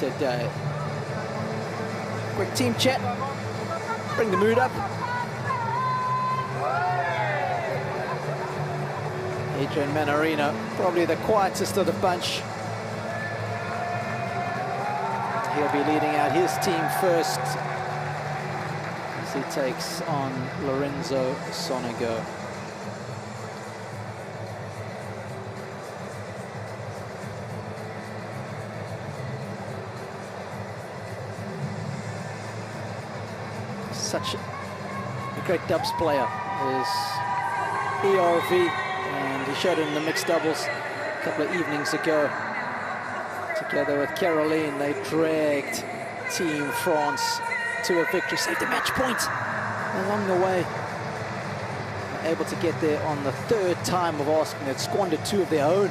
today. Quick team chat, bring the mood up. Adrian Mannarino, probably the quietest of the bunch. He'll be leading out his team first as he takes on Lorenzo Sonego. Such a great dubs player is ERV, and he showed it in the mixed doubles a couple of evenings ago. Together with Caroline, they dragged Team France to a victory, saved a match point along the way. Able to get there on the third time of asking. They'd squandered two of their own.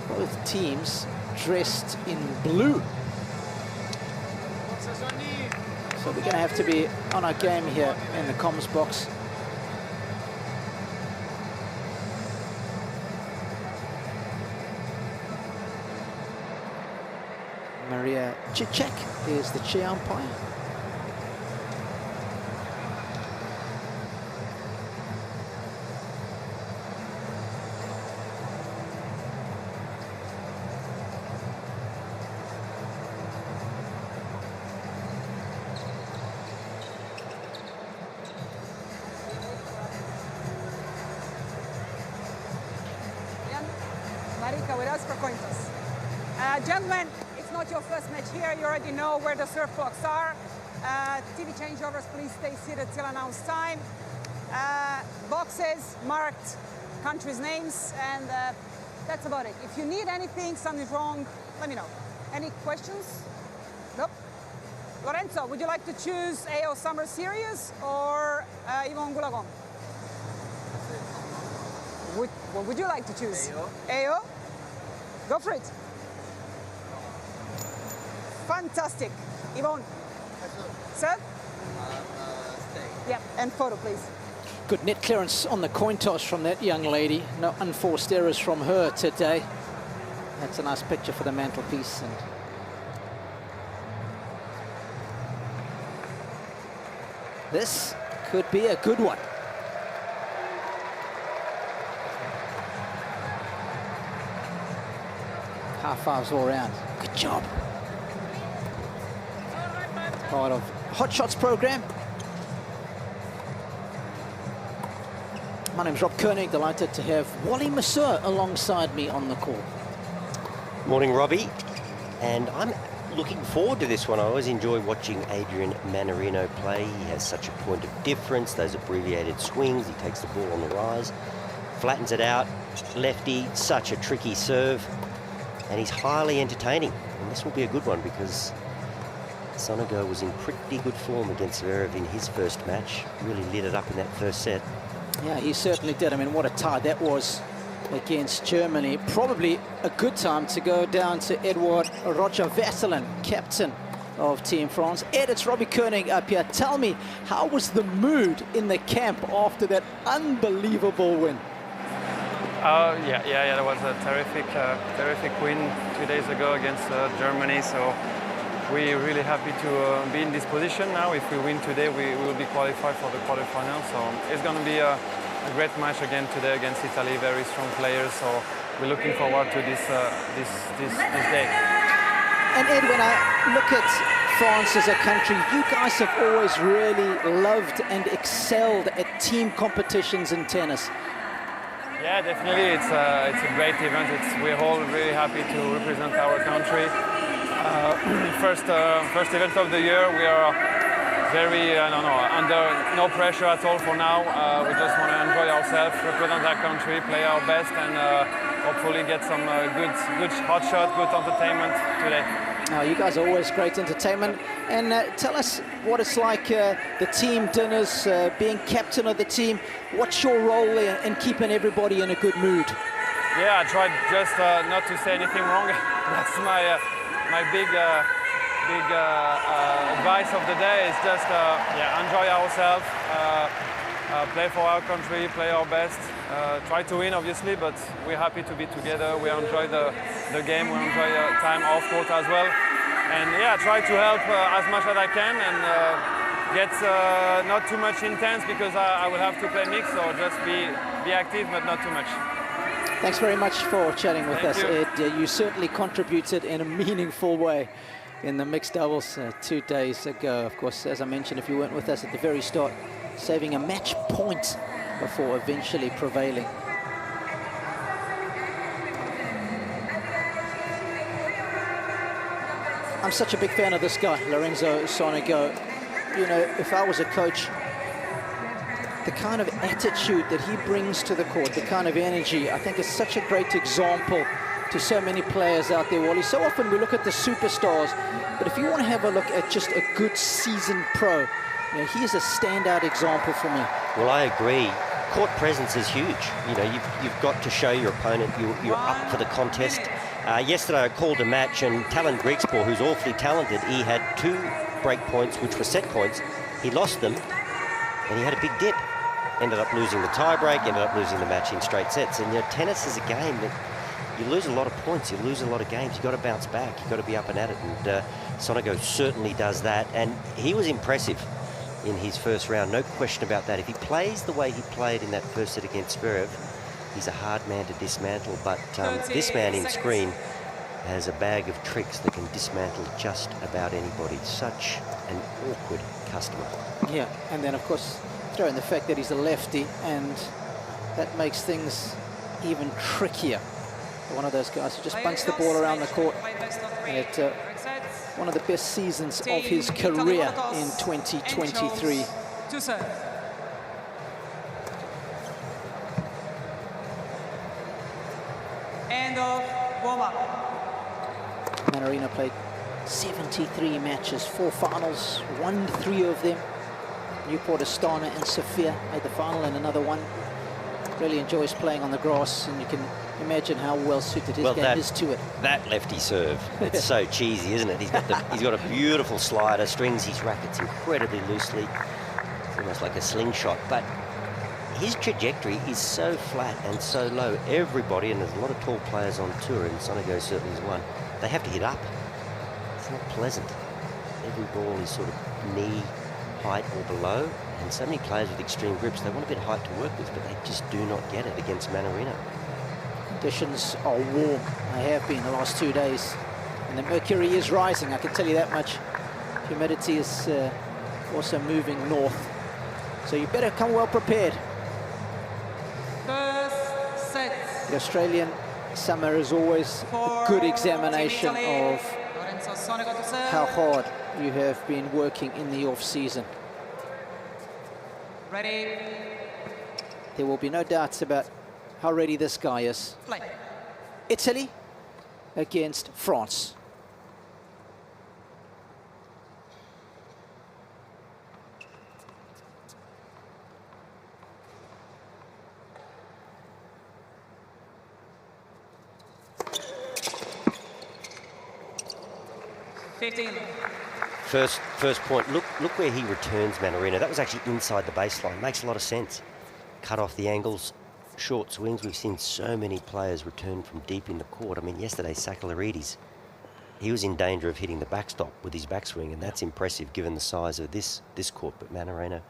Both teams dressed in blue. So we're going to have to be on our game here in the comms box. Maria Cicek is the chair umpire. Marika with us for coin toss. Gentlemen, it's not your first match here. You already know where the serve clocks are. TV changeovers, please stay seated till announced time. Boxes marked countries' names, and that's about it. If you need anything, something's wrong, let me know. Any questions? Nope. Lorenzo, would you like to choose AO Summer Series or Yvonne Goulagon? What would you like to choose? AO? AO? Go for it. Fantastic. Yvonne? Sir? Yep, and photo, please. Good net clearance on the coin toss from that young lady. No unforced errors from her today. That's a nice picture for the mantelpiece. And this could be a good one. Half fives all round. Good job. Part of Hot Shots program. My name's Rob Koenig, delighted to have Wally Masseur alongside me on the call. Morning, Robbie. And I'm looking forward to this one. I always enjoy watching Adrian Mannarino play. He has such a point of difference, those abbreviated swings. He takes the ball on the rise, flattens it out, lefty, such a tricky serve. And he's highly entertaining. And this will be a good one because Sonego was in pretty good form against Zverev in his first match. Really lit it up in that first set. Yeah, he certainly did. I mean, what a tie that was against Germany. Probably a good time to go down to Edouard Roger Vasselin, captain of Team France. Ed, it's Robbie Koenig up here. Tell me, how was the mood in the camp after that unbelievable win? Yeah, that was a terrific win 2 days ago against Germany. So we're really happy to be in this position now. If we win today, we will be qualified for the quarterfinals. So it's going to be a great match again today against Italy. Very strong players. So we're looking forward to this day. And Ed, when I look at France as a country, you guys have always really loved and excelled at team competitions in tennis. Yeah, definitely. It's a great event. We're all really happy to represent our country. First event of the year. We are very, under no pressure at all for now. We just want to enjoy ourselves, represent our country, play our best, and hopefully get some good hot shot, good entertainment today. You guys are always great entertainment. And tell us what it's like, the team dinners, being captain of the team. What's your role there in keeping everybody in a good mood? Yeah, I tried just not to say anything wrong. That's my big advice of the day is just enjoy ourselves, play for our country, play our best, try to win obviously, but we're happy to be together. We enjoy the game, we enjoy time off court as well. And yeah, try to help as much as I can and get not too much intense because I will have to play mix or just be active but not too much. Thanks very much for chatting with us, you. Ed. You certainly contributed in a meaningful way in the mixed doubles 2 days ago. Of course, as I mentioned, if you weren't with us at the very start, saving a match point before eventually prevailing. I'm such a big fan of this guy, Lorenzo Sonego. You know, if I was a coach, the kind of attitude that he brings to the court, the kind of energy, I think is such a great example to so many players out there, Wally. So often we look at the superstars, but if you want to have a look at just a good seasoned pro, you know, he is a standout example for me. Well, I agree. Court presence is huge. You know, you've got to show your opponent you're up for the contest. Yesterday I called a match, and Talon Griekspoor, who's awfully talented, he had 2 break points, which were set points. He lost them, and he had a big dip. Ended up losing the tie-break, ended up losing the match in straight sets. And you know, tennis is a game that you lose a lot of points, you lose a lot of games. You've got to bounce back, you've got to be up and at it. And Sonego certainly does that. And he was impressive in his first round, no question about that. If he plays the way he played in that first set against Zverev, he's a hard man to dismantle. But this man in screen has a bag of tricks that can dismantle just about anybody. Such an awkward customer. Yeah, and then of course throw in the fact that he's a lefty, and that makes things even trickier. One of those guys who just bunts the ball around the court. And one of the best seasons of his career in 2023. End of warm-up. Mannarino played 73 matches, 4 finals, won 3 of them. Newport, Astana and Sofia made the final, and another one. Really enjoys playing on the grass, and you can imagine how well suited his game is to it. That lefty serve, it's so cheesy, isn't it? He's got a beautiful slider, strings his rackets incredibly loosely. It's almost like a slingshot, but his trajectory is so flat and so low. Everybody, and there's a lot of tall players on tour, and Sonego certainly is one, they have to hit up. It's not pleasant. Every ball is sort of knee height or below, and so many players with extreme grips, they want a bit of height to work with, but they just do not get it against Mannarino. Conditions are warm. They have been the last 2 days, and the mercury is rising, I can tell you that much. Humidity is also moving north, so you better come well prepared. First set. The Australian summer is always a good examination of how hard you have been working in the off-season. Ready. There will be no doubts about how ready this guy is. Play. Italy against France. First point, look where he returns Mannarino. That was actually inside the baseline. Makes a lot of sense. Cut off the angles, short swings. We've seen so many players return from deep in the court. I mean, yesterday, Sakellarides, he was in danger of hitting the backstop with his backswing, and that's impressive given the size of this court. But Mannarino,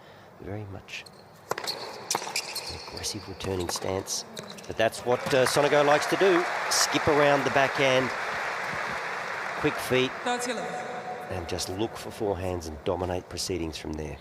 very much an aggressive returning stance. But that's what Sonego likes to do. Skip around the backhand, quick feet, and just look for forehands and dominate proceedings from there.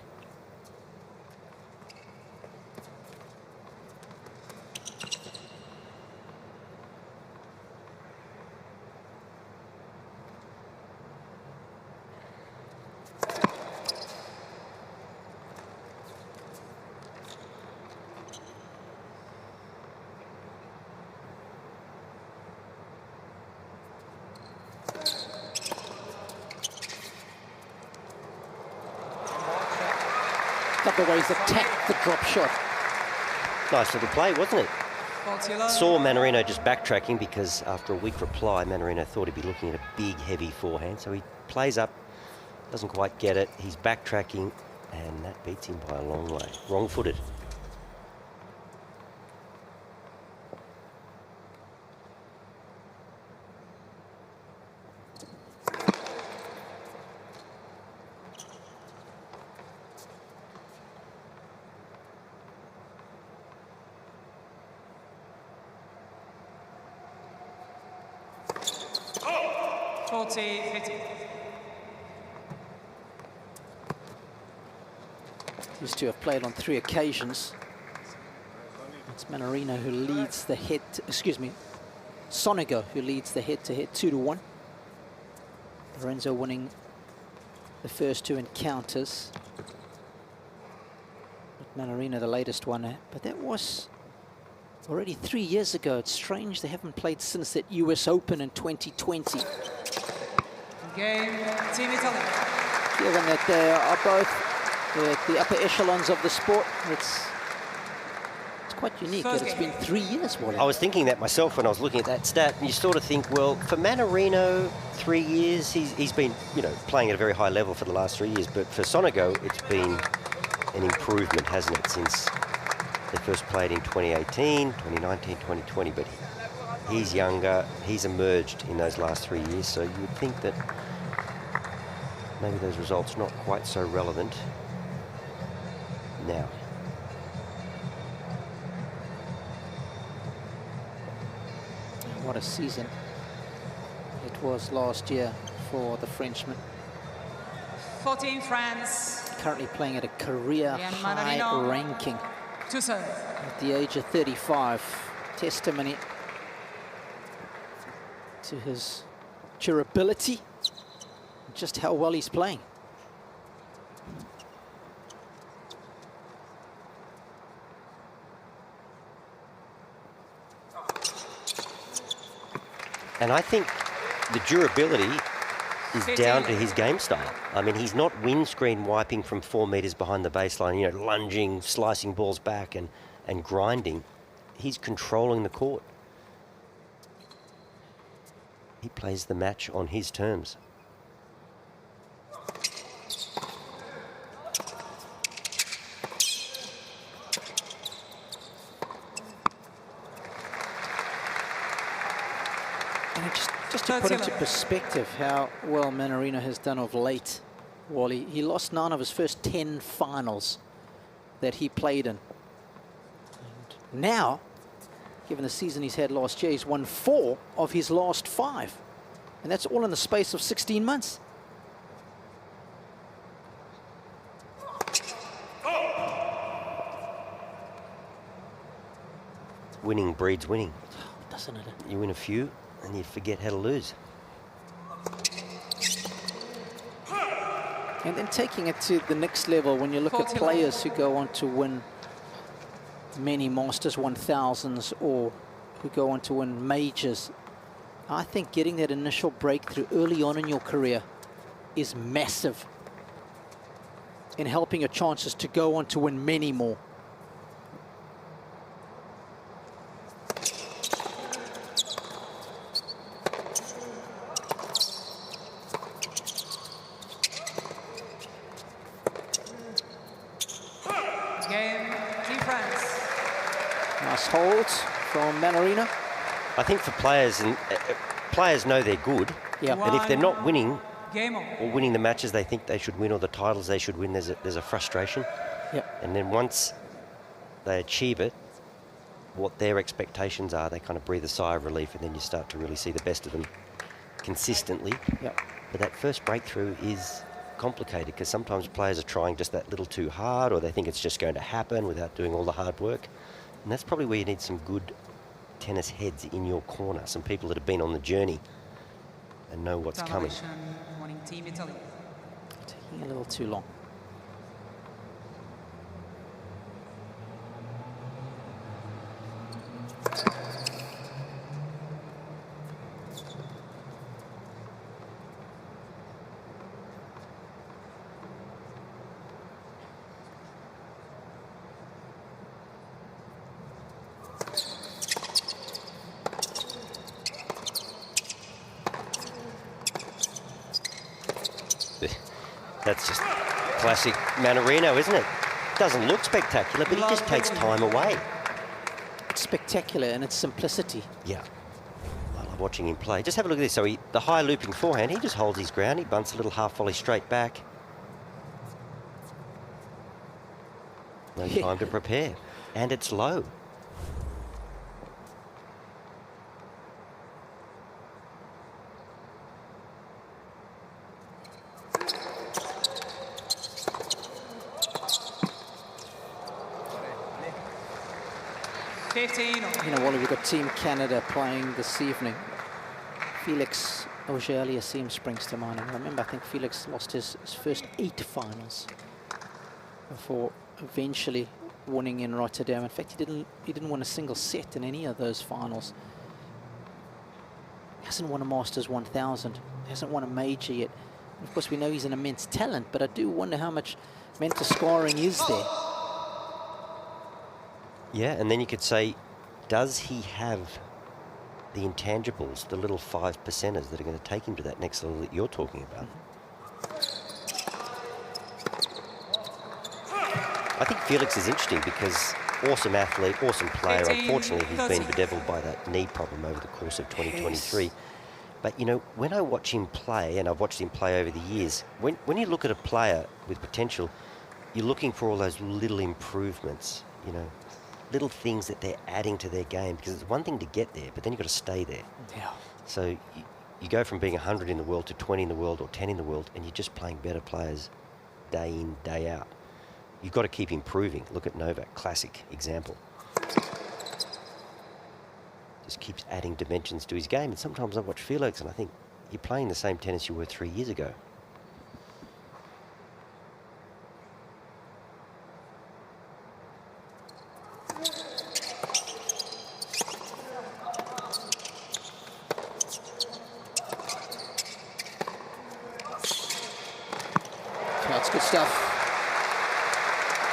Couple of ways to attack the drop shot. Nice little play, wasn't it? Saw Mannarino just backtracking because after a weak reply, Mannarino thought he'd be looking at a big, heavy forehand. So he plays up, doesn't quite get it. He's backtracking, and that beats him by a long way. Wrong-footed. 40-50. These two have played on 3 occasions. It's Mannarino who leads the head, Sonego who leads the head-to-head 2-1. Lorenzo winning the first 2 encounters. But Mannarino the latest one, but that was already 3 years ago. It's strange they haven't played since that US Open in 2020. Game, Team Italy. Given that they are both at the upper echelons of the sport, it's quite unique that it's been 3 years, Wally. I was thinking that myself when I was looking at that stat, and you sort of think, well, for Mannarino, 3 years, he's been, you know, playing at a very high level for the last 3 years, but for Sonego, it's been an improvement, hasn't it, since they first played in 2018, 2019, 2020, but he's younger, he's emerged in those last 3 years, so you would think that maybe those results not quite so relevant now. What a season it was last year for the Frenchman. 14 France. Currently playing at a career high ranking To serve. at the age of 35. Testimony to his durability, just how well he's playing. And I think the durability is down to his game style. I mean, he's not windscreen wiping from 4 meters behind the baseline, you know, lunging, slicing balls back and grinding. He's controlling the court. He plays the match on his terms. Just to put into perspective how well Mannarino has done of late, Wally, he lost 9 of his first 10 finals that he played in. And now, given the season he's had last year, he's won 4 of his last 5. And that's all in the space of 16 months. Winning breeds winning. Doesn't it? You win a few and you forget how to lose. And then taking it to the next level, when you look at players who go on to win many Masters 1000s or who go on to win majors, I think getting that initial breakthrough early on in your career is massive in helping your chances to go on to win many more. Hold from Mannarino. I think for players, and players know they're good, and if they're not winning or winning the matches they think they should win or the titles they should win, there's a frustration. Yep. And then once they achieve it, what their expectations are, they kind of breathe a sigh of relief, and then you start to really see the best of them consistently. Yep. But that first breakthrough is complicated because sometimes players are trying just that little too hard, or they think it's just going to happen without doing all the hard work. And that's probably where you need some good tennis heads in your corner, some people that have been on the journey and know what's coming. Team Italy. Taking a little too long. That's just classic Mannarino, isn't it? Doesn't look spectacular, but he just takes time away. It's spectacular in its simplicity. Yeah. I love watching him play. Just have a look at this. So the high looping forehand, he just holds his ground. He bunts a little half volley straight back. No time to prepare. And it's low. 15 all. You know, Wally, we've got Team Canada playing this evening. Felix Auger-Aliassime springs to mind. And remember, I think Felix lost his first 8 finals before eventually winning in Rotterdam. In fact, he didn't win a single set in any of those finals. He hasn't won a Masters 1000. He hasn't won a major yet. And of course, we know he's an immense talent, but I do wonder how much mental scarring is there. Yeah, and then you could say, does he have the intangibles, the little 5%ers that are going to take him to that next level that you're talking about? I think Felix is interesting because awesome athlete, awesome player. 18, Unfortunately, he's 30. been bedeviled by that knee problem over the course of 2023. But, you know, when I watch him play, and I've watched him play over the years, when you look at a player with potential, you're looking for all those little improvements, you know, little things that they're adding to their game, because it's one thing to get there, but then you've got to stay there. Yeah. So you go from being 100 in the world to 20 in the world or 10 in the world, and you're just playing better players day in, day out. You've got to keep improving. Look at Novak, classic example. Just keeps adding dimensions to his game. And sometimes I watch Felix and I think, you're playing the same tennis you were 3 years ago. That's good stuff.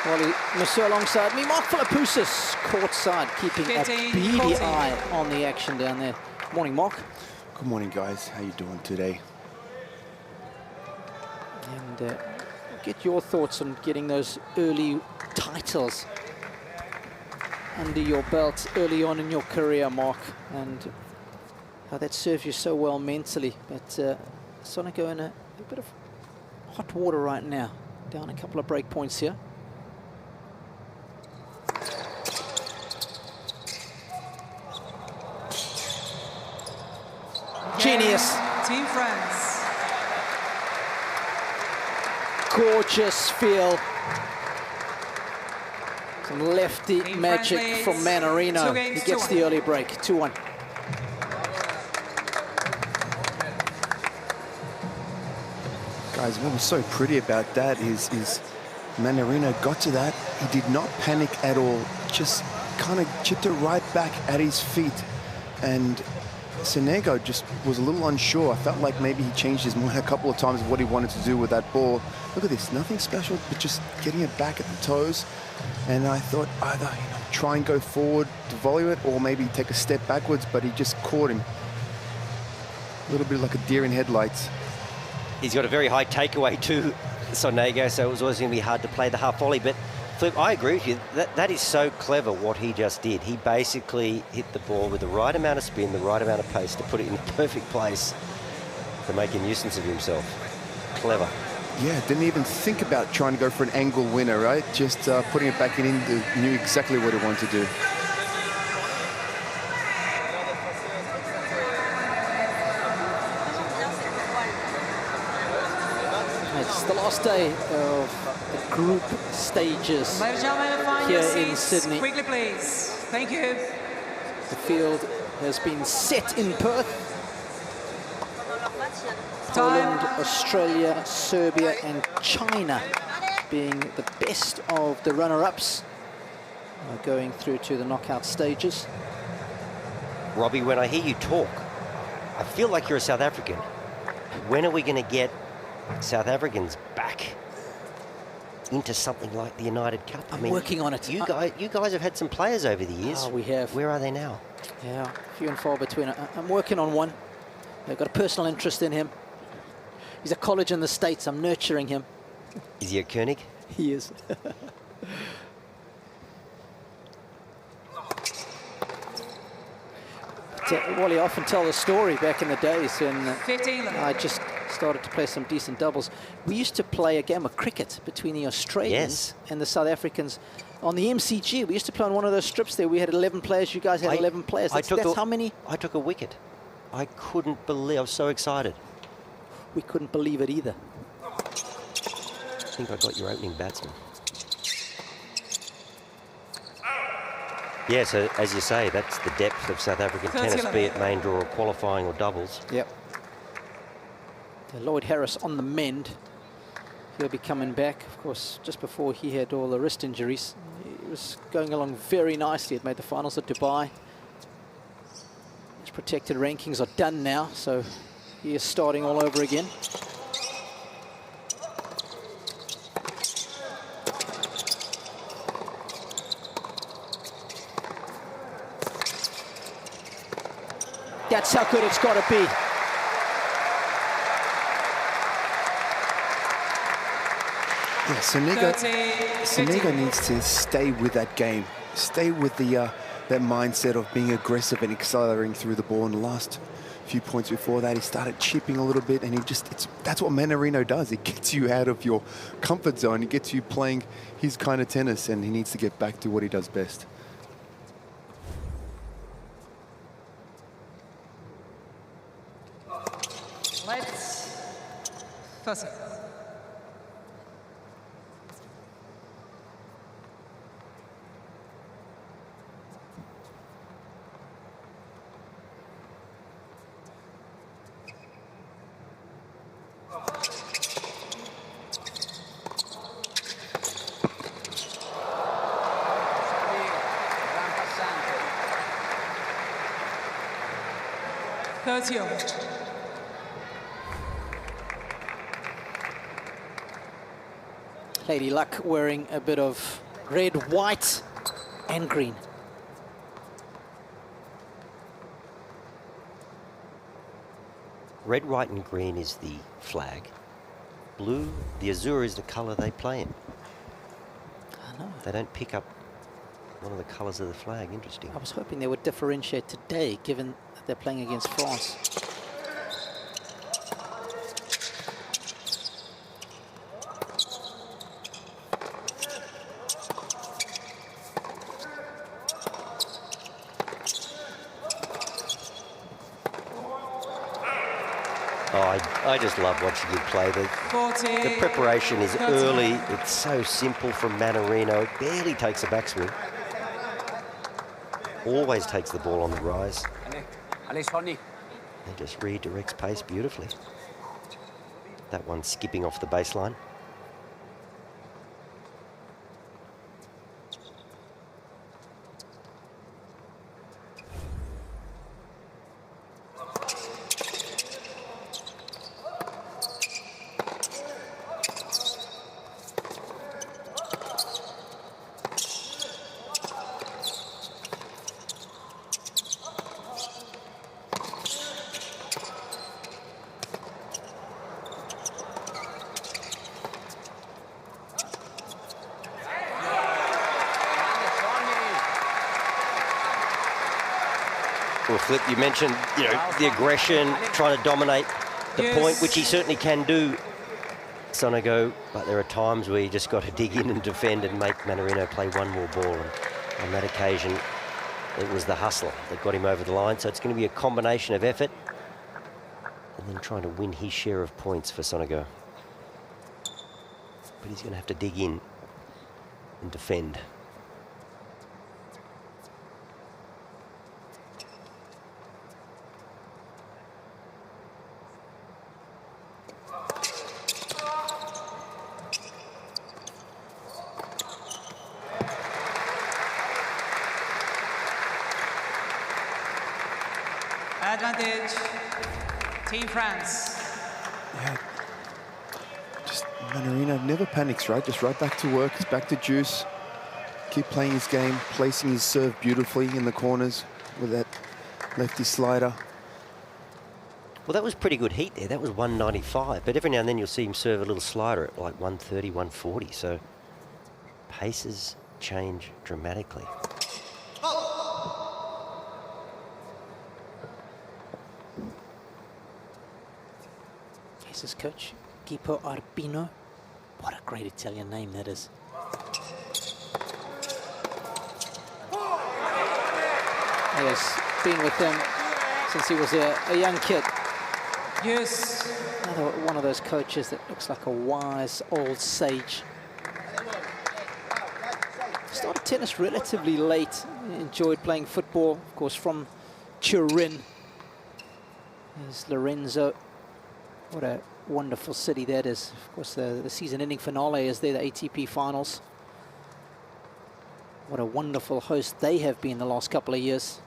Wally Musso alongside me. Mark Philippoussis, courtside, keeping a 15, beady 14. eye on the action down there. Morning, Mark. Good morning, guys. How you doing today? And get your thoughts on getting those early titles under your belt early on in your career, Mark, and how that serves you so well mentally. But Sonico in a bit of hot water right now. Down a couple of break points here. Genius. Team France. Gorgeous feel. Some lefty Team magic France from leads. Mannarino. 2 games, He gets 2-1. the early break, 2-1. Guys, what was so pretty about that is Mannarino got to that. He did not panic at all. Just kind of chipped it right back at his feet. And Sonego just was a little unsure. I felt like maybe he changed his mind a couple of times of what he wanted to do with that ball. Look at this, nothing special, but just getting it back at the toes. And I thought either, you know, try and go forward to volley it or maybe take a step backwards, but he just caught him. A little bit like a deer in headlights. He's got a very high takeaway too, Sonego, so it was always going to be hard to play the half volley. But Flip, I agree with you. That is so clever what he just did. He basically hit the ball with the right amount of spin, the right amount of pace to put it in the perfect place to make a nuisance of himself. Clever. Yeah, didn't even think about trying to go for an angle winner, right? Just putting it back in, knew exactly what he wanted to do. It's the last day of the group stages Ladies and gentlemen, find your here in seats Sydney. quickly, please. Thank you. The field has been set in Perth. Poland, Australia, Serbia and China being the best of the runner-ups, going through to the knockout stages. Robbie, when I hear you talk, I feel like you're a South African. When are we going to get South Africans back into something like the United Cup? I'm working on it. You guys have had some players over the years. Oh, we have. Where are they now? Yeah, few and far between. I'm working on one. I've got a personal interest in him. He's at college in the States. I'm nurturing him. Is he at Koenig? He is. Wally, I often tell the story back in the days when 15. I just started to play some decent doubles. We used to play a game of cricket between the Australians and the South Africans on the MCG. We used to play on one of those strips there. We had 11 players. You guys had 11 players. That's how many? I took a wicket. I couldn't believe. I was so excited. We couldn't believe it either. I think I got your opening batsman. Yeah, so as you say, that's the depth of South African tennis, be it main draw or qualifying or doubles. Yep. Lloyd Harris on the mend. He'll be coming back. Of course, just before he had all the wrist injuries, he was going along very nicely. He had made the finals at Dubai. His protected rankings are done now, so he is starting all over again. That's how good it's got to be. Yeah, Sonego needs to stay with that game, stay with the that mindset of being aggressive and accelerating through the ball. In the last few points before that, he started chipping a little bit, and that's what Mannarino does. It gets you out of your comfort zone. It gets you playing his kind of tennis, and he needs to get back to what he does best. Let's toss it. Lady Luck wearing a bit of red, white, and green. Red, white and green is the flag. Blue, the azure, is the colour they play in. I know. They don't pick up one of the colours of the flag. Interesting. I was hoping they would differentiate today, given that they're playing against France. Oh, I just love watching him play. The preparation is early. It's so simple from Mannarino. Barely takes a backswing. Always takes the ball on the rise. And just redirects pace beautifully. That one skipping off the baseline. Well, Flip, you mentioned, the aggression, trying to dominate the point, which he certainly can do, Sonego, but there are times where you just got to dig in and defend and make Mannarino play one more ball. And on that occasion, it was the hustle that got him over the line. So it's going to be a combination of effort and then trying to win his share of points for Sonego. But he's going to have to dig in and defend. Advantage, Team France. Yeah, just Mannarino never panics, right? Just right back to work, it's back to juice. Keep playing his game, placing his serve beautifully in the corners with that lefty slider. Well, that was pretty good heat there. That was 195. But every now and then you'll see him serve a little slider at like 130, 140. So paces change dramatically. This is coach Gipo Arpino. What a great Italian name that is. He has been with them since he was a young kid. Yes. Another one of those coaches that looks like a wise old sage. Started tennis relatively late. Enjoyed playing football, of course, from Turin. There's Lorenzo. What a wonderful city that is. Of course, the season-ending finale is there, the ATP finals. What a wonderful host they have been the last couple of years.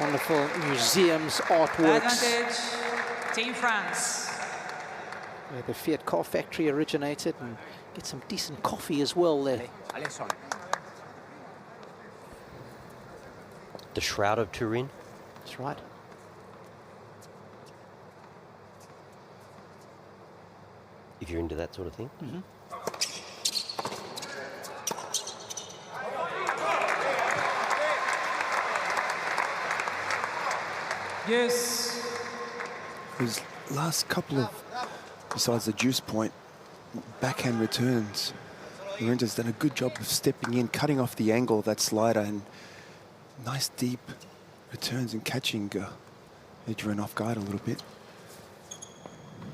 Wonderful museums, artworks. Advantage, Team France. Where the Fiat car factory originated, and get some decent coffee as well there. The Shroud of Turin. That's right. If you're into that sort of thing. Mm-hmm. Yes. His last couple of, besides the juice point, backhand returns. Lorenzo's done a good job of stepping in, cutting off the angle of that slider, and nice deep returns and catching Adrian off guard a little bit.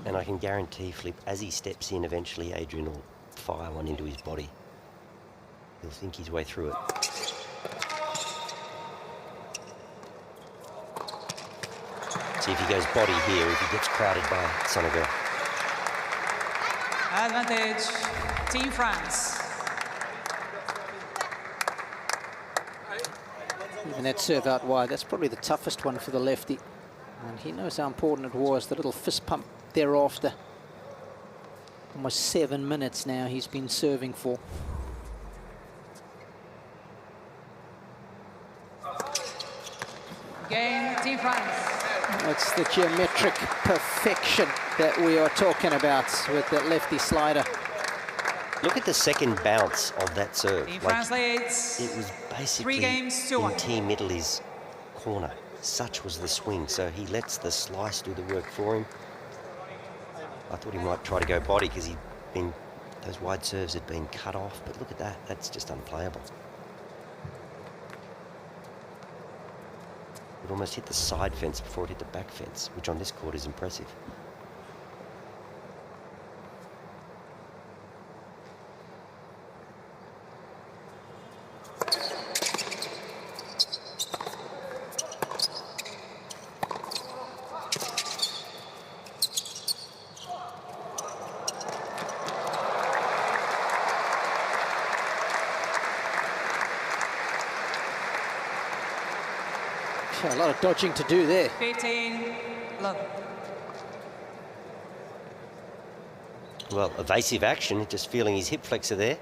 And I can guarantee, Flip, as he steps in, eventually Adrian will fire one into his body. He'll think his way through it. See if he goes body here, if he gets crowded by Senegal. Advantage, Team France. Even that serve out wide, that's probably the toughest one for the lefty. And he knows how important it was, the little fist pump thereafter. Almost 7 minutes now he's been serving for. Game, Team France. It's the geometric perfection that we are talking about with that lefty slider. Look at the second bounce of that serve. Team France leads. It was basically 3 games to 1. in Team Italy's corner. Such was the swing, so he lets the slice do the work for him. I thought he might try to go body because those wide serves had been cut off, but look at that, that's just unplayable. It almost hit the side fence before it hit the back fence, which on this court is impressive. A lot of dodging to do there. 15, love. Well, evasive action, just feeling his hip flexor there.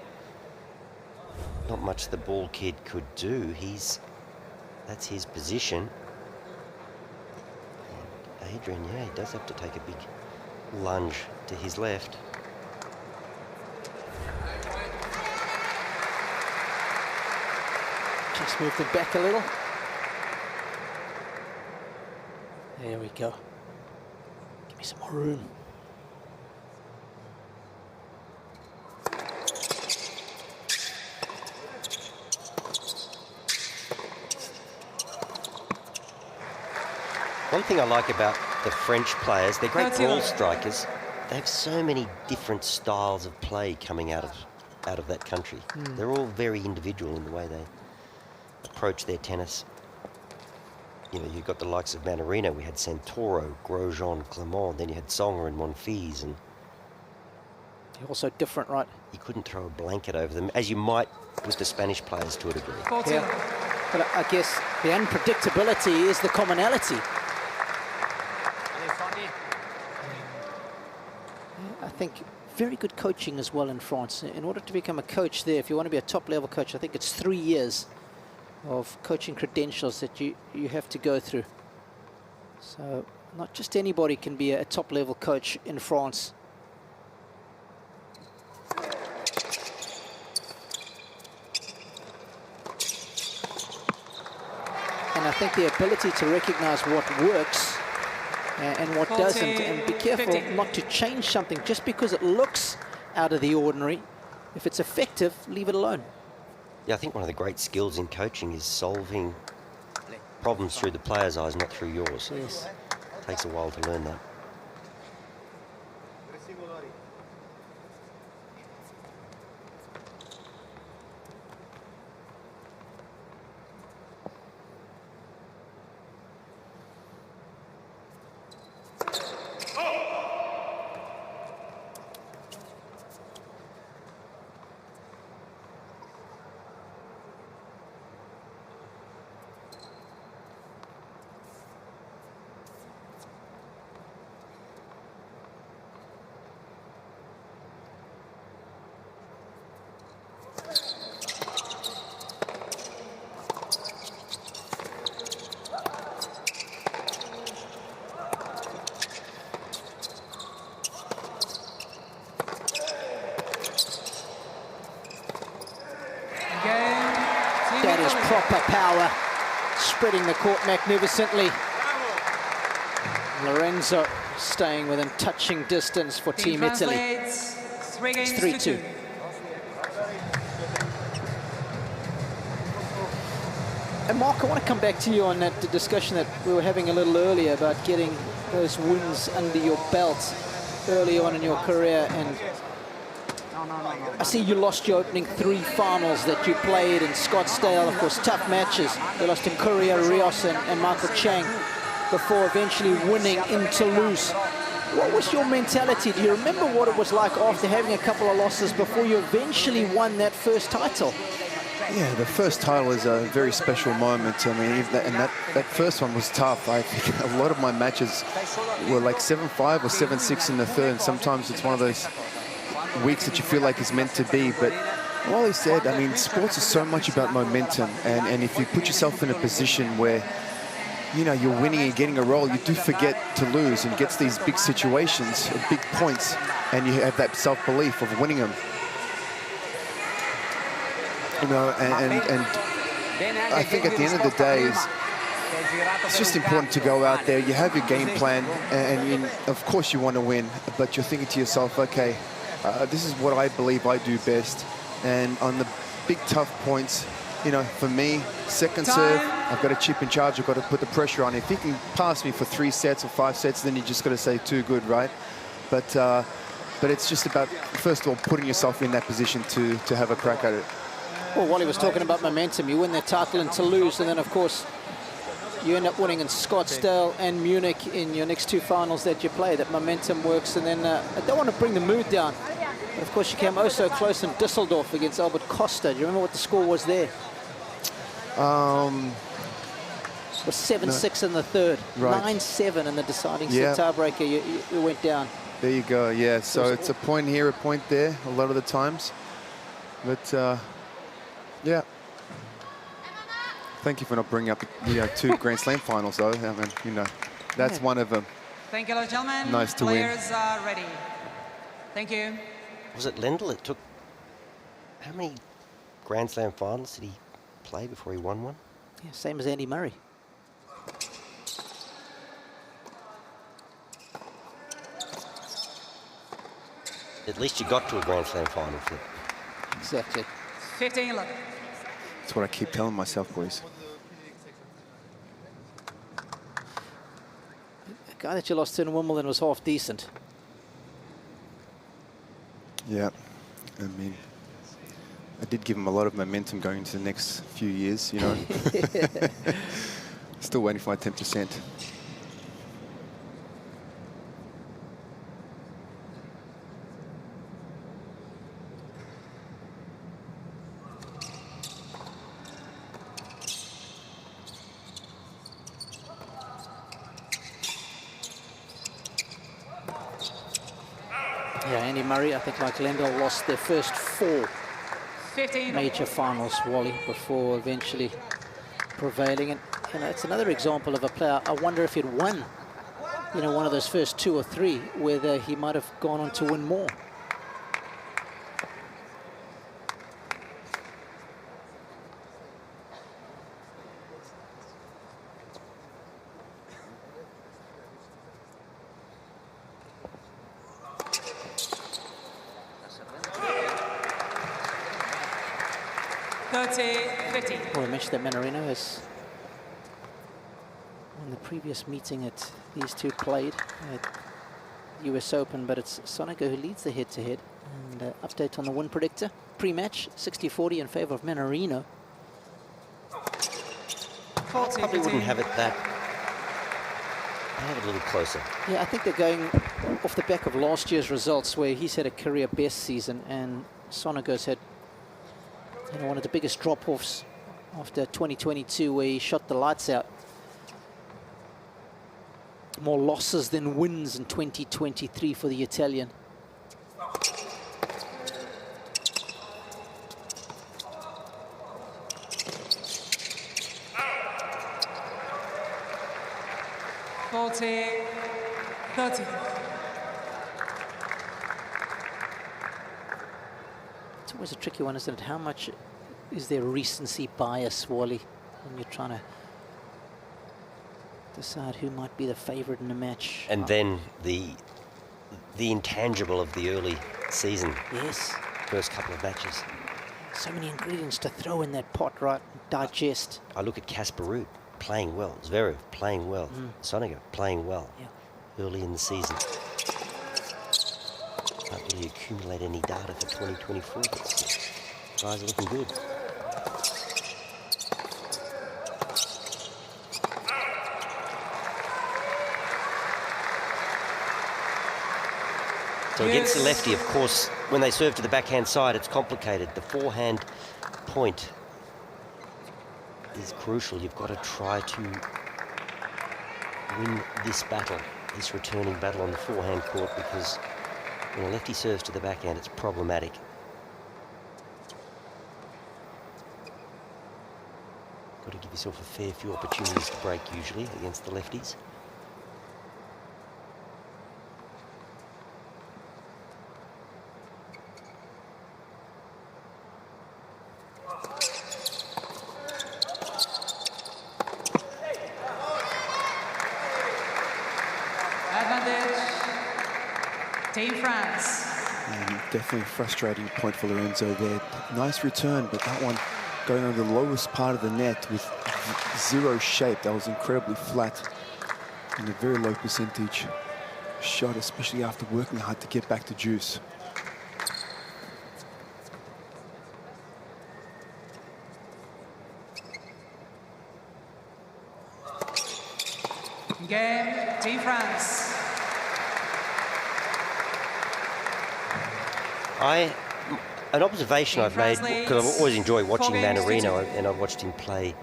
Not much the ball kid could do. That's his position. And Adrian, yeah, he does have to take a big lunge to his left. Just moved it back a little. There we go. Give me some more room. One thing I like about the French players, they're great That's ball it. strikers. They have so many different styles of play coming out of that country. They're all very individual in the way they approach their tennis. You know, you've got the likes of Mannarino. We had Santoro, Grosjean, Clement. Then you had Songer and Monfils, and They're also different, right? you couldn't throw a blanket over them, as you might with the Spanish players to a degree. 14. Yeah. But I guess the unpredictability is the commonality. I think very good coaching as well in France. In order to become a coach there, if you want to be a top-level coach, I think it's 3 years of coaching credentials that you have to go through. So not just anybody can be a top-level coach in France. And I think the ability to recognize what works and what doesn't, and be careful 15. not to change something just because it looks out of the ordinary. If it's effective, leave it alone. Yeah, I think one of the great skills in coaching is solving problems through the player's eyes, not through yours. Yes. It takes a while to learn that. Italy. is proper power, spreading the court magnificently. Lorenzo staying within touching distance for Team Italy. Translates 3 games It's to 3-2. 2. And Mark, I want to come back to you on that discussion that we were having a little earlier about getting those wins under your belt early on in your career. And I see you lost your opening 3 finals that you played in Scottsdale. Of course, tough matches. You lost to Courier Rios and Michael Chang before eventually winning in Toulouse. What was your mentality? Do you remember what it was like after having a couple of losses before you eventually won that first title? Yeah, the first title is a very special moment. I mean, that first one was tough. I think a lot of my matches were like 7-5 or 7-6 in the third. And sometimes it's one of those weeks that you feel like it's meant to be. But all he said, I mean, sports is so much about momentum. And if you put yourself in a position where, you know, you're winning and getting a roll, you do forget to lose and gets these big situations, big points, and you have that self-belief of winning them. You know, and I think at the end of the day, it's just important to go out there. You have your game plan, and of course you want to win, but you're thinking to yourself, okay, this is what I believe I do best. And on the big tough points, you know, for me, second serve, I've got a chip in charge. I've got to put the pressure on. If he can pass me for 3 sets or 5 sets, then you just got to say too good, right? But it's just about, first of all, putting yourself in that position to have a crack at it. Well, Wally was talking about momentum. You win that title in Toulouse, and then, of course, you end up winning in Scottsdale and Munich in your next 2 finals that you play. That momentum works, and then I don't want to bring the mood down. But of course, you came oh so close in Düsseldorf against Albert Costa. Do you remember what the score was there? It was 7-6 in the third, right. 9-7 in the deciding set tiebreaker. You went down. There you go. Yeah. So it's a point here, a point there, a lot of the times. But yeah. Thank you for not bringing up the 2 Grand Slam finals, though. I mean, you know, that's one of them. Thank you, ladies and gentlemen. Nice to win. Players are ready. Thank you. Was it Lendl that took... How many Grand Slam finals did he play before he won one? Yeah, same as Andy Murray. At least you got to a Grand Slam final, Flip. Exactly. 15-11. That's what I keep telling myself, boys. The guy that you lost to in Wimbledon was half decent. Yeah. I mean, I did give him a lot of momentum going into the next few years, you know. Still waiting for my 10%. Yeah, Andy Murray, I think like Lendl, lost their first 4 major finals, Wally, before eventually prevailing. And you know, it's another example of a player. I wonder if he'd won, you know, one of those first 2 or 3, whether he might have gone on to win more. Well, I mentioned that Mannarino has won the previous meeting that these two played at US Open, but it's Sonego who leads the head-to-head. And update on the win predictor. Pre-match, 60-40 in favor of Mannarino. Probably wouldn't have it that... I have it a little closer. Yeah, I think they're going off the back of last year's results, where he's had a career best season and Sonego's had, you know, one of the biggest drop-offs after 2022, where he shot the lights out. More losses than wins in 2023 for the Italian. It's always a tricky one, isn't it? How much is there recency bias, Wally, when you're trying to decide who might be the favourite in the match? And then the intangible of the early season. Yes. First couple of matches. So many ingredients to throw in that pot, right? Digest. I look at Casper Ruud playing well. Zverev playing well. Sonego playing well. Yeah. Early in the season. Can't really accumulate any data for 2024. But guys are looking good. So against the lefty, of course, when they serve to the backhand side, it's complicated. The forehand point is crucial. You've got to try to win this battle, this returning battle on the forehand court, because when a lefty serves to the backhand, it's problematic. Got to give yourself a fair few opportunities to break usually against the lefties. Team France. And definitely a frustrating point for Lorenzo there. Nice return, but that one going on the lowest part of the net with zero shape. That was incredibly flat and a very low percentage shot, especially after working hard to get back to juice. Game, Team France. An observation I've made, because I've always enjoyed watching Mannarino, and I watched him play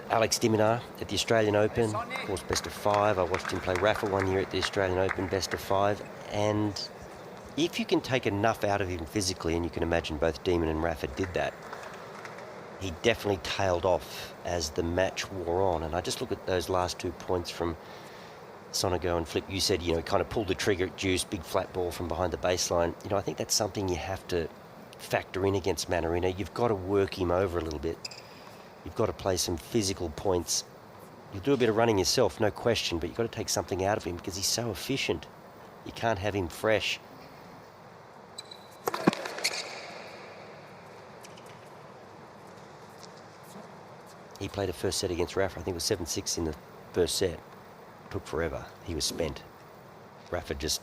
Alex de Minaur at the Australian Open, of course best of 5. I watched him play Rafa one year at the Australian Open, best of 5. And if you can take enough out of him physically, and you can imagine both Demon and Rafa did that, he definitely tailed off as the match wore on. And I just look at those last 2 points from Sonego and Flip. You said, you know, kind of pulled the trigger at juice, big flat ball from behind the baseline. You know, I think that's something you have to factor in against Mannarino. You've got to work him over a little bit. You've got to play some physical points. You'll do a bit of running yourself, no question, but you've got to take something out of him because he's so efficient. You can't have him fresh. He played a first set against Rafa. I think it was 7-6 in the first set. Took forever. He was spent. Rafa just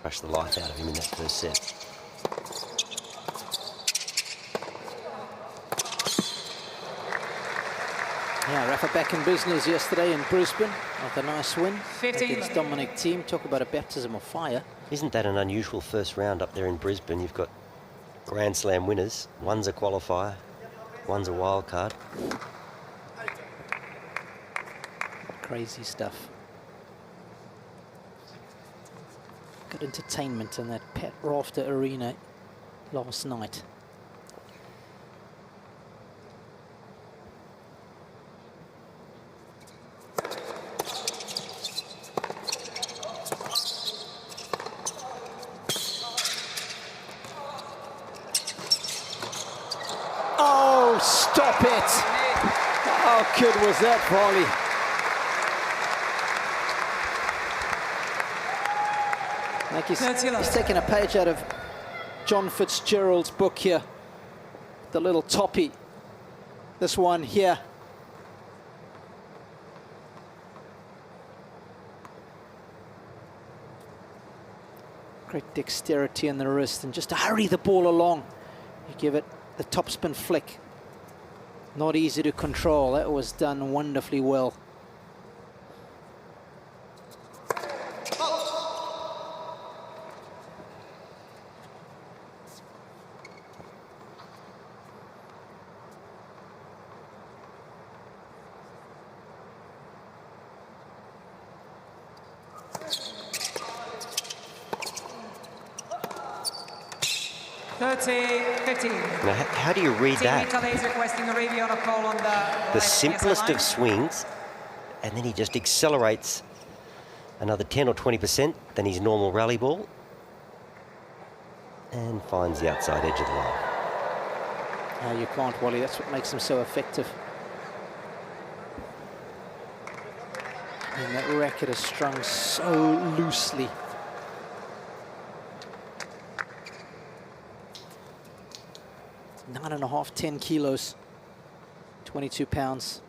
crushed the life out of him in that first set. Yeah, Rafa back in business yesterday in Brisbane with a nice win 15. against Dominic Thiem. Talk about a baptism of fire. Isn't that an unusual first round up there in Brisbane? You've got Grand Slam winners. One's a qualifier, one's a wild card. Crazy stuff. Good entertainment in that Pat Rafter Arena last night. Oh, stop it! How good was that volley? Like he's taking a page out of John Fitzgerald's book here. The little toppy. This one here. Great dexterity in the wrist, and just to hurry the ball along. You give it the topspin flick. Not easy to control. That was done wonderfully well. Now, how do you read that? The simplest of swings, and then he just accelerates another 10 or 20% than his normal rally ball. And finds the outside edge of the line. You can't, Wally. That's what makes him so effective. And that racket is strung so loosely. It's 9.5, 10 kilos, 22 pounds.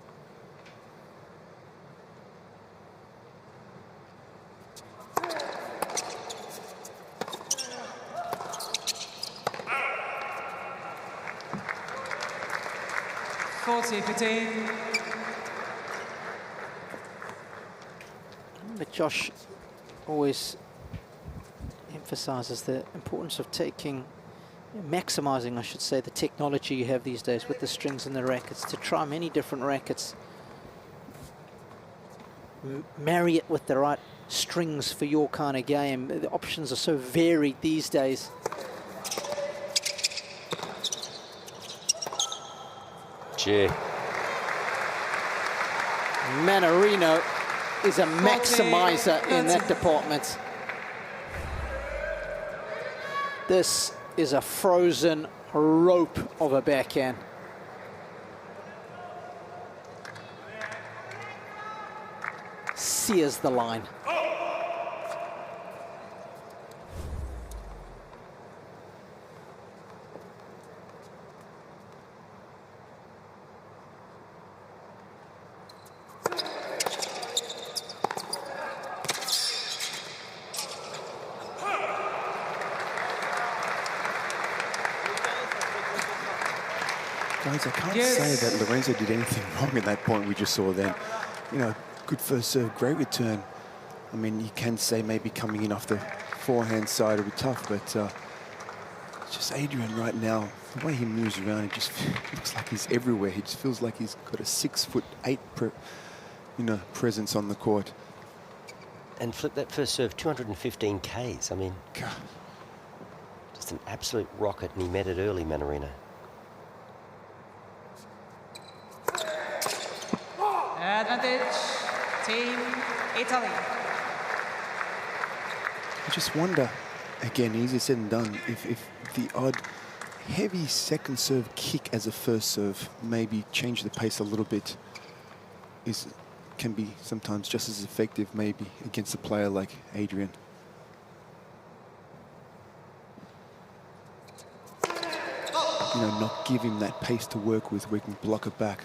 But Josh always emphasizes the importance of maximizing, I should say, the technology you have these days with the strings and the rackets, to try many different rackets. Marry it with the right strings for your kind of game. The options are so varied these days. Gee. Mannarino is a maximizer in that department. This is a frozen rope of a backhand. Sears the line. Guys, I can't say that Lorenzo did anything wrong at that point we just saw then. You know, good first serve, great return. I mean, you can say maybe coming in off the forehand side will be tough, but just Adrian right now, the way he moves around, it just looks like he's everywhere. He just feels like he's got a 6'8" presence on the court. And flip that first serve, 215 Ks. I mean, God. Just an absolute rocket, and he met it early, Mannarino. Advantage, Team Italy. I just wonder, again, easier said than done, if the odd heavy second serve kick as a first serve maybe change the pace a little bit can be sometimes just as effective maybe against a player like Adrian. You know, not give him that pace to work with where he can block it back.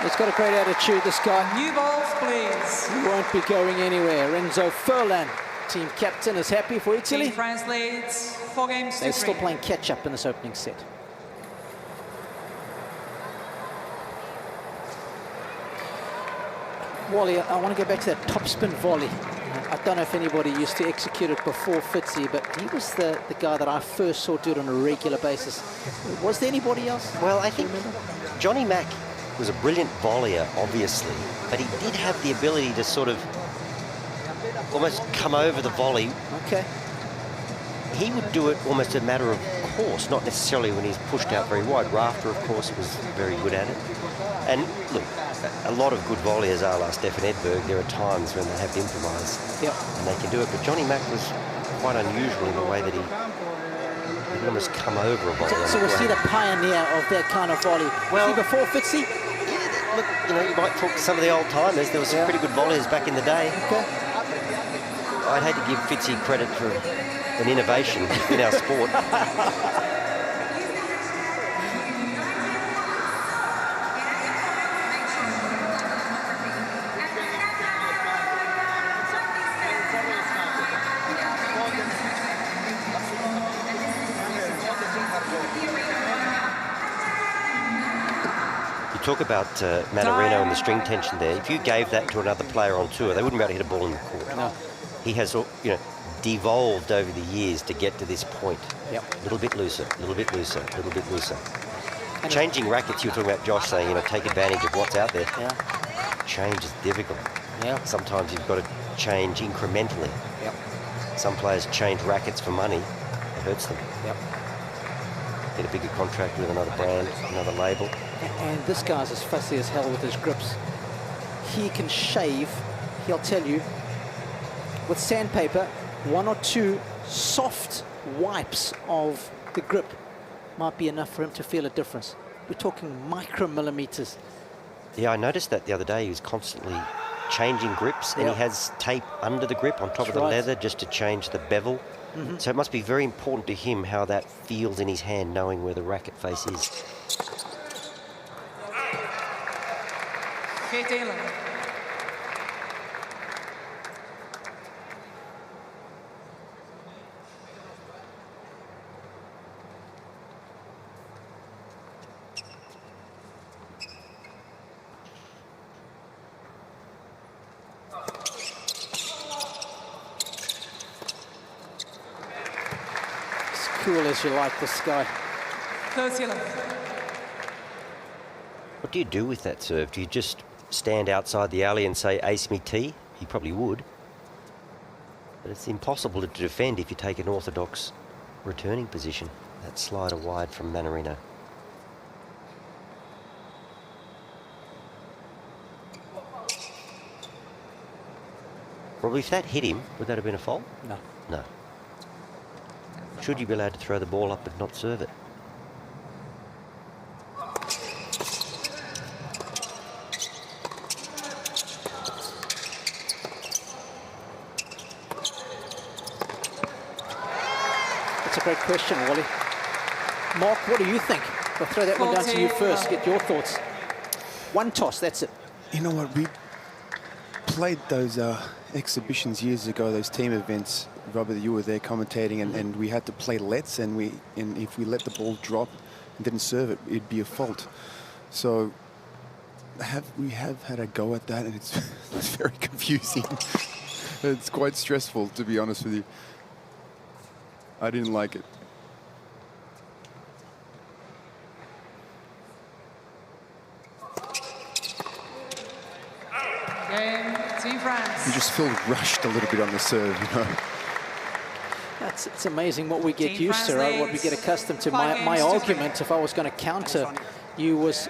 He's got a great attitude, this guy. New balls, please. He won't be going anywhere. Renzo Furlan, team captain, is happy for Italy. Translates 4 games. They're still playing catch-up in this opening set. Wally, I want to go back to that topspin volley. I don't know if anybody used to execute it before Fitzy, but he was the guy that I first saw do it on a regular basis. Was there anybody else? Well, I think Johnny Mack was a brilliant volleyer, obviously, but he did have the ability to sort of almost come over the volley. Okay. He would do it almost a matter of course, not necessarily when he's pushed out very wide. Rafter, of course, was very good at it. And look, a lot of good volleyers are like Stefan Edberg. There are times when they have to improvise and they can do it. But Johnny Mack was quite unusual in the way that he could almost come over a volley. So was he the pioneer of that kind of volley? Well, was he before Fitzy? Look, you know, you might talk to some of the old timers. There were some pretty good volleyers back in the day. Okay. I'd hate to give Fitzy credit for an innovation in our sport. Talk about Mannarino and the string tension there. If you gave that to another player on tour, they wouldn't be able to hit a ball in the court. No. He has, you know, devolved over the years to get to this point. Yep. A little bit looser, a little bit looser, a little bit looser. And changing rackets, you were talking about Josh saying, you know, take advantage of what's out there. Yeah. Change is difficult. Yeah. Sometimes you've got to change incrementally. Yep. Some players change rackets for money. hurts them. Yep. Get a bigger contract with another brand, another label. And this guy's as fussy as hell with his grips. He can shave, he'll tell you, with sandpaper, 1 or 2 soft wipes of the grip might be enough for him to feel a difference. We're talking micromillimeters. Yeah, I noticed that the other day. He was constantly changing grips, and he has tape under the grip on top of the leather just to change the bevel. So it must be very important to him how that feels in his hand, knowing where the racket face is. Okay, Taylor. Cool as you like, this guy. What do you do with that serve? Do you just stand outside the alley and say, ace me tee? He probably would. But it's impossible to defend if you take an orthodox returning position. That slider wide from Mannarino. Probably if that hit him, would that have been a fault? No. No. Should you be allowed to throw the ball up but not serve it? That's a great question, Wally. Mark, what do you think? I'll throw that one down to you first, get your thoughts. One toss, that's it. You know what, we played those exhibitions years ago, those team events. Robert, you were there commentating, and we had to play lets, and if we let the ball drop and didn't serve it, it'd be a fault. So we have had a go at that, and it's very confusing. It's quite stressful, to be honest with you. I didn't like it. Game, Team France. You just feel rushed a little bit on the serve, you know. It's amazing what we get used to, right? What we get accustomed to. My argument, if I was going to counter you, was,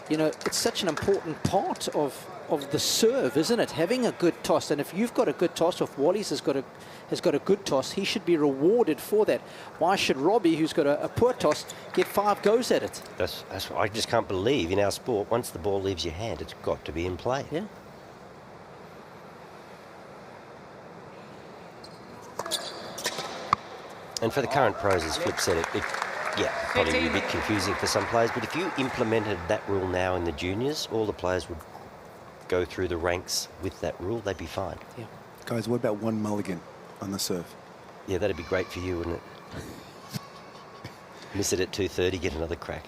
you know, it's such an important part of the serve, isn't it? Having a good toss, and if you've got a good toss, or if Wally's has got a good toss, he should be rewarded for that. Why should Robbie, who's got a poor toss, get 5 goes at it? That's what I just can't believe in our sport. Once the ball leaves your hand, it's got to be in play. Yeah. And for the current pros, as Flip said, it probably be a bit confusing for some players, but if you implemented that rule now in the juniors, all the players would go through the ranks with that rule, they'd be fine. Yeah. Guys, what about one mulligan on the serve? Yeah, that'd be great for you, wouldn't it? Miss it at 2:30, get another crack.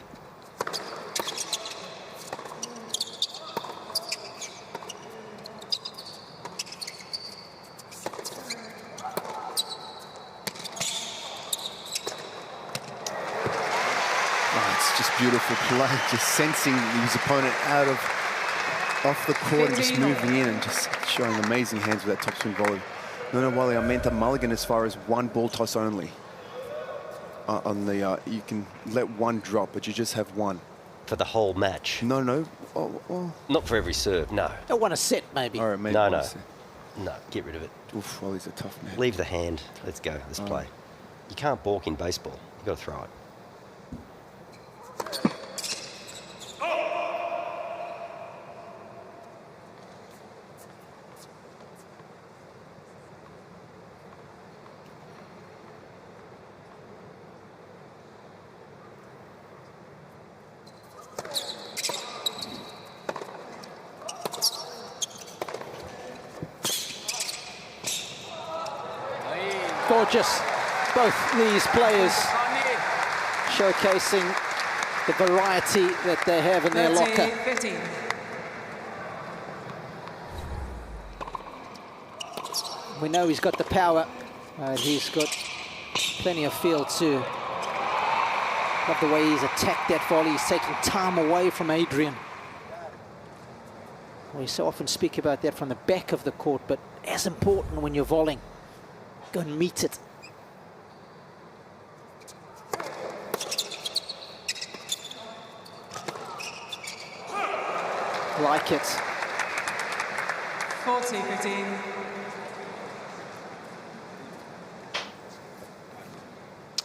Beautiful play, just sensing his opponent off the court and just moving in and just showing amazing hands with that topspin volley. No, Wally, I meant a mulligan as far as one ball toss only. You can let one drop, but you just have one. For the whole match? No. Not for every serve, no. I want a set, maybe. All right, maybe No, get rid of it. Oof, Wally's a tough man. Leave the hand. Let's go. Let's play. You can't balk in baseball. You've got to throw it. Gorgeous. Both these players showcasing the variety that they have in their locker. 15. We know he's got the power. He's got plenty of feel too. Love the way he's attacked that volley. He's taking time away from Adrian. We so often speak about that from the back of the court, but as important when you're volleying. Go and meet it. like it. 40-15.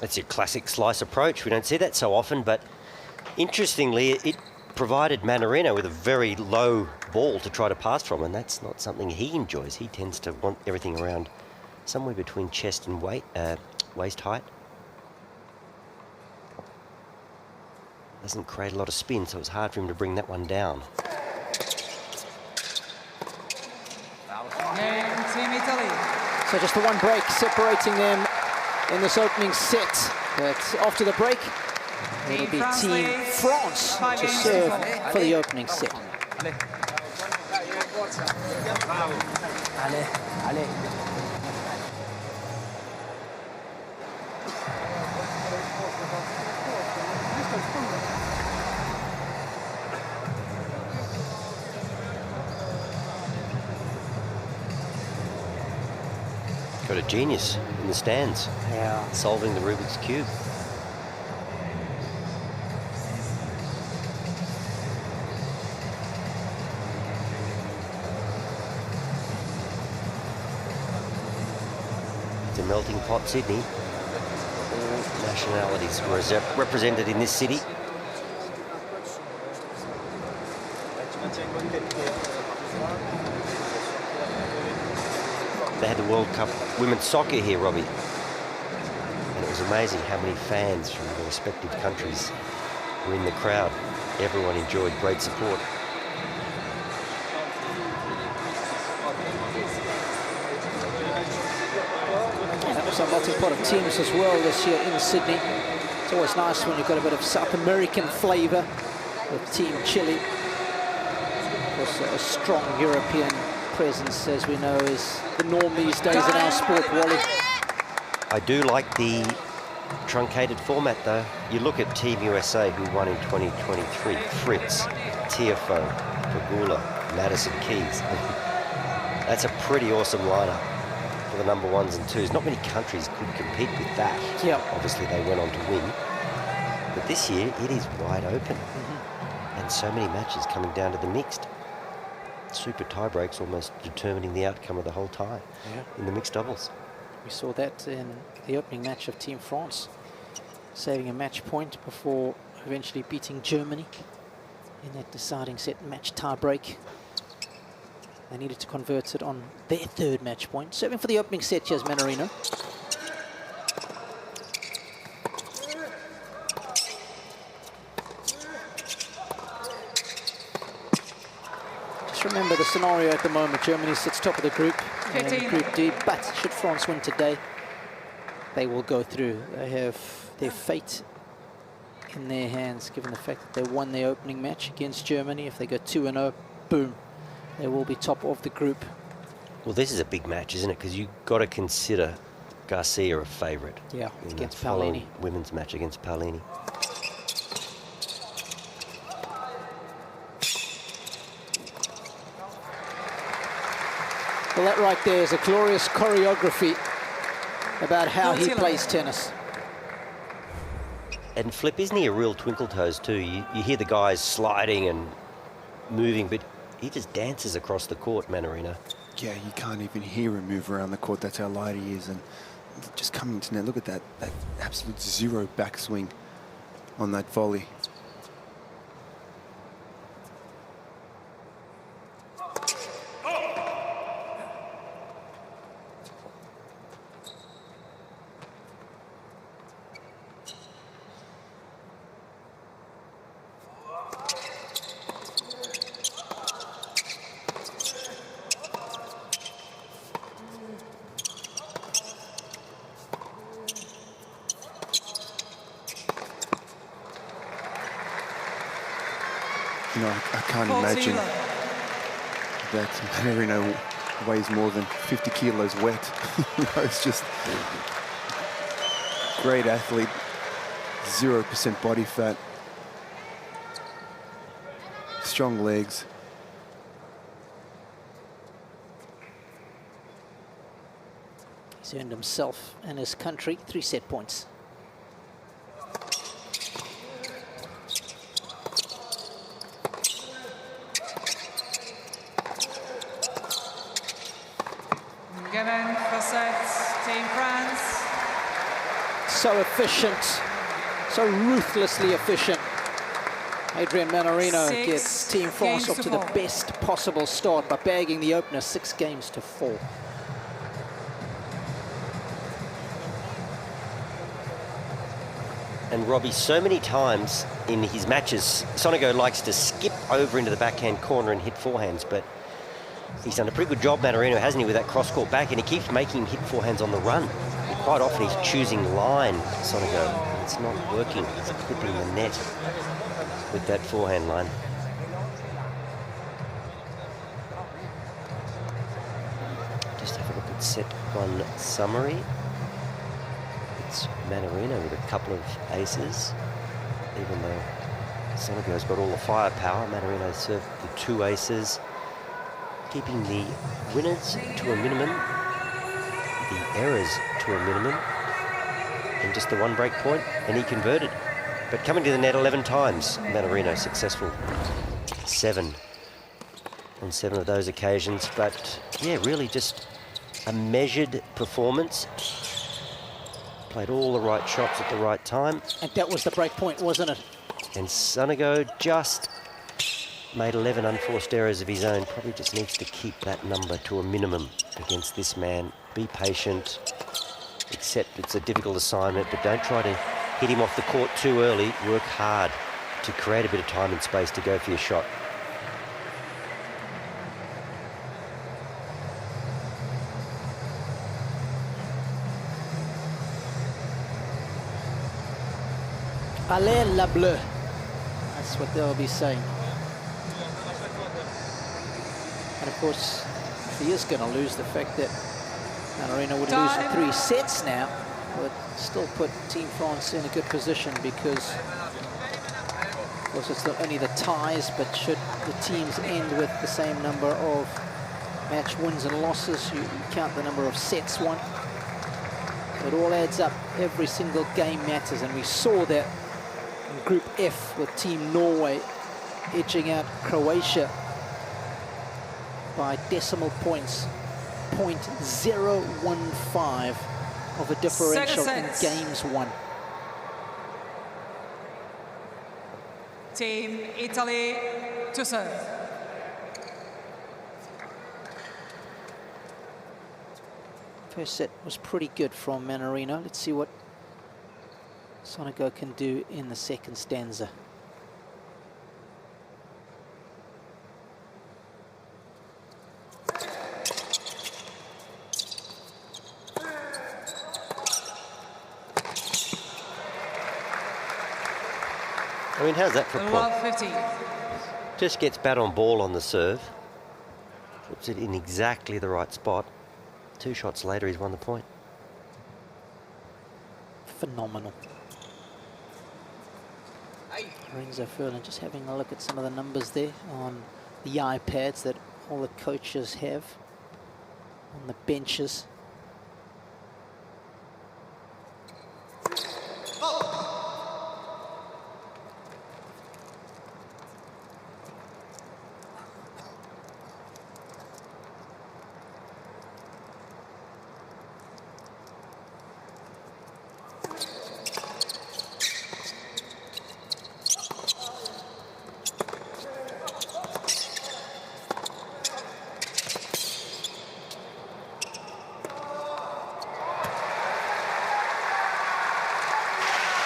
That's your classic slice approach. We don't see that so often, but interestingly, it provided Mannarino with a very low ball to try to pass from, and that's not something he enjoys. He tends to want everything around somewhere between chest and waist height. Doesn't create a lot of spin, so it's hard for him to bring that one down. Game Team Italy. So just the one break separating them in this opening set. But after the break, it'll be Team France to serve for the opening set. Got a genius in the stands. Yeah. Solving the Rubik's Cube. It's a melting pot, Sydney. All nationalities were represented in this city. They had the World Cup Women's Soccer here, Robbie. And it was amazing how many fans from their respective countries were in the crowd. Everyone enjoyed great support. Yeah, that was a melting pot of teams as well this year in Sydney. It's always nice when you've got a bit of South American flavour with Team Chile. Of course, a strong European presence, as we know, is the norm these days in our sport, Wally. I do like the truncated format, though. You look at Team USA, who won in 2023. Fritz, Tiafoe, Pegula, Madison Keys. That's a pretty awesome lineup for the number ones and twos. Not many countries could compete with that. Yeah. Obviously, they went on to win. But this year, it is wide open. And so many matches coming down to the mixed. Super tie breaks almost determining the outcome of the whole tie in the mixed doubles. We saw that in the opening match of Team France, saving a match point before eventually beating Germany in that deciding set match tie break. They needed to convert it on their third match point. Serving for the opening set, here's Mannarino. Remember the scenario at the moment. Germany sits top of the group in Group D, but should France win today, they will go through. They have their fate in their hands, given the fact that they won their opening match against Germany. If they go 2-0, boom, they will be top of the group. Well, this is a big match, isn't it? Because you've got to consider Garcia a favourite. Yeah, against following Palini. Women's match against Palini. Well, that right there is a glorious choreography about how he plays tennis. And Flip, isn't he a real twinkle toes too? You hear the guys sliding and moving, but he just dances across the court, Mannarino. Yeah, you can't even hear him move around the court. That's how light he is. And just coming to net, look at that absolute zero backswing on that volley. You know, I can't imagine that Mannarino weighs more than 50 kilos wet. You know, it's just great athlete, 0% body fat, strong legs. He's earned himself and his country 3 set points. given for set, Team France. So efficient, so ruthlessly efficient. Adrian Mannarino gets Team France off to the best possible start by bagging the opener 6 games to 4. And Robbie, so many times in his matches, Sonego likes to skip over into the backhand corner and hit forehands, but he's done a pretty good job, Mannarino, hasn't he, with that cross-court back, and he keeps making him hit forehands on the run. And quite often he's choosing line, Sonego. It's not working. He's clipping the net with that forehand line. Just have a look at set 1 summary. It's Mannarino with a couple of aces, even though Sonego's got all the firepower. Mannarino served the 2 aces, keeping the winners to a minimum, the errors to a minimum, and just the 1 break point, and he converted. But coming to the net 11 times, Mannarino successful. 7 on 7 of those occasions, but yeah, really just a measured performance. Played all the right shots at the right time. And that was the break point, wasn't it? And Sonego just made 11 unforced errors of his own. Probably just needs to keep that number to a minimum against this man. Be patient. Accept it's a difficult assignment, but don't try to hit him off the court too early. Work hard to create a bit of time and space to go for your shot. Allez la bleue. That's what they'll be saying. And of course, if he is going to lose, the fact that Mannarino would lose in 3 sets now would still put Team France in a good position, because of course it's not only the ties, but should the teams end with the same number of match wins and losses, you count the number of sets won. It all adds up. Every single game matters, and we saw that in Group F with Team Norway edging out Croatia by decimal points, 0.015 of a differential in games won. Team Italy to serve. First set was pretty good from Mannarino. Let's see what Sonego can do in the second stanza. I mean, how's that for a point? 50. Just gets bat on ball on the serve. Puts it in exactly the right spot. 2 shots later, he's won the point. Phenomenal. Lorenzo Furlan just having a look at some of the numbers there on the iPads that all the coaches have on the benches.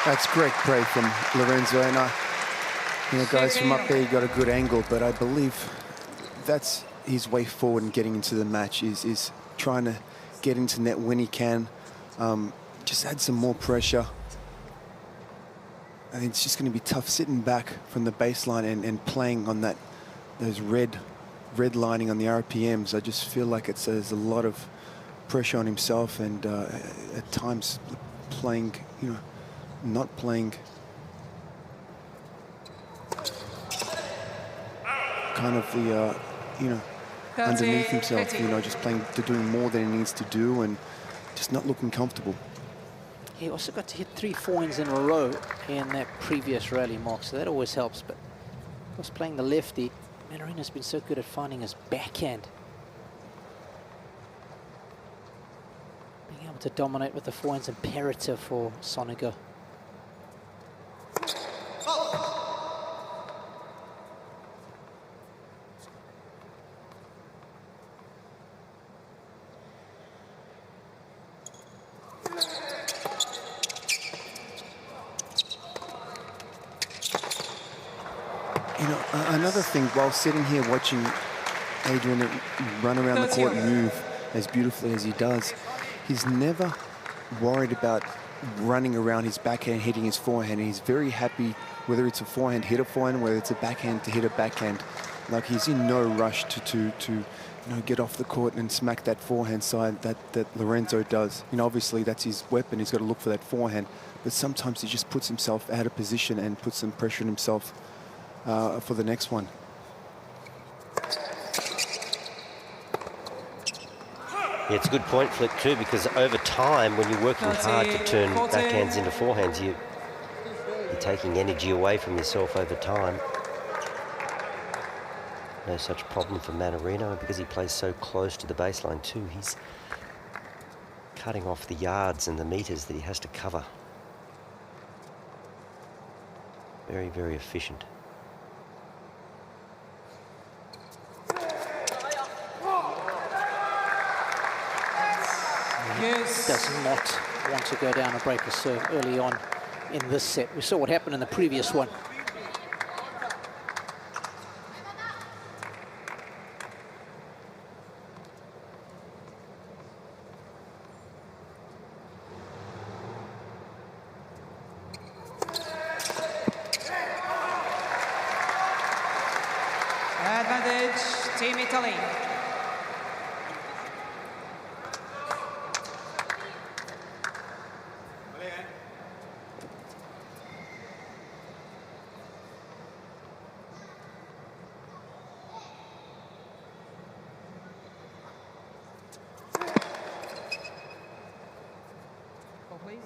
That's great play from Lorenzo, and guys, from up there, he got a good angle, but I believe that's his way forward in getting into the match, is trying to get into net when he can, just add some more pressure. I think it's just going to be tough sitting back from the baseline and playing on those red lining on the RPMs. I just feel like there's a lot of pressure on himself, and at times playing, not playing kind of the, underneath himself, just playing to doing more than he needs to do and just not looking comfortable. He also got to hit 3 forehands in a row in that previous rally, Mark, so that always helps. But of course, playing the lefty, Mannarino's been so good at finding his backhand. To dominate with the forehand's imperative for Sonego. You know, another thing, while sitting here watching Adrian run around the court and move as beautifully as he does, he's never worried about running around his backhand, hitting his forehand. He's very happy whether it's a forehand, hit a forehand, whether it's a backhand to hit a backhand. Like, he's in no rush to you know, get off the court and smack that forehand side that Lorenzo does. You know, obviously that's his weapon. He's got to look for that forehand. But sometimes he just puts himself out of position and puts some pressure on himself for the next one. Yeah, it's a good point flick too, because over time, when you're working hard to turn backhands into forehands, you're taking energy away from yourself over time. No such problem for Mannarino, because he plays so close to the baseline too. He's cutting off the yards and the meters that he has to cover. Very, very efficient. Does not want to go down and break a serve early on in this set. We saw what happened in the previous one. Advantage, Team Italy. Please.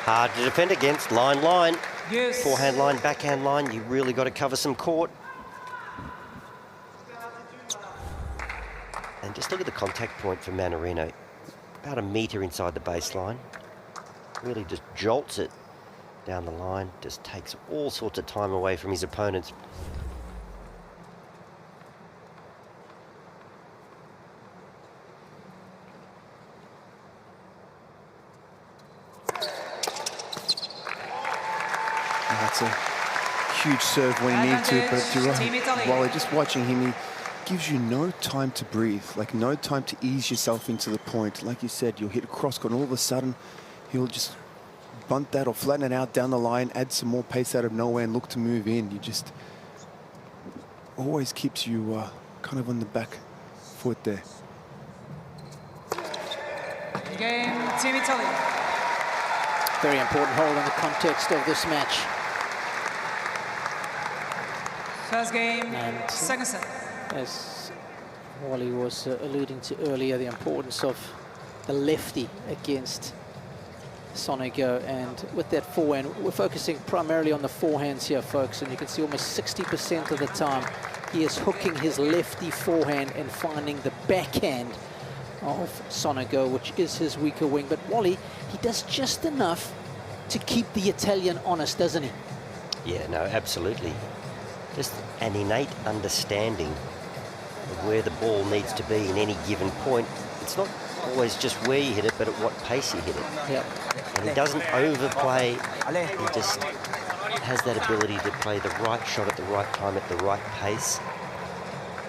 Hard to defend against. Line, line. Yes. Forehand line, backhand line. You really got to cover some court. And just look at the contact point for Mannarino. About a metre inside the baseline. Really just jolts it down the line. Just takes all sorts of time away from his opponents. That's a huge serve when you need to, but you're right. While just watching him, he gives you no time to breathe, like no time to ease yourself into the point. Like you said, you'll hit a cross court, and all of a sudden, he'll just bunt that or flatten it out down the line, add some more pace out of nowhere and look to move in. You just always keeps you kind of on the back foot there. Game, Team Italy. Very important hole in the context of this match. First game, And second set. as Wally was alluding to earlier, the importance of the lefty against Sonego, and with that forehand, we're focusing primarily on the forehands here, folks, and you can see almost 60% of the time he is hooking his lefty forehand and finding the backhand of Sonego, which is his weaker wing. But Wally, he does just enough to keep the Italian honest, doesn't he? Yeah, no, absolutely. Just an innate understanding of where the ball needs to be in any given point. It's not always just where you hit it, but at what pace you hit it. Yep. And he doesn't overplay. He just has that ability to play the right shot at the right time, at the right pace.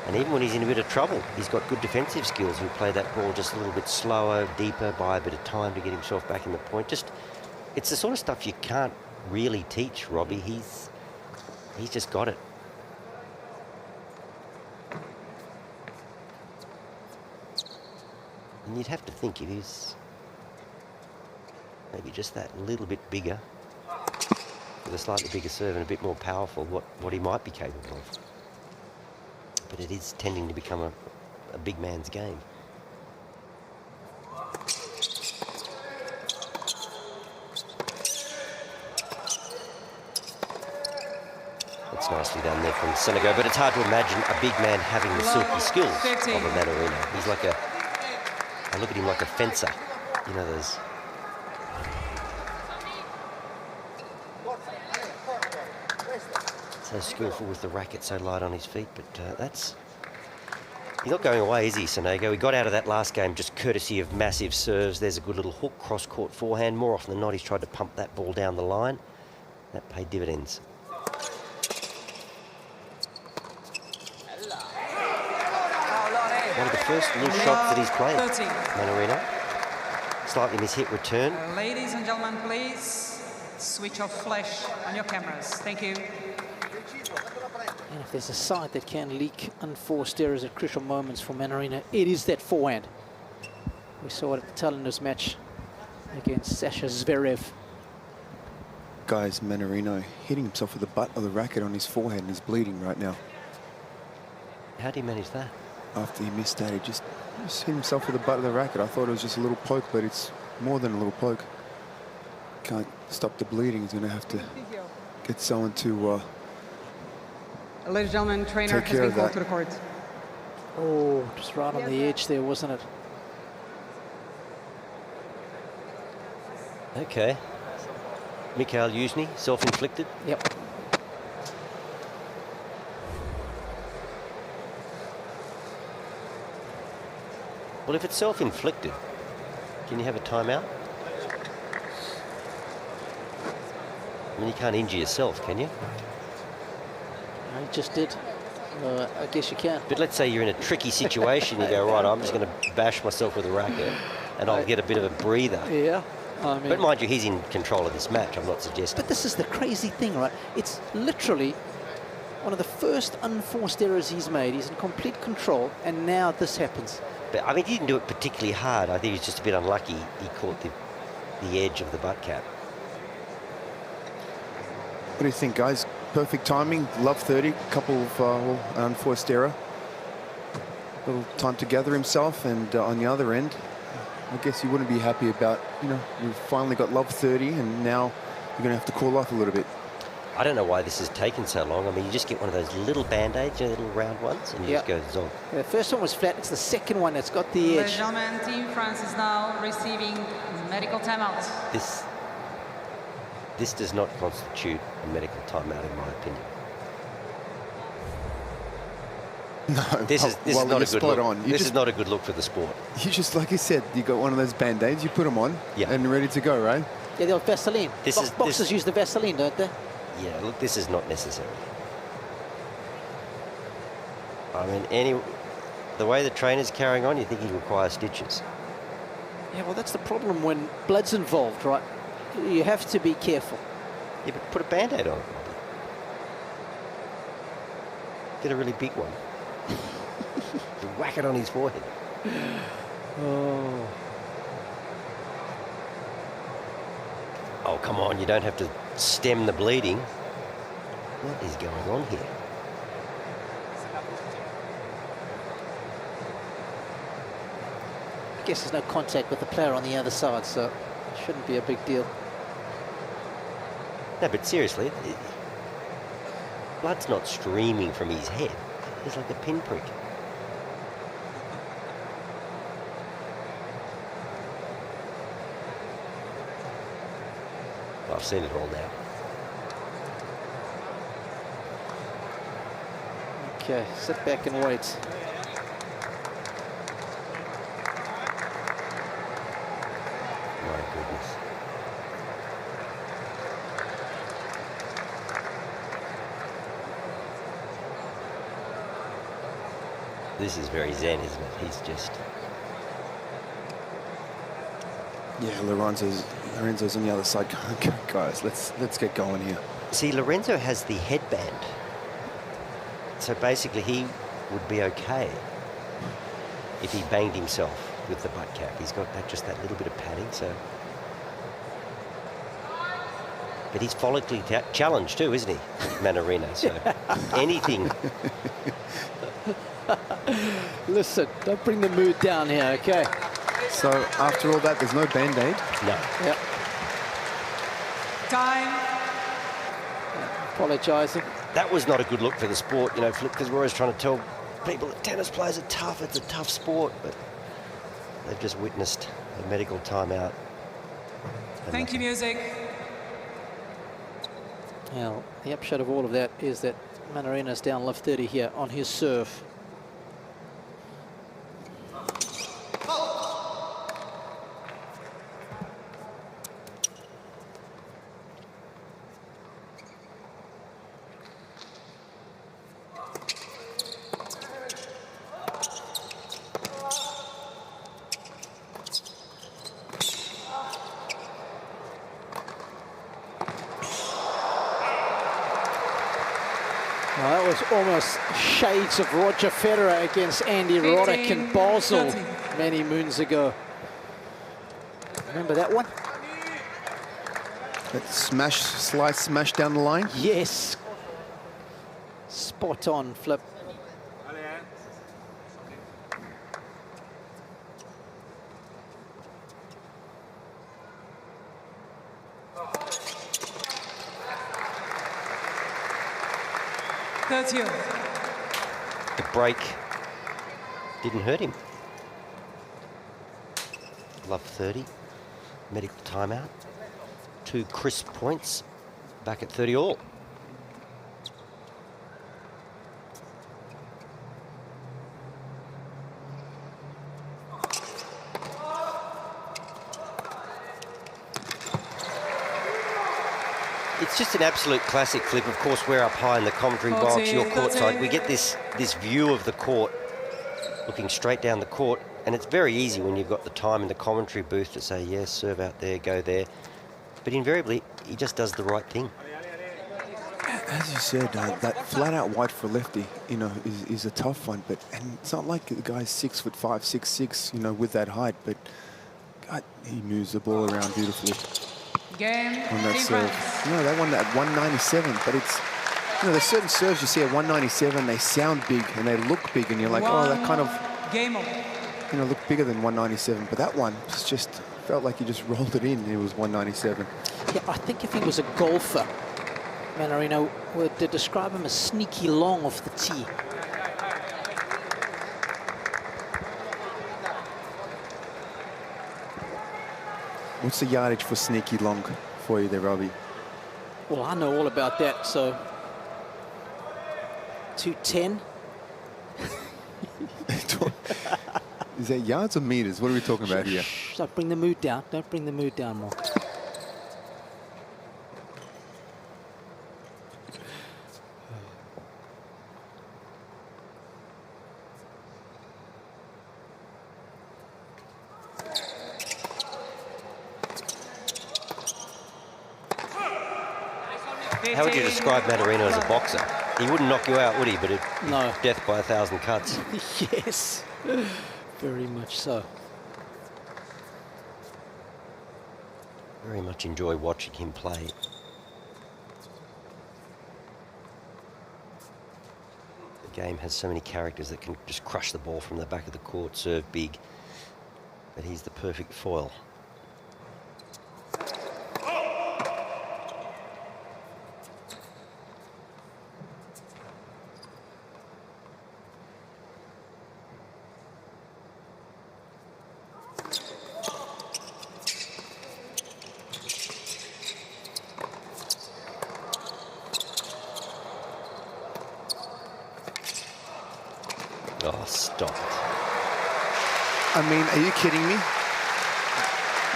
And even when he's in a bit of trouble, he's got good defensive skills. He'll play that ball just a little bit slower, deeper, buy a bit of time to get himself back in the point. Just, it's the sort of stuff you can't really teach, Robbie. He's just got it. And you'd have to think if he's maybe just that little bit bigger, with a slightly bigger serve and a bit more powerful, what he might be capable of. But it is tending to become a big man's game. That's nicely done there from Senegal, but it's hard to imagine a big man having the silky skills of a Manarino. He's like I look at him like a fencer. You know, those... So skillful with the racket, so light on his feet, but that's... He's not going away, is he, Sonego? He got out of that last game just courtesy of massive serves. There's a good little hook, cross-court forehand. More often than not, he's tried to pump that ball down the line. That paid dividends. One of the first loose shots that he's played, Manarino. Slightly mishit return. Ladies and gentlemen, please switch off flash on your cameras. Thank you. And if there's a side that can leak unforced errors at crucial moments for Manarino, it is that forehand. We saw it at the Tallinners match against Sasha Zverev. Guys, Manarino hitting himself with the butt of the racket on his forehead and is bleeding right now. How do you manage that? After he missed that, he just hit himself with the butt of the racket. I thought it was just a little poke, but it's more than a little poke. Can't stop the bleeding. He's going to have to get someone to Ladies and gentlemen, trainer take has care been of called that. to the court. Oh, just right on the edge there, wasn't it? Okay. Mikhail Yuzhny, self-inflicted. Yep. Well, if it's self-inflicted, can you have a timeout? I mean, you can't injure yourself, can you? I just did. I guess you can. But let's say you're in a tricky situation. You go, right, I'm just going to bash myself with a racket and I'll get a bit of a breather. Yeah. I mean, But mind you, he's in control of this match. I'm not suggesting. but this is the crazy thing, right? It's literally one of the first unforced errors he's made. He's in complete control, and now this happens. But, I mean, he didn't do it particularly hard. I think he's just a bit unlucky. He caught the edge of the butt cap. What do you think, guys? Perfect timing, love 30, couple of unforced error. Little time to gather himself, and on the other end, I guess you wouldn't be happy about, you know, we've finally got love 30, and now you're going to have to cool off a little bit. I don't know why this has taken so long. I mean, you just get one of those little band-aids, you know, little round ones, and you just go zonk. The first one was flat. It's the second one that's got the Ladies edge. and gentlemen, Team France is now receiving medical timeout. This does not constitute a medical timeout, in my opinion. No, This is well, not you're a good spot look. on. This is not a good look for the sport. You just, like you said, you got one of those band-aids, you put them on, Yeah. and ready to go, right? Yeah, the old Vaseline. Boxers use the Vaseline, don't they? Yeah, look, this is not necessary. I mean, the way the trainer's carrying on, you think he'd require stitches. Yeah, well, that's the problem when blood's involved, right? You have to be careful. Yeah, but put a band-aid on it. Get a really big one. Whack it on his forehead. Oh, come on, you don't have to stem the bleeding. What is going on here? I guess there's no contact with the player on the other side, so it shouldn't be a big deal. No, but seriously, blood's not streaming from his head. It's like a pinprick. Well, I've seen it all now. Okay, sit back and wait. My goodness. This is very zen, isn't it? He's just... Yeah, Lorenzo's on the other side. Okay, guys, let's get going here. See, Lorenzo has the headband. So basically he would be okay if he banged himself with the butt cap. He's got just that little bit of padding, so... But he's follically challenged too, isn't he, Manarino? So anything... Listen, don't bring the mood down here, okay? So after all that, there's no band-aid. No. Yep. Time. Apologising. that was not a good look for the sport, you know, because we're always trying to tell people that tennis players are tough, it's a tough sport, but they've just witnessed a medical timeout. Thank you, music. Now, the upshot of all of that is that Mannarino's down love 30 here on his serve. Well, that was almost shades of Roger Federer against Andy Roddick in Basel many moons ago. Remember that one? That smash, slice, smash down the line? Yes. Spot on flip. The break didn't hurt him. Love 30. Medical timeout. 2 crisp points. Back at 30 all. It's just an absolute classic flip. Of course, we're up high in the commentary box, you're courtside. We get this view of the court, looking straight down the court, and it's very easy when you've got the time in the commentary booth to say, yes, serve out there, go there. But invariably, he just does the right thing. As you said, that flat-out white for lefty, you know, is a tough one. But and it's not like the guy's 6'5", 6'6", you know, with that height. But God, he moves the ball around beautifully. Game. On that serve. You know, that one at 197, but it's, you know, there's certain serves you see at 197, they sound big and they look big, and you're like, oh, that kind of, game over. You know, looked bigger than 197. But that one was just felt like he just rolled it in. It was 197. Yeah, I think if he was a golfer, Mannarino would describe him as sneaky long off the tee. What's the yardage for sneaky long for you there, Robbie? Well, I know all about that, so 210. Is that yards or meters? What are we talking about here? Don't bring the mood down. Don't bring the mood down more. How would you describe Mannarino as a boxer? He wouldn't knock you out, would he? But no. Death by 1,000 cuts. Yes, very much so. Very much enjoy watching him play. The game has so many characters that can just crush the ball from the back of the court, serve big. But he's the perfect foil. Oh, stop it. I mean, are you kidding me?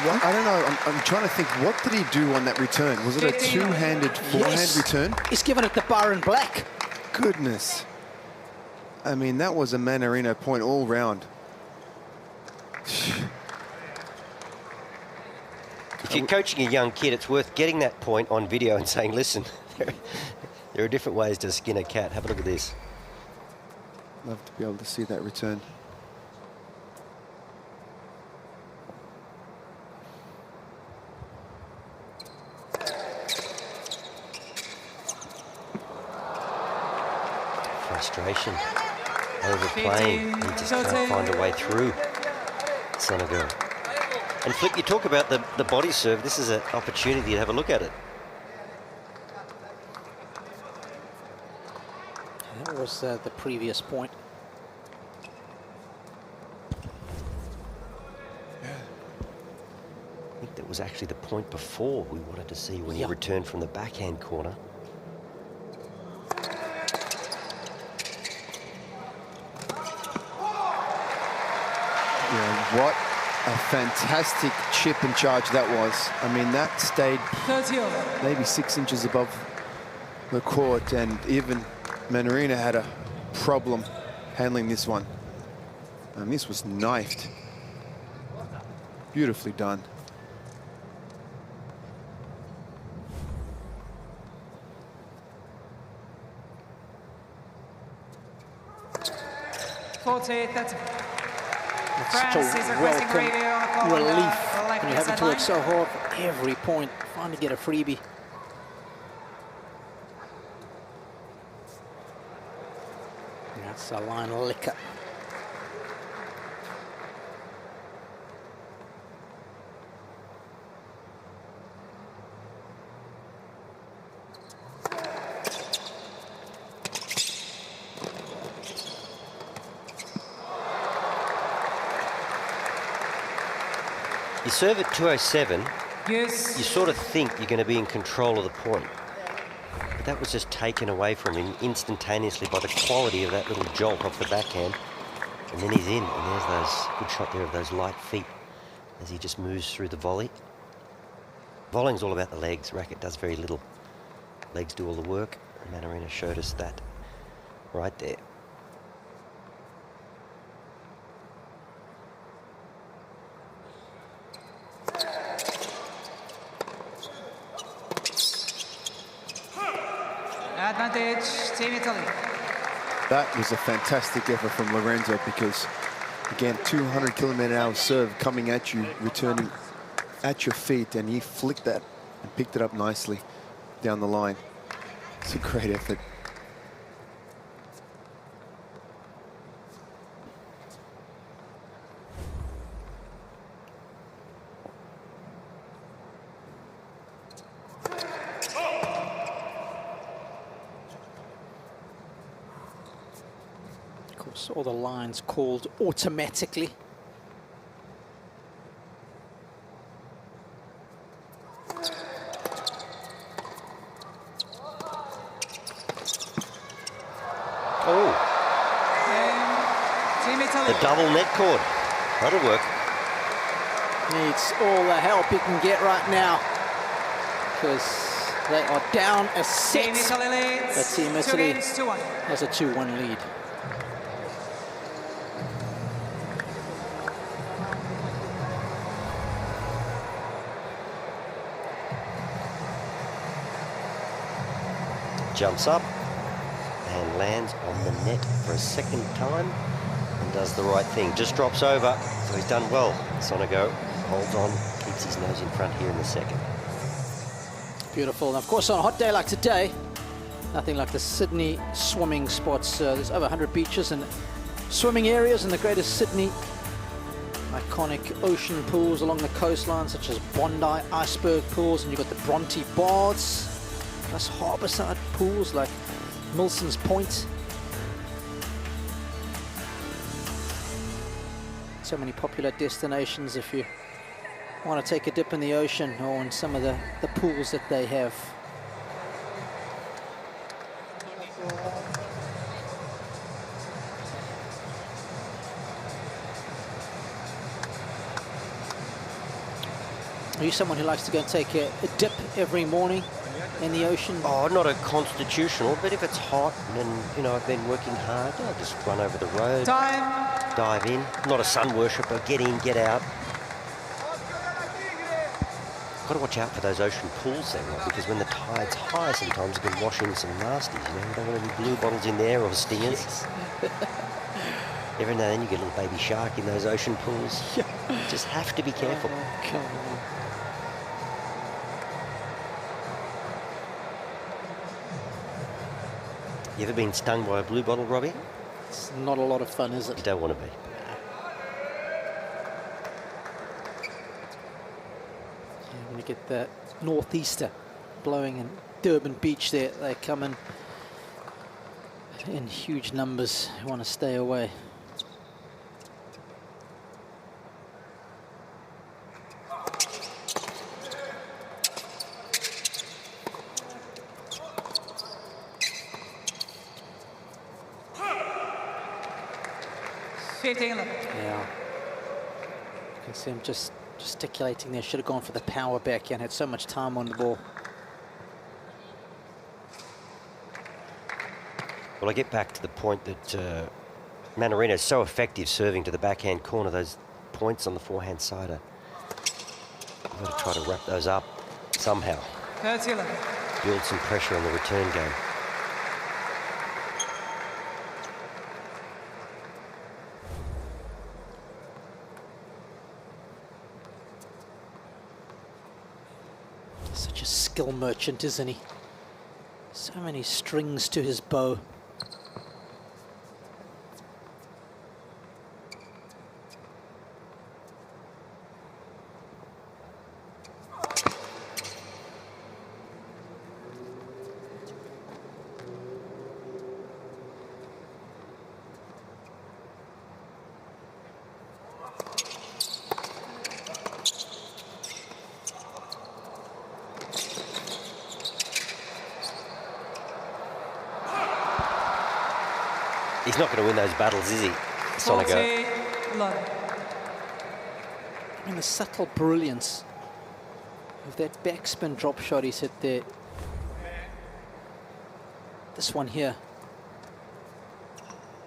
What? I don't know. I'm trying to think. What did he do on that return? Was it a two-handed forehand return? He's given it to Byron Black. Goodness. I mean, that was a Mannarino point all round. If you're coaching a young kid, it's worth getting that point on video and saying, listen, there are different ways to skin a cat. Have a look at this. Love to be able to see that return. Frustration. Overplaying. He just can't find a way through. Senegal. And Flick, you talk about the body serve. This is an opportunity to have a look at it. That was the previous point. I think that was actually the point before we wanted to see when he Yeah. returned from the backhand corner. Yeah, what a fantastic chip and charge that was. I mean, that stayed 30 over. maybe 6 inches above the court, and even Mannarino had a problem handling this one. And this was knifed. Beautifully done. That's It's France such is a requesting welcome review on the call on relief the when left you're having to sideline. work so hard for every point. Finally get a freebie. That's a line licker. You serve at 207, Yes. you sort of think you're going to be in control of the point. But that was just taken away from him instantaneously by the quality of that little jolt off the backhand. And then he's in, and there's those good shot there of those light feet as he just moves through the volley. Volleying's all about the legs. Racket does very little. Legs do all the work. And Mannarino showed us that right there. Advantage, Team Italy. That was a fantastic effort from Lorenzo, because, again, 200-kilometer-an-hour serve coming at you, returning at your feet, and he flicked that and picked it up nicely down the line. It's a great effort. Of course, all the lines called automatically. Oh, Team Italy. the double net cord. That'll work. Needs all the help he can get right now, because they are down a Team set. Italy leads. But Team 2 Italy games to 1. has a 2-1 lead. Jumps up and lands on the net for a second time and does the right thing. Just drops over, so he's done well. Sonego holds on, keeps his nose in front here in the second. Beautiful. And of course, on a hot day like today, nothing like the Sydney swimming spots. There's over 100 beaches and swimming areas in the Greater Sydney. Iconic ocean pools along the coastline, such as Bondi Iceberg Pools, and you've got the Bronte Baths, plus harbourside pools like Milson's Point. So many popular destinations if you want to take a dip in the ocean or in some of the pools that they have. Are you someone who likes to go and take a dip every morning in the ocean? Oh, not a constitutional, but if it's hot and, you know, I've been working hard, I'll just run over the road, Time. dive in. Not a sun worshipper, get in, get out. Got to watch out for those ocean pools there, right? Because when the tide's high, sometimes you can wash in some nasties, you know. You don't want any blue bottles in there or stingers. Yes. Every now and then you get a little baby shark in those ocean pools. Yeah. Just have to be careful. Oh, come on. You ever been stung by a blue bottle, Robbie? It's not a lot of fun, is You it? don't want to be. When you get that northeaster blowing in Durban Beach there, they come in in huge numbers who want to stay away. Yeah. You can see him just gesticulating there. Should have gone for the power backhand. Had so much time on the ball. Well, I get back to the point that Mannarino is so effective serving to the backhand corner. Those points on the forehand side are... You've got to try to wrap those up somehow. 30-11. Build some pressure on the return game. Such a skill merchant, isn't he? So many strings to his bow. He's not going to win those battles, is he, Sonego? 40-11. I mean, the subtle brilliance of that backspin drop shot he's hit there. This one here.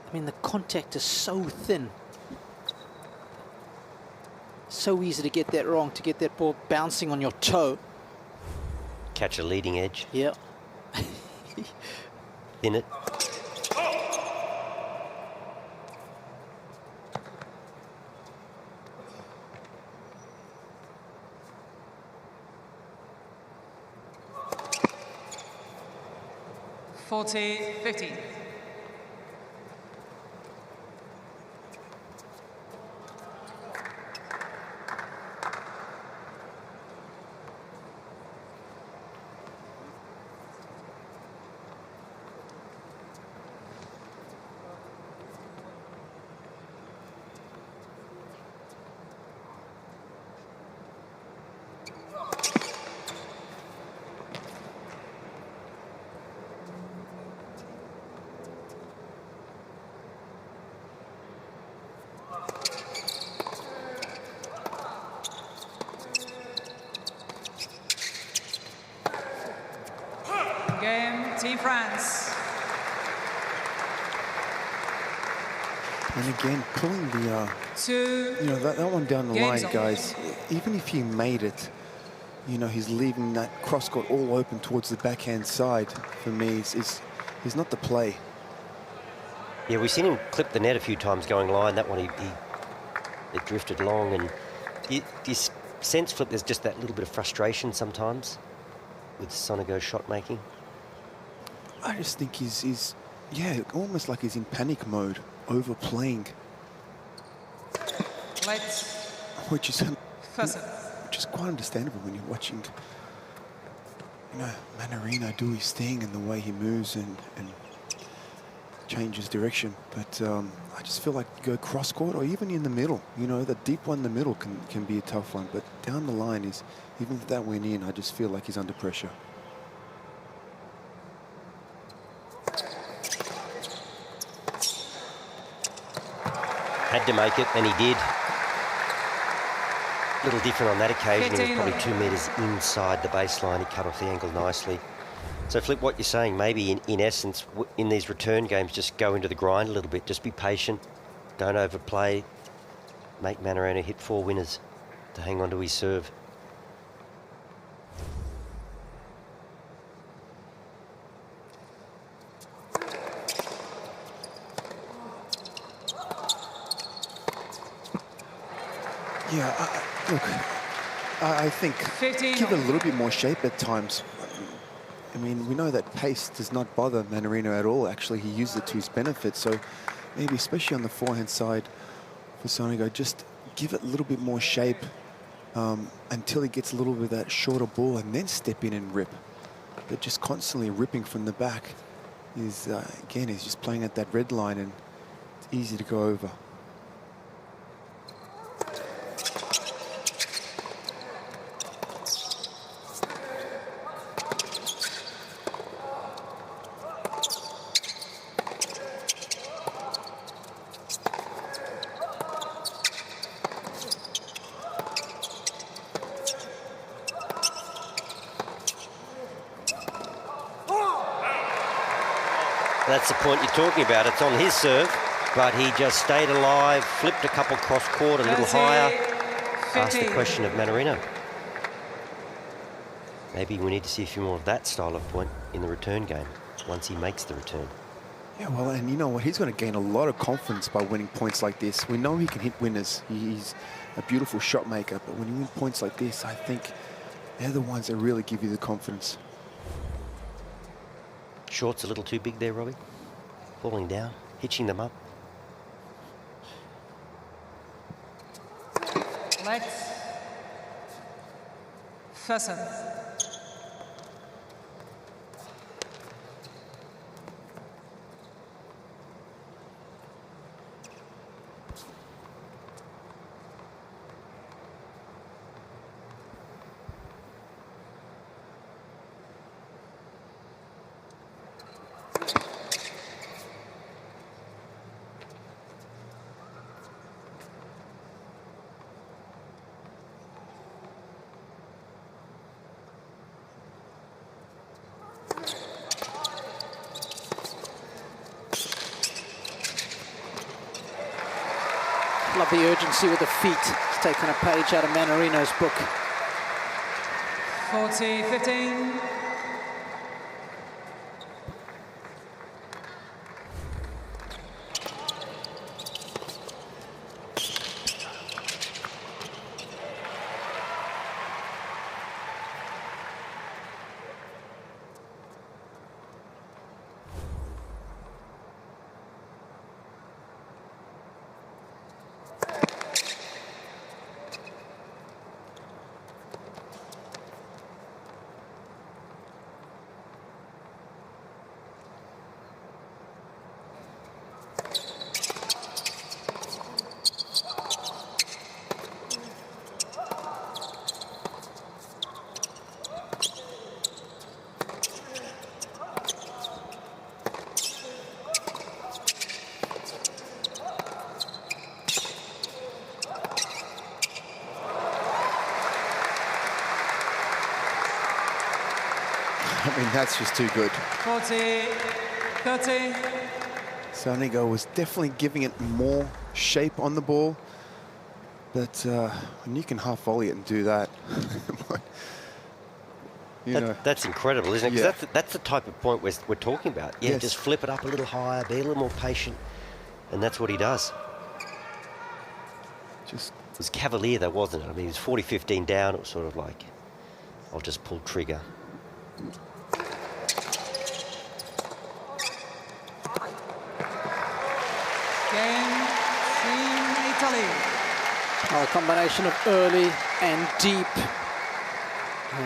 I mean, the contact is so thin. So easy to get that wrong, to get that ball bouncing on your toe. Catch a leading edge. Yeah. In it. $40-15. Game, Team France. And again, pulling the, Two. you know, that one down the Game's line, on. guys, even if he made it, you know, he's leaving that cross-court all open towards the backhand side. For me, is not the play. Yeah, we've seen him clip the net a few times going line. That one, it drifted long. And you sense, Flip, there's just that little bit of frustration sometimes with Sonego's shot making. I just think he's yeah, almost like he's in panic mode, overplaying, Let's which is first. quite understandable when you're watching, you know, Mannarino do his thing and the way he moves and changes direction. But I just feel like you go cross court or even in the middle. You know, the deep one in the middle can be a tough one, but down the line is, even if that went in, I just feel like he's under pressure. Had to make it, and he did. A little different on that occasion. He was probably 2 metres inside the baseline. He cut off the angle nicely. So, Flip, what you're saying, maybe in essence, in these return games, just go into the grind a little bit. Just be patient. Don't overplay. Make Mannarino hit 4 winners to hang on to his serve. Yeah, look, I think 15. give it a little bit more shape at times. I mean, we know that pace does not bother Mannarino at all. Actually, he used it to his benefit. So maybe, especially on the forehand side for Sonego, just give it a little bit more shape until he gets a little bit of that shorter ball and then step in and rip. But just constantly ripping from the back, is, again, he's just playing at that red line, and it's easy to go over. That's the point you're talking about. It's on his serve, but he just stayed alive, flipped a couple cross court a little higher. Asked the question of Mannarino. Maybe we need to see a few more of that style of point in the return game once he makes the return. Yeah, well, and you know what? He's going to gain a lot of confidence by winning points like this. We know he can hit winners. He's a beautiful shot maker, but when you win points like this, I think they're the ones that really give you the confidence. Short's a little too big there, Robbie. Falling down, hitching them up. Let's fasten. Love the urgency with the feet. He's taken a page out of Mannarino's book. 40-15. I mean, that's just too good. 40-30. Sonego was definitely giving it more shape on the ball, but when you can half volley it and do that, That's incredible, isn't it? 'Cause Yeah. that's the type of point we're talking about. Yeah, Yes. just flip it up a little higher, be a little more patient, and that's what he does. just It was cavalier though, wasn't it? I mean, he was 40-15 down. It was sort of like, I'll just pull trigger. Game, Team Italy. A combination of early and deep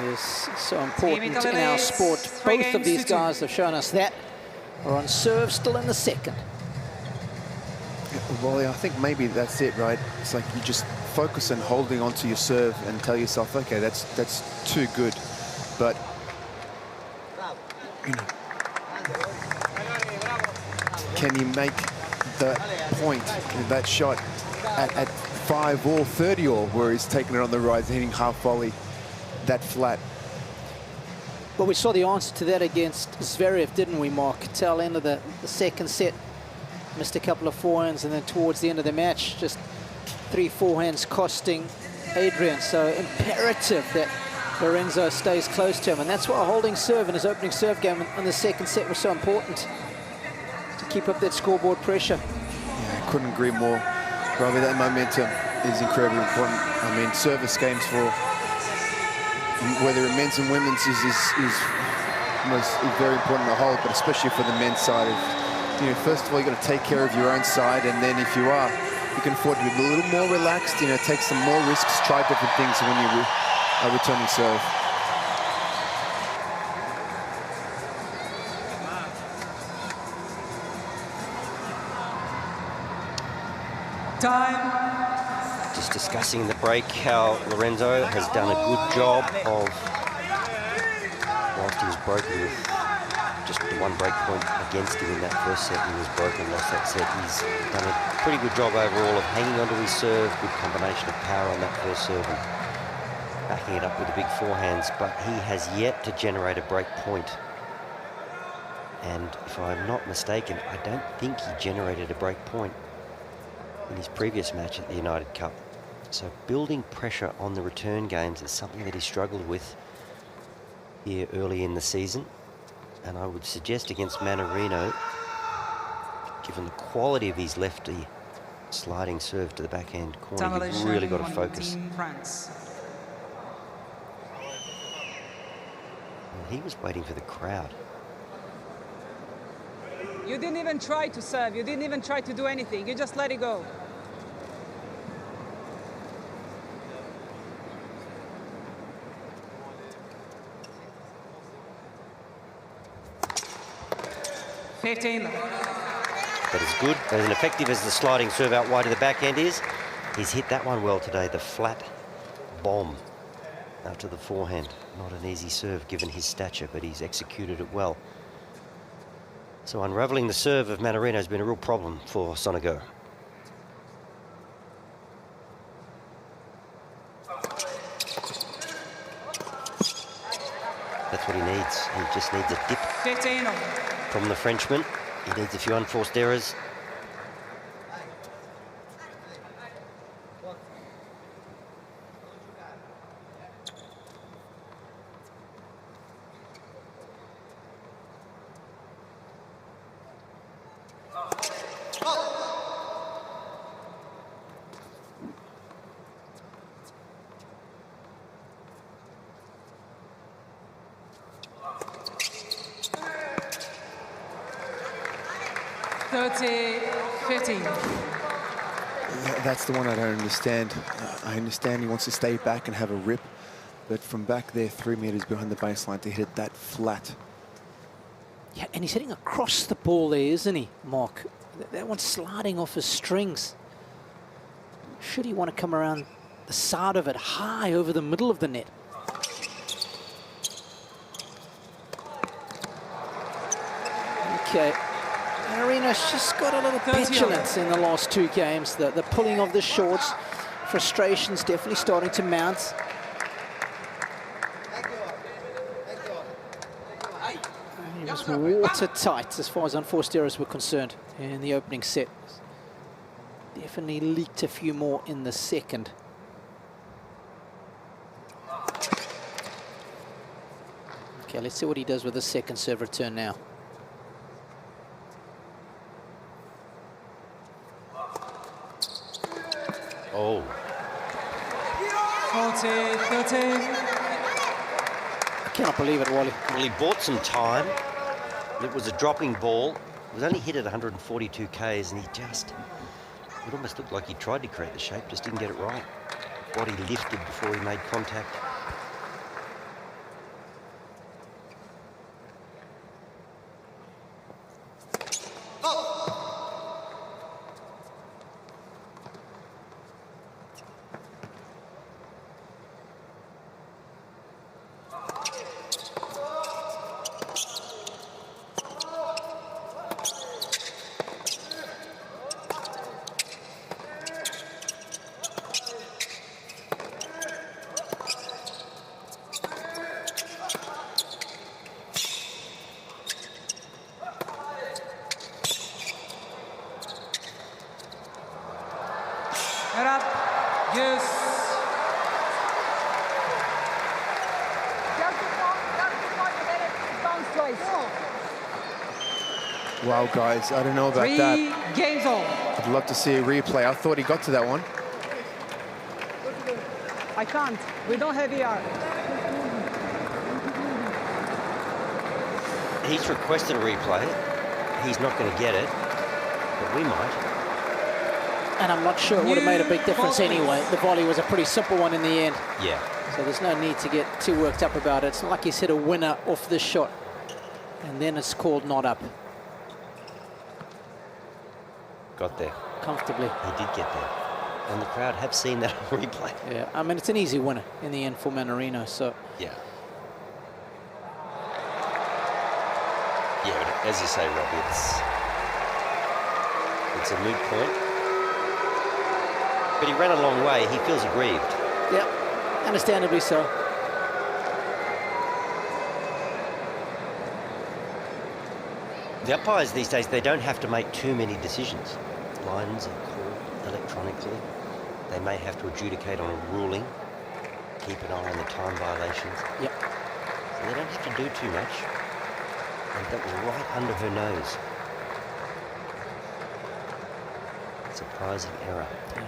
is so important in our sport. Both of these guys have shown us that. Are on serve still in the second. Well, I think maybe that's it, right? It's like you just focus on holding onto your serve and tell yourself, okay, that's too good. But you know, can you make the point in that shot at 5 or 30 or where he's taking it on the rise, hitting half volley that flat? Well, we saw the answer to that against Zverev, didn't we, Mark? Tail end of the second set. Missed a couple of forehands, and then towards the end of the match, just 3 forehands costing Adrian. So imperative that Lorenzo stays close to him. And that's why holding serve in his opening serve game in the second set was so important, to keep up that scoreboard pressure. Yeah, I couldn't agree more. Robbie, that momentum is incredibly important. I mean, service games for whether it men's and women's is very important to hold, but especially for the men's side of, you know, first of all, you got to take care of your own side, and then if you can afford to be a little more relaxed, you know, take some more risks, try different things when you are returning serve. Time. Just discussing in the break how Lorenzo has done a good job of, whilst he was broken with just the one break point against him in that first set, he was broken, lost that set. He's done a pretty good job overall of hanging onto his serve, good combination of power on that first serve and backing it up with the big forehands, but he has yet to generate a break point. And if I'm not mistaken, I don't think he generated a break point in his previous match at the United Cup. So building pressure on the return games is something that he struggled with here early in the season. And I would suggest against Mannarino, given the quality of his lefty sliding serve to the backhand corner, you've really got to focus. France. Well, he was waiting for the crowd. You didn't even try to serve. You didn't even try to do anything. You just let it go. But as good, as effective as the sliding serve out wide of the backhand is, he's hit that one well today, the flat bomb out to the forehand. Not an easy serve given his stature, but he's executed it well. So unravelling the serve of Mannarino has been a real problem for Sonego. That's what he needs. He just needs a dip 15. from the Frenchman. He needs a few unforced errors. That's the one I don't understand. I understand he wants to stay back and have a rip, but from back there, 3 meters behind the baseline, to hit it that flat. Yeah, and he's hitting across the ball there, isn't he, Mark? That one's sliding off his strings. Should he want to come around the side of it, high over the middle of the net? Okay. Marino's just got a little petulance in the last two games. The pulling of the shorts, frustration's definitely starting to mount. He was watertight as far as unforced errors were concerned in the opening set. Definitely leaked a few more in the second. Okay, let's see what he does with the second serve return now. Oh. 40-13. I cannot believe it, Wally. Well, he bought some time. It was a dropping ball. It was only hit at 142 Ks, and he just... It almost looked like he tried to create the shape, just didn't get it right. Body lifted before he made contact. Wow, guys, I don't know about that. 3 games all. I'd love to see a replay. I thought he got to that one. I can't. We don't have ER. He's requested a replay. He's not going to get it, but we might. And I'm not sure it would have made a big difference anyway. The volley was a pretty simple one in the end. Yeah. So there's no need to get too worked up about it. It's not like he's hit a winner off this shot. And then it's called not up. Got there. comfortably. He did get there. And the crowd have seen that on replay. Yeah, I mean, it's an easy winner in the end for Mannarino, so... Yeah. Yeah, but as you say, Robbie, it's a moot point. But he ran a long way. He feels aggrieved. Yeah, understandably so. The umpires these days, they don't have to make too many decisions. Lines are called electronically. They may have to adjudicate on a ruling, keep an eye on the time violations. Yep. So they don't have to do too much. And that was right under her nose. Surprising error. Yeah.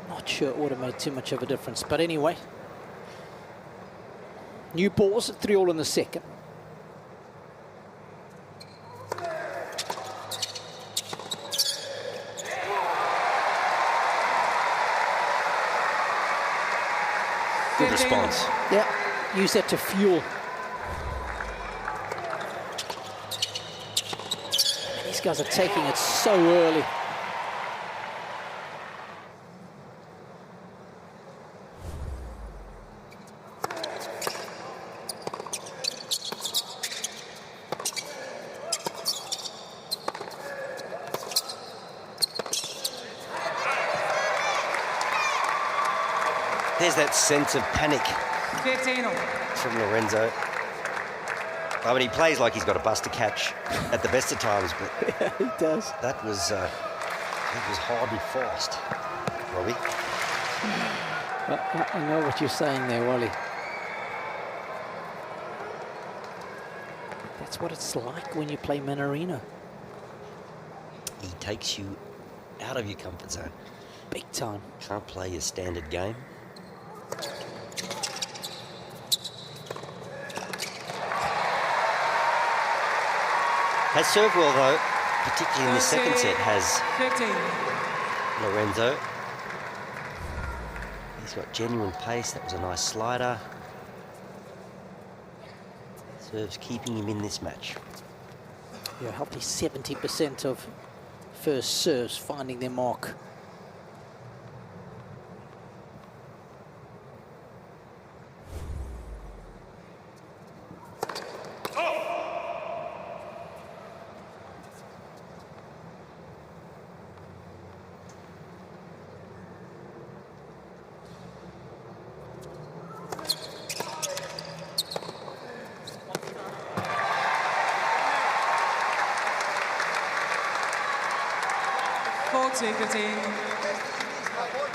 Not sure it would have made too much of a difference, but anyway. New pause, 3-all in the second. Good response. Yeah, use that to fuel. These guys are taking it so early. There's that sense of panic 15 all. from Lorenzo. I mean, he plays like he's got a bus to catch at the best of times, but Yeah, he does. that was hard and fast, Robbie. I know what you're saying there, Wally. That's what it's like when you play Mannarino. He takes you out of your comfort zone. Big time. Can't play your standard game. Has served well, though, particularly in the second set, has 15. Lorenzo. He's got genuine pace. That was a nice slider. Serves keeping him in this match. Yeah, healthy 70% of first serves finding their mark.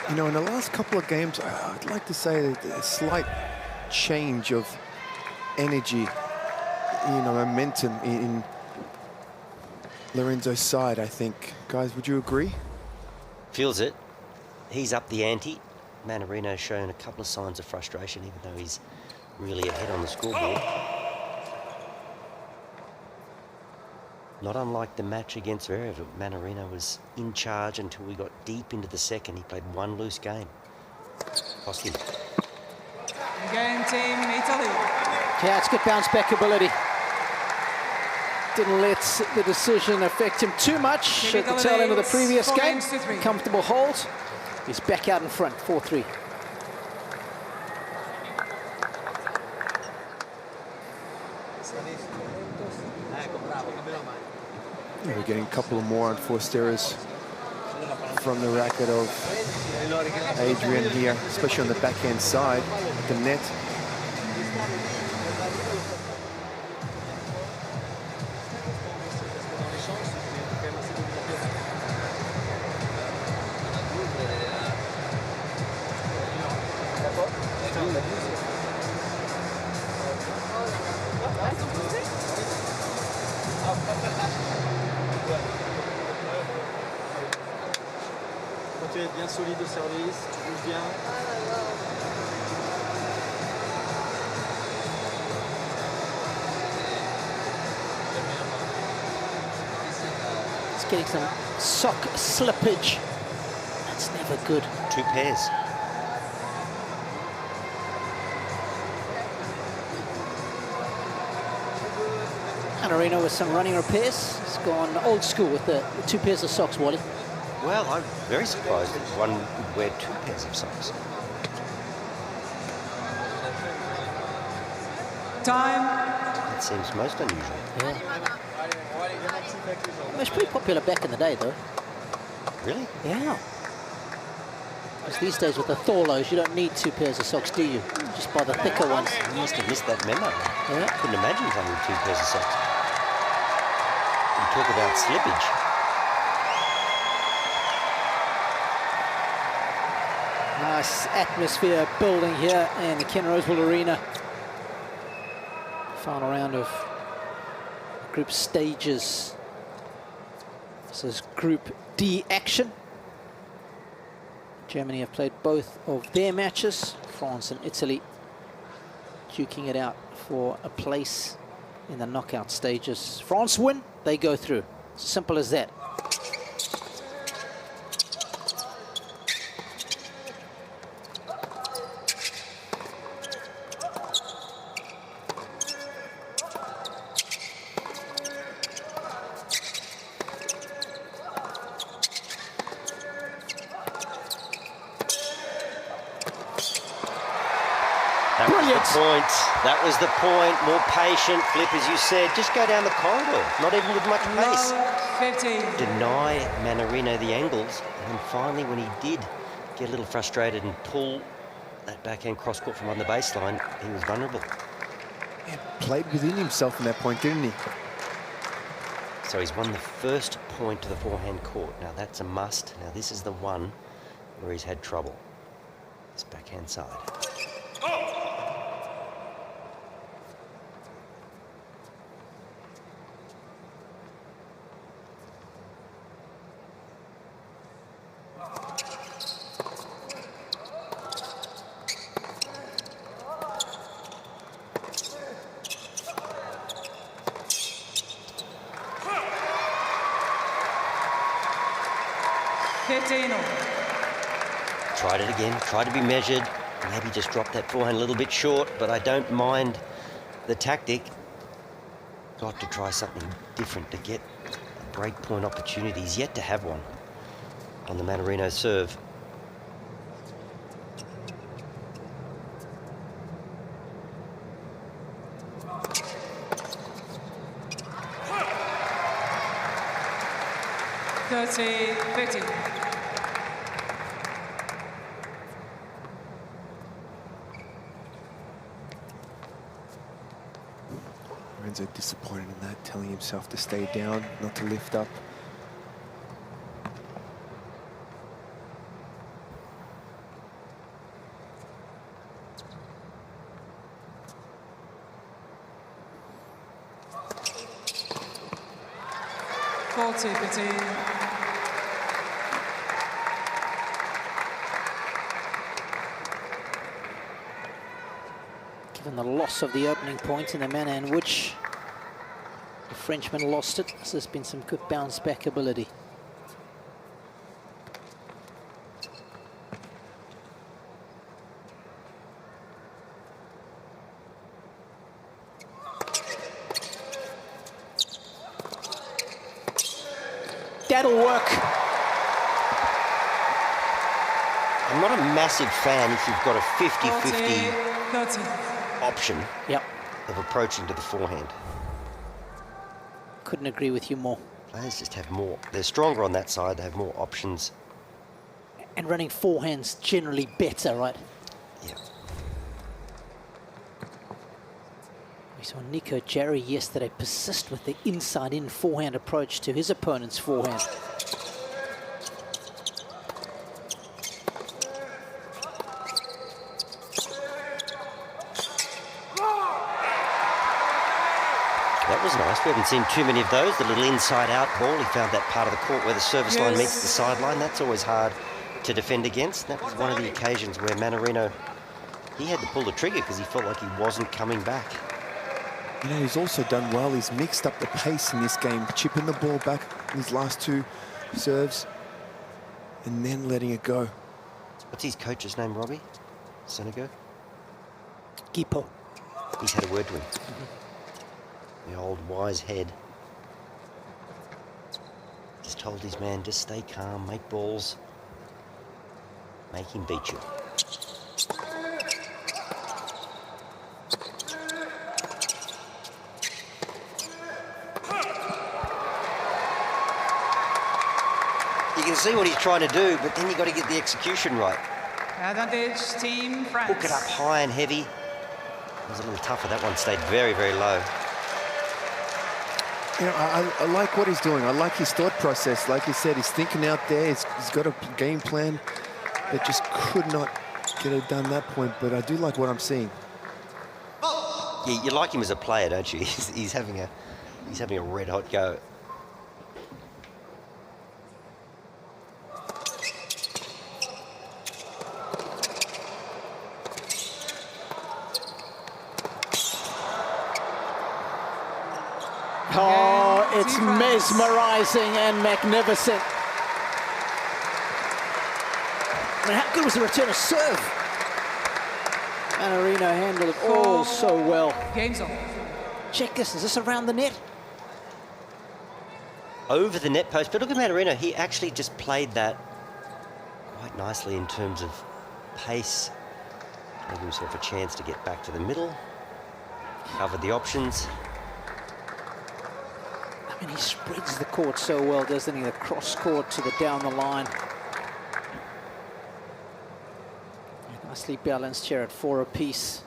You know, in the last couple of games, I'd like to say that a slight change of energy, you know, momentum in Lorenzo's side, I think. Guys, would you agree? Feels it. He's up the ante. Mannarino's shown a couple of signs of frustration, even though he's really ahead on the scoreboard. Not unlike the match against Zverev, Mannarino was in charge until we got deep into the second. He played one loose game. Cost him. Game team Italy. Yeah, it's good bounce back ability. Didn't let the decision affect him too much at the tail end of the previous game. Comfortable hold. He's back out in front, 4-3. Yeah, we're getting a couple of more unforced errors from the racket of Adrian here, especially on the backhand side at the net. Tu es bien solide au service, tu bouges bien. It's getting some sock slippage. That's never for good. 2 pairs. Manarino with some running repairs. He's gone old school with the 2 pairs of socks, Wally. Well, I'm very surprised that one would wear 2 pairs of socks. Time. That seems most unusual. Yeah. It was pretty popular back in the day, though. Really? Yeah. Because these days with the Thorlos, you don't need 2 pairs of socks, do you? Just buy the thicker ones. You must have missed that memo. Yeah. Couldn't imagine having 2 pairs of socks. You talk about slippage. Nice atmosphere building here in the Ken Rosewall Arena. Final round of group stages. This is Group D action. Germany have played both of their matches. France and Italy duking it out for a place in the knockout stages. France win, they go through. Simple as that. That was the point. More patient. Flip, as you said, just go down the corridor. Not even with much pace. 15. Deny Manarino the angles. And then finally, when he did get a little frustrated and pull that backhand cross-court from on the baseline, he was vulnerable. Yeah, played within himself in that point, didn't he? So he's won the first point to the forehand court. Now, that's a must. Now, this is the one where he's had trouble. This backhand side. 15. Tried it again, tried to be measured, maybe just dropped that forehand a little bit short, but I don't mind the tactic. Got to try something different to get a break point opportunity. He's yet to have one on the Manarino serve. Lorenzo disappointed in that, telling himself to stay down, not to lift up. Given the loss of the opening point in the manner in which the Frenchman lost it, this has been some good bounce back ability. That'll work. I'm not a massive fan if you've got a 50-50 option of approaching to the forehand. Couldn't agree with you more. Players just have more. They're stronger on that side. They have more options. And running forehand's generally better, right? Yeah. We saw Nico Jarry yesterday persist with the inside-in forehand approach to his opponent's forehand. That was nice. We haven't seen too many of those. The little inside-out ball. He found that part of the court where the service line meets the sideline. That's always hard to defend against. That was one of the occasions where Manarino, he had to pull the trigger because he felt like he wasn't coming back. You know, he's also done well. He's mixed up the pace in this game, chipping the ball back in his last 2 serves. and then letting it go. What's his coach's name, Robbie? Senego? Gipo. He's had a word to him. The old wise head. Just told his man, just stay calm, make balls, make him beat you. You can see what he's trying to do, but then you've got to get the execution right. Advantage, Team France. Hook it up high and heavy. It was a little tougher. That one stayed very, very low. You know, I like what he's doing. I like his thought process. Like you said, he's thinking out there. He's got a game plan that just could not get it done that point. But I do like what I'm seeing. Yeah, you like him as a player, don't you? He's having a red hot go. Oh, it's mesmerizing and magnificent. I mean, how good was the return of serve? Mannarino handled it all so well. Game's on. Check this, is this around the net? Over the net post, but look at Mannarino. He actually just played that quite nicely in terms of pace. Gave himself a chance to get back to the middle. Covered the options. I mean, he spreads the court so well, doesn't he? The cross court to the down the line. Nicely balanced here at 4 apiece.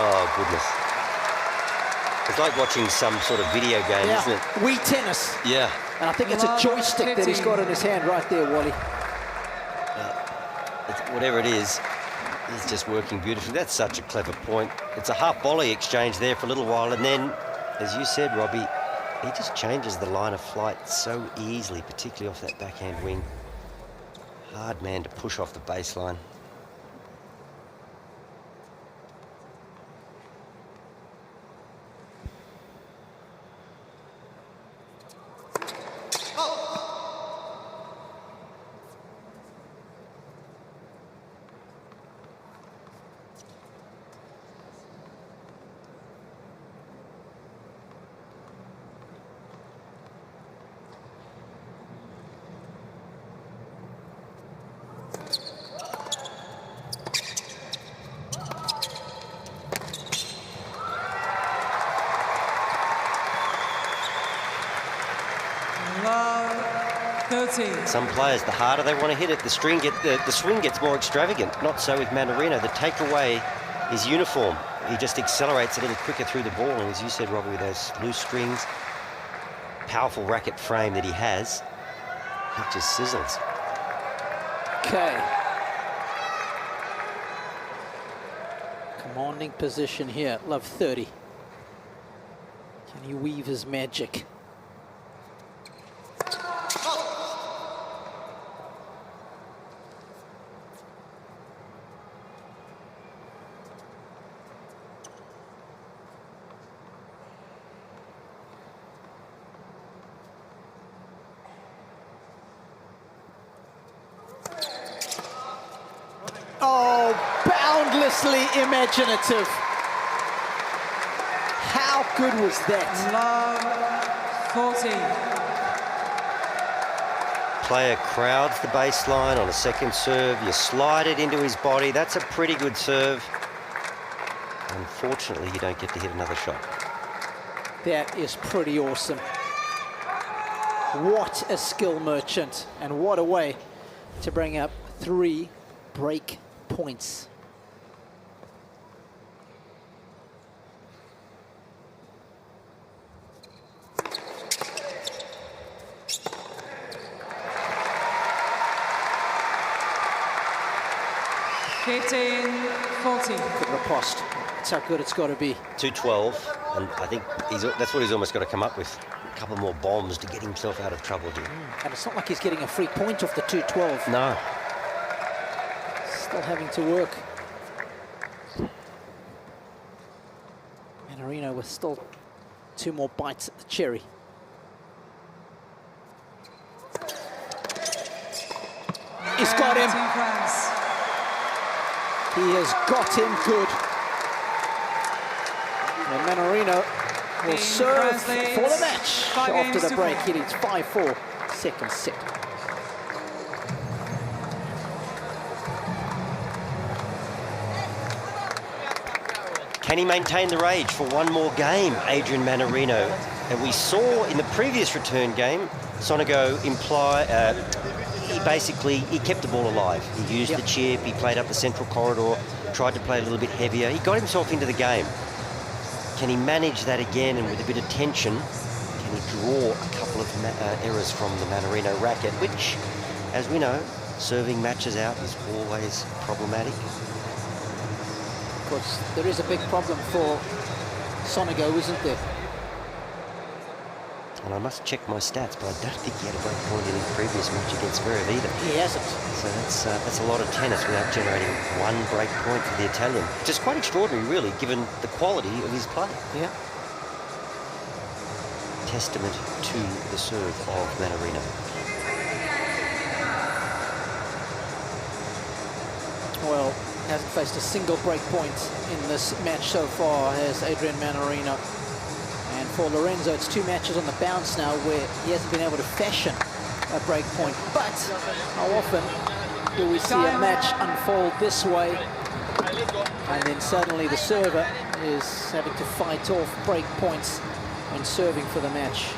Oh, goodness. It's like watching some sort of video game, isn't it? Wii tennis. Yeah. And I think it's a joystick that he's got in his hand right there, Wally. Whatever it is, he's just working beautifully. That's such a clever point. It's a half volley exchange there for a little while, and then, as you said, Robbie, he just changes the line of flight so easily, particularly off that backhand wing. Hard man to push off the baseline. Some players, the harder they want to hit it, the swing gets more extravagant. Not so with Mannarino. The takeaway is uniform. He just accelerates a little quicker through the ball. And as you said, Robbie, with those loose strings, powerful racket frame that he has, it just sizzles. Okay. Commanding position here, love 30. Can he weave his magic? Oh, boundlessly imaginative. How good was that? Love 40. Player crowds the baseline on a second serve. You slide it into his body. That's a pretty good serve. Unfortunately, you don't get to hit another shot. That is pretty awesome. What a skill merchant, and what a way to bring up 3 break points. Fifteen, 40. Good riposte. That's how good it's got to be. 212, and I think that's what he's almost got to come up with. couple more bombs to get himself out of trouble here. And it's not like he's getting a free point off the 212. No. Still having to work. Mannarino with still 2 more bites at the cherry. He's got him. He has got him good. And Mannarino will serve for the match after the break. He leads 5-4, second set. Can he maintain the rage for one more game, Adrian Mannarino? And we saw in the previous return game, Sonego he kept the ball alive. He used the chip, he played up the central corridor, tried to play a little bit heavier. He got himself into the game. Can he manage that again, and with a bit of tension, can he draw a couple of errors from the Mannarino racket, which, as we know, serving matches out is always problematic. Of course, there is a big problem for Sonego, isn't there? And I must check my stats, but I don't think he had a break point in his previous match against Zverev either. He hasn't. So that's a lot of tennis without generating one break point for the Italian. Which is quite extraordinary, really, given the quality of his play. Yeah. Testament to the serve of Mannarino. Well, hasn't faced a single break point in this match so far, has Adrian Mannarino. And for Lorenzo, it's 2 matches on the bounce now where he hasn't been able to fashion a break point. But how often do we see a match unfold this way, and then suddenly the server is having to fight off break points when serving for the match?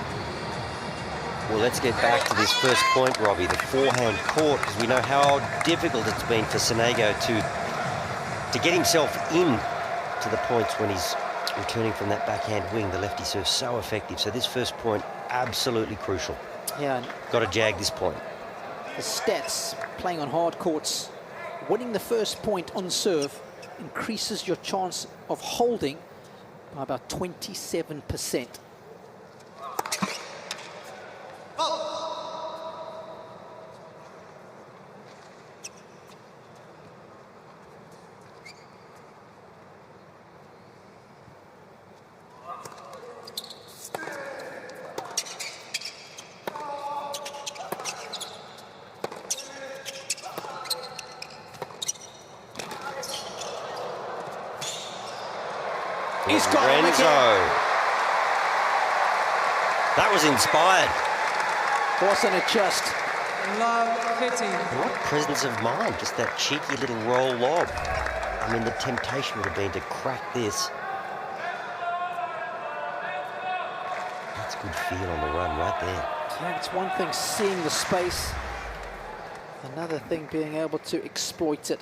Well, let's get back to this first point, Robbie, the forehand court, because we know how difficult it's been for Sonego to get himself in to the points when he's returning from that backhand wing. The lefty serves so effective. So this first point, absolutely crucial. Yeah. Got to jag this point. The stats, playing on hard courts, winning the first point on serve increases your chance of holding by about 27%. He's got him again. That was inspired. Wasn't it just? Love hitting. What presence of mind, just that cheeky little roll lob. I mean, the temptation would have been to crack this. That's good feel on the run right there. Yeah, it's one thing seeing the space, another thing being able to exploit it.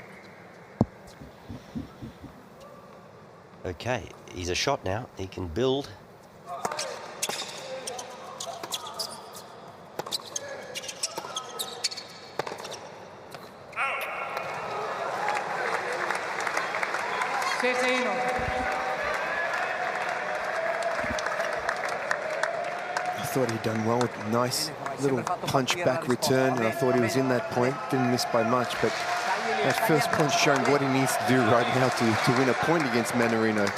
Okay, he's a shot now. He can build. I thought he'd done well with a nice little punch back return, and I thought he was in that point. Didn't miss by much, but that first point showing what he needs to do right now to win a point against Mannarino.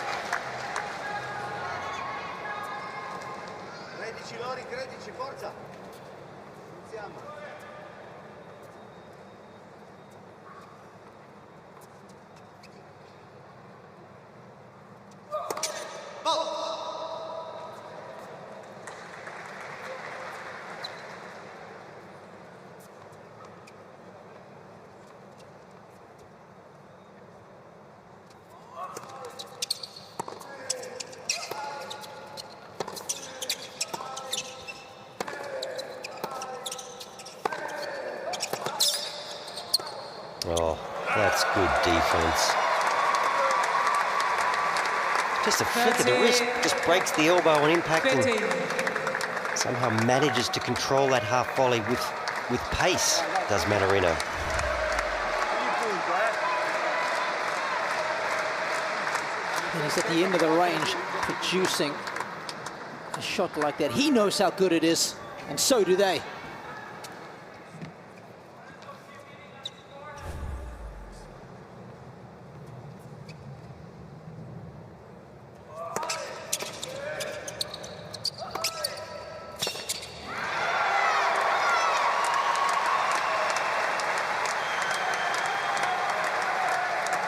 Oh, that's good defense. Just a flick of the wrist, just breaks the elbow on impact and somehow manages to control that half volley with pace, does Mannarino. And he's at the end of the range, producing a shot like that. He knows how good it is, and so do they.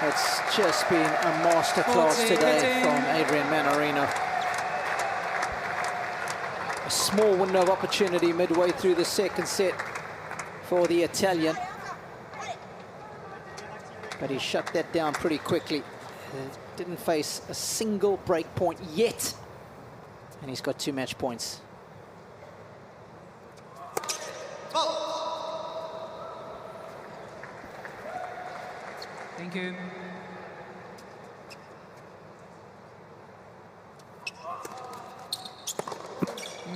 It's just been a masterclass today from Adrian Mannarino. A small window of opportunity midway through the second set for the Italian. But he shut that down pretty quickly. Didn't face a single break point yet. And he's got 2 match points. Thank you.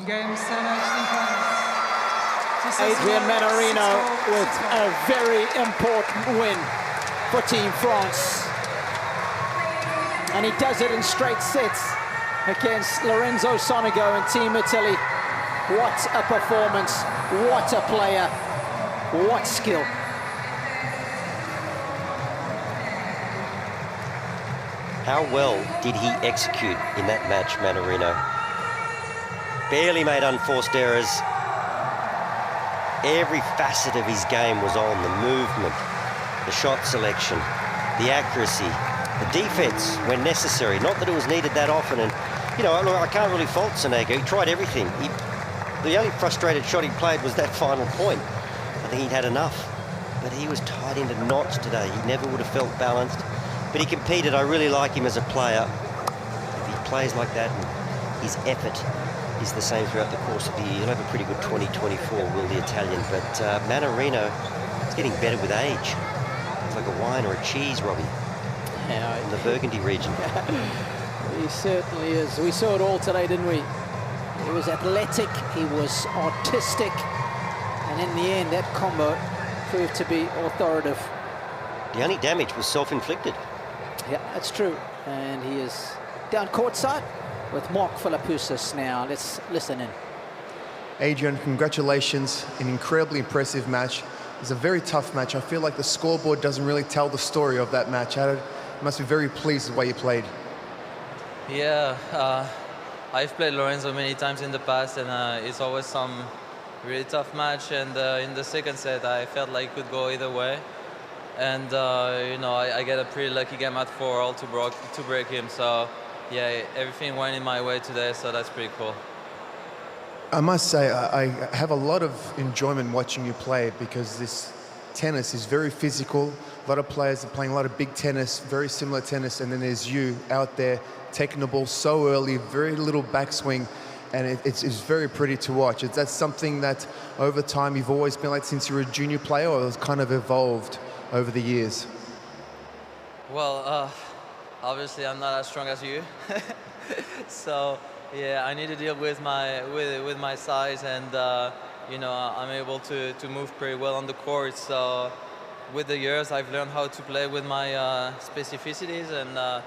Game 7, Adrian Mannarino with a very important win for Team France. And he does it in straight sets against Lorenzo Sonego and Team Italy. What a performance, what a player, what skill. How well did he execute in that match, Mannarino? Barely made unforced errors. Every facet of his game was on. The movement, the shot selection, the accuracy, the defense when necessary. Not that it was needed that often. And, you know, look, I can't really fault Sonego. He tried everything. The only frustrated shot he played was that final point. I think he'd had enough. But he was tied into knots today. He never would have felt balanced. But he competed. I really like him as a player. If he plays like that, and his effort is the same throughout the course of the year, he'll have a pretty good 2024, will the Italian. But Mannarino is getting better with age. It's like a wine or a cheese, Robbie, in the Burgundy region. He certainly is. We saw it all today, didn't we? He was athletic, he was artistic, and in the end, that combo proved to be authoritative. The only damage was self-inflicted. Yeah, that's true. And he is down courtside with Mark Philippoussis now. Let's listen in. Adrian, congratulations. An incredibly impressive match. It was a very tough match. I feel like the scoreboard doesn't really tell the story of that match. You must be very pleased with the way you played. Yeah, I've played Lorenzo many times in the past, and it's always some really tough match. And in the second set, I felt like it could go either way. And you know, I get a pretty lucky game at 4-all to break him. So yeah, everything went in my way today, so that's pretty cool. I must say, I have a lot of enjoyment watching you play because this tennis is very physical. A lot of players are playing a lot of big tennis, very similar tennis, and then there's you out there taking the ball so early, very little backswing, and it's very pretty to watch. That's something that over time you've always been like since you were a junior player, or it's kind of evolved over the years? Well, obviously I'm not as strong as you, so yeah, I need to deal with my size, and you know, I'm able to move pretty well on the court. So with the years, I've learned how to play with my specificities, and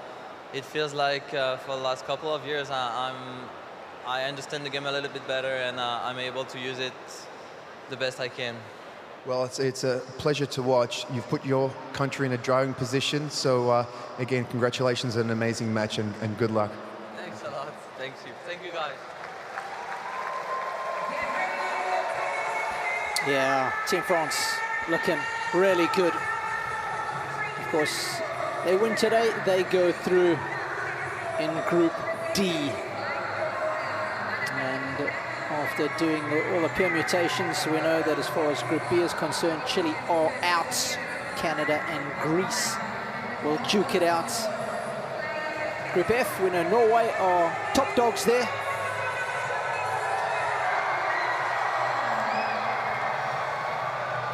it feels like for the last couple of years, I understand the game a little bit better, and I'm able to use it the best I can. Well, it's a pleasure to watch. You've put your country in a driving position. So again, congratulations on an amazing match, and good luck. Thanks a lot. Thank you. Thank you, guys. Yeah, Team France looking really good. Of course, they win today, they go through in Group D. And after doing all the permutations, we know that as far as Group B is concerned, Chile are out. Canada and Greece will duke it out. Group F, we know Norway are top dogs there.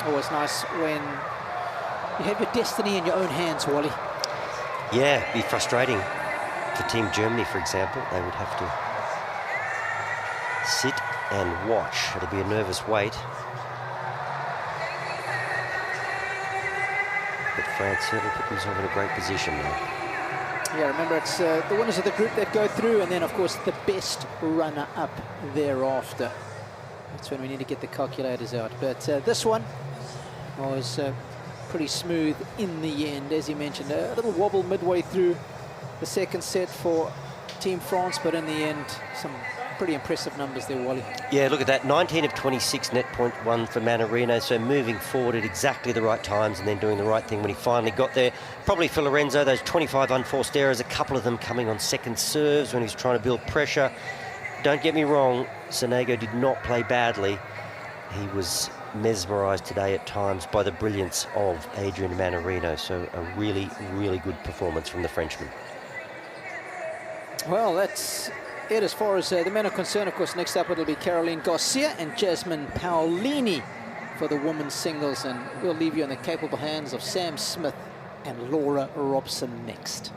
Always nice when you have your destiny in your own hands, Wally. Yeah, it'd be frustrating for Team Germany, for example. They would have to sit and watch. It'll be a nervous wait. But France certainly put themselves in a great position now. Yeah, remember it's the winners of the group that go through, and then of course the best runner-up thereafter. That's when we need to get the calculators out. But this one was pretty smooth in the end, as you mentioned. A little wobble midway through the second set for Team France, but in the end, some pretty impressive numbers there, Wally. Yeah, look at that. 19 of 26 net point won for Mannarino, so moving forward at exactly the right times and then doing the right thing when he finally got there. Probably for Lorenzo, those 25 unforced errors, a couple of them coming on second serves when he was trying to build pressure. Don't get me wrong, Sonego did not play badly. He was mesmerised today at times by the brilliance of Adrian Mannarino, so a really, really good performance from the Frenchman. Well, that's it as far as the men are concerned. Of course, next up it'll be Caroline Garcia and Jasmine Palini for the women's singles, and we'll leave you in the capable hands of Sam Smith and Laura Robson next.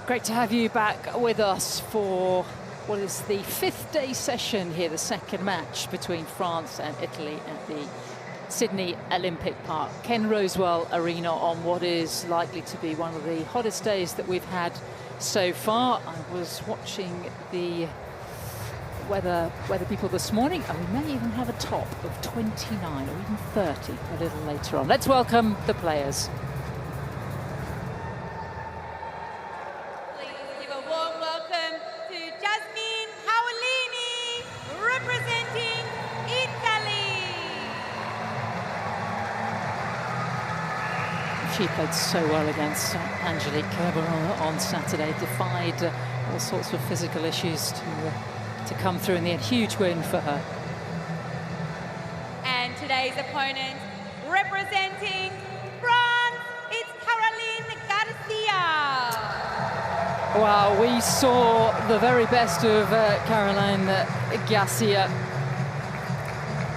Great to have you back with us for what is the 5th day session here, the second match between France and Italy at the Sydney Olympic Park, Ken Rosewell Arena, on what is likely to be one of the hottest days that we've had so far. I was watching the weather people this morning, and we may even have a top of 29 or even 30 a little later on. Let's welcome the players. Give a warm welcome to Jasmine Palini, representing Italy. She played so well against Angelique Kerber on Saturday, defied all sorts of physical issues to come through in the end. Huge win for her. And today's opponent, representing France, it's Caroline Garcia. Wow, we saw the very best of Caroline Garcia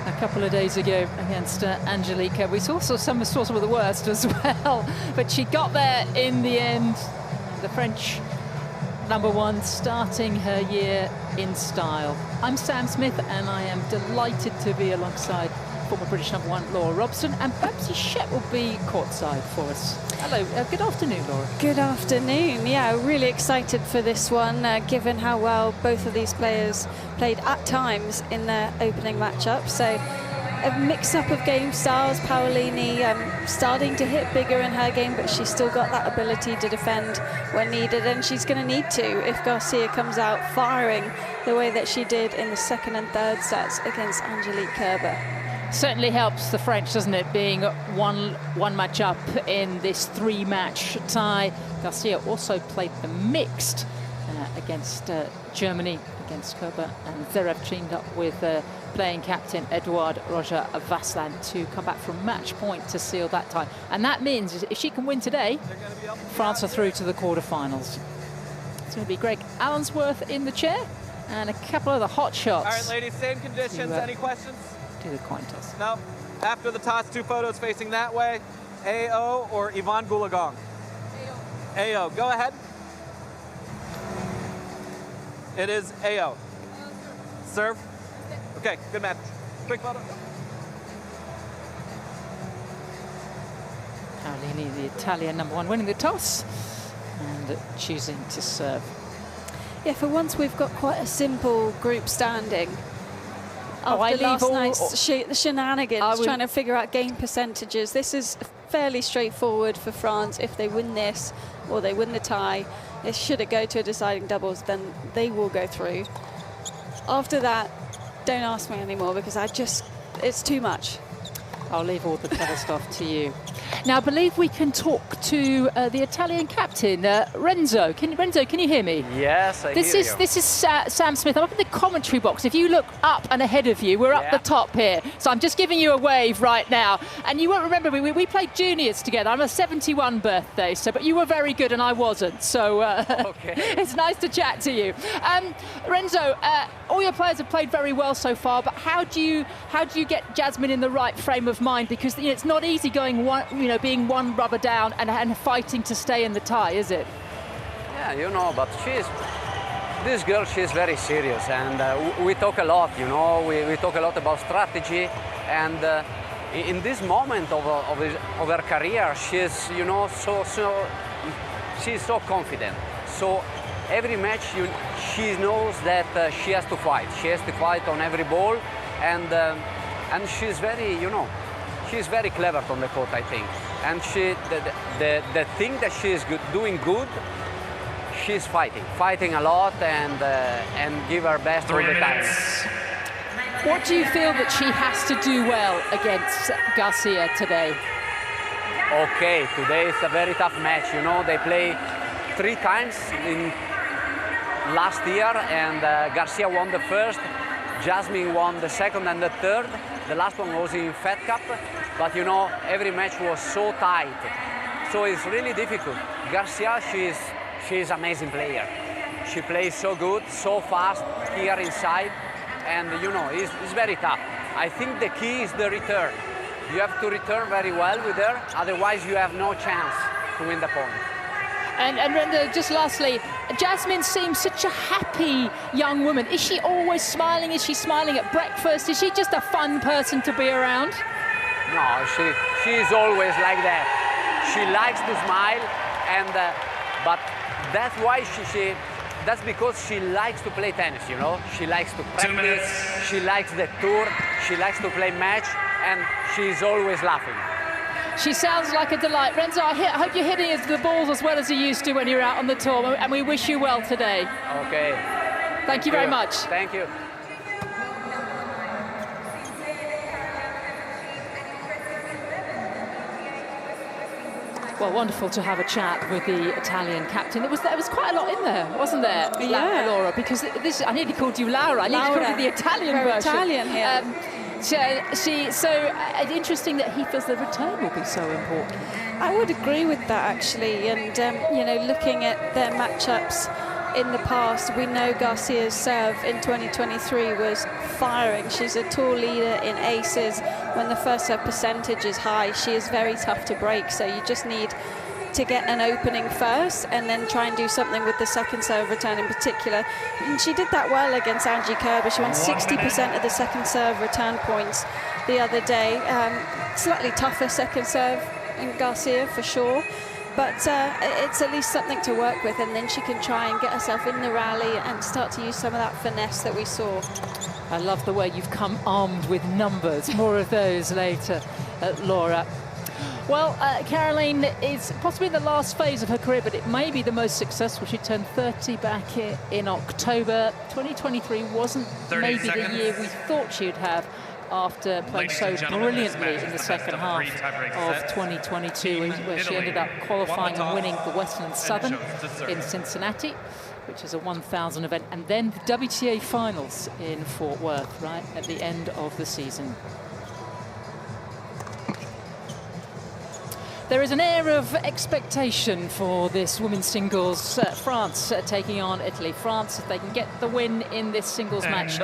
a couple of days ago against Angelique. We saw some of the worst as well, but she got there in the end. The French #1 starting her year in style. I'm Sam Smith, and I am delighted to be alongside former British #1 Laura Robson, and Babsy Shep will be courtside for us. Hello, good afternoon, Laura. Good afternoon. Yeah, really excited for this one, given how well both of these players played at times in their opening matchup. So a mix-up of game styles. Palini starting to hit bigger in her game, but she's still got that ability to defend when needed, and she's going to need to if Garcia comes out firing the way that she did in the second and third sets against Angelique Kerber. Certainly helps the French, doesn't it, being one match up in this 3-match tie. Garcia also played the mixed against Germany, against Kerber, and Zverev teamed up with playing captain Edouard Roger Vasselin to come back from match point to seal that tie. And that means if she can win today, France are through to the quarterfinals. It's going to be Greg Allensworth in the chair and a couple of the hot shots. All right, ladies, same conditions. Any questions? Do the coin toss. No. After the toss, 2 photos facing that way. AO or Yvonne Goolagong? AO. Go ahead. It is AO. Serve. Okay, good match. Quick photo. Palini, the Italian #1, winning the toss and choosing to serve. Yeah, for once we've got quite a simple group standing. After last night's shenanigans, trying to figure out game percentages, this is fairly straightforward for France. If they win this or they win the tie, should it go to a deciding doubles, then they will go through. After that, don't ask me anymore, because it's too much. I'll leave all the clever stuff to you. Now, I believe we can talk to the Italian captain, Renzo. Renzo, can you hear me? Yes, I hear you. This is Sam Smith. I'm up in the commentary box. If you look up and ahead of you, we're up the top here. So I'm just giving you a wave right now. And you won't remember, we played juniors together. I'm a 71 birthday, but you were very good and I wasn't. So okay. It's nice to chat to you. Renzo, all your players have played very well so far, but how do you get Jasmine in the right frame of mind? Because it's not easy going being one rubber down and fighting to stay in the tie, is it? Yeah, but this girl, she's very serious, and we talk a lot, we talk a lot about strategy, and in this moment of her career, she's, she's so confident. So every match, she knows that she has to fight. She has to fight on every ball, and she's very, she's very clever on the court, I think. And the thing that she's doing good, she's fighting a lot, and give her best all the time. What do you feel that she has to do well against Garcia today? Okay, today is a very tough match. They play 3 times in last year, and Garcia won the first, Jasmine won the second and the third. The last one was in Fed Cup, but every match was so tight, so it's really difficult. Garcia, she's an amazing player. She plays so good, so fast here inside, and it's very tough. I think the key is the return. You have to return very well with her, otherwise you have no chance to win the point. And just lastly, Jasmine seems such a happy young woman. Is she always smiling? Is she smiling at breakfast? Is she just a fun person to be around? No, she is always like that. She likes to smile, and but that's why that's because she likes to play tennis, you know? She likes to practice, she likes the tour, she likes to play match, and she's always laughing. She sounds like a delight. Renzo, I hope you're hitting the balls as well as you used to when you're out on the tour, and we wish you well today. Okay. Thank you very much. Thank you. Well, wonderful to have a chat with the Italian captain. There was quite a lot in there, wasn't there, Yeah. Laura? Because I nearly called you Laura. I nearly called you the Italian version. Italian here. Interesting that he feels the return will be so important. I would agree with that, actually. And, you know, looking at their matchups in the past, we know Garcia's serve in 2023 was firing. She's a tour leader in aces. When the first serve percentage is high, she is very tough to break. So you just need to get an opening first and then try and do something with the second serve return in particular. And she did that well against Angie Kerber. She won 60% of the second serve return points the other day. Slightly tougher second serve in Garcia for sure, but it's at least something to work with, and then she can try and get herself in the rally and start to use some of that finesse that we saw. I love the way you've come armed with numbers. More of those later, Laura. Well, Caroline is possibly in the last phase of her career, but it may be the most successful. She turned 30 back in October. 2023 wasn't maybe the year we thought she'd have after playing so brilliantly in the second half of 2022, where she ended up qualifying and winning the Western and Southern in Cincinnati, which is a 1,000 event, and then the WTA finals in Fort Worth, right at the end of the season. There is an air of expectation for this women's singles. France taking on Italy. France, if they can get the win in this singles match,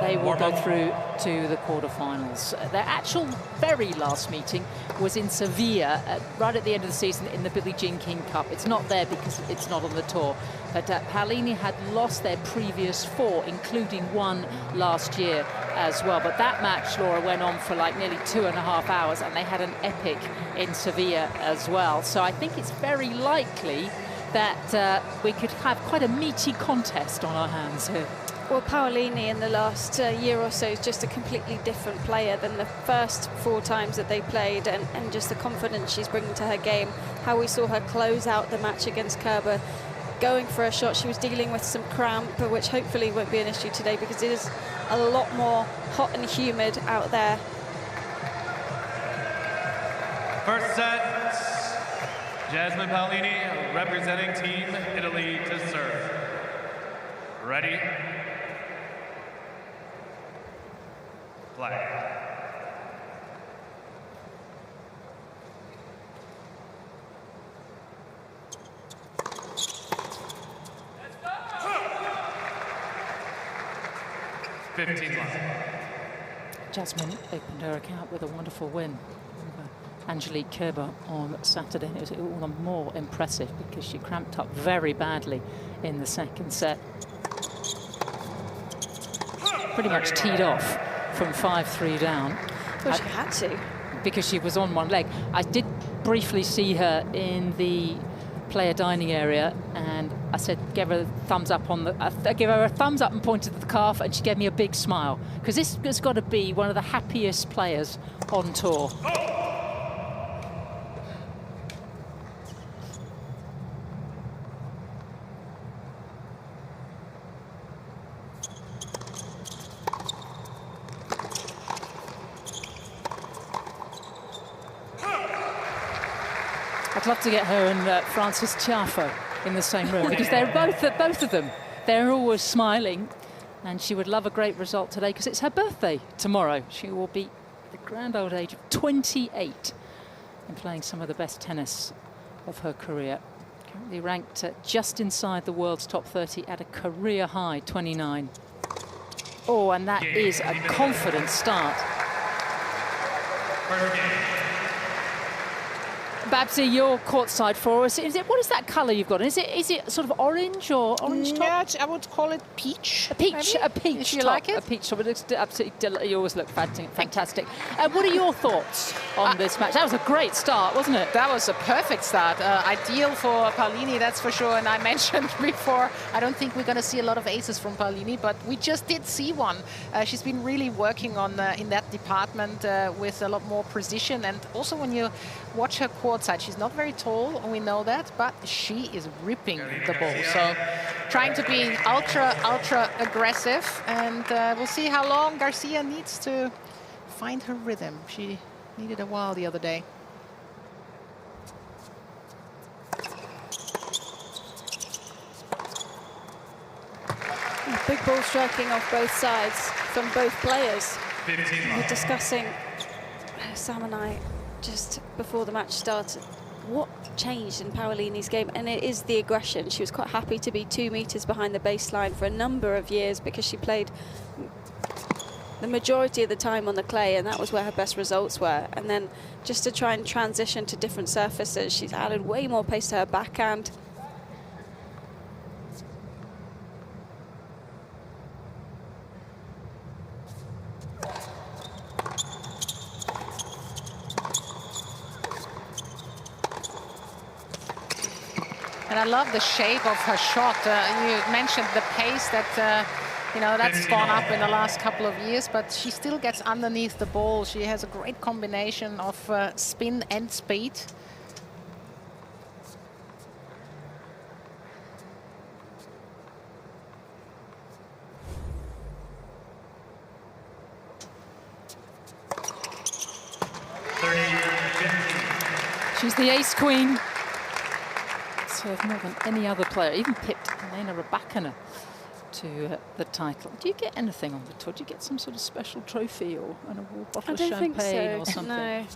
they will go through to the quarterfinals. Their actual very last meeting was in Sevilla, right at the end of the season in the Billie Jean King Cup. It's not there because it's not on the tour. But Palini had lost their previous 4, including one last year as well. But that match, Laura, went on for like nearly 2.5 hours, and they had an epic in Sevilla as well. So I think it's very likely that we could have quite a meaty contest on our hands here. Well, Palini in the last year or so is just a completely different player than the first 4 times that they played, and just the confidence she's bringing to her game. How we saw her close out the match against Kerber, going for a shot. She was dealing with some cramp, which hopefully won't be an issue today because it is a lot more hot and humid out there. First set, Jasmine Palini representing Team Italy to serve. Ready? Play. Jasmine opened her account with a wonderful win over Angelique Kerber on Saturday. It was all the more impressive because she cramped up very badly in the second set. Pretty much teed off from 5-3 down. Well, she had to. Because she was on one leg. I did briefly see her in the player dining area, and I said, give her a thumbs up give her a thumbs up and pointed to the calf, and she gave me a big smile because this has got to be one of the happiest players on tour. I'd love to get her and Francis Tiafoe in the same room because they're both of them. They're always smiling, and she would love a great result today because it's her birthday tomorrow. She will be the grand old age of 28 and playing some of the best tennis of her career. Currently ranked just inside the world's top 30 at a career high 29. Oh, and that is a confident start. Babsy, you're courtside for us. What is that colour you've got? Is it sort of orange or orange top? Yeah, I would call it peach. A peach, maybe? a peach. If you top, like it. A peach top. It looks absolutely. You always look fantastic. What are your thoughts on this match? That was a great start, wasn't it? That was a perfect start. Ideal for Palini, that's for sure. And I mentioned before, I don't think we're going to see a lot of aces from Palini, but we just did see one. She's been really working on in that department with a lot more precision. And also when you watch her courtside, she's not very tall, we know that, but she is ripping the ball. So trying to be ultra aggressive, and we'll see how long Garcia needs to find her rhythm. She needed a while the other day. Big ball striking off both sides from both players. We're discussing, Sam and I, just before the match started, what changed in Palini's game, and it is the aggression. She was quite happy to be 2 meters behind the baseline for a number of years because she played the majority of the time on the clay, and that was where her best results were. And then just to try and transition to different surfaces, she's added way more pace to her backhand. And I love the shape of her shot. You mentioned the pace that, you know, that's gone up in the last couple of years, but she still gets underneath the ball. She has a great combination of spin and speed. She's the ace queen. Served more than any other player, even pipped Elena Rybakina to the title. Do you get anything on the tour? Do you get some sort of special trophy or an award, bottle of champagne or something? No.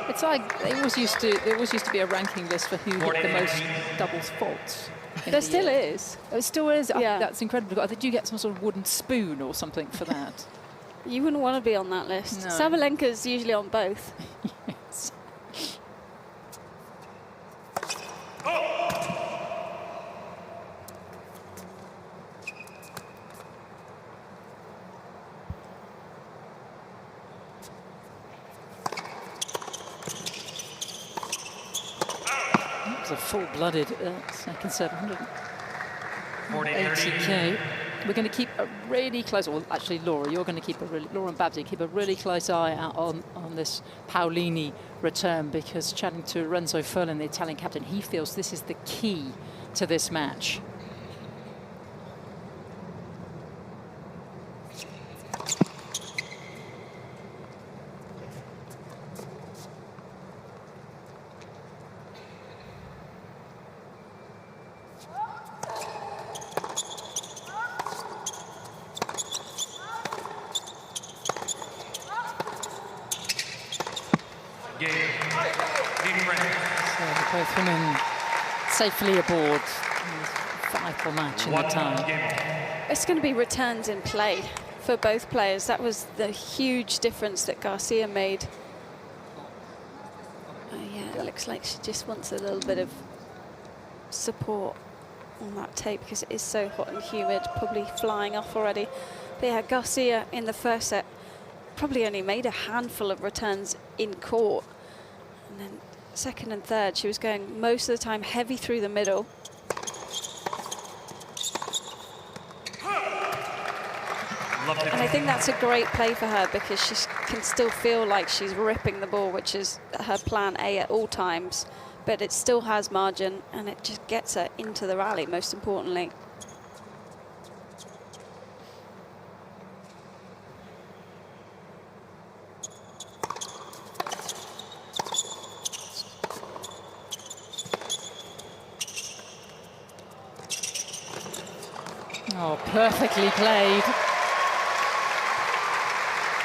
It's like there always used to be a ranking list for who hit the most doubles faults. There still is. Oh, it still is? Yeah. That's incredible. Did you get some sort of wooden spoon or something for that? You wouldn't want to be on that list. No. Sabalenka's usually on both. Yes. A full-blooded second set, 180k. We're going to keep a really close. Well, actually, Laura, you're going to keep Laura and Babsy keep a really close eye out on this Palini return, because chatting to Renzo Furlan, the Italian captain, he feels this is the key to this match. Both women safely aboard in this vital match in the tie. It's going to be returns in play for both players. That was the huge difference that Garcia made. Yeah, it looks like she just wants a little bit of support on that tape because it is so hot and humid, probably flying off already. But yeah, Garcia in the first set probably only made a handful of returns in court. And then second and third, she was going most of the time heavy through the middle. And I think that's a great play for her because she can still feel like she's ripping the ball, which is her plan A at all times. But it still has margin, and it just gets her into the rally, most importantly. Oh, perfectly played.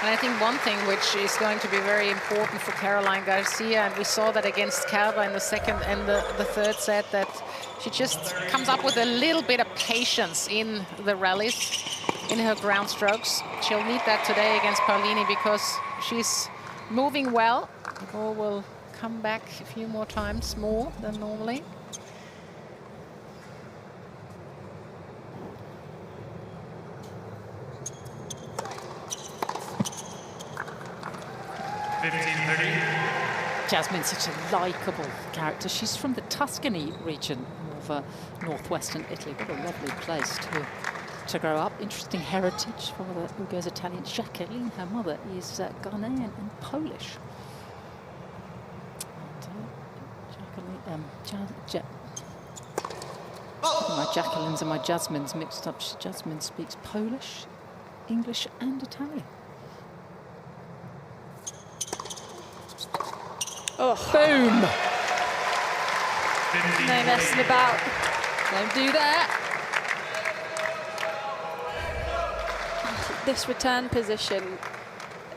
And I think one thing which is going to be very important for Caroline Garcia, and we saw that against Kerber in the second and the third set, that she just comes up with a little bit of patience in the rallies, in her ground strokes. She'll need that today against Palini because she's moving well. The ball will come back a few more times more than normally. Jasmine's such a likeable character. She's from the Tuscany region of northwestern Italy. What a lovely place to grow up. Interesting heritage. Father Ugo's Italian. Jacqueline, her mother, is Ghanaian and Polish. And, my Jacquelines and my Jasmines mixed up. Jasmine speaks Polish, English and Italian. Oh, boom! No messing about. Don't do that. This return position,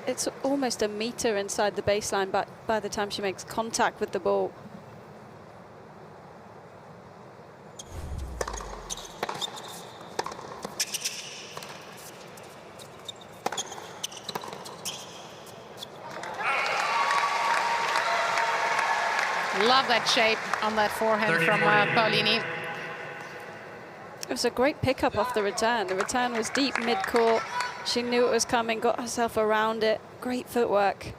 it's almost a meter inside the baseline by the time she makes contact with the ball. Love that shape on that forehand from Palini. It was a great pickup off the return. The return was deep mid-court. She knew it was coming, got herself around it. Great footwork.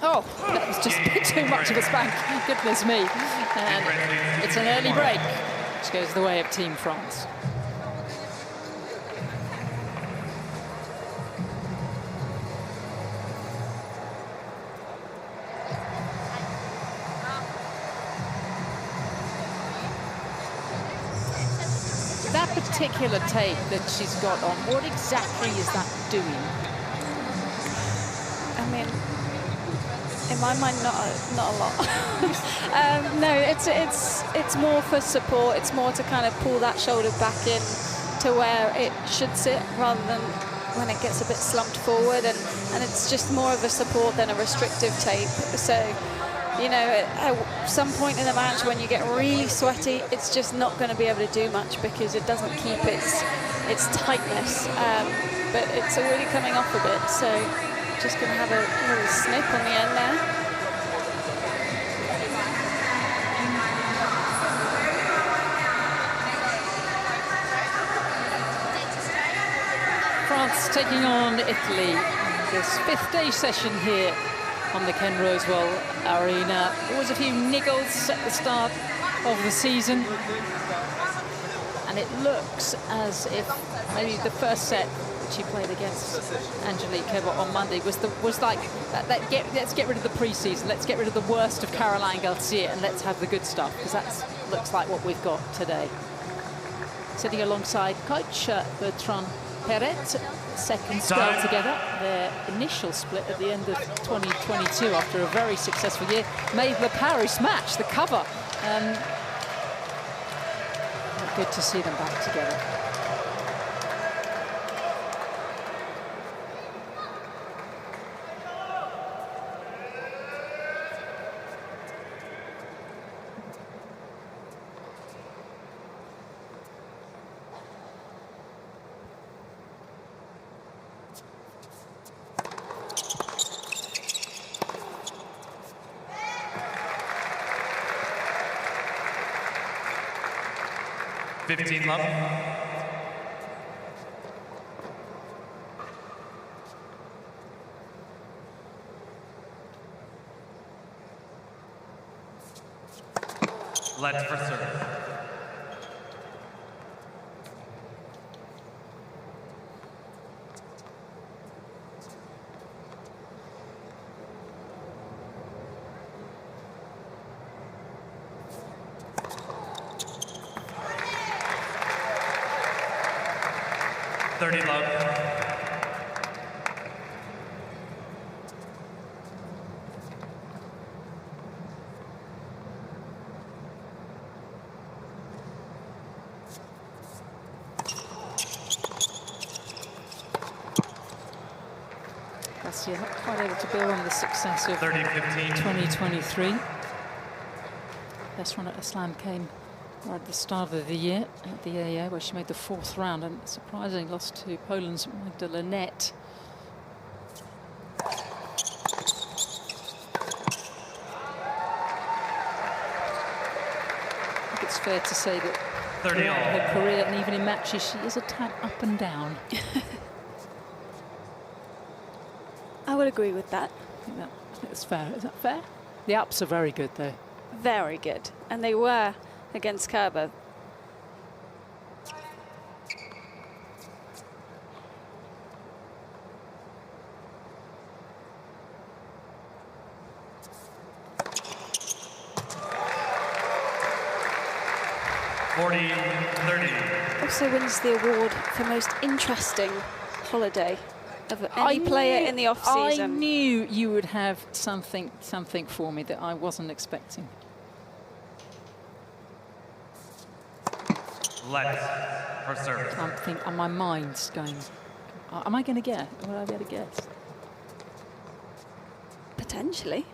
Oh, that was just a bit too much of a spank. Goodness me. And it's an early break, which goes the way of Team France. That particular tape that she's got on, what exactly is that doing? I mean, in my mind, not a lot. No, it's more for support. It's more to kind of pull that shoulder back in to where it should sit, rather than when it gets a bit slumped forward. And it's just more of a support than a restrictive tape. So, you know, at some point in the match when you get really sweaty, it's just not going to be able to do much because it doesn't keep its tightness. But it's already coming off a bit, so just going to have a little snip on the end there. France taking on Italy in this fifth day session here on the Ken Rosewell Arena. There was a few niggles at the start of the season, and it looks as if maybe the first set she played against Angelique Kerber on Monday was like let's get rid of the pre-season, let's get rid of the worst of Caroline Garcia and let's have the good stuff, because that looks like what we've got today. Sitting alongside coach Bertrand Perret, second spell together. Their initial split at the end of 2022 after a very successful year made the Paris match, the cover. Good to see them back together. Love. Let's for serve. Garcia not quite able to build on the success of 2023. Best run at a slam came right at the start of the year at the AAA, where she made the 4th round and surprisingly lost to Poland's Magdalena. I think it's fair to say that throughout her career and even in matches, she is a tad up and down. I would agree with that. I think that's fair. Is that fair? The ups are very good, though. Very good. And they were against Kerber. Also wins the award for most interesting holiday of any player in the off-season. I knew you would have something for me that I wasn't expecting. Let for service. I'm thinking, my mind's going, am I going to get? Will I be able to guess? Potentially.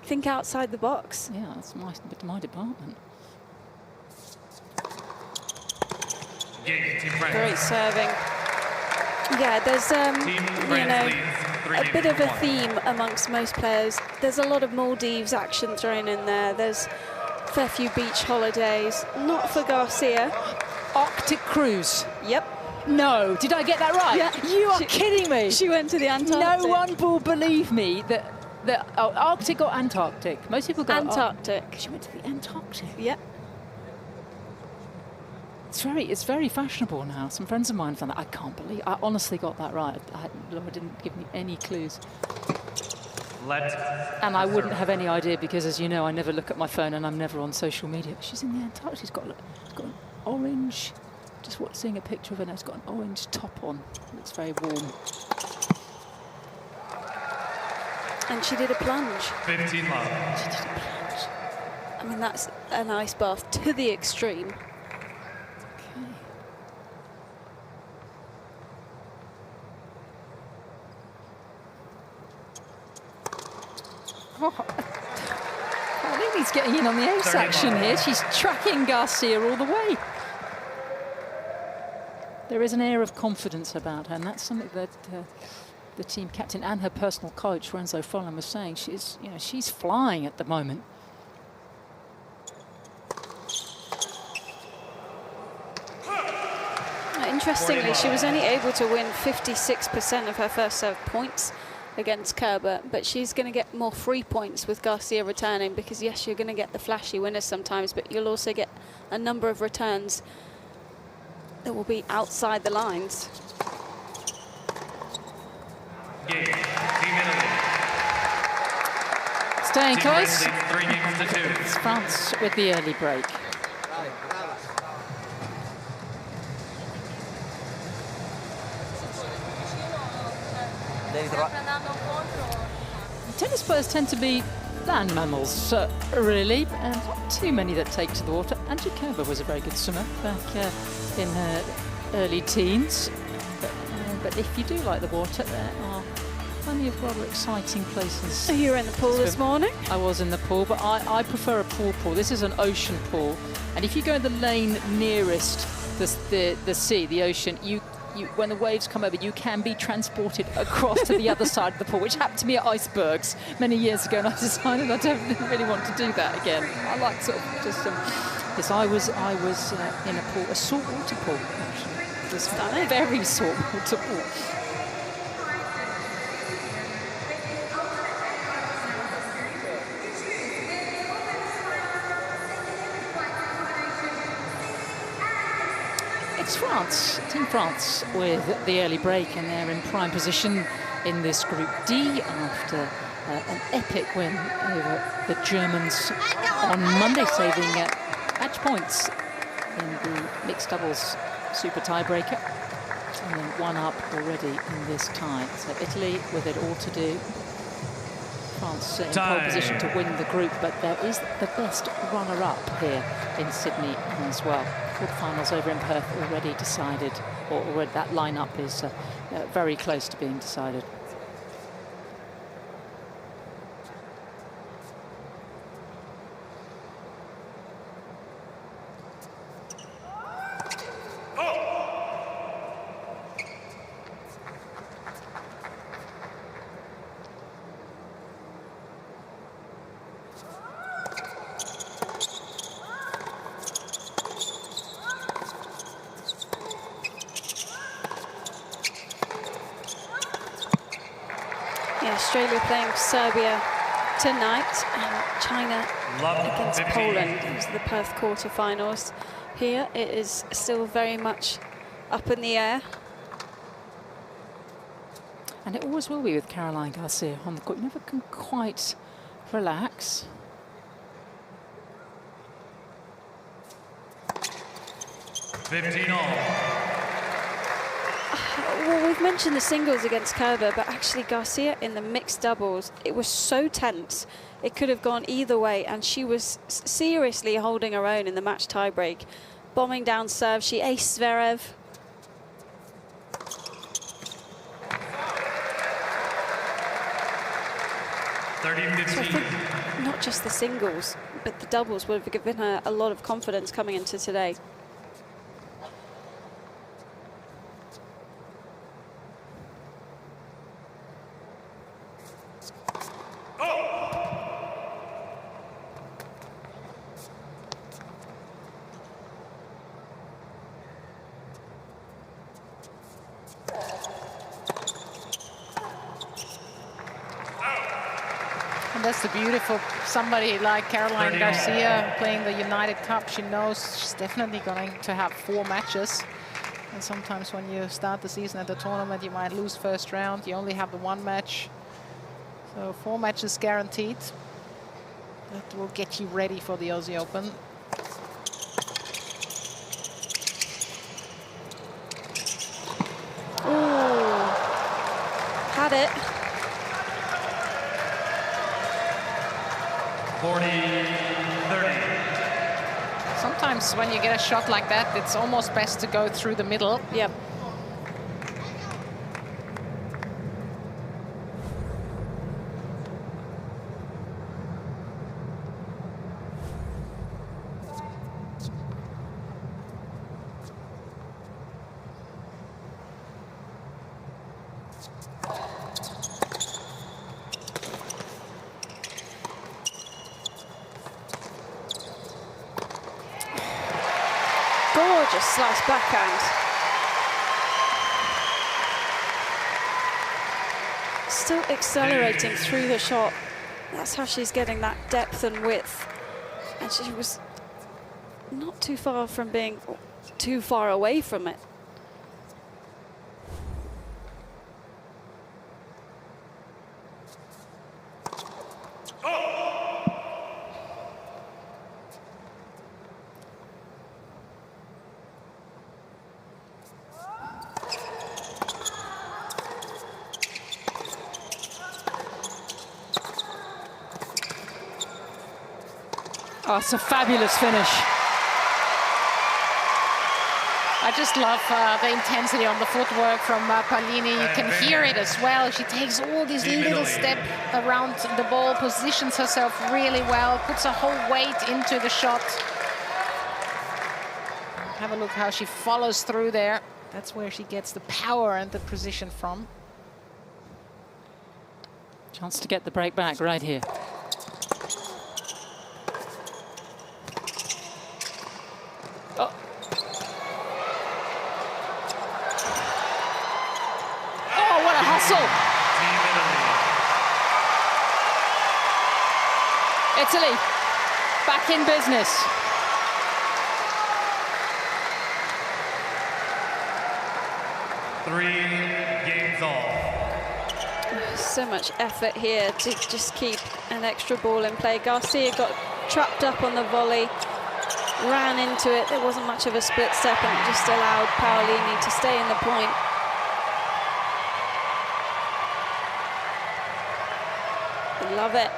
Think outside the box. Yeah, that's my department. Great serving. Yeah, there's you know, a bit of a theme amongst most players. There's a lot of Maldives action thrown in there. There's a fair few beach holidays. Not for Garcia. Arctic cruise. Yep. No, did I get that right? Yeah. You are kidding me. She went to the Antarctic. No one will believe me that Arctic or Antarctic. Most people go Antarctic. She went to the Antarctic. Yep. It's very fashionable now. Some friends of mine have done that. I can't believe I honestly got that right. Laura didn't give me any clues. And I wouldn't have any idea because, as you know, I never look at my phone and I'm never on social media. But she's in the Antarctic. She's got an orange. Just seeing a picture of her now. She's got an orange top on. Looks very warm. And she did a plunge. 15 love. She did a plunge. I mean, that's an ice bath to the extreme. Palini's getting in on the ace action here. She's tracking Garcia all the way. There is an air of confidence about her, and that's something that the team captain and her personal coach, Renzo Follen, was saying. She's flying at the moment. Interestingly, she was only able to win 56% of her first serve points against Kerber, but she's going to get more free points with Garcia returning because, yes, you're going to get the flashy winners sometimes, but you'll also get a number of returns that will be outside the lines. Game. Team Italy. Staying close. 3 games to 2. It's France with the early break. Tennis players tend to be land mammals, really, and not too many that take to the water. Angie Kerber was a very good swimmer back in her early teens. But if you do like the water, there are plenty of rather exciting places. So you were in the pool this morning? I was in the pool, but I prefer a pool. This is an ocean pool, and if you go in the lane nearest the sea, the ocean, when the waves come over, you can be transported across to the other side of the pool, which happened to me at Icebergs many years ago, and I decided I don't really want to do that again. I like sort of just some. Yes, I was in a pool, a saltwater pool, actually. It was a very saltwater pool. It's France, Team France, with the early break, and they're in prime position in this Group D after an epic win over the Germans on Monday, saving match points in the mixed doubles super tiebreaker, and then one up already in this tie. So Italy with it all to do. France in pole position to win the group, but there is the best runner-up here in Sydney as well. Quarterfinals over in Perth already decided, or already that lineup is very close to being decided. Yeah, Australia playing Serbia tonight, and China against Poland. These are the Perth quarterfinals. Here it is still very much up in the air. And it always will be with Caroline Garcia on the court. You never can quite relax. Well, we've mentioned the singles against Kerber, but actually Garcia in the mixed doubles, it was so tense. It could have gone either way, and she was seriously holding her own in the match tiebreak. Bombing down serve, she aced Zverev. So I think not just the singles, but the doubles would have given her a lot of confidence coming into today. That's the beautiful, somebody like Caroline Garcia playing the United Cup. She knows she's definitely going to have 4 matches. And sometimes when you start the season at the tournament, you might lose first round. You only have the 1 match. So 4 matches guaranteed. That will get you ready for the Aussie Open. Ooh, had it. 40-30. Sometimes when you get a shot like that, it's almost best to go through the middle. Yep. Gorgeous slice backhand. Still accelerating through the shot. That's how she's getting that depth and width. And she was not too far from being too far away from it. Oh, it's a fabulous finish. I just love the intensity on the footwork from Palini. You can hear it as well. She takes all these little steps around the ball, positions herself really well, puts her whole weight into the shot. Have a look how she follows through there. That's where she gets the power and the precision from. Chance to get the break back right here. Oh. Oh, what a hustle! Italy, back in business. So much effort here to just keep an extra ball in play. Garcia got trapped up on the volley, ran into it. There wasn't much of a split step, and it just allowed Palini to stay in the point. Love it.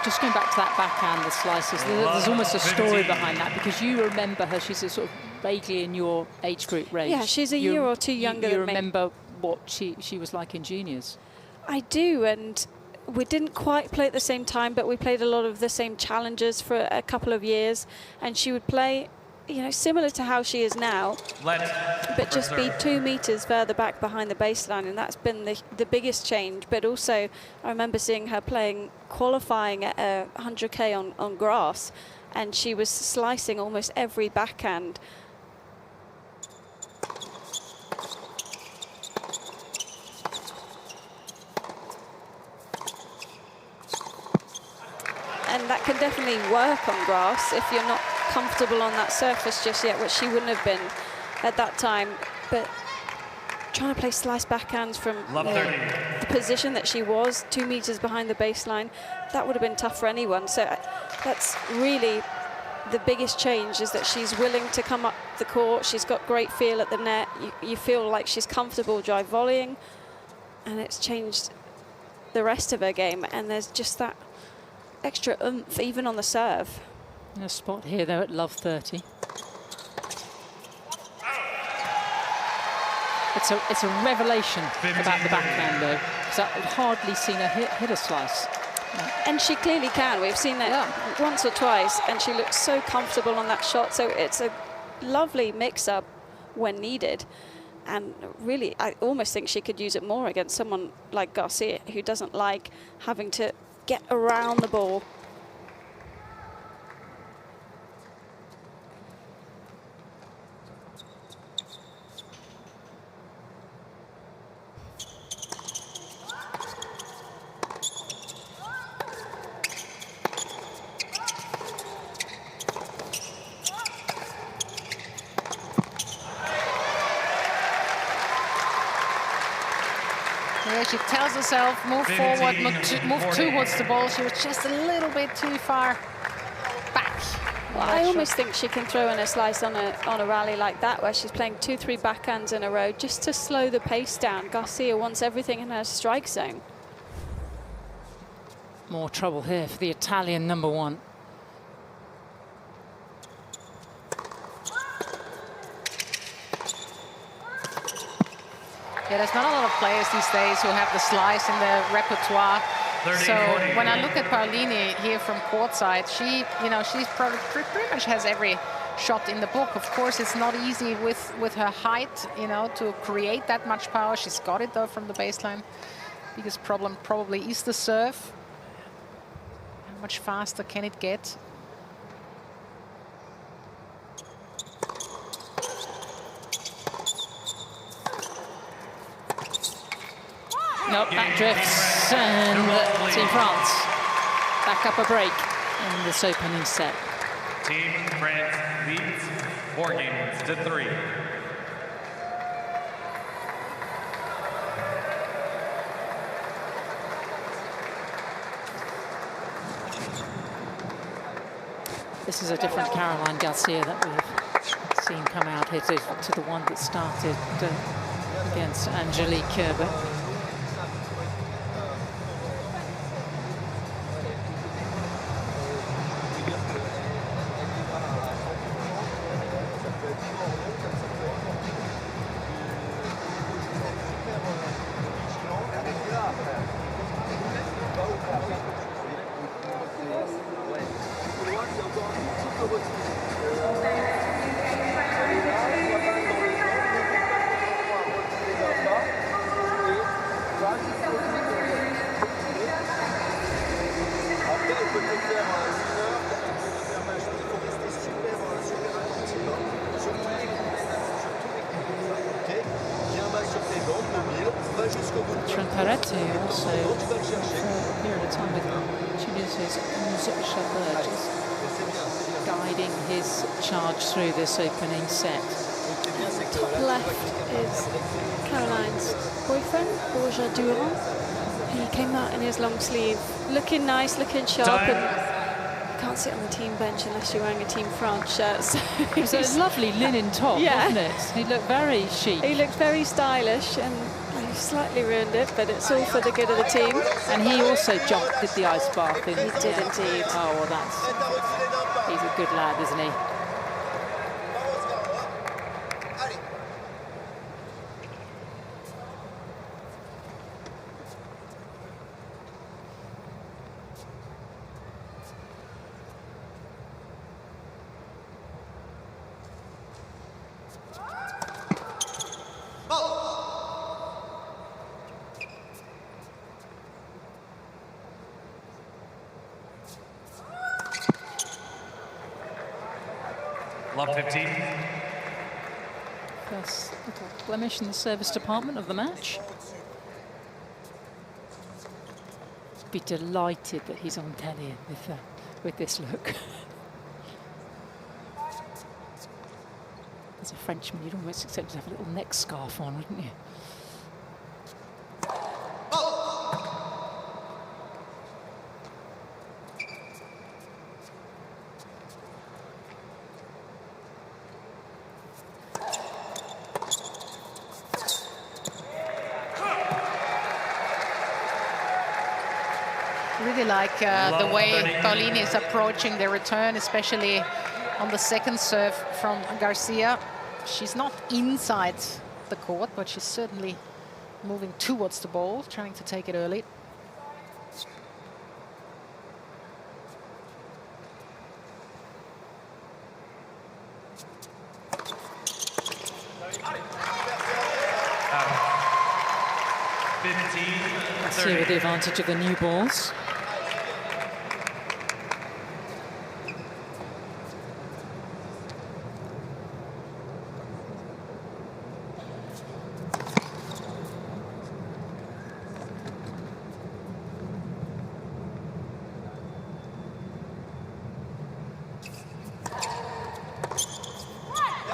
Just going back to that backhand, the slices, there's almost a story behind that, because you remember her, she's a sort of vaguely in your age group range. Yeah, she's a year or two younger than me. You remember what she was like in juniors? I do, and we didn't quite play at the same time, but we played a lot of the same challenges for a couple of years, and she would play you know, similar to how she is now, but just be 2 meters further back behind the baseline, and that's been the biggest change. But also, I remember seeing her playing qualifying at 100K on grass, and she was slicing almost every backhand. And that can definitely work on grass if you're not comfortable on that surface just yet, which she wouldn't have been at that time. But trying to play slice backhands from the position that she was, 2 meters behind the baseline, that would have been tough for anyone. So that's really the biggest change, is that she's willing to come up the court. She's got great feel at the net. You feel like she's comfortable drive volleying, and it's changed the rest of her game. And there's just that extra oomph even on the serve. A spot here though at love 30. It's a revelation about the backhand though, because I've hardly seen her hit a slice. And she clearly can. We've seen that once or twice, and she looks so comfortable on that shot. So it's a lovely mix-up when needed. And really, I almost think she could use it more against someone like Garcia, who doesn't like having to get around the ball. She tells herself, move forward, move towards the ball. She was just a little bit too far back. Well, I almost think she can throw in a slice on a rally like that, where she's playing 2-3 backhands in a row just to slow the pace down. Garcia wants everything in her strike zone. More trouble here for the Italian number one. Yeah, there's not a lot of players these days who have the slice in their repertoire. So when I look at Palini here from courtside, she, you know, she's probably pretty much has every shot in the book. Of course, it's not easy with her height, you know, to create that much power. She's got it though from the baseline. Biggest problem probably is the serve. How much faster can it get? Nope, that drifts, and Team France back up a break in this opening set. Team France leads 4-3. This is a different Caroline Garcia that we've seen come out here to the one that started against Angelique Kerber. Through this opening set. Top left is Caroline's boyfriend, Borja Durand. He came out in his long sleeve, looking nice, looking sharp, and you can't sit on the team bench unless you're wearing a Team France shirt. So it was a lovely linen top, wasn't it? He looked very chic. He looked very stylish, and he slightly ruined it, but it's all for the good of the team. And he also did the ice bath. He did indeed. Oh, well, he's a good lad, isn't he? Love 15. First little blemish in the service department of the match. Be delighted that he's on telly with this look. As a Frenchman, you'd almost expect to have a little neck scarf on, wouldn't you? Really like the way Palini is approaching the return, especially on the second serve from Garcia. She's not inside the court, but she's certainly moving towards the ball, trying to take it early. Garcia with the advantage of the new balls.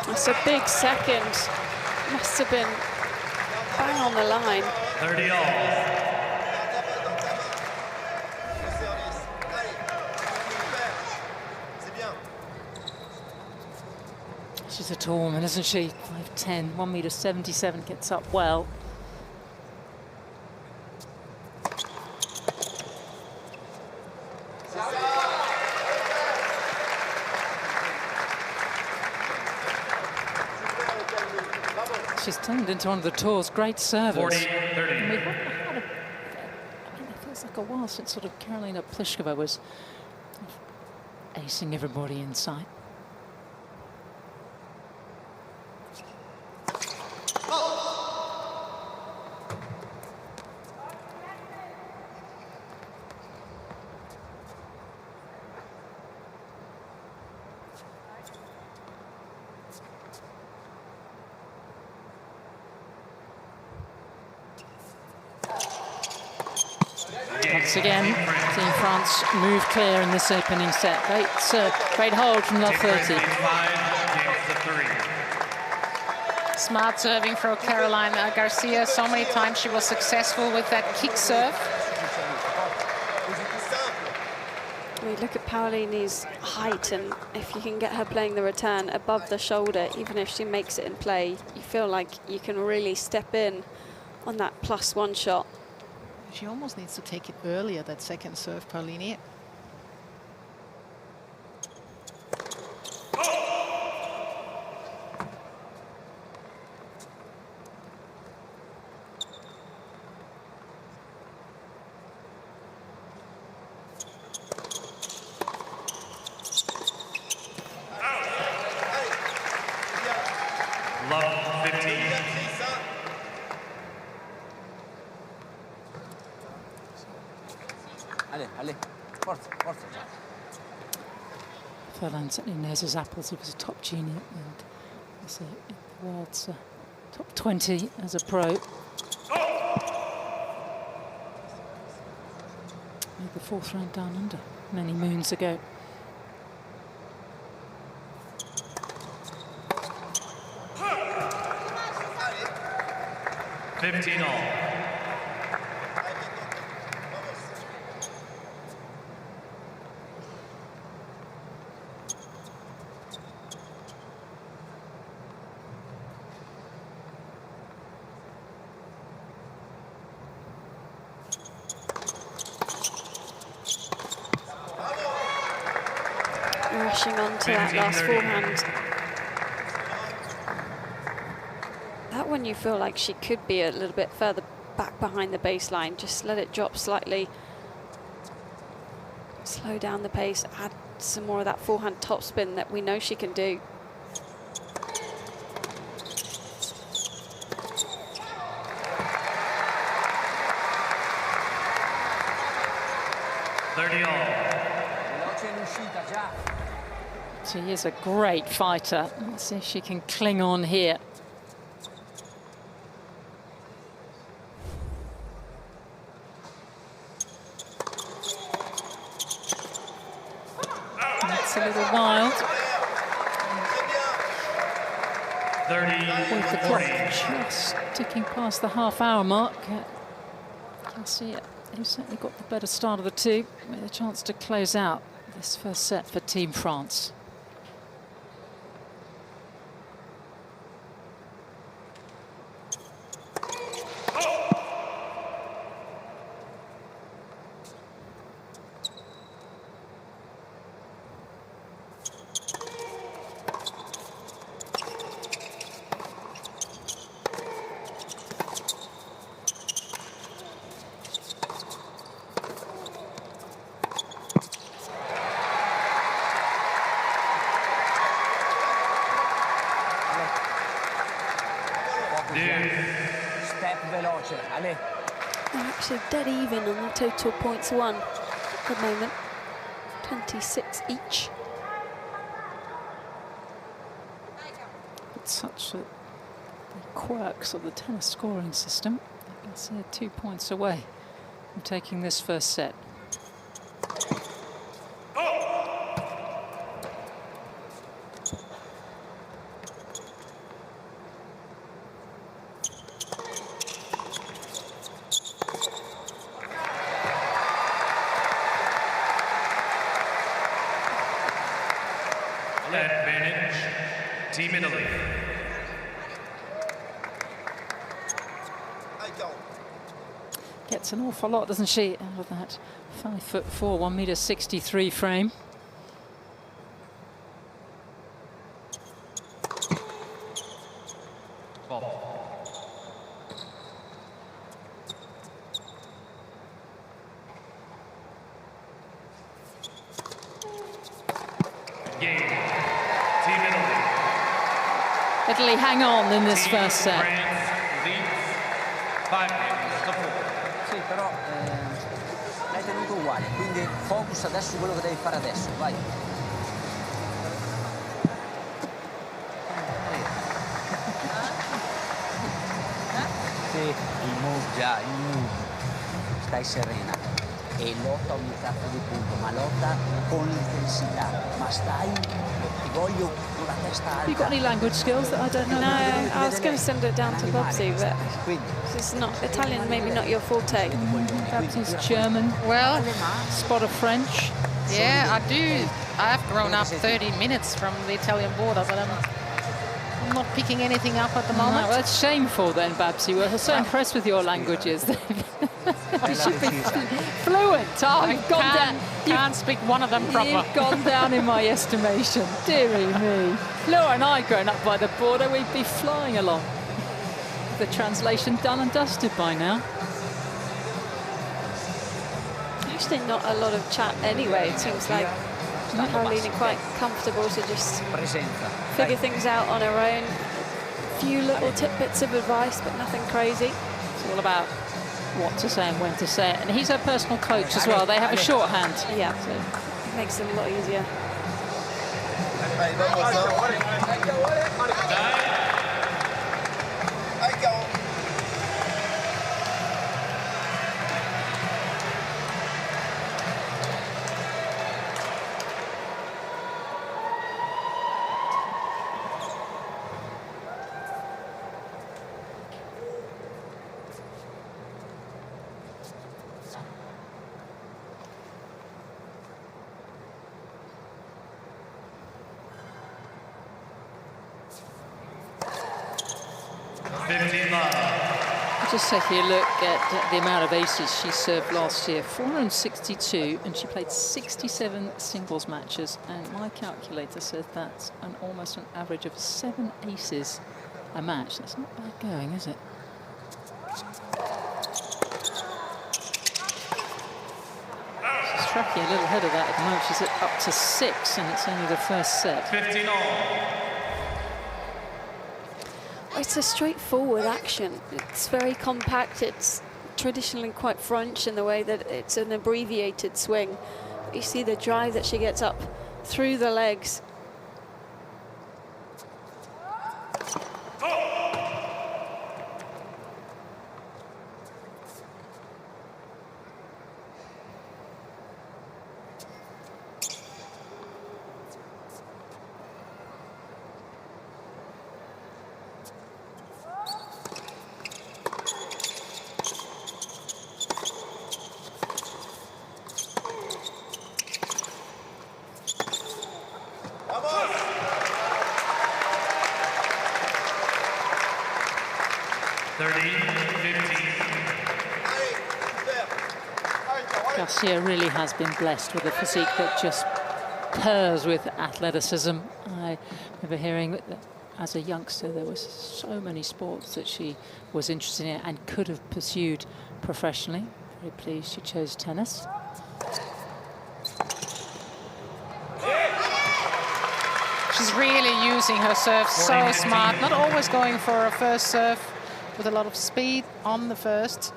That's a big second. Must have been bang on the line. 30 all. She's a tall woman, isn't she? 5'10", 1.77 m, gets up well. She's turned into one of the tour's great servers. 40-30. It feels like a while since sort of Karolina Pliskova was acing everybody in sight. Once again, Team France move clear in this opening set. Great hold from Love 30. Smart serving for Caroline Garcia. So many times she was successful with that kick serve. We look at Paolini's height, and if you can get her playing the return above the shoulder, even if she makes it in play, you feel like you can really step in on that +1 shot. She almost needs to take it earlier, that second serve, Palini. Love 15. Furlan certainly knows his apples. He was a top junior and was in the world's top 20 as a pro. Made the 4th round down under many moons ago. $15 all. Rushing on to that last forehand. That one you feel like she could be a little bit further back behind the baseline. Just let it drop slightly. Slow down the pace, add some more of that forehand topspin that we know she can do. She is a great fighter. Let's see if she can cling on here. That's a little wild. 30, With the clock just ticking past the half-hour mark, Garcia, who's certainly got the better start of the two, with a chance to close out this first set for Team France. They're actually dead even on the total points won at the moment. 26 each. It's such the quirks of the tennis scoring system. You can see 2 points away from taking this first set. Advantage, Team Italy. Gets an awful lot, doesn't she, out of that 5'4", 1m63 frame. Italy hang on in this first set. Sì, però l'hai tenuto uguale, quindi focus adesso su quello che devi fare adesso, vai. Sì, il move già, il move. Stai serena e lotta ogni cazzo di punto, ma lotta con intensità, ma stai, ti voglio con la testa alta. You got any language skills that I don't know? No, I was going to send it down to Bobsy, but it's not Italian, maybe not your forte. Bobsy's German. Well, spot of French. Yeah, I do. I've grown up 30 minutes from the Italian border, but I'm not picking anything up at the moment. No, that's shameful then, Babsy. We're so impressed with your languages. You should be fluent. Oh, you've gone down. You can't speak one of them proper. You've gone down in my estimation. Dearie me. Laura and I, growing up by the border, we'd be flying along. The translation done and dusted by now. Actually, not a lot of chat anyway. It seems like Palini quite comfortable to just figure things out on her own. A few little tidbits of advice, but nothing crazy. It's all about what to say and when to say it. And he's her personal coach as well. They have a shorthand. Yeah, so it makes it a lot easier. Just taking a look at the amount of aces she served last year, 462, and she played 67 singles matches, and my calculator says that's almost an average of 7 aces a match. That's not bad going, is it? She's tracking a little ahead of that at the moment. She's up to 6, and it's only the first set. 15 all. It's a straightforward action. It's very compact. It's traditionally quite French in the way that it's an abbreviated swing. You see the drive that she gets up through the legs Garcia really has been blessed with a physique that just purrs with athleticism. I remember hearing that as a youngster there was so many sports that she was interested in and could have pursued professionally. Very pleased she chose tennis. She's really using her serve so smart, not always going for a first serve with a lot of speed on the first.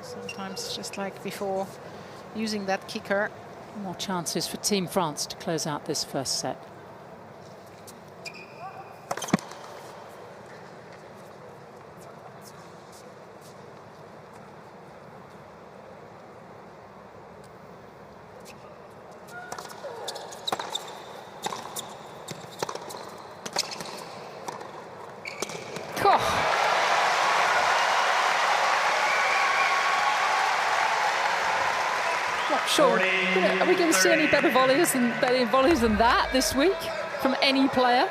Sometimes just like before, using that kicker. More chances for Team France to close out this first set. Sure. Are we going to see any better volleys than that this week from any player?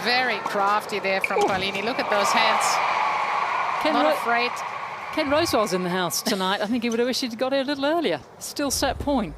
Very crafty there from Palini. Look at those hands. Not afraid. Ken Rosewell's in the house tonight. I think he would have wished he'd got here a little earlier. Still set point.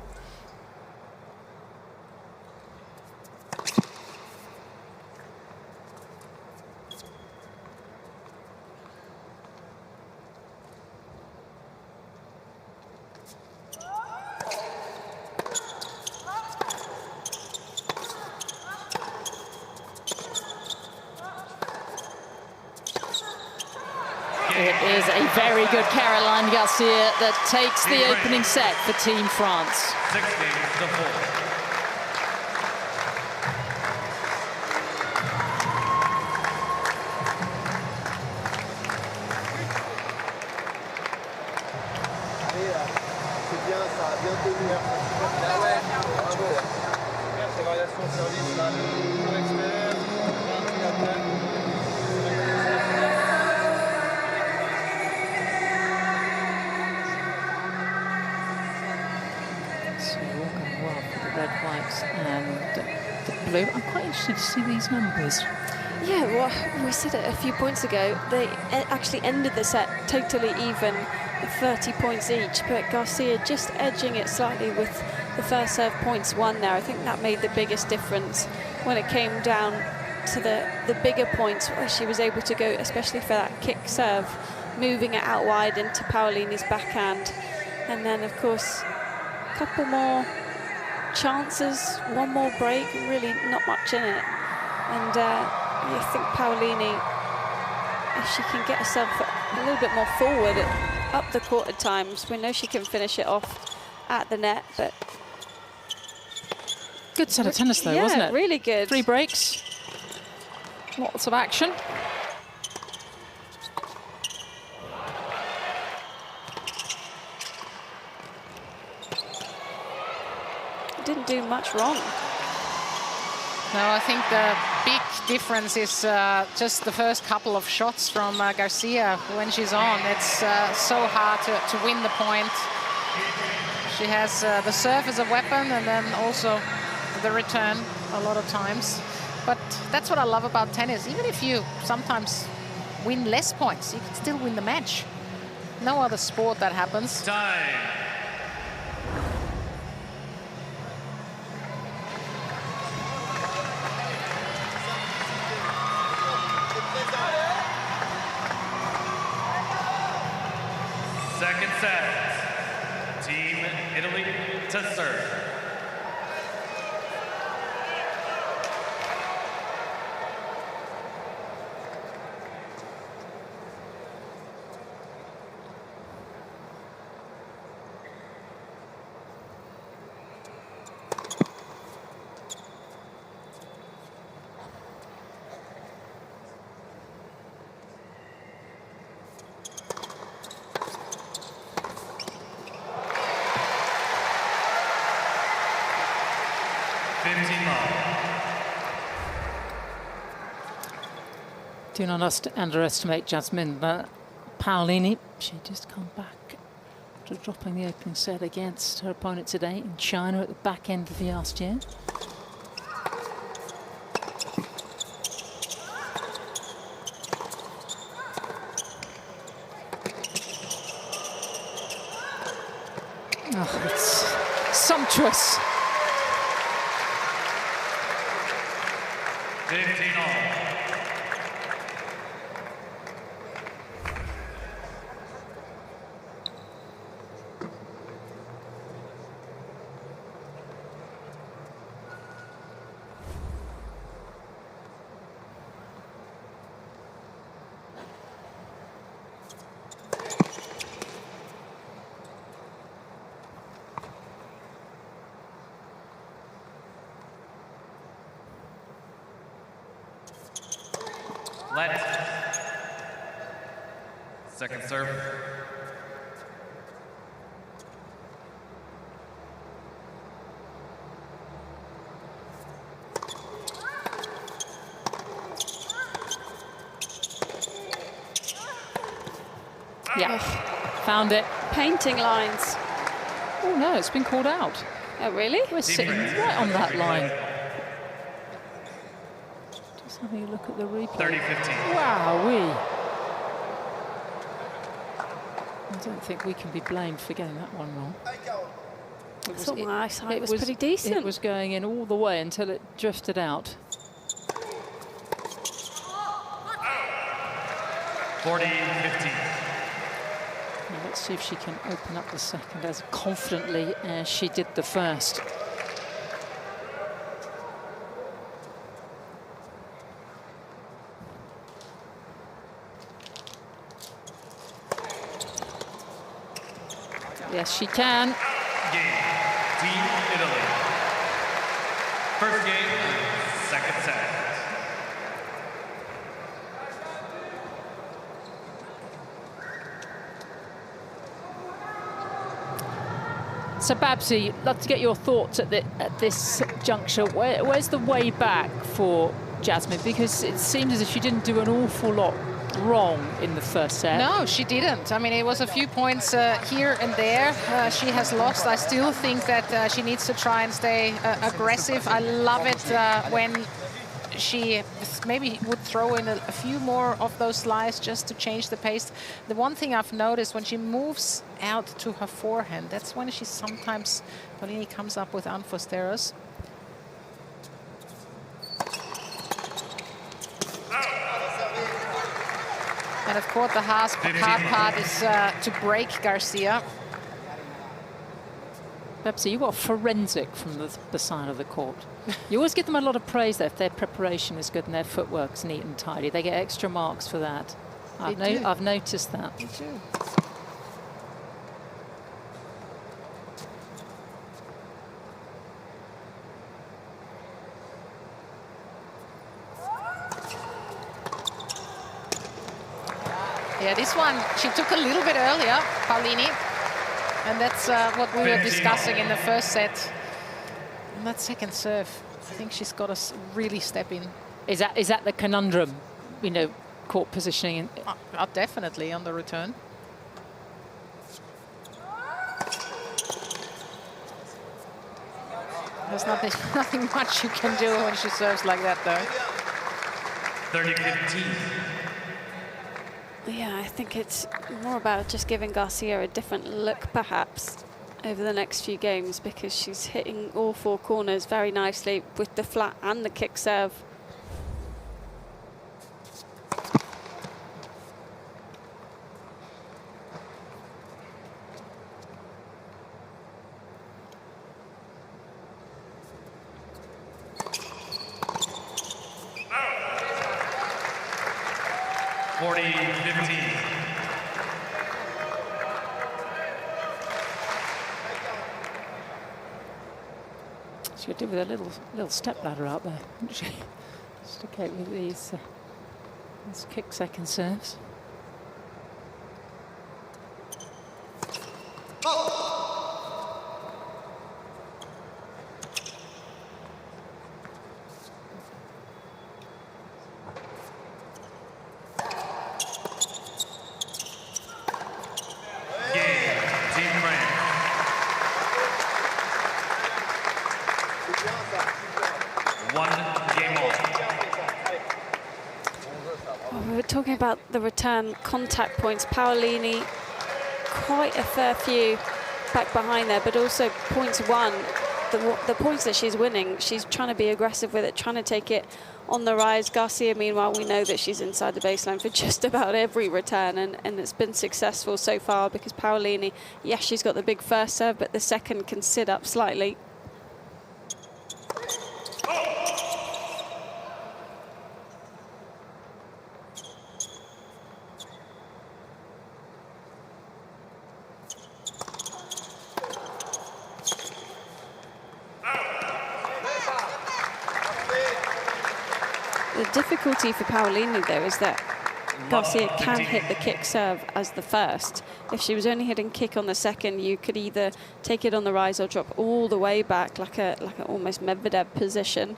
It is a very good Caroline Garcia that takes the opening set for Team France. 16-4. I'm quite interested to see these numbers. Yeah, well, we said it a few points ago. They actually ended the set totally even, 30 points each, but Garcia just edging it slightly with the first serve points won there. I think that made the biggest difference when it came down to the bigger points, where she was able to go, especially for that kick serve, moving it out wide into Paolini's backhand. And then, of course, a couple more chances, one more break, really not much in it. And I think Paolini, if she can get herself a little bit more forward up the court at times, we know she can finish it off at the net. But good set of tennis though, wasn't it? Really good. 3 breaks, lots of action. Didn't do much wrong. No, I think the big difference is just the first couple of shots from Garcia when she's on. It's so hard to win the point. She has the serve as a weapon and then also the return a lot of times. But that's what I love about tennis. Even if you sometimes win less points, you can still win the match. No other sport that happens. Time. Second set, Team Italy to serve. Do not underestimate Jasmine Paolini. She just come back after dropping the opening set against her opponent today in China at the back end of the last year. Oh, it's sumptuous. 15 all. Let. Second serve. Yeah, found it. Painting lines. Oh no, it's been called out. Oh really? We're sitting right on that line. Just having a look at the replay. 30-15. Wowee. I don't think we can be blamed for getting that one wrong. I thought my eyesight was pretty decent. It was going in all the way until it drifted out. 40-15. Let's see if she can open up the second as confidently as she did the first. Yes, she can. Game. Team Italy. First game, second set. So Babsy, love to get your thoughts at this juncture. Where's the way back for Jasmine? Because it seems as if she didn't do an awful lot wrong in the first set. No, she didn't. I mean, it was a few points here and there. She has lost. I still think that she needs to try and stay aggressive. I love it when she maybe would throw in a few more of those slides just to change the pace. The one thing I've noticed when she moves out to her forehand, that's when she sometimes, Palini comes up with unfosteros. And of course the hard part is to break Garcia. Babsy, you got forensic from the side of the court. You always give them a lot of praise though, if their preparation is good and their footwork's neat and tidy. They get extra marks for that. I've noticed that. Me too. Yeah, this one she took a little bit earlier, Palini. And that's what we were discussing in the first set. And that second serve, I think she's got to really step in. Is that the conundrum, you know, court positioning? Definitely on the return. There's nothing much you can do when she serves like that, though. 30-15. Yeah, I think it's more about just giving Garcia a different look, perhaps, over the next few games, because she's hitting all four corners very nicely with the flat and the kick serve. She could do with a little step ladder out there, wouldn't she? Just to cope with these kick second serves. Talking about the return contact points, Palini, quite a fair few back behind there, but also points won. The points that she's winning, she's trying to be aggressive with it, trying to take it on the rise. Garcia, meanwhile, we know that she's inside the baseline for just about every return, and it's been successful so far because Palini, yes, she's got the big first serve, but the second can sit up slightly. The difficulty for Palini, though, is that Garcia can hit the kick serve as the first. If she was only hitting kick on the second, you could either take it on the rise or drop all the way back, like a almost Medvedev position.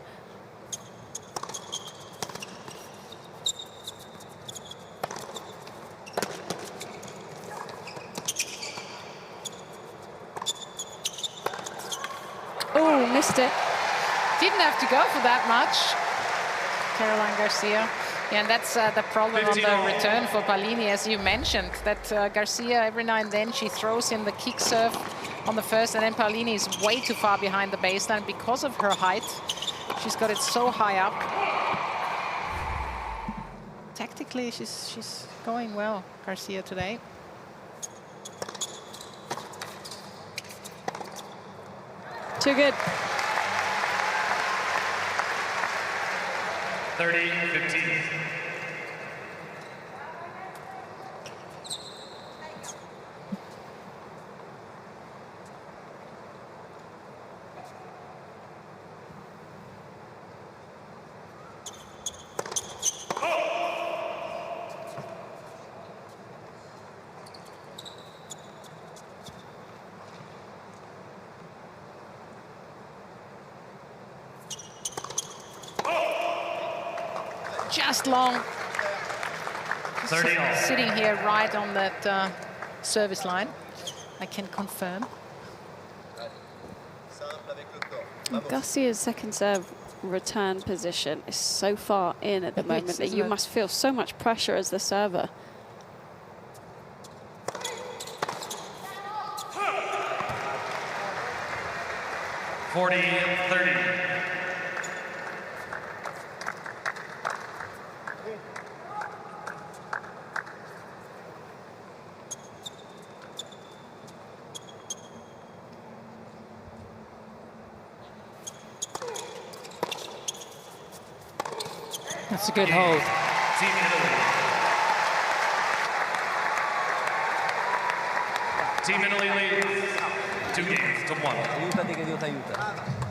Oh, missed it. Didn't have to go for that much. Caroline Garcia. Yeah, and that's the problem on the return for Palini, as you mentioned, that Garcia, every now and then, she throws in the kick serve on the first, and then Palini is way too far behind the baseline because of her height. She's got it so high up. Tactically, she's going well, Garcia, today. Too good. 30-15. Just long. Sitting here right on that service line, I can confirm. Garcia's second serve return position is so far in at the moment that you must feel so much pressure as the server. That's a good hold. Team Italy. Team Italy leads 2 games to 1. Aiutati che Dio ti aiuta.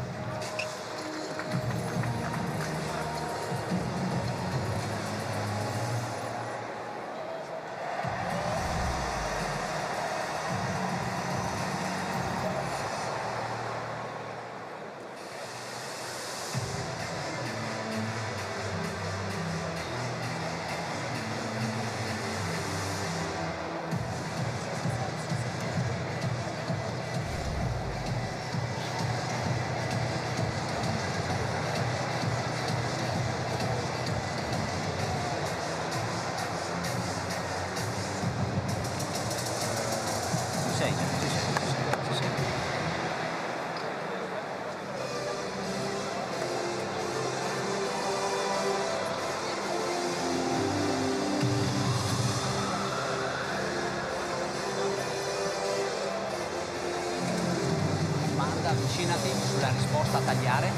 Avvicinati sulla risposta a tagliare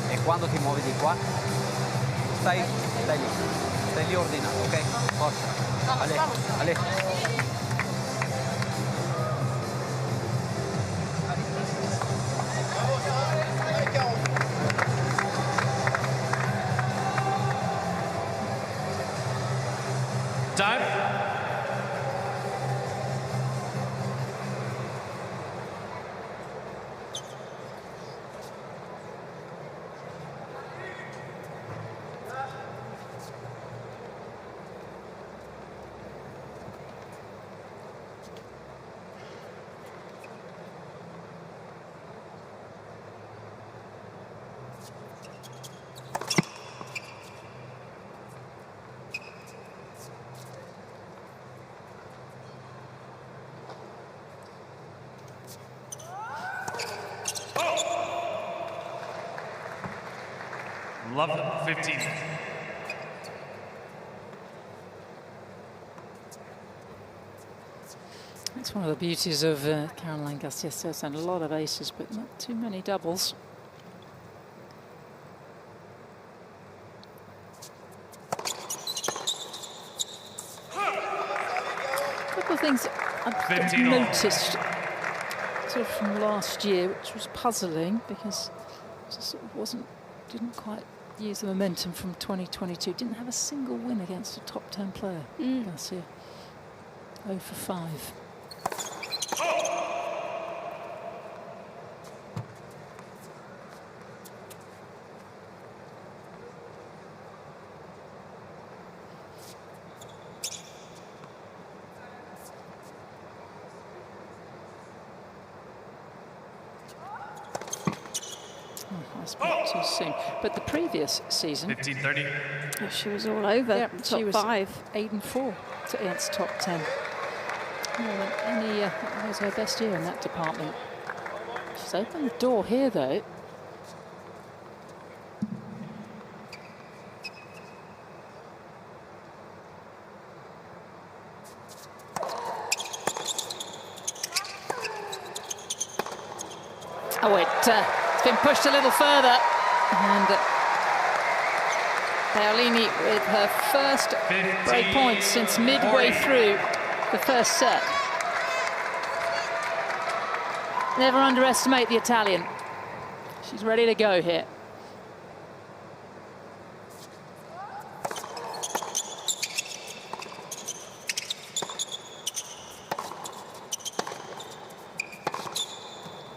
e quando ti muovi di qua stai lì ordinato, ok? Forza. Ale. Time. Love 15. That's one of the beauties of Caroline Garcia and a lot of aces, but not too many doubles. A couple of things I've noticed sort of from last year, which was puzzling because it just sort of didn't quite use the momentum from 2022. Didn't have a single win against a top 10 player, Garcia. 0 for 5. Too soon. But the previous season, 15-30. She was all over she was top 5. 8 and 4 against top 10. More than any, it was her best year in that department. She's opened the door here, though. Oh, it's been pushed a little further. And Palini with her first break point since midway through the first set. Never underestimate the Italian. She's ready to go here.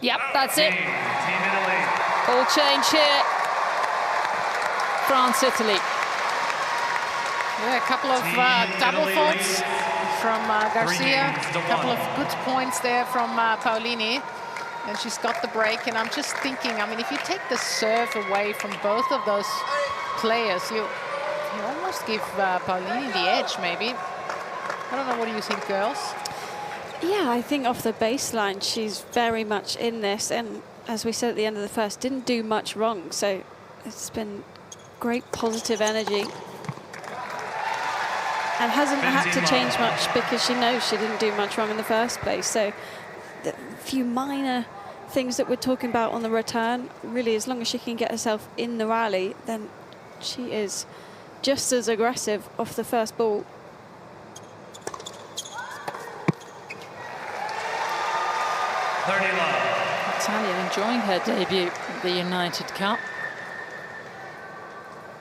Yep, that's it. Team Italy. All change here. France, Italy. Yeah, a couple of double faults from Garcia. A couple of good points there from Paolini. And she's got the break. And I'm just thinking, I mean, if you take the serve away from both of those players, you almost give Paolini the edge, maybe. I don't know, what do you think, girls? Yeah, I think off the baseline, she's very much in this. And as we said at the end of the first, didn't do much wrong. So it's been great positive energy. And hasn't had to change much because she knows she didn't do much wrong in the first place. So the few minor things that we're talking about on the return, really, as long as she can get herself in the rally, then she is just as aggressive off the first ball. Italian enjoying her debut at the United Cup.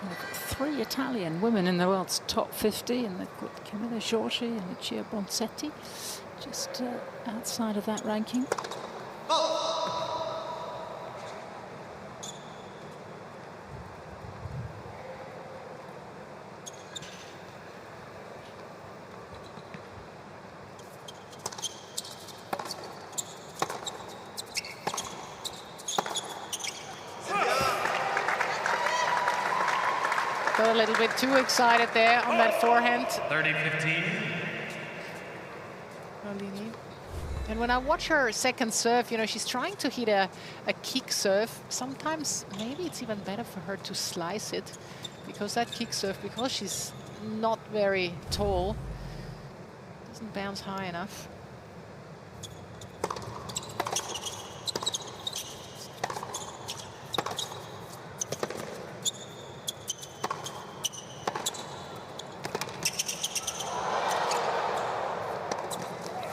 And we've got 3 Italian women in the world's top 50, and they've got Camilla Giorgi and Lucia Bonsetti just outside of that ranking. Got a little bit too excited there on that forehand. 30-15. And when I watch her second serve, you know, she's trying to hit a kick serve. Sometimes maybe it's even better for her to slice it, because that kick serve, because she's not very tall, doesn't bounce high enough.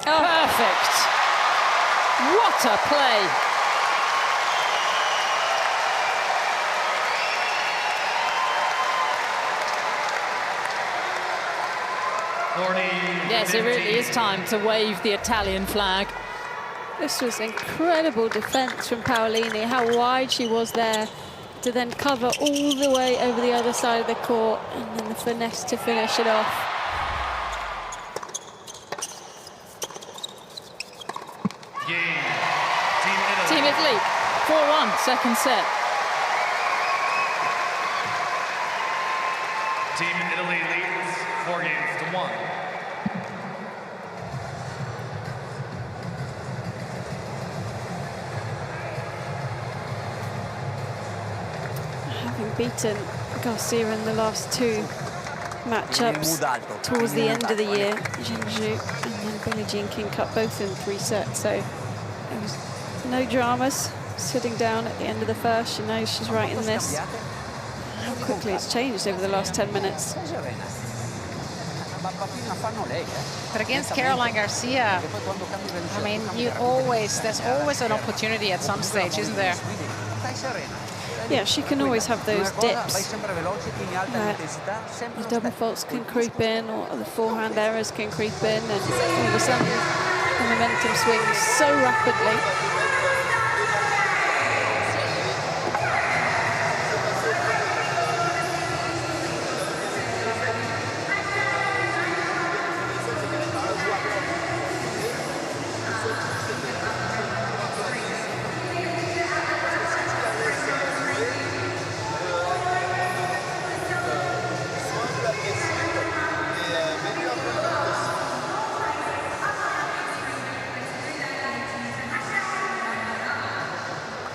Perfect. What a play. Yes, it really is time to wave the Italian flag. This was incredible defense from Paolini, how wide she was there to then cover all the way over the other side of the court, and then the finesse to finish it off. Team Italy, 4-1, second set. Team Italy leads 4-1. having beaten Garcia in the last two matchups towards the end of the year. Jinju and then Billie Jean King Cup, both in 3 sets. So there was no dramas. Sitting down at the end of the first, she knows she's right in this. How quickly it's changed over the last 10 minutes. But against Caroline Garcia, I mean, there's always an opportunity at some stage, isn't there? Yeah, she can always have those dips. The double faults can creep in, or the forehand errors can creep in, and all of a sudden the momentum swings so rapidly.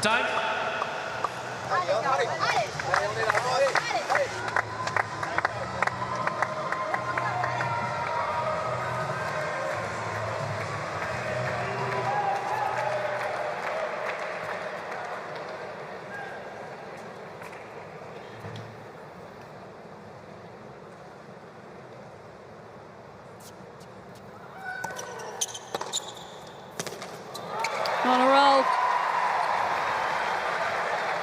Time. On a roll.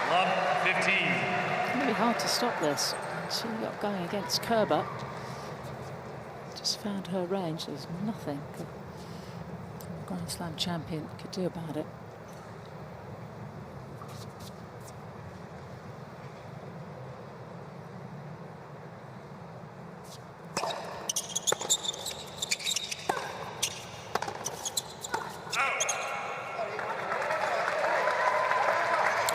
Love 15. Really hard to stop this. She got going against Kerber. Just found her range. There's nothing the Grand Slam champion could do about it.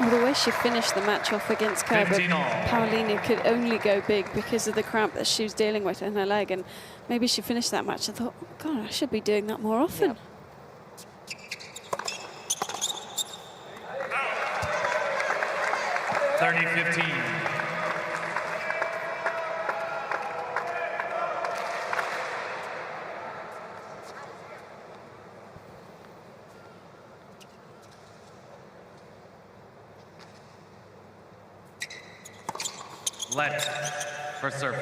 Well, the way she finished the match off against Kerber, Palini could only go big because of the cramp that she was dealing with in her leg, and maybe she finished that match and thought, oh, God, I should be doing that more often. Yep. 30-15. Let for serve.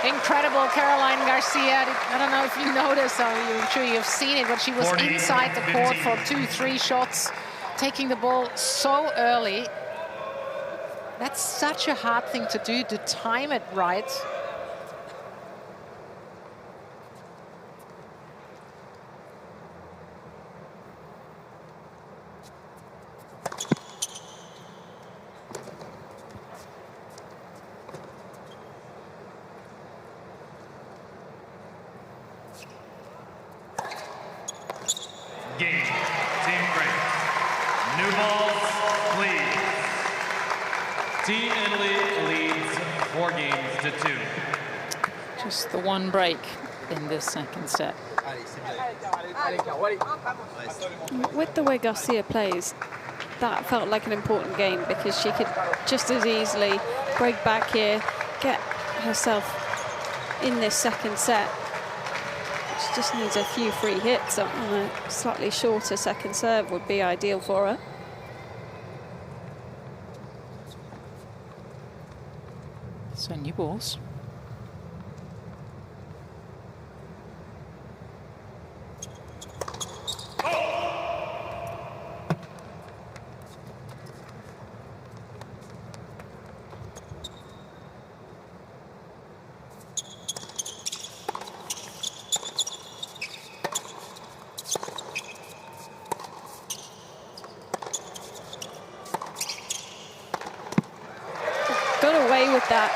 Incredible Caroline Garcia. I don't know if you noticed, or I'm sure you've seen it, but she was inside the court for 2-3 shots, taking the ball so early. That's such a hard thing to do, to time it right. Game. Team break. New balls, please. Team Italy leads 4 games to 2. Just the one break in this second set. With the way Garcia plays, that felt like an important game because she could just as easily break back here, get herself in this second set. She just needs a few free hits on a slightly shorter second serve would be ideal for her. So new balls. Got away with that.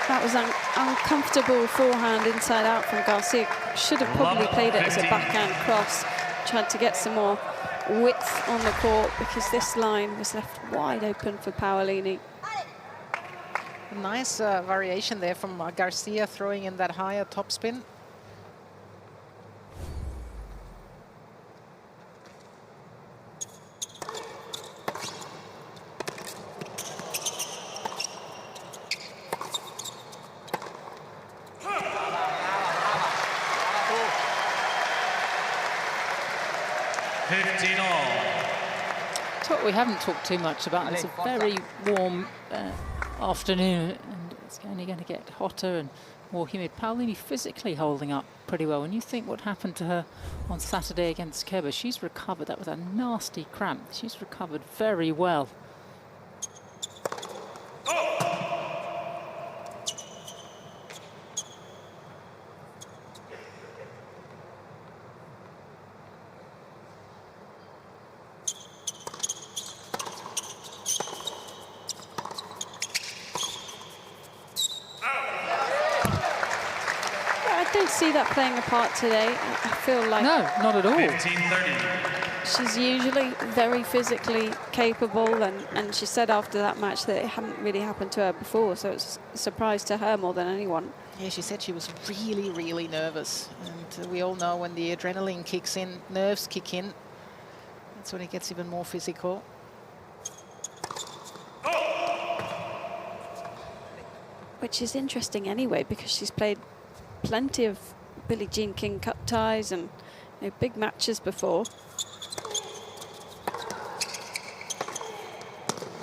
That was uncomfortable forehand inside out from Garcia. Should have probably played it as a backhand cross, tried to get some more width on the court, because this line was left wide open for Palini. Nice variation there from Garcia, throwing in that higher topspin. What we haven't talked too much about, it's a very warm afternoon, and it's only going to get hotter and more humid. Palini physically holding up pretty well. When you think what happened to her on Saturday against Kerber, she's recovered. That was a nasty cramp. She's recovered very well. See that playing a part today. I feel like no, not at all. 15-30. She's usually very physically capable, and she said after that match that it hadn't really happened to her before, so it's a surprise to her more than anyone. Yeah, she said she was really, really nervous, and we all know when the adrenaline kicks in, nerves kick in. That's when it gets even more physical. Which is interesting anyway, because she's played plenty of Billie Jean King Cup ties and big matches before.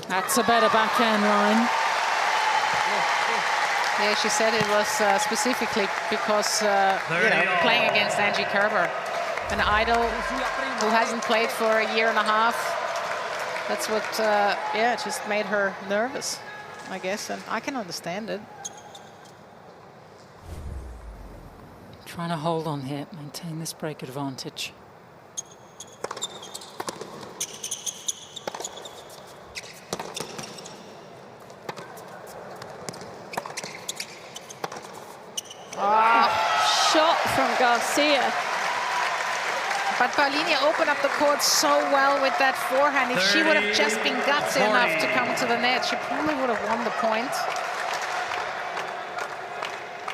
That's a better backhand line. Yeah, she said it was specifically because playing against Angie Kerber, an idol who hasn't played for a year and a half. That's what, just made her nervous, I guess, and I can understand it. Trying to hold on here, maintain this break advantage. Shot from Garcia. But Palini opened up the court so well with that forehand. If she would have just been gutsy enough to come to the net, she probably would have won the point.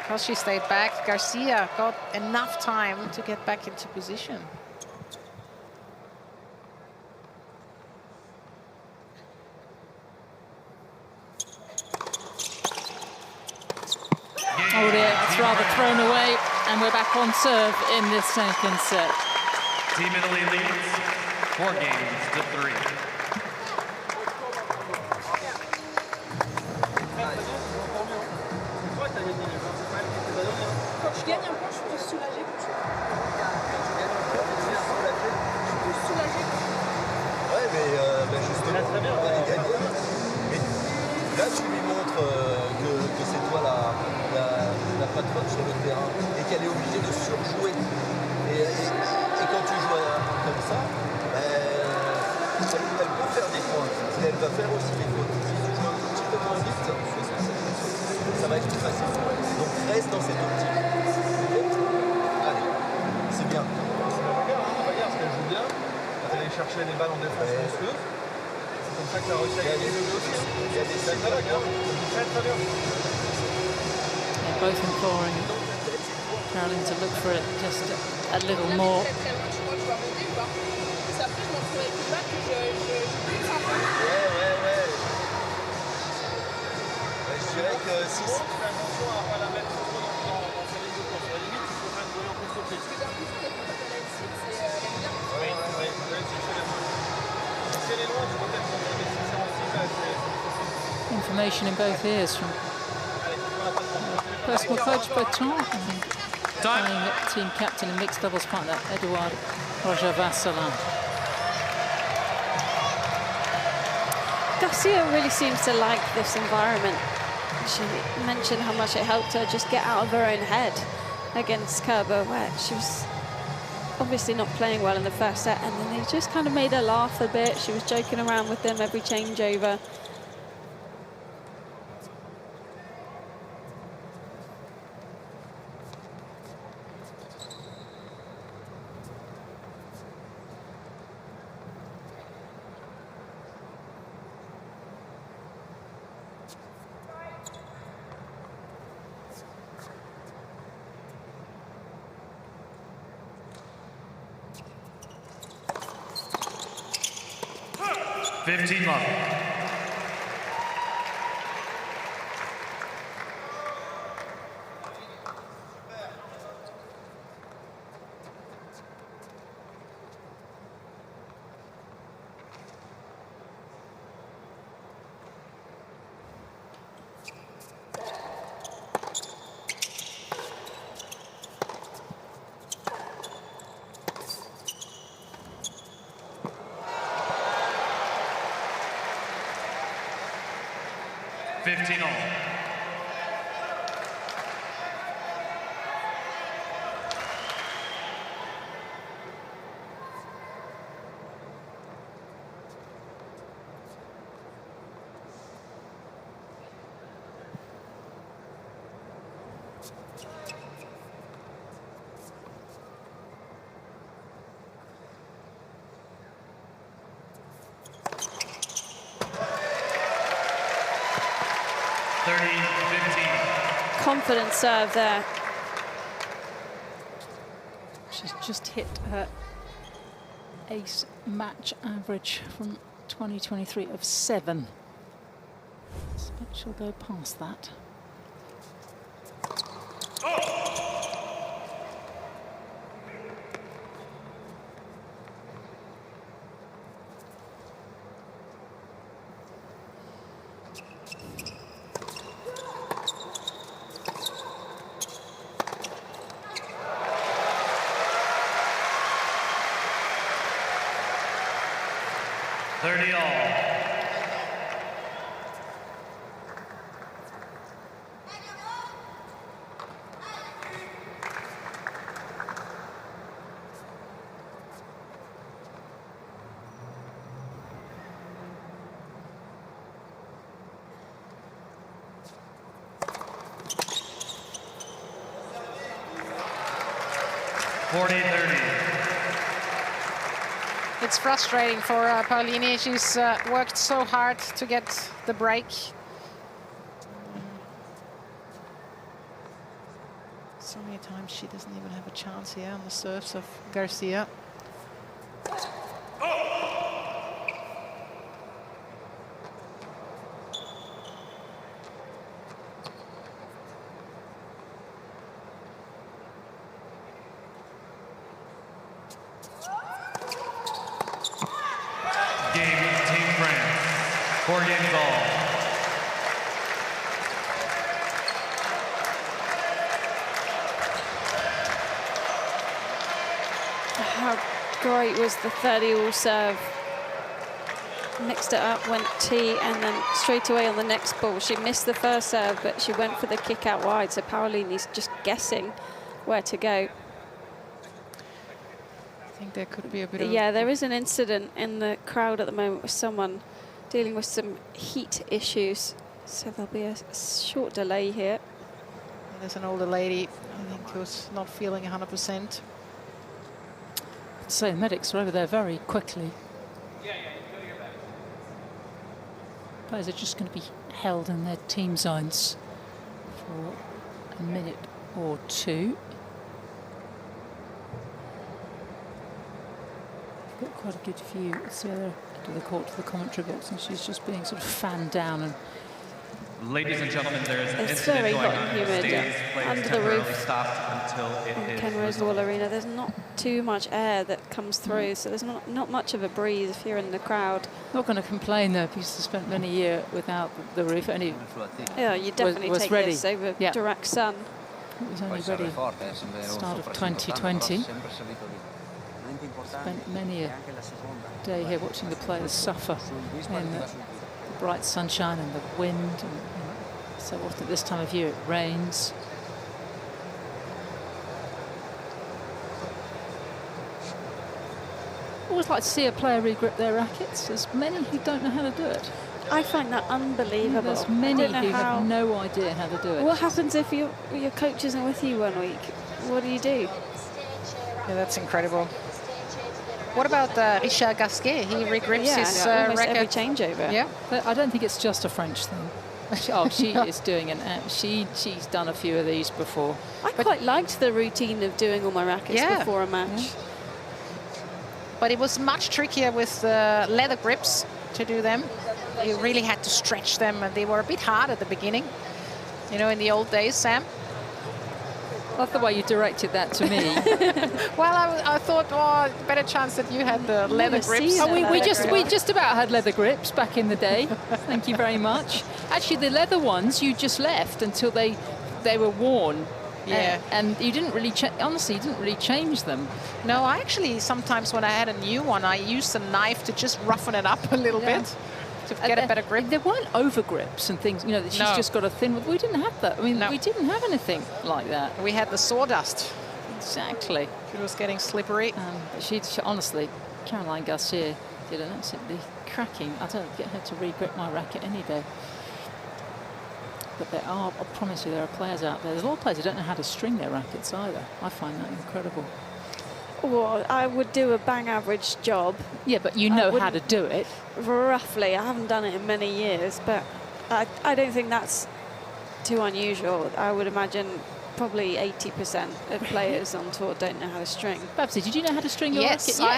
Because she stayed back, Garcia got enough time to get back into position. Oh dear, it's rather thrown away, and we're back on serve in this second set. Team Italy leads 4-3. Quand je gagne un point, je suis soulagée. Ouais, mais justement, on va les gagner. Mais là, tu lui montres que c'est toi la patronne sur le terrain et qu'elle est obligée de surjouer. Et quand tu joues comme ça, elle peut faire des points. Elle va faire aussi des fautes. Si tu joues un petit peu moins vite, ça va être plus facile. Donc reste dans cette optique. Allez, c'est bien. Regarde, elle joue bien. Elle allait chercher les balles en défense monstrueuse. C'est comme ça que la Russie a gagné le jeu aussi. Il y a des sacs très bien. They're both imploring Caroline to look for it just a little more. Je dirais que si... Fais attention à ne pas la mettre trop dans sa ligne de course. À la limite, il faut faire une voyante plus surprise. Si elle est loin, tu peux peut-être monter, mais si c'est en cible, c'est... Information in both ears from personal coach Bertrand and playing team captain and mixed doubles partner Edouard Roger-Vasselin. Garcia really seems to like this environment. She mentioned how much it helped her just get out of her own head against Kerber, where she was obviously not playing well in the first set, and then they just kind of made her laugh a bit. She was joking around with them every changeover. 15 love. Confident serve there. She's just hit her ace match average from 2023 of 7. I suspect she'll go past that. It's frustrating for Palini. She's worked so hard to get the break. So many times she doesn't even have a chance here on the serves of Garcia. How great was the 30-all serve. Mixed it up, went T, and then straight away on the next ball. She missed the first serve, but she went for the kick out wide, so Palini's just guessing where to go. I think there could be a bit of... Yeah, there is an incident in the crowd at the moment with someone dealing with some heat issues, so there'll be a short delay here. There's an older lady, I think, who's not feeling 100%. So medics are over there very quickly. Players are just going to be held in their team zones for a minute or two. Got quite a good view. It's the other end of the court to the commentary box, and she's just being sort of fanned down. And ladies and gentlemen, there is an it's incident very going hot on and in the humid stadium. under the roof stopped until it in is Kenrose Wall Arena. There's not too much air that comes through, so there's not much of a breeze if you're in the crowd. not going to complain though, because they spent many years without the roof. Only yeah, you definitely was take ready. this over Yeah. direct sun. It was only ready start of 2020. Spent many a day here watching the players suffer in the bright sunshine and the wind, and so often this time of year it rains. Always like to see a player regrip their rackets. There's many who don't know how to do it. I find that unbelievable. There's many I don't know who have no idea how to do it. What happens if your coach isn't with you one week? What do you do? Yeah, that's incredible. What about Richard Gasquet? He regrips his almost racket. every changeover. Yeah, but I don't think it's just a French thing. She is doing she's done a few of these before. I quite liked the routine of doing all my rackets before a match. But it was much trickier with leather grips. to do them. You really had to stretch them, and they were a bit hard at the beginning. You know, in the old days, Sam. Love the way you directed that to me. Well, I thought, oh, better chance that you had the leather grips. Oh, we just about had leather grips back in the day. Thank you very much. Actually, the leather ones you just left until they were worn. Yeah. And you didn't really honestly, you didn't really change them. No, I actually sometimes when I had a new one, I used a knife to just roughen it up a little bit to get a better grip. There weren't over grips and things, you know, that she's just got a thin. We didn't have that. I mean, we didn't have anything like that. We had the sawdust. Exactly. It was getting slippery. She honestly, Caroline Garcia did an absolutely cracking. I don't get her to re-grip my racket any day. But there are, I promise you, there are players out there. There's a lot of players who don't know how to string their rackets either. I find that incredible. Well, I would do a bang average job. Yeah, but you know how to do it. Roughly. I haven't done it in many years, but I don't think that's too unusual. I would imagine probably 80% of players on tour don't know how to string. Babsy, did you know how to string your racket? Yes, I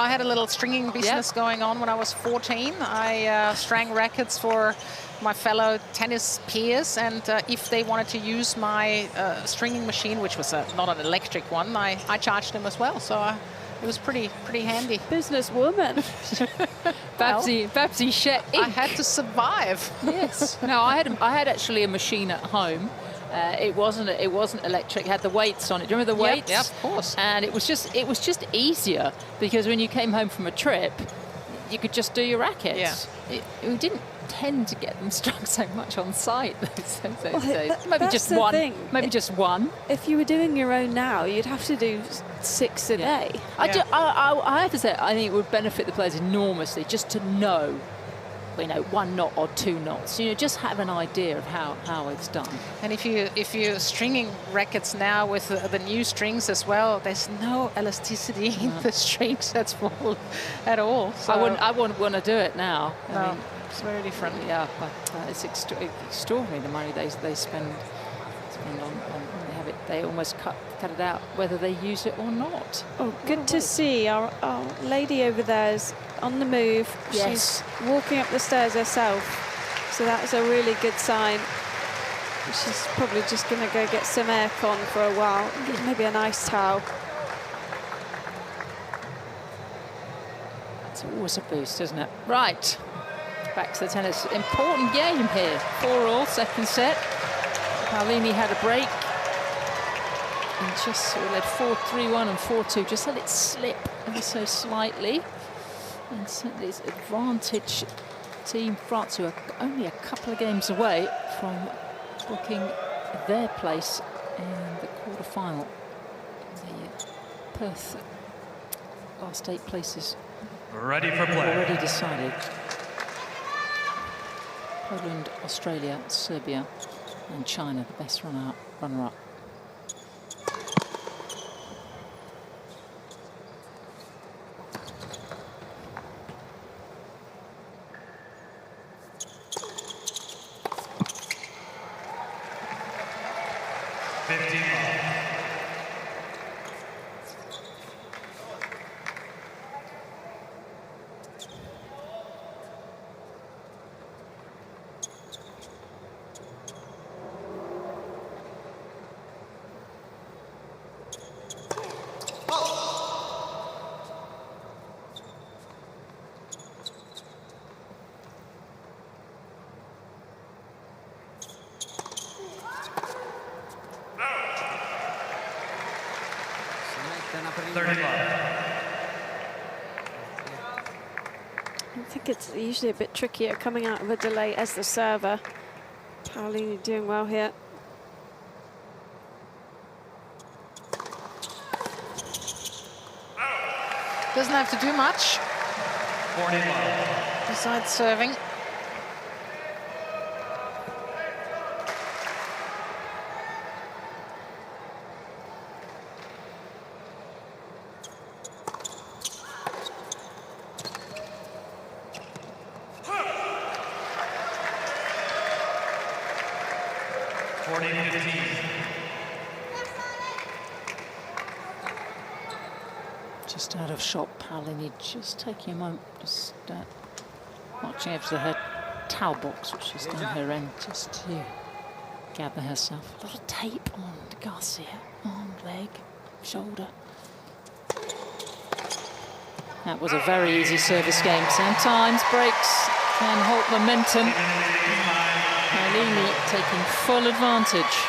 had a little stringing business going on when I was 14. I strang rackets for my fellow tennis peers, and if they wanted to use my stringing machine, which was not an electric one, I charged them as well. So it was pretty handy. Businesswoman. Babsy Shet. I had to survive. Yes. No, I had actually a machine at home. It wasn't electric. It had the weights on it. Do you remember the weights? Yeah, of course. And it was just easier because when you came home from a trip, you could just do your rackets. Yeah. We didn't tend to get them strung so much on site those days. Maybe that's just the one. thing. Maybe just one. If you were doing your own now, you'd have to do 6 a day. I have to say, I think it would benefit the players enormously just to know, you know, 1 knot or 2 knots. You know, just have an idea of how it's done. And if you're stringing rackets now with the new strings as well, there's no elasticity in the strings that's full at all. So I wouldn't want to do it now. No, I mean, it's very different. Yeah, but it's extraordinary the money they spend on when they have it. They almost cut it out whether they use it or not. Oh, good to see. Our lady over there is on the move. Yes. She's walking up the stairs herself. So that's a really good sign. She's probably just going to go get some aircon for a while. Maybe a nice towel. It's always a boost, isn't it? Right. Back to the tennis. Important game here. 4-all, second set. Palini had a break. And just led 4-3-1 and 4-2. Just let it slip ever so slightly. And certainly it's advantage Team France, who are only a couple of games away from booking their place in the quarter-final. The Perth last 8 places ready for play. Already decided. Poland, Australia, Serbia, and China, the best runner-up. I think it's usually a bit trickier coming out of a delay as the server. Palini doing well here. Doesn't have to do much besides serving. Just out of shot, Palini just taking a moment, just marching over to her towel box, which is down her end, just to gather herself. A lot of tape on Garcia, arm, leg, shoulder. That was a very easy service game. Sometimes breaks can halt momentum. Palini taking full advantage.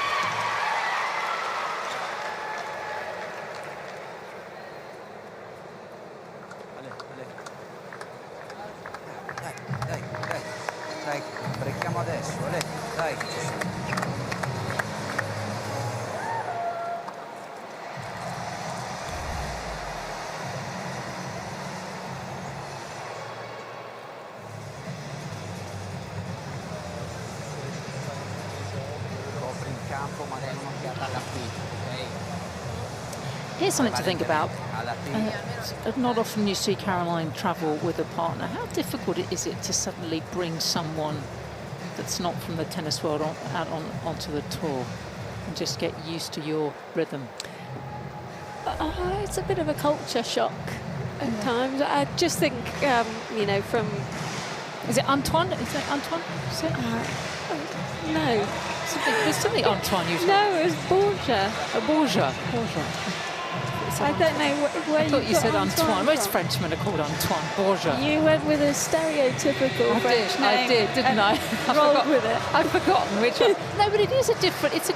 Dai, brechiamo adesso, dai. Copri il campo, ma dai un'occhiata alla qui, ok? Here's something to think about. Not often you see Caroline travel with a partner. How difficult is it to suddenly bring someone that's not from the tennis world onto the tour and just get used to your rhythm? It's a bit of a culture shock at times. I just think, you know, from... Is it Antoine? Is it Antoine? No. There's something Antoine usually. No, it was Borgia. Borgia. I don't know where I thought you said Antoine. Most from. Frenchmen are called Antoine. Borgia. You went with a stereotypical French name. I did, didn't I? Rolled with it. I've forgotten which one. No, but it's a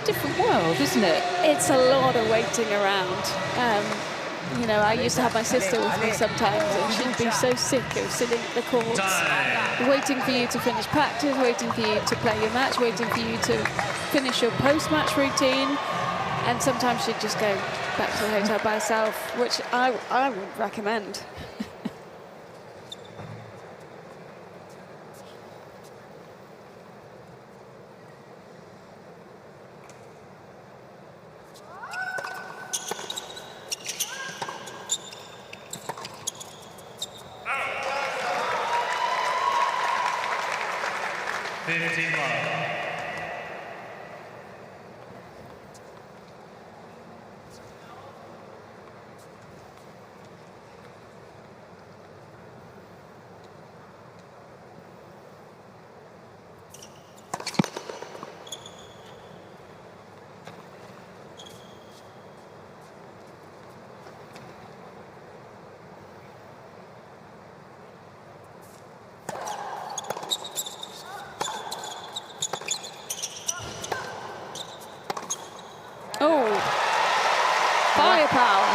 different world, isn't it? It's a lot of waiting around. You know, I used to have my sister with me sometimes, and she'd be so sick of sitting at the courts, waiting for you to finish practice, waiting for you to play your match, waiting for you to finish your post-match routine. And sometimes she'd just go back to the hotel by herself, which I would recommend.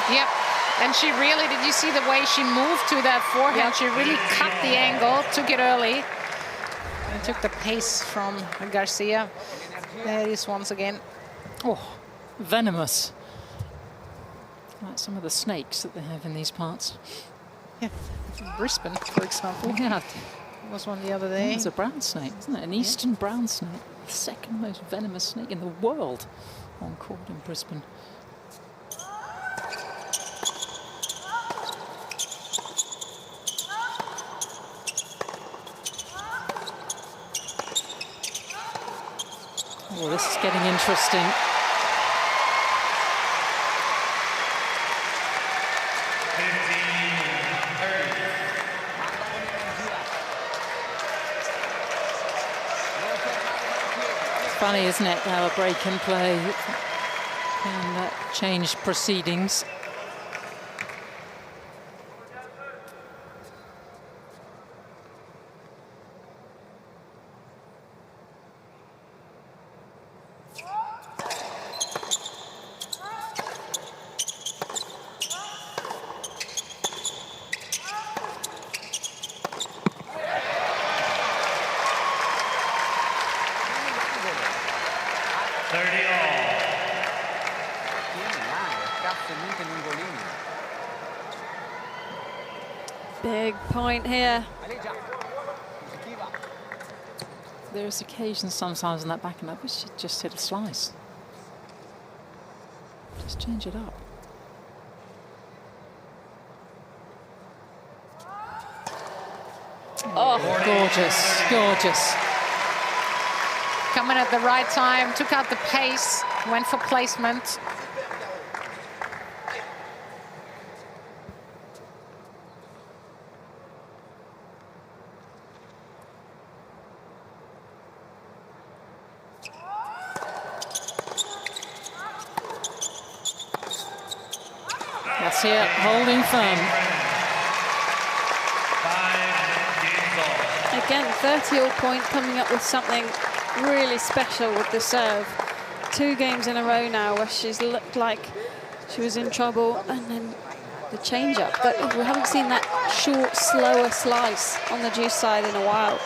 Yep. And she really, did you see the way she moved to that forehand? Yep. She really cut the angle, took it early, and took the pace from Garcia. There it is once again. Oh, venomous. Like some of the snakes that they have in these parts. Yeah, Brisbane, for example. Yeah. There was one the other day. It's a brown snake, isn't it? An eastern brown snake. The second most venomous snake in the world on court in Brisbane. Oh, this is getting interesting. Funny, isn't it, how a break in play can change proceedings. Big point here. There's occasions sometimes in that back and up, we should just hit a slice. Just change it up. Oh, gorgeous, gorgeous. Coming at the right time, took out the pace, went for placement. Garcia holding firm. Again, 30-all point, coming up with something really special with the serve. 2 games in a row now where she's looked like she was in trouble, and then the change-up. But we haven't seen that short, slower slice on the deuce side in a while.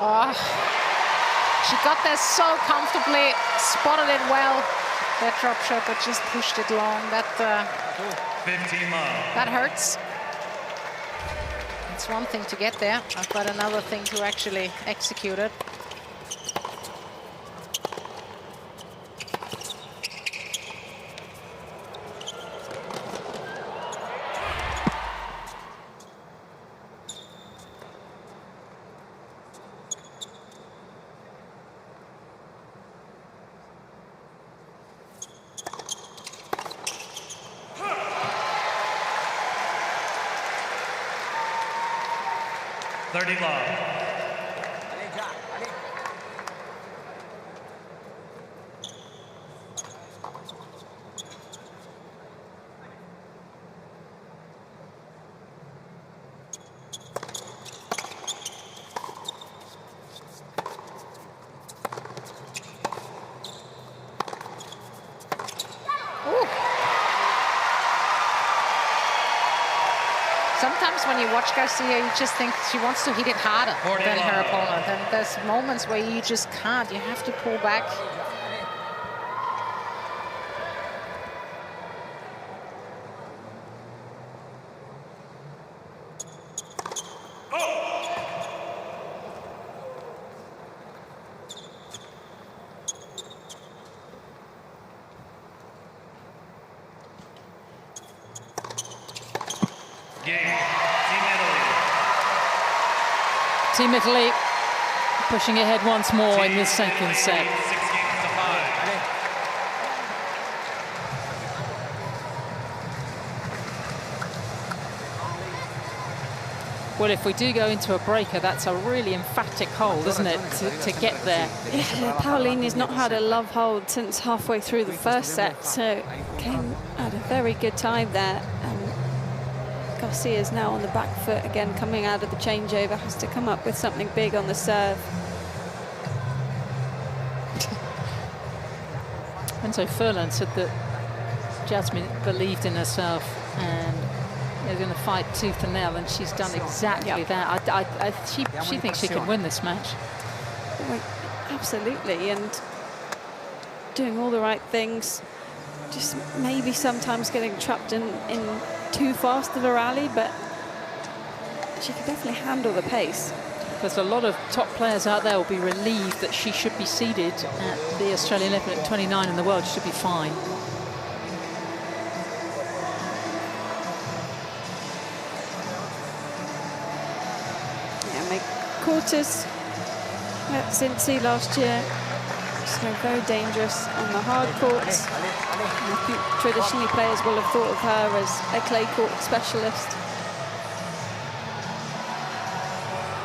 Oh, she got there so comfortably, spotted it well, that drop shot, but just pushed it long. That 15 love. that hurts. It's one thing to get there, but another thing to actually execute it. Sometimes when you watch Garcia, you just think she wants to hit it harder than her opponent. And there's moments where you just can't. You have to pull back. Team Italy pushing ahead once more in this second set. Well, if we do go into a breaker, that's a really emphatic hold, isn't it, to get there? Yeah, Palini's not had a love hold since halfway through the first set, so came at a very good time there. Garcia's now on the back foot again, coming out of the changeover, has to come up with something big on the serve. Enzo Furlan said that Jasmine believed in herself and is going to fight tooth and nail, and she's done exactly that. She thinks she can win this match. Well, absolutely, and doing all the right things. Just maybe sometimes getting trapped in too fast of a rally, but she can definitely handle the pace. Because a lot of top players out there will be relieved that she should be seeded at the Australian Open at 29 in the world. She should be fine. Yeah, make quarters at Cincy last year. So very dangerous on the hard courts. I think traditionally players will have thought of her as a clay court specialist.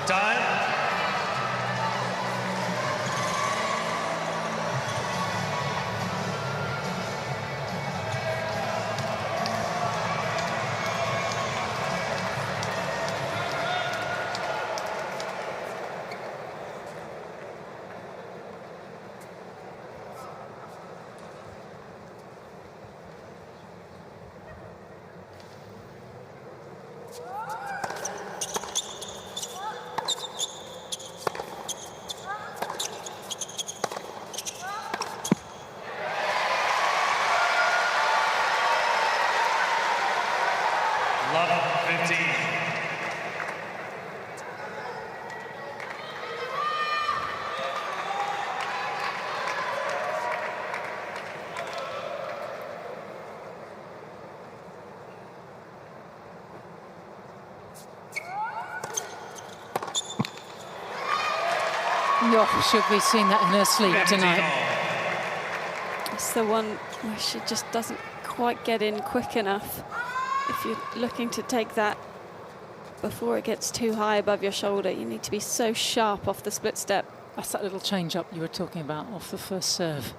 Time. Oh, should be seeing that in her sleep tonight. It's the one where she just doesn't quite get in quick enough. If you're looking to take that before it gets too high above your shoulder, you need to be so sharp off the split step. That's that little change up you were talking about off the first serve.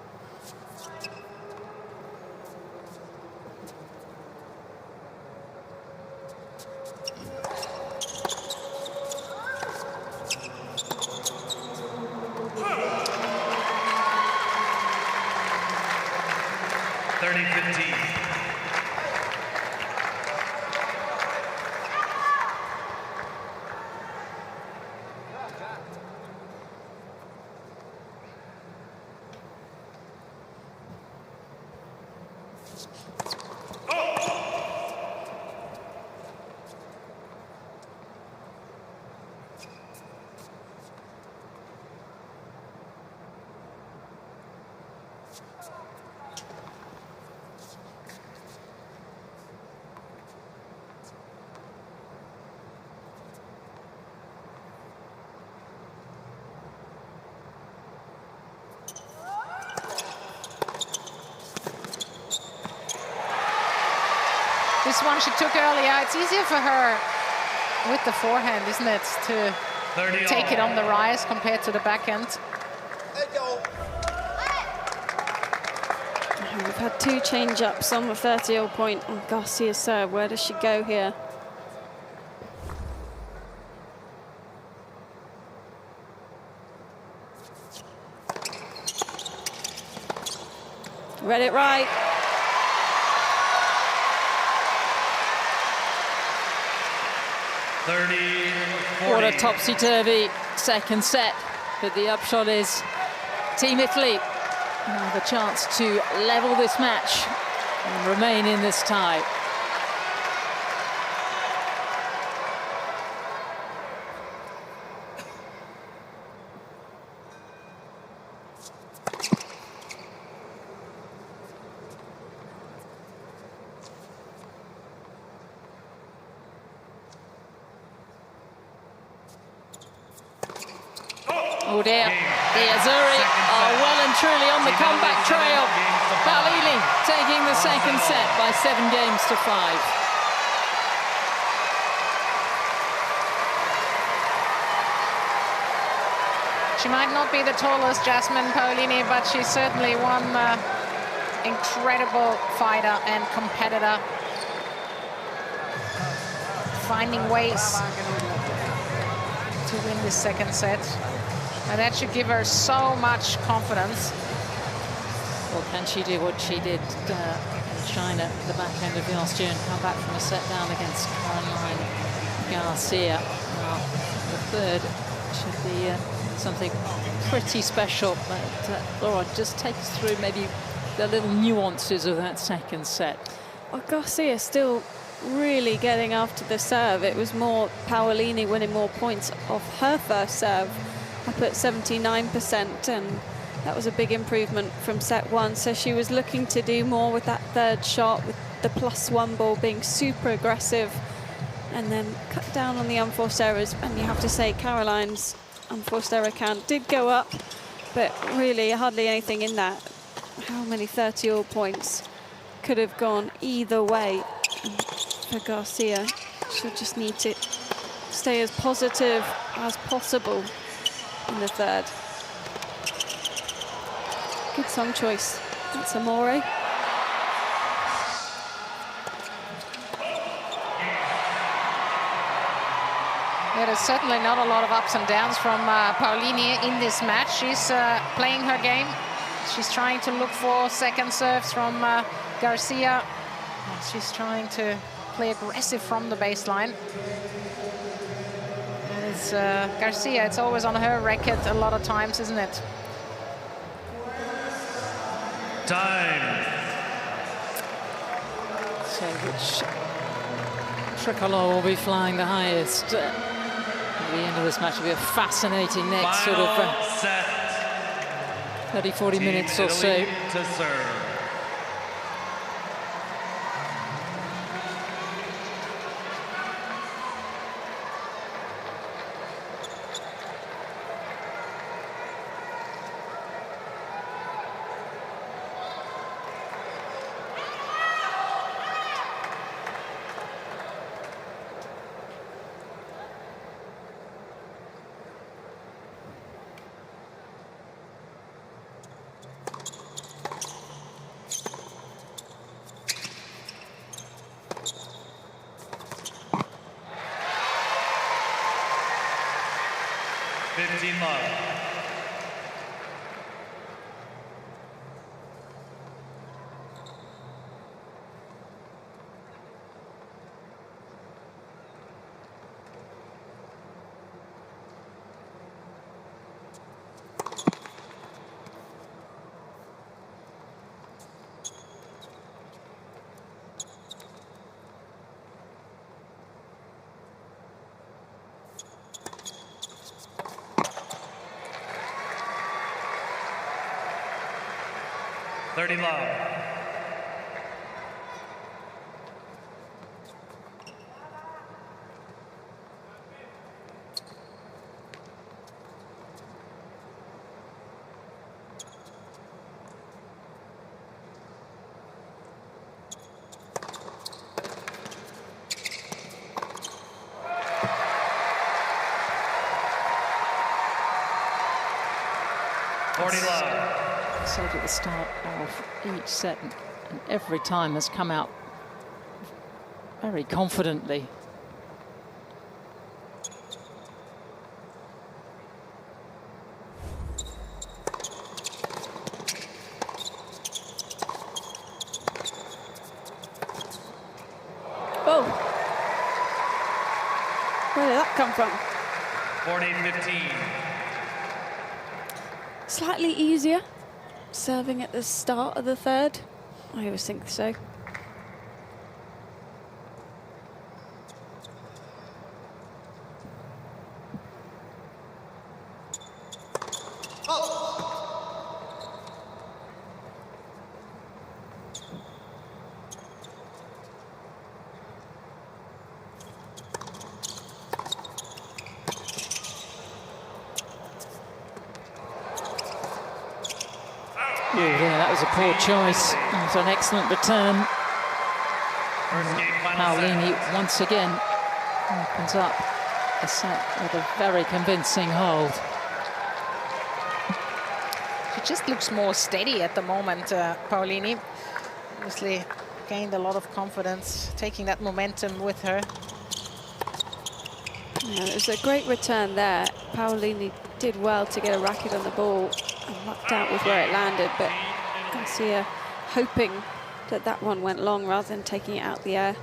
This one she took earlier, it's easier for her with the forehand, isn't it, to take it on the rise compared to the backhand. We've had 2 change-ups on the 30-0 point on Garcia's serve. Where does she go here? Read it right. What a topsy-turvy second set. But the upshot is Team Italy have a chance to level this match and remain in this tie. Oh dear, the Azzurri are well and truly on the comeback trail. Palini taking the second set by 7 games to 5. She might not be the tallest, Jasmine Palini, but she's certainly one incredible fighter and competitor, finding ways to win this second set. And that should give her so much confidence. Well, can she do what she did in China at the back end of last year and come back from a set down against Caroline Garcia? Well, the third should be something pretty special. But Laura, just take us through maybe the little nuances of that second set. Well, Garcia still really getting after the serve. It was more Palini winning more points off her first serve, up at 79%, and that was a big improvement from set 1. So she was looking to do more with that third shot, with the +1 ball being super aggressive, and then cut down on the unforced errors. And you have to say Caroline's unforced error count did go up, but really hardly anything in that. How many 30-all points could have gone either way? And for Garcia, she'll just need to stay as positive as possible in the third. Good song choice. That's Amore. Yeah, there's certainly not a lot of ups and downs from Palini in this match. She's playing her game. She's trying to look for second serves from Garcia. She's trying to play aggressive from the baseline. And it's Garcia, it's always on her racket a lot of times, isn't it? Time. So which tricolor will be flying the highest? At the end of this match will be a fascinating next sort of 30-40 minutes or so. To serve. 15 love. Thirty love. Said at the start of each set, and every time has come out very confidently. Oh, where did that come from? 14-15. Slightly easier serving at the start of the third. I always think so. Yeah, that was a poor choice. It was an excellent return. Palini once again opens up a set with a very convincing hold. She just looks more steady at the moment, Palini. Obviously gained a lot of confidence, taking that momentum with her. Yeah, it was a great return there. Palini did well to get a racket on the ball and lucked out with where it landed, but Garcia hoping that that one went long rather than taking it out the air.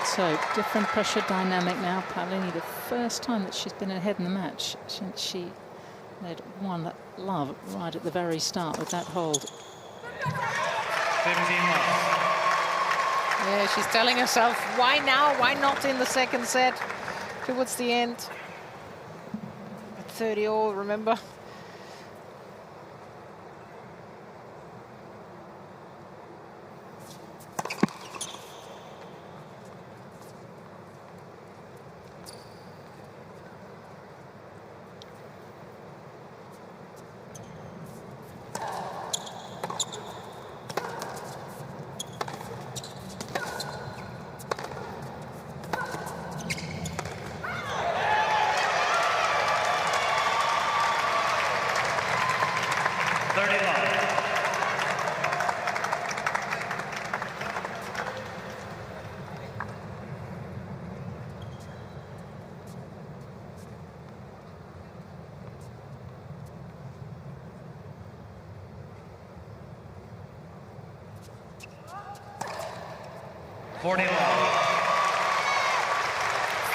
So, different pressure dynamic now. Palini, the first time that she's been ahead in the match since she led one love right at the very start with that hold. 15 love. Yeah, she's telling herself, why now? Why not in the second set towards the end? At 30-all, remember?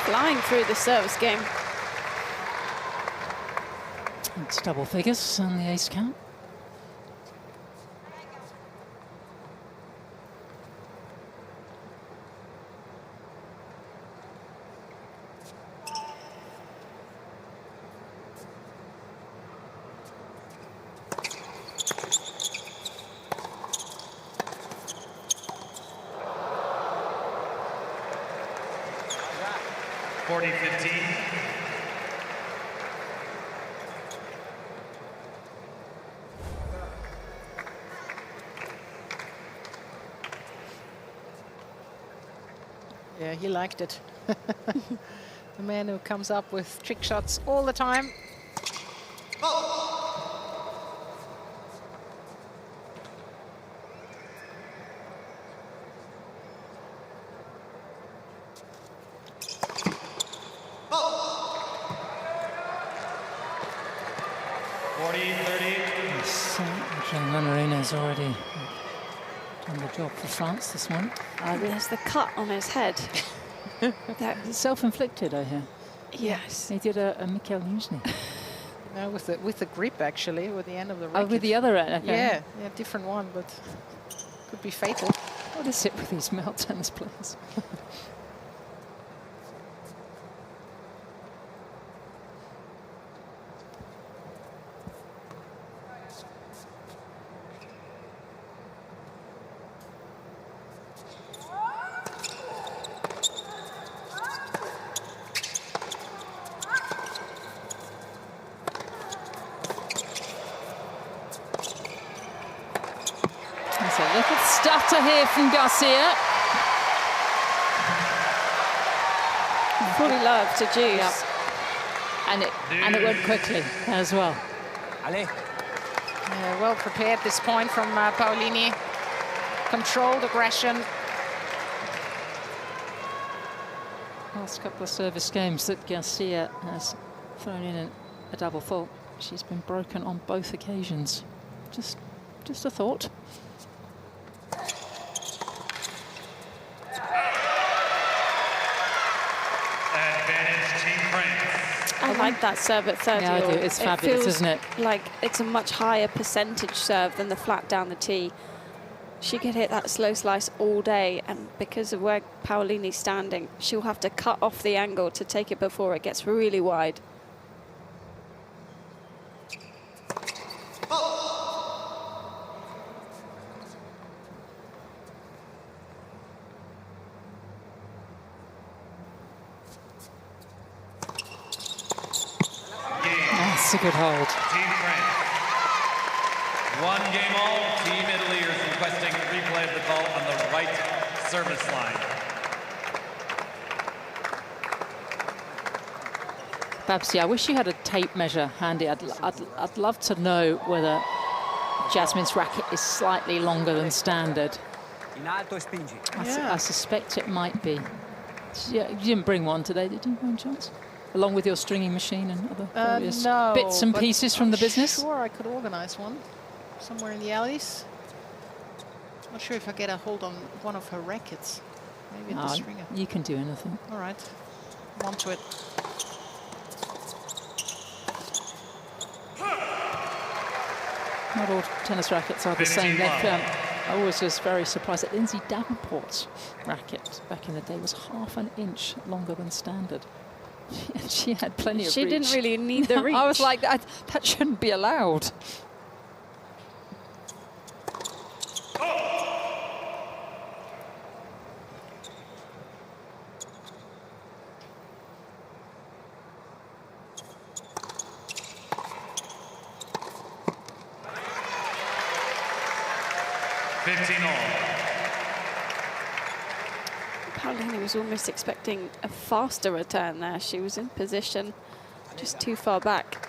Flying through the service game. It's double figures on the ace count. Yeah, he liked it. The man who comes up with trick shots all the time. Manarino's already done the job for France this morning. There's the cut on his head. Self-inflicted, I hear. Yes. He did a Mikhail Yuzhny. No, with the grip actually, with the end of the racket. Oh, with the other end, okay. Yeah, different one, but could be fatal. What is it with these male tennis players? A little stutter here from Garcia. Fully love to juice. Yep. And it went quickly as well. Yeah, well prepared this point from Palini. Controlled aggression. Last couple of service games that Garcia has thrown in a double fault. She's been broken on both occasions. Just a thought. I like that serve at 30. Yeah, I do. It's fabulous, feels isn't it? Like it's a much higher percentage serve than the flat down the tee. She could hit that slow slice all day, and because of where Paolini's standing, she'll have to cut off the angle to take it before it gets really wide. That's a good hold. Team France. 1 game all. Team Italy is requesting replay of the ball on the right service line. Babsy, I wish you had a tape measure handy. I'd love to know whether Jasmine's racket is slightly longer than standard. I suspect it might be. Yeah, you didn't bring one today, did you, by any chance? Along with your stringing machine and other various no, bits and pieces from the business? Sure, I could organize one somewhere in the alleys. Not sure if I get a hold on one of her rackets. Maybe at the stringer. You can do anything. All right, I'm on to it. Not all tennis rackets are the same. I always was very surprised that Lindsay Davenport's racket back in the day was half an inch longer than standard. She had plenty of reach. She didn't really need the reach. I was like, that shouldn't be allowed. Palini was almost expecting a faster return there. She was in position just too far back.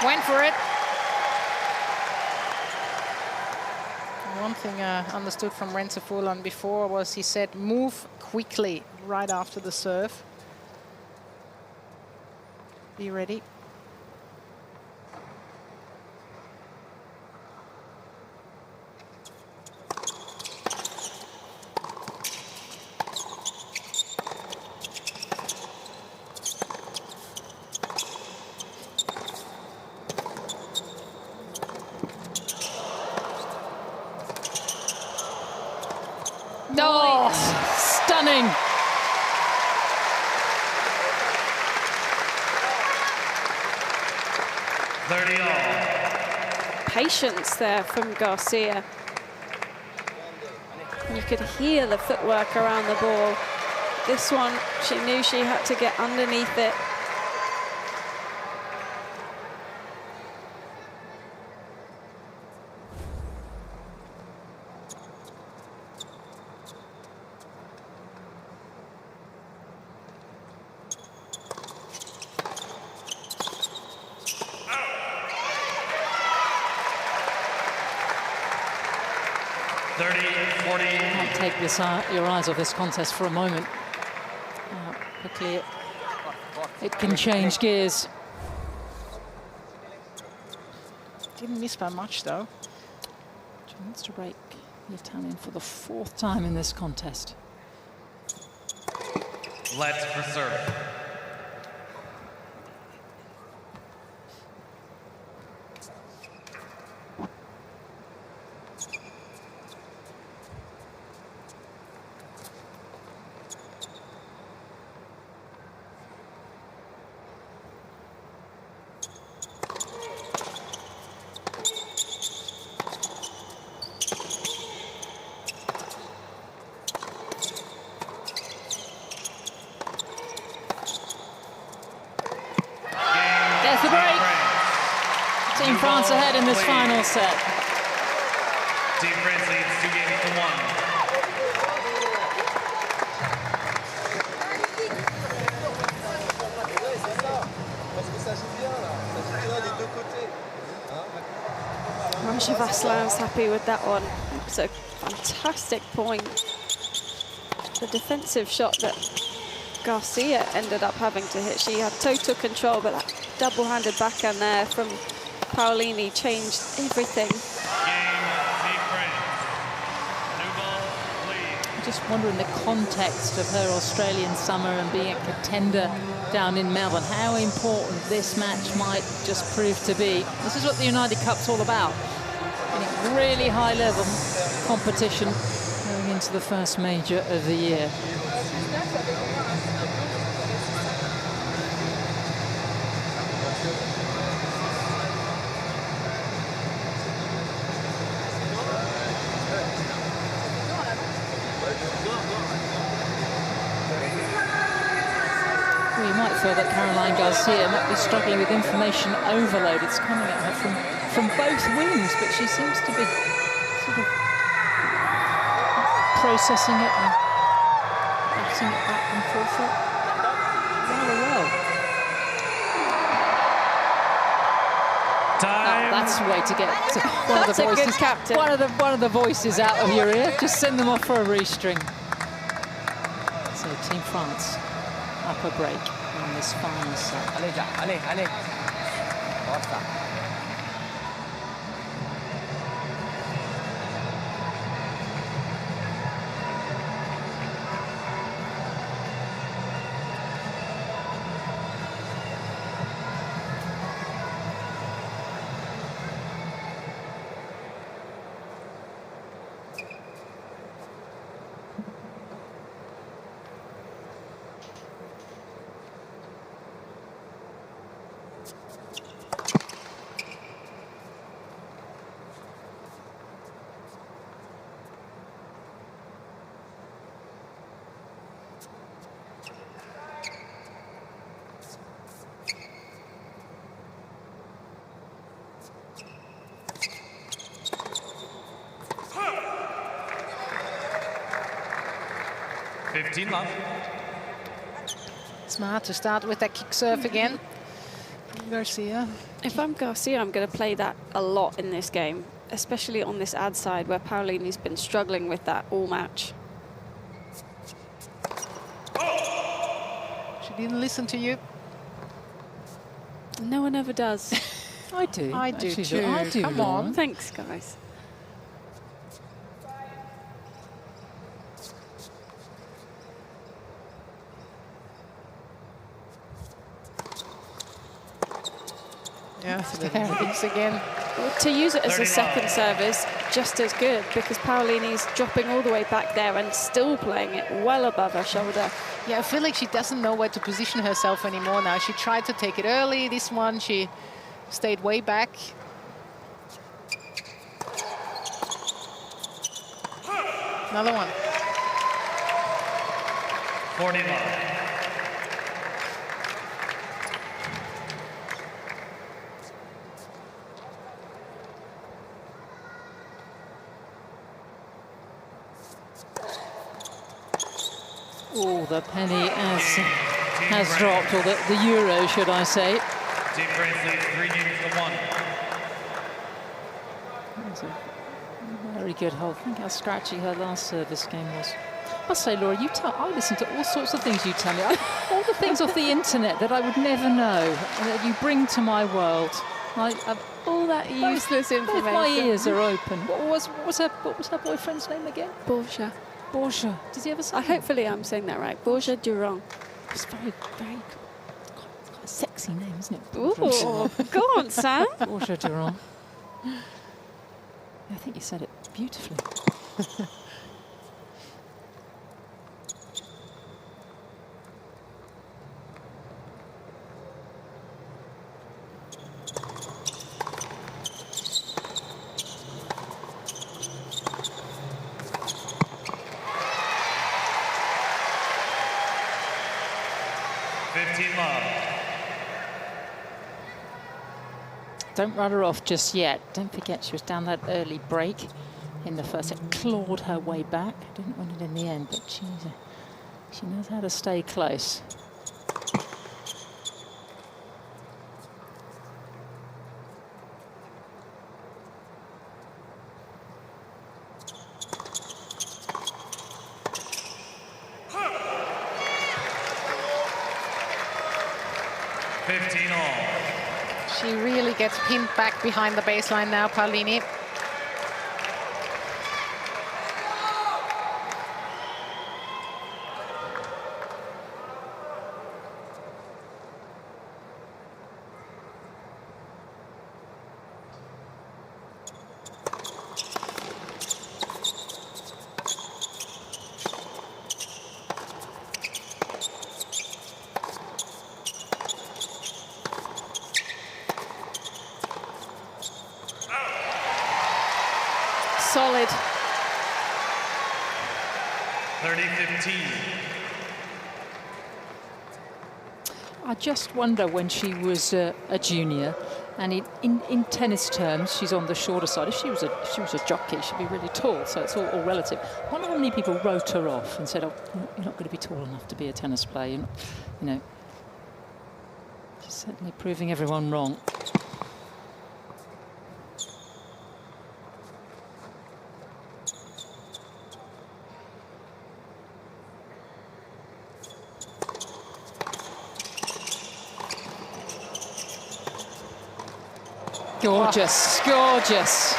Went for it. One thing I understood from Renzo Fulan before was he said move quickly right after the serve. Be ready. Oh, stunning. Patience there from Garcia. You could hear the footwork around the ball. This one, she knew she had to get underneath it. Can't take this, your eyes off this contest for a moment. Quickly it can change gears. Didn't miss by much though. She wants to break the Italian for the 4th time in this contest. Let's reserve. Team France ahead in this final set. Team France leads 2 games to 1. Roger Vaslin's happy with that one. It's a fantastic point. The defensive shot that Garcia ended up having to hit. She had total control, but that double-handed backhand there from Palini changed everything. I just wonder, in the context of her Australian summer and being a contender down in Melbourne, how important this match might just prove to be. This is what the United Cup's all about. Really high-level competition going into the first major of the year. Well, you might feel that Caroline Garcia might be struggling with information overload. It's coming at her from both wings, but she seems to be sort of processing it and batting it back and forth rather well. Time. That's the way to get one That's of the a good voices. captain. One of the voices out of your ear. Just send them off for a restring. So Team France up a break in this final set. Allez, Jack, allez, allez. Forza. Love. Smart to start with that kick serve again. Garcia. If I'm Garcia, I'm going to play that a lot in this game, especially on this ad side where Paolini's been struggling with that all match. She didn't listen to you. No one ever does. I do. I do Actually, too. I do. Come on. Thanks, guys. Yeah, it's again. Well, to use it as a second service, just as good, because Paolini's dropping all the way back there and still playing it well above her shoulder. Yeah, I feel like she doesn't know where to position herself anymore now. She tried to take it early. This one, she stayed way back. Another one. 40 love. Oh, the penny has dropped, or the euro, should I say. Team France leads 3 games to 1. That was a very good hold. Think how scratchy her last service game was. I must say, Laura, I listen to all sorts of things you tell me. All the things off the internet that I would never know, and that you bring to my world. All that useless information. Both my ears are open. What was her boyfriend's name again? Borja. Borja. Did he ever say? Hopefully I'm saying that right. Borja Durand. It's very, very quite a sexy name, isn't it? Ooh, go on, Sam. Borja Durand. I think you said it beautifully. Don't run her off just yet. Don't forget she was down that early break in the first set, clawed her way back. Didn't win it in the end, but she knows how to stay close. She really gets pinned back behind the baseline now, Palini. Solid. 30-15. I just wonder when she was a junior, and in tennis terms, she's on the shorter side. If she was a jockey, she'd be really tall, so it's all relative. I wonder how many people wrote her off and said, "Oh, you're not going to be tall enough to be a tennis player." You know, she's certainly proving everyone wrong. Gorgeous, gorgeous.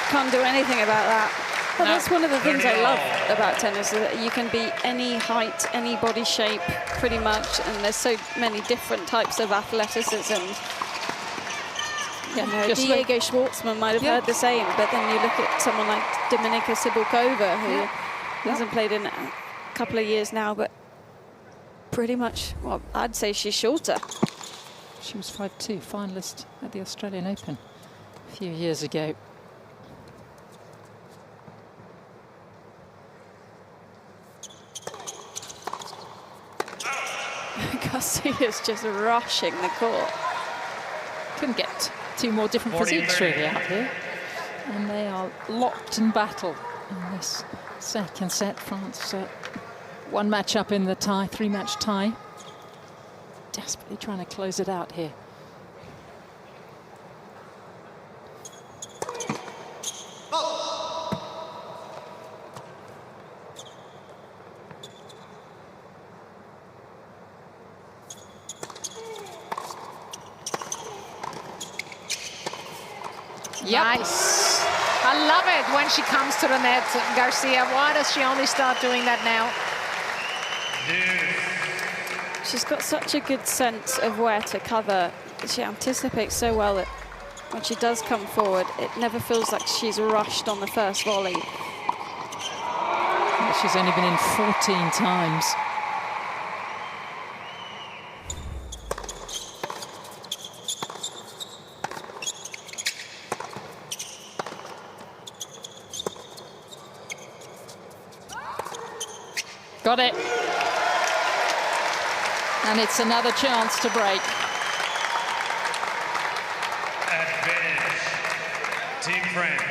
Can't do anything about that. Well, that's one of the things I love about tennis, is that you can be any height, any body shape, pretty much, and there's so many different types of athleticism. Yeah, Diego Schwartzman might have heard the same, but then you look at someone like Dominika Cibulkova, who hasn't played in a couple of years now, but pretty much, well, I'd say she's shorter. She was 5'2", finalist at the Australian Open a few years ago. Garcia's just rushing the court. Couldn't get two more different physiques really out here. And they are locked in battle in this second set. France, one match up in the tie, 3-match tie. Desperately trying to close it out here. Yep. Nice. I love it when she comes to the net, Garcia. Why does she only start doing that now? She's got such a good sense of where to cover. She anticipates so well that when she does come forward, it never feels like she's rushed on the first volley. She's only been in 14 times. Got it. And it's another chance to break. Advantage, Team France.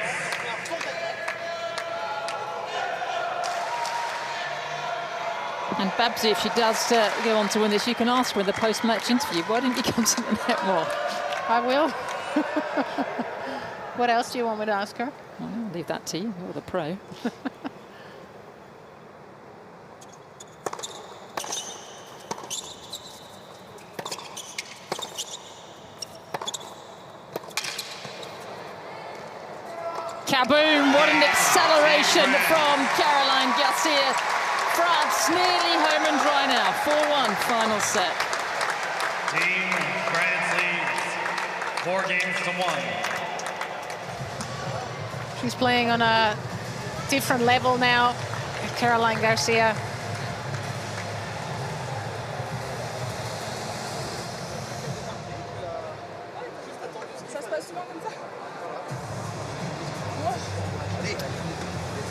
And Babsy, if she does go on to win this, you can ask her in the post-match interview, why didn't you come to the net more? I will. What else do you want me to ask her? Well, I'll leave that to you. You're the pro. Kaboom! What an acceleration from Caroline Garcia. France nearly home and dry now. 4-1 final set. Team France leads 4-1. She's playing on a different level now, Caroline Garcia.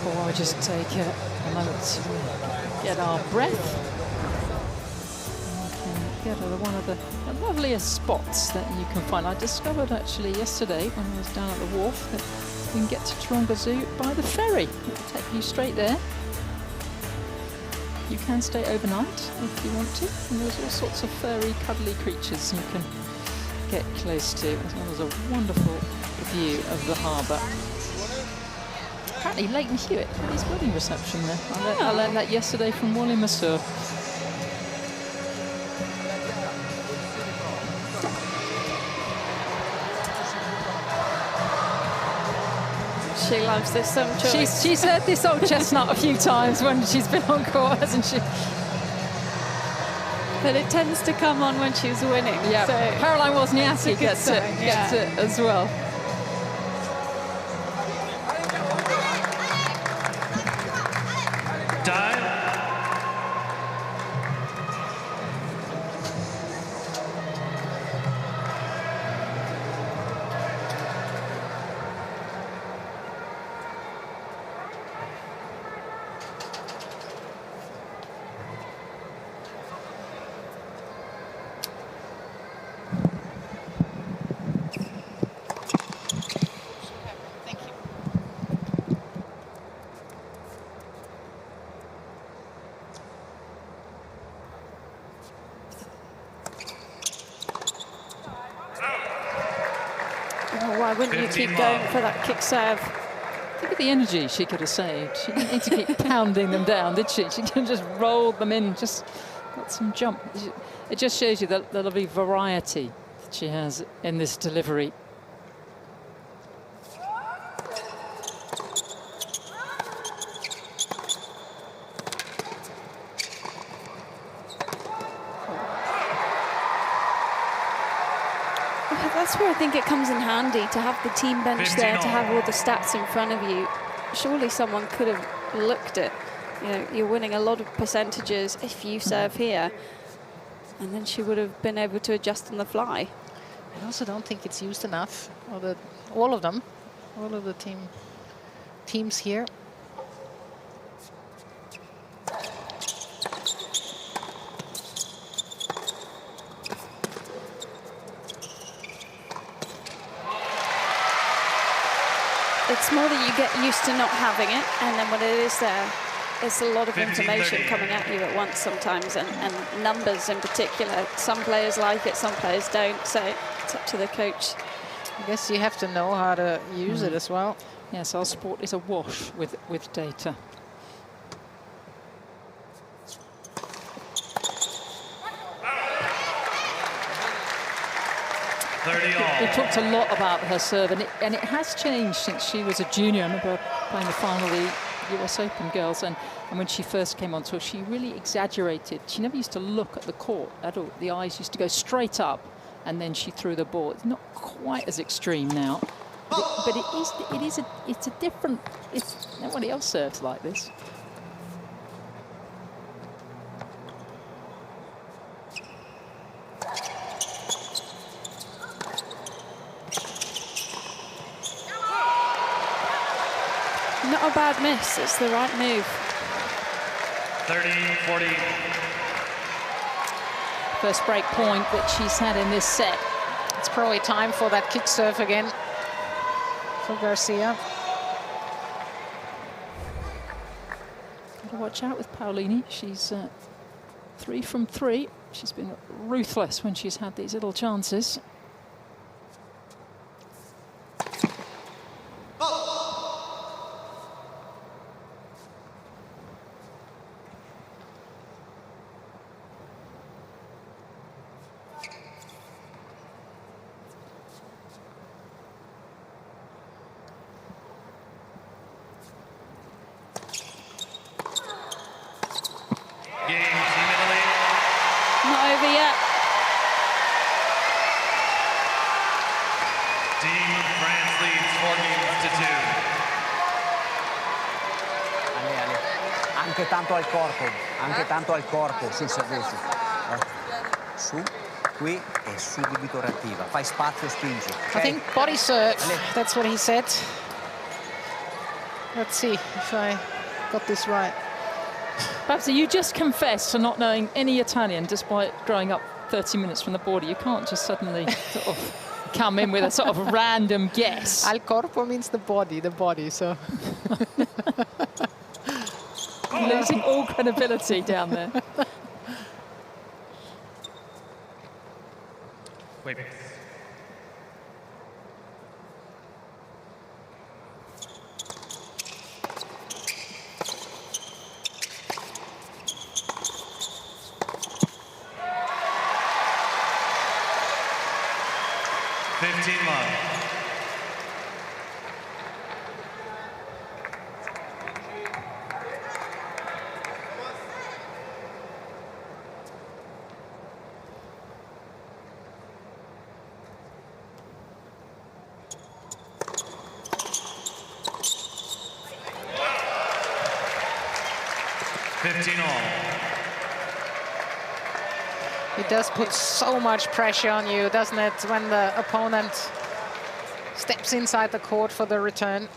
We'll just take a moment to get our breath. We can get one of the loveliest spots that you can find. I discovered actually yesterday when I was down at the wharf that you can get to Taronga Zoo by the ferry. It'll take you straight there. You can stay overnight if you want to, and there's all sorts of furry, cuddly creatures you can get close to, as well as a wonderful view of the harbour. Apparently Leighton Hewitt had his wedding reception there. I learned that yesterday from Wally Masur. She loves this song choice. She's heard this old chestnut a few times when she's been on court, hasn't she? But it tends to come on when she's winning. Yeah, so Caroline Wozniacki gets it as well. Why wouldn't you keep going for that kick serve? Look at the energy she could have saved. She didn't need to keep pounding them down, did she? She could have just rolled them in, just got some jump. It just shows you the lovely variety that she has in this delivery. That's where I think it comes in handy to have the team bench there, to have all the stats in front of you. Surely someone could have looked at, you know, you're winning a lot of percentages if you serve here, and then she would have been able to adjust on the fly. I also don't think it's used enough. All of them, all of the teams here. It's more that you get used to not having it, and then when it is there, there's a lot of information coming at you at once sometimes, and numbers in particular. Some players like it, some players don't, so it's up to the coach. I guess you have to know how to use it as well. Yes, our sport is awash with data. We talked a lot about her serve, and it has changed since she was a junior. I remember playing the final of the US Open girls, and when she first came on tour, she really exaggerated. She never used to look at the court at all. The eyes used to go straight up, and then she threw the ball. It's not quite as extreme now, but it's a different. Nobody else serves like this. Not a bad miss, it's the right move. 30-40. First break point that she's had in this set. It's probably time for that kick serve again for Garcia. Got to watch out with Palini. She's 3 from 3. She's been ruthless when she's had these little chances. Tanto al corpo sul servizio. Su, qui e subito reattiva. Fai spazio e spingi. I think body serve, that's what he said. Let's see if I got this right. Perhaps you just confessed to not knowing any Italian despite growing up 30 minutes from the border. You can't just suddenly sort of come in with a sort of random guess. Al corpo means the body, so... Losing all credibility down there. Wait. It does put so much pressure on you, doesn't it, when the opponent steps inside the court for the return.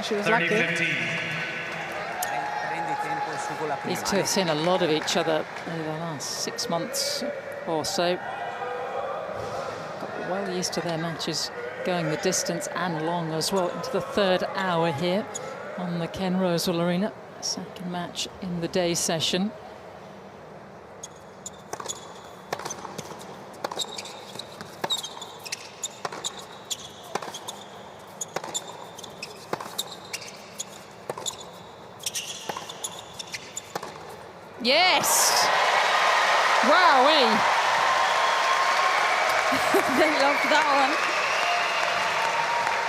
She was lucky. These two have seen a lot of each other over the last 6 months or so. Got well used to their matches going the distance and long as well into the 3rd hour here on the Ken Rosewall Arena. Second match in the day session. Yes! Wowee! They loved that one.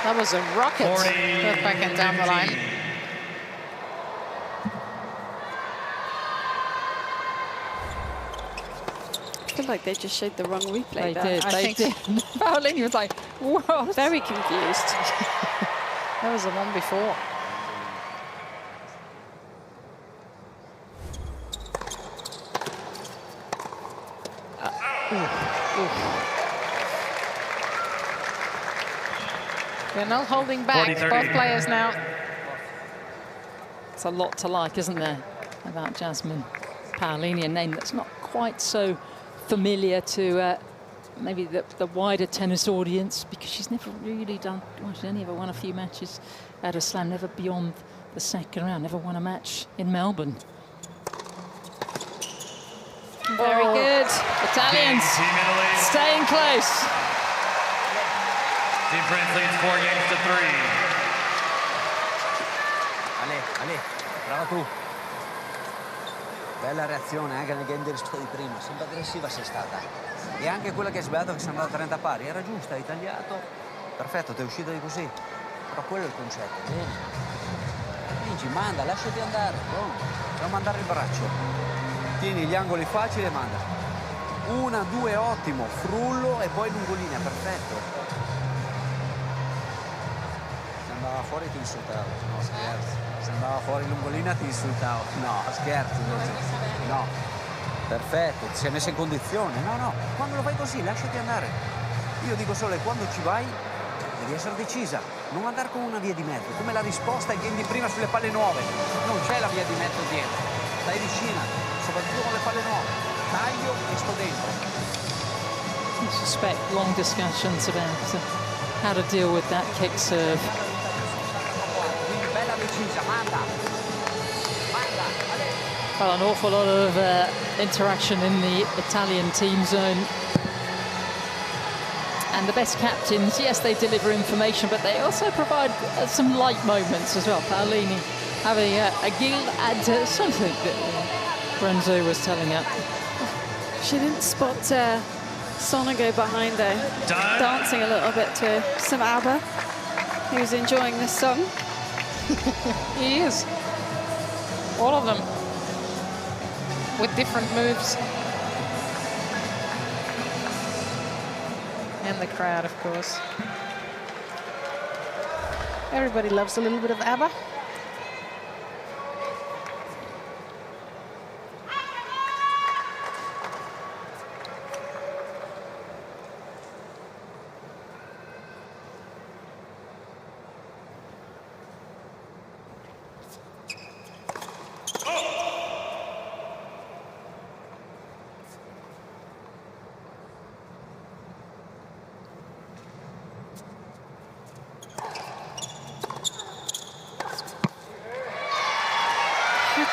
That was a rocket. Both backhand down the line. I feel like they just showed the wrong replay. They did. They did. Palini was like, what? Very confused. That was the one before. They're not holding back, both players now. It's a lot to like, isn't there, about Jasmine Palini, a name that's not quite so familiar to maybe the wider tennis audience, because she's never really done, well, she's only ever won a few matches at a slam, never beyond the 2nd round, never won a match in Melbourne. Very good. Italians staying close. Team France leads 4 games to 3. Ale, brava tu. Bella reazione anche nel game del resto di prima, sempre aggressiva sei stata. E anche quella che hai sbagliato, che sei andata a 30 pari, era giusta, hai tagliato. Perfetto, ti è uscita di così. Però quello è il concetto, bene. Vinci, manda, lasciati andare, non mandare il braccio. Tieni gli angoli facili e manda. Una, due, ottimo. Frullo e poi lungolinea, perfetto. Se andava fuori ti insultavo. No, scherzo. Se andava fuori lungolinea ti insultavo. No, scherzo. No. Perfetto, ti sei messa in condizione. No, no, quando lo fai così, lasciati andare. Io dico solo che quando ci vai devi essere decisa, non andare con una via di mezzo, come la risposta ai game di prima sulle palle nuove. Non c'è la via di mezzo dietro, stai vicina, soprattutto con le palle nuove. Taglio e sto dentro. I suspect long discussions about how to deal with that kick serve. Quindi bella decisa, manda. Well, an awful lot of interaction in the Italian team zone. And the best captains, yes, they deliver information, but they also provide some light moments as well. Palini having a giggle at something that Renzo was telling her. She didn't spot Sonego behind her, dancing a little bit to some ABBA. He was enjoying this song. He is. All of them. With different moves. And the crowd, of course. Everybody loves a little bit of ABBA.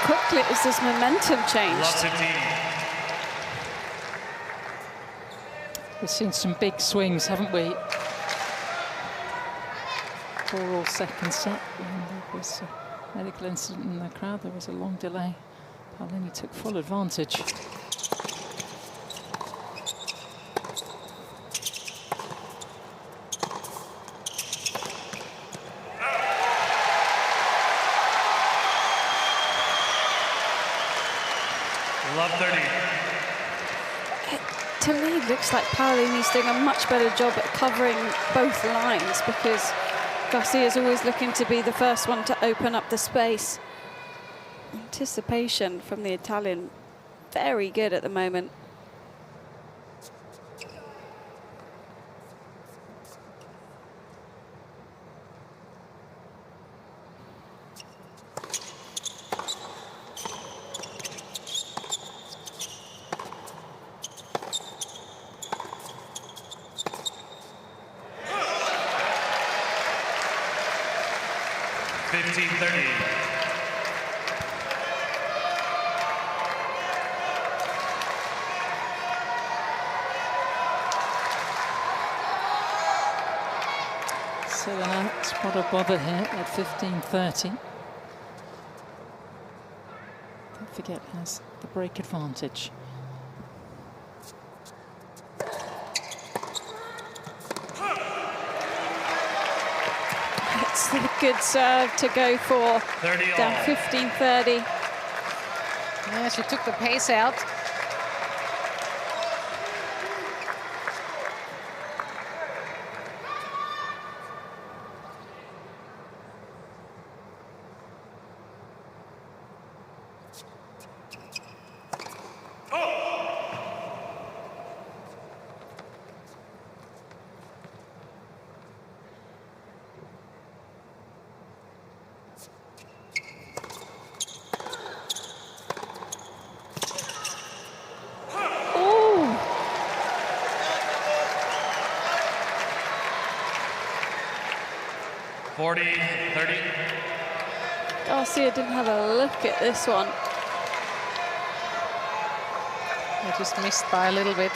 Quickly has this momentum changed? We've seen some big swings, haven't we? For all second set, and there was a medical incident in the crowd. There was a long delay. Palini took full advantage. Love 30. To me, it looks like Palini's doing a much better job at covering both lines, because Garcia's always looking to be the first one to open up the space. Anticipation from the Italian, very good at the moment. So that's what a bother here at 15:30. Don't forget, has the break advantage. It's a good serve to go for. 30 down all. 15-30. Yeah, she took the pace out. Ooh. 40-30. Garcia didn't have a look at this one. I just missed by a little bit.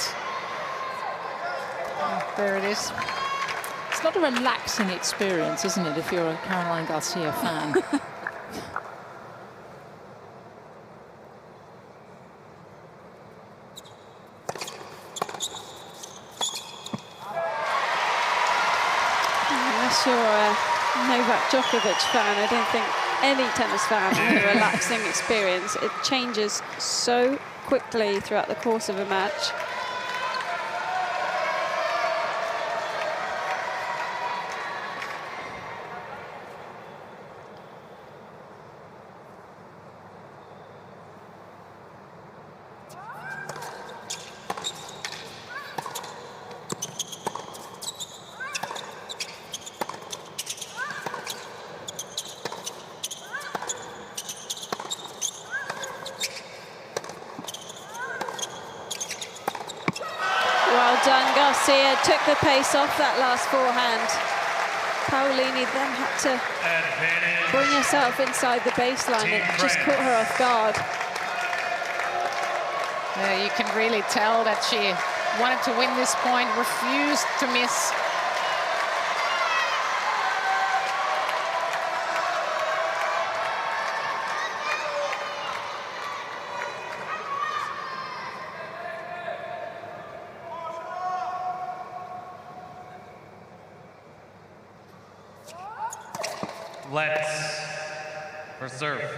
Oh, there it is. It's not a relaxing experience, isn't it, if you're a Caroline Garcia fan? Unless you're a Novak Djokovic fan, I don't think any tennis fan has a relaxing experience. It changes so quickly throughout the course of a match. done, Garcia. Took the pace off that last forehand. Palini then had to bring herself inside the baseline. It just caught her off guard. You can really tell that she wanted to win this point, refused to miss. Let's for serve.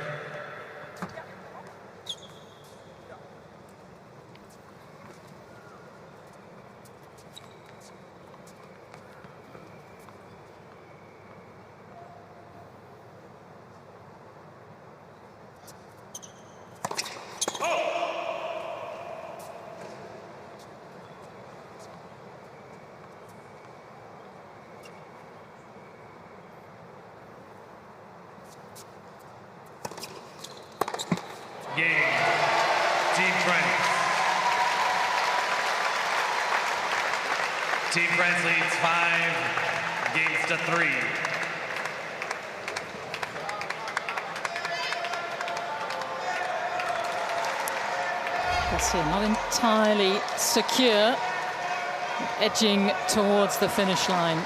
Game. Team France. Team France leads 5-3. Garcia not entirely secure, edging towards the finish line.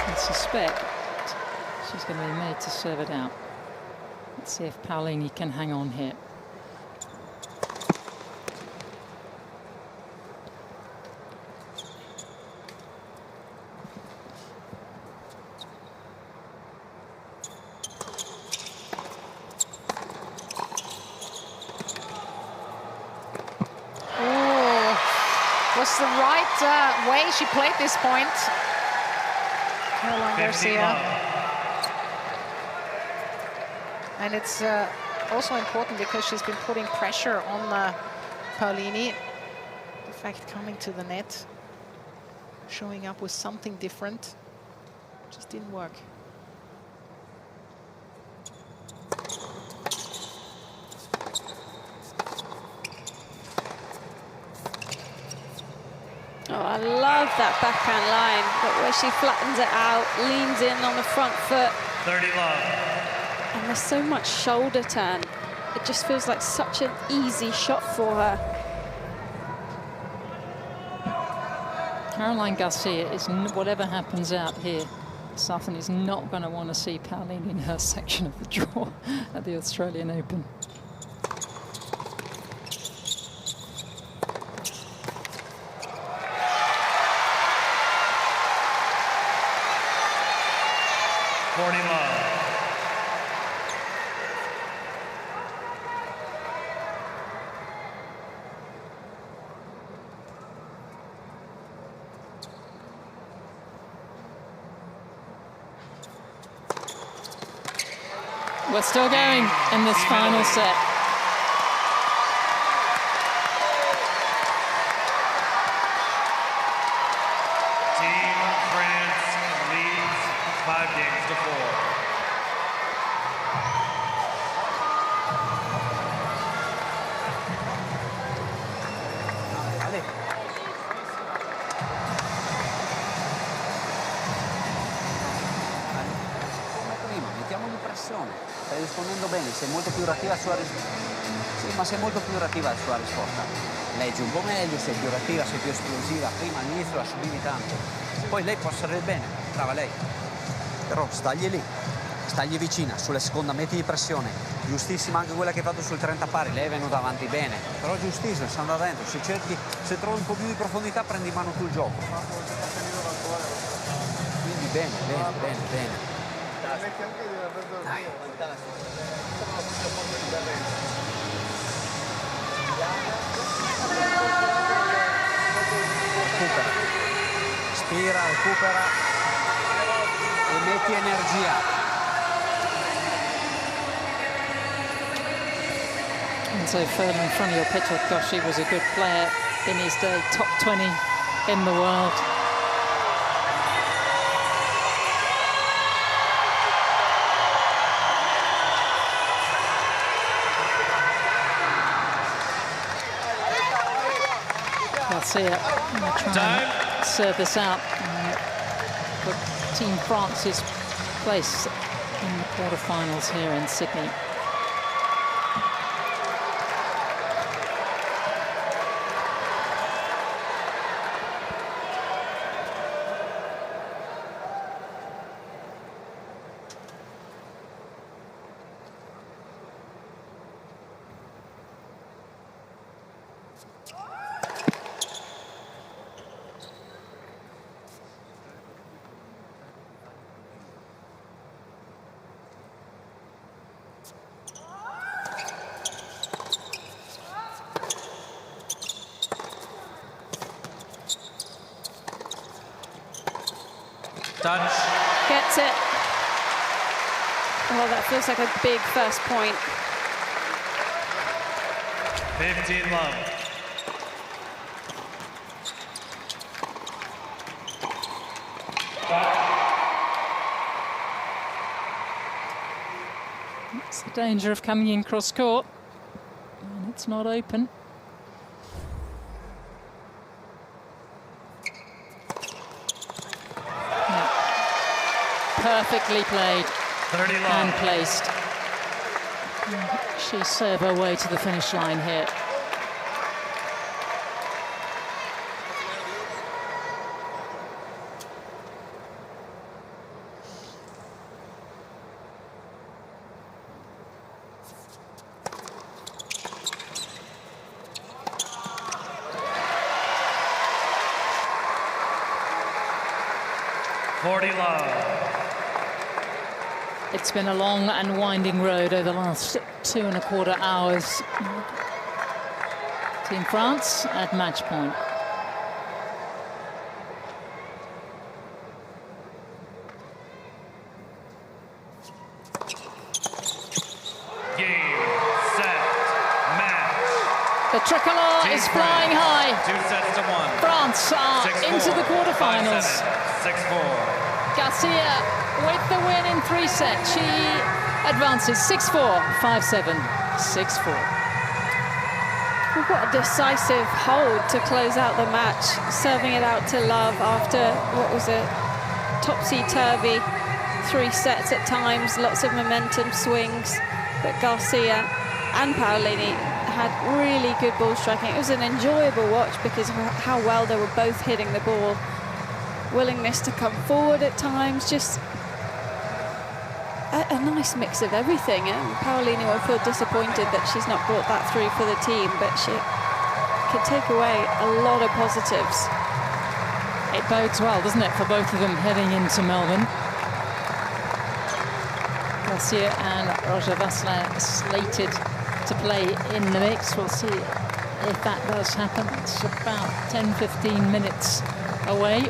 I suspect she's going to be made to serve it out. Let's see if Palini can hang on here. Was the right way she played this point. Caroline Garcia. And it's also important because she's been putting pressure on Palini. In fact, coming to the net, showing up with something different, just didn't work. Oh, I love that backhand line, but where she flattens it out, leans in on the front foot. 30 love. And there's so much shoulder turn. It just feels like such an easy shot for her. Caroline Garcia is, whatever happens out here, Southern is not going to want to see Palini in her section of the draw at the Australian Open. We're still going in this final set. Team France leads 5-4. Stai rispondendo bene, sei molto più reattiva sulla risposta. Sì, ma sei molto più reattiva sulla risposta. Leggi un po' meglio, sei più reattiva, sei più esplosiva. Prima all'inizio la subivi tanto. Poi lei può stare bene, brava lei. Però stagli lì, stagli vicina, sulla seconda metti di pressione. Giustissima anche quella che hai fatto sul 30 pari, lei è venuta avanti bene. Però giustissima, sta andando dentro. Se cerchi, se trovi un po' più di profondità, prendi in mano tu il gioco. Quindi bene, bene, bene, bene. Dai. Recupera, spira, recupera e metti energia. And so further in front of your picture, gosh, he was a good player in his day, top 20 in the world. Garcia trying to serve this out for Team France's place in the quarterfinals here in Sydney. Touch. Gets it. Oh, that feels like a big first point. 15 love. It's the danger of coming in cross court, and it's not open. Perfectly played and placed. She served her way to the finish line here. It's been a long and winding road over the last 2.25 hours. Team France at match point. Game, set, match. The tricolor is flying high. 2 sets to 1. France are into the quarterfinals. 6-4. Garcia with the win in 3 sets. She advances 6-4, 5-7, 6-4. What a decisive hold to close out the match, serving it out to Love after what was a topsy-turvy 3 sets at times, lots of momentum swings, but Garcia and Palini had really good ball striking. It was an enjoyable watch because of how well they were both hitting the ball. Willingness to come forward at times, just a nice mix of everything. And Palini will feel disappointed that she's not brought that through for the team, but she could take away a lot of positives. It bodes well, doesn't it, for both of them heading into Melbourne. Garcia and Roger Vasselin slated to play in the mix. We'll see if that does happen. It's about 10-15 minutes away.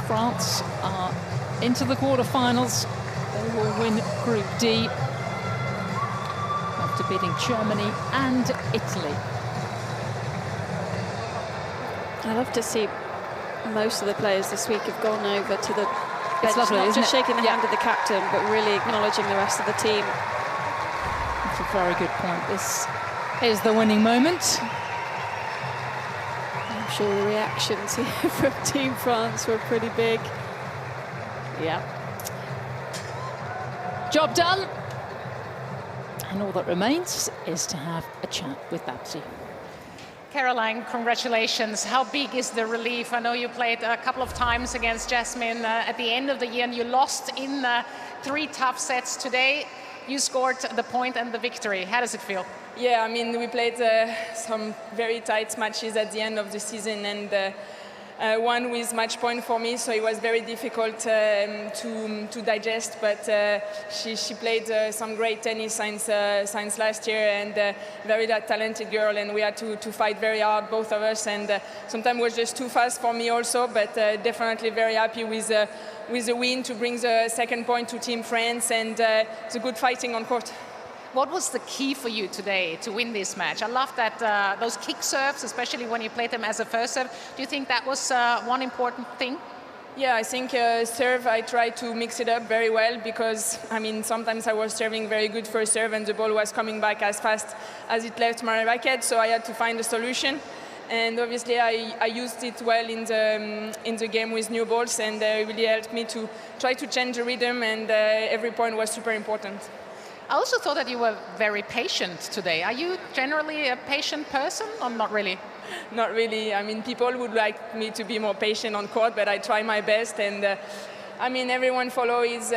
France are into the quarterfinals. They will win Group D after beating Germany and Italy. I love to see most of the players this week have gone over to the bench, It's lovely, not isn't just it? shaking the hand of the captain, but really acknowledging the rest of the team. That's a very good point. This is the winning moment. I'm sure the reactions here from Team France were pretty big. Yeah. Job done. And all that remains is to have a chat with Babsy. Caroline, congratulations. How big is the relief? I know you played a couple of times against Jasmine at the end of the year, and you lost in 3 tough sets today. You scored the point and the victory. How does it feel? Yeah, I mean, we played some very tight matches at the end of the season, and one with match point for me, so it was very difficult to digest. But she played some great tennis since last year, and very talented girl, and we had to fight very hard, both of us. And sometimes it was just too fast for me also, but definitely very happy with the win to bring the 2nd point to Team France, and the good fighting on court. What was the key for you today to win this match? I love that those kick serves, especially when you played them as a first serve. Do you think that was one important thing? Yeah, I think serve, I tried to mix it up very well because, I mean, sometimes I was serving very good first serve and the ball was coming back as fast as it left my racket, so I had to find a solution. And obviously, I used it well in the game with new balls, and it really helped me to try to change the rhythm. And every point was super important. I also thought that you were very patient today. Are you generally a patient person, or not really? Not really. I mean, people would like me to be more patient on court, but I try my best. And I mean, everyone follows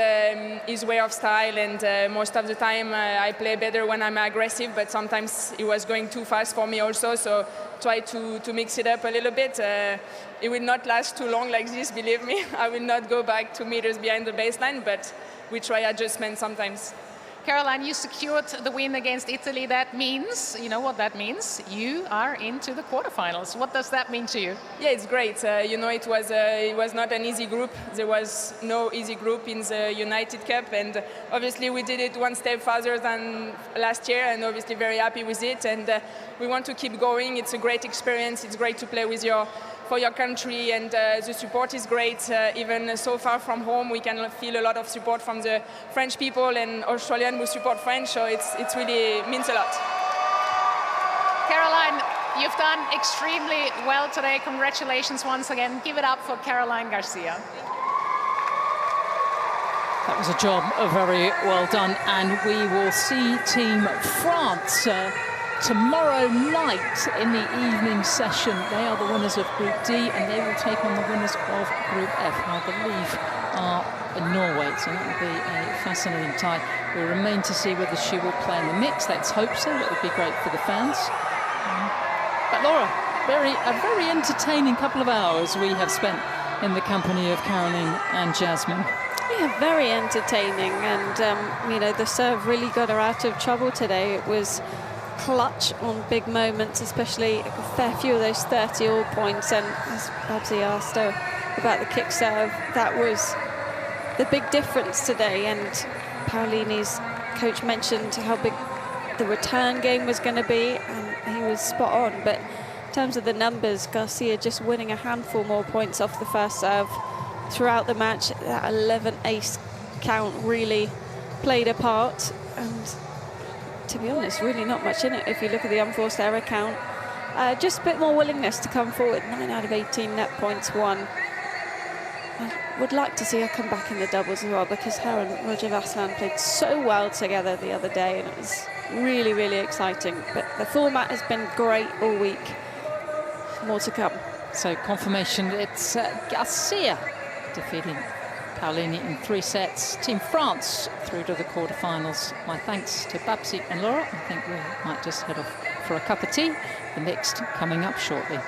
his way of style, and most of the time I play better when I'm aggressive, but sometimes it was going too fast for me also, so try to mix it up a little bit. It will not last too long like this, believe me. I will not go back 2 meters behind the baseline, but we try adjustments sometimes. Caroline, you secured the win against Italy. That means, you know what that means? You are into the quarterfinals. What does that mean to you? Yeah, it's great. You know, it was not an easy group. There was no easy group in the United Cup, and obviously we did it one step further than last year, and obviously very happy with it. And we want to keep going. It's a great experience. It's great to play with for your country, and the support is great. Even so far from home, we can feel a lot of support from the French people and Australian who support French, so it's really means a lot. Caroline, you've done extremely well today. Congratulations once again. Give it up for Caroline Garcia. That was a job very well done, and we will see Team France tomorrow night in the evening session. They are the winners of Group D, and they will take on the winners of Group F, who I believe are in Norway. So that will be a fascinating tie. We remain to see whether she will play in the mix. Let's hope so. That would be great for the fans. But Laura, a very entertaining couple of hours we have spent in the company of Caroline and Jasmine. Yeah, very entertaining, and you know, the serve really got her out of trouble today. It was clutch on big moments, especially a fair few of those 30-all points. And as Babsy asked her about the kick serve, that was the big difference today. And Palini's coach mentioned how big the return game was going to be, and he was spot on. But in terms of the numbers, Garcia just winning a handful more points off the first serve throughout the match. That 11 ace count really played a part, and to be honest, really not much in it if you look at the unforced error count. Just a bit more willingness to come forward. 9 out of 18 net points won. I would like to see her come back in the doubles as well, because her and Roger Vasselin played so well together the other day, and it was really, really exciting. But the format has been great all week. More to come. So confirmation, it's Garcia defeating Palini in 3 sets. Team France through to the quarterfinals. My thanks to Babsy and Laura. I think we might just head off for a cup of tea. The mixed coming up shortly.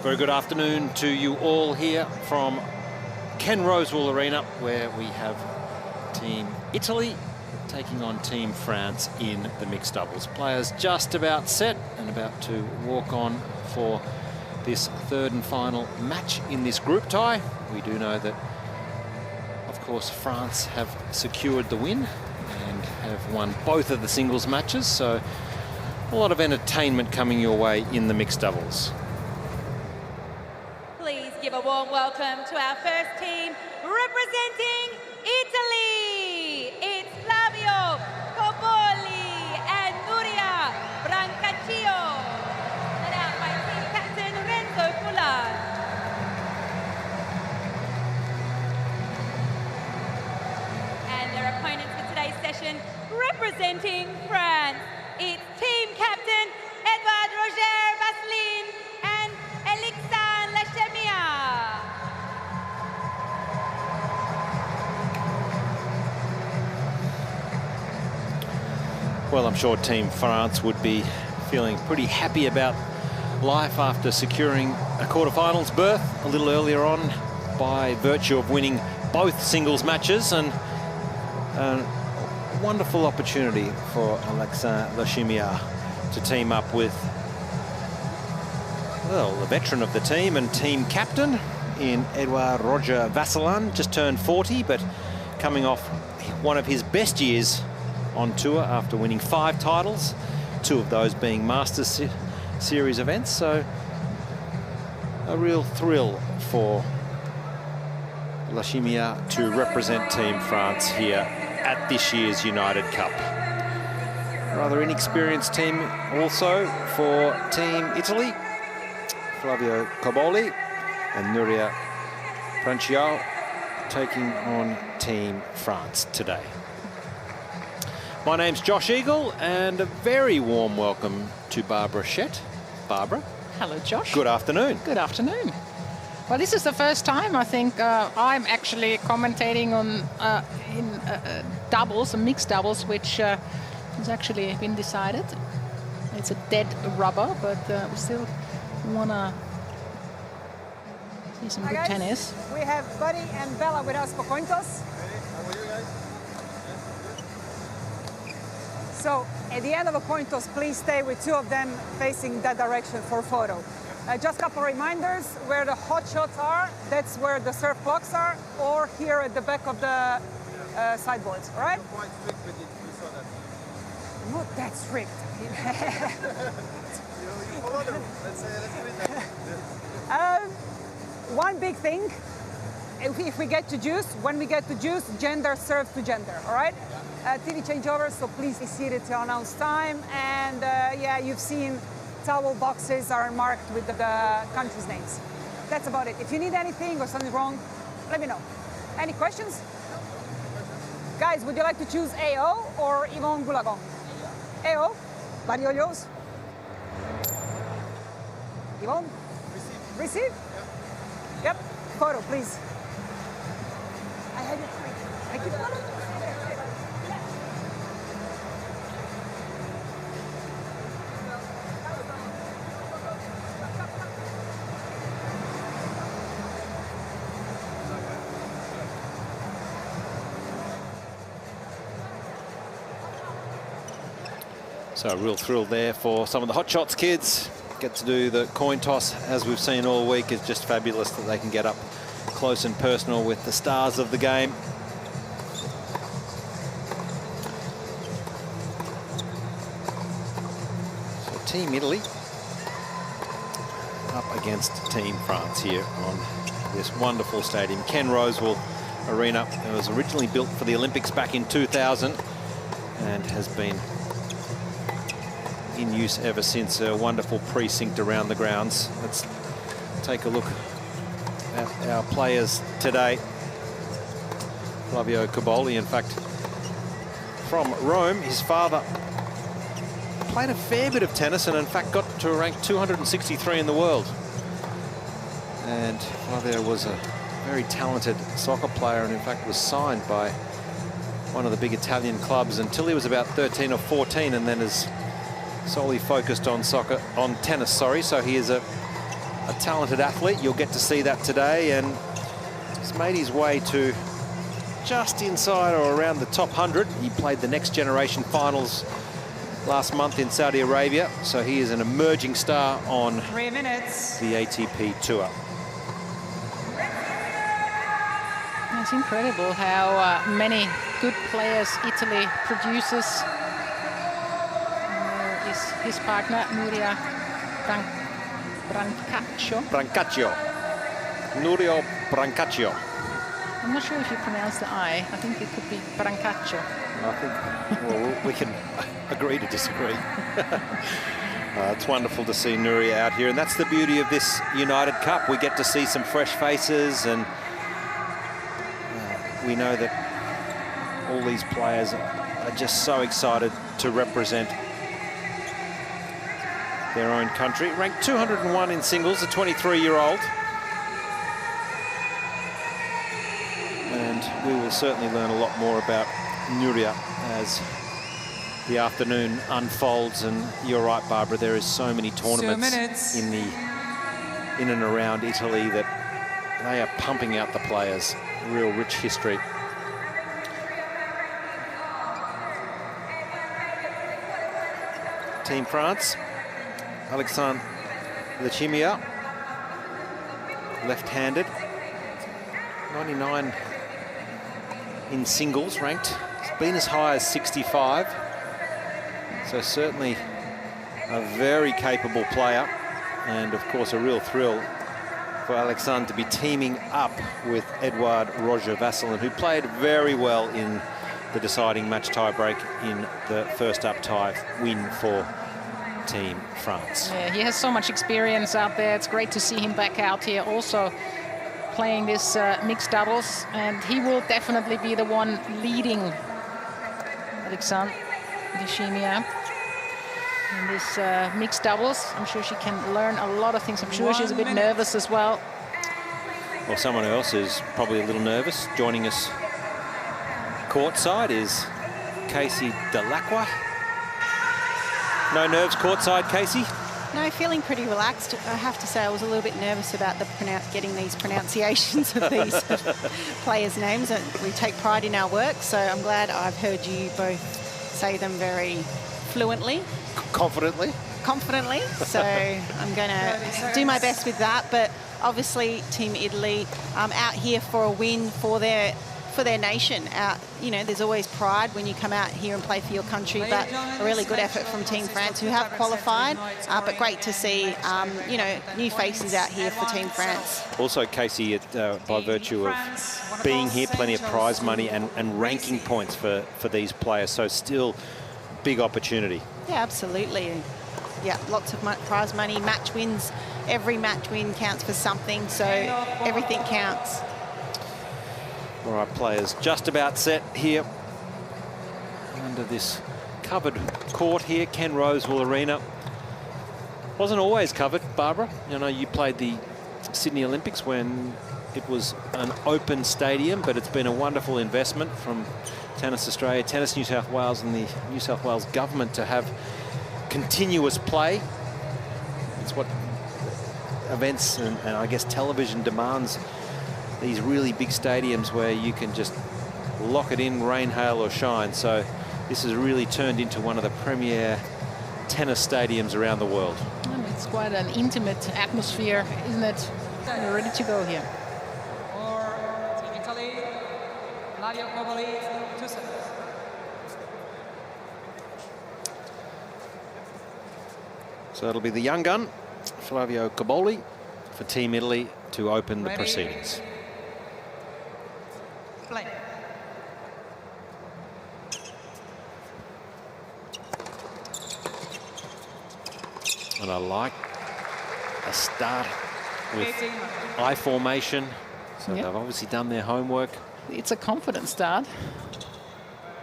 Very good afternoon to you all here from Ken Rosewall Arena, where we have Team Italy taking on Team France in the mixed doubles. Players just about set and about to walk on for this third and final match in this group tie. We do know that, of course, France have secured the win and have won both of the singles matches, so a lot of entertainment coming your way in the mixed doubles. Please give a warm welcome to our first team representing Italy. It's Flavio Coboli and Nuria Brancaccio, led out by team captain Renzo Pulan. And their opponents for today's session representing France. It's team captain Edouard Roger Vasselin and Alexandre Lachemia. Well, I'm sure Team France would be feeling pretty happy about life after securing a quarterfinals berth a little earlier on by virtue of winning both singles matches, and a wonderful opportunity for Alexandre Lachemia to team up with, well, the veteran of the team and team captain in Edouard Roger Vasselin, just turned 40, but coming off one of his best years on tour after winning 5 titles, 2 of those being Masters Series events. So a real thrill for Lachemia to represent Team France here at this year's United Cup. Rather inexperienced team also for Team Italy. Flavio Coboli and Nuria Brancaccio taking on Team France today. My name's Josh Eagle, and a very warm welcome to Barbara Shett. Barbara. Hello, Josh. Good afternoon. Good afternoon. Well, this is the first time I think I'm actually commentating on in doubles, mixed doubles, which has actually been decided. It's a dead rubber, but we still want to see some Hi good guys. tennis. We have Buddy and Bella with us for coin toss. So at the end of a coin toss, please stay with 2 of them facing that direction for a photo. Just a couple reminders, where the hot shots are, that's where the serve clocks are, or here at the back of the sideboards, all right? Not that strict. One big thing, if we get to juice, when we get to juice, gender serves to gender, all right? TV changeover, so please be seated to announce time. And yeah, you've seen towel boxes are marked with the countries' names. That's about it. If you need anything or something wrong, let me know. Any questions? Guys, would you like to choose AO or Yvonne Goulagong? AO? Buddy, all yours? Yvonne? Receive? Yep. Photo, please. I had it. Thank you. So a real thrill there for some of the Hot Shots kids. Get to do the coin toss, as we've seen all week. It's just fabulous that they can get up close and personal with the stars of the game. So Team Italy up against Team France here on this wonderful stadium, Ken Rosewall Arena. It was originally built for the Olympics back in 2000 and has been in use ever since. A wonderful precinct around the grounds. Let's take a look at our players today. Flavio Coboli, in fact, from Rome. His father played a fair bit of tennis and in fact got to rank 263 in the world. And Flavio was a very talented soccer player, and in fact was signed by one of the big Italian clubs until he was about 13 or 14, and then has solely focused on tennis, sorry. So he is a a talented athlete. You'll get to see that today, and he's made his way to just inside or around the top 100. He played the Next Generation Finals last month in Saudi Arabia, so he is an emerging star on 3 minutes. the ATP Tour. It's incredible how many good players Italy produces. There is his partner, Nuria Brancaccio. Nurio Brancaccio. I'm not sure if you pronounce the I. I think it could be Brancaccio. I think, well, we can agree to disagree. It's wonderful to see Nuria out here, and that's the beauty of this United Cup. We get to see some fresh faces, and we know that all these players are just so excited to represent their own country. Ranked 201 in singles, a 23-year-old. And we will certainly learn a lot more about Nuria as the afternoon unfolds. And you're right, Barbara, there is so many tournaments in and around Italy that they are pumping out the players. Real rich history. Team France, Alexandre Lechimia, left-handed, 99 in singles ranked. It's been as high as 65. So certainly a very capable player, and of course a real thrill for Alexandre to be teaming up with Edouard Roger-Vasselin, who played very well in the deciding match tie-break in the first up tie win for Team France. Yeah, he has so much experience out there. It's great to see him back out here also playing this mixed doubles, and he will definitely be the one leading Alexandre Lechimia in this mixed doubles. I'm sure she can learn a lot of things. I'm sure she's a bit nervous as well. Well, someone else who's probably a little nervous joining us courtside is Casey Delacroix. No nerves courtside, Casey? No, feeling pretty relaxed. I have to say I was a little bit nervous about getting these pronunciations of these players' names. We take pride in our work, so I'm glad I've heard you both say them very fluently. Confidently. So I'm going to do my best with that. But obviously, Team Italy out here for a win for their nation. You know, there's always pride when you come out here and play for your country, but a really good effort from Team France, who have qualified. But great to see, you know, new faces out here for Team France. Also, Casey, by virtue of being here, plenty of prize money and ranking points for these players. So still big opportunity. Yeah, absolutely. Yeah, lots of prize money, match wins. Every match win counts for something, so everything counts. All right, players just about set here under this covered court here, Ken Rosewall Arena. Wasn't always covered, Barbara. You know, you played the Sydney Olympics when it was an open stadium, but it's been a wonderful investment from Tennis Australia, Tennis New South Wales and the New South Wales government to have continuous play. It's what events and I guess television demands, these really big stadiums where you can just lock it in, rain, hail or shine. So this has really turned into one of the premier tennis stadiums around the world. And it's quite an intimate atmosphere, isn't it? We're ready to go here. For Team Italy, Flavio Cobolli, 2 sets. So it'll be the young gun, Flavio Cobolli, for Team Italy to open the proceedings. Play. And I like a start with I formation. So Yep. they've obviously done their homework. It's a confident start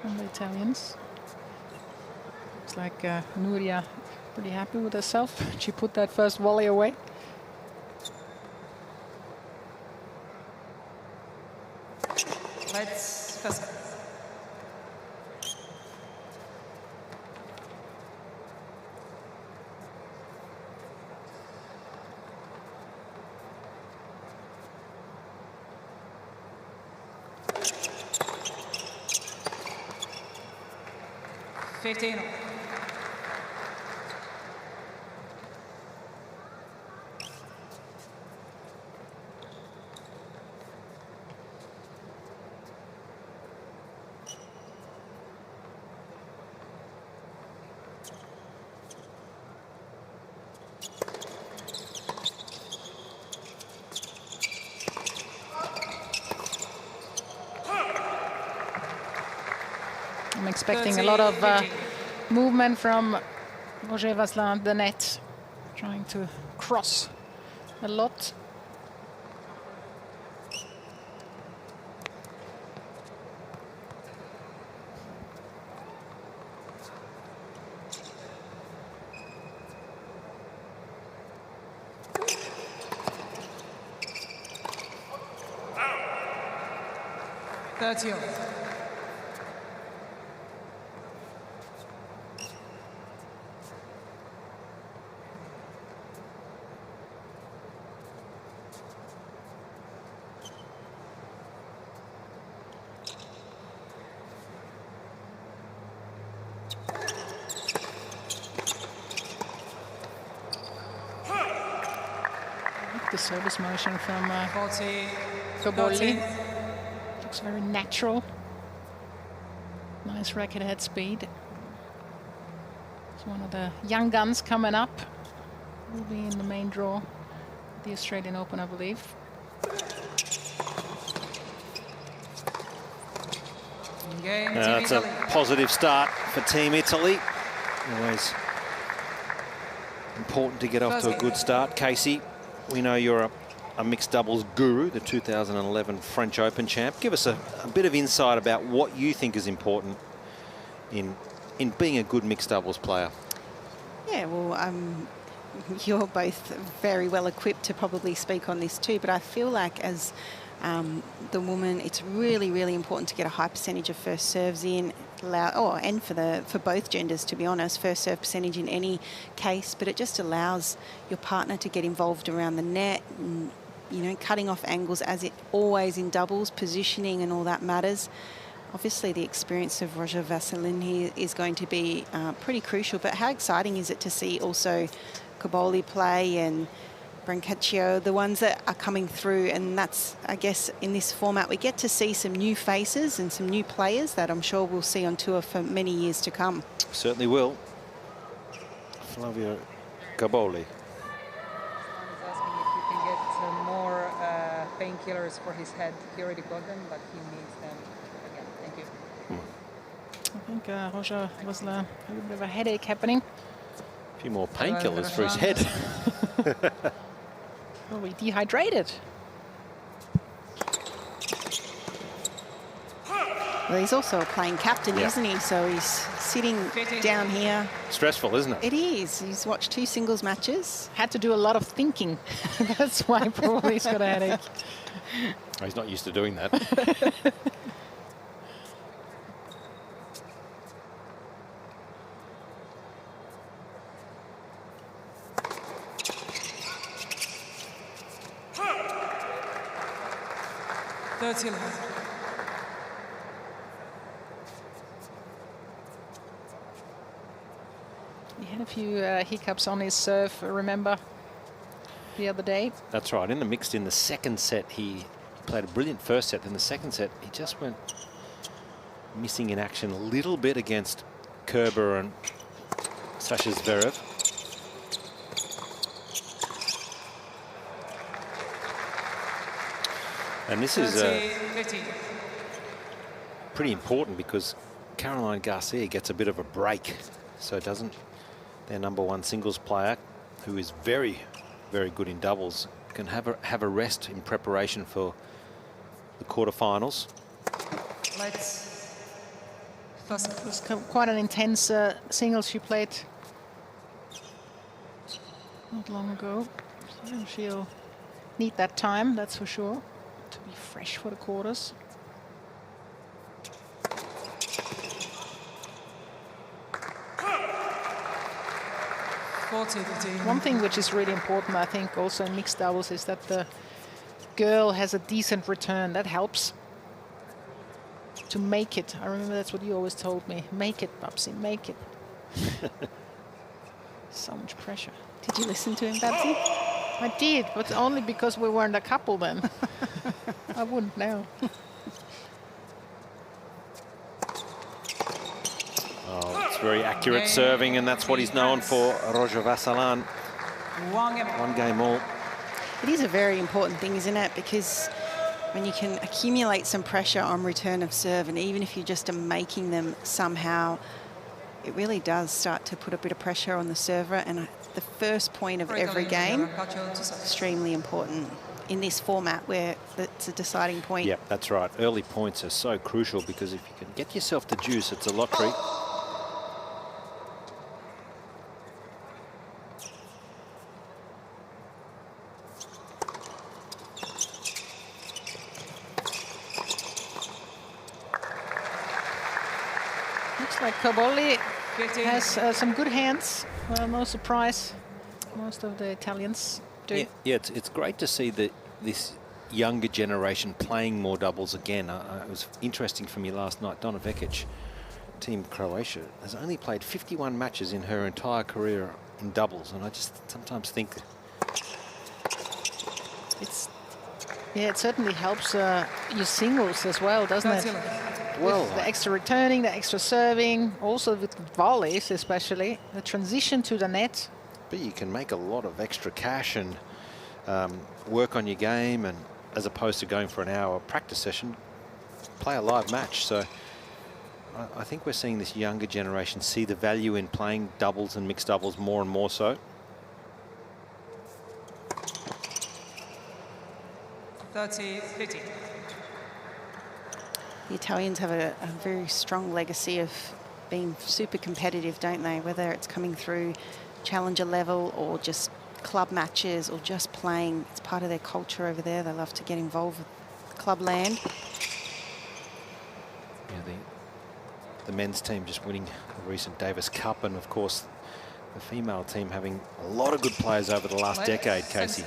from the Italians. Looks like Nuria pretty happy with herself. She put that first volley away. Let's first. 15. I'm expecting a lot of movement from Roger Vasselin, the net, trying to cross a lot. The service motion from Cobolli looks very natural. Nice racket head speed. It's one of the young guns coming up. Will be in the main draw, the Australian Open, I believe. It's a positive start for Team Italy. Always important to get off to a good start. Casey, we know you're a mixed doubles guru, the 2011 French Open champ. Give us a bit of insight about what you think is important in being a good mixed doubles player. Yeah, well, you're both very well equipped to probably speak on this too, but I feel like as the woman, it's really, really important to get a high percentage of first serves in, and for both genders, to be honest, first serve percentage in any case, but it just allows your partner to get involved around the net and, you know, cutting off angles as it always in doubles, positioning and all that matters. Obviously, the experience of Roger Vasselin here is going to be pretty crucial, but how exciting is it to see also Cobolli play and Brancaccio, the ones that are coming through, and that's, I guess, in this format, we get to see some new faces and some new players that I'm sure we'll see on tour for many years to come. Certainly will. Flavio Cobolli. He's asking if he can get some more painkillers for his head. He already got them, but he needs them again. Thank you. I think Roger was a little bit of a headache happening. A few more painkillers for his head. Probably dehydrated. Well, he's also a playing captain, isn't he? So he's sitting down here. Stressful, isn't it? It is. He's watched 2 singles matches. Had to do a lot of thinking. That's why probably he's got a headache. He's not used to doing that. He had a few hiccups on his serve, remember, the other day. That's right. In the second set, he played a brilliant first set. In the second set, he just went missing in action a little bit against Kerber and Sasha Zverev. And this is pretty important because Caroline Garcia gets a bit of a break, so doesn't their #1 singles player, who is very, very good in doubles, can have a rest in preparation for the quarterfinals. It was quite an intense singles she played not long ago. So she'll need that time, that's for sure, to be fresh for the quarters. One thing which is really important, I think, also in mixed doubles, is that the girl has a decent return. That helps. to make it. I remember that's what you always told me. Make it, Babsi, make it. So much pressure. Did you listen to him, Babsi? I did, but only because we weren't a couple then. I wouldn't now. Oh, it's very accurate serving, and that's what he's known for, Roger Vassalan. 1 game all. It is a very important thing, isn't it? Because when you can accumulate some pressure on return of serve, and even if you just are making them somehow, it really does start to put a bit of pressure on the server. And the first point of every game, extremely important in this format where it's a deciding point. Yeah, that's right. Early points are so crucial, because if you can get yourself the juice, it's a lottery. Looks like Cobolli has some good hands. Well, no surprise. Most of the Italians do. Yeah, it's great to see this younger generation playing more doubles again. It was interesting for me last night. Donna Vekic, Team Croatia, has only played 51 matches in her entire career in doubles, and I just sometimes think it certainly helps your singles as well, doesn't it? Well, with the extra returning, the extra serving, also with volleys especially, the transition to the net. But you can make a lot of extra cash and work on your game, and as opposed to going for an hour practice session, play a live match. So I think we're seeing this younger generation see the value in playing doubles and mixed doubles more and more so. 30-50. The Italians have a very strong legacy of being super competitive, don't they? Whether it's coming through challenger level or just club matches or just playing. It's part of their culture over there. They love to get involved with clubland. Yeah, the men's team just winning the recent Davis Cup, and of course the female team having a lot of good players over the last decade, Casey.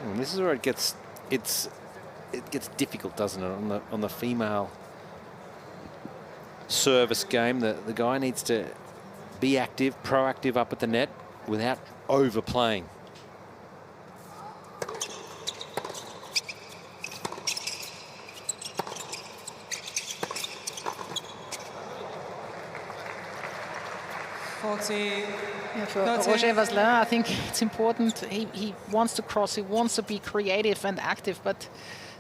And this is where it gets difficult, doesn't it? On the female service game, the guy needs to be active, proactive up at the net without overplaying. Yeah, for Roger Vasselin, I think it's important. He wants to cross, he wants to be creative and active, but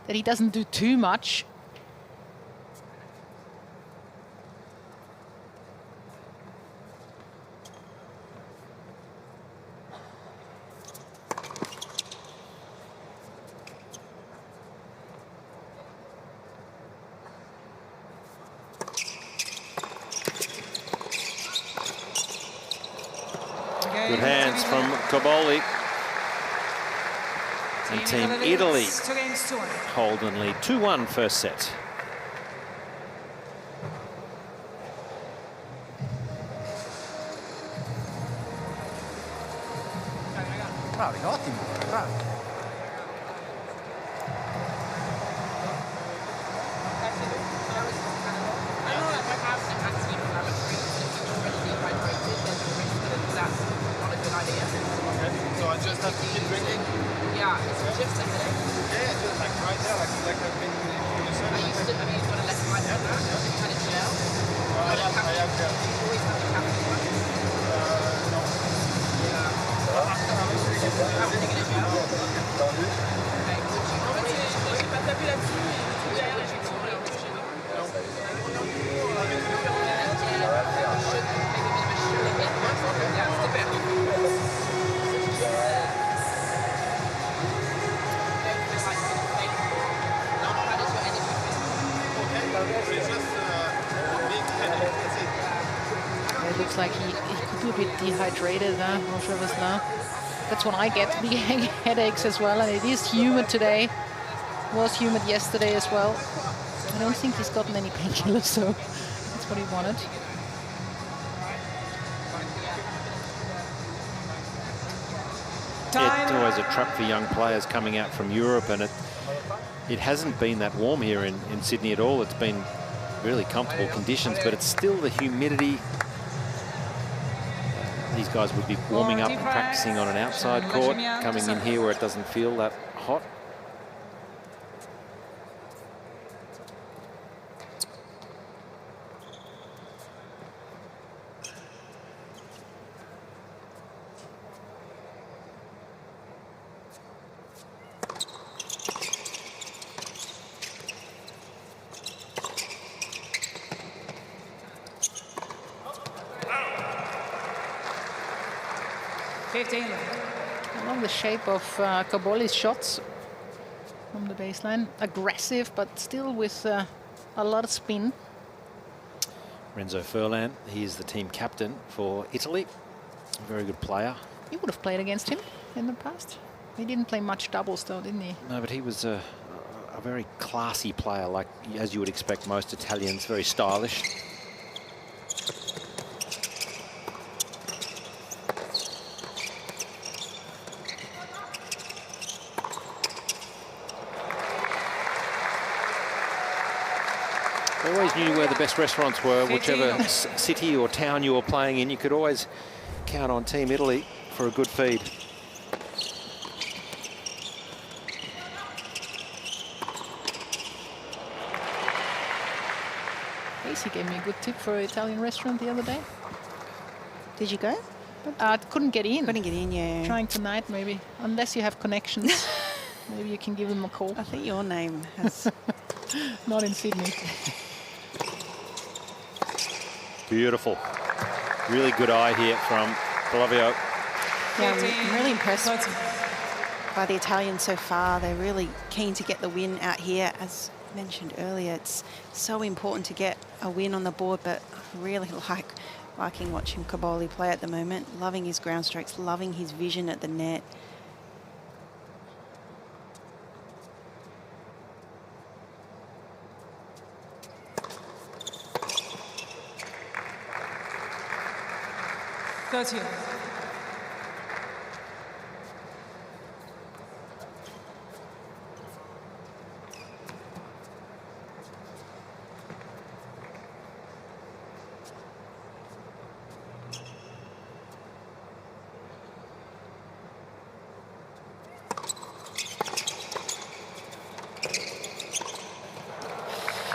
that he doesn't do too much. Good hands from Cobolli. And Team Italy hold and lead 2-1 first set. Bravi, ottimo, bravi. So I just have to keep drinking? Yeah, it's just a headache. Yeah, just like right there, like I've been doing the same. I used to want to let my head down. Have you had a gel? I have gel. Do you always have a capsule? No. Yeah. I'm taking a gel. Okay, would you want me to pas taper là-dessus et allergique sur les It looks like he could be a bit dehydrated, Roger Vasselin. That's when I get big headaches as well, and it is humid today. Was humid yesterday as well. I don't think he's gotten any painkillers, so that's what he wanted. Yeah, it's always a trap for young players coming out from Europe, and it hasn't been that warm here in Sydney at all. It's been really comfortable conditions, but it's still the humidity. These guys would be warming up and practicing on an outside court, coming in here where it doesn't feel that hot. I love the shape of Kaboli's shots from the baseline. Aggressive, but still with a lot of spin. Renzo Furlan, he is the team captain for Italy. A very good player. You would have played against him in the past. He didn't play much doubles though, didn't he? No, but he was a very classy player, like as you would expect most Italians, very stylish. They always knew where the best restaurants were, whichever city or town you were playing in. You could always count on Team Italy for a good feed. Casey gave me a good tip for an Italian restaurant the other day. Did you go? Couldn't get in. Couldn't get in, yeah. Trying tonight, maybe. Unless you have connections. Maybe you can give them a call. I think your name has... Not in Sydney. Beautiful. Really good eye here from Flavio. Yeah, I'm really impressed by the Italians so far. They're really keen to get the win out here. As mentioned earlier, it's so important to get a win on the board, but I really liking watching Caboli play at the moment. Loving his ground strokes, loving his vision at the net.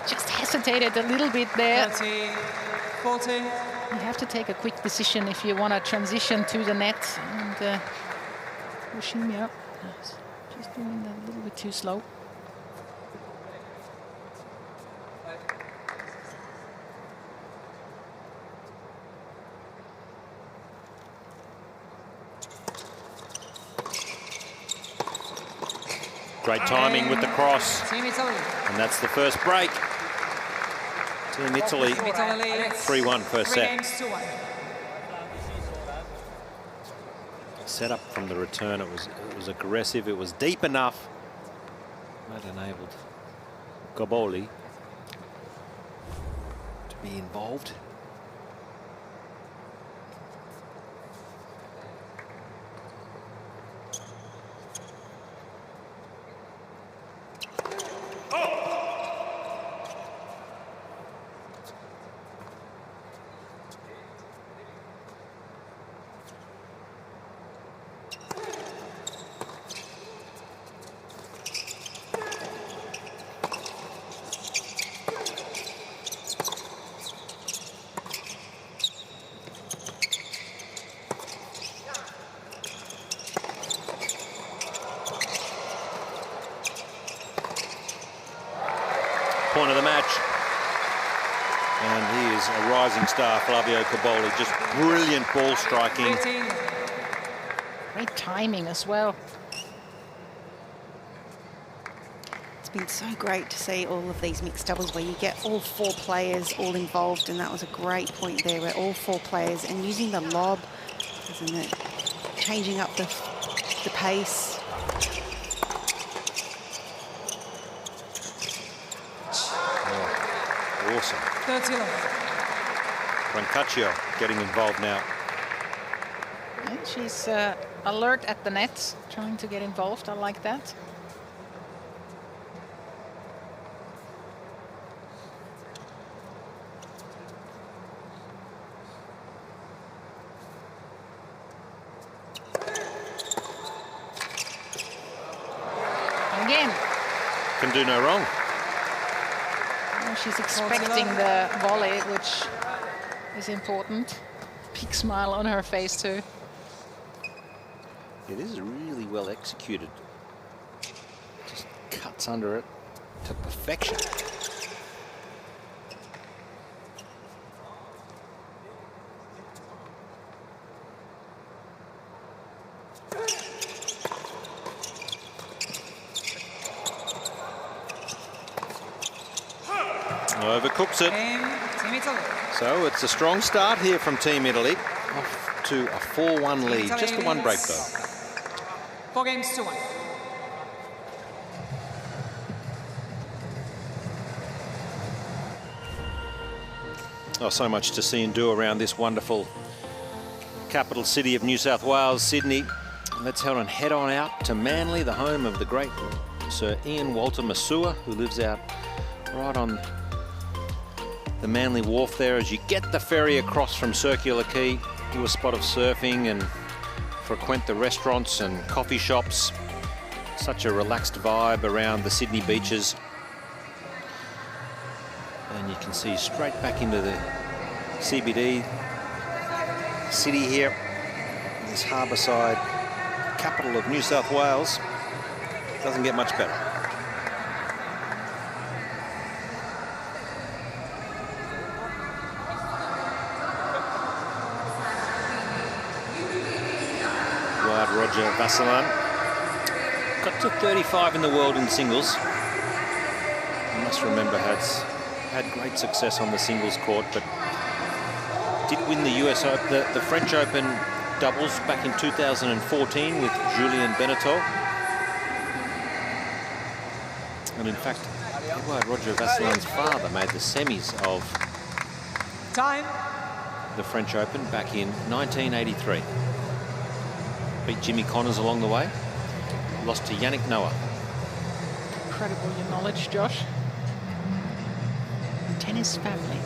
Just hesitated a little bit there. 40. You have to take a quick decision if you want to transition to the net and push him out. Just doing that a little bit too slow. Great timing with the cross. Team Italy. And that's the first break. Team Italy 3-1 first set. Set up from the return, it was aggressive, it was deep enough. That enabled Caboli to be involved. Point of the match. And he is a rising star, Flavio Caboli. Just brilliant ball striking. Great timing as well. It's been so great to see all of these mixed doubles where you get all four players all involved, and that was a great point there where all four players, and using the lob, isn't it? Changing up the pace. awesome. 30 love. Brancaccio getting involved now. And she's alert at the net, trying to get involved. I like that. Again. Can do no wrong. Oh, she's expecting the volley, which is important. Big smile on her face too. It is really well executed. Just cuts under it to perfection. Overcooks it. Team Italy. So it's a strong start here from Team Italy. Off to a 4-1 lead. Just the one break though. 4 games to 1. Oh, so much to see and do around this wonderful capital city of New South Wales, Sydney. Let's head on out to Manly, the home of the great Sir Ian Walter Masua, who lives out right on the Manly Wharf there. As you get the ferry across from Circular Quay, do a spot of surfing and frequent the restaurants and coffee shops. Such a relaxed vibe around the Sydney beaches. And you can see straight back into the CBD city here, this harbourside capital of New South Wales. Doesn't get much better. Roger Vasselin got to 35 in the world in singles. You must remember has had great success on the singles court, but did win the US Open, the French Open doubles back in 2014 with Julien Benneteau. And in fact, Edouard Roger Vasselin's father made the semis of the French Open back in 1983. Beat Jimmy Connors along the way. Lost to Yannick Noah. Incredible your knowledge, Josh. Tennis family.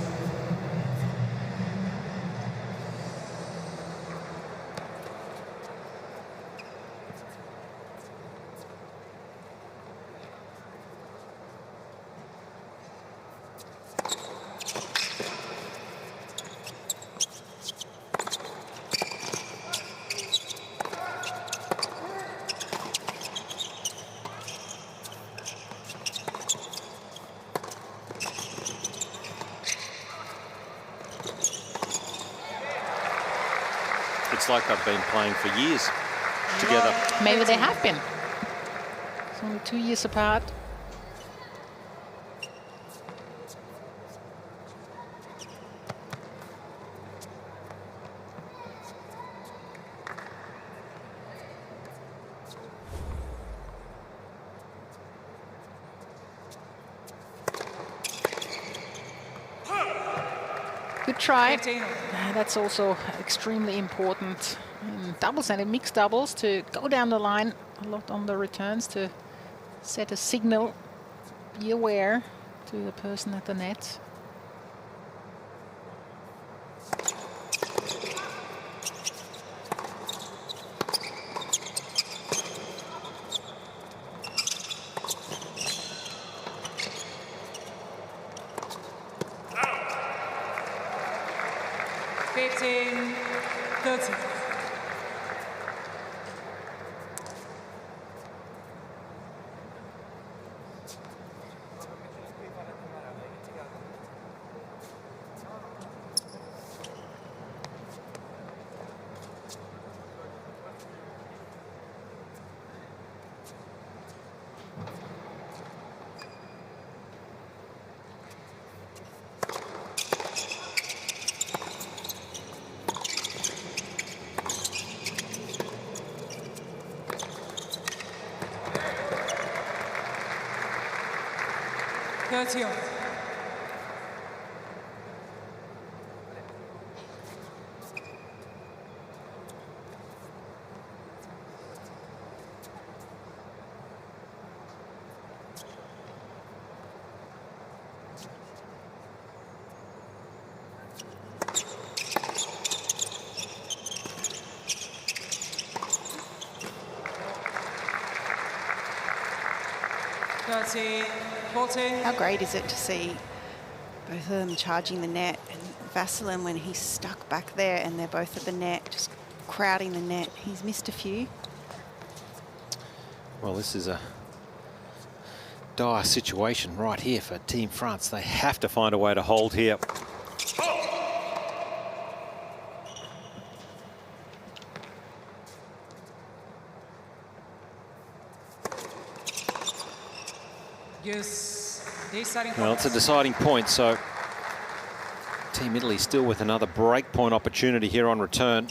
It's like they've been playing for years together. Maybe they have been. It's only 2 years apart. Good try. That's also extremely important in doubles and in mixed doubles to go down the line a lot on the returns to set a signal. Be aware to the person at the net. 20-14. How great is it to see both of them charging the net, and Vasselin, when he's stuck back there and they're both at the net, just crowding the net. He's missed a few. Well, this is a dire situation right here for Team France. They have to find a way to hold here. Well, it's a deciding point, so Team Italy still with another break point opportunity here on return.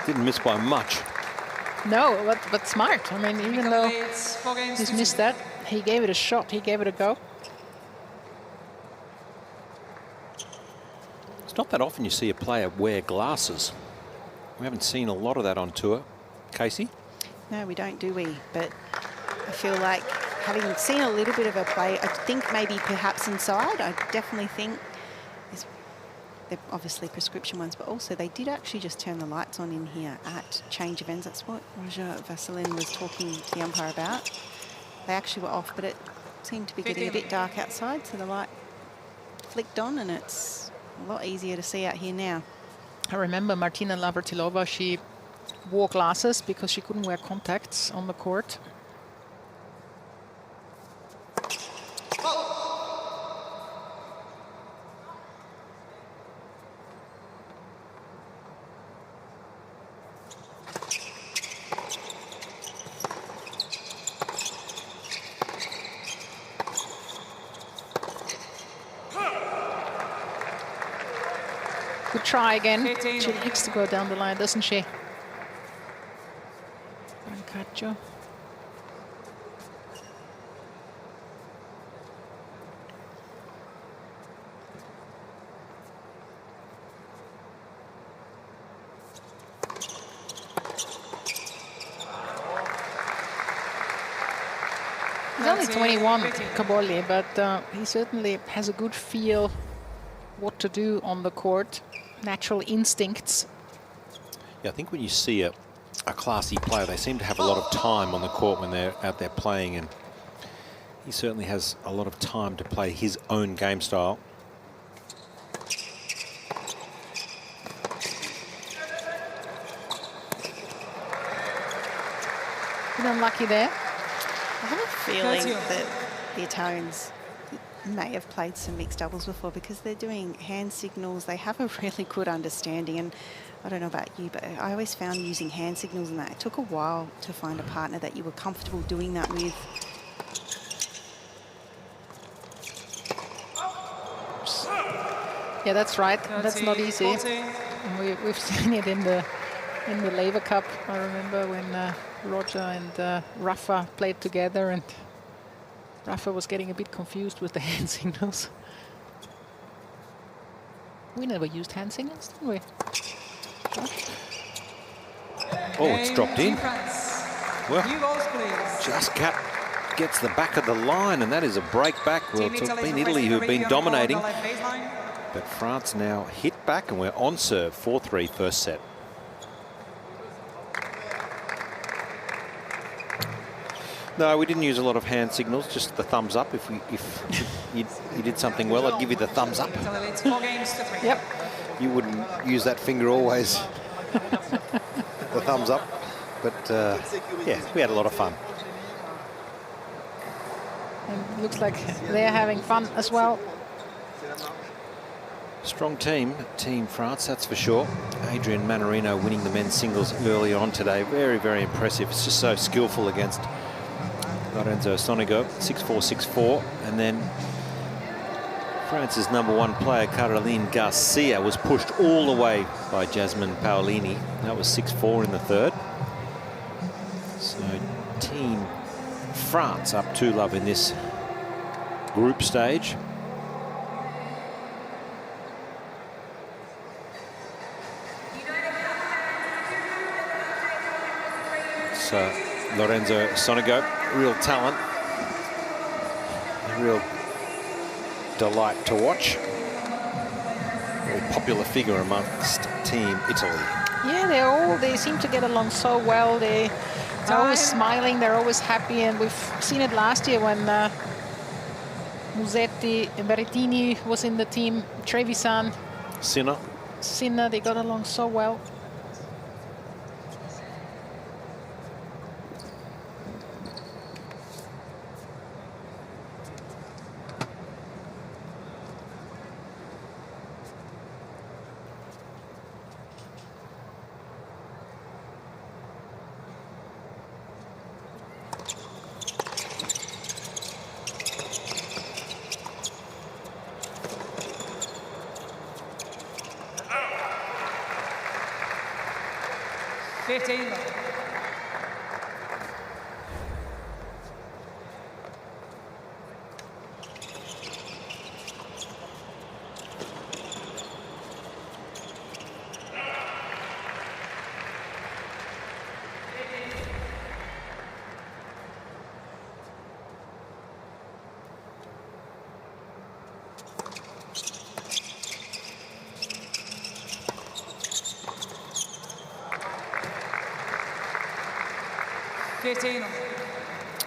Didn't miss by much. No, but smart. I mean, even though he's missed that, he gave it a shot. He gave it a go. It's not that often you see a player wear glasses. We haven't seen a lot of that on tour. Casey? No, we don't, do we? But I feel like having seen a little bit of a play, I think maybe perhaps inside, I definitely think they're obviously prescription ones, but also they did actually just turn the lights on in here at change events. That's what Roger Vasselin was talking to the umpire about. They actually were off, but it seemed to be getting a bit dark outside, so the light flicked on, and it's a lot easier to see out here now. I remember Martina Navratilova, she wore glasses because she couldn't wear contacts on the court. Good try again. She likes to go down the line, doesn't she? Brancaccio. He's only 21, Caboli, but he certainly has a good feel what to do on the court, natural instincts. Yeah, I think when you see a classy player, they seem to have a lot of time on the court when they're out there playing, and he certainly has a lot of time to play his own game style. Bit unlucky there. I have a feeling that the Italians may have played some mixed doubles before, because they're doing hand signals. They have a really good understanding, and I don't know about you, but I always found using hand signals and that, it took a while to find a partner that you were comfortable doing that with. Yeah, that's right. That's not easy. And we've seen it in the Laver Cup. I remember when Roger and Rafa played together, and Rafa was getting a bit confused with the hand signals. We never used hand signals, didn't we? Oh, it's dropped in. Well, just gets the back of the line, and that is a break back. Well, it's been Italy who've been dominating, but France now hit back, and we're on serve. 4-3 first set. No, we didn't use a lot of hand signals, just the thumbs up. If you did something well, I'd give you the thumbs up. Yep. You wouldn't use that finger always, the thumbs up. But yeah, we had a lot of fun. And looks like they're having fun as well. Strong team, Team France, that's for sure. Adrian Manarino winning the men's singles early on today. Very, very impressive. It's just so skillful against Lorenzo Sonigo, 6-4, 6-4. And then France's #1 player, Caroline Garcia, was pushed all the way by Jasmine Palini. That was 6-4 in the third. So Team France up 2-love in this group stage. course, Lorenzo Sonego, real talent, a real delight to watch. Very popular figure amongst Team Italy. Yeah, they seem to get along so well. They're always smiling, they're always happy, and we've seen it last year when Musetti and Berrettini was in the team, Trevisan, Sinner, they got along so well.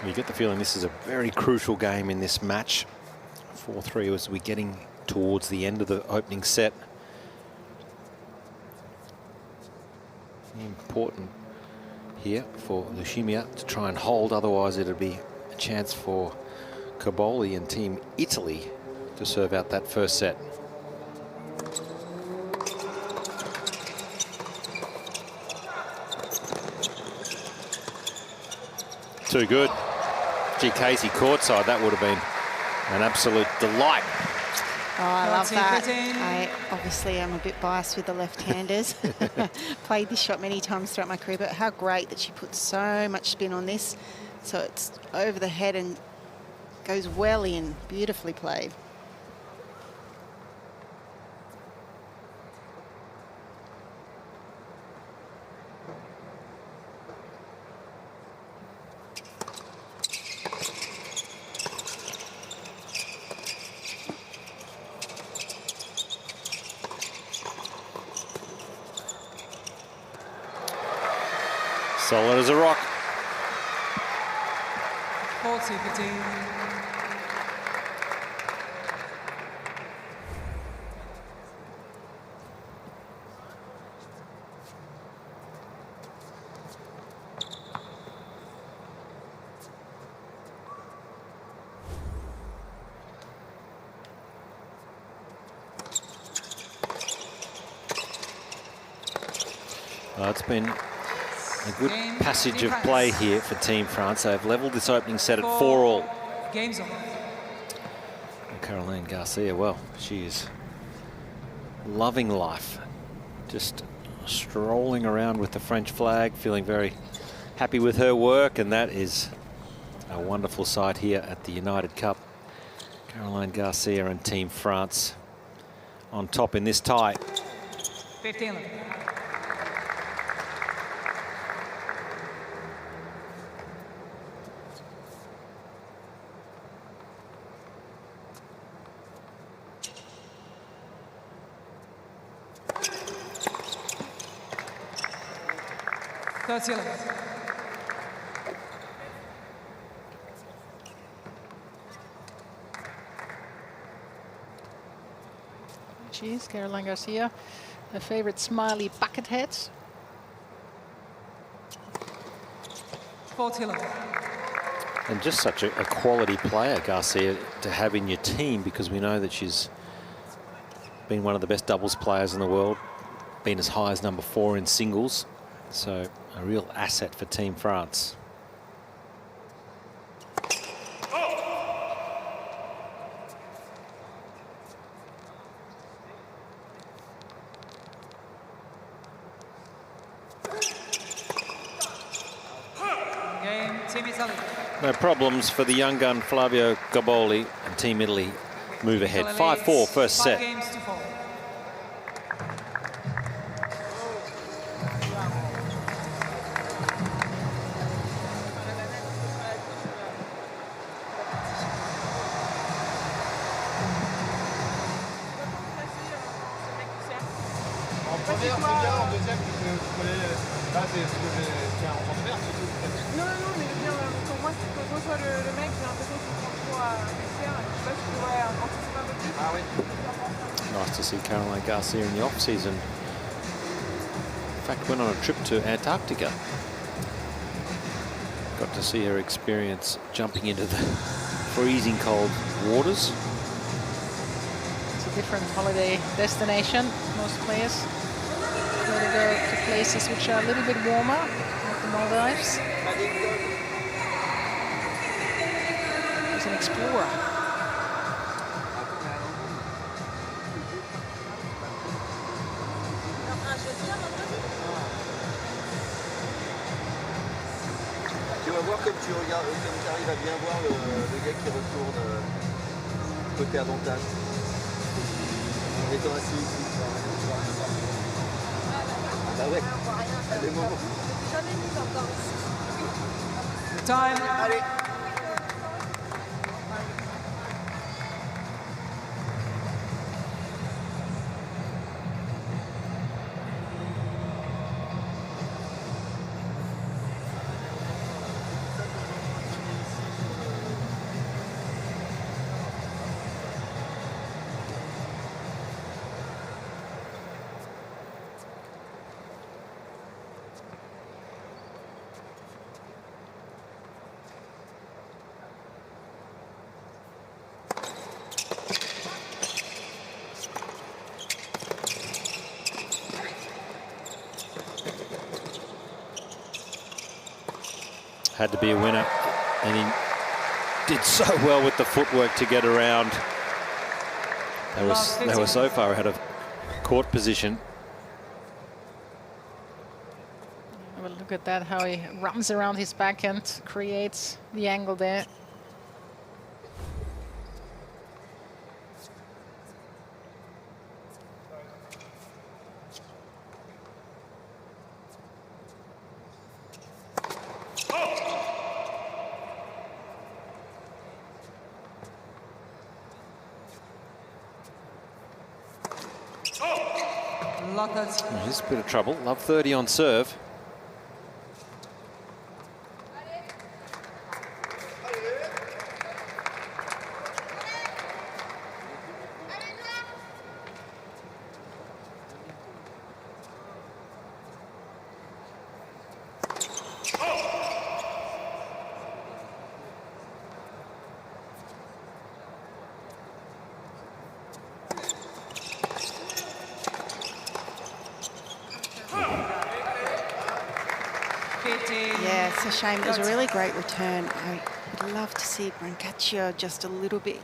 You get the feeling this is a very crucial game in this match. 4-3 as we're getting towards the end of the opening set. Important here for Lushimia to try and hold, otherwise it'll be a chance for Caboli and Team Italy to serve out that first set. Too good. Gee, Casey courtside, that would have been an absolute delight. Oh, I love that. I obviously am a bit biased with the left-handers. Played this shot many times throughout my career, but how great that she puts so much spin on this. So it's over the head and goes well in. Beautifully played. Solid as a rock. 40-15. It's been a good passage of play here for Team France. They've levelled this opening set at 4-all. Game's on. Caroline Garcia, well, she is loving life. Just strolling around with the French flag, feeling very happy with her work, and that is a wonderful sight here at the United Cup. Caroline Garcia and Team France on top in this tie. 15. She's Caroline Garcia, her favorite smiley bucket heads. 40. And just such a quality player, Garcia, to have in your team, because we know that she's been one of the best doubles players in the world, been as high as number 4 in singles. So a real asset for Team France. Game, Team Italy. No problems for the young gun Flavio Caboli, and Team Italy move ahead. 5-4 first set. 5 games to 4. première, c'est bien. En deuxième, tu peux aller. Là, c'est ce que j'ai en faire, c'est tout. Non, non, non, mais je veux dire, pour moi, quand je reçois le mec, j'ai l'impression qu'il prend trop à faire. Je sais pas si tu pourrais anticiper un peu plus. Ah oui. Nice to see Caroline Garcia in the off-season. In fact, went on a trip to Antarctica. Got to see her experience jumping into the freezing cold waters. It's a different holiday destination. Most players try to go to places which are a little bit warmer, like the Maldives. He's an explorer. Tu vas voir comme tu regardes, comme tu arrives à bien voir le gars qui retourne côté avantage. En étant assis ici. Ah bah ouais, à des moments. Time. Allez. Had to be a winner, and he did so well with the footwork to get around. They were so far ahead of court position. Well, look at that, how he runs around his backhand, creates the angle there. He's a bit of trouble. Love 30 on serve. Yeah, it's a shame. It was a really great return. I would love to see Brancaccio just a little bit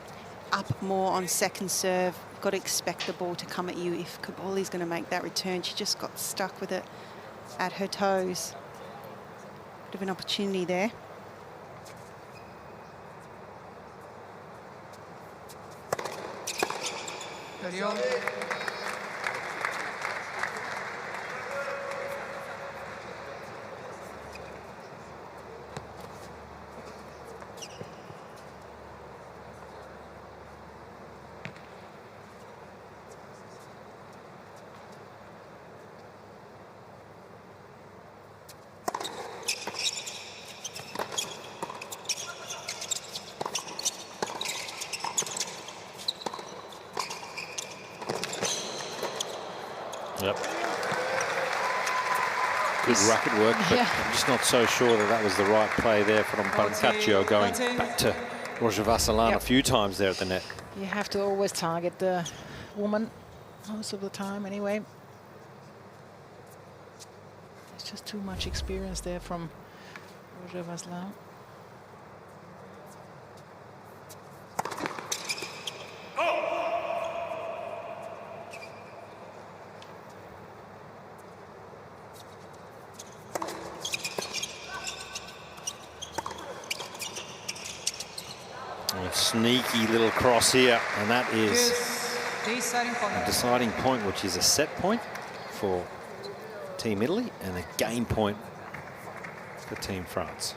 up more on second serve. Got to expect the ball to come at you if Kaboli's going to make that return. She just got stuck with it at her toes. Bit of an opportunity there. Yep. Good racket work, but I'm just not so sure that that was the right play there from Brancaccio, going back to Roger Vasselin a few times there at the net. You have to always target the woman most of the time anyway. There's just too much experience there from Roger Vasselin. Sneaky little cross here, and that is Deciding point. a deciding point, which is a set point for Team Italy and a game point for Team France.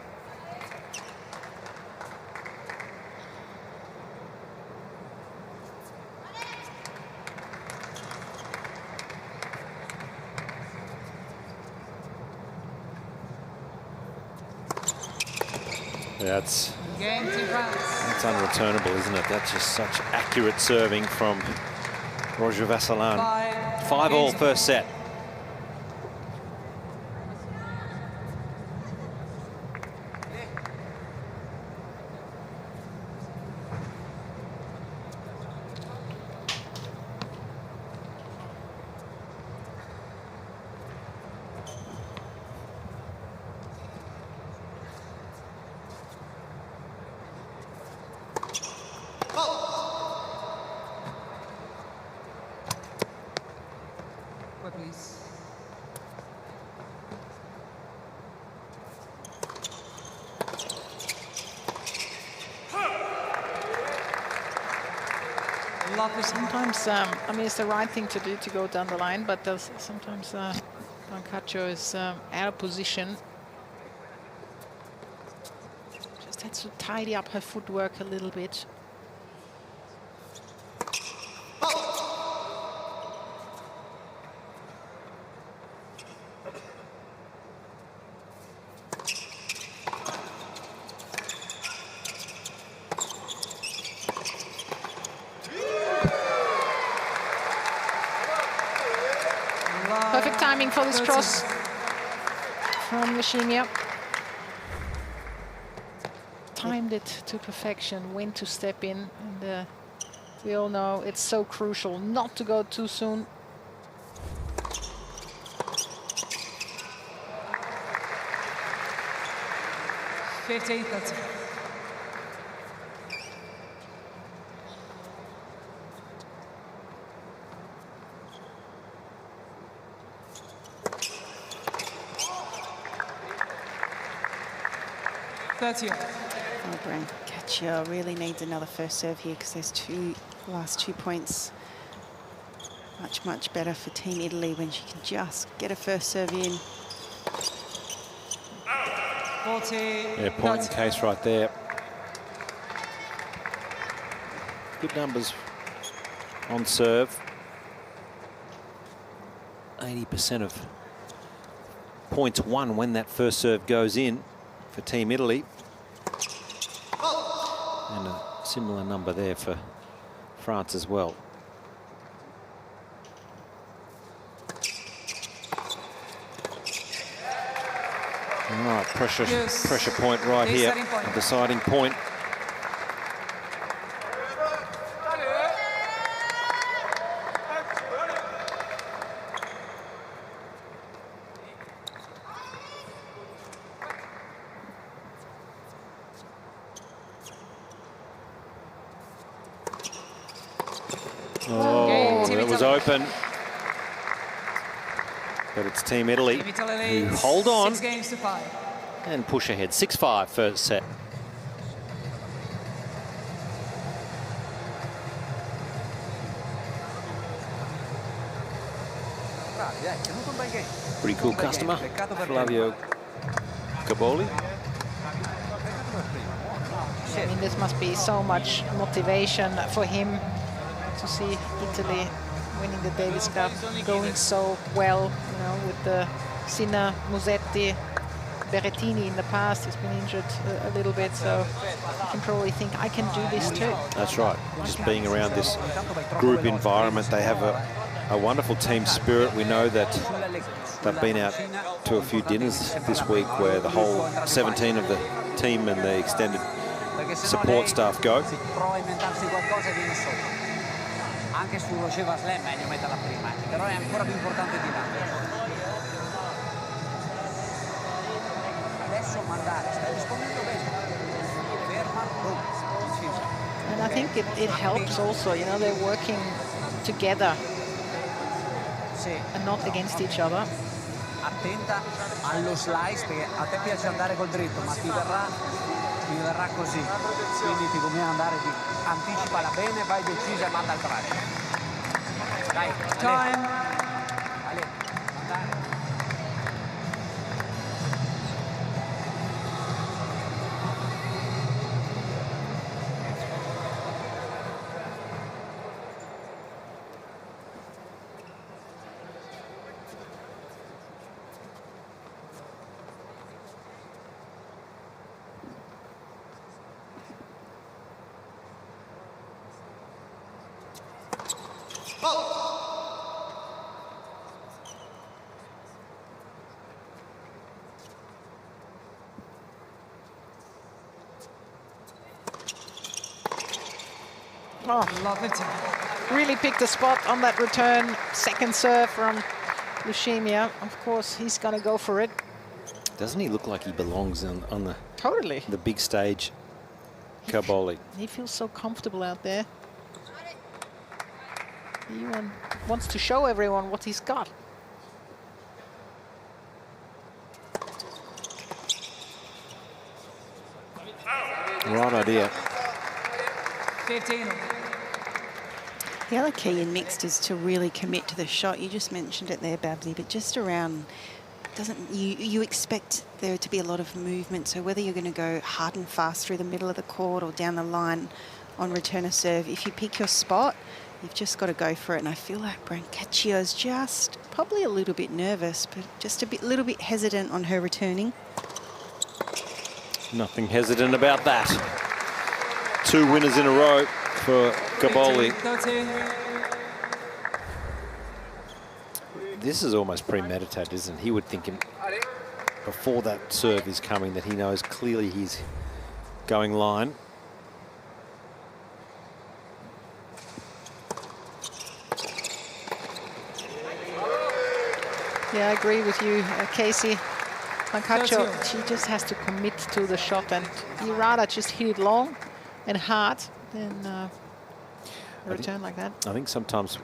That's Game Team France. That's unreturnable, isn't it? That's just such accurate serving from Roger Vasselin. 5-5 first set. Please. Sometimes, I mean, it's the right thing to do to go down the line, but there's sometimes Brancaccio is out of position. Just had to tidy up her footwork a little bit. Perfect timing for this cross from Virginia. Timed it to perfection, when to step in. And we all know it's so crucial not to go too soon. That's 30. Oh, Brancaccio really needs another first serve here because there's last 2 points. Much better for Team Italy when she can just get a first serve in. 40. Yeah, point in case right there. Good numbers on serve. 80% of points won when that first serve goes in for Team Italy. And a similar number there for France as well. All right, pressure point right here, a deciding point. Oh, that was open. But it's Team Italy who hold on 6 games to 5. and push ahead. 6-5 first set. Pretty cool customer, Flavio Caboli. I mean, this must be so much motivation for him to see Italy winning the Davis Cup, going so well, you know, with the Sinner, Musetti, Berrettini in the past. He's been injured a little bit, so you can probably think, I can do this too. That's right. Just being around this group environment, they have a wonderful team spirit. We know that they've been out to a few dinners this week where the whole 17 of the team and the extended support staff go. Anche sullo Sheva Slam è meglio metterla prima, però è ancora più importante di là. Adesso mandare, stai rispondendo bene. Ferma, And I think it helps also, you know, they're working together and not against each other. Attenta allo slice, perché a te piace andare col dritto, ma ti verrà così. Quindi ti conviene andare di anticipala bene, vai decisa e manda al braccio. Dai, Time. Ale, andare. Oh, really picked a spot on that return. Second serve from Lushimia. Of course, he's going to go for it. Doesn't he look like he belongs on the totally the big stage? Kaboli. He feels so comfortable out there. He wants to show everyone what he's got. Right idea. 15. The other key in mixed is to really commit to the shot. You just mentioned it there, Babsy, but just around, you expect there to be a lot of movement. So whether you're going to go hard and fast through the middle of the court or down the line on return of serve, if you pick your spot, you've just got to go for it. And I feel like Brancaccio's just probably a little bit nervous, but just a little bit hesitant on her returning. Nothing hesitant about that. 2 winners in a row for Kaboli. This is almost premeditated, isn't it? He would think before that serve is coming that he knows clearly he's going line. Yeah, I agree with you, Casey. Brancaccio, she just has to commit to the shot, and you rather just hit it long and hard than return like that. I think sometimes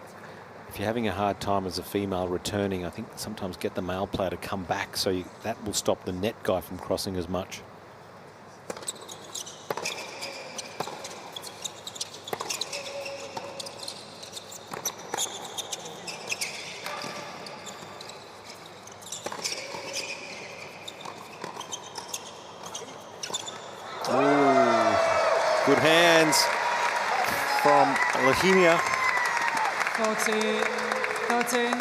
if you're having a hard time as a female returning, I think sometimes get the male player to come back, so that will stop the net guy from crossing as much. Good hands from Lahimia. 13.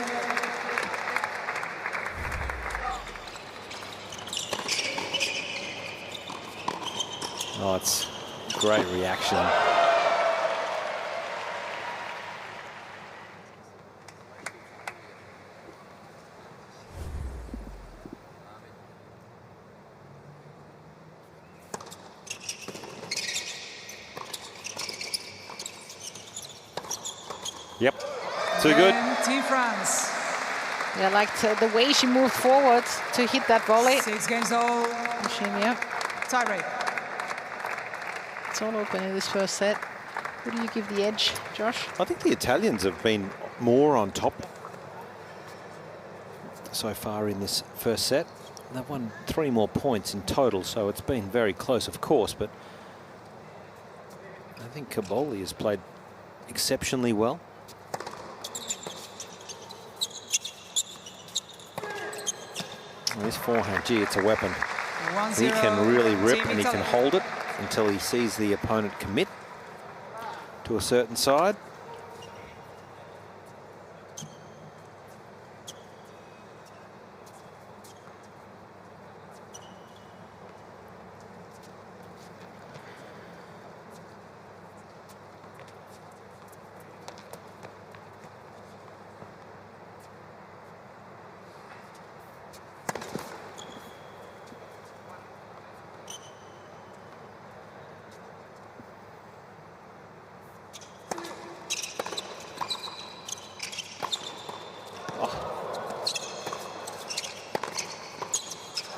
Oh, it's great reaction. Yep, too good. Team France. Yeah, I liked the way she moved forward to hit that volley. 6 games all. Lushimia. Tie break. It's all open in this first set. Who do you give the edge, Josh? I think the Italians have been more on top so far in this first set. They've won 3 more points in total, so it's been very close, of course, but I think Kaboli has played exceptionally well. This forehand, gee, it's a weapon. 1-0. He can really rip Team and he can Italy. hold it until he sees the opponent commit to a certain side.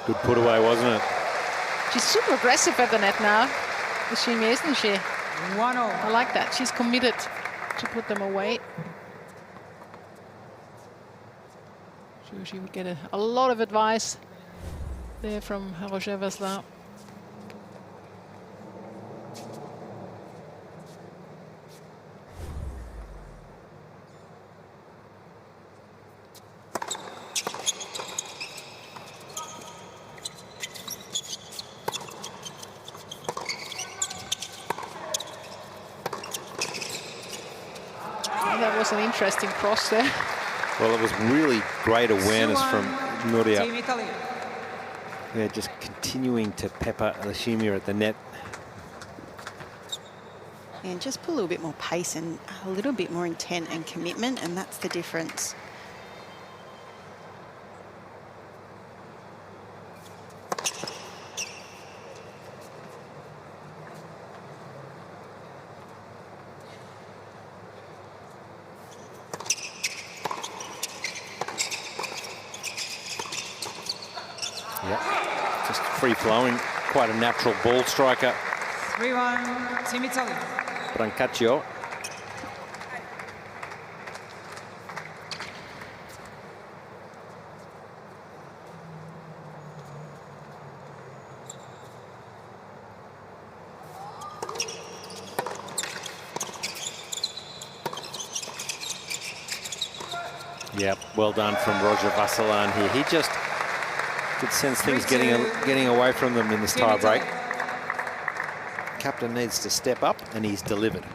Good put away, wasn't it? She's super aggressive at the net now, Lushimia, isn't she? 1-0. I like that. She's committed to put them away. Sure, she would get a lot of advice there from Roger Vasselin. That was an interesting cross there. Well, it was really great awareness from Nuria. Team Italy. Yeah, just continuing to pepper Lushimia at the net. and just put a little bit more pace and a little bit more intent and commitment, and that's the difference. Yep, just free-flowing, quite a natural ball striker. 3-1, Team Italy. Brancaccio. Yep, well done from Roger Vasselin here. He just could sense things getting away from them in this tie break. Captain needs to step up, and he's delivered.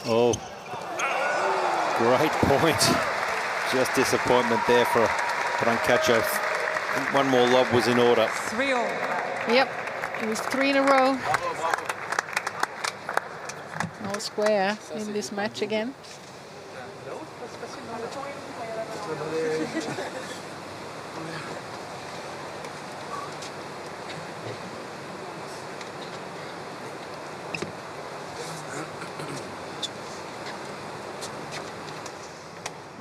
Oh, great point. Just disappointment there for Brancaccio. One more lob was in order. 3-all. Yep, it was 3 in a row. All square in this match again.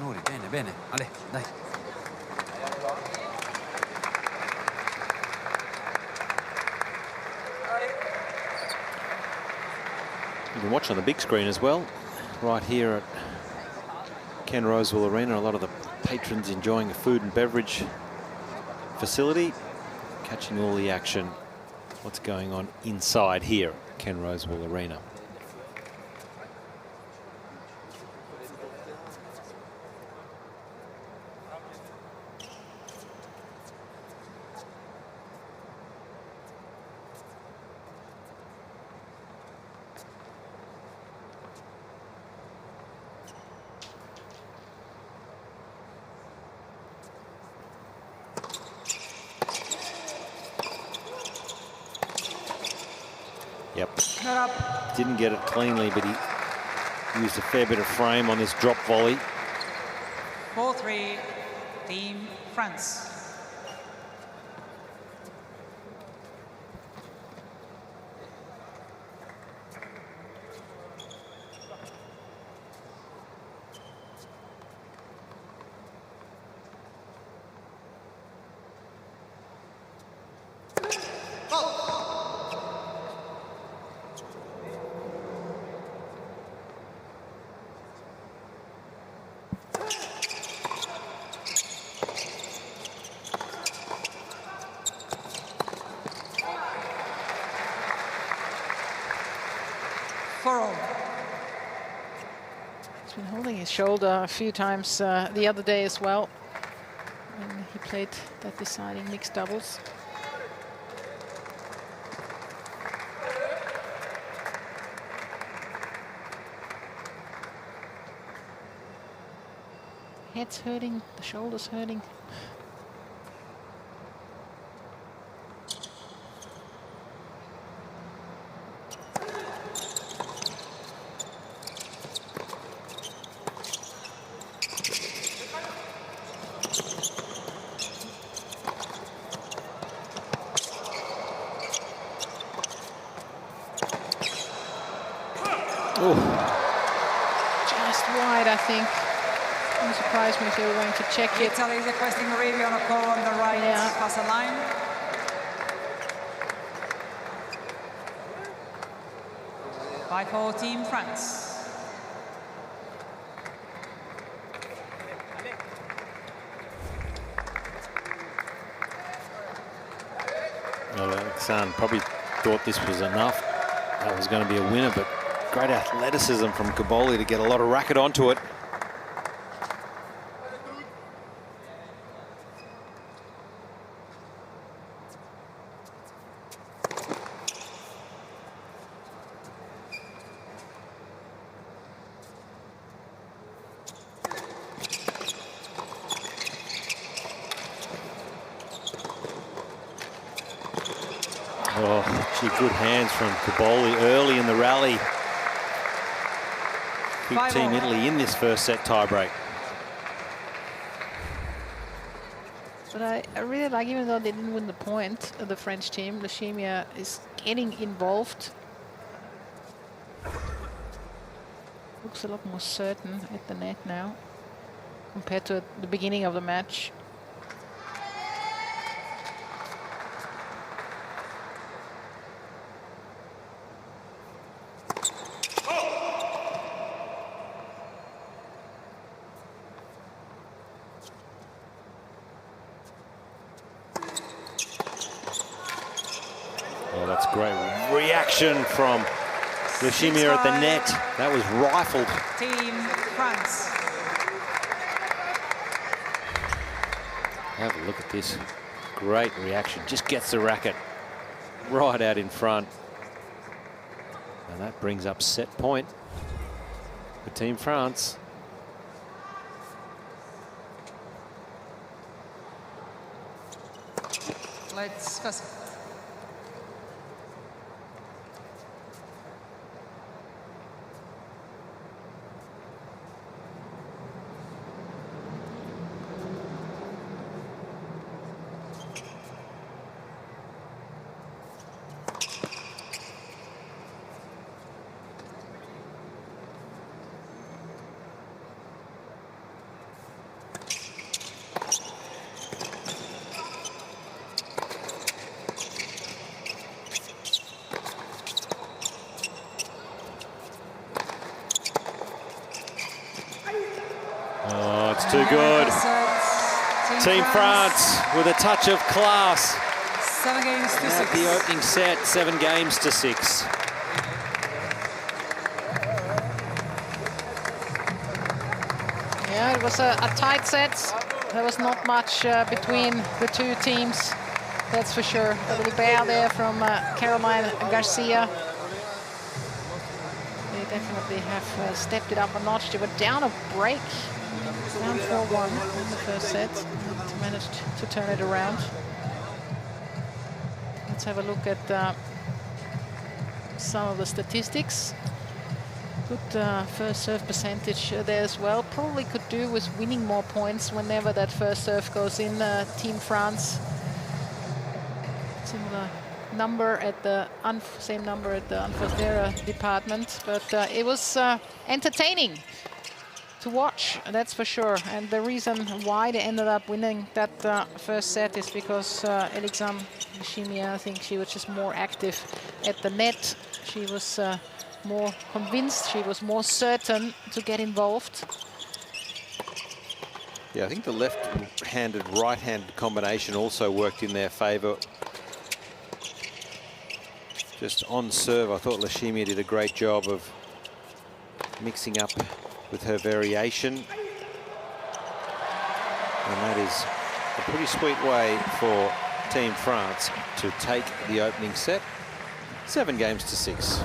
Nuri, bene, bene. Ale, dai. You can watch on the big screen as well, right here at Ken Rosewall Arena. A lot of the patrons enjoying the food and beverage facility, catching all the action, what's going on inside here at Ken Rosewall Arena. Yep. Didn't get it cleanly, but he used a fair bit of frame on this drop volley. 4-3, Team France. He's been holding his shoulder a few times the other day as well, when he played that deciding mixed doubles. Head's hurting, the shoulder's hurting. Just wide, I think. Wouldn't surprise me if they were going to check it. Italy is requesting a review on a call on the right pass line. By 4, Team France. Alexandre probably thought this was enough. That was going to be a winner, but great athleticism from Kaboli to get a lot of racket onto it. Oh, gee, good hands from Kaboli early in the rally. Keep Team Italy in this first set tiebreak. But I really like, even though they didn't win the point, the French team, Lechimia is getting involved. Looks a lot more certain at the net now compared to the beginning of the match. Oh, that's great reaction from Lechimia at the net. That was rifled. Team France. Have a look at this. Great reaction. Just gets the racket right out in front. And that brings up set point for Team France. Let's first. Oh, it's too good. Team France with a touch of class. 7 games to 6. The opening set, 7 games to 6. Yeah, it was a tight set. There was not much between the two teams, that's for sure. A little bear there from Caroline Garcia. They definitely have stepped it up a notch. They were down a break, down 4-1 in the first set. They managed to turn it around. Let's have a look at some of the statistics. Good first serve percentage there as well. Probably could do with winning more points whenever that first serve goes in. Team France, similar number at the same number at the Unforcera department, but it was entertaining to watch, that's for sure. And the reason why they ended up winning that first set is because Alexandre Lechimia, I think she was just more active at the net. She was more convinced, she was more certain to get involved. Yeah, I think the left-handed, right-handed combination also worked in their favour. Just on serve, I thought Lechimia did a great job of mixing up with her variation. And that is a pretty sweet way for Team France to take the opening set. 7 games to 6.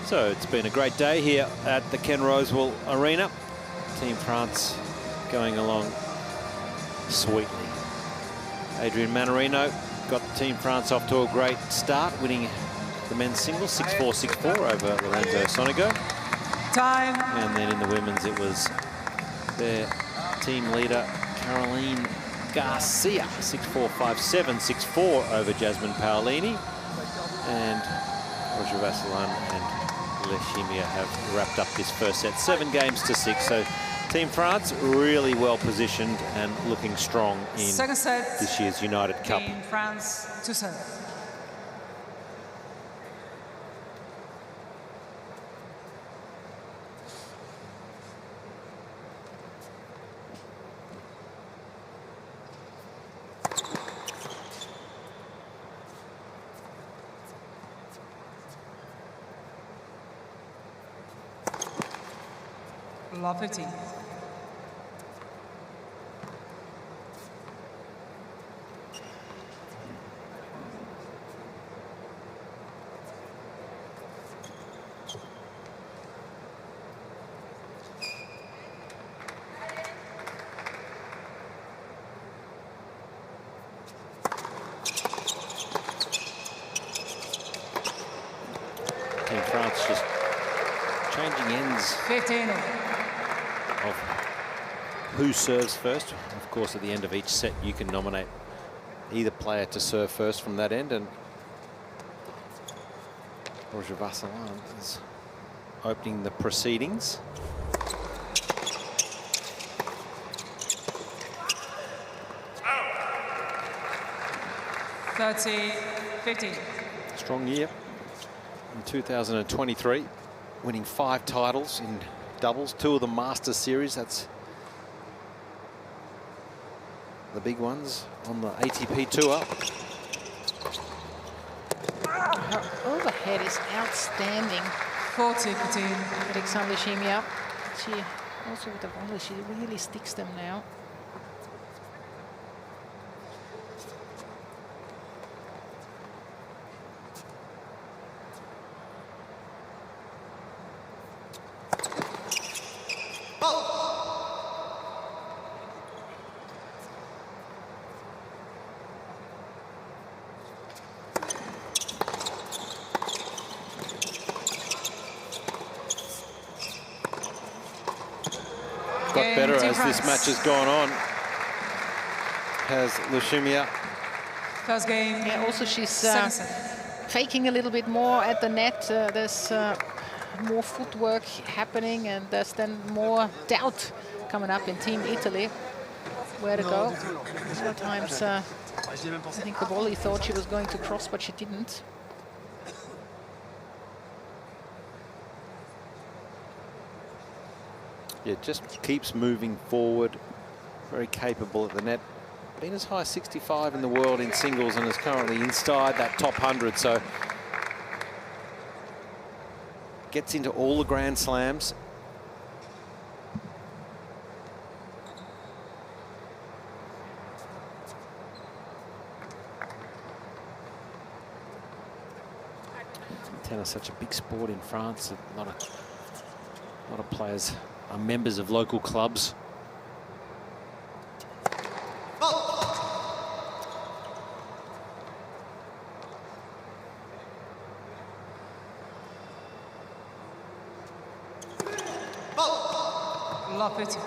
So it's been a great day here at the Ken Rosewall Arena. Team France going along sweetly. Adrian Manarino got Team France off to a great start, winning the men's singles 6-4, 6-4 over Lorenzo Sonego. Time. And then in the women's, it was their team leader, Caroline Garcia, 6-4, 5-7, 6-4 over Jasmine Palini. And Roger Vasselin and Lechimia have wrapped up this first set, 7 games to 6. So Team France really well positioned and looking strong in Second set, this year's United Cup. Team France 2-7. Love 15. And France just changing ends 15. of who serves first. Of course, at the end of each set, you can nominate either player to serve first from that end, and Roger Vasselin is opening the proceedings. Oh. 30-15. Strong year in 2023, winning 5 titles in doubles, 2 of the Masters Series. That's the big ones on the ATP Tour. Her overhead is outstanding. 40-15. Alexandre Chimia. She also with the volley, she really sticks them now. Got better as this match has gone on. Has Lushimia. First game. Yeah, also she's faking a little bit more at the net. There's more footwork happening, and there's then more doubt coming up in Team Italy. Where to go? Sometimes I think the volley thought she was going to cross, but she didn't. Yeah, just keeps moving forward. Very capable at the net. Been as high as 65 in the world in singles and is currently inside that top 100. So gets into all the Grand Slams. Tennis, such a big sport in France. A lot of players are members of local clubs. Love it.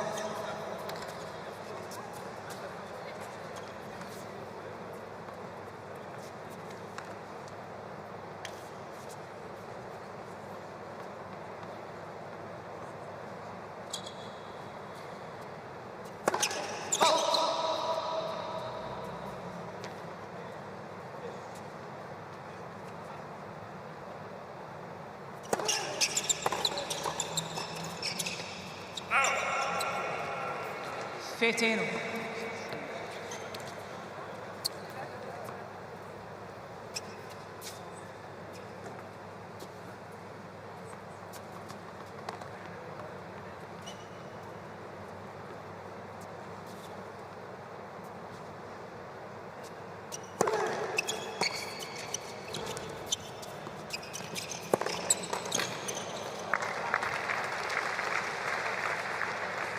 Feteno.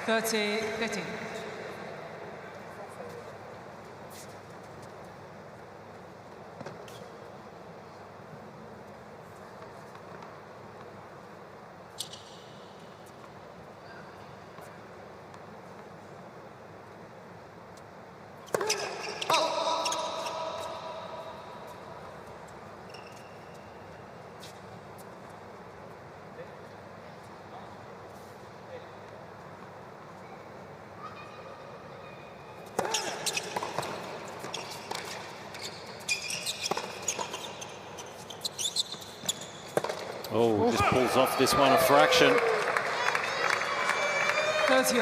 $30-15. Oh, just pulls off this one a fraction. 30.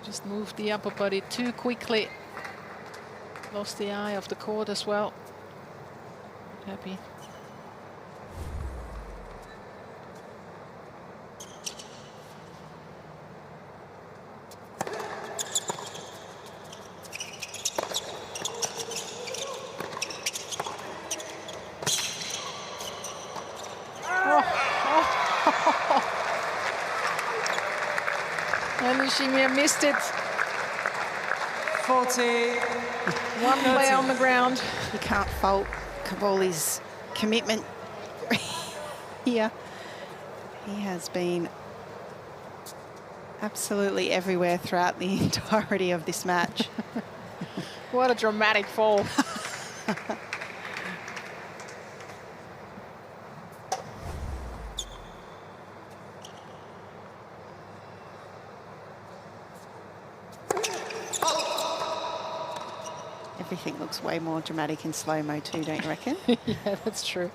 Just moved the upper body too quickly. Lost the eye of the court as well. happy. And Lushimia missed it. 40. One player on the ground. You can't fault Cavoli's commitment here. He has been absolutely everywhere throughout the entirety of this match. What a dramatic fall. Everything looks way more dramatic in slow-mo too, don't you reckon? Yeah, that's true.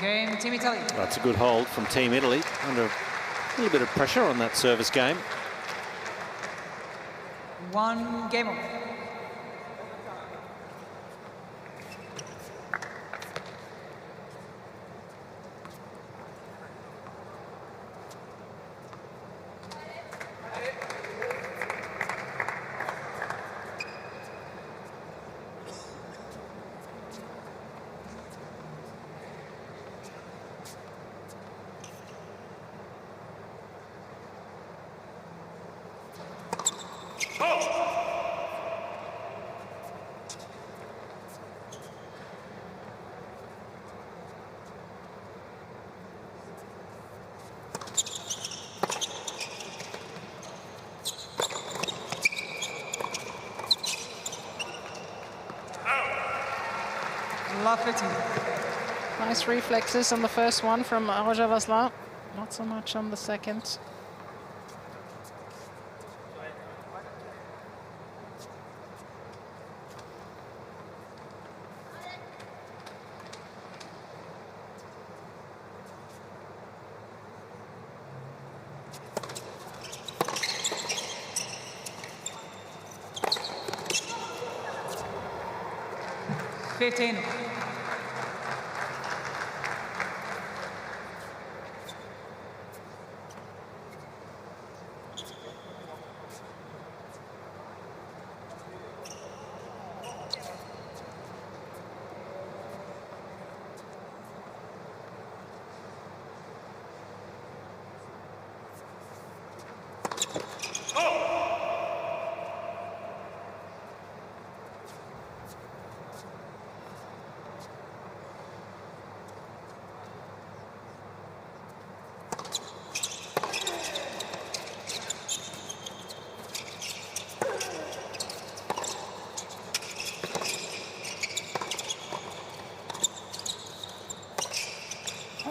Game, Team Italy. That's a good hold from Team Italy. Under a little bit of pressure on that service game. 1 game on. Nice reflexes on the first one from Roger Vasla. Not so much on the second.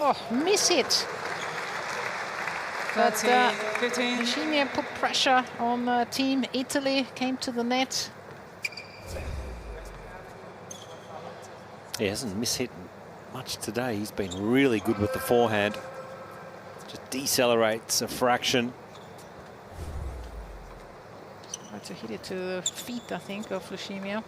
Oh, miss it. But 15. Lushimia put pressure on Team Italy, came to the net. He hasn't mishit much today. He's been really good with the forehand. Just decelerates a fraction. Tried to hit it to the feet, I think, of Lushimia.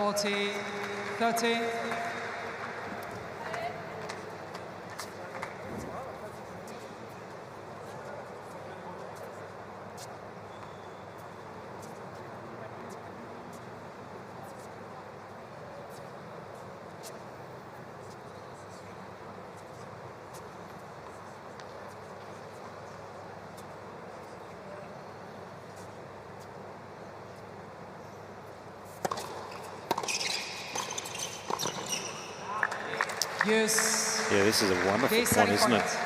Forty, 30. Yes. Yeah, this is a wonderful point, isn't it?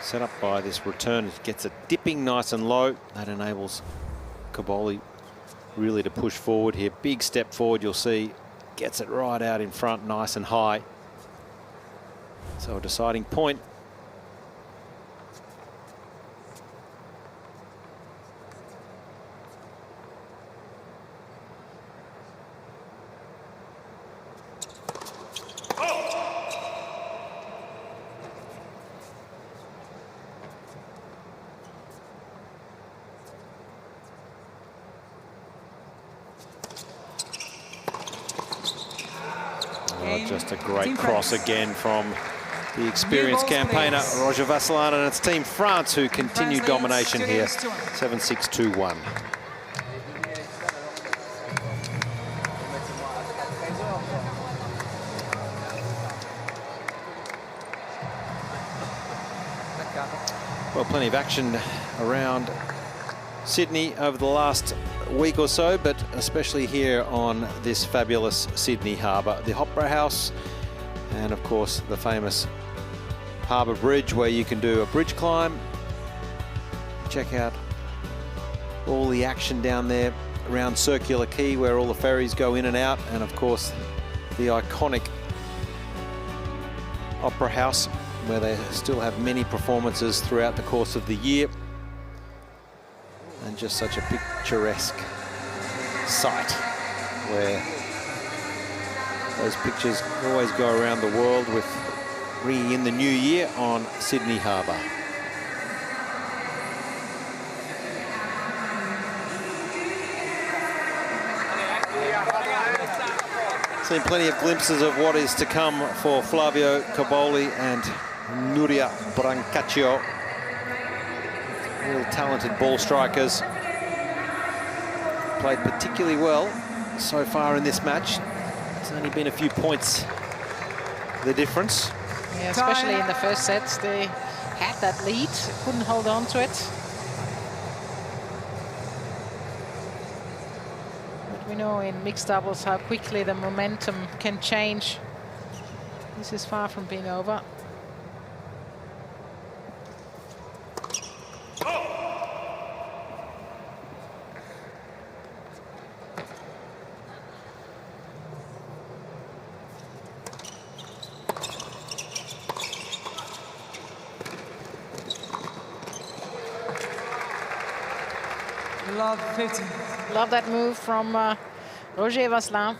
Set up by this return, it gets it dipping nice and low. That enables Kaboli really to push forward here. Big step forward, you'll see. Gets it right out in front, nice and high. So a deciding point. Just a great cross again from the experienced campaigner Roger Vasselin, and it's Team France who continue domination here, 7-6-2-1. Well, plenty of action around Sydney over the last week or so, but especially here on this fabulous Sydney harbour. The Opera House and, of course, the famous Harbour Bridge, where you can do a bridge climb. Check out all the action down there around Circular Quay, where all the ferries go in and out, and, of course, the iconic Opera House, where they still have many performances throughout the course of the year. And just such a picturesque sight where those pictures always go around the world with bringing in the new year on Sydney Harbour. Seen plenty of glimpses of what is to come for Flavio Caboli and Nuria Brancaccio. Real talented ball strikers. Played particularly well so far in this match. It's only been a few points the difference. Yeah, especially in the first sets, they had that lead, couldn't hold on to it. But we know in mixed doubles how quickly the momentum can change. This is far from being over. Love 15. Love that move from Roger Vasselin.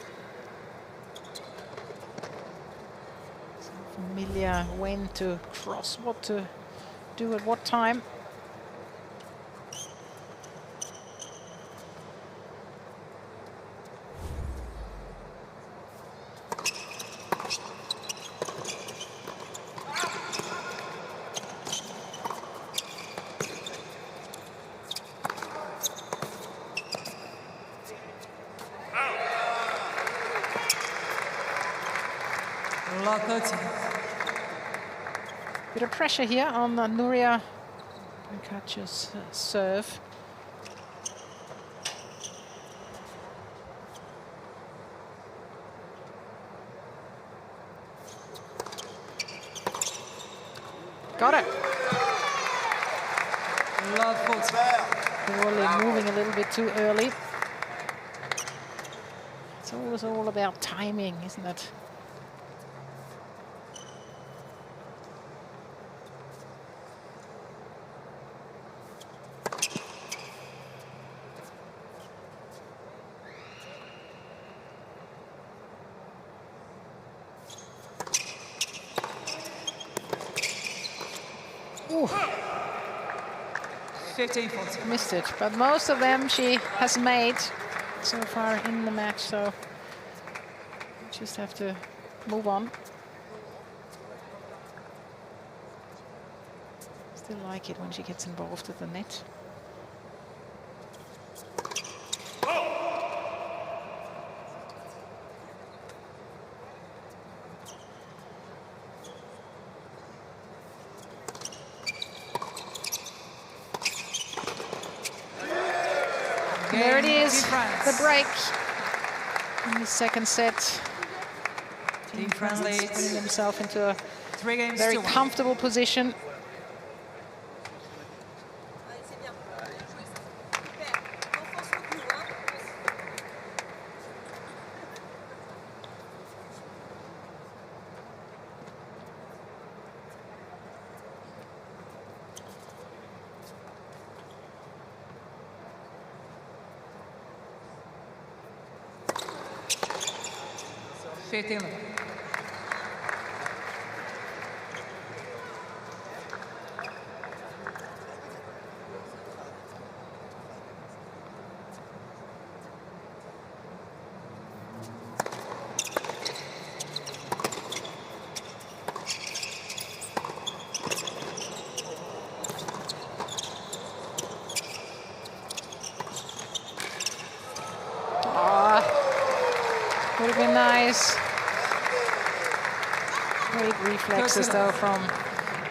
So familiar when to cross, what to do at what time. Bit of pressure here on Nuria Brancaccio's serve. Got it. Really moving a little bit too early. It's always all about timing, isn't it? Missed it, but most of them she has made so far in the match, so just have to move on. Still like it when she gets involved at the net. There it is, the break in the second set. Team France putting themselves into a 3 games very to 1. comfortable position. Would have been nice. Great reflexes though from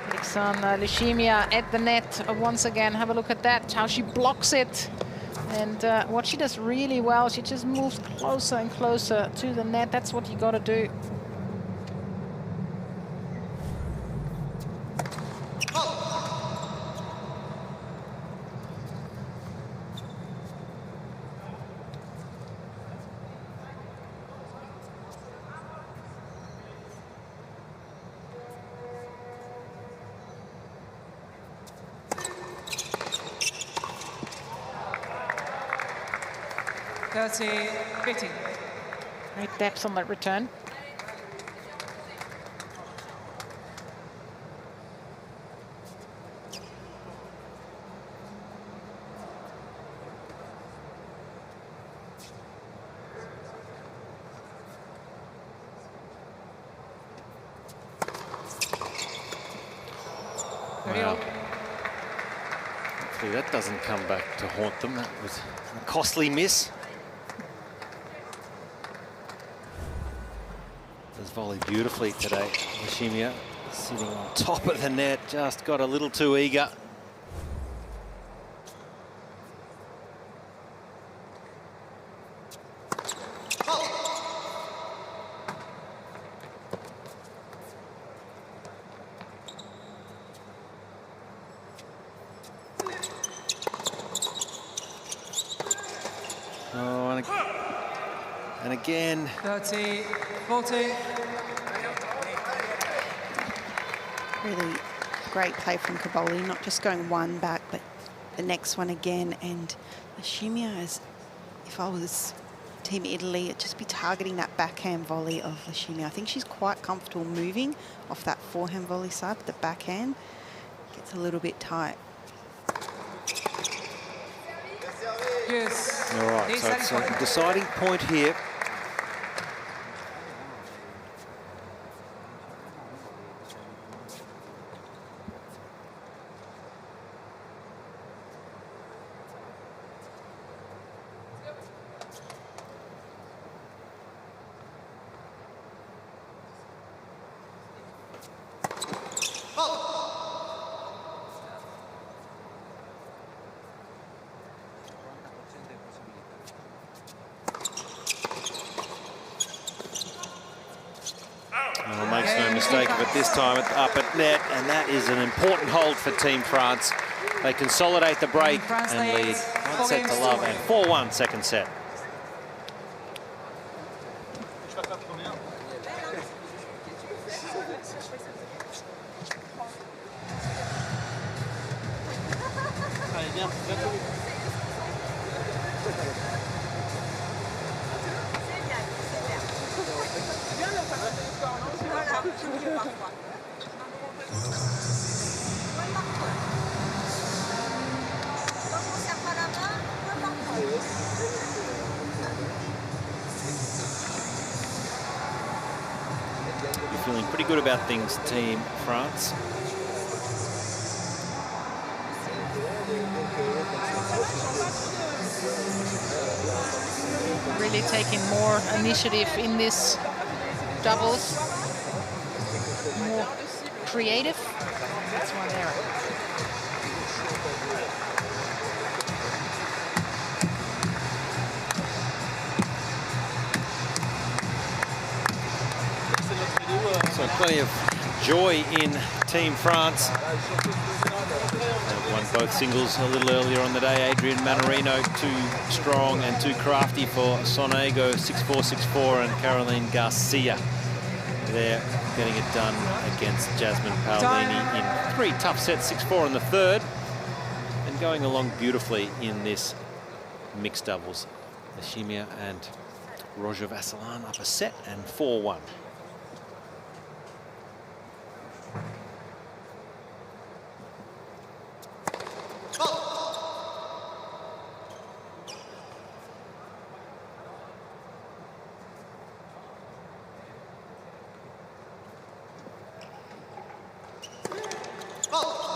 Alexandra Lishimia at the net. Once again, have a look at that, how she blocks it. And what she does really well, she just moves closer and closer to the net. That's what you got to do. Great depth on that return. Wow. Hopefully that doesn't come back to haunt them. That was a costly miss. Does volley beautifully today. Lishimia sitting on top of the net, just got a little too eager. Oh, and again. 30, 40. Really great play from Kaboli, not just going one back, but the next one again. And Lishimia, if I was Team Italy, it'd just be targeting that backhand volley of Lishimia. I think she's quite comfortable moving off that forehand volley side, but the backhand gets a little bit tight. Yes. All right, so it's a deciding point here. Makes no mistake of it this time, up at net, and that is an important hold for Team France. They consolidate the break and lead 1-0 and 4-1 second set. You're feeling pretty good about things, Team France. Really taking more initiative in this doubles. More creative. That's one there. plenty of joy in Team France. They've won both singles a little earlier on the day. Adrian Manarino, too strong and too crafty for Sonego, 6-4, 6-4, and Caroline Garcia. They're getting it done against Jasmine Palini in 3 tough sets, 6-4 in the third, and going along beautifully in this mixed doubles. Nishimia and Roger Vasselin up a set and 4-1.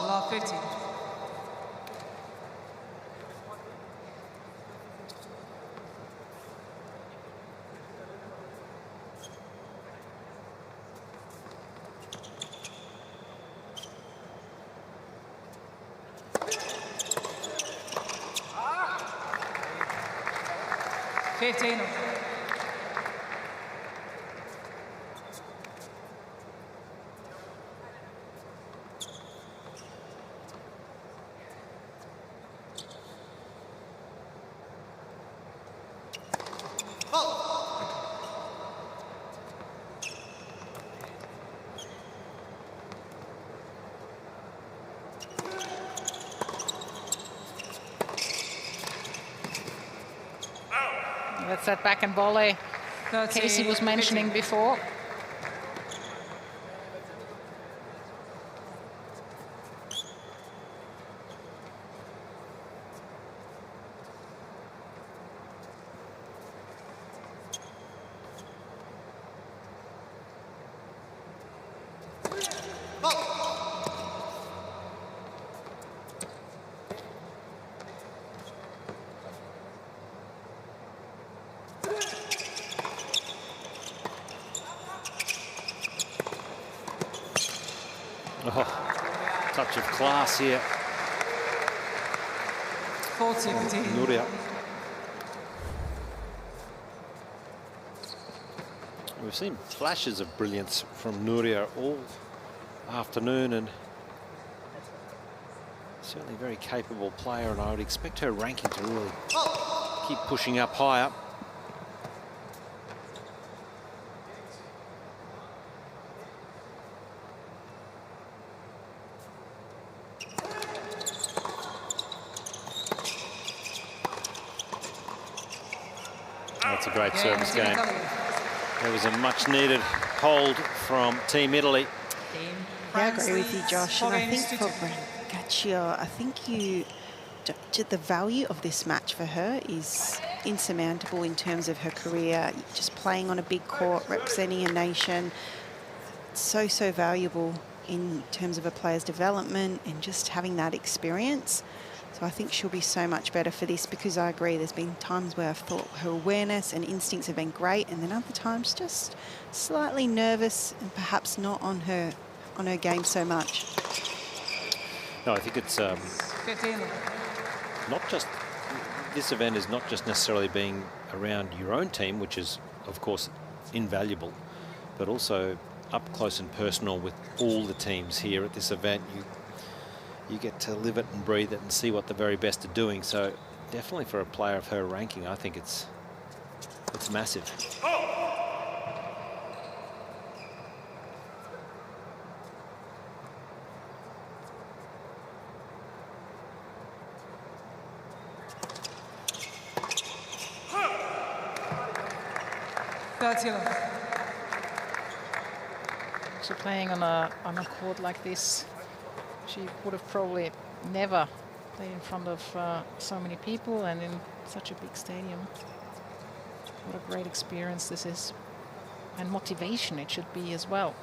Love 15. That's that back and volley Casey was mentioning before. Oh, touch of class here. 14. Nuria. We've seen flashes of brilliance from Nuria all afternoon, and certainly a very capable player, and I would expect her ranking to really keep pushing up higher. That's a great service game. There was a much needed hold from Team Italy. Yeah, I agree with you, Josh. And I think for Brancaccio, I think the value of this match for her is insurmountable in terms of her career. Just playing on a big court, representing a nation, so valuable in terms of a player's development and just having that experience. So I think she'll be so much better for this, because I agree there's been times where I've thought her awareness and instincts have been great, and then other times just slightly nervous and perhaps not on her game so much. No, I think it's not just, this event is not just necessarily being around your own team, which is of course invaluable, but also up close and personal with all the teams here at this event. You get to live it and breathe it and see what the very best are doing. So definitely for a player of her ranking, I think it's massive. So playing on a court like this, she would have probably never played in front of so many people and in such a big stadium. What a great experience this is, and motivation it should be as well.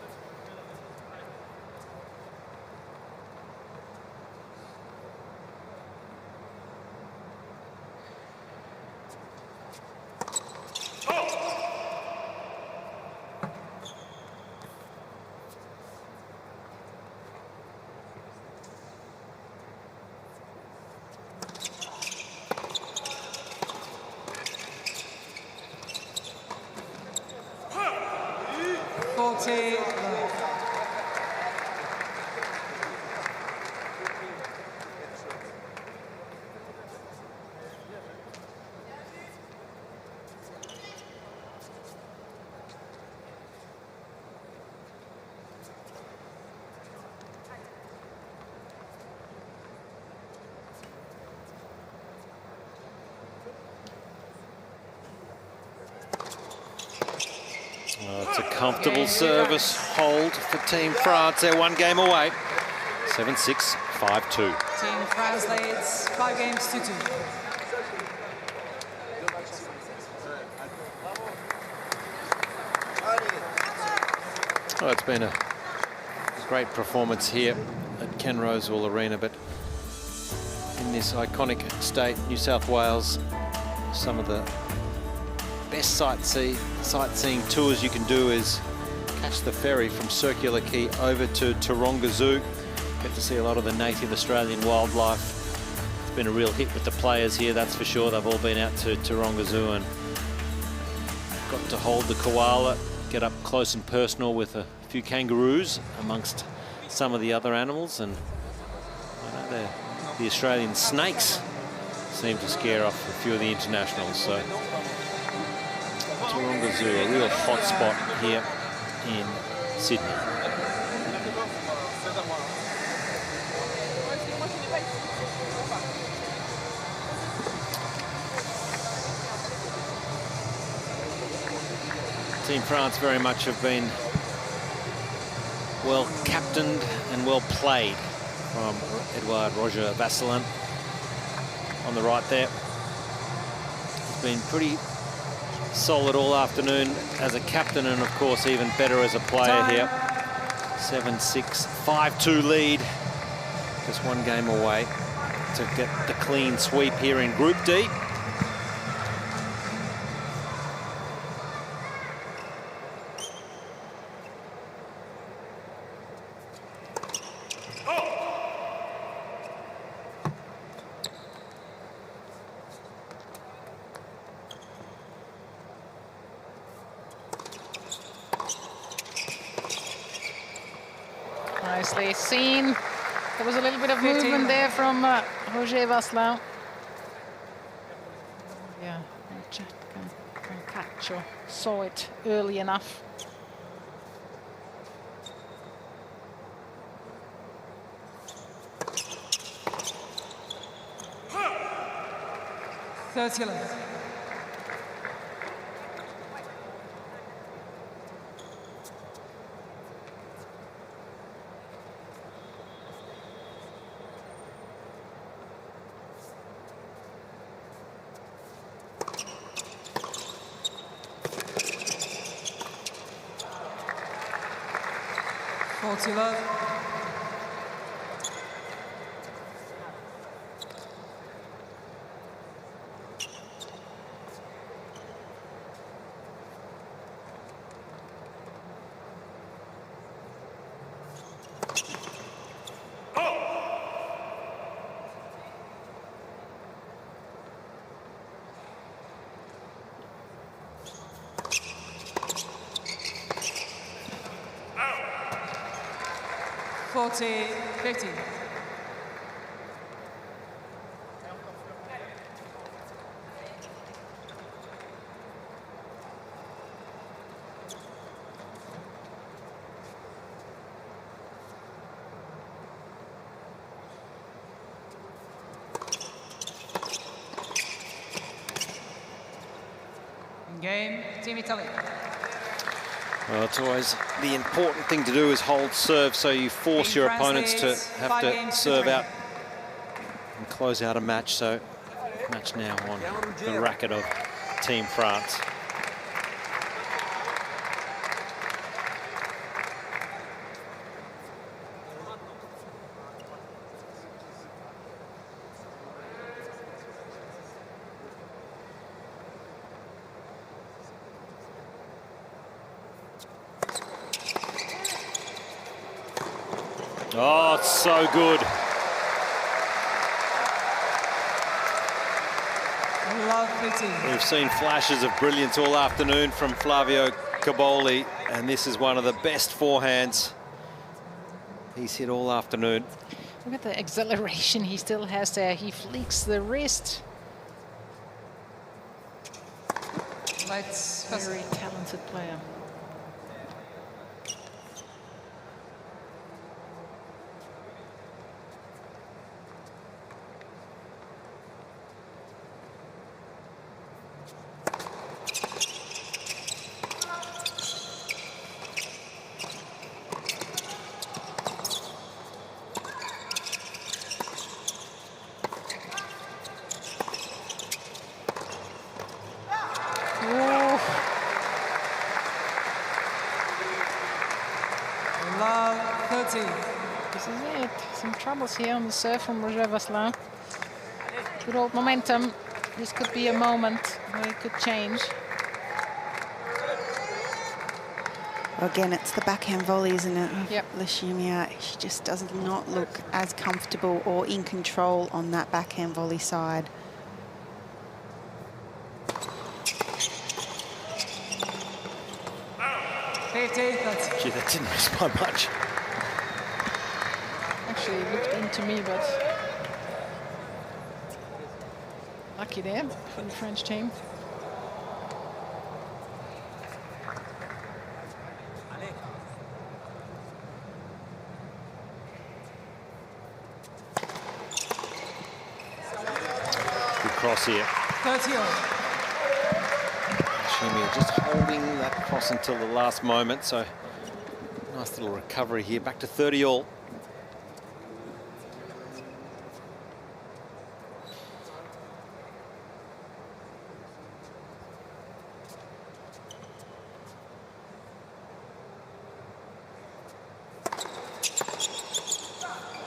It's a comfortable service hold for Team France. They're 1 game away. 7-6, 5-2. Team France leads 5 games to 2. Well, it's been a great performance here at Ken Rosewall Arena, but in this iconic state, New South Wales, some of the best sightseeing tours you can do is catch the ferry from Circular Quay over to Taronga Zoo. Get to see a lot of the native Australian wildlife. It's been a real hit with the players here, that's for sure. They've all been out to Taronga Zoo and got to hold the koala, get up close and personal with a few kangaroos amongst some of the other animals, and I know the Australian snakes seem to scare off a few of the internationals. So Taronga Zoo, a real hot spot here in Sydney. Team France very much have been well captained and well played from Edouard Roger Vasselin on the right there. He's been pretty solid all afternoon as a captain, and of course even better as a player here. 7-6, 5-2 lead. Just 1 game away to get the clean sweep here in Group D. Nicely seen. There was a little bit of movement there from Roger Vasselin. Yeah, Brancaccio saw it early enough. $40-50. In game, Team Italy. Well, it's always the important thing to do is hold serve, so you force your opponents to have to serve out and close out a match. So match now on the racket of Team France. Oh, it's so good. We've seen flashes of brilliance all afternoon from Flavio Caboli, and this is one of the best forehands he's hit all afternoon. Look at the acceleration he still has there. He flicks the wrist. Very talented player. 30. This is it. Some troubles here on the serve from Roger Vasselin. Good old momentum. This could be a moment where it could change. Again, it's the backhand volley, isn't it? Yep. Lashimia, she just does not look as comfortable or in control on that backhand volley side. Gee, that didn't miss by much. Actually, it looked into me, but lucky there for the French team. Good cross here. 30. Shimia just holding that cross until the last moment, so nice little recovery here. Back to 30 all.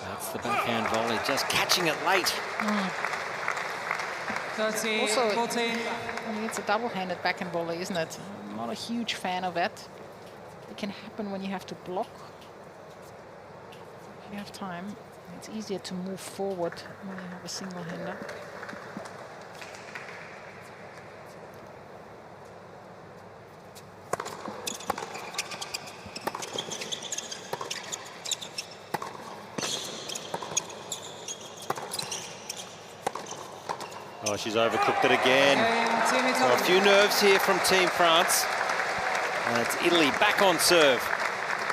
That's the backhand volley, just catching it late. 30, Also, 14. I mean, it's a double-handed backhand volley, isn't it? I'm not a huge fan of that. It can happen when you have to block. If you have time, it's easier to move forward when you have a single-hander. Oh, she's overcooked it again. So a few nerves here from Team France. And it's Italy back on serve.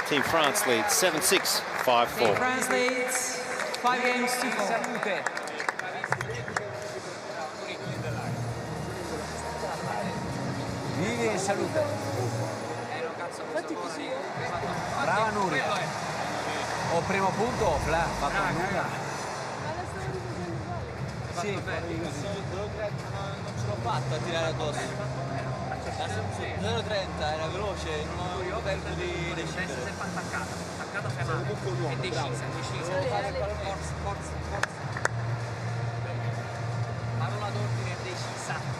Team France leads 7-6, 5-4. Team France leads 5 games to 4. Vivi in salute. Brava Nuria. O primo punto o Fla, fatto nulla. Sì, non ce l'ho fatta a tirare addosso. 0,30 era veloce, non avevo tempo di decidere. È sempre attaccata fermata. È decisa, Forza, forza. Parola d'ordine decisa.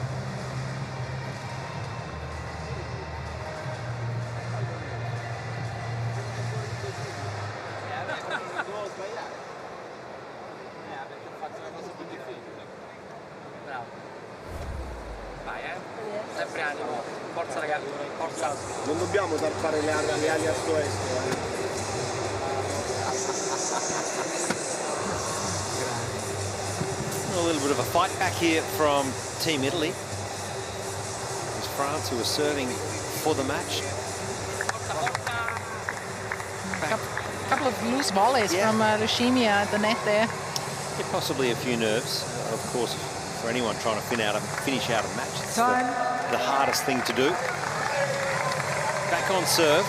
Sempre animo, forza ragazzi, forza. Non dobbiamo dar fare le ali a sto A little bit of a fight back here from Team Italy. It's France who are serving for the match. A couple of loose volleys from Lashimia at the net there. Yeah, possibly a few nerves. Of course, for anyone trying to finish out a match, it's the hardest thing to do. Back on serve.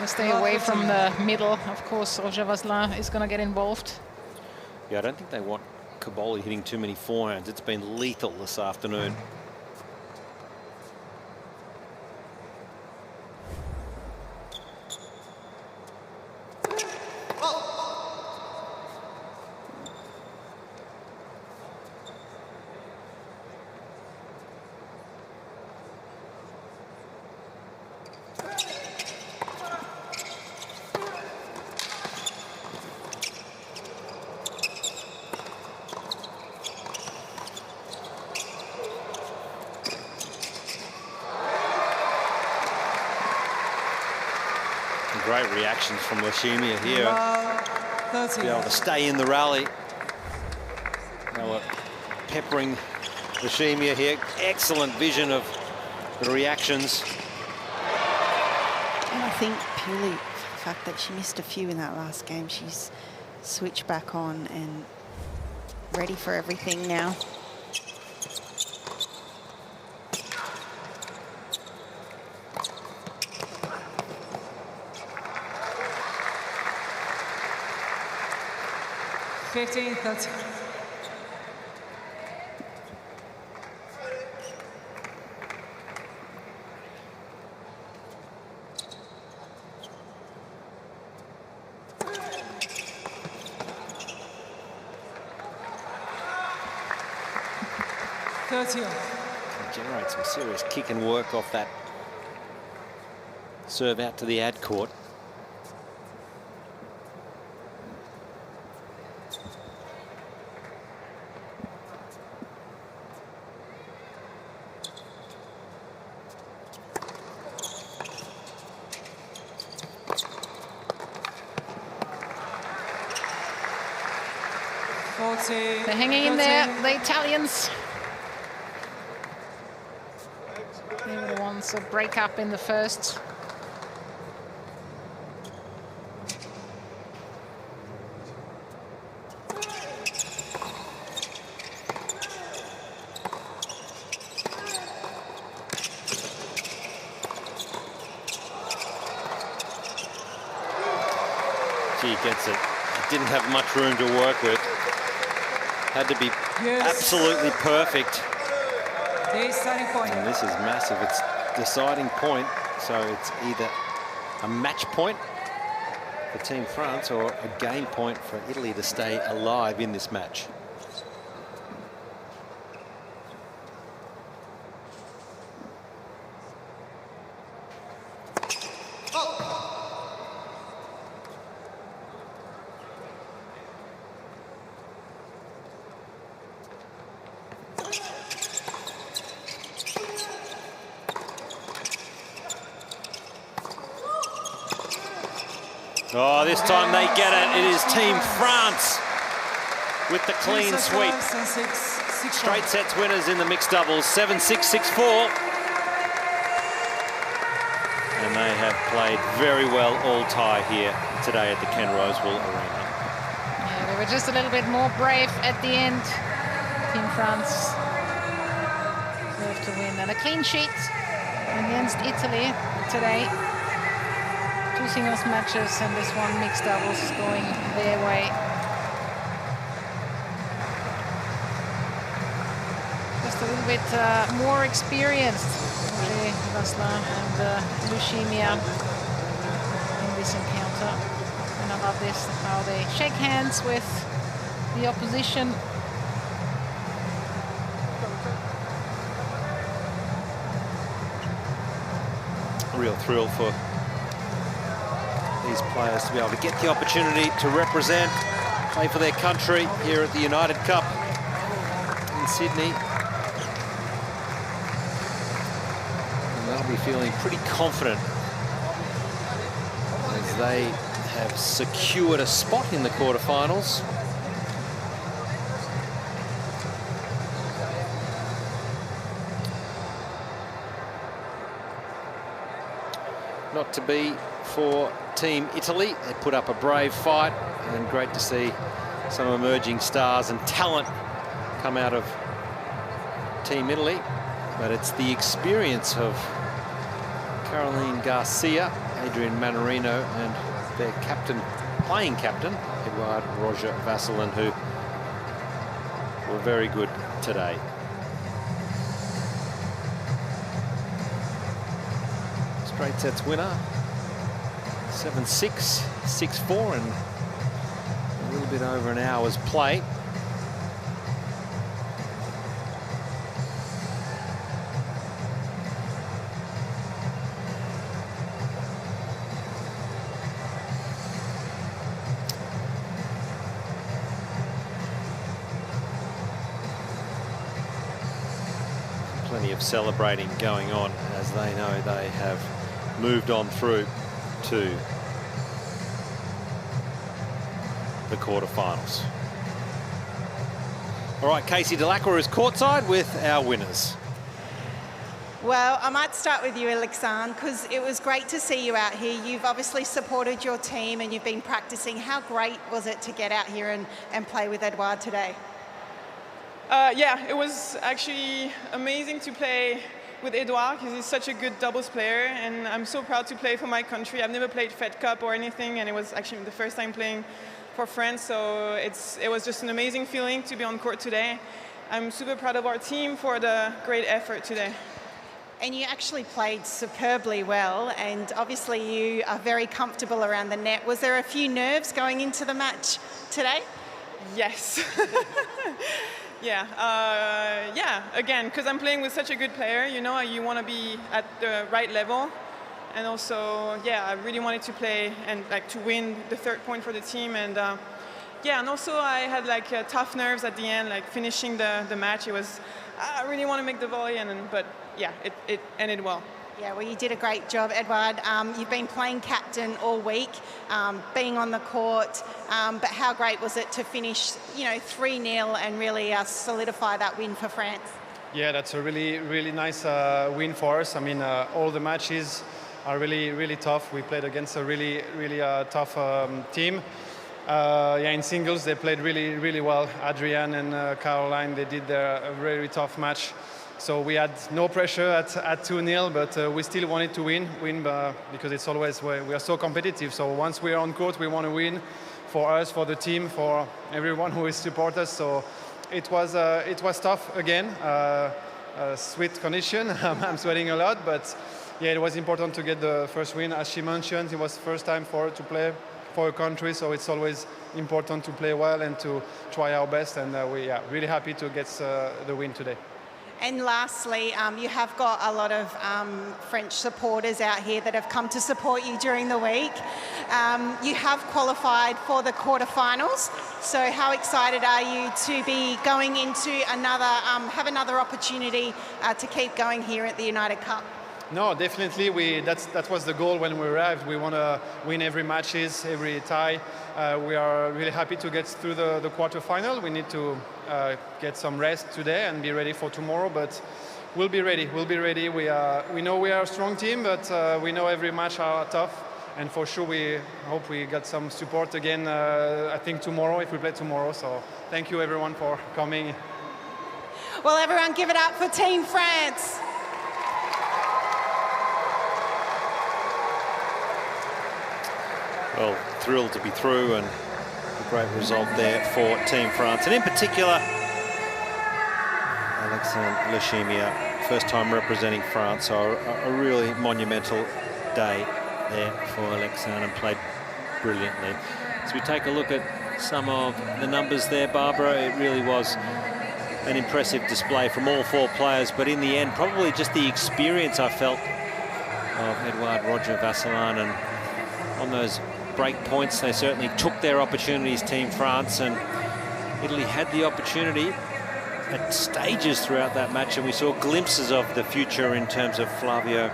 Stay away from the middle. Of course, Roger Vasselin is going to get involved. Yeah, I don't think they want Kaboli hitting too many forehands. It's been lethal this afternoon. Great reactions from Lashimia here. To be able to stay in the rally. They were peppering Lushimia here. Excellent vision of the reactions. And I think purely the fact that she missed a few in that last game, she's switched back on and ready for everything now. That's 30. Generate some serious kick and work off that serve out to the ad court. They're hanging in there, the Italians. They were the ones that break up in the first. She gets it. Didn't have much room to work with. Had to be absolutely perfect. And this is massive. It's deciding point, so it's either a match point for Team France or a game point for Italy to stay alive in this match. Oh, this time they get it. It is Team France with the clean sweep. Straight sets winners in the mixed doubles, 7-6, 6-4. And they have played very well all tie here today at the Ken Rosewall Arena. Yeah, they were just a little bit more brave at the end. Team France deserved to win. And a clean sheet against Italy today. 2 singles matches and this one mixed doubles is going their way. Just a little bit more experienced, Vasla and Lushimia in this encounter. And I love this, how they shake hands with the opposition. A real thrill for these players to be able to get the opportunity to represent, play for their country here at the United Cup in Sydney. And they'll be feeling pretty confident as they have secured a spot in the quarterfinals. Not to be for Team Italy. They put up a brave fight, and great to see some emerging stars and talent come out of Team Italy. But it's the experience of Caroline Garcia, Adrian Manarino, and their captain, playing captain, Eduard Roger Vasselin, who were very good today. Straight sets winner. 7-6, 6-4, and a little bit over an hour's play. Plenty of celebrating going on as they know they have moved on through to the quarterfinals. All right, Casey Delacroix is courtside with our winners. Well, I might start with you, Alexandre, because it was great to see you out here. You've obviously supported your team and you've been practicing. How great was it to get out here and play with Edouard today? Yeah, it was actually amazing to play with Edouard because he's such a good doubles player, and I'm so proud to play for my country. I've never played Fed Cup or anything, and it was actually the first time playing for France, so it was just an amazing feeling to be on court today. I'm super proud of our team for the great effort today. And you actually played superbly well, and obviously you are very comfortable around the net. Was there a few nerves going into the match today? Yes. Yeah, again, because I'm playing with such a good player, you know, you want to be at the right level. And also, yeah, I really wanted to play and like to win the third point for the team. And yeah, and also I had like tough nerves at the end, like finishing the match. It was, I really want to make the volley, but yeah, it ended well. Yeah, well, you did a great job, Edouard. You've been playing captain all week, being on the court, but how great was it to finish, 3-0 and really solidify that win for France? Yeah, that's a really, really nice win for us. I mean, all the matches are really, really tough. We played against a really, really tough team. In singles, they played really, really well. Adrian and Caroline, they did a very tough match. So we had no pressure at 2-0, but we still wanted to win because it's always we are so competitive. So once we are on court, we want to win for us, for the team, for everyone who is support us. So it was tough again. Sweat condition. I'm sweating a lot, but yeah, it was important to get the first win. As she mentioned, it was the first time for her to play for a country, so it's always important to play well and to try our best. And we are really happy to get the win today. And lastly, you have got a lot of French supporters out here that have come to support you during the week. You have qualified for the quarterfinals. So how excited are you to be going into have another opportunity to keep going here at the United Cup? No, definitely. That was the goal when we arrived. We want to win every matches, every tie. We are really happy to get through the quarterfinal. We need to get some rest today and be ready for tomorrow. But we'll be ready. We'll be ready. We know we are a strong team, but we know every match are tough. And for sure, we hope we get some support again. I think tomorrow, if we play tomorrow. So thank you everyone for coming. Well, everyone, give it up for Team France. Well, thrilled to be through, and a great result there for Team France. And in particular, Alexandre Lechimia, first time representing France, so a really monumental day there for Alexandre, and played brilliantly. As we take a look at some of the numbers there, Barbara, it really was an impressive display from all four players, but in the end, probably just the experience I felt of Edouard, Roger, Vasselin, and on those break points, they certainly took their opportunities, Team France, and Italy had the opportunity at stages throughout that match, and we saw glimpses of the future in terms of Flavio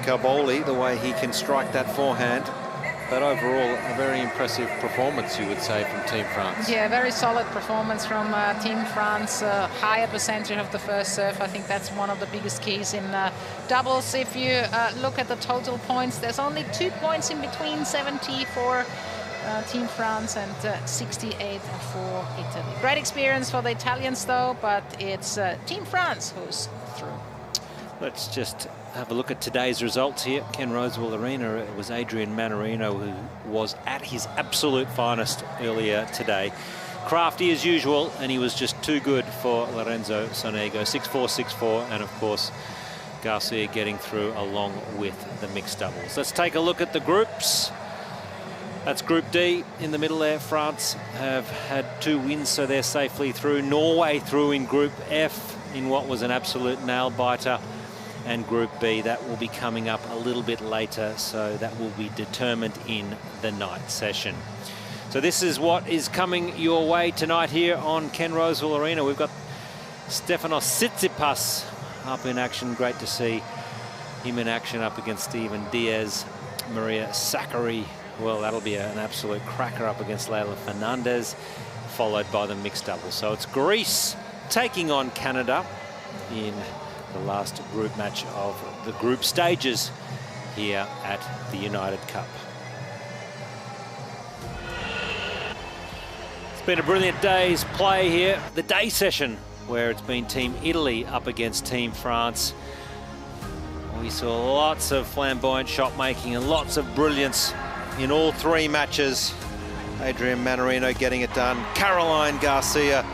Carboli, the way he can strike that forehand. But overall, a very impressive performance, you would say, from Team France. Yeah, very solid performance from Team France. Higher percentage of the first serve. I think that's one of the biggest keys in doubles. If you look at the total points, there's only 2 points in between, 70 for Team France and 68 for Italy. Great experience for the Italians, though, but it's Team France who's through. Let's just have a look at today's results here. Ken Rosewall Arena, it was Adrian Mannarino who was at his absolute finest earlier today. Crafty as usual, and he was just too good for Lorenzo Sonego. 6-4, 6-4, and of course Garcia getting through along with the mixed doubles. Let's take a look at the groups. That's Group D in the middle there. France have had 2 wins, so they're safely through. Norway through in Group F in what was an absolute nail-biter. And Group B, that will be coming up a little bit later, so that will be determined in the night session. So this is what is coming your way tonight here on Ken Rosewall Arena. We've got Stefanos Tsitsipas up in action. Great to see him in action up against Steven Diaz. Maria Sakkari, well, that'll be an absolute cracker up against Leylah Fernandez. followed by the mixed double. So it's Greece taking on Canada in the last group match of the group stages here at the United Cup. It's been a brilliant day's play here. The day session where it's been Team Italy up against Team France. We saw lots of flamboyant shot making and lots of brilliance in all three matches. Adrian Manarino getting it done. Caroline Garcia,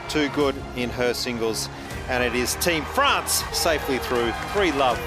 too good in her singles. And it is Team France safely through 3-love.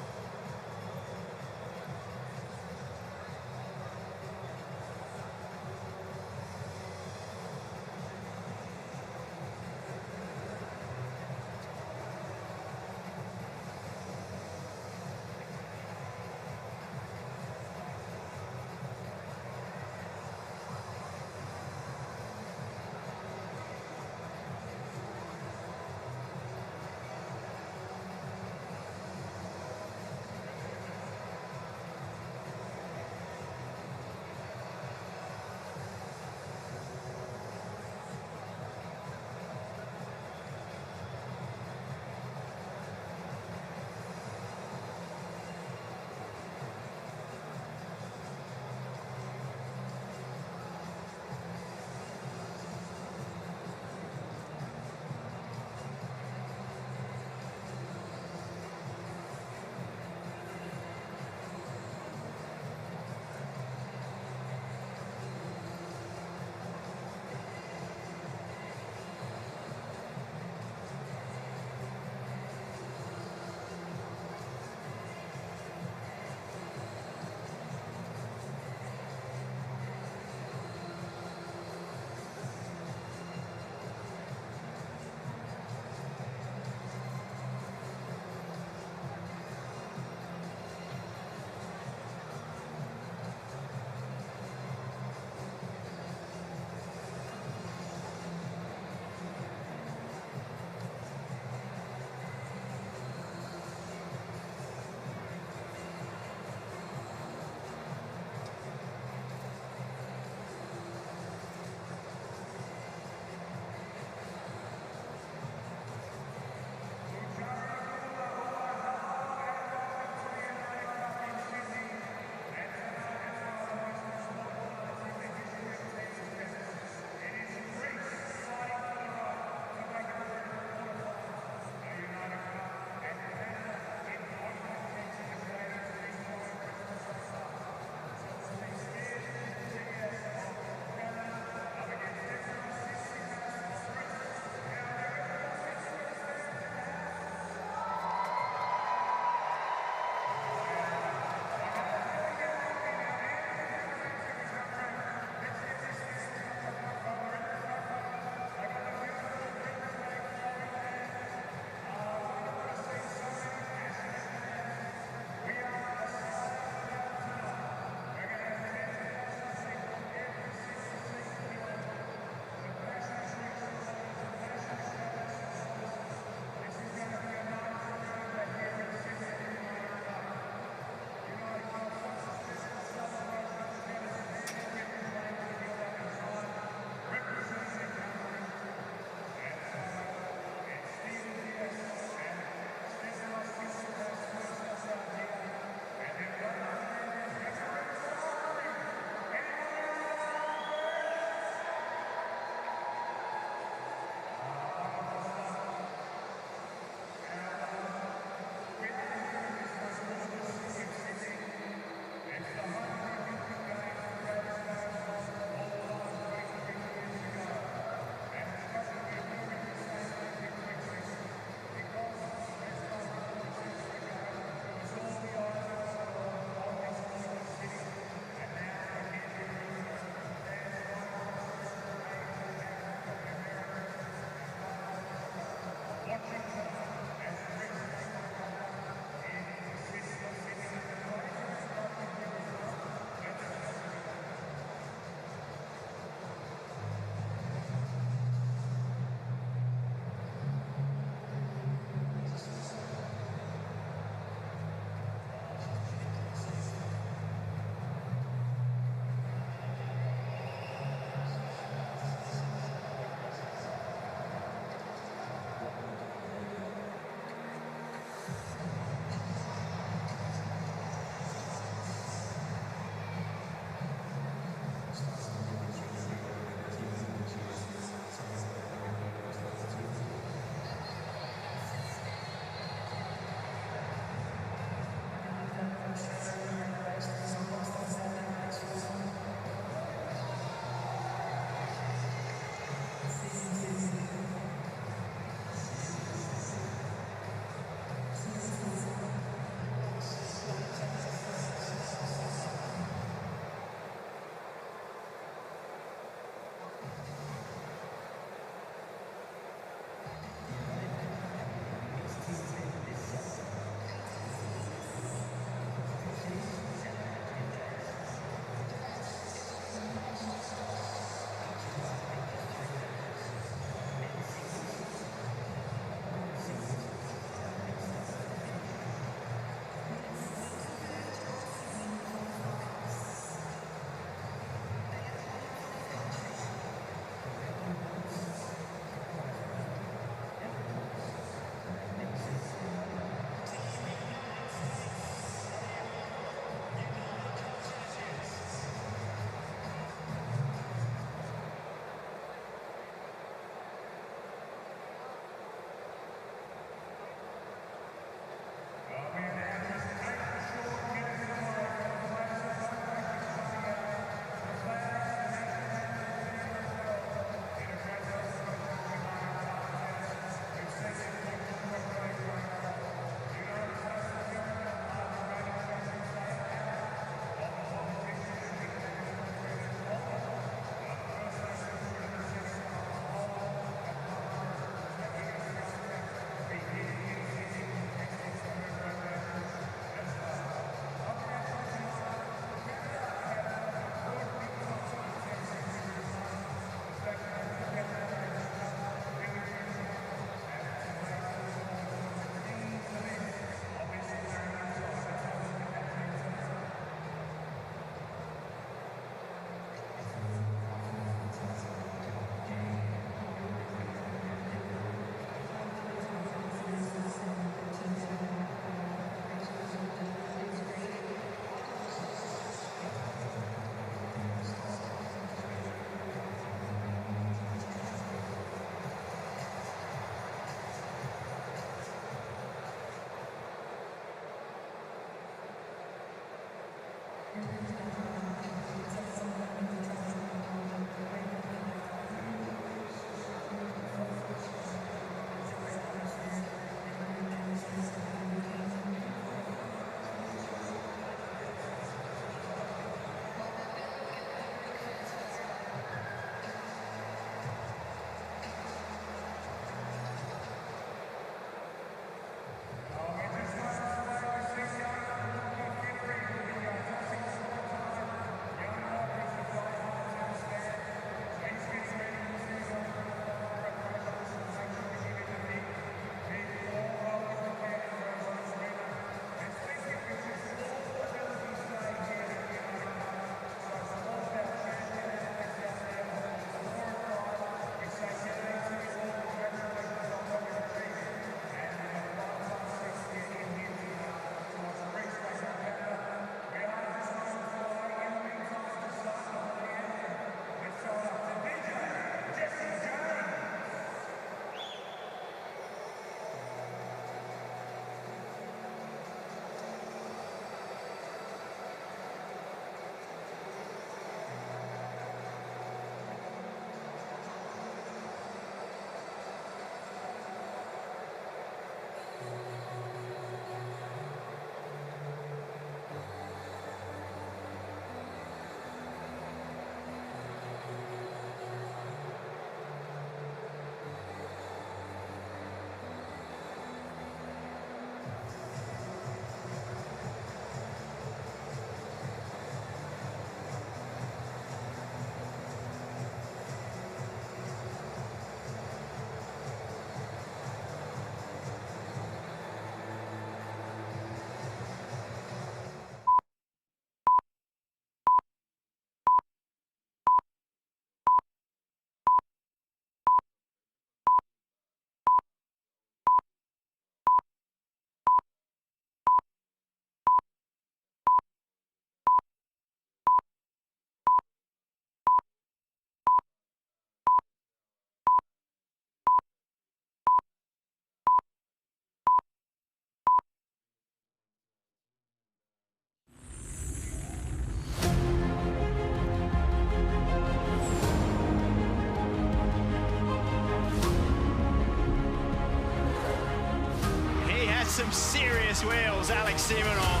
some serious wheels, Alex Simonov.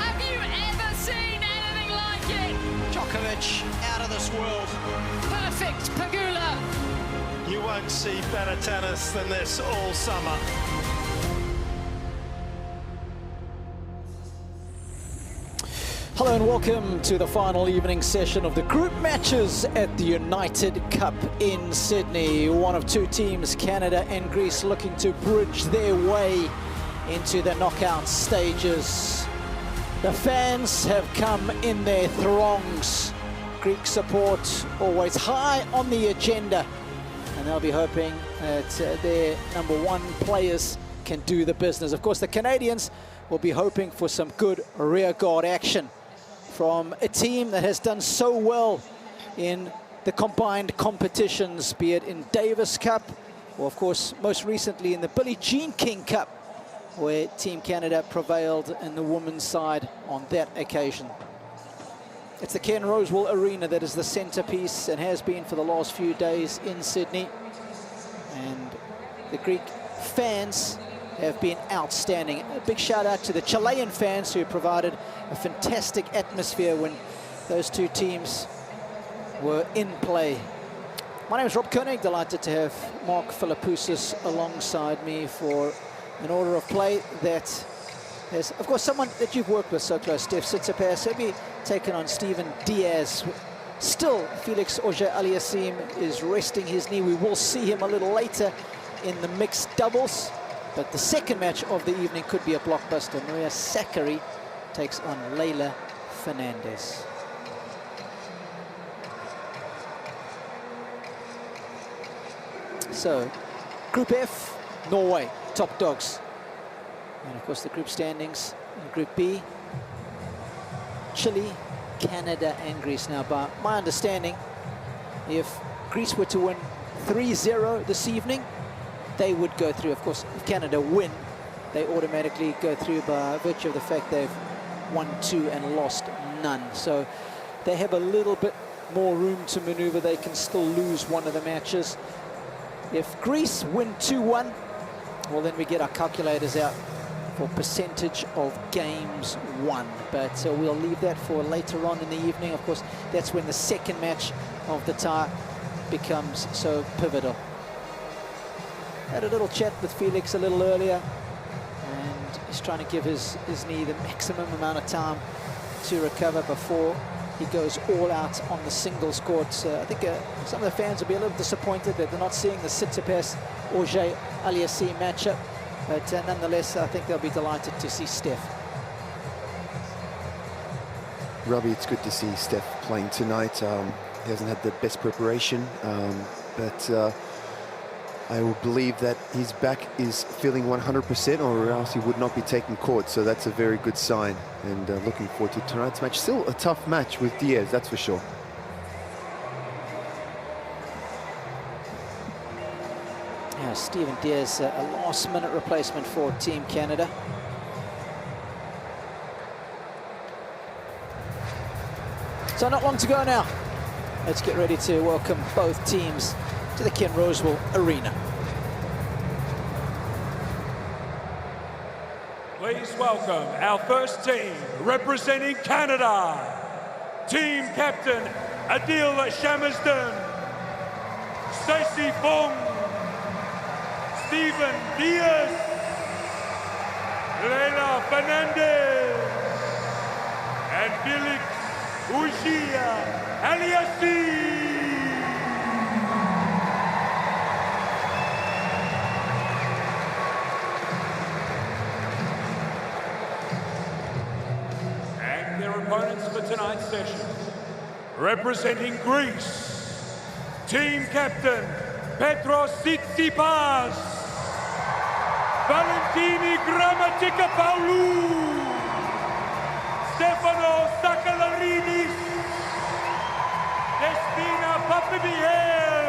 Have you ever seen anything like it? Djokovic out of this world. Perfect Pagula. You won't see better tennis than this all summer. Hello and welcome to the final evening session of the group matches at the United Cup in Sydney. One of two teams, Canada and Greece, looking to bridge their way into the knockout stages. The fans have come in their throngs. Greek support always high on the agenda, and they'll be hoping that their number one players can do the business. Of course, the Canadians will be hoping for some good rearguard action from a team that has done so well in the combined competitions, be it in Davis Cup, or of course most recently in the Billie Jean King Cup, where Team Canada prevailed in the women's side on that occasion. It's the Ken Rosewall Arena that is the centerpiece and has been for the last few days in Sydney, and the Greek fans have been outstanding. A big shout out to the Chilean fans who provided a fantastic atmosphere when those two teams were in play. My name is Rob Koenig, delighted to have Mark Philippoussis alongside me for an order of play that is, of course, someone that you've worked with so close, Steph Tsitsipas. He'll be taking on Steven Diaz. Still, Felix Auger-Aliassime is resting his knee. We will see him a little later in the mixed doubles. But the second match of the evening could be a blockbuster. Maria Sakkari takes on Leylah Fernandez. So, Group F, Norway, top dogs. And of course the group standings in Group B, Chile, Canada and Greece. Now, by my understanding, if Greece were to win 3-0 this evening, they would go through. Of course, if Canada win, they automatically go through by virtue of the fact they've won 2 and lost none. So they have a little bit more room to maneuver. They can still lose one of the matches. If Greece win 2-1, well, then we get our calculators out for percentage of games won. But we'll leave that for later on in the evening. Of course, that's when the second match of the tie becomes so pivotal. Had a little chat with Felix a little earlier, and he's trying to give his knee the maximum amount of time to recover before he goes all out on the singles court. I think some of the fans will be a little disappointed that they're not seeing the Tsitsipas Auger-Aliassime matchup, but nonetheless, I think they'll be delighted to see Steph. Robbie, it's good to see Steph playing tonight. He hasn't had the best preparation, but I will believe that his back is feeling 100%, or else he would not be taking court. So that's a very good sign, and looking forward to tonight's match. Still a tough match with Diaz, that's for sure. Yeah, Steven Diaz, a last-minute replacement for Team Canada. So not long to go now. Let's get ready to welcome both teams to the Ken Rosewall Arena. Please welcome our first team representing Canada. Team Captain Adil Shamsden, Stacey Fong, Steven Diaz, Leylah Fernandez, and Felix Auger-Aliassime. Opponents for tonight's session. Representing Greece, Team Captain Petros Tsitsipas, Valentini Grammatikapoulou, Stefanos Sakellaridis, Despina Papabiel,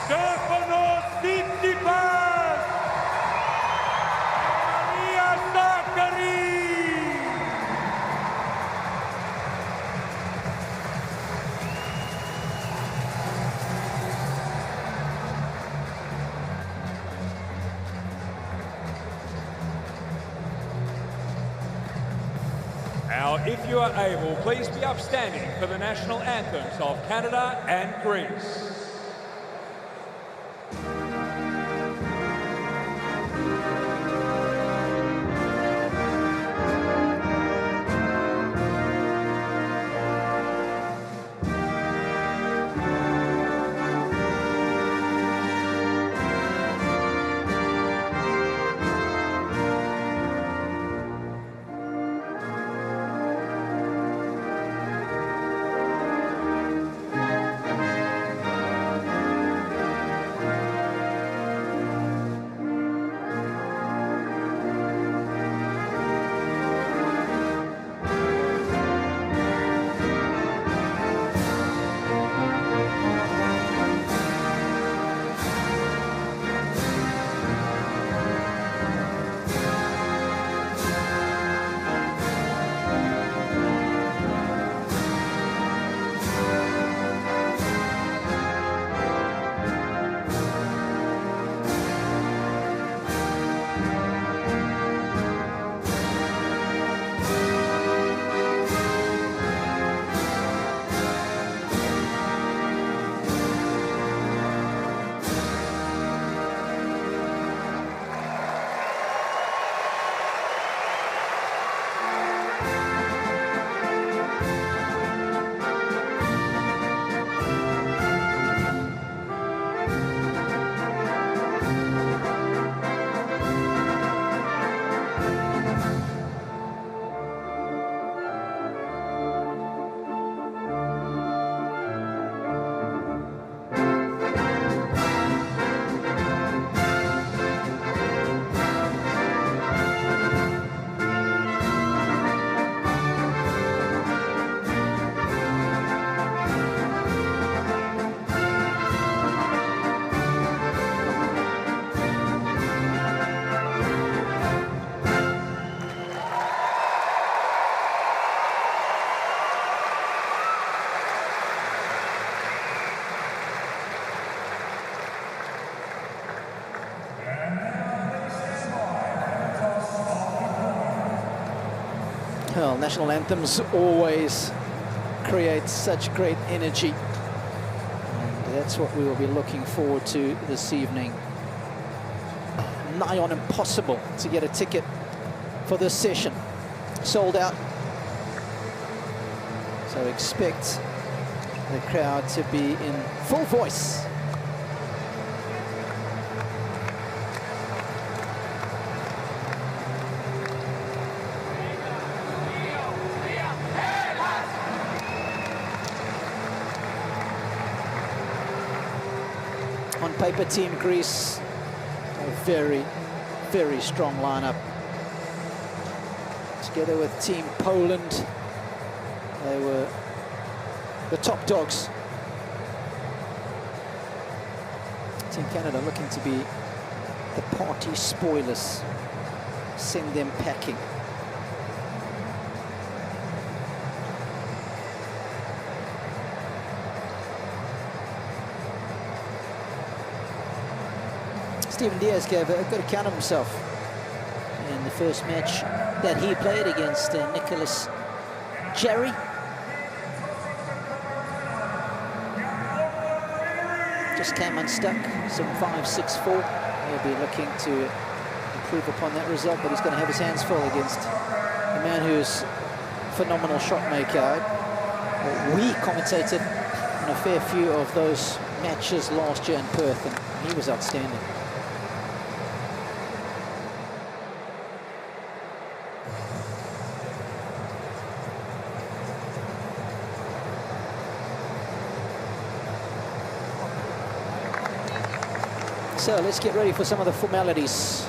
Stefanos Tsitsipas, and Maria Sakkari. Now, if you are able, please be upstanding for the national anthems of Canada and Greece. Well, national anthems always create such great energy. And that's what we will be looking forward to this evening. Nigh on impossible to get a ticket for this session. Sold out. So expect the crowd to be in full voice. On paper, Team Greece, a very, very strong lineup. Together with Team Poland, they were the top dogs. Team Canada looking to be the party spoilers, send them packing. Steven Diaz gave a good account of himself in the first match that he played against Nicholas Jarry. Just came unstuck, 7-5, 6-4. He'll be looking to improve upon that result, but he's going to have his hands full against a man who's a phenomenal shot maker. We commentated on a fair few of those matches last year in Perth, and he was outstanding. So let's get ready for some of the formalities.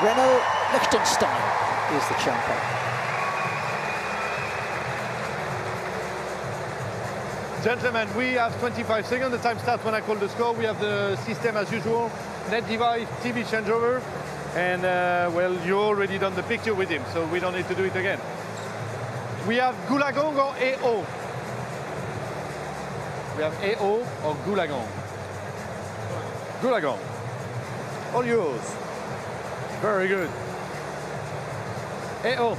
Renault Liechtenstein is the champion. Gentlemen, we have 25 seconds. The time starts when I call the score. We have the system as usual. Net device, TV changeover. And, well, you already done the picture with him, so we don't need to do it again. We have Goulagong or AO. We have AO or Goulagong. Goulagong. All yours. Very good. Oh,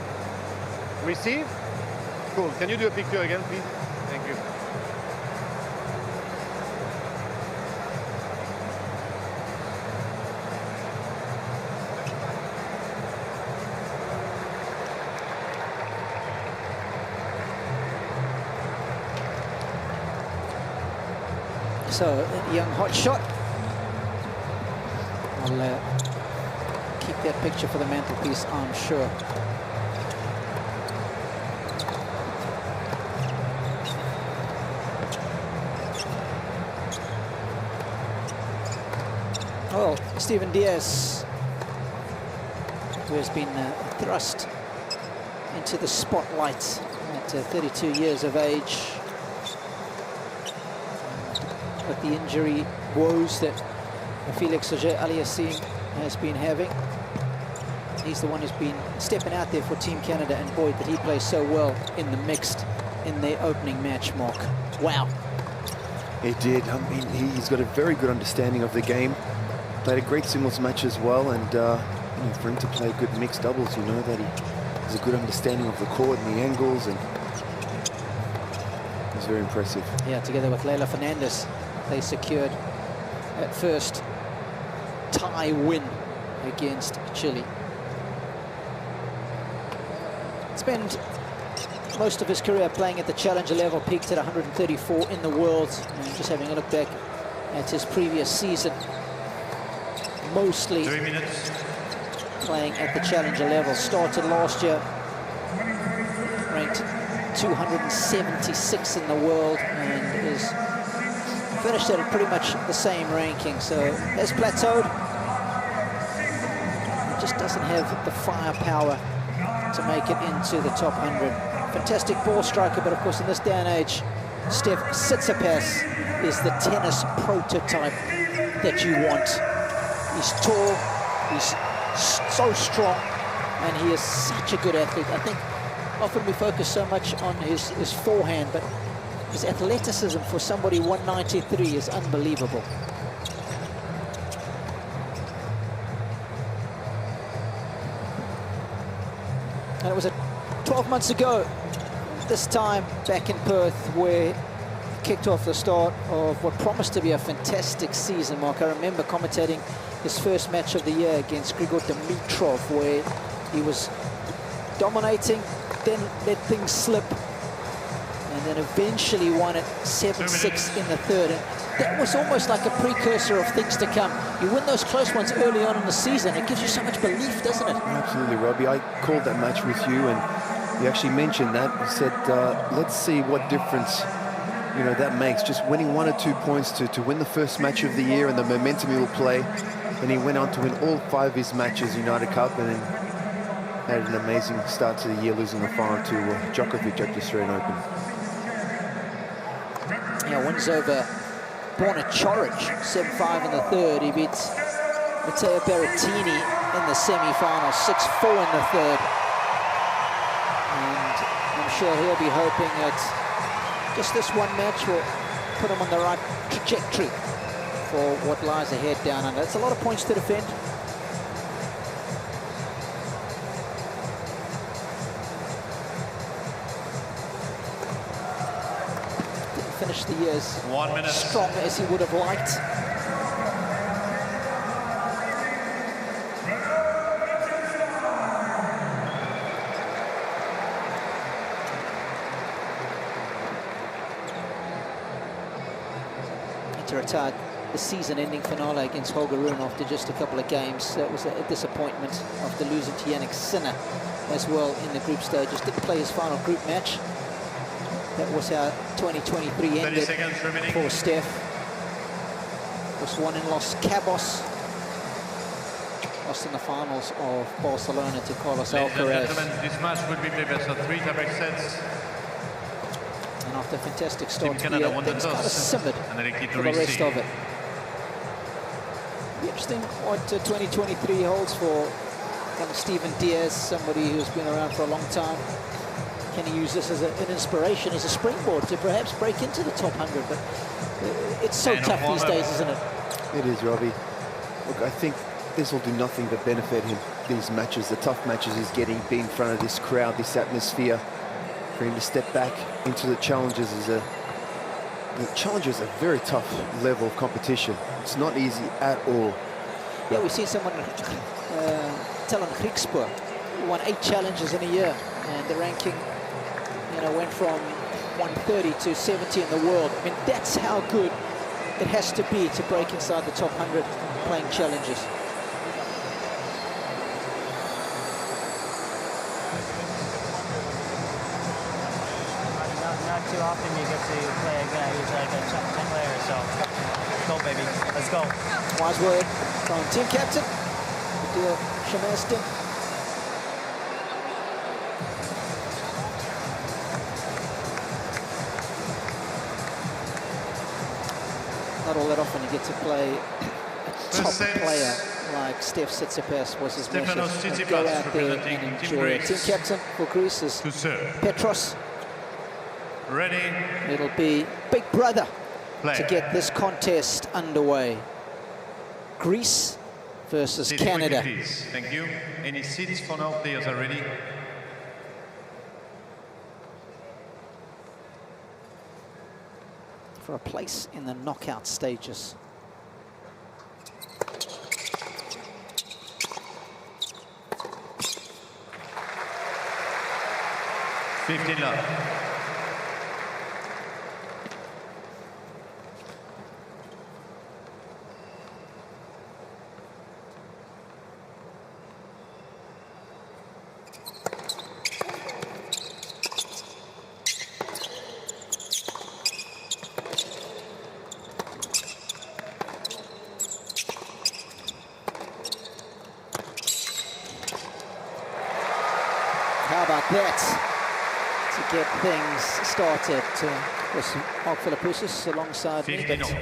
receive. Cool. Can you do a picture again, please? Thank you. So, a young hot shot. I'll keep that picture for the mantelpiece, I'm sure. Well, Steven Diaz, who has been thrust into the spotlight at 32 years of age, with the injury woes that Felix Auger-Aliassime has been having. He's the one who's been stepping out there for Team Canada, and boy, did he play so well in the mixed in their opening match, Mark. Wow. He did. I mean, he's got a very good understanding of the game. Played a great singles match as well, and you know, for him to play good mixed doubles, you know that he has a good understanding of the court and the angles, and it's very impressive. Yeah, together with Leila Fernandez, they secured that first tie win against Chile. Spent most of his career playing at the challenger level, peaked at 134 in the world. And just having a look back at his previous season, mostly playing at the challenger level. Started last year ranked 276 in the world and is finished at pretty much the same ranking. So has plateaued. He just doesn't have the firepower to make it into the top 100. Fantastic ball striker, but of course in this day and age, Steph Tsitsipas is the tennis prototype that you want. He's tall, he's so strong, and he is such a good athlete. I think often we focus so much on his forehand, but his athleticism for somebody 193 is unbelievable. And it was 12 months ago, this time back in Perth, where he kicked off the start of what promised to be a fantastic season, Mark. I remember commentating his first match of the year against Grigor Dimitrov, where he was dominating, then let things slip, and then eventually won it 7-6 in the third. And that was almost like a precursor of things to come. You win those close ones early on in the season, it gives you so much belief, doesn't it? Absolutely, Robbie. I called that match with you, and you actually mentioned that. You said, let's see what difference, you know, that makes. Just winning 1 or 2 points to win the first match of the year and the momentum he will play. And he went on to win all 5 of his matches, United Cup, and then had an amazing start to the year, losing the final to Djokovic at the Australian Open. Yeah, wins over Borna Coric, 7-5 in the third. He beats Matteo Berrettini in the semi-final, 6-4 in the third. And I'm sure he'll be hoping that just this one match will put him on the right trajectory for what lies ahead down under. It's a lot of points to defend. Didn't finish the year as 1 minute strong as he would have liked. To retire the season-ending finale against Holger Rune after just a couple of games. That was a disappointment after losing to Yannick Sinner as well in the group stages. Didn't play his final group match. That was how 2023 ended for Steph. Was won in Los Cabos. Lost in the finals of Barcelona to Carlos Alcaraz. This match will be played best of 3 tie-break sets. And after a fantastic start to the year, things kind of simmered for the rest of it. Interesting what 2023 holds for kind of Steven Diaz, somebody who's been around for a long time. Can he use this as an inspiration, as a springboard to perhaps break into the top 100? But it's so tough these days, isn't it? It is, Robbie. Look, I think this will do nothing but benefit him. These matches, the tough matches he's getting, being in front of this crowd, this atmosphere, for him to step back into the challenges is the challenge is a very tough level of competition. It's not easy at all. Yeah, we see someone, Talon Griekspoor, who won 8 challenges in a year, and the ranking, you know, went from 130 to 70 in the world. I mean, that's how good it has to be to break inside the top 100 playing challenges. Not too often you get to play a guy who's like a top 10 player, so let's go, baby. Let's go. Wise word from team captain, Adil Shamastin. Not all that often you get to play a top player like Steph Tsitsipas was his message. Go out there and enjoy it. Team captain for Greece is Petros. Ready. It'll be big brother Play. to get this contest underway. Greece versus Canada. Please. Thank you. Any seats for now? Players are ready. For a place in the knockout stages. $15 love. How about that? To get things started with Mark Philippoussis alongside me. But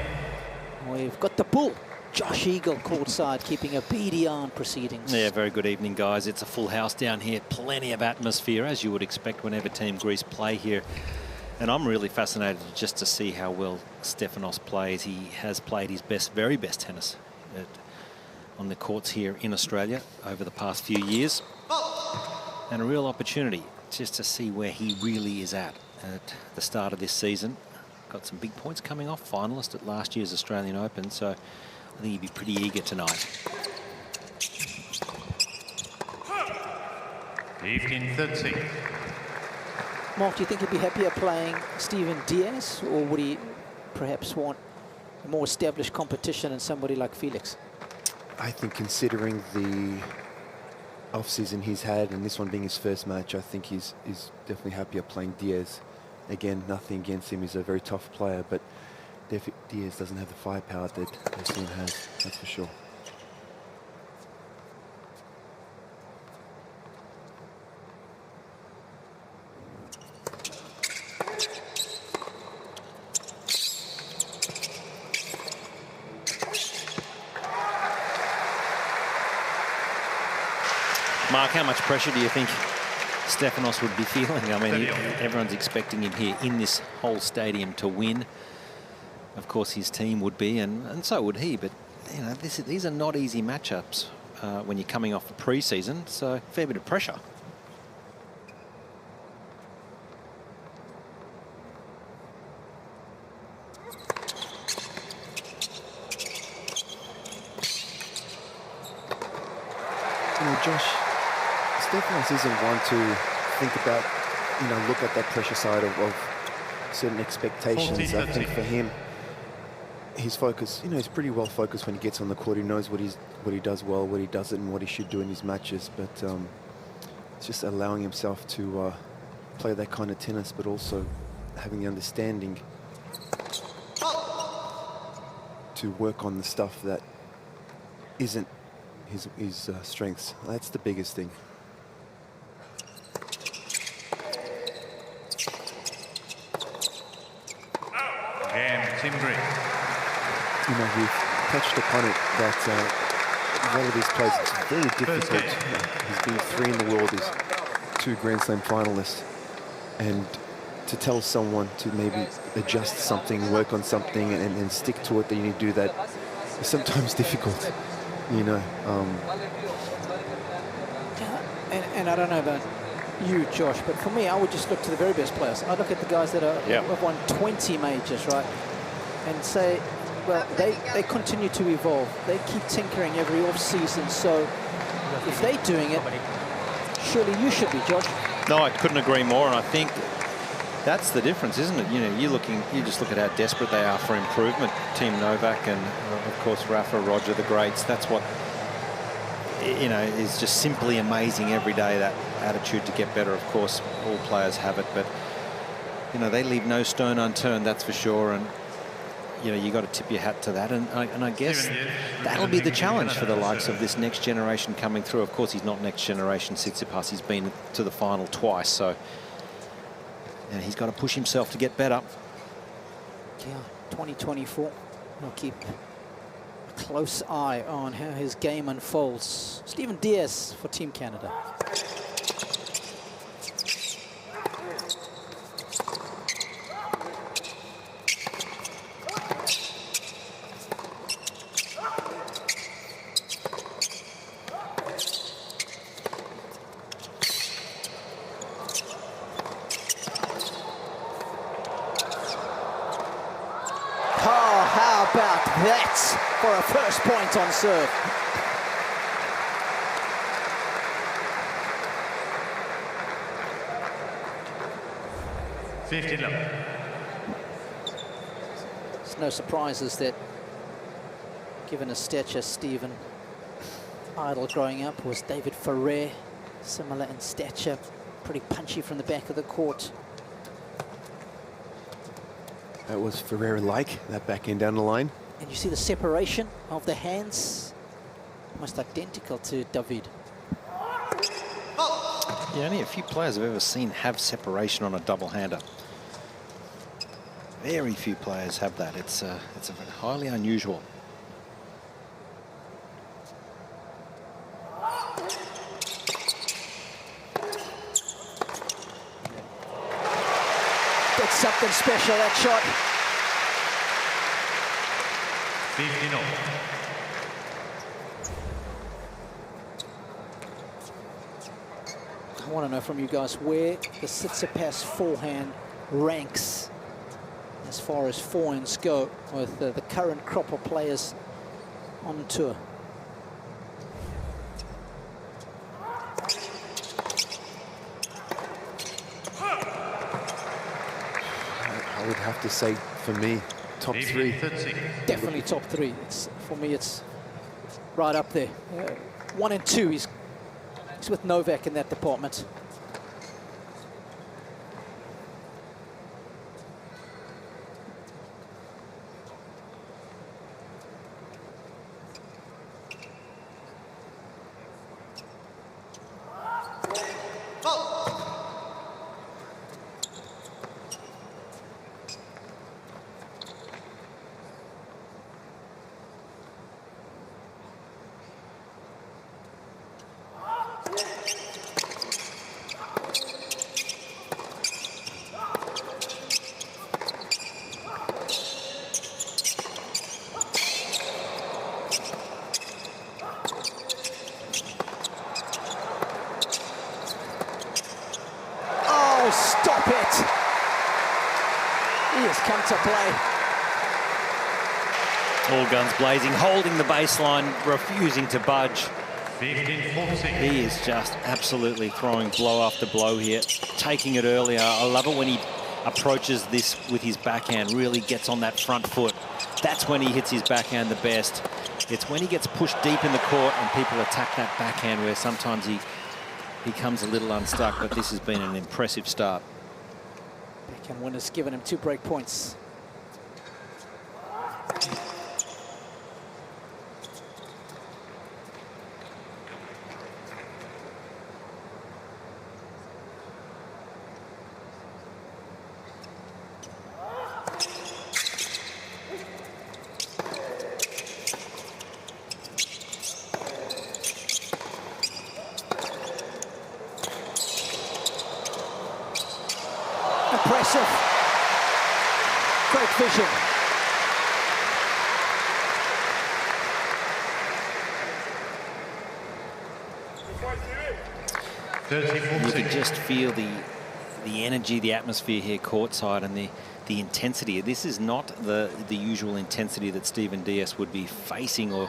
we've got the bull, Josh Eagle, courtside, keeping a beady eye on proceedings. Yeah, very good evening, guys. It's a full house down here. Plenty of atmosphere, as you would expect whenever Team Greece play here. And I'm really fascinated just to see how well Stefanos plays. He has played his best, very best tennis on the courts here in Australia over the past few years. And a real opportunity just to see where he really is at the start of this season. Got some big points coming off, finalist at last year's Australian Open, so I think he'd be pretty eager tonight. 15-30. Mark, do you think he'd be happier playing Steven Diaz, or would he perhaps want a more established competition and somebody like Felix? I think considering the off-season he's had, and this one being his first match, I think he's definitely happier playing Diaz. Again, nothing against him. He's a very tough player, but Diaz doesn't have the firepower that Steven has, that's for sure. Mark, how much pressure do you think Stefanos would be feeling? I mean, everyone's expecting him here in this whole stadium to win. Of course, his team would be, and so would he. But you know, these are not easy matchups when you're coming off a pre-season. So, a fair bit of pressure. You know, Josh, Stefanos isn't one to think about, you know, look at that pressure side of certain expectations. I think for him, his focus, you know, he's pretty well focused when he gets on the court. He knows what he does well, what he doesn't, and what he should do in his matches. But it's just allowing himself to play that kind of tennis, but also having the understanding to work on the stuff that isn't his strengths. That's the biggest thing. Team Greece. You know, we've touched upon it that a lot of these players, it's very difficult. He's been 3 in the world, he's 2 Grand Slam finalists, and to tell someone to maybe adjust something, work on something, and stick to it, that you need to do that is sometimes difficult. you know. And I don't know about you, Josh, but for me, I would just look to the very best players. I look at the guys that have won 20 majors, right? And say, well, they continue to evolve. They keep tinkering every off-season. So if they're doing it, surely you should be, Josh. No, I couldn't agree more. And I think that's the difference, isn't it? You know, you just look at how desperate they are for improvement. Team Novak and, of course, Rafa, Roger, the greats. That's what, you know, is just simply amazing every day, that attitude to get better. Of course, all players have it, but, you know, they leave no stone unturned, that's for sure. And, you know, you got to tip your hat to that. And I guess that'll be the challenge for the likes of this next generation coming through. Of course, he's not next generation Tsitsipas. He's been to the final twice, so and he's got to push himself to get better. Yeah, 2024. We'll keep a close eye on how his game unfolds. Stephen Diaz for Team Canada. That's for a first point on serve. There's no surprises that, given his stature, Stephen, idol growing up was David Ferrer, similar in stature, pretty punchy from the back of the court. That was Ferrer-like, that backhand down the line. And you see the separation of the hands, almost identical to David. Yeah, only a few players I've ever seen have separation on a double-hander. Very few players have that. It's highly unusual. That's something special, that shot. 15 all. I want to know from you guys where the Tsitsipas forehand ranks as far as forehands go with the current crop of players on tour. I would have to say, for me, top 3. Definitely top 3. For me, it's right up there. 1 and 2, he's with Novak in that department. Stop it! He has come to play. All guns blazing, holding the baseline, refusing to budge. 15-14. He is just absolutely throwing blow after blow here, taking it earlier. I love it when he approaches this with his backhand, really gets on that front foot. That's when he hits his backhand the best. It's when he gets pushed deep in the court and people attack that backhand where sometimes he comes a little unstuck, but this has been an impressive start. Backhand winner's given him 2 break points. Impressive. Great vision. You can just feel the energy, the atmosphere here courtside, and the intensity. This is not the usual intensity that Steven Diaz would be facing or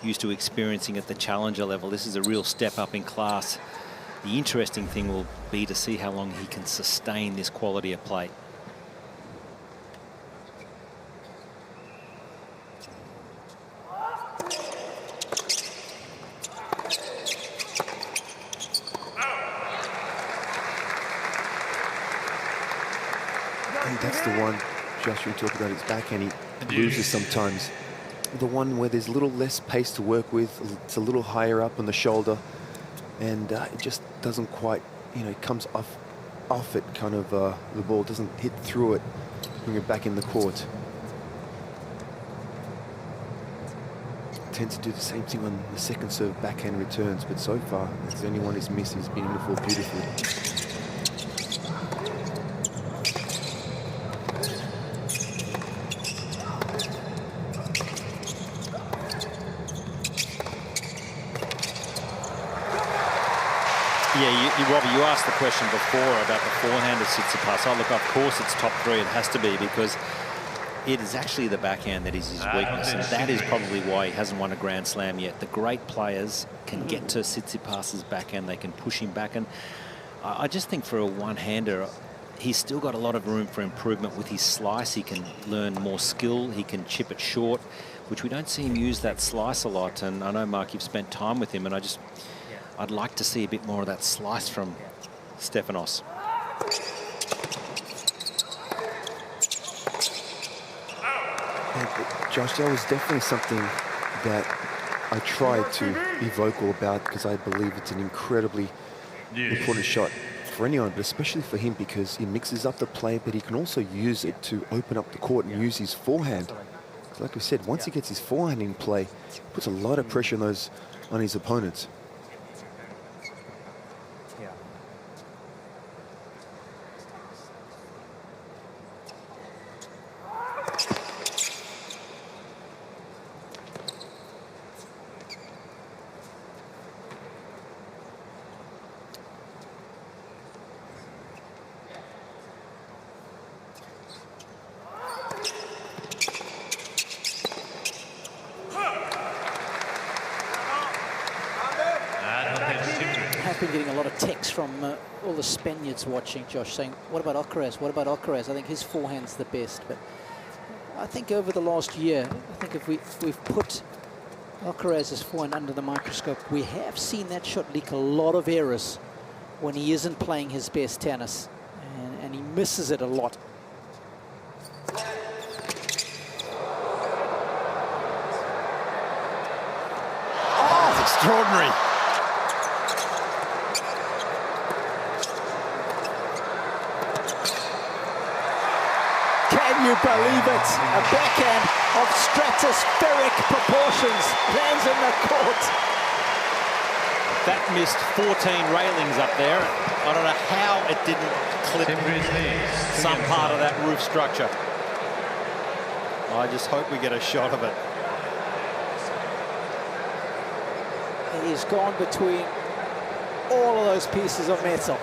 used to experiencing at the challenger level. This is a real step up in class. The interesting thing will be to see how long he can sustain this quality of play. That's the one, Josh, you talk about his backhand, he loses sometimes. The one where there's a little less pace to work with, it's a little higher up on the shoulder, and it just doesn't quite, you know, it comes off it, kind of, the ball doesn't hit through it, bring it back in the court. Tend to do the same thing on the second serve backhand returns, but so far, it's the only one he's missed. He's been in the ball beautifully. Yeah, Robbie, you asked the question before about the forehand of Tsitsipas. Oh, look, of course it's top three. It has to be, because it is actually the backhand that is his weakness, and that is probably why he hasn't won a Grand Slam yet. The great players can get to Tsitsipas's backhand. They can push him back, and I just think for a one-hander, he's still got a lot of room for improvement with his slice. He can learn more skill. He can chip it short, which we don't see him use that slice a lot. And I know, Mark, you've spent time with him, and I'd like to see a bit more of that slice from Stefanos. Yeah, Josh, that was definitely something that I tried to be vocal about, because I believe it's an incredibly important shot for anyone, but especially for him, because he mixes up the play, but he can also use it to open up the court and use his forehand. Like we said, once he gets his forehand in play, it puts a lot of pressure on his opponents. Getting a lot of texts from all the Spaniards watching, Josh, saying, what about Alcaraz? What about Alcaraz? I think his forehand's the best. But I think over the last year, I think if we've put Alcaraz's forehand under the microscope, we have seen that shot leak a lot of errors when he isn't playing his best tennis, and he misses it a lot. Oh, it's extraordinary. Can you believe it? A backhand of stratospheric proportions lands in the court. That missed 14 railings up there. I don't know how it didn't clip some part of that roof structure. I just hope we get a shot of it. He's gone between all of those pieces of metal.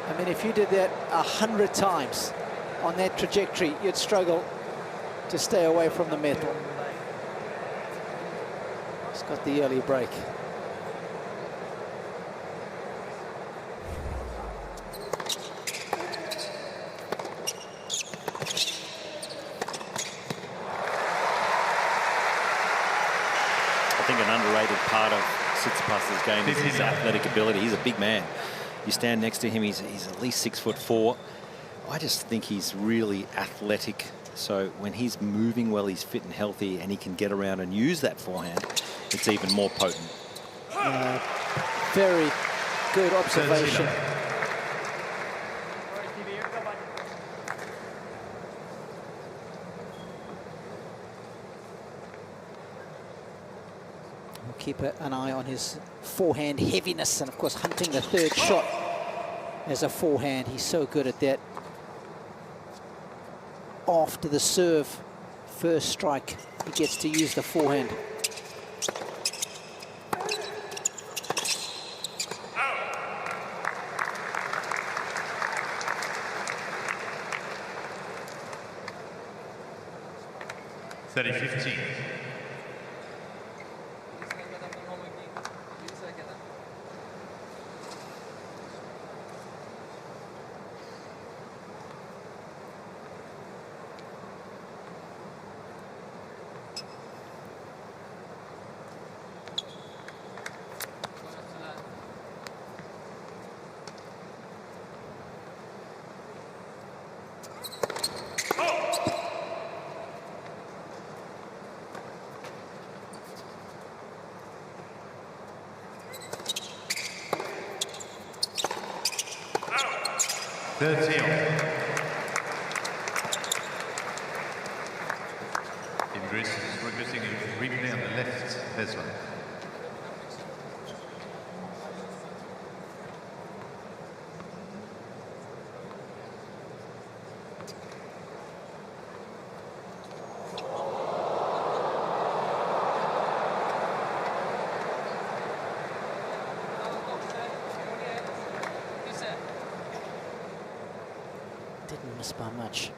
I mean, if you did that 100 times on that trajectory, you'd struggle to stay away from the metal. He's got the early break. I think an underrated part of Tsitsipas's game is his athletic ability. He's a big man. You stand next to him, he's at least 6'4". I just think he's really athletic. So when he's moving well, he's fit and healthy, and he can get around and use that forehand, it's even more potent. Very good observation. We'll keep an eye on his forehand heaviness, and of course hunting the third shot as a forehand. He's so good at that. After the serve, first strike, he gets to use the forehand. 30-15. Greece is requesting a replay on the left baseline. Didn't miss by much.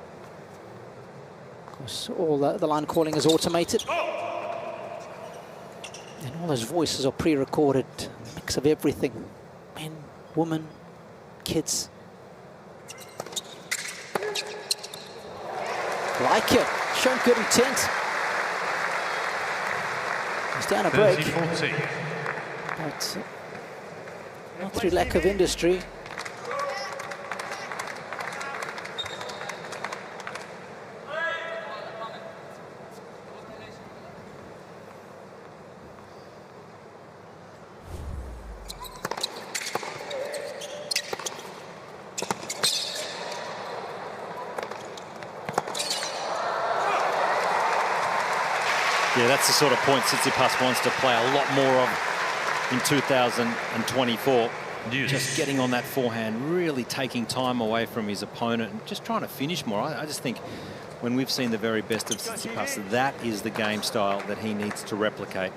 Of course, all the line calling is automated. And all those voices are pre-recorded. A mix of everything. Men, women, kids. Like it. Shown good intent. He's down a break. 30-40. But not through lack of industry. Yeah, that's the sort of point Tsitsipas wants to play a lot more of in 2024. Just getting on that forehand, really taking time away from his opponent and just trying to finish more. I just think when we've seen the very best of Tsitsipas, that is the game style that he needs to replicate.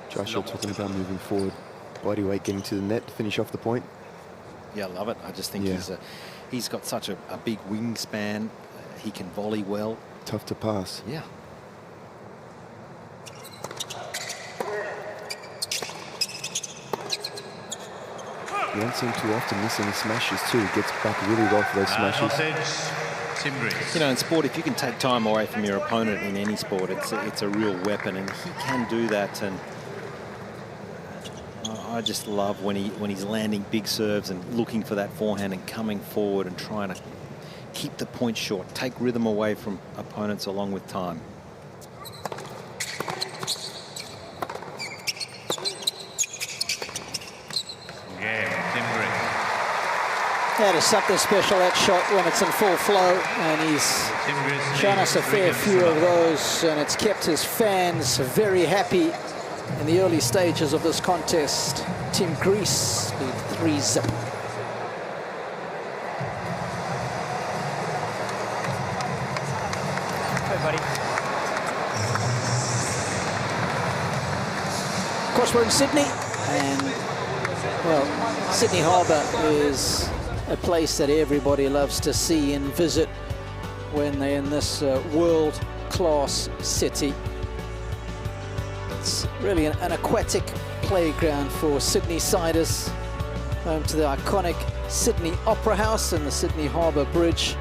Joshua talking about moving forward, body weight getting to the net to finish off the point. Yeah, I love it. I just think he's got such a big wingspan. He can volley well. Tough to pass. Yeah. You don't seem too often missing his smashes too. He gets back really well for those smashes. You know, in sport, if you can take time away from your opponent in any sport, it's a real weapon, and he can do that. And I just love when he's landing big serves and looking for that forehand and coming forward and trying to keep the point short, take rhythm away from opponents along with time. That is something special, that shot, when it's in full flow, and he's shown us a fair few of those, and it's kept his fans very happy in the early stages of this contest. Team Greece lead 3-0. Hey, buddy. Of course, we're in Sydney, and, well, Sydney Harbour is a place that everybody loves to see and visit when they're in this world-class city. It's really an aquatic playground for Sydney-siders, home to the iconic Sydney Opera House and the Sydney Harbour Bridge,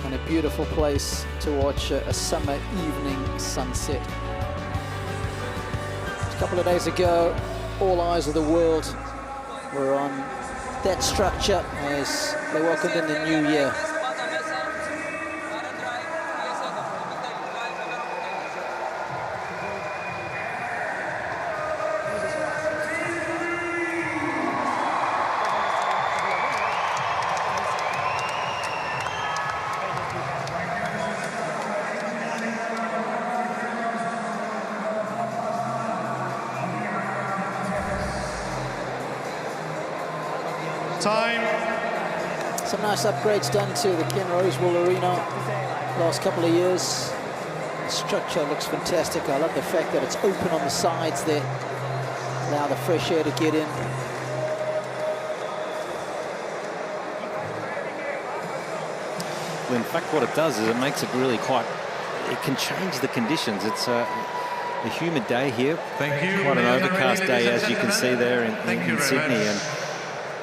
and a beautiful place to watch a summer evening sunset. Just a couple of days ago, all eyes of the world were on that structure as they welcomed in the new year. Some nice upgrades done to the Ken Rosewall Arena last couple of years. Structure looks fantastic. I love the fact that it's open on the sides there. Allow the fresh air to get in. Well, in fact, what it does is it makes it really quite, it can change the conditions. It's a humid day here. Thank you. Quite an overcast day, as you can see there in Sydney.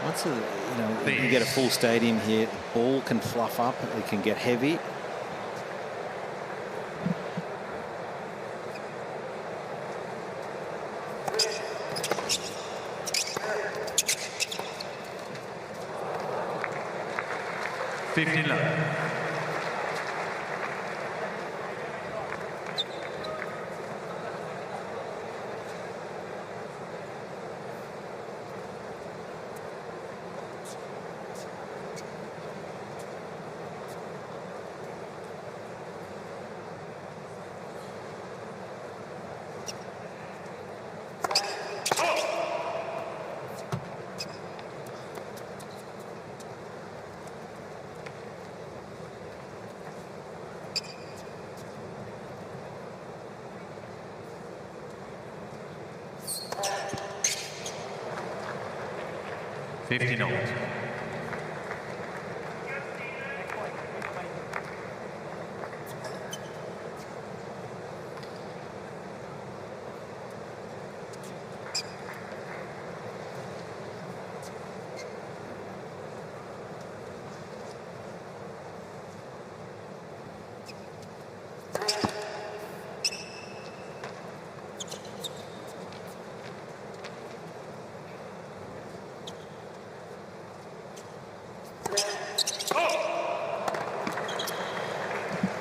Much. And once you get a full stadium here, the ball can fluff up, it can get heavy.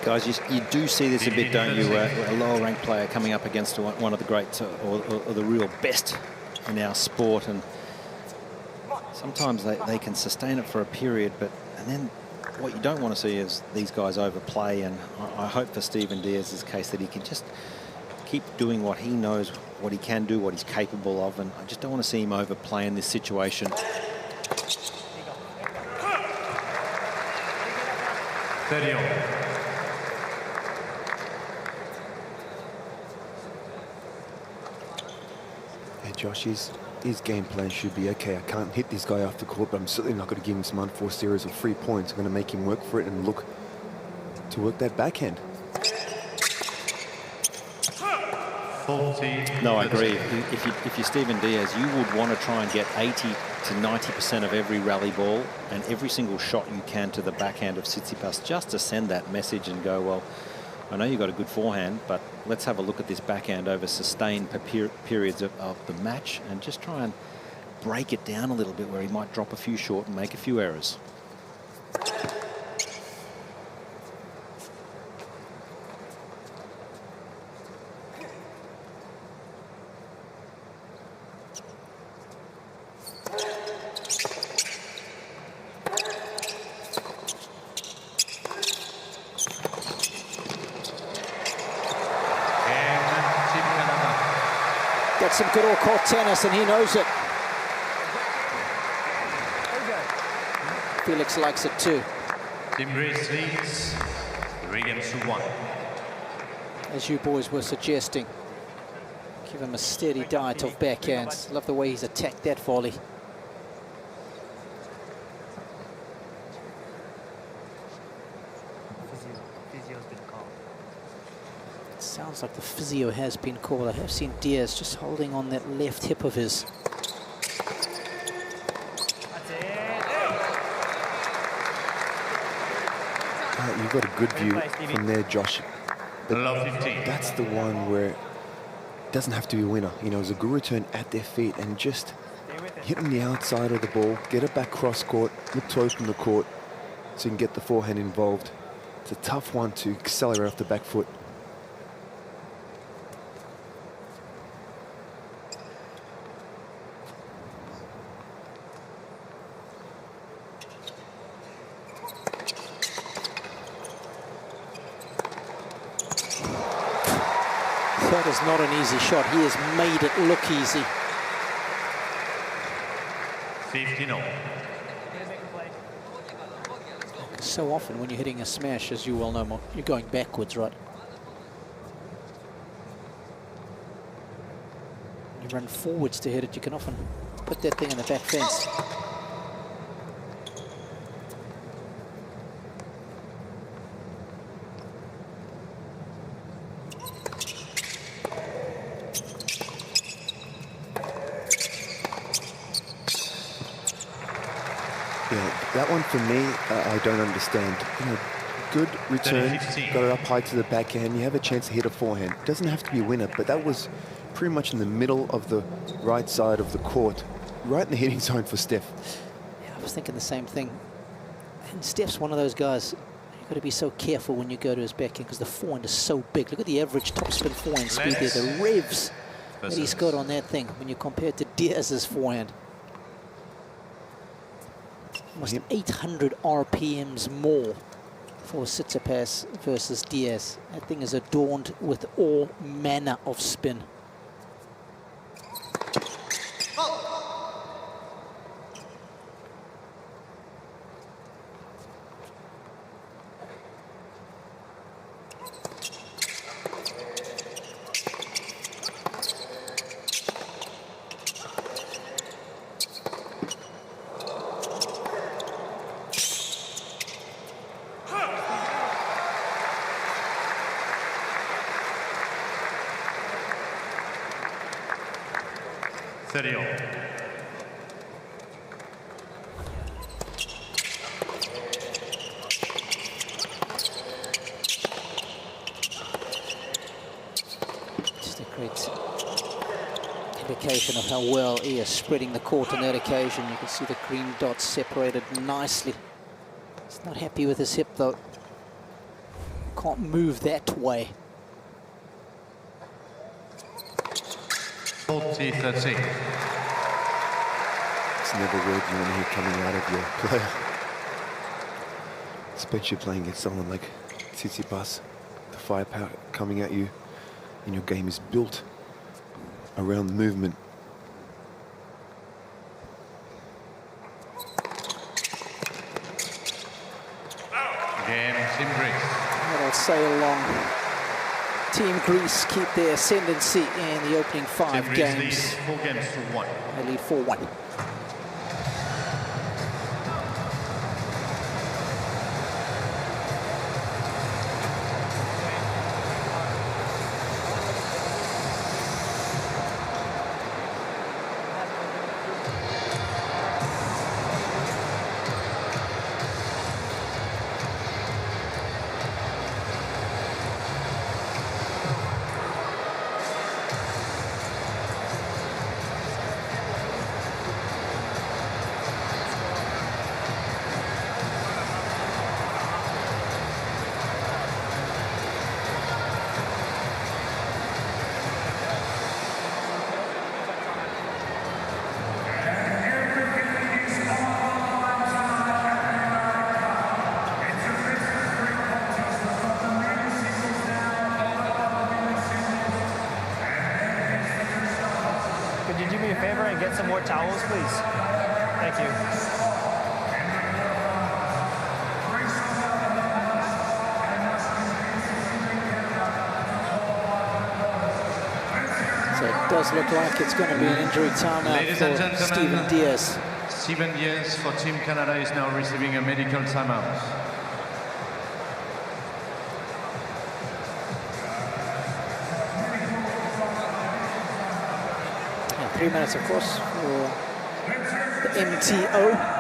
Guys, you do see this a bit, don't you? A lower-ranked player coming up against one of the greats or the real best in our sport, and sometimes they can sustain it for a period, and then what you don't want to see is these guys overplay. And I hope for Steven Diaz's case that he can just keep doing what he knows, what he can do, what he's capable of, and I just don't want to see him overplay in this situation. 30. Josh, his game plan should be okay. I can't hit this guy off the court, but I'm certainly not going to give him some unforced errors or 3 points. I'm going to make him work for it and look to work that backhand. 40. No, I agree. If you're Steven Diaz, you would want to try and get 80 to 90% of every rally ball and every single shot you can to the backhand of Tsitsipas, just to send that message and go, well, I know you've got a good forehand, but let's have a look at this backhand over sustained periods of the match and just try and break it down a little bit where he might drop a few short and make a few errors. Some good all-court tennis, and he knows it. Felix likes it too. Team Greece leads 3-1. As you boys were suggesting, give him a steady diet of backhands. Love the way he's attacked that volley. Sounds like the physio has been called. I have seen Diaz just holding on that left hip of his. You've got a good view from there, Josh. But that's the one where it doesn't have to be a winner. You know, it's a good return at their feet and just hitting the outside of the ball, get it back cross court, look to open the court so you can get the forehand involved. It's a tough one to accelerate off the back foot. That is not an easy shot. He has made it look easy. 15-0. So often when you're hitting a smash, as you well know, you're going backwards, right? you run forwards to hit it, you can often put that thing in the back fence. Yeah, that one for me, I don't understand. You know, good return, got it up high to the backhand. You have a chance to hit a forehand. It doesn't have to be a winner, but that was pretty much in the middle of the right side of the court, right in the hitting zone for Steph. Yeah, I was thinking the same thing. And Steph's one of those guys, you've got to be so careful when you go to his backhand because the forehand is so big. Look at the average topspin forehand speed there, the revs that he's got on that thing when you compare it to Diaz's forehand. Almost 800 RPMs more for Tsitsipas versus Diaz. That thing is adorned with all manner of spin. Just a great indication of how well he is spreading the court on that occasion. You can see the green dots separated nicely. He's not happy with his hip though. Can't move that way. 40-30. It's never word you want to hear coming out of your player. Especially playing against someone like Tsitsipas. The firepower coming at you in your game is built around movement. Game, Team Greece. That'll sail along. Team Greece keep their ascendancy in the opening 5 games. Lead 4 games to 1. They lead 4-1. Could you do me a favor and get some more towels, please? Thank you. So it does look like it's going to be an injury timeout Ladies and for gentlemen, Steven Diaz. Steven Diaz for Team Canada is now receiving a medical timeout. Yeah, 3 minutes, of course, for the MTO.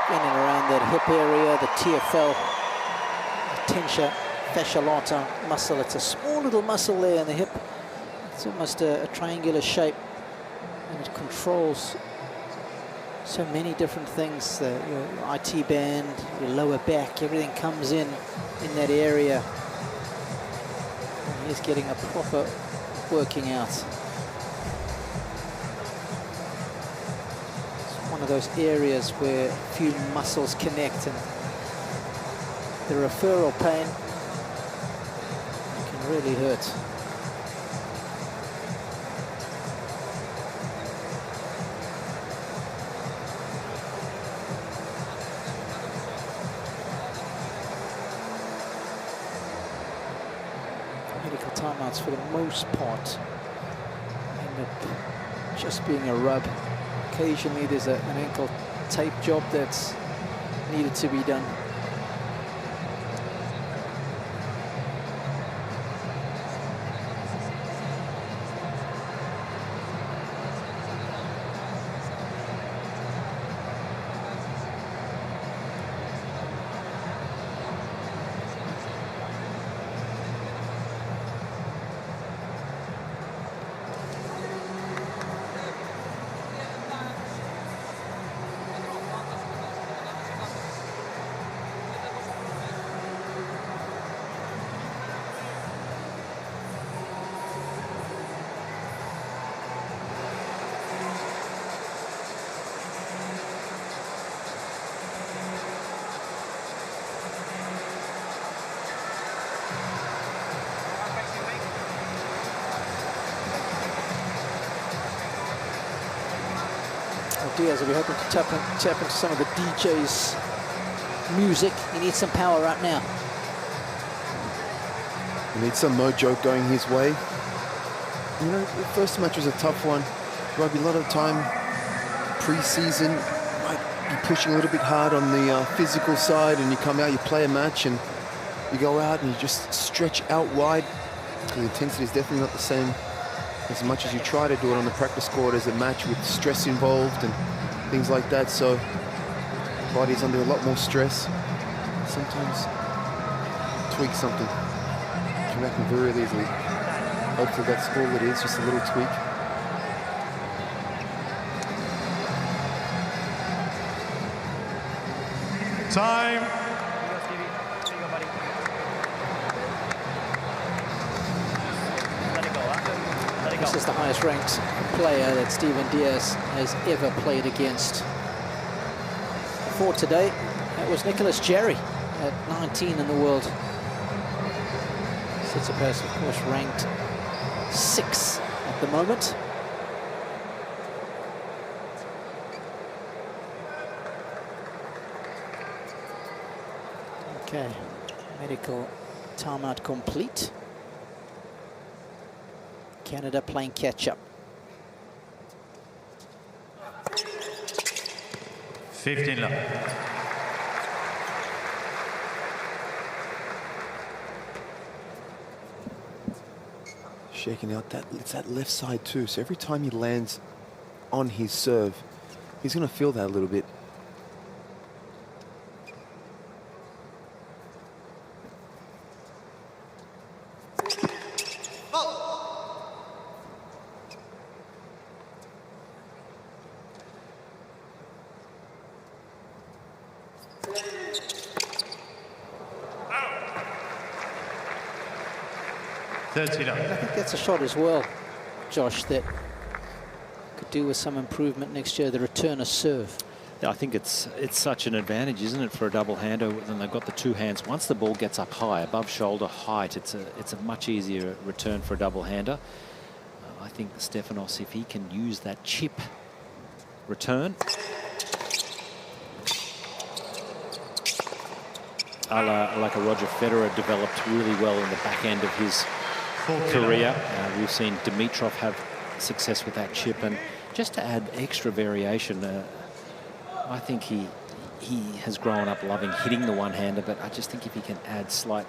In and around that hip area, the TFL, the tensor fascia lata muscle. It's a small little muscle there in the hip. It's almost a triangular shape, and it controls so many different things. Your IT band, your lower back, everything comes in that area. And he's getting a proper working out. One of those areas where few muscles connect, and the referral pain can really hurt. knockouts for the most part end up just being a rub. Occasionally there's an ankle tape job that's needed to be done. Diaz will be hoping to tap into some of the DJ's music. He needs some power right now. He needs some mojo going his way. You know, the first match was a tough one. Robbie, a lot of time pre-season, might be pushing a little bit hard on the physical side, and you come out, you play a match, and you go out and you just stretch out wide. The intensity is definitely not the same. As much as you try to do it on the practice court as a match with stress involved and things like that, so the body's under a lot more stress. Sometimes tweak something, can happen very easily. Hopefully that's all it is, just a little tweak. Time. This is the highest ranked player that Steven Diaz has ever played against. Before today, that was Nicholas Jerry at 19 in the world. Tsitsipas, of course, ranked 6 at the moment. Okay, medical timeout complete. Canada playing catch-up. 15 love. Shaking out it's that left side too. So every time he lands on his serve, he's going to feel that a little bit. I think that's a shot as well, Josh, that could do with some improvement next year, the return of serve. Yeah, I think it's such an advantage, isn't it, for a double-hander when they've got the two hands. Once the ball gets up high, above shoulder height, it's a much easier return for a double-hander. I think Stefanos, if he can use that chip return, like a Roger Federer developed really well in the back end of his career. We've seen Dimitrov have success with that chip, and just to add extra variation, I think he has grown up loving hitting the one-hander, but I just think if he can add slight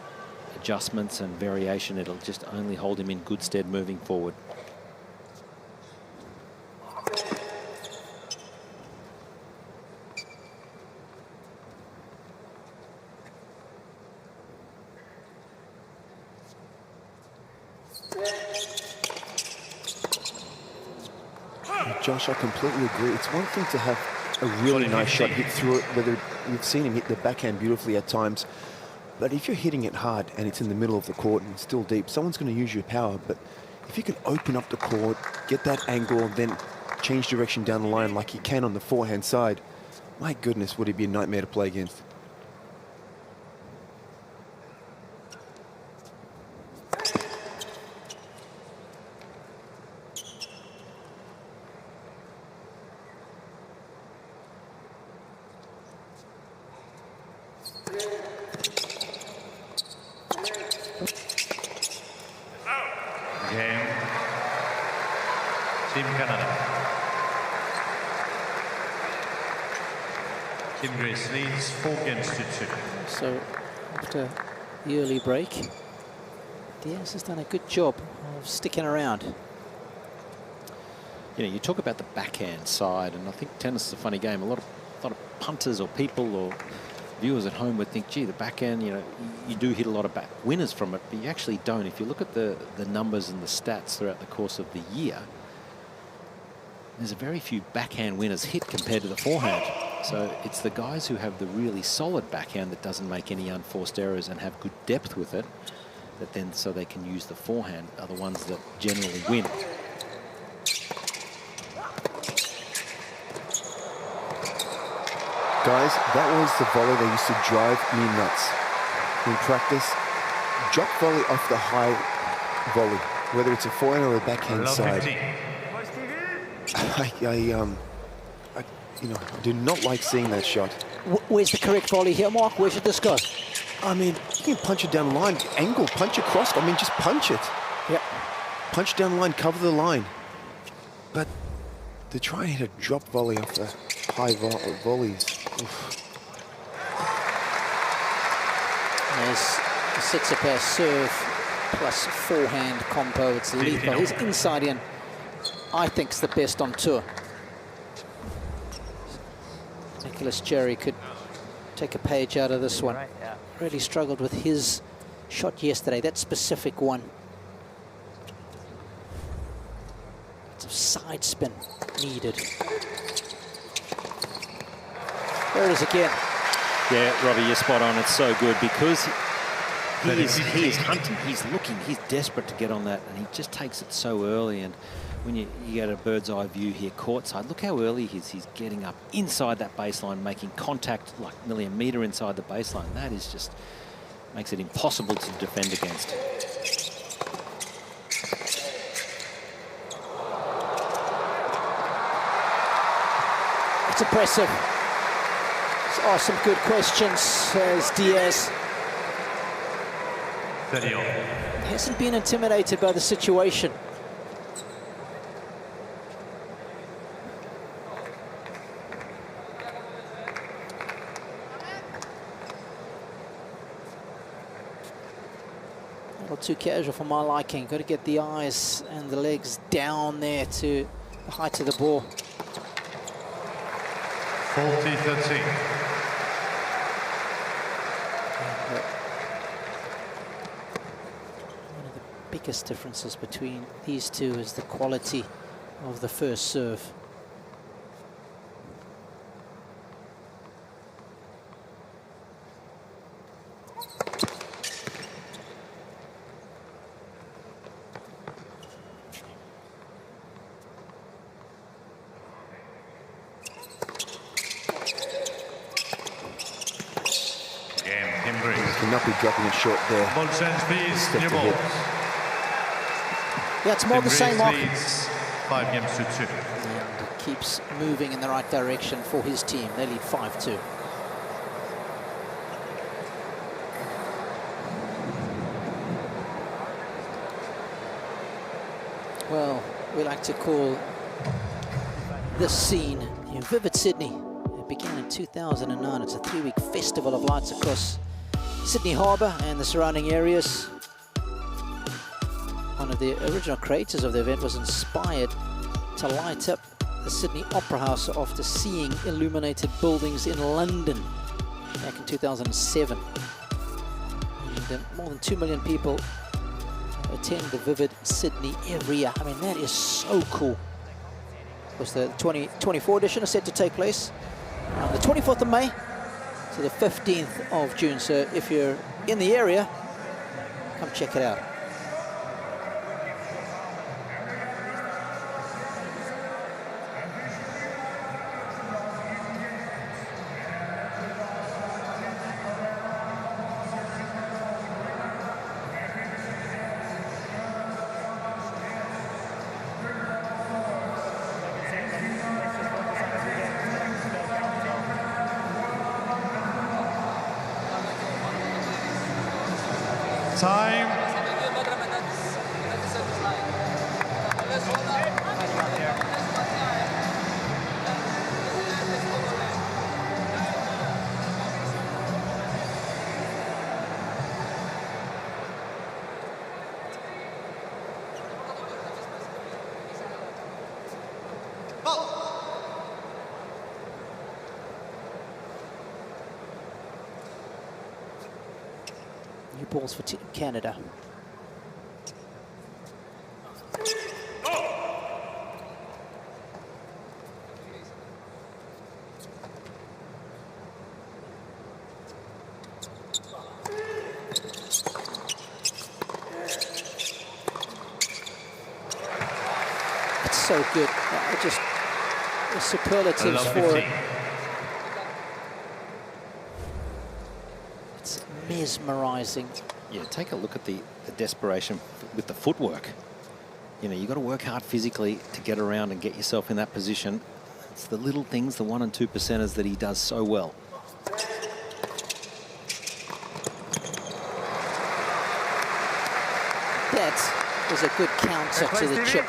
adjustments and variation, it'll just only hold him in good stead moving forward. Josh, I completely agree. It's one thing to have a really nice shot hit through it, whether you've seen him hit the backhand beautifully at times. But if you're hitting it hard and it's in the middle of the court and it's still deep, someone's going to use your power. But if you can open up the court, get that angle, then change direction down the line like he can on the forehand side, my goodness, would it be a nightmare to play against. Team Canada. Team Greece leads 4 games to 2. So after the early break, Diaz has done a good job of sticking around. You know, you talk about the backhand side, and I think tennis is a funny game. A lot of punters or people or viewers at home would think, gee, the backhand, you know, you do hit a lot of back winners from it, but you actually don't. If you look at the numbers and the stats throughout the course of the year, there's a very few backhand winners hit compared to the forehand. So it's the guys who have the really solid backhand that doesn't make any unforced errors and have good depth with it, that then so they can use the forehand, are the ones that generally win. Guys, that was the volley that used to drive me nuts. In practice, drop volley off the high volley, whether it's a forehand or a backhand side. I you know, do not like seeing that shot. Where's the correct volley here, Mark? Where should this go? I mean, you can punch it down the line, angle, punch across. I mean, just punch it. Yep. Punch down the line, cover the line. But to try and hit a drop volley off the high volleys. Oof. There's a Tsitsipas serve plus forehand combo. It's lethal. His inside in, I think, is the best on tour. Nicholas Jerry could take a page out of this one. Right, yeah. Really struggled with his shot yesterday, that specific one. It's a side spin needed. There it is again. Yeah, Robbie, you're spot on. It's so good because he is hunting, he's looking, he's desperate to get on that, and he just takes it so early. And when you get a bird's eye view here courtside, look how early he's getting up inside that baseline, making contact like nearly a metre inside the baseline. That is just makes it impossible to defend against. It's impressive. Oh, some good questions, says Diaz. He hasn't been intimidated by the situation. A little too casual for my liking. Got to get the eyes and the legs down there to the height of the ball. 40-13. Biggest differences between these two is the quality of the first serve. Cannot be dropping it short there. Step to hit. Yeah, it's more the same, Mark. 5 games to 2. And it keeps moving in the right direction for his team. They lead 5-2. Well, we like to call this scene Vivid Sydney. It began in 2009. It's a 3-week festival of lights across Sydney Harbour and the surrounding areas. One of the original creators of the event was inspired to light up the Sydney Opera House after seeing illuminated buildings in London back in 2007. And more than 2 million people attend the Vivid Sydney every year. I mean, that is so cool. Of course, the 2024 edition is set to take place on the 24th of May to the 15th of June. So if you're in the area, come check it out. Time. New balls for Team Canada. So good. Just the superlatives for it. It's mesmerizing. Yeah, take a look at the desperation with the footwork. You know, you've got to work hard physically to get around and get yourself in that position. It's the little things, the 1 and 2 percenters that he does so well. That was a good counter to the chip.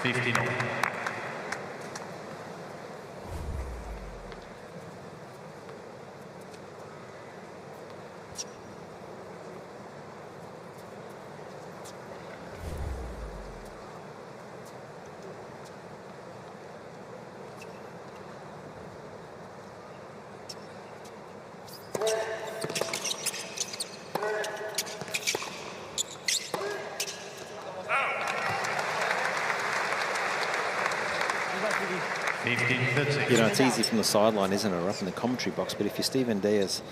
15 all. You know, it's easy from the sideline, isn't it, or up in the commentary box, but if you're Steven Diaz,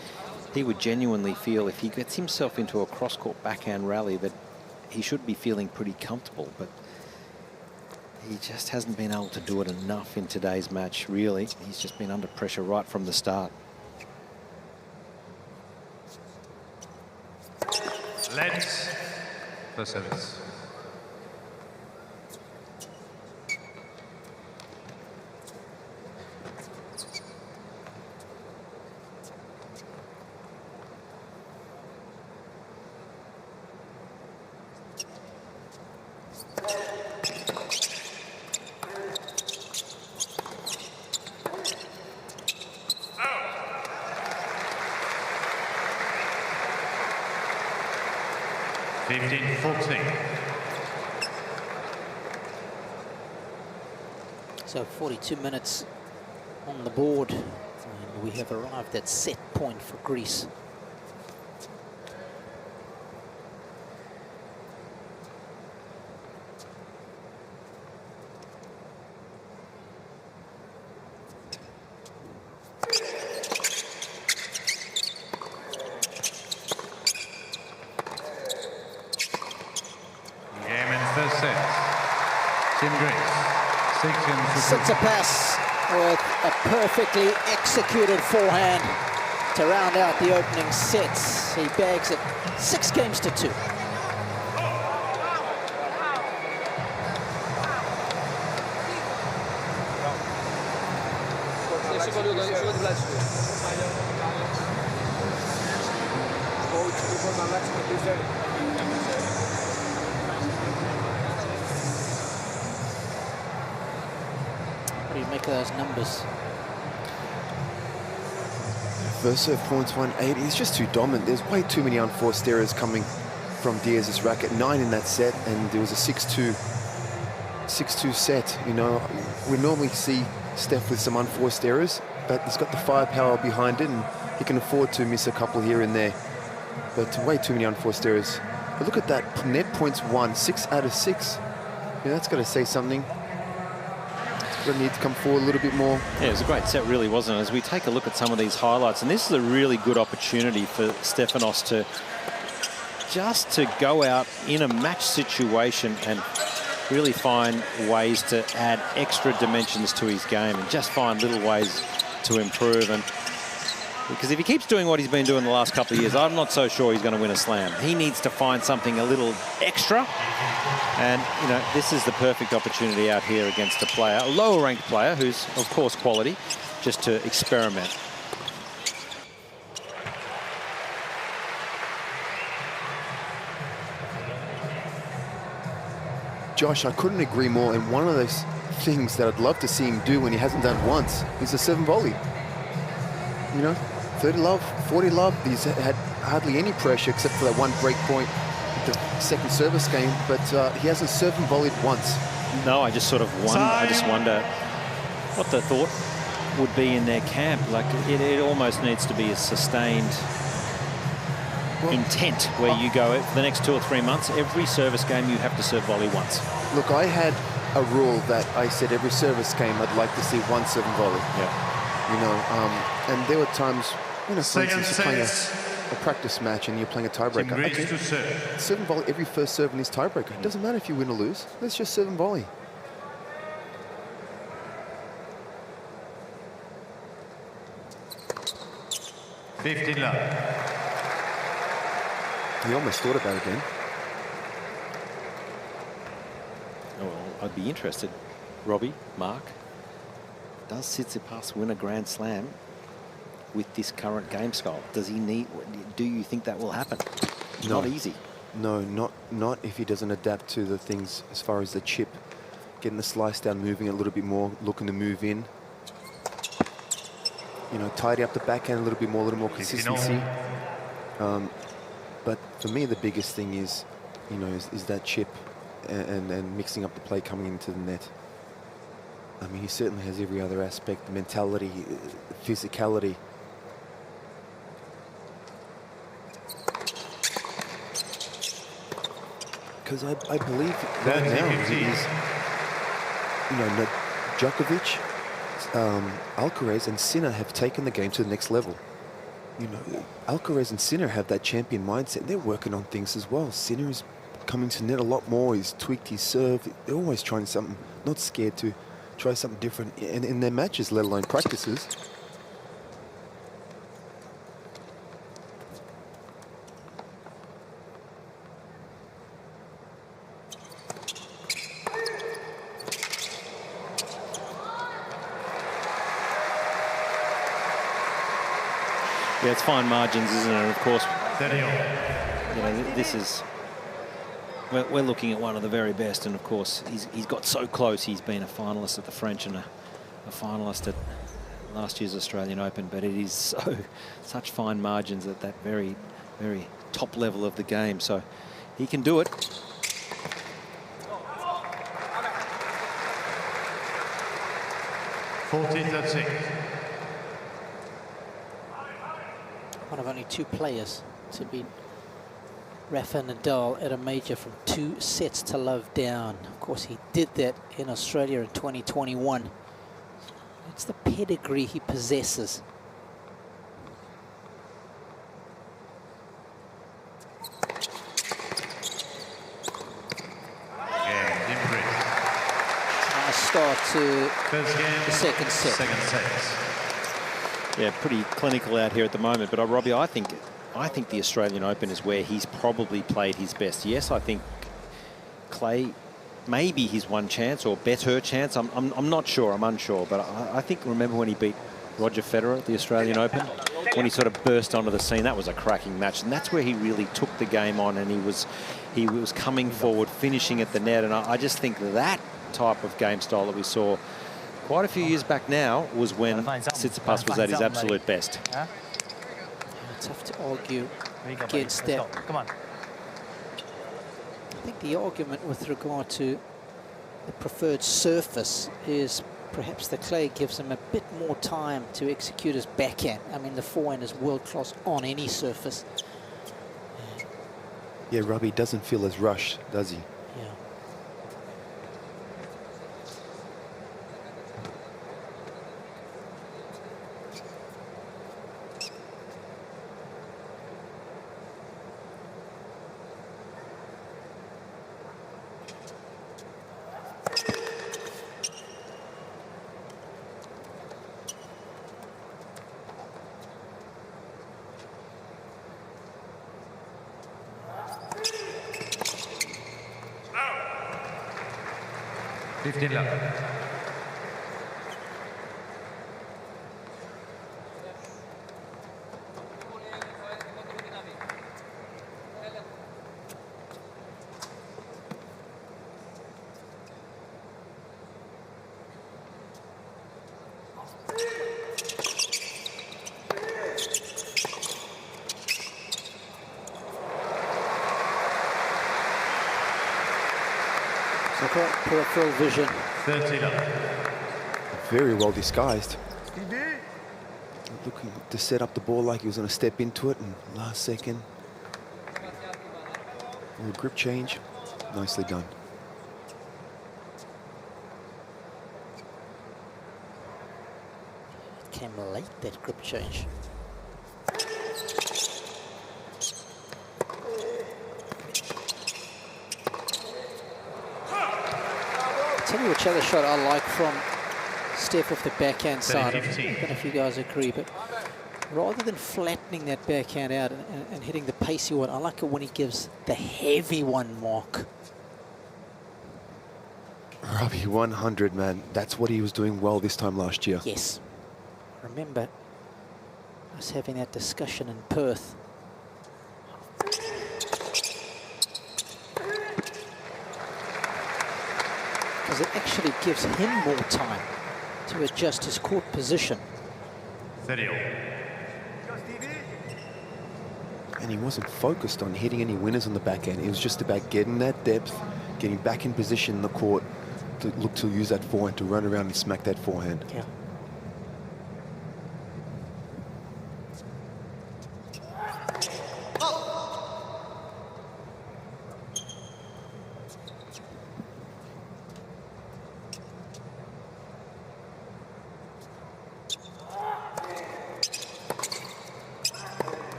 he would genuinely feel if he gets himself into a cross-court backhand rally that he should be feeling pretty comfortable, but he just hasn't been able to do it enough in today's match, really. He's just been under pressure right from the start. Let's for service. So 42 minutes on the board, and we have arrived at set point for Greece. Tsitsipas with a perfectly executed forehand to round out the opening sets. He bags it 6-2. What do you make of those numbers? First serve points 1-8. He's just too dominant. There's way too many unforced errors coming from Diaz's racket. 9 in that set, and there was a 6-2 set. You know, we normally see Steph with some unforced errors, but he's got the firepower behind it, and he can afford to miss a couple here and there. But way too many unforced errors. But look at that. Net points 1, 6 out of 6. Yeah, that's got to say something. Going to need to come forward a little bit more. Yeah, it was a great set, really, wasn't it? As we take a look at some of these highlights, and this is a really good opportunity for Stefanos to go out in a match situation and really find ways to add extra dimensions to his game and just find little ways to improve. And because if he keeps doing what he's been doing the last couple of years, I'm not so sure he's going to win a slam. He needs to find something a little extra. And, you know, this is the perfect opportunity out here against a player, a lower-ranked player who's, of course, quality, just to experiment. Josh, I couldn't agree more. And one of those things that I'd love to see him do when he hasn't done once is a 7 volley. You know, 30 love, 40 love. He's had hardly any pressure except for that one break point at the second service game, but he hasn't served and volleyed once. No, I just sort of wonder. I just wonder what the thought would be in their camp. Like, it almost needs to be a sustained intent where you go for the next 2 or 3 months, every service game you have to serve volley once? Look, I had a rule that I said every service game I'd like to see 1 serve volley. Yeah. You know, and there were times, you know, for instance, you're playing a practice match and you're playing a tiebreaker. Okay, serve and volley every first serve in his tiebreaker. It doesn't matter if you win or lose. Let's just serve and volley. He almost thought about it then. Oh, well, I'd be interested. Robbie, Mark, does Tsitsipas win a Grand Slam with this current game style? Does he need? Do you think that will happen? No. Not easy. No, not if he doesn't adapt to the things as far as the chip, getting the slice down, moving a little bit more, looking to move in. You know, tidy up the backhand a little bit more, a little more consistency. But for me, the biggest thing is, you know, is that chip and mixing up the play coming into the net. I mean, he certainly has every other aspect, the mentality, physicality. Because I believe right now he's, you know, Djokovic, Alcaraz and Sinner have taken the game to the next level. You know, Alcaraz and Sinner have that champion mindset. They're working on things as well. Sinner is coming to net a lot more. He's tweaked his serve. They're always trying something, not scared to try something different in their matches, let alone practices. Yeah, it's fine margins, isn't it? Of course, you know, this is, we're looking at one of the very best, and of course, he's got so close. He's been a finalist at the French and a finalist at last year's Australian Open, but it is such fine margins at that very, very top level of the game. So he can do it. One of only 2 players to beat Rafa Nadal at a major from 2 sets to love down. Of course, he did that in Australia in 2021. It's the pedigree he possesses. Nice start to the second set. Yeah, pretty clinical out here at the moment. But Robbie, I think the Australian Open is where he's probably played his best. Yes, I think Clay, maybe his one chance or better chance. I'm not sure. I'm unsure. But I think, remember when he beat Roger Federer at the Australian Open? When he sort of burst onto the scene, that was a cracking match. And that's where he really took the game on, and he was coming forward, finishing at the net. And I just think that type of game style that we saw quite a few years back now was when Tsitsipas was at his absolute best. Yeah, tough to argue against that. Come on. I think the argument with regard to the preferred surface is perhaps the clay gives him a bit more time to execute his backhand. I mean, the forehand is world-class on any surface. Yeah, Robbie doesn't feel as rushed, does he? Yeah. Peripheral vision. Very well disguised. Looking to set up the ball like he was going to step into it, and last second Little grip change, nicely done. It came late, that grip change. Tell you which other shot I like from Steph off the backhand side. I don't know if you guys agree, but rather than flattening that backhand out and hitting the pacey one, I like it when he gives the heavy one, Mark. Robbie, 100, man. That's what he was doing well this time last year. Yes. Remember us having that discussion in Perth. Because it actually gives him more time to adjust his court position. And he wasn't focused on hitting any winners on the backhand. It was just about getting that depth, getting back in position in the court to look to use that forehand to run around and smack that forehand. Yeah.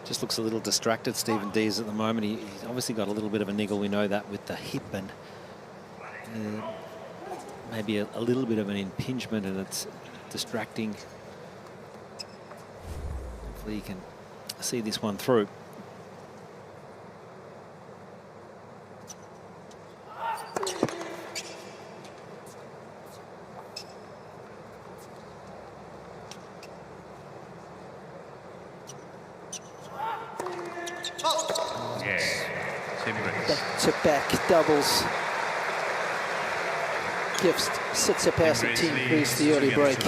Just looks a little distracted, Stephen Dees, at the moment. He's obviously got a little bit of a niggle. We know that with the hip and maybe a little bit of an impingement, and it's distracting. Hopefully he can see this one through. Back-to-back doubles. Gives Tsitsipas and Team Greece the early break.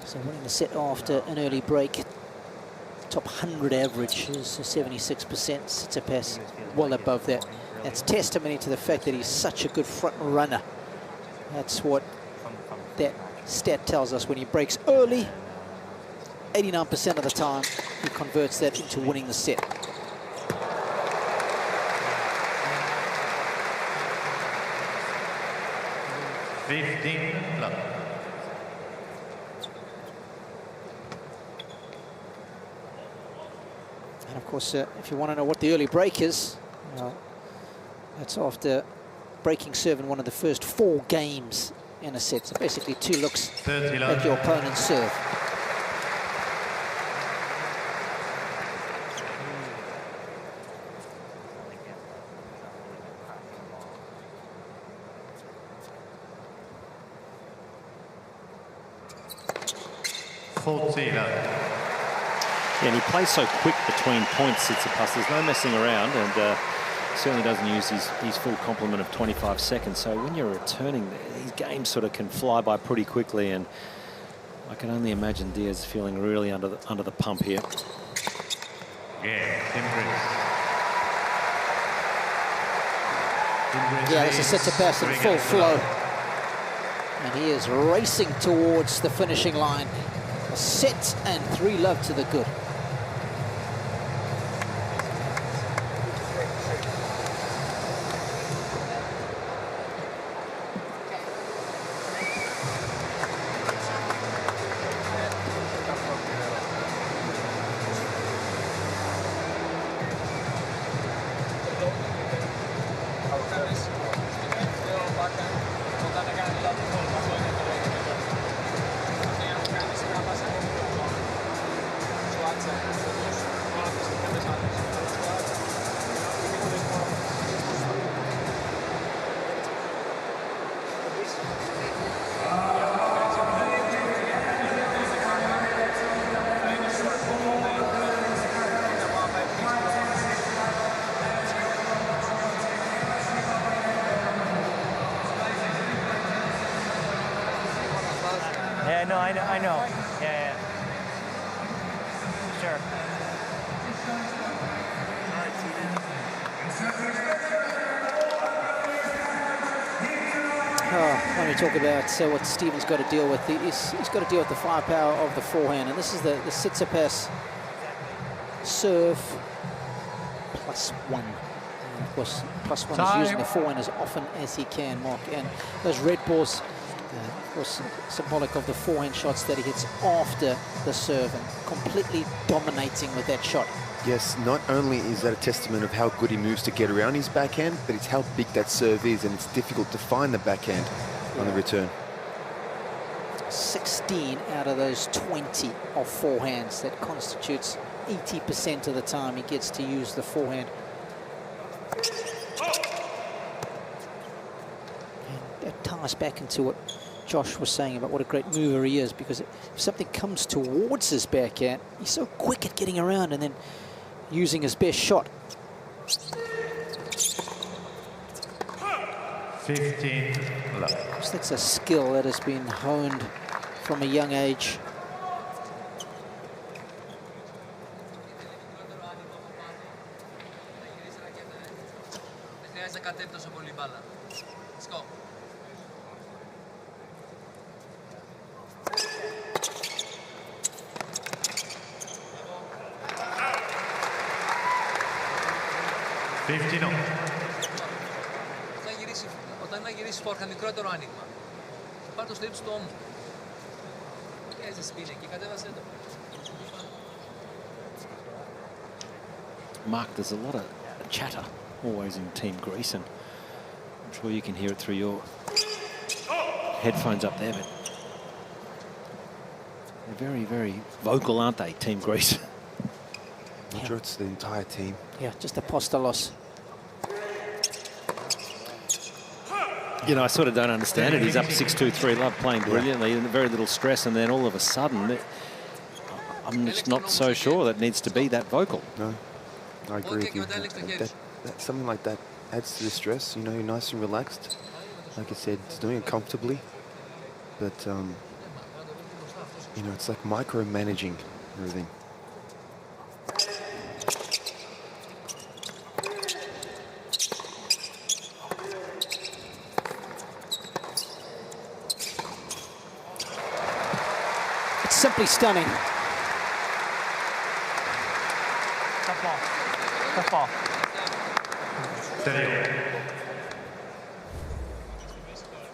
So winning the set after an early break. Top 100 average is 76%. Tsitsipas well above that. That's testimony to the fact that he's such a good front runner. That's what that stat tells us. When he breaks early, 89% of the time, he converts that into winning the set. And of course, if you want to know what the early break is, well, that's after breaking serve in one of the first 4 games in a set. So basically 2 looks at your opponent's serve. Yeah, and he plays so quick between points, Tsitsipas. There's no messing around, and certainly doesn't use his full complement of 25 seconds. So when you're returning, these games sort of can fly by pretty quickly, and I can only imagine Diaz feeling really under the pump here. Yeah, this is Tsitsipas in full flow. And he is racing towards the finishing line. A set and 3-love to the good. Yeah, no, I know. Yeah. Sure. When we talk about what Stephen's got to deal with, he's got to deal with the firepower of the forehand, and this is the Tsitsipas serve +1. And of course, +1 is using the forehand as often as he can, Mark. And those red balls, of course, symbolic of the forehand shots that he hits after the serve, and completely dominating with that shot. Yes, not only is that a testament of how good he moves to get around his backhand, but it's how big that serve is, and it's difficult to find the backhand on the return. 16 out of those 20 of forehands. That constitutes 80% of the time he gets to use the forehand. And that ties back into what Josh was saying about what a great mover he is, because if something comes towards his backhand, he's so quick at getting around and then using his best shot. 15 love. So that's a skill that has been honed from a young age. Όταν να γυρίσει φόρχα μικρότερο άνοιγμα. Πάρ' το στο ύψος του ώμου. Τι έζησε σπίνε και κατέβασε το. Mark, there's a lot of chatter always in Team Greece, and I'm sure you can hear it through your headphones up there, but they're very, very vocal, aren't they, Team Greece? I'm sure it's the entire team. Yeah, just Apostolos. You know, I sort of don't understand it. He's up 6-2-3 love, playing brilliantly, and very little stress, and then all of a sudden, I'm just not so sure that needs to be that vocal. No, I agree with you. That something like that adds to the stress. You know, you're nice and relaxed. Like I said, he's doing it comfortably, but you know, it's like micromanaging everything. Simply stunning. Tough ball. Tough ball.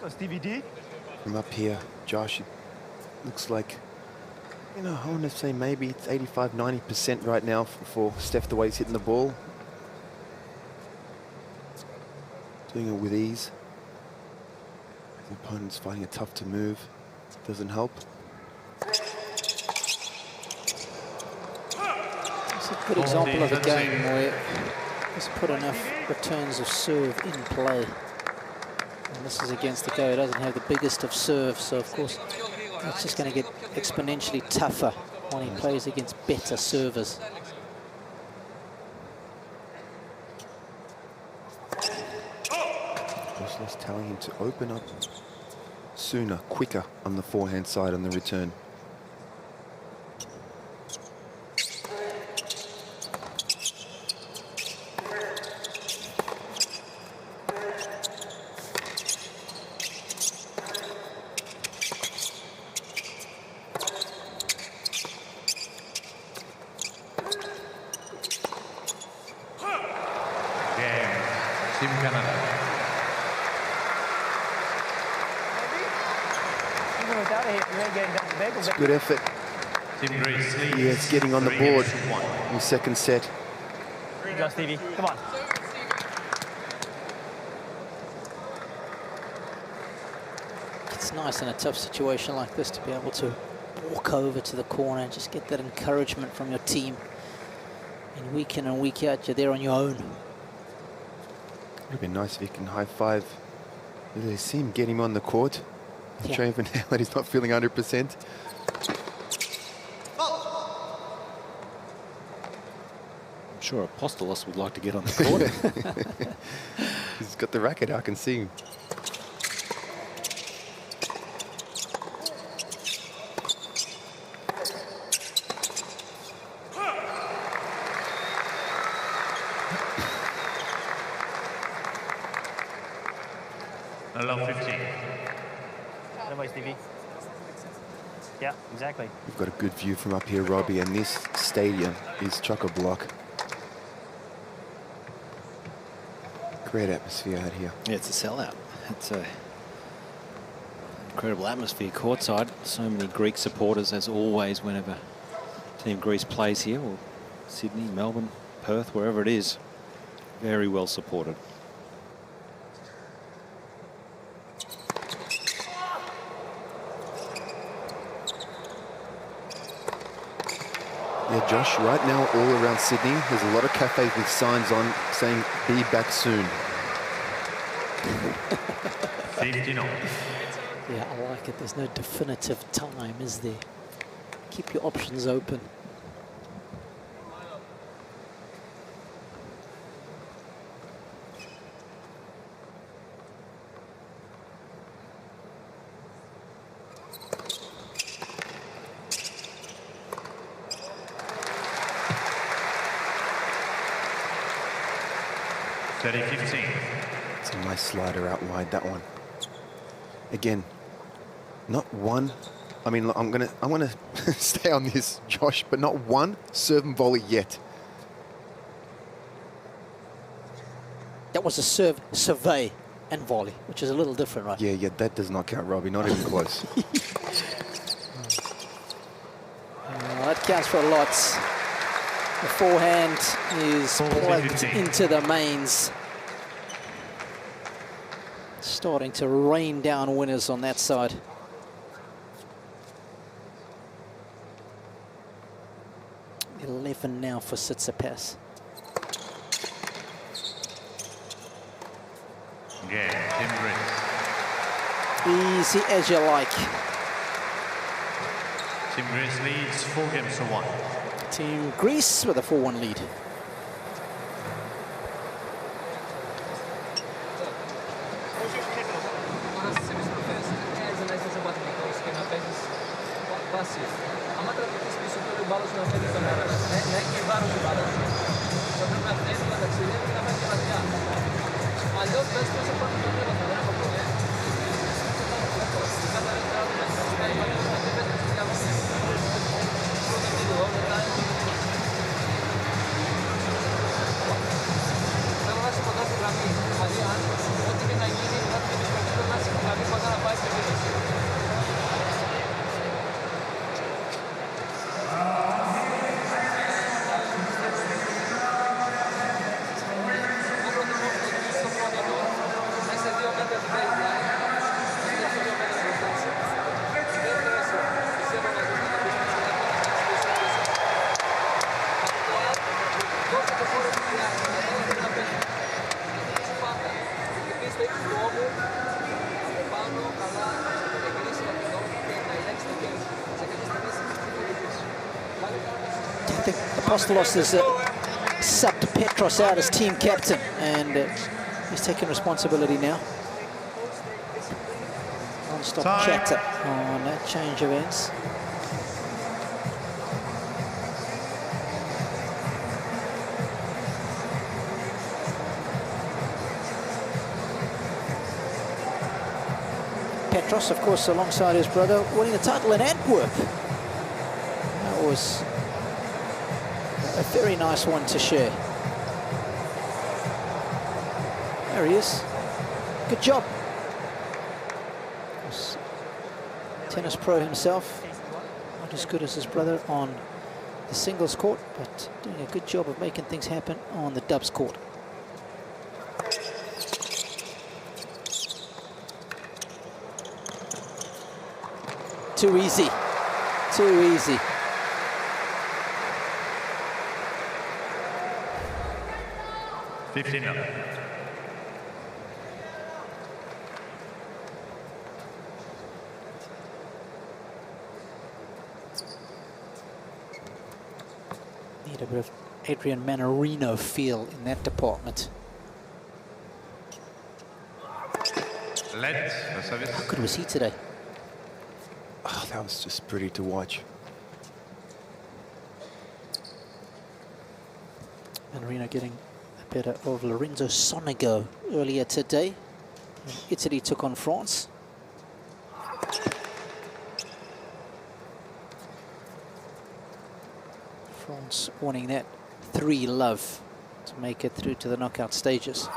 So Stevie D? From up here, Josh, it looks like, you know, I want to say maybe it's 85–90% right now for Steph, the way he's hitting the ball. Doing it with ease. The opponent's finding it tough to move. Doesn't help. It's a good example of a game where he's put enough returns of serve in play. And this is against the guy who doesn't have the biggest of serves, so of course it's just going to get exponentially tougher when he plays against better servers. Apostolos telling him to open up sooner, quicker on the forehand side on the return. It's a good effort. Yeah, it's getting on the board in the second set. Here you go, Stevie. Come on. It's nice in a tough situation like this to be able to walk over to the corner and just get that encouragement from your team. And week in and week out, you're there on your own. It would be nice if you can high-five. They see him get him on the court. I'm sure even now that he's not feeling 100%. I'm sure Apostolos would like to get on the court. He's got the racket, I can see him. Yeah, exactly. We've got a good view from up here, Robbie, and this stadium is chock-a-block. Great atmosphere out here. Yeah, it's a sellout. It's a incredible atmosphere courtside. So many Greek supporters, as always, whenever Team Greece plays here, or Sydney, Melbourne, Perth, wherever it is. Very well supported. Yeah, Josh, right now all around Sydney, there's a lot of cafes with signs on saying, be back soon. 59. Yeah, I like it. There's no definitive time, is there? Keep your options open. It's a nice slider out wide, that one. Again, not one. I mean, I'm gonna stay on this, Josh, but not one serve and volley yet. That was a serve, survey, and volley, which is a little different, right? Yeah, that does not count, Robbie. Not even close. That counts for lots. The forehand is plugged into the mains. Starting to rain down winners on that side. $11 now for Tsitsipas. Easy as you like. Team Greece leads 4 games to 1. Team Greece with a 4-1 lead. Apostolos has subbed Petros out as team captain, and he's taking responsibility now. Non-stop chatter on that change of ends. Petros, of course, alongside his brother, winning the title in Antwerp. That was a very nice one to share. There he is. Good job. Tennis pro himself. Not as good as his brother on the singles court, but doing a good job of making things happen on the dubs court. Too easy. Too easy. Need a bit of Adrian Manarino feel in that department. How good was he today? Oh, that was just pretty to watch. Manarino getting the better of Lorenzo Sonego earlier today. Italy took on France. France wanting that 3-love to make it through to the knockout stages.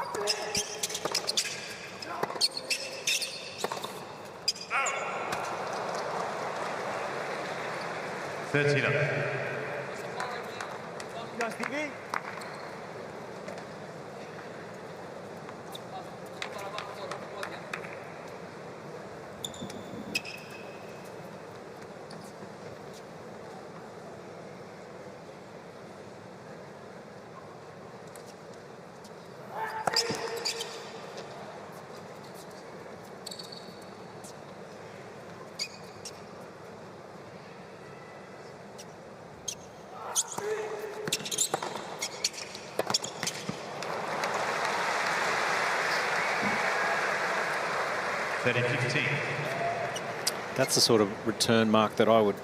That's the sort of return mark that I would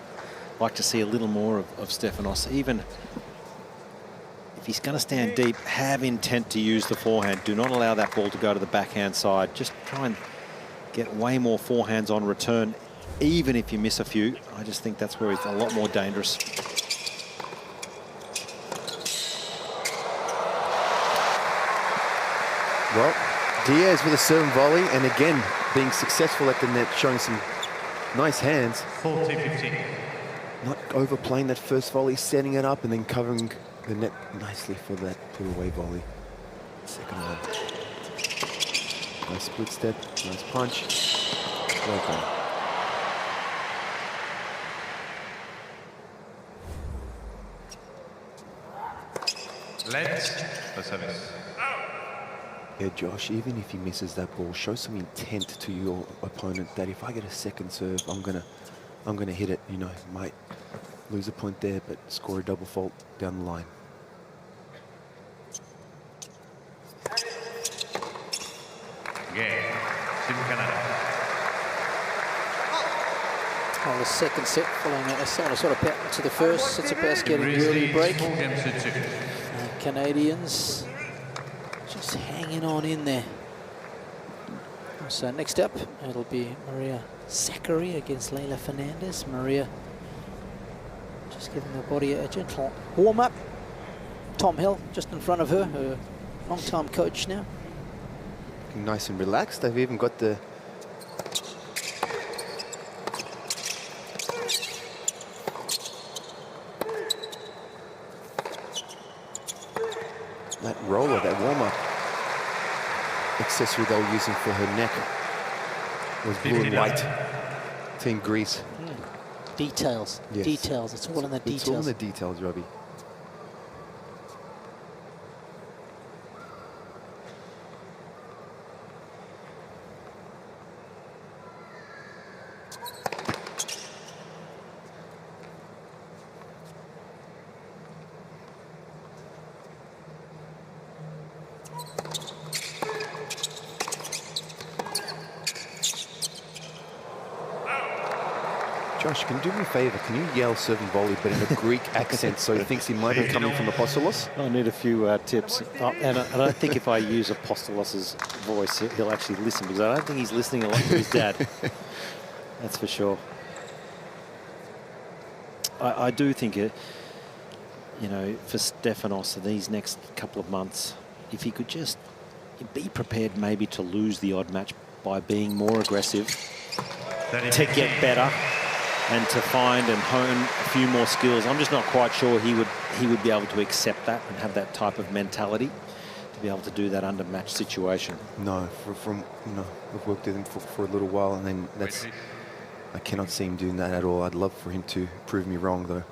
like to see a little more of Stefanos. Even if he's going to stand deep, have intent to use the forehand. Do not allow that ball to go to the backhand side. Just try and get way more forehands on return, even if you miss a few. I just think that's where he's a lot more dangerous. Well, Diaz with a serve volley, and again being successful at the net, showing some nice hands. 40-15. Not overplaying that first volley, setting it up and then covering the net nicely for that put-away volley. Second one. Nice split step, nice punch. Well done. Let's the service. Yeah, Josh, even if he misses that ball, show some intent to your opponent that if I get a second serve, I'm gonna hit it. You know, might lose a point there, but score a double fault down the line. Yeah, Team Canada. Well, the second set following a similar sort of pattern to the first. It's about getting the early break. Canadians just hanging on in there. So next up, it'll be Maria Sakkari against Leylah Fernandez. Maria just giving her body a gentle warm-up. Tom Hill just in front of her, her long-time coach now. Looking nice and relaxed. They've even got the that roller, that warm-up accessory they were using for her neck was blue and white. Team Greece. Details, Yes. details. It's all in the details. It's all in the details, Robbie. Josh, can you do me a favour? Can you yell serving volley, but in a Greek accent, so he thinks he might be coming from Apostolos? I need a few tips. And I don't think if I use Apostolos's voice, he'll actually listen, because I don't think he's listening a lot to his dad. That's for sure. I do think, you know, for Stefanos, these next couple of months, if he could just be prepared maybe to lose the odd match by being more aggressive, to get better, and to find and hone a few more skills. I'm just not quite sure he would be able to accept that and have that type of mentality to be able to do that under match situation. No, from you know, I've worked with him for a little while, and then that's, I cannot see him doing that at all. I'd love for him to prove me wrong, though.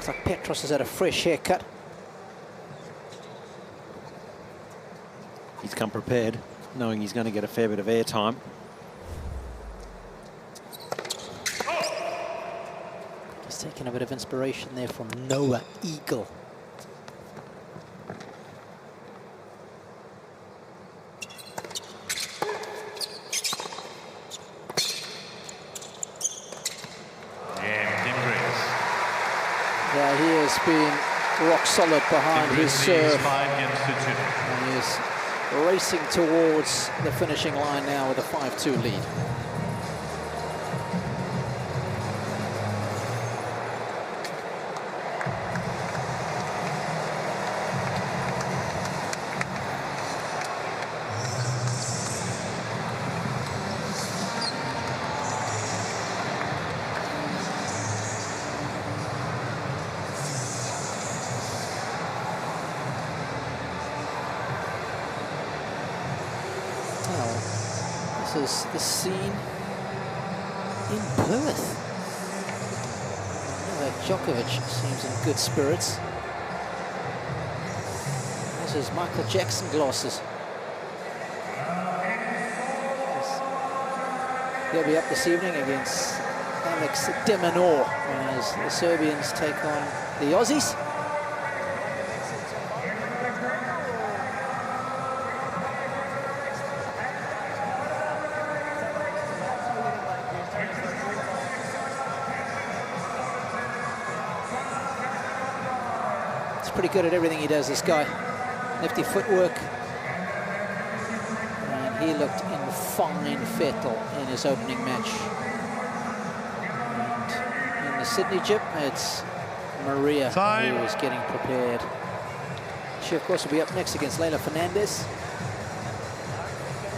Looks like Petros has had a fresh haircut. He's come prepared, knowing he's going to get a fair bit of airtime. Just taking a bit of inspiration there from Noah Eagle. Yeah, he has been rock solid behind his serve. And he's racing towards the finishing line now with a 5-2 lead. This is the scene in Perth. Djokovic seems in good spirits. This is Michael Jackson glasses. He'll be up this evening against Alex de Minaur as the Serbians take on the Aussies. Pretty good at everything he does, this guy. Nifty footwork. And he looked in fine fettle in his opening match. And in the Sydney gym, it's Maria who is getting prepared. She, of course, will be up next against Leila Fernandez.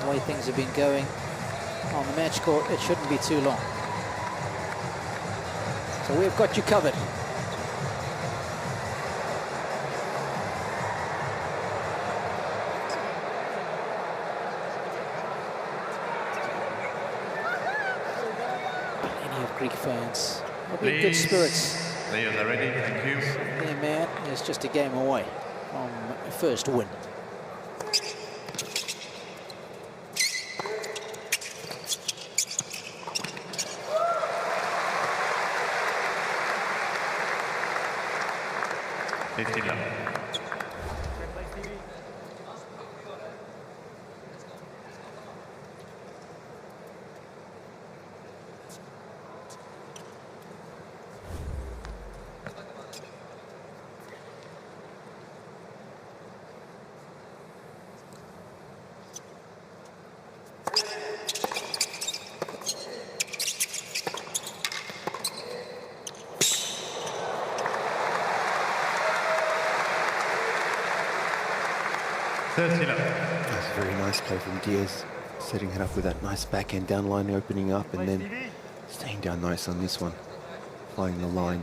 The way things have been going on the match court, it shouldn't be too long. So we've got you covered. Greek fans will be in good spirits. Players are ready, thank you. Their man is just a game away from first win. That's a very nice play from Diaz, setting it up with that nice backhand down line, opening up, and then staying down nice on this one, flying the line.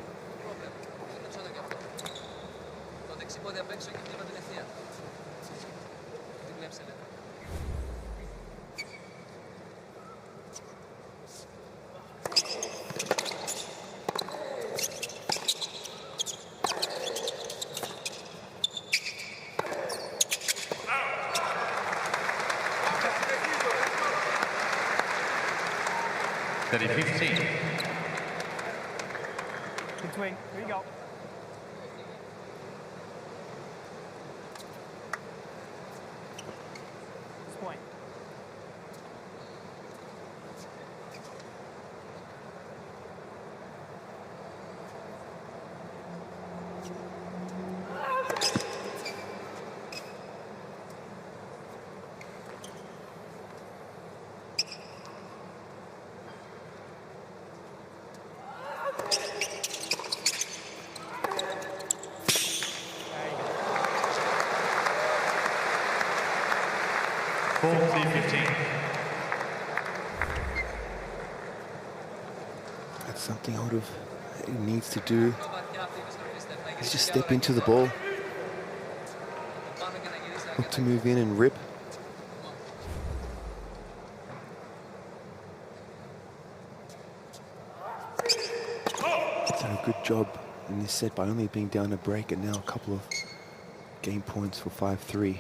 Between, here you go. This point. That's something out of he needs to do. Is just step into the ball. Look to move in and rip. He's done a good job in this set by only being down a break and now a couple of game points for 5-3.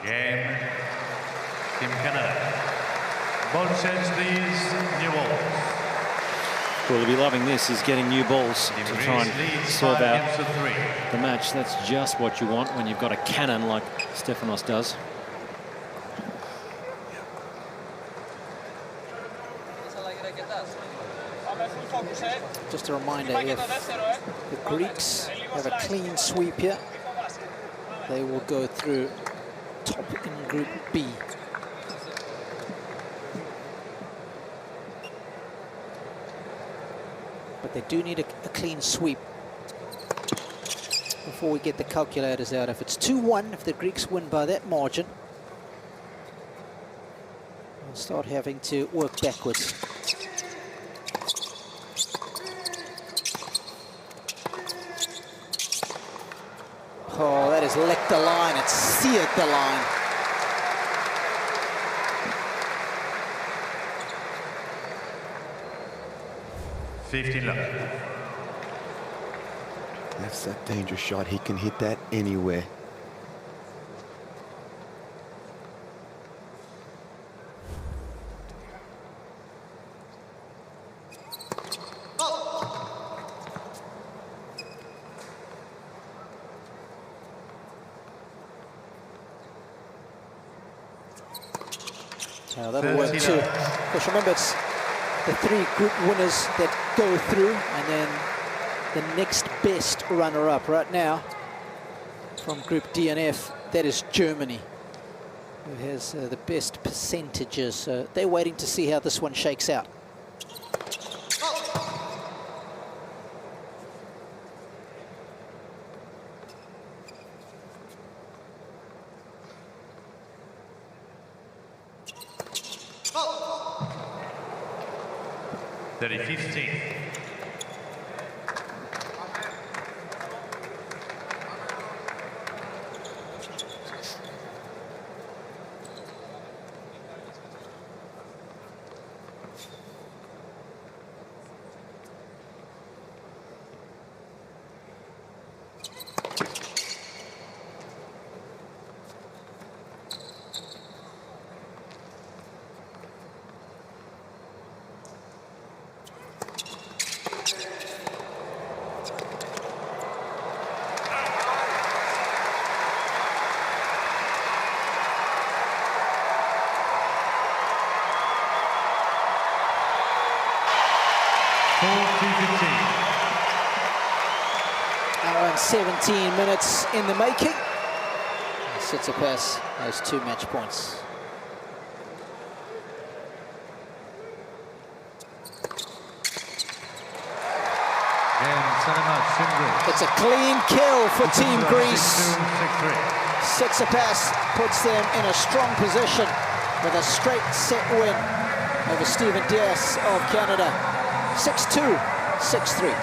Game. Team Canada. Ball change, please. New balls. Well, they'll be loving this, is getting new balls to try and serve out the match. That's just what you want when you've got a cannon like Stefanos does. Just a reminder, if the Greeks have a clean sweep here, they will go through top in Group B. But they do need a clean sweep before we get the calculators out. If it's 2-1, if the Greeks win by that margin, we'll start having to work backwards. Oh, that has licked the line, it's seared the line. That's that dangerous shot. He can hit that anywhere. Now that'll work too. Because remember, it's the 3 group winners that go through, and then the next best runner-up. Right now, from Group D and F, that is Germany, who has the best percentages. So they're waiting to see how this one shakes out. Hour and 17 minutes in the making. Tsitsipas has 2 match points. It's a clean kill for Team Greece. Tsitsipas puts them in a strong position with a straight set win over Steven Diaz of Canada. 6-2, 6-3.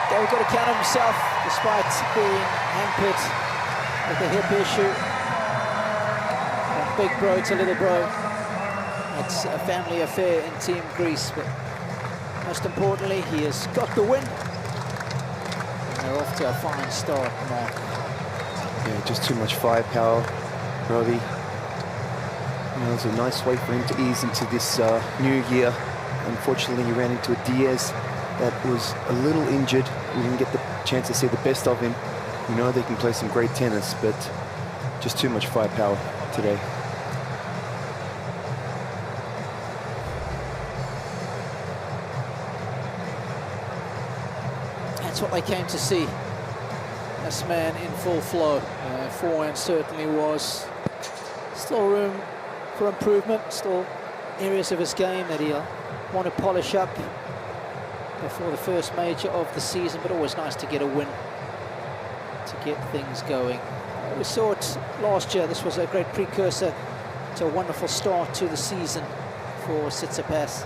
Gary got to count himself despite being hampered with a hip issue. From big bro to little bro. It's a family affair in Team Greece, but most importantly, he has got the win. And they're off to a fine start, Mark. Yeah, just too much firepower, Robbie. You know, it was a nice way for him to ease into this new year. Unfortunately, he ran into a Diaz that was a little injured. We didn't get the chance to see the best of him. You know, they can play some great tennis, but just too much firepower today. That's what they came to see. This man in full flow. Forehand certainly was. Still room for improvement. Still areas of his game that he'll want to polish up before the first major of the season, but always nice to get a win to get things going. We saw it last year. This was a great precursor to a wonderful start to the season for Tsitsipas.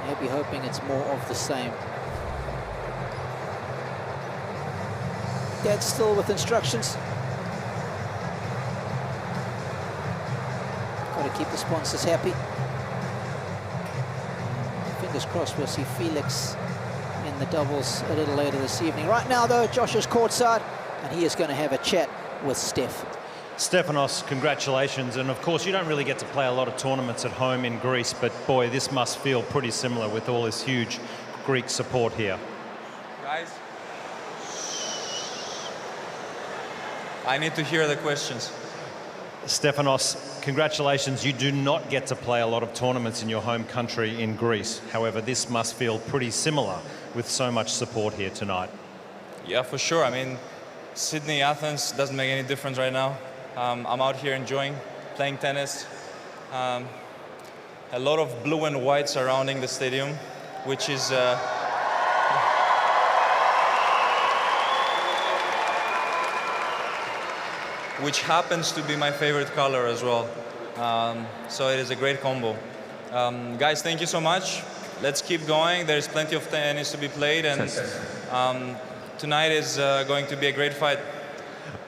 He'll be hoping it's more of the same. Dad's still with instructions. Got to keep the sponsors happy. Fingers crossed we'll see Felix in the doubles a little later this evening. Right now, though, Josh is courtside, and he is going to have a chat with Steph. Stefanos, congratulations. And of course, you don't really get to play a lot of tournaments at home in Greece, but boy, this must feel pretty similar with all this huge Greek support here. Guys, I need to hear the questions. Stefanos, congratulations. You do not get to play a lot of tournaments in your home country in Greece. However, this must feel pretty similar with so much support here tonight. Yeah, for sure. I mean, Sydney, Athens doesn't make any difference right now. I'm out here enjoying playing tennis. A lot of blue and white surrounding the stadium, which is which happens to be my favorite color as well. So it is a great combo. Guys, thank you so much. Let's keep going. There's plenty of tennis to be played, and tonight is going to be a great fight.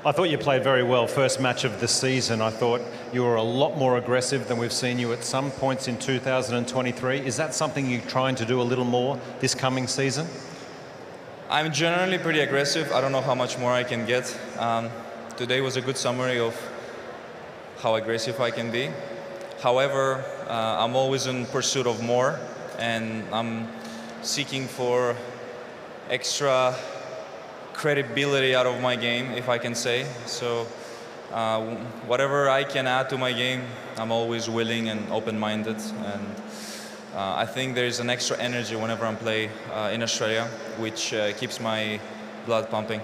I thought you played very well. First match of the season. I thought you were a lot more aggressive than we've seen you at some points in 2023. Is that something you're trying to do a little more this coming season? I'm generally pretty aggressive. I don't know how much more I can get. Today was a good summary of how aggressive I can be. However, I'm always in pursuit of more, and I'm seeking for extra credibility out of my game, if I can say. So whatever I can add to my game, I'm always willing and open-minded. And I think there's an extra energy whenever I'm playing in Australia, which keeps my blood pumping.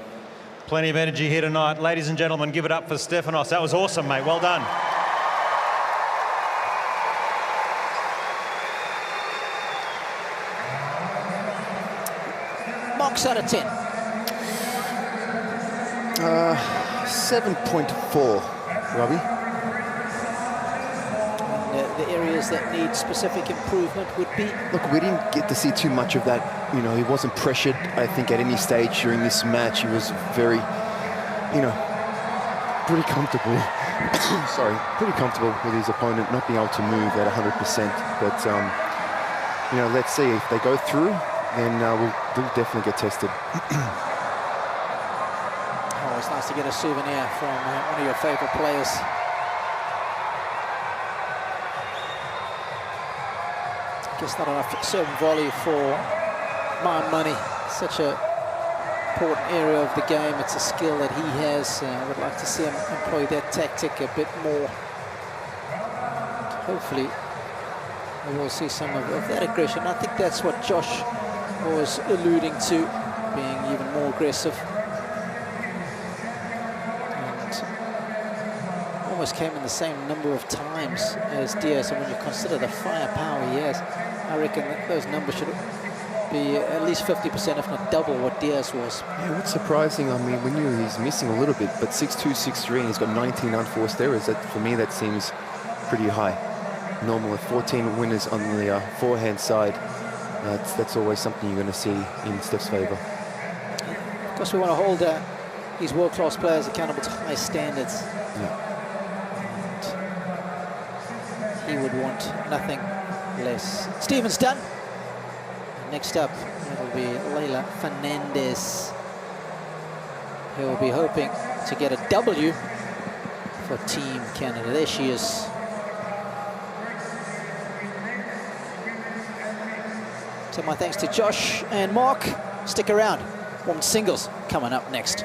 Plenty of energy here tonight. Ladies and gentlemen, give it up for Stefanos. That was awesome, mate. Well done. Marks out of 10. 7.4, Robbie. The areas that need specific improvement would be? Look, we didn't get to see too much of that. You know, he wasn't pressured, I think, at any stage during this match. He was very, you know, pretty comfortable. Sorry, pretty comfortable with his opponent not being able to move at 100%. But, you know, let's see. If they go through, then we'll definitely get tested. Always nice to get a souvenir from one of your favorite players. Just not enough serve and volley for my money. Such a important area of the game. It's a skill that he has. I would like to see him employ that tactic a bit more. Hopefully, we will see some of that aggression. I think that's what Josh was alluding to, being even more aggressive. And almost came in the same number of times as Diaz. And when you consider the firepower he has, I reckon that those numbers should be at least 50%, if not double what Diaz was. Yeah, what's surprising, I mean, we knew he's missing a little bit, but 6'2", 6'3", and he's got 19 unforced errors. That, for me, that seems pretty high. Normal, 14 winners on the forehand side. That's always something you're going to see in Steph's favour. Of course, we want to hold these world-class players accountable to high standards. Yeah. And he would want nothing less. Stephen's done. Next up, it'll be Leila Fernandez. He'll be hoping to get a W for Team Canada. There she is. So my thanks to Josh and Mark. Stick around. Women's singles coming up next.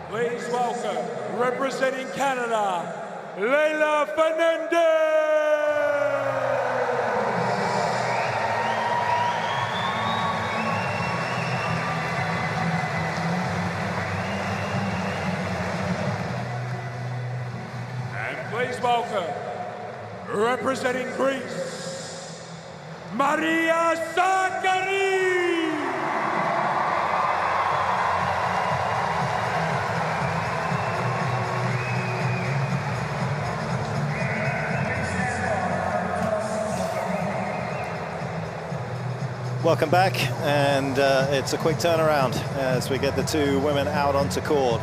Please welcome, representing Canada, Leylah Fernandez. And please welcome, representing Greece, Maria Sakkari. Welcome back, and it's a quick turnaround as we get the two women out onto court.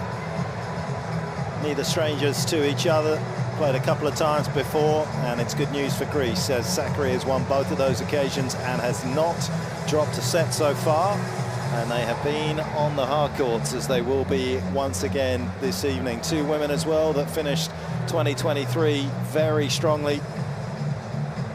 Neither strangers to each other, played a couple of times before, and it's good news for Greece as Sakkari has won both of those occasions and has not dropped a set so far, and they have been on the hard courts as they will be once again this evening. Two women as well that finished 2023 very strongly.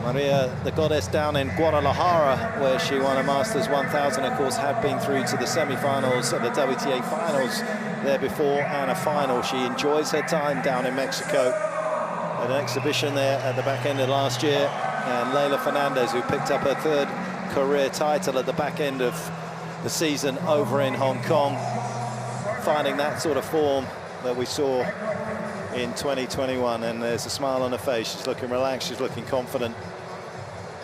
Maria, the goddess, down in Guadalajara, where she won a Masters 1000, of course, had been through to the semi-finals of the WTA finals there before, and a final. She enjoys her time down in Mexico at an exhibition there at the back end of last year. And Leylah Fernandez, who picked up her third career title at the back end of the season over in Hong Kong, finding that sort of form that we saw in 2021, and there's a smile on her face. She's looking relaxed, she's looking confident,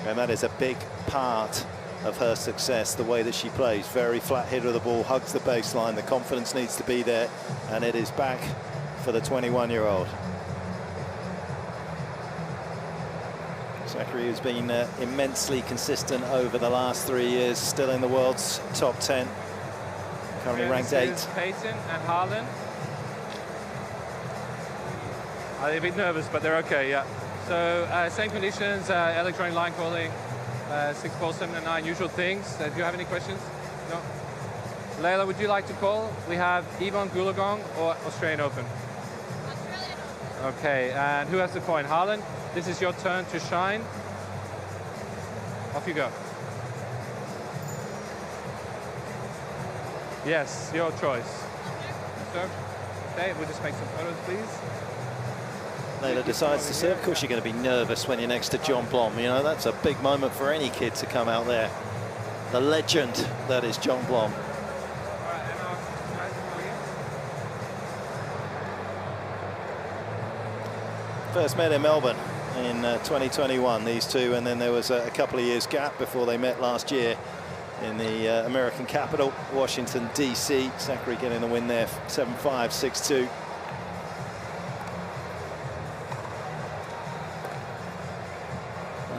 and that is a big part of her success, the way that she plays. Very flat hit of the ball, hugs the baseline, the confidence needs to be there, and it is back for the 21-year-old. Sakkari has been immensely consistent over the last 3 years, still in the world's top 10, currently ranked 8th. Peyton and Harlan. Are they a bit nervous, but they're okay, yeah. So, same conditions, electronic line calling, 6 balls, 7 and 9, usual things. Do you have any questions? No? Leylah, would you like to call? We have Yvonne Goolagong or Australian Open? Australian Open. Okay, and who has the point? Harlan, this is your turn to shine. Off you go. Yes, your choice. So, okay, we'll just make some photos, please. Leylah decides to serve. Of course you're going to be nervous when you're next to John Blom. You know, that's a big moment for any kid to come out there. The legend that is John Blom. First met in Melbourne in 2021, these two, and then there was a couple of years gap before they met last year in the American capital, Washington, D.C. Sakkari getting the win there, 7-5, 6-2.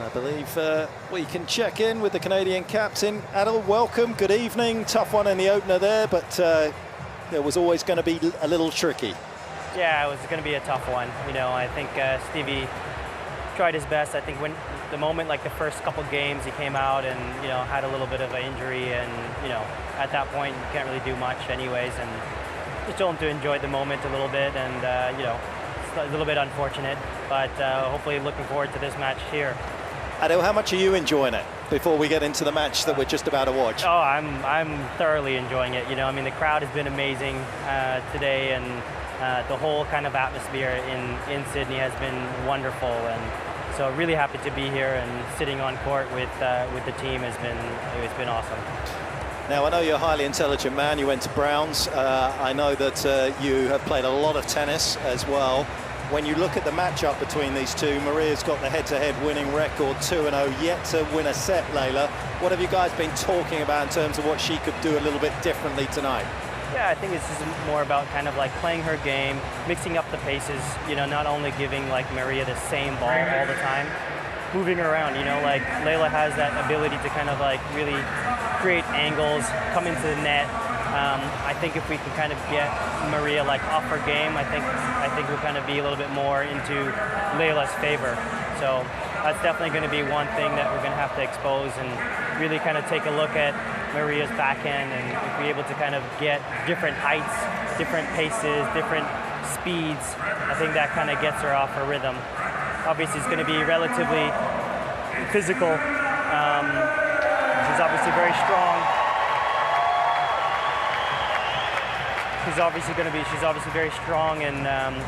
I believe we can check in with the Canadian captain. Adil, welcome, good evening. Tough one in the opener there, but it was always going to be a little tricky. Yeah, it was going to be a tough one. You know, I think Stevie tried his best. I think when the moment, like the first couple games, he came out and, you know, had a little bit of an injury, and, you know, at that point, you can't really do much anyways, and just told him to enjoy the moment a little bit, and, you know, it's a little bit unfortunate, but hopefully looking forward to this match here. Adil, how much are you enjoying it before we get into the match that we're just about to watch? Oh, I'm thoroughly enjoying it. You know, I mean, the crowd has been amazing today, and the whole kind of atmosphere in Sydney has been wonderful, and so really happy to be here and sitting on court with the team it's been awesome. Now, I know you're a highly intelligent man. You went to Browns. I know that you have played a lot of tennis as well. When you look at the matchup between these two, Maria's got the head-to-head winning record, 2-0, yet to win a set, Leylah. What have you guys been talking about in terms of what she could do a little bit differently tonight? Yeah, I think it's just more about kind of like playing her game, mixing up the paces, you know, not only giving like Maria the same ball all the time, moving her around, you know, like Leylah has that ability to kind of like really create angles, come into the net. I think if we can kind of get Maria like off her game, I think we'll kind of be a little bit more into Leylah's favor. So that's definitely going to be one thing that we're going to have to expose and really kind of take a look at Maria's backhand, and if we're able to kind of get different heights, different paces, different speeds, I think that kind of gets her off her rhythm. Obviously, it's going to be relatively physical. She's obviously very strong. she's obviously very strong, and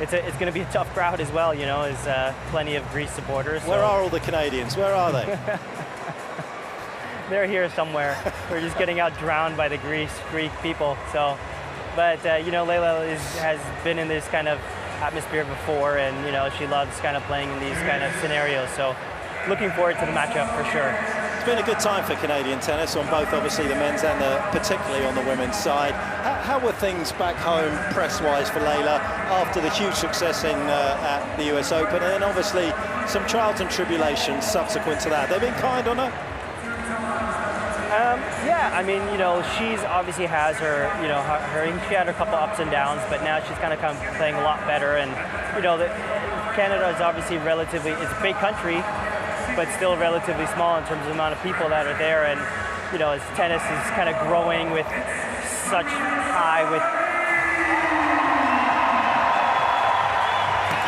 it's going to be a tough crowd as well. You know, there's plenty of Greece supporters. Where are all the Canadians? Where are they? They're here somewhere. We're just getting out drowned by the Greek people. So, but you know, Layla has been in this kind of atmosphere before, and you know, she loves kind of playing in these kind of scenarios. So, looking forward to the matchup for sure. It's been a good time for Canadian tennis on both, obviously, the men's and particularly on the women's side. How were things back home, press-wise, for Layla after the huge success at the US Open, and then obviously some trials and tribulations subsequent to that? They've been kind on her. Yeah, I mean, you know, she's obviously has her, you know, she had a couple ups and downs, but now she's kind of playing a lot better. And, you know, Canada is obviously it's a big country, but still relatively small in terms of the amount of people that are there. And, you know, as tennis is kind of growing with such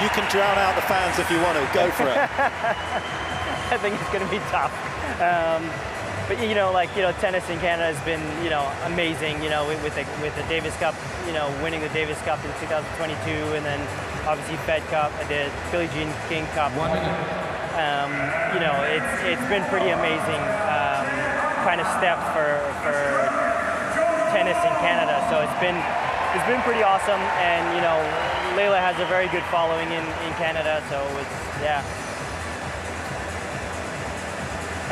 You can drown out the fans if you want to. Go for it. I think it's going to be tough. But tennis in Canada has been, you know, amazing. You know, with the Davis Cup, you know, winning the Davis Cup in 2022, and then obviously Fed Cup, the Billie Jean King Cup. 1 minute. You know, it's been pretty amazing kind of steps for tennis in Canada. So it's been pretty awesome, and you know, Layla has a very good following in Canada. So yeah.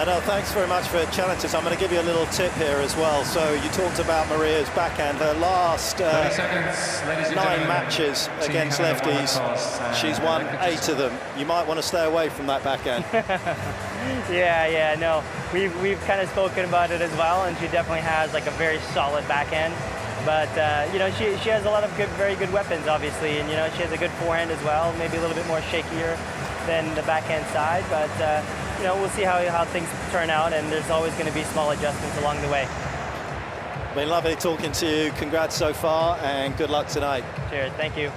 Thanks very much for chatting to us. I'm going to give you a little tip here as well. So you talked about Maria's backhand. Her last 9 matches against lefties, she's won 8 of them. You might want to stay away from that backhand. Yeah, no. We've kind of spoken about it as well, and she definitely has like a very solid backhand. But you know, she has a lot of very good weapons, obviously, and you know, she has a good forehand as well. Maybe a little bit more shakier than the backhand side, but you know, we'll see how things turn out, and there's always going to be small adjustments along the way. Been lovely talking to you. Congrats so far, and good luck tonight. Cheers. Thank you.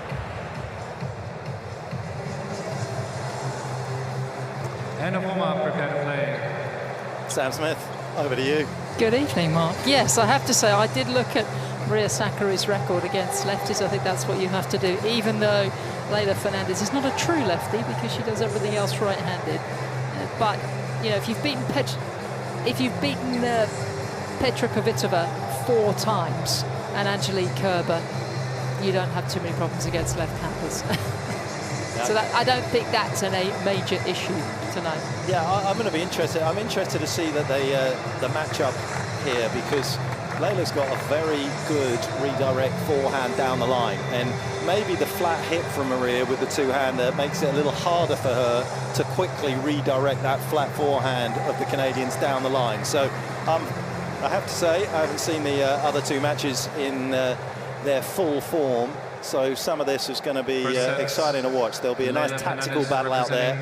And a warm-up, prepare to play. Sam Smith, over to you. Good evening, Mark. Yes, I have to say, I did look at Maria Sakkari's record against lefties. I think that's what you have to do, even though Layla Fernandez is not a true lefty because she does everything else right-handed. But you know, if you've beaten Petra Kvitova 4 times and Angelique Kerber, you don't have too many problems against left-handers. So I don't think that's a major issue tonight. Yeah, I'm going to be interested. I'm interested to see that the matchup here, because Layla's got a very good redirect forehand down the line, and maybe the flat hit from Maria with the two-hander makes it a little harder for her to quickly redirect that flat forehand of the Canadians down the line. So I have to say, I haven't seen the other 2 matches in their full form, so some of this is going to be exciting to watch. There'll be a nice tactical battle out there,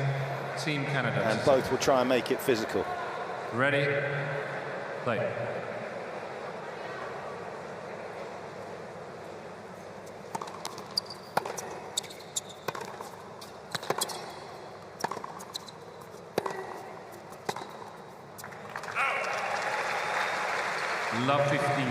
Team Canada, and both will try and make it physical. Ready, play. Love 15.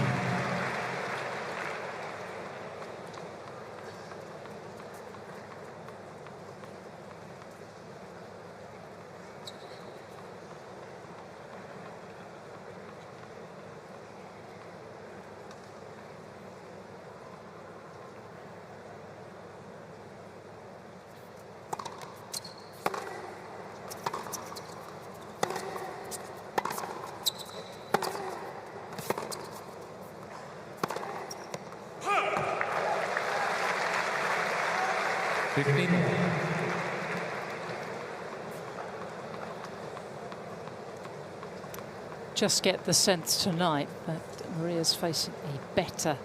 Just get the sense tonight that Maria's facing a better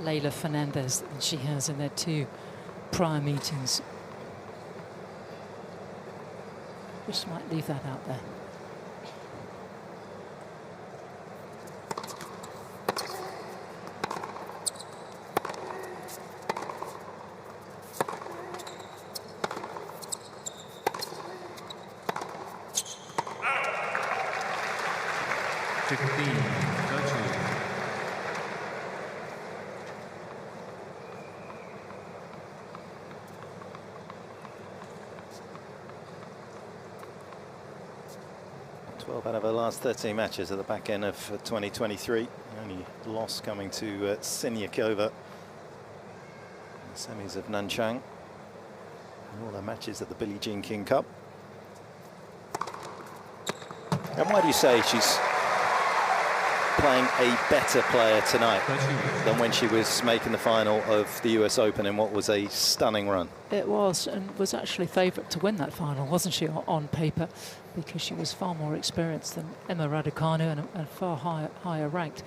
Layla Fernandez than she has in their 2 prior meetings. Just might leave that out there. 12 out of her last 13 matches at the back end of 2023. The only loss coming to Siniakova in the semis of Nanchang. And all their matches at the Billie Jean King Cup. And why do you say she's playing a better player tonight than when she was making the final of the US Open in what was a stunning run? It was, and was actually favourite to win that final, wasn't she, on paper, because she was far more experienced than Emma Raducanu and far higher ranked.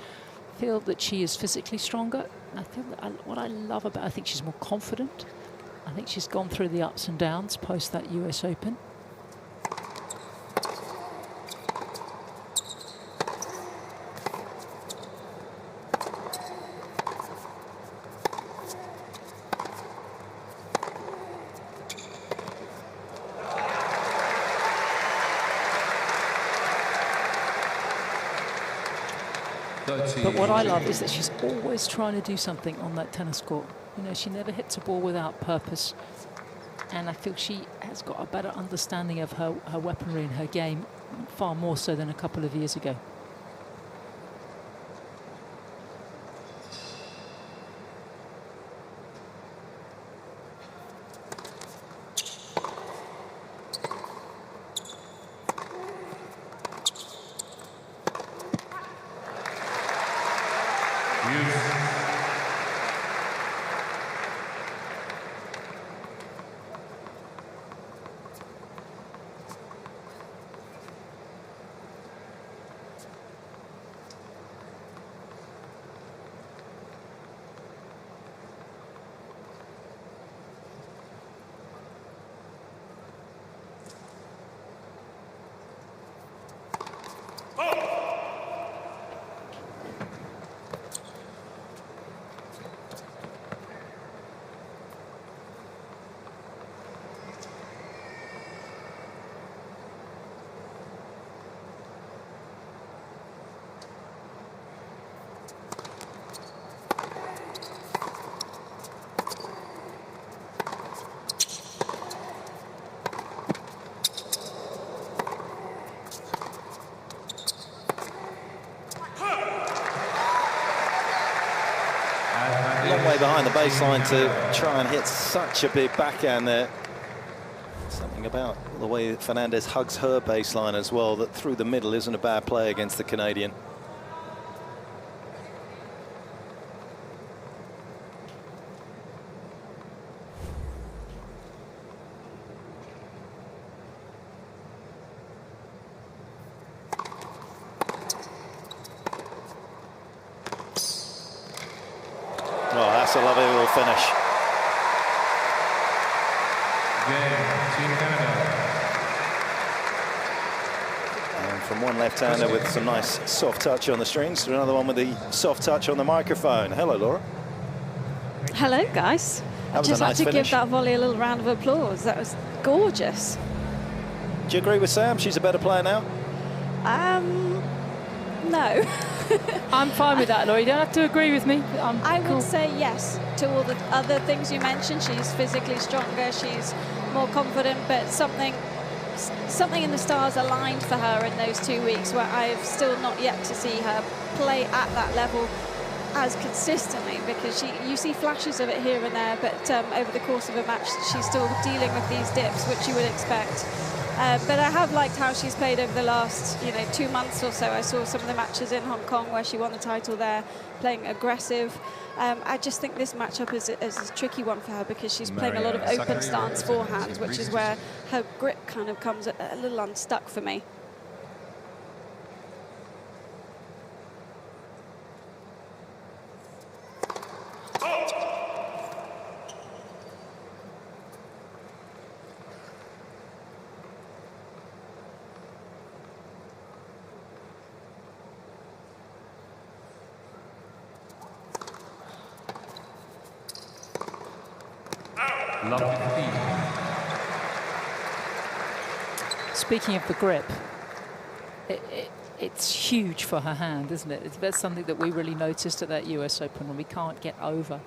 I feel that she is physically stronger. I feel that what I love about her, I think she's more confident. I think she's gone through the ups and downs post that US Open. But what I love is that she's always trying to do something on that tennis court. You know, she never hits a ball without purpose. And I feel she has got a better understanding of her weaponry and her game, far more so than a couple of years ago. Long way behind the baseline to try and hit such a big backhand there. Something about the way that Fernandez hugs her baseline as well, that through the middle isn't a bad play against the Canadian. Oh, that's a lovely little finish. And from one left-hander with some nice soft touch on the strings to another one with the soft touch on the microphone. Hello, Laura. Hello, guys. That was I'd just a like nice to finish. give that volley a little round of applause. That was gorgeous. Do you agree with Sam? She's a better player now? No. I'm fine with that, Laura. You don't have to agree with me. I would say yes to all the other things you mentioned. She's physically stronger, she's more confident, but something in the stars aligned for her in those 2 weeks where I've still not yet to see her play at that level as consistently, because you see flashes of it here and there, but over the course of a match she's still dealing with these dips, which you would expect. But I have liked how she's played over the last 2 months or so. I saw some of the matches in Hong Kong where she won the title there, playing aggressive. I just think this matchup is a tricky one for her because she's playing a lot of open stance forehand, which is where her grip kind of comes a little unstuck for me. Speaking of the grip, it's huge for her hand, isn't it? That's something that we really noticed at that US Open when we can't get over.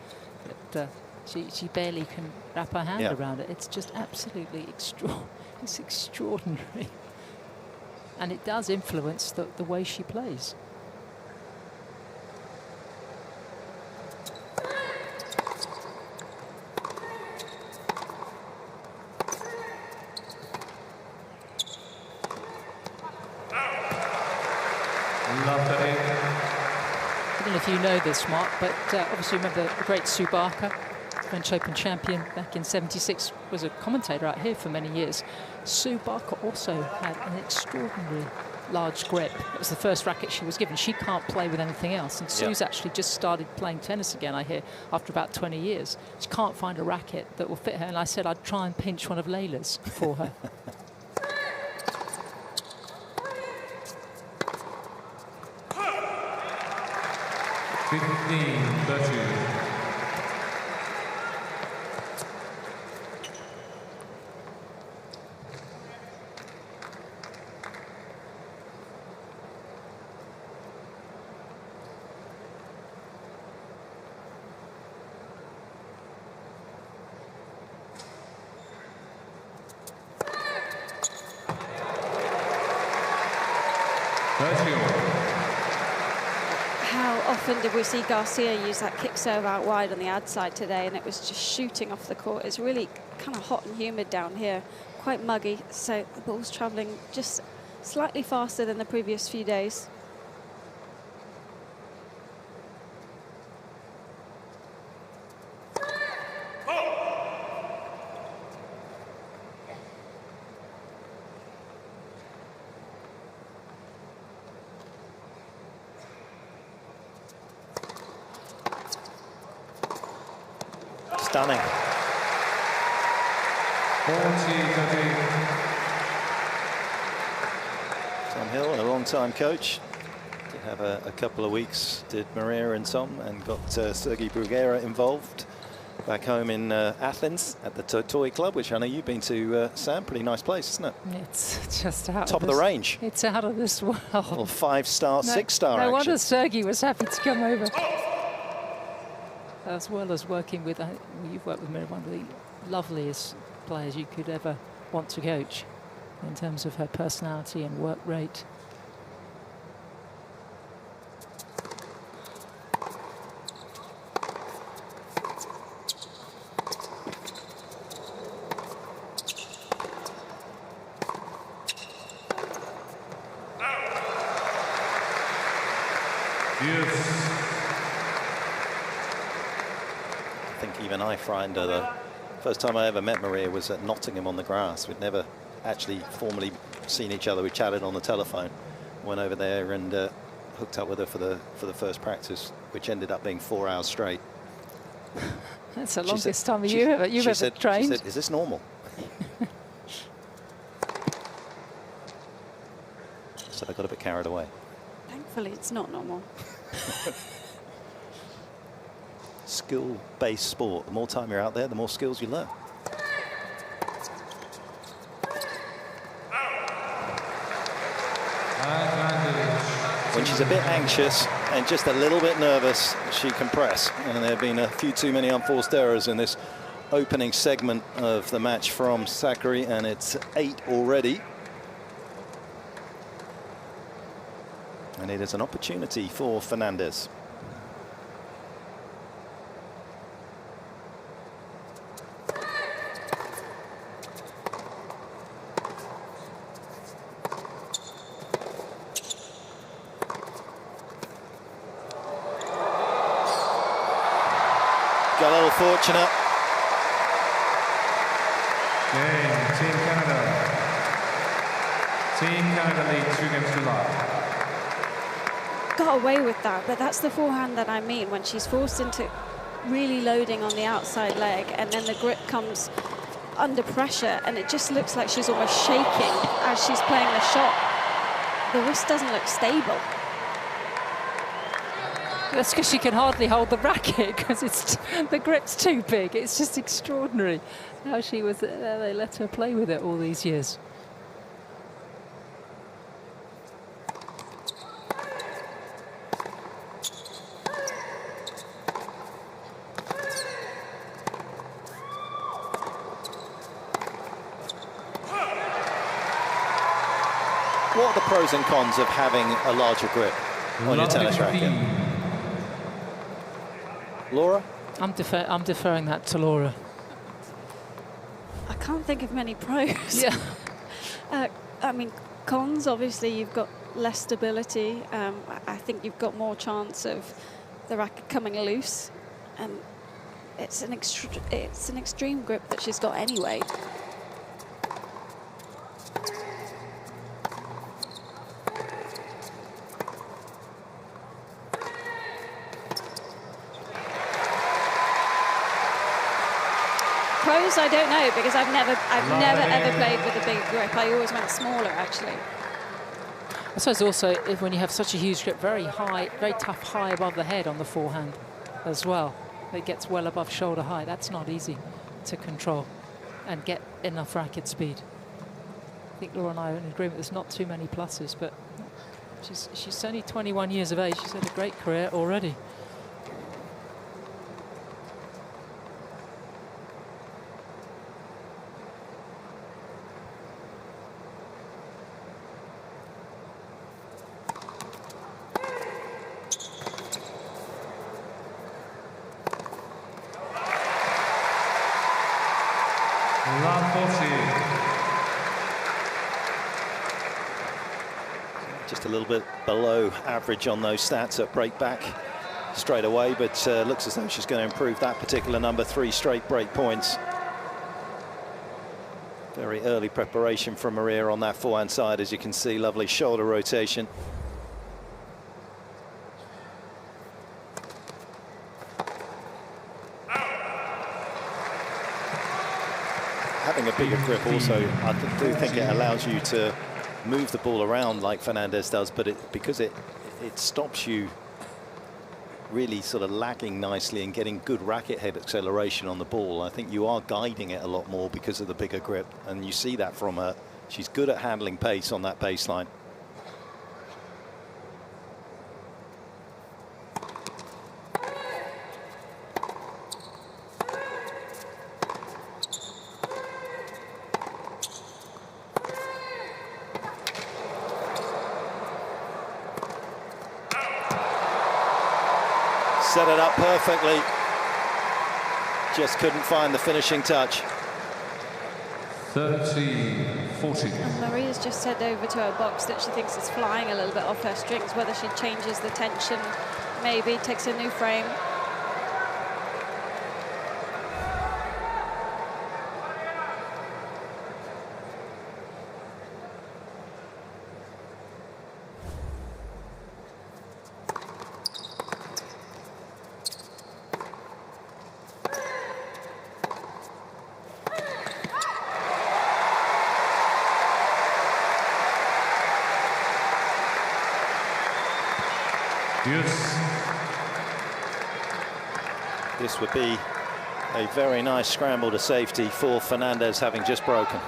But, she barely can wrap her hand around it. It's just absolutely extraordinary. and it does influence the way she plays. I don't know if you know this, Mark, but obviously remember the great Sue Barker, French Open champion back in '76, was a commentator out here for many years. Sue Barker also had an extraordinarily large grip. It was the first racket she was given. She can't play with anything else. And Sue's actually just started playing tennis again, I hear, after about 20 years. She can't find a racket that will fit her. And I said I'd try and pinch one of Layla's for her. How often did we see Garcia use that kick serve out wide on the ad side today, and it was just shooting off the court. It's really kind of hot and humid down here, quite muggy, so the ball's traveling just slightly faster than the previous few days. Stunning. Tom Hill, a long-time coach, did have a couple of weeks, did Maria and Tom, and got Sergei Bruguera involved back home in Athens at the Toy Club, which I know you've been to, Sam. Pretty nice place, isn't it? It's just out top of the range. It's out of this world. Well, 5-star, 6-star No action. wonder Sergei was happy to come over. As well as working with, you've worked with one of the loveliest players you could ever want to coach in terms of her personality and work rate. I think even I frightened her. The first time I ever met Maria was at Nottingham on the grass. We'd never actually formally seen each other. We chatted on the telephone. Went over there and hooked up with her for the first practice, which ended up being 4 hours straight. That's the longest time you've ever trained. She said, "Is this normal?" So I got a bit carried away. Thankfully, it's not normal. Skill-based sport. The more time you're out there, the more skills you learn. When she's a bit anxious and just a little bit nervous, she can press. And there have been a few too many unforced errors in this opening segment of the match from Sakkari, and it's 8 already. And it is an opportunity for Fernandez. Got a little fortunate. Game, Team Canada. Team Canada lead 2 games to love. Got away with that, but that's the forehand that I mean, when she's forced into really loading on the outside leg and then the grip comes under pressure and it just looks like she's almost shaking as she's playing the shot. The wrist doesn't look stable. That's because she can hardly hold the racket because the grip's too big. It's just extraordinary how she was there. They let her play with it all these years. What are the pros and cons of having a larger grip on your tennis racket? Laura? I'm deferring that to Laura. I can't think of many pros. Yeah. I mean, cons, obviously, you've got less stability. I think you've got more chance of the racket coming loose. And it's an extreme grip that she's got anyway. Pros, I don't know, because I've never ever played with a big grip. I always went smaller, actually. I suppose also when you have such a huge grip, very high, very tough, high above the head on the forehand as well. It gets well above shoulder height. That's not easy to control and get enough racket speed. I think Laura and I are in agreement. There's not too many pluses, but she's only 21 years of age. She's had a great career already. Just a little bit below average on those stats at break back straight away, but looks as though she's going to improve that particular number. 3 straight break points. Very early preparation from Maria on that forehand side, as you can see. Lovely shoulder rotation. Having a bigger grip also, I do think it allows you to move the ball around like Fernandez does, but because it stops you really sort of lagging nicely and getting good racket head acceleration on the ball. I think you are guiding it a lot more because of the bigger grip, and you see that from her. She's good at handling pace on that baseline. Set it up perfectly. Just couldn't find the finishing touch. 30-40. And Maria's just said over to her box that she thinks it's flying a little bit off her strings, whether she changes the tension, maybe takes a new frame. This would be a very nice scramble to safety for Fernandez, having just broken.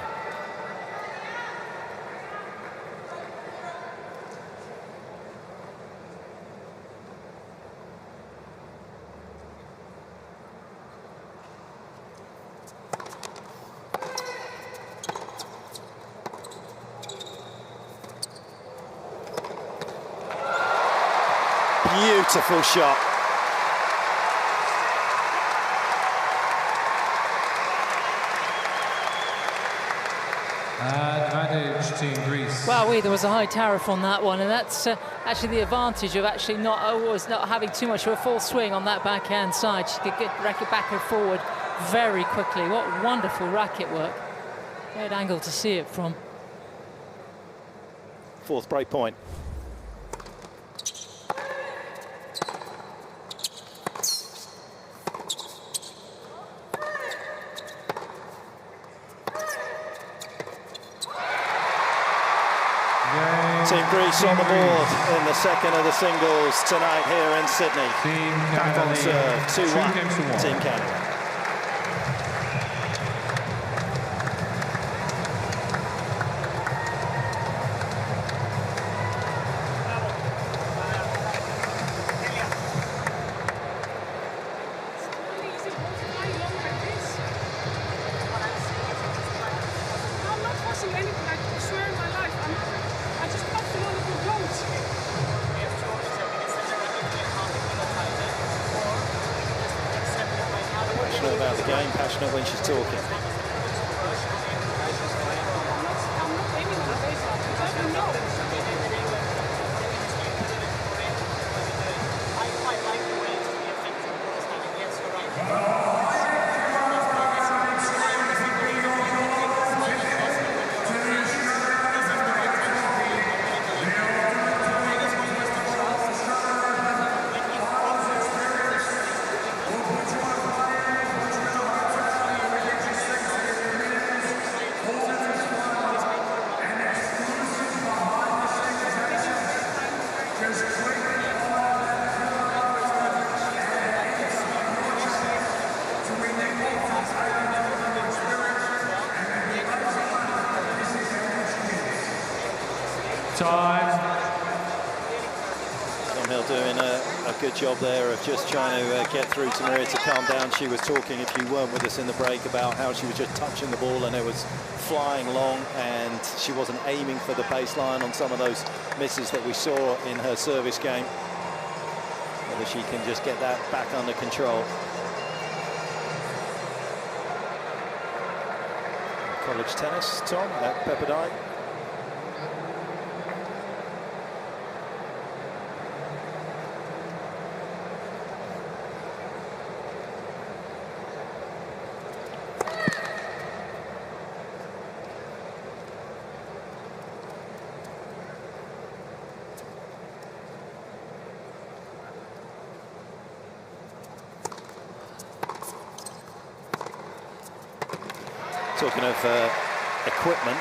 Beautiful shot. Advantage Team Greece. Well, there was a high tariff on that one, and that's actually the advantage of actually not having too much of a full swing on that backhand side. She could get racket back and forward very quickly. What wonderful racket work. Great angle to see it from. 4th break point. Team Greece on the board in the second of the singles tonight here in Sydney. Back on serve, 2-1, Team Canada. I'm not forcing anything, I swear in my life. I just passionate when she's talking. Hill doing a good job there of just trying to get through to Maria to calm down. She was talking, if you weren't with us in the break, about how she was just touching the ball and it was flying long and she wasn't aiming for the baseline on some of those misses that we saw in her service game. Whether she can just get that back under control. College tennis, Tom, at Pepperdine. Talking of equipment,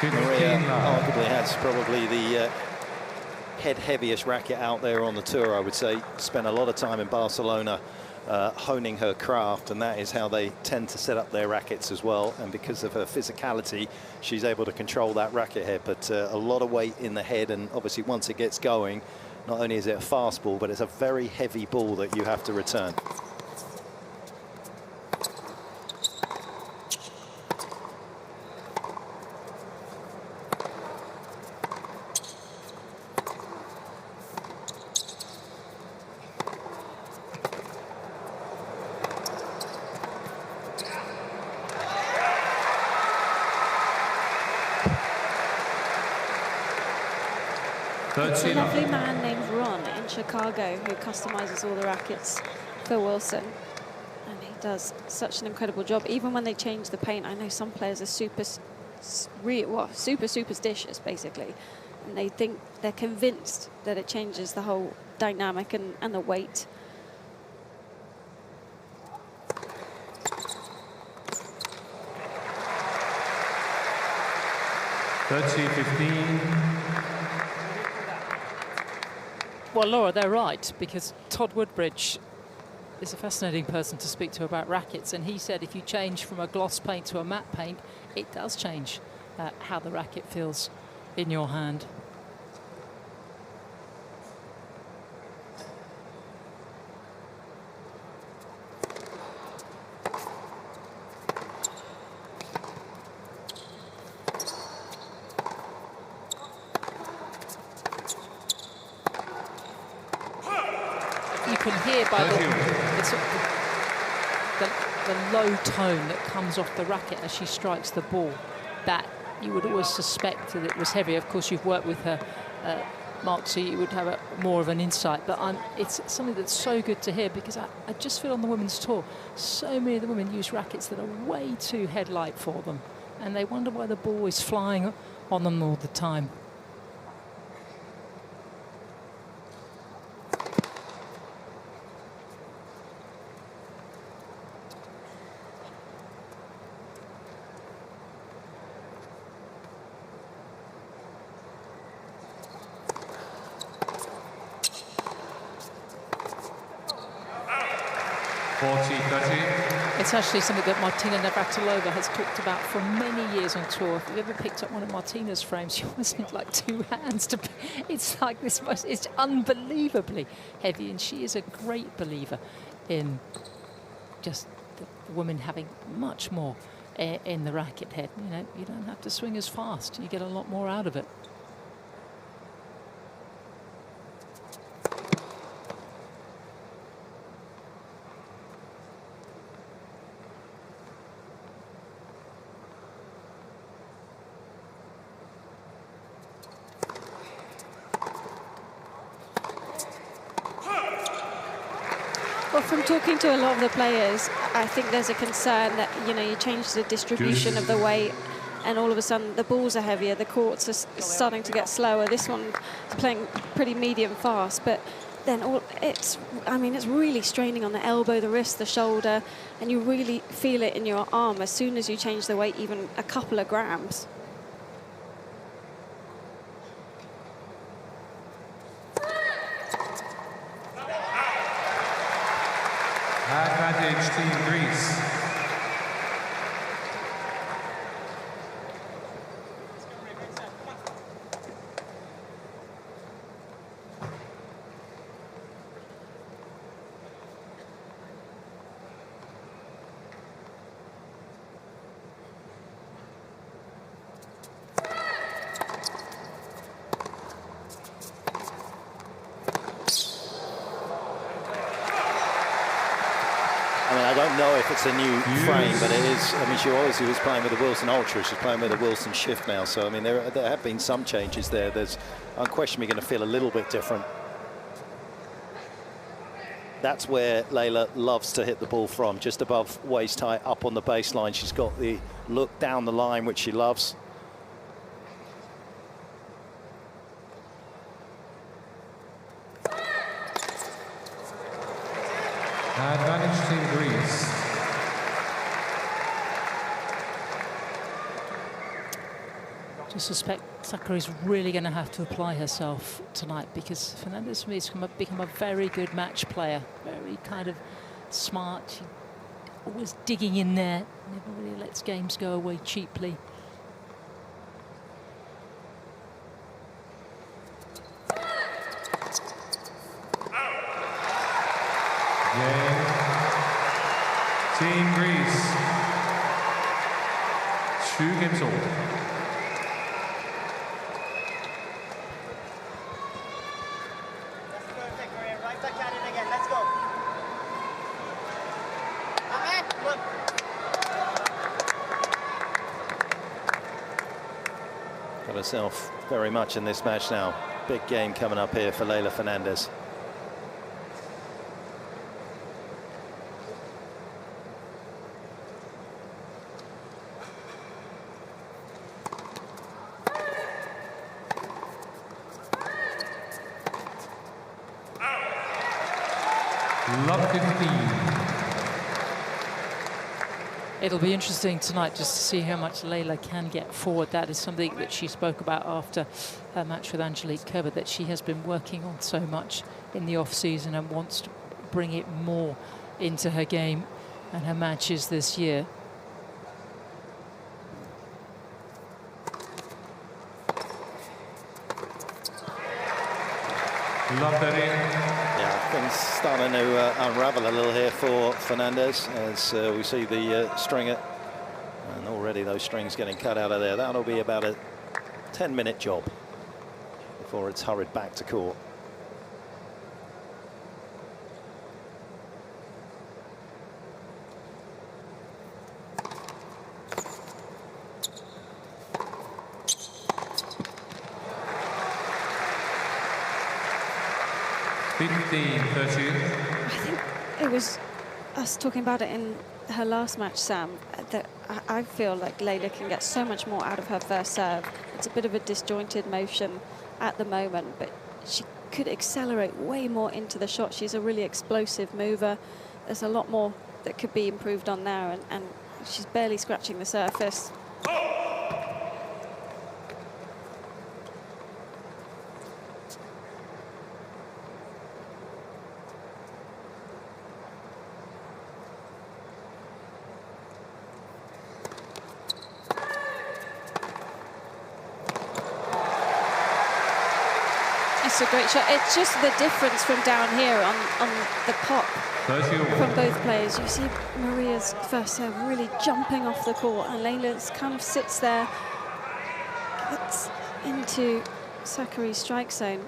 Maria arguably has probably the head heaviest racket out there on the tour, I would say. Spent a lot of time in Barcelona honing her craft, and that is how they tend to set up their rackets as well. And because of her physicality, she's able to control that racket head, but a lot of weight in the head, and obviously once it gets going, not only is it a fast ball, but it's a very heavy ball that you have to return. It's a lovely man named Ron in Chicago who customizes all the rackets for Wilson. And he does such an incredible job. Even when they change the paint, I know some players are super superstitious, basically. And they think, they're convinced that it changes the whole dynamic and the weight. Well, Laura, they're right, because Todd Woodbridge is a fascinating person to speak to about rackets, and he said if you change from a gloss paint to a matte paint, it does change how the racket feels in your hand. You can hear by the low tone that comes off the racket as she strikes the ball that you would always suspect that it was heavy. Of course, you've worked with her, Mark, so you would have more of an insight. But it's something that's so good to hear, because I just feel on the women's tour, so many of the women use rackets that are way too headlight for them, and they wonder why the ball is flying on them all the time. It's actually something that Martina Navratilova has talked about for many years on tour. If you've ever picked up one of Martina's frames, you almost need like two hands to. It's like this. It's unbelievably heavy, and she is a great believer in just the women having much more in the racket head. You know, you don't have to swing as fast. You get a lot more out of it. from talking to a lot of the players, I think there's a concern that, you know, you change the distribution of the weight and all of a sudden the balls are heavier, the courts are starting to get slower. This one is playing pretty medium fast, but then it's really straining on the elbow, the wrist, the shoulder, and you really feel it in your arm as soon as you change the weight even a couple of grams. Advantage Team Greece. I don't know if it's a new frame, but it is. I mean, she obviously was playing with the Wilson Ultra. She's playing with the Wilson Shift now. So, I mean, there have been some changes there. There's unquestionably going to feel a little bit different. That's where Layla loves to hit the ball from, just above waist height, up on the baseline. She's got the look down the line, which she loves. Advantage Team Greece. I suspect Sakari's really going to have to apply herself tonight, because Fernandez for me has become a very good match player, very kind of smart. She always digging in there, never really lets games go away cheaply. Team Greece. 2 games old. Right back at it again. Let's go. Look. Got herself very much in this match now. Big game coming up here for Layla Fernandez. Love 15. It'll be interesting tonight just to see how much Layla can get forward. That is something that she spoke about after her match with Angelique Kerber, that she has been working on so much in the off-season and wants to bring it more into her game and her matches this year. Love 13. Yeah, things starting to unravel a little here for Fernandez as we see the stringer, and already those strings getting cut out of there. That'll be about a 10-minute job before it's hurried back to court. I think it was us talking about it in her last match, Sam, that I feel like Layla can get so much more out of her first serve. It's a bit of a disjointed motion at the moment, but she could accelerate way more into the shot. She's a really explosive mover. There's a lot more that could be improved on there, and she's barely scratching the surface. It's a great shot. It's just the difference from down here on the pop from both players. You see Maria's first serve really jumping off the court, and Layla's kind of sits there, gets into Sakari's strike zone.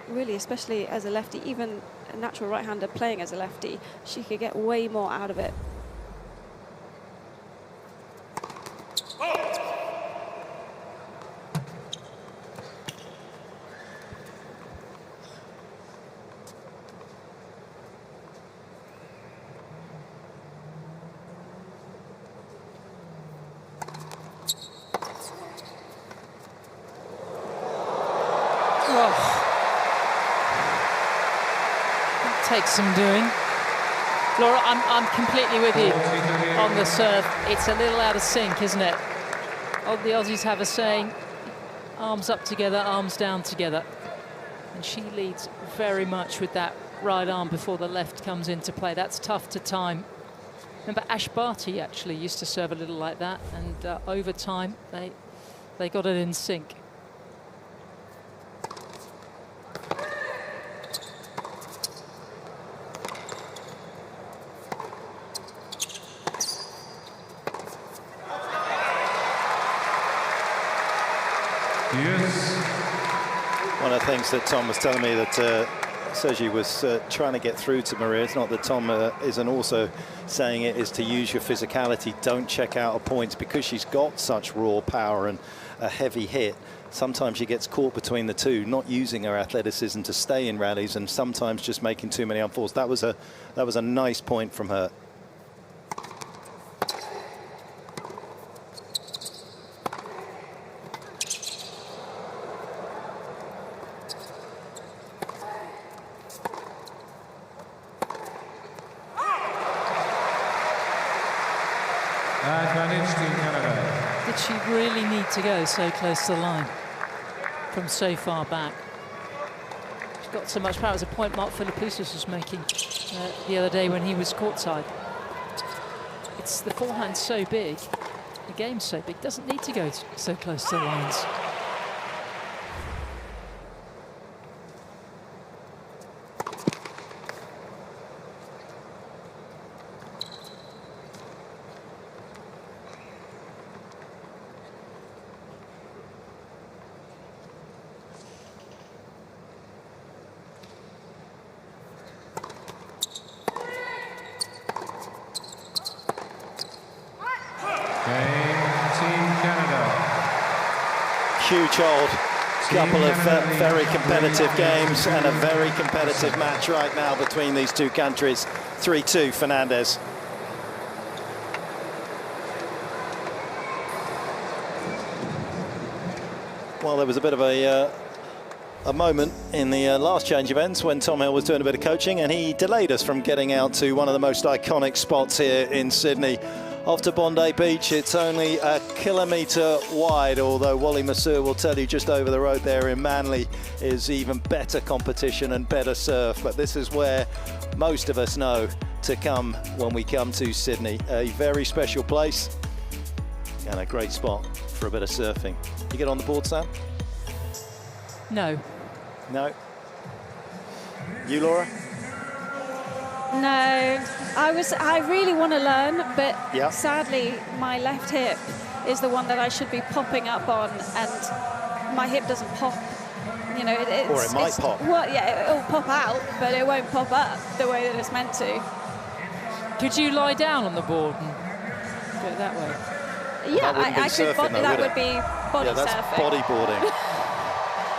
Really, especially as a lefty, even a natural right-hander playing as a lefty, she could get way more out of it. takes some doing. Laura, I'm completely with you on the serve. It's a little out of sync, isn't it? Oh, the Aussies have a saying, arms up together, arms down together. And she leads very much with that right arm before the left comes into play. That's tough to time. Remember, Ash Barty actually used to serve a little like that, and over time, they got it in sync. One of the things that Tom was telling me that Sergi was trying to get through to Maria. It's not that Tom isn't also saying it, is to use your physicality. Don't check out her points because she's got such raw power and a heavy hit. Sometimes she gets caught between the two, not using her athleticism to stay in rallies and sometimes just making too many unfolds. That was a nice point from her. Did she really need to go so close to the line from so far back? She's got so much power. It was a point Mark Philippoussis was making the other day when he was courtside. It's the forehand's so big, the game's so big, doesn't need to go so close to the lines. Huge hold. Couple of very competitive games and a very competitive match right now between these two countries. 3-2 Fernandez. Well, there was a bit of a moment in the last change events when Tom Hill was doing a bit of coaching and he delayed us from getting out to one of the most iconic spots here in Sydney. Off to Bondi Beach, it's only a kilometre wide, although Wally Masur will tell you just over the road there in Manly is even better competition and better surf. But this is where most of us know to come when we come to Sydney. A very special place and a great spot for a bit of surfing. You get on the board, Sam? No. No? You, Laura? No, I really want to learn, but yeah. Sadly, my left hip is the one that I should be popping up on, and my hip doesn't pop. You know, or it might pop. Well, yeah, it'll pop out, but it won't pop up the way that it's meant to. Could you lie down on the board and do it that way? Yeah, I could. Surfing, that would be body that's surfing. Bodyboarding.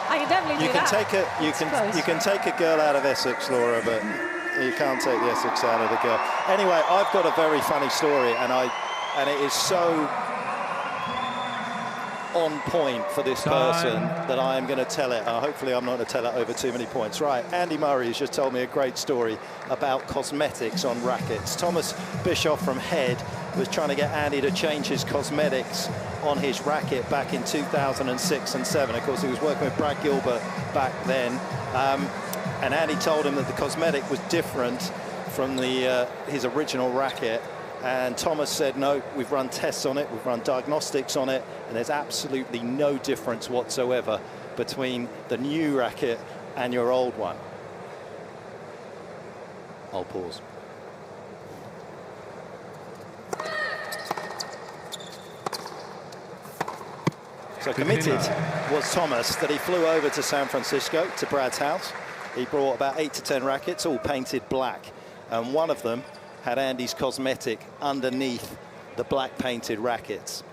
I can definitely do that. You can take a girl out of Essex, Laura, but you can't take the Essex out of the girl. Anyway, I've got a very funny story, and it is so on point for this person that I am going to tell it. Hopefully I'm not going to tell it over too many points. Right, Andy Murray has just told me a great story about cosmetics on rackets. Thomas Bischoff from Head was trying to get Andy to change his cosmetics on his racket back in 2006 and 7. Of course, he was working with Brad Gilbert back then. And Andy told him that the cosmetic was different from his original racket. And Thomas said, no, we've run tests on it, we've run diagnostics on it, and there's absolutely no difference whatsoever between the new racket and your old one. I'll pause. So committed was Thomas that he flew over to San Francisco, to Brad's house. He brought about 8 to 10 rackets, all painted black. And one of them had Andy's cosmetic underneath the black painted rackets.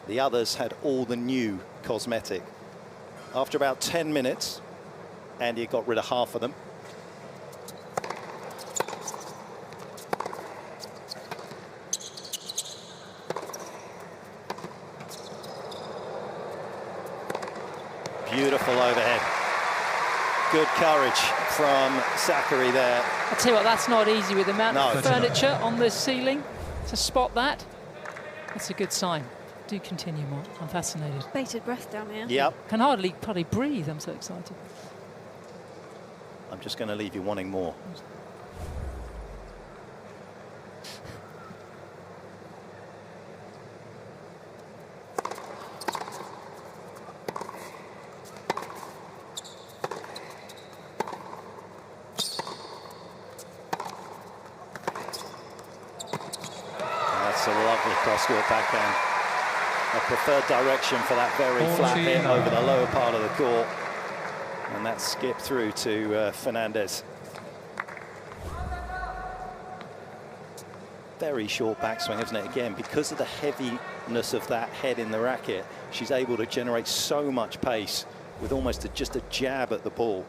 The others had all the new cosmetic. After about 10 minutes, Andy had got rid of half of them. Beautiful overhead. good courage from Zachary there. I tell you what, that's not easy with the amount No, of it's not. furniture on the ceiling to spot that. That's a good sign. Do continue, Mark. I'm fascinated. Bated breath down here. Yep. Can hardly breathe. I'm so excited. I'm just going to leave you wanting more. That's a lovely cross-court backhand. A preferred direction for that very flat hit over the lower part of the court. And that skip through to Fernandez. Very short backswing, isn't it? Again, because of the heaviness of that head in the racket, she's able to generate so much pace with almost just a jab at the ball.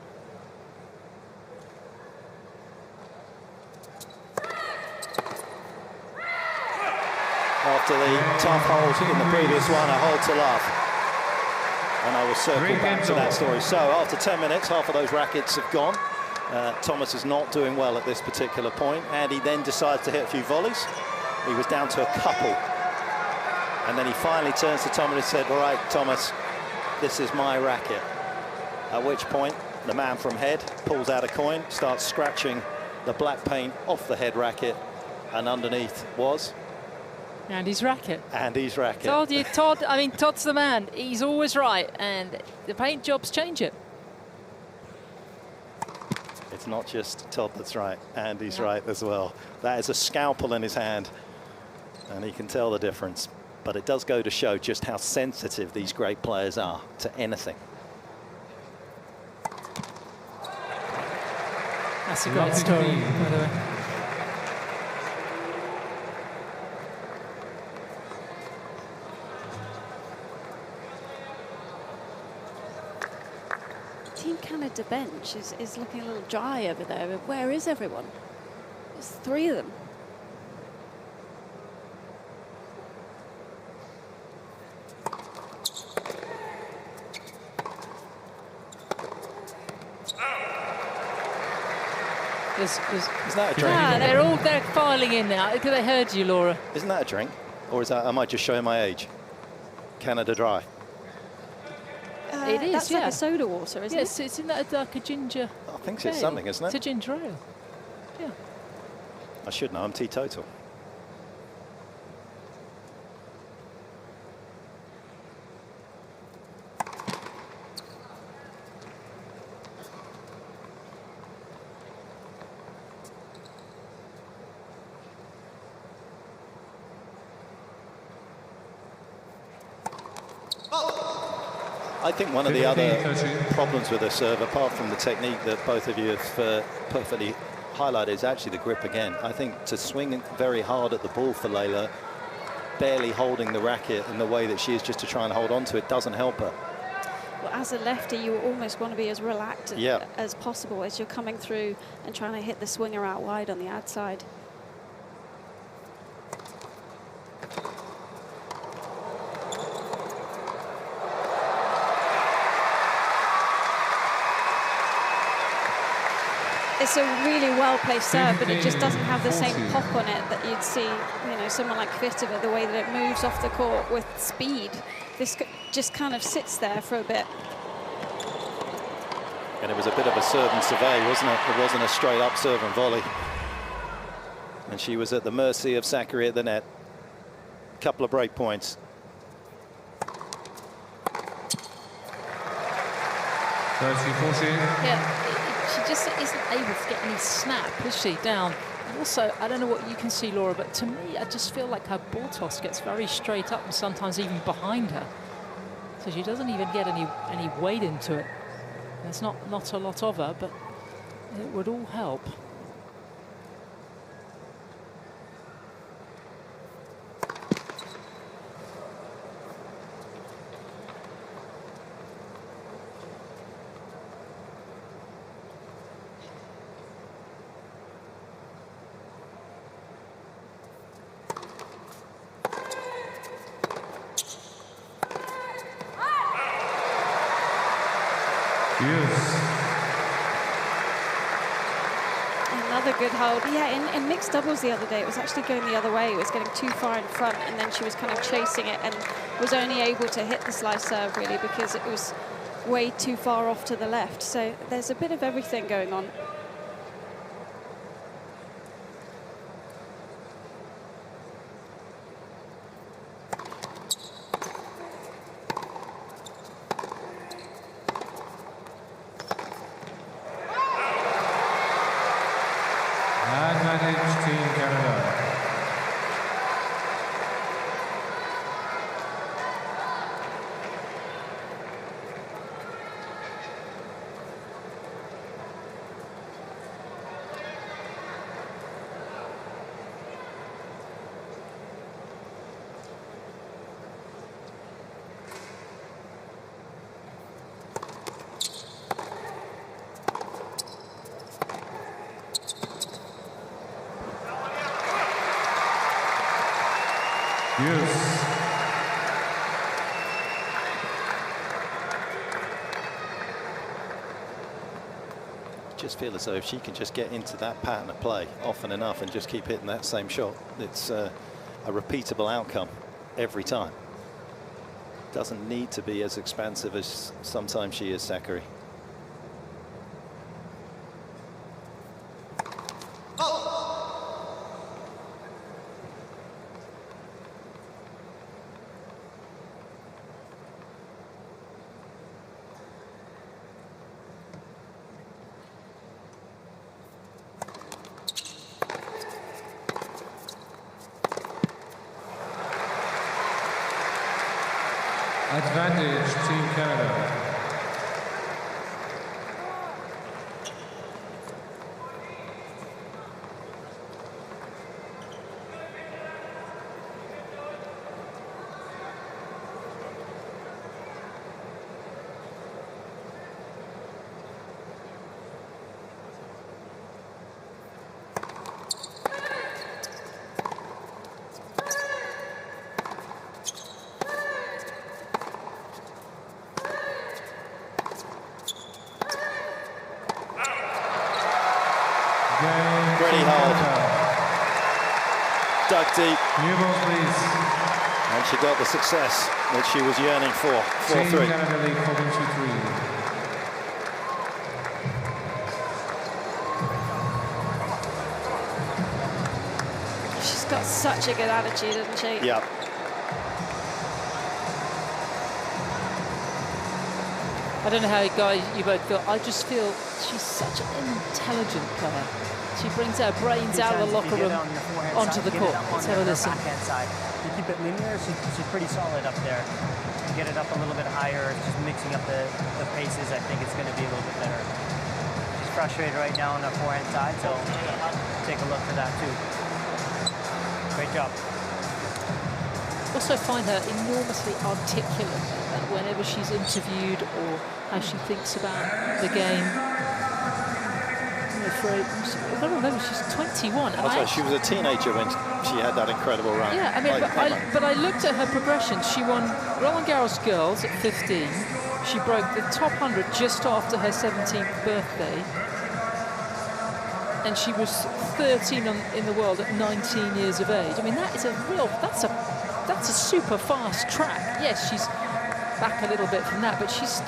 After the tough hold in the previous one, a hold to love. And I will circle back to that story. So after 10 minutes, half of those rackets have gone. Thomas is not doing well at this particular point. And he then decides to hit a few volleys. He was down to a couple. And then he finally turns to Thomas and said, all right, Thomas, this is my racket. At which point, the man from head pulls out a coin, starts scratching the black paint off the head racket. And underneath was... Andy's racket. Andy's racket. Told you, Todd. I mean, Todd's the man. He's always right, and the paint jobs change it. It's not just Todd that's right. Andy's right as well. That is a scalpel in his hand, and he can tell the difference. But it does go to show just how sensitive these great players are to anything. That's a great story, by the way. Team Canada bench is looking a little dry over there. Where is everyone? There's 3 of them. Is that a drink? Yeah, they're filing in now. They heard you, Laura. Isn't that a drink? Or is that, am I just showing my age? Canada Dry. It is, that's yeah. like a soda water, isn't yes, it? it's in that like a ginger. I think it's something, isn't it? It's a ginger ale. Yeah. I should know, I'm teetotal. I think one of the other problems with the serve, apart from the technique that both of you have perfectly highlighted, is actually the grip again. I think to swing very hard at the ball for Layla, barely holding the racket in the way that she is just to try and hold on to it, doesn't help her. Well, as a lefty, you almost want to be as relaxed as possible as you're coming through and trying to hit the swinger out wide on the outside. It's a really well-placed serve, but it just doesn't have the same pop on it that you'd see, you know, someone like Kvitova, the way that it moves off the court with speed. This just kind of sits there for a bit. And it was a bit of a serve and survey, wasn't it? It wasn't a straight-up serve and volley. And she was at the mercy of Zachary at the net. Couple of break points. 30-40. Yeah. She just isn't able to get any snap, is she, down? And also, I don't know what you can see, Laura, but to me, I just feel like her ball toss gets very straight up and sometimes even behind her. So she doesn't even get any weight into it. There's not a lot of her, but it would all help. Yes. good hold. Yeah, in mixed doubles the other day, it was actually going the other way. It was getting too far in front, and then she was kind of chasing it and was only able to hit the slice serve, really, because it was way too far off to the left. So there's a bit of everything going on. Advantage Team Canada. Yes. Just feel as though if she can just get into that pattern of play often enough and just keep hitting that same shot, it's a repeatable outcome every time. Doesn't need to be as expansive as sometimes she is, Sakkari. Advantage Team Canada. Ready hold. Dug deep. New balls, please. And she got the success that she was yearning for. 4-3. Team Canada lead 4-2-3. She's got such a good attitude, doesn't she? Yep. I don't know how you both feel. I just feel she's such an intelligent player. She brings her brains out of the locker room onto the court. Let's have a listen. Backhand side. You keep it linear, she's pretty solid up there. You get it up a little bit higher, just mixing up the paces, I think it's going to be a little bit better. She's frustrated right now on the forehand side, so take a look for that too. Great job. Also find her enormously articulate whenever she's interviewed or how she thinks about the game. I'm afraid, I've got to remember she's 21. And She was a teenager when she had that incredible run. Yeah, I mean, but I looked at her progression. She won Roland Garros Girls at 15. She broke the top 100 just after her 17th birthday. And she was 13 in the world at 19 years of age. I mean, that is that's a super fast track. Yes, she's back a little bit from that, but she's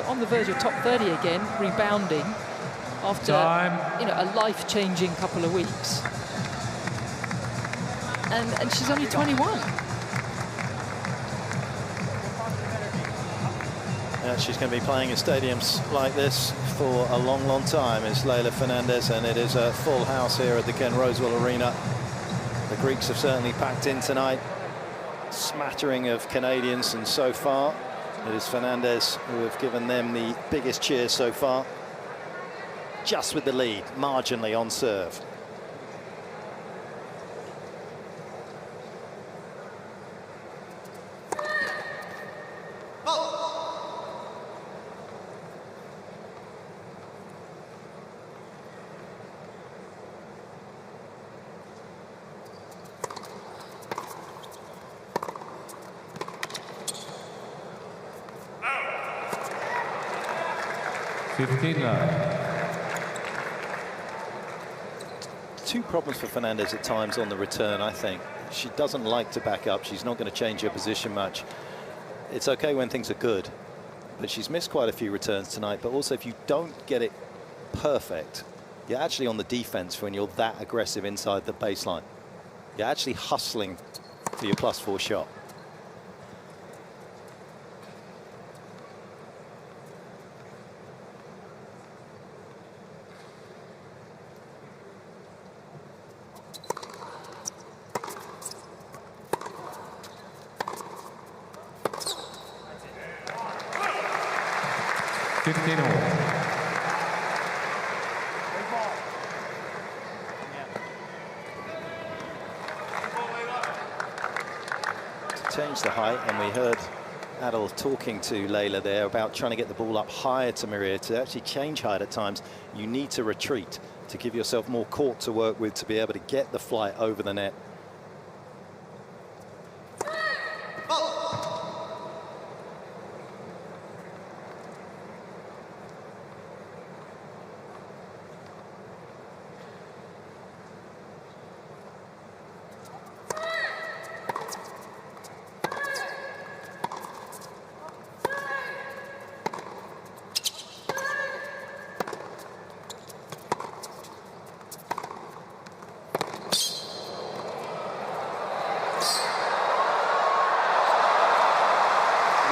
on the verge of top 30 again, rebounding after a life-changing couple of weeks. And she's only 21. Yeah, she's going to be playing in stadiums like this for a long, long time, is Leylah Fernandez, and it is a full house here at the Ken Rosewall Arena. The Greeks have certainly packed in tonight. Smattering of Canadians, and so far it is Fernandez who have given them the biggest cheers so far. Just with the lead, marginally on serve. two problems for Fernandez at times on the return, I think. She doesn't like to back up. She's not going to change her position much. It's okay when things are good, but she's missed quite a few returns tonight. But also, if you don't get it perfect, you're actually on the defense when you're that aggressive inside the baseline. You're actually hustling for your +4 shot. Change the height, and we heard Adel talking to Layla there about trying to get the ball up higher to Maria. To actually change height at times, you need to retreat to give yourself more court to work with to be able to get the flight over the net.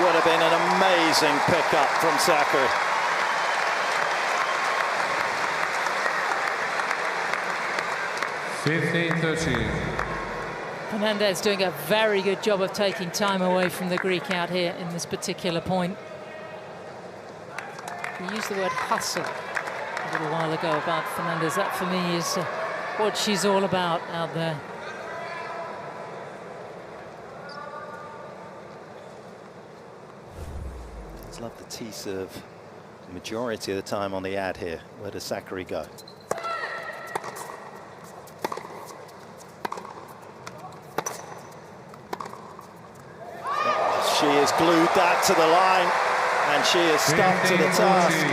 Would have been an amazing pickup from Zachary. Fernandez doing a very good job of taking time away from the Greek out here in this particular point. You used the word hustle a little while ago about Fernandez. That for me is what she's all about out there. Love the T-serve the majority of the time on the ad here. Where does Zachary go? She has glued that to the line, and she is stuck to the task.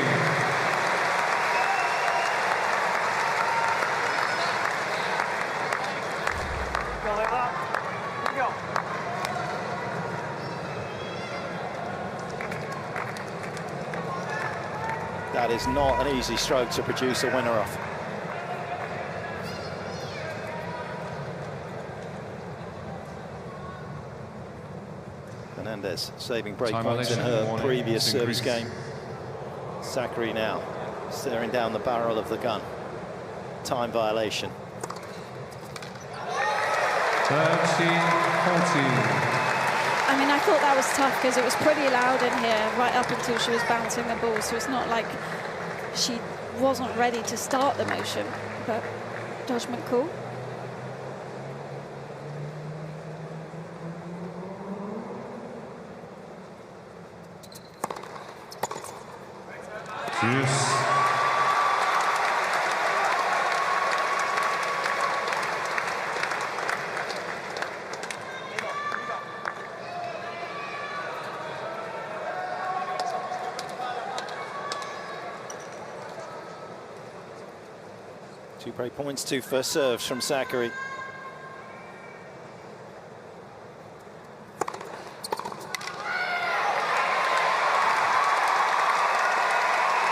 That is not an easy stroke to produce a winner of. Fernandez saving break points in her previous service game. Zachary now staring down the barrel of the gun. Time violation. 13-14. I mean, I thought that was tough because it was pretty loud in here right up until she was bouncing the ball. So it's not like she wasn't ready to start the motion, but judgment call. Cheers. Two break points, two first serves from Zachary.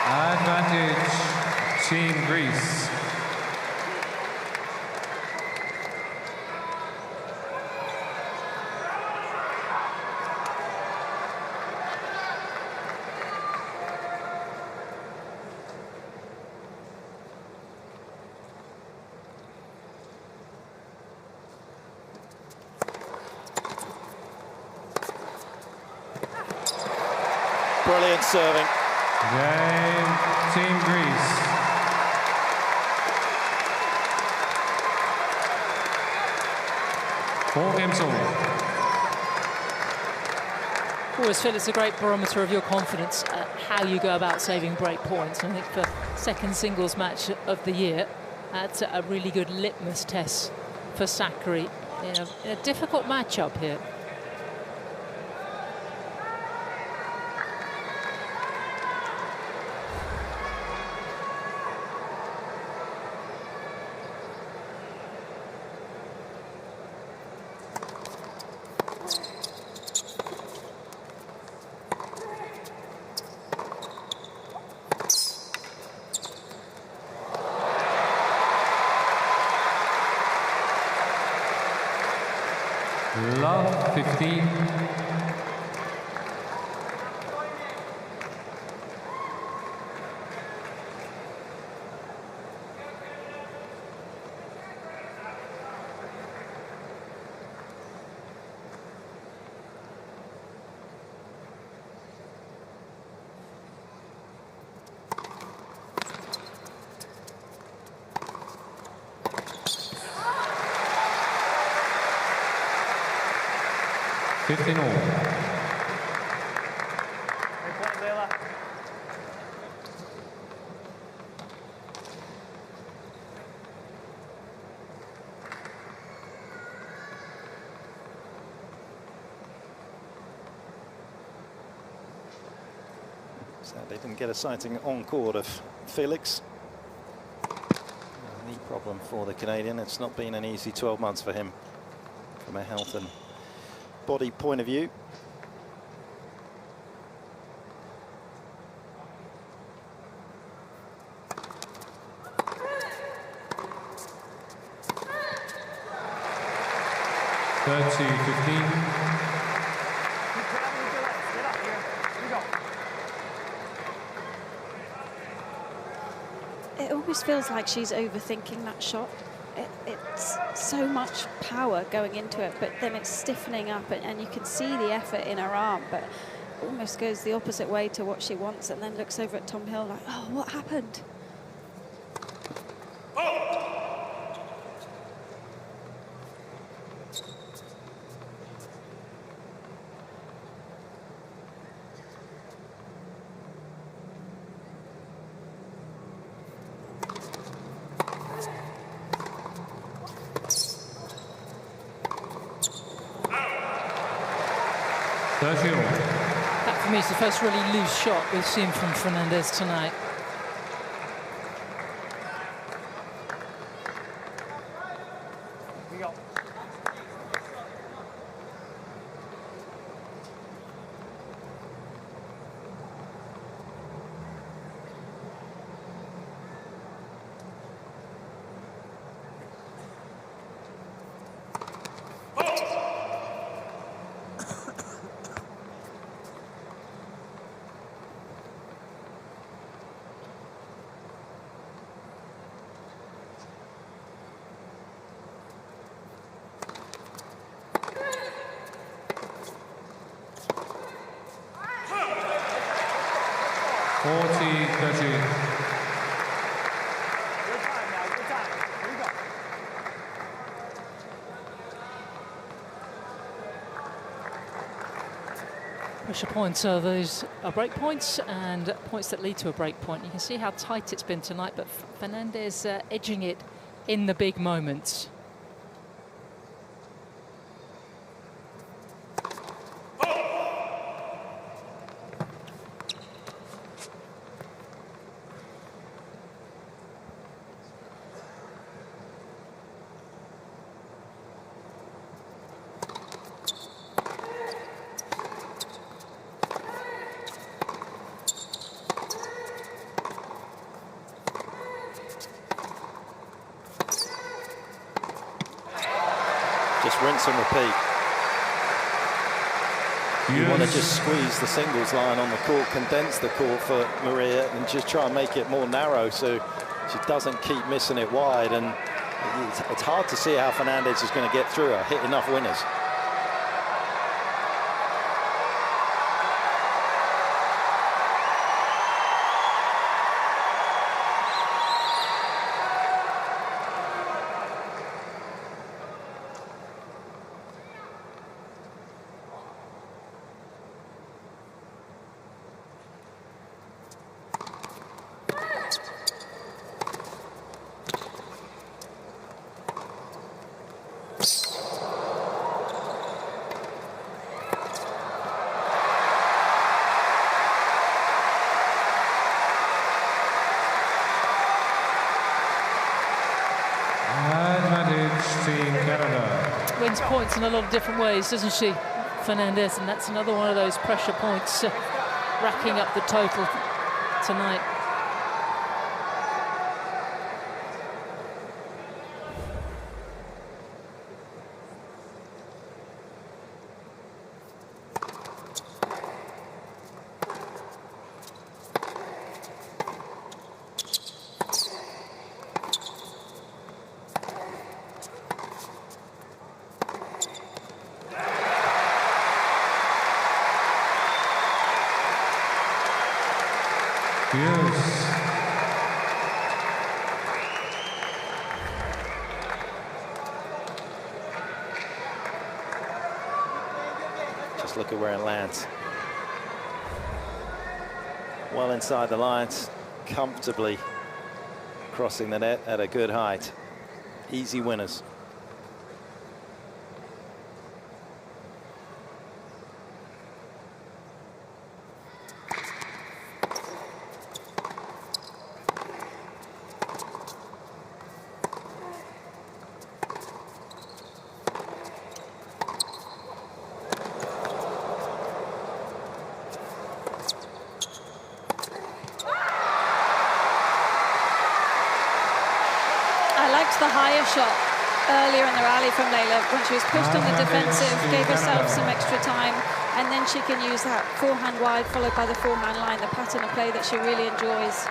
Advantage, Team Greece. Brilliant serving. Game, Team Greece. Four games all. Always feel it's a great barometer of your confidence at how you go about saving break points. And I think for second singles match of the year, that's a really good litmus test for Zachary in a difficult matchup here. love, 15. Fifteen all. Sadly didn't get a sighting on court of Felix. Knee problem for the Canadian. It's not been an easy 12 months for him from a health and body point of view. It almost feels like she's overthinking that shot. It's so much power going into it, but then it's stiffening up, and you can see the effort in her arm, but almost goes the opposite way to what she wants, and then looks over at Tom Hill like, oh, what happened? That for me is the first really loose shot we've seen from Fernandez tonight. Pressure points are those break points and points that lead to a break point. You can see how tight it's been tonight, but Fernandez edging it in the big moments. Just rinse and repeat. You want to just squeeze the singles line on the court, condense the court for Maria, and just try and make it more narrow so she doesn't keep missing it wide. And it's hard to see how Fernandez is going to get through her, hit enough winners. Wins points in a lot of different ways, doesn't she, Fernandez? And that's another one of those pressure points, racking up the total tonight. Deuce. Just look at where it lands. Well inside the lines, comfortably crossing the net at a good height. Easy winners. The higher shot earlier in the rally from Layla when she was pushed on the defensive, gave herself some extra time, and then she can use that forehand wide followed by the forehand line, the pattern of play that she really enjoys.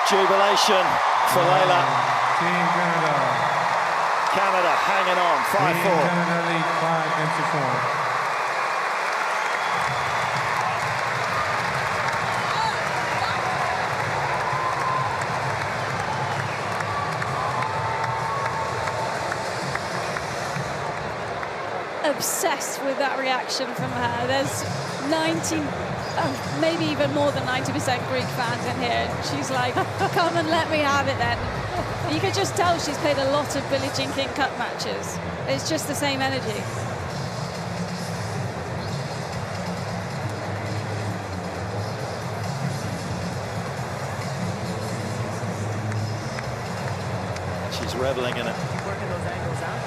Jubilation for Layla. Team Canada. Canada hanging on, 5-4. Team Canada lead 5-4. Obsessed with that reaction from her. There's 19, maybe even more than 90% Greek fans in here. She's like, come and let me have it then. You could just tell she's played a lot of Billie Jean King Cup matches. It's just the same energy. She's reveling in it. Working those angles out.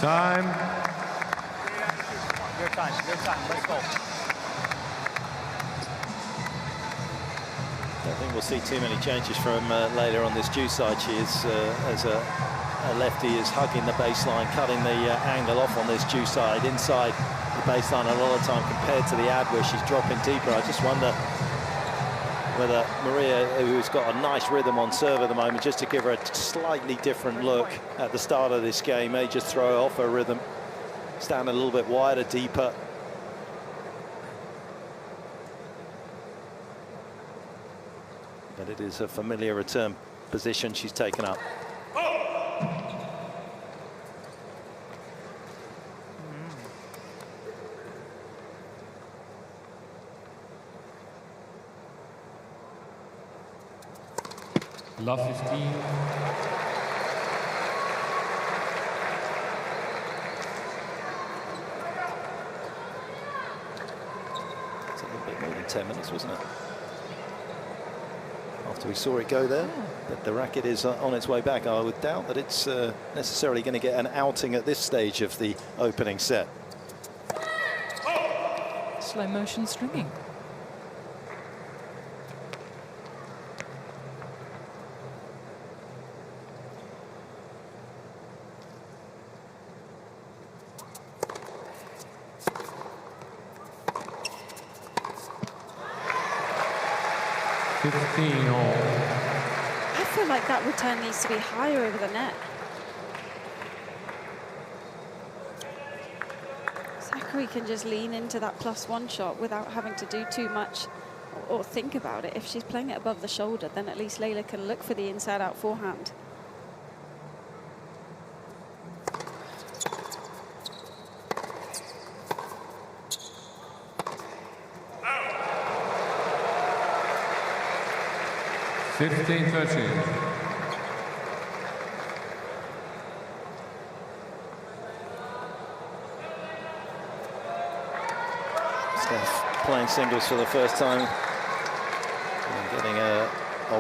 Time. Your time, let's go. I don't think we'll see too many changes from Layla on this due side. She is, as a lefty, is hugging the baseline, cutting the angle off on this due side, inside the baseline a lot of time compared to the ad where she's dropping deeper. I just wonder whether Maria, who's got a nice rhythm on serve at the moment, just to give her a slightly different look at the start of this game, may just throw her off her rhythm, stand a little bit wider, deeper. But it is a familiar return position she's taken up. Love 15. It's a little bit more than 10 minutes, wasn't it? After we saw it go there, but the racket is on its way back. I would doubt that it's necessarily going to get an outing at this stage of the opening set. Slow motion stringing. I feel like that return needs to be higher over the net. Zachary can just lean into that +1 shot without having to do too much or think about it. If she's playing it above the shoulder, then at least Layla can look for the inside-out forehand. 15-13. Steph playing singles for the first time and getting a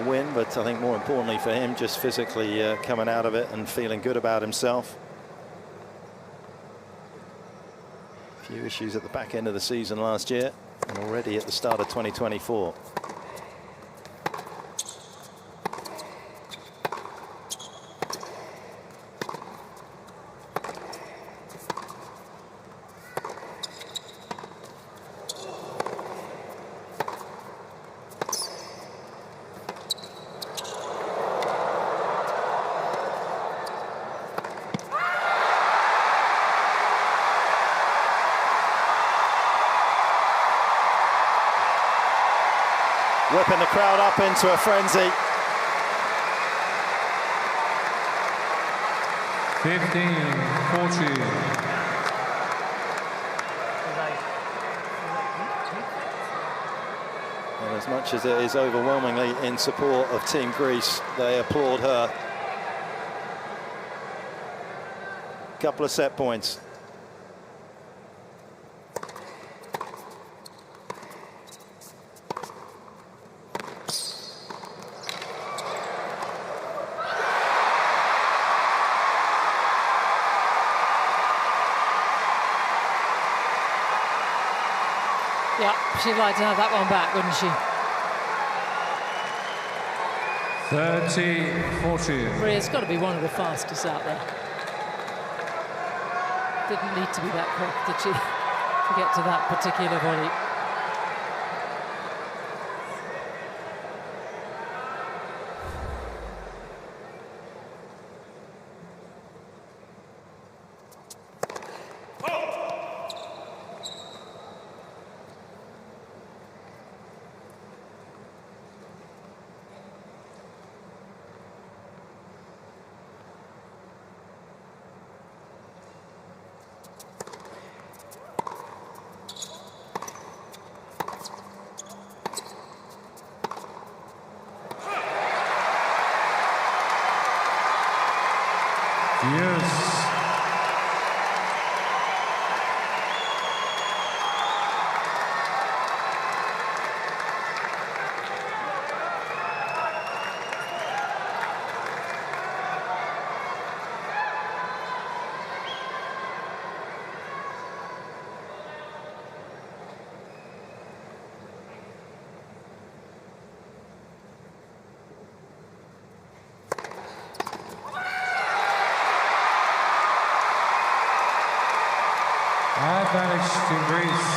win, but I think more importantly for him, just physically coming out of it and feeling good about himself. A few issues at the back end of the season last year and already at the start of 2024. Whipping the crowd up into a frenzy. 15-14. And as much as it is overwhelmingly in support of Team Greece, they applaud her. Couple of set points. Yeah, she'd like to have that one back, wouldn't she? 30-14. Maria's got to be one of the fastest out there. Didn't need to be that quick, did she? To get to that particular volley. Yes. Advantage to Greece.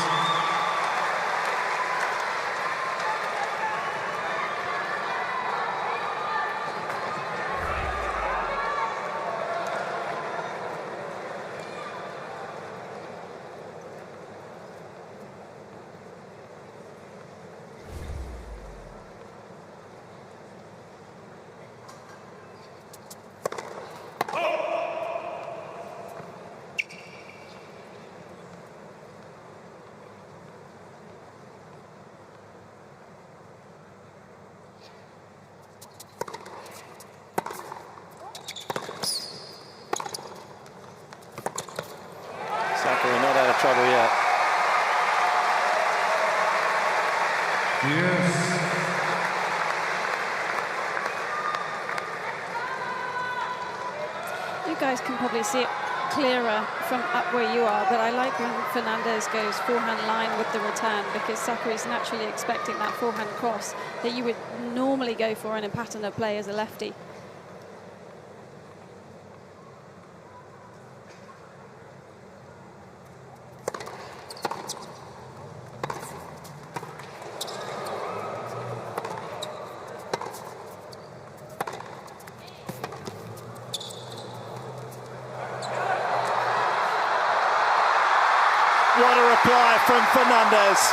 Zachary not out of trouble yet. Yes. You guys can probably see it clearer from up where you are, but I like when Fernandez goes forehand line with the return, because Zachary is naturally expecting that forehand cross that you would normally go for in a pattern of play as a lefty. What a reply from Fernandez.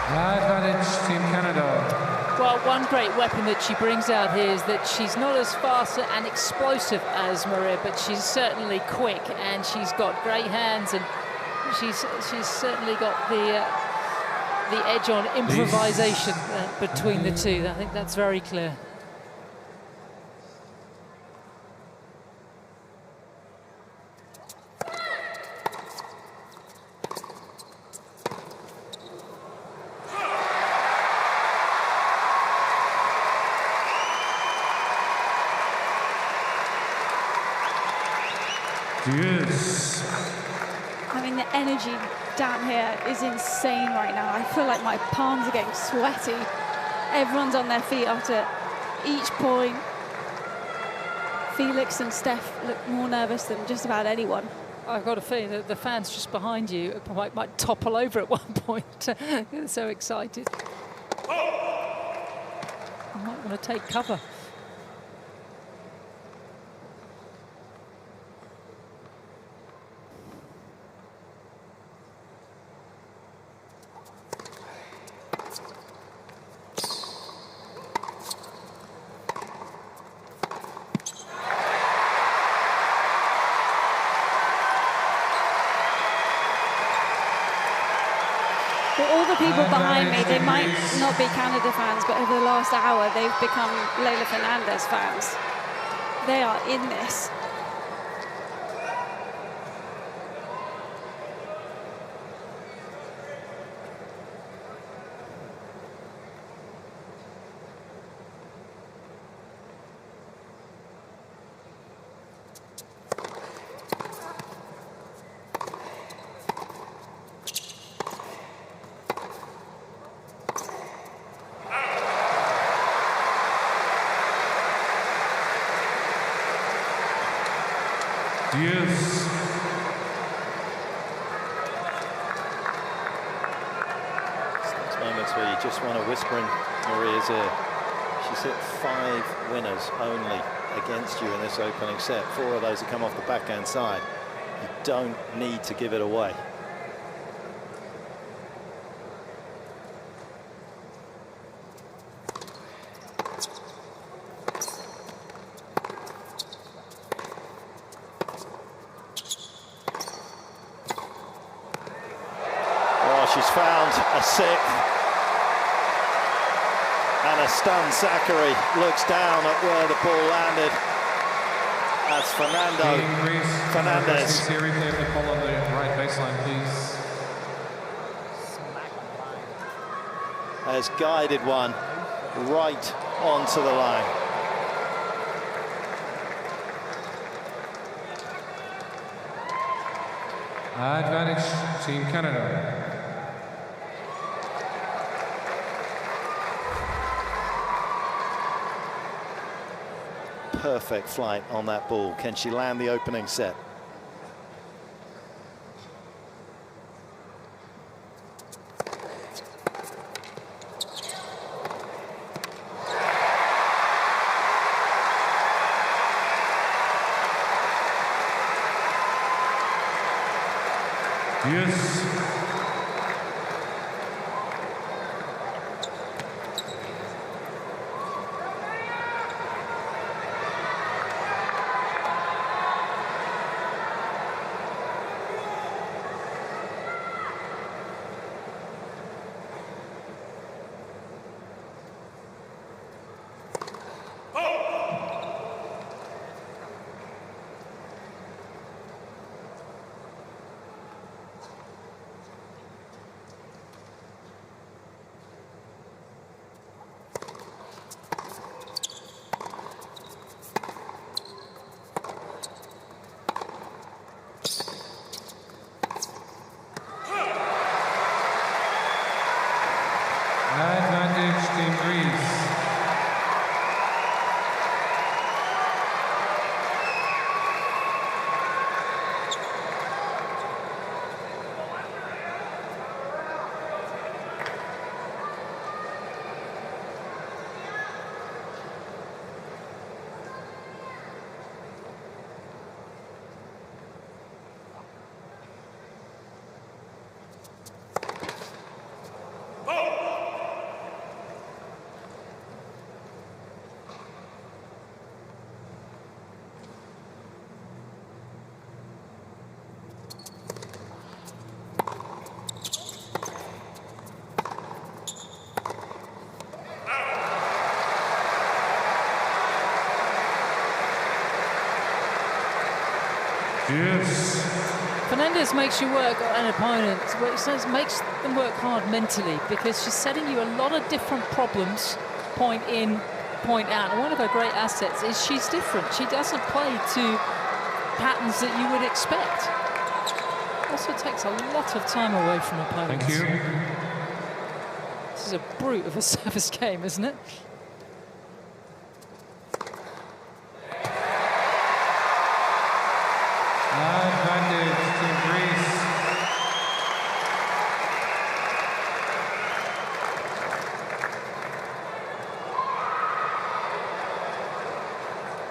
Advantage Team Canada. Well, Well, one great weapon that she brings out here is that she's not as fast and explosive as Maria, but she's certainly quick, and she's got great hands, and she's certainly got the edge on improvisation between the two. I think that's very clear. Yes. I mean, the energy down here is insane right now. I feel like my palms are getting sweaty. Everyone's on their feet after each point. Felix and Steph look more nervous than just about anyone. I've got a feeling that the fans just behind you might topple over at one point. They're so excited. I might want to take cover. All the people behind me, they might not be Canada fans, but over the last hour, they've become Leylah Fernandez fans. They are in this. Yes. Those moments where you just want to whisper in Maria's ear. She's hit 5 winners only against you in this opening set. 4 of those have come off the backhand side. You don't need to give it away. She's found a 6th, and a stunned Zachary looks down at where the ball landed. That's Fernandez. See a replay of the ball on the right baseline, please. Has guided one right onto the line. Advantage, Team Canada. Perfect flight on that ball. Can she land the opening set? Yes. Yes. Fernandez makes you work an opponent, makes them work hard mentally, because she's setting you a lot of different problems, point in, point out. And one of her great assets is she's different. She doesn't play to patterns that you would expect. Also takes a lot of time away from opponents. Thank you. This is a brute of a service game, isn't it? Advantage to Greece.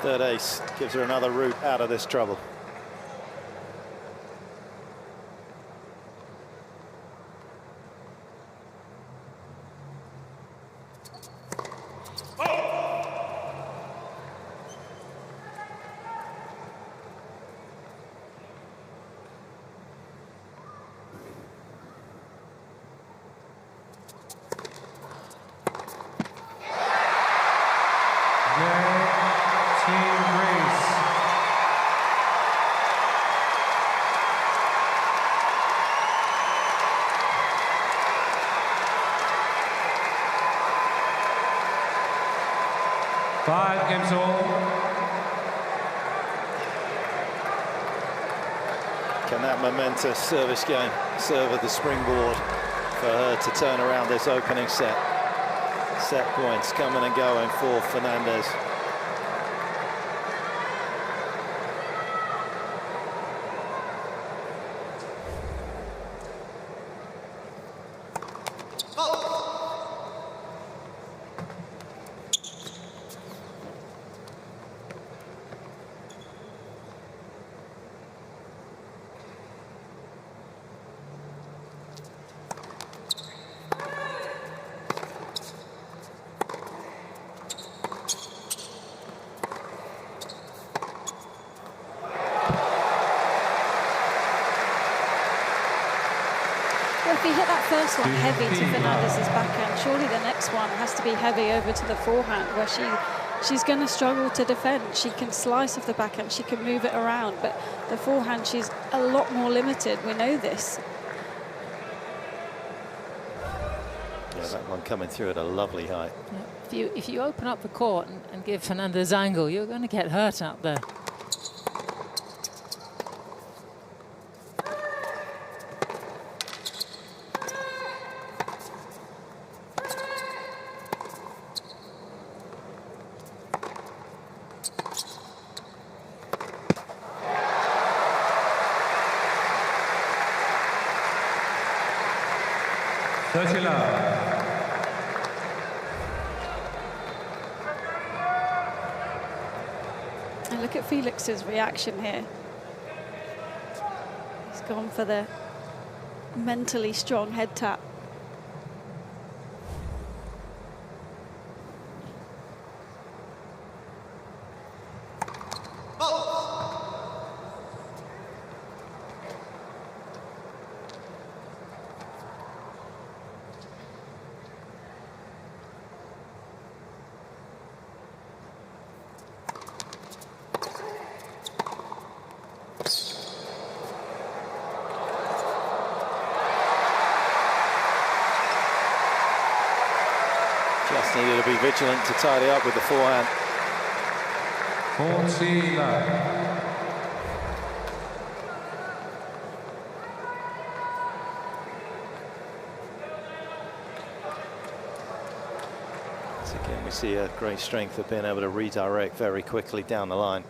Third ace gives her another route out of this trouble. Five games all. Can that momentous service game serve as the springboard for her to turn around this opening set? Set points coming and going for Fernandez. If you hit that first one heavy to Fernandez's backhand, surely the next one has to be heavy over to the forehand, where she's going to struggle to defend. She can slice off the backhand, she can move it around, but the forehand, she's a lot more limited. We know this. Yeah, that one coming through at a lovely height. Yeah. If you open up the court and give Fernandez angle, you're going to get hurt out there. And look at Felix's reaction here. He's gone for the mentally strong head tap. Just needed to be vigilant to tidy up with the forehand. 40 love. So again, we see a great strength of being able to redirect very quickly down the line.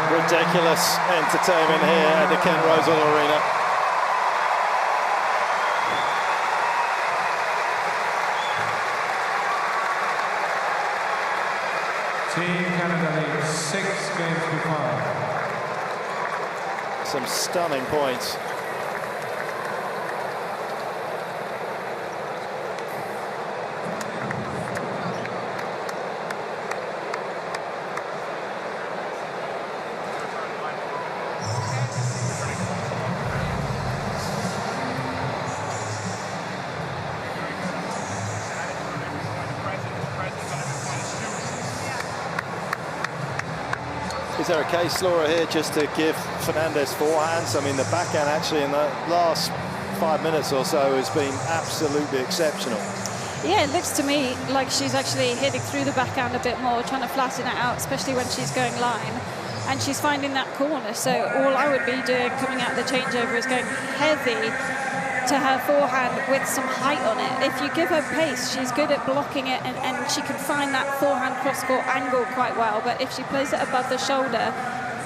Ridiculous entertainment here at the Ken Rosewall Arena. Team Canada leads 6 games to 5. Some stunning points. Is there a case, Laura, here just to give Fernandez forehands? I mean, the backhand actually in the last 5 minutes or so has been absolutely exceptional. Yeah, it looks to me like she's actually hitting through the backhand a bit more, trying to flatten it out, especially when she's going line. And she's finding that corner. So all I would be doing coming out the changeover is going heavy to her forehand with some height on it. If you give her pace, she's good at blocking it, and she can find that forehand cross-court angle quite well. But if she plays it above the shoulder,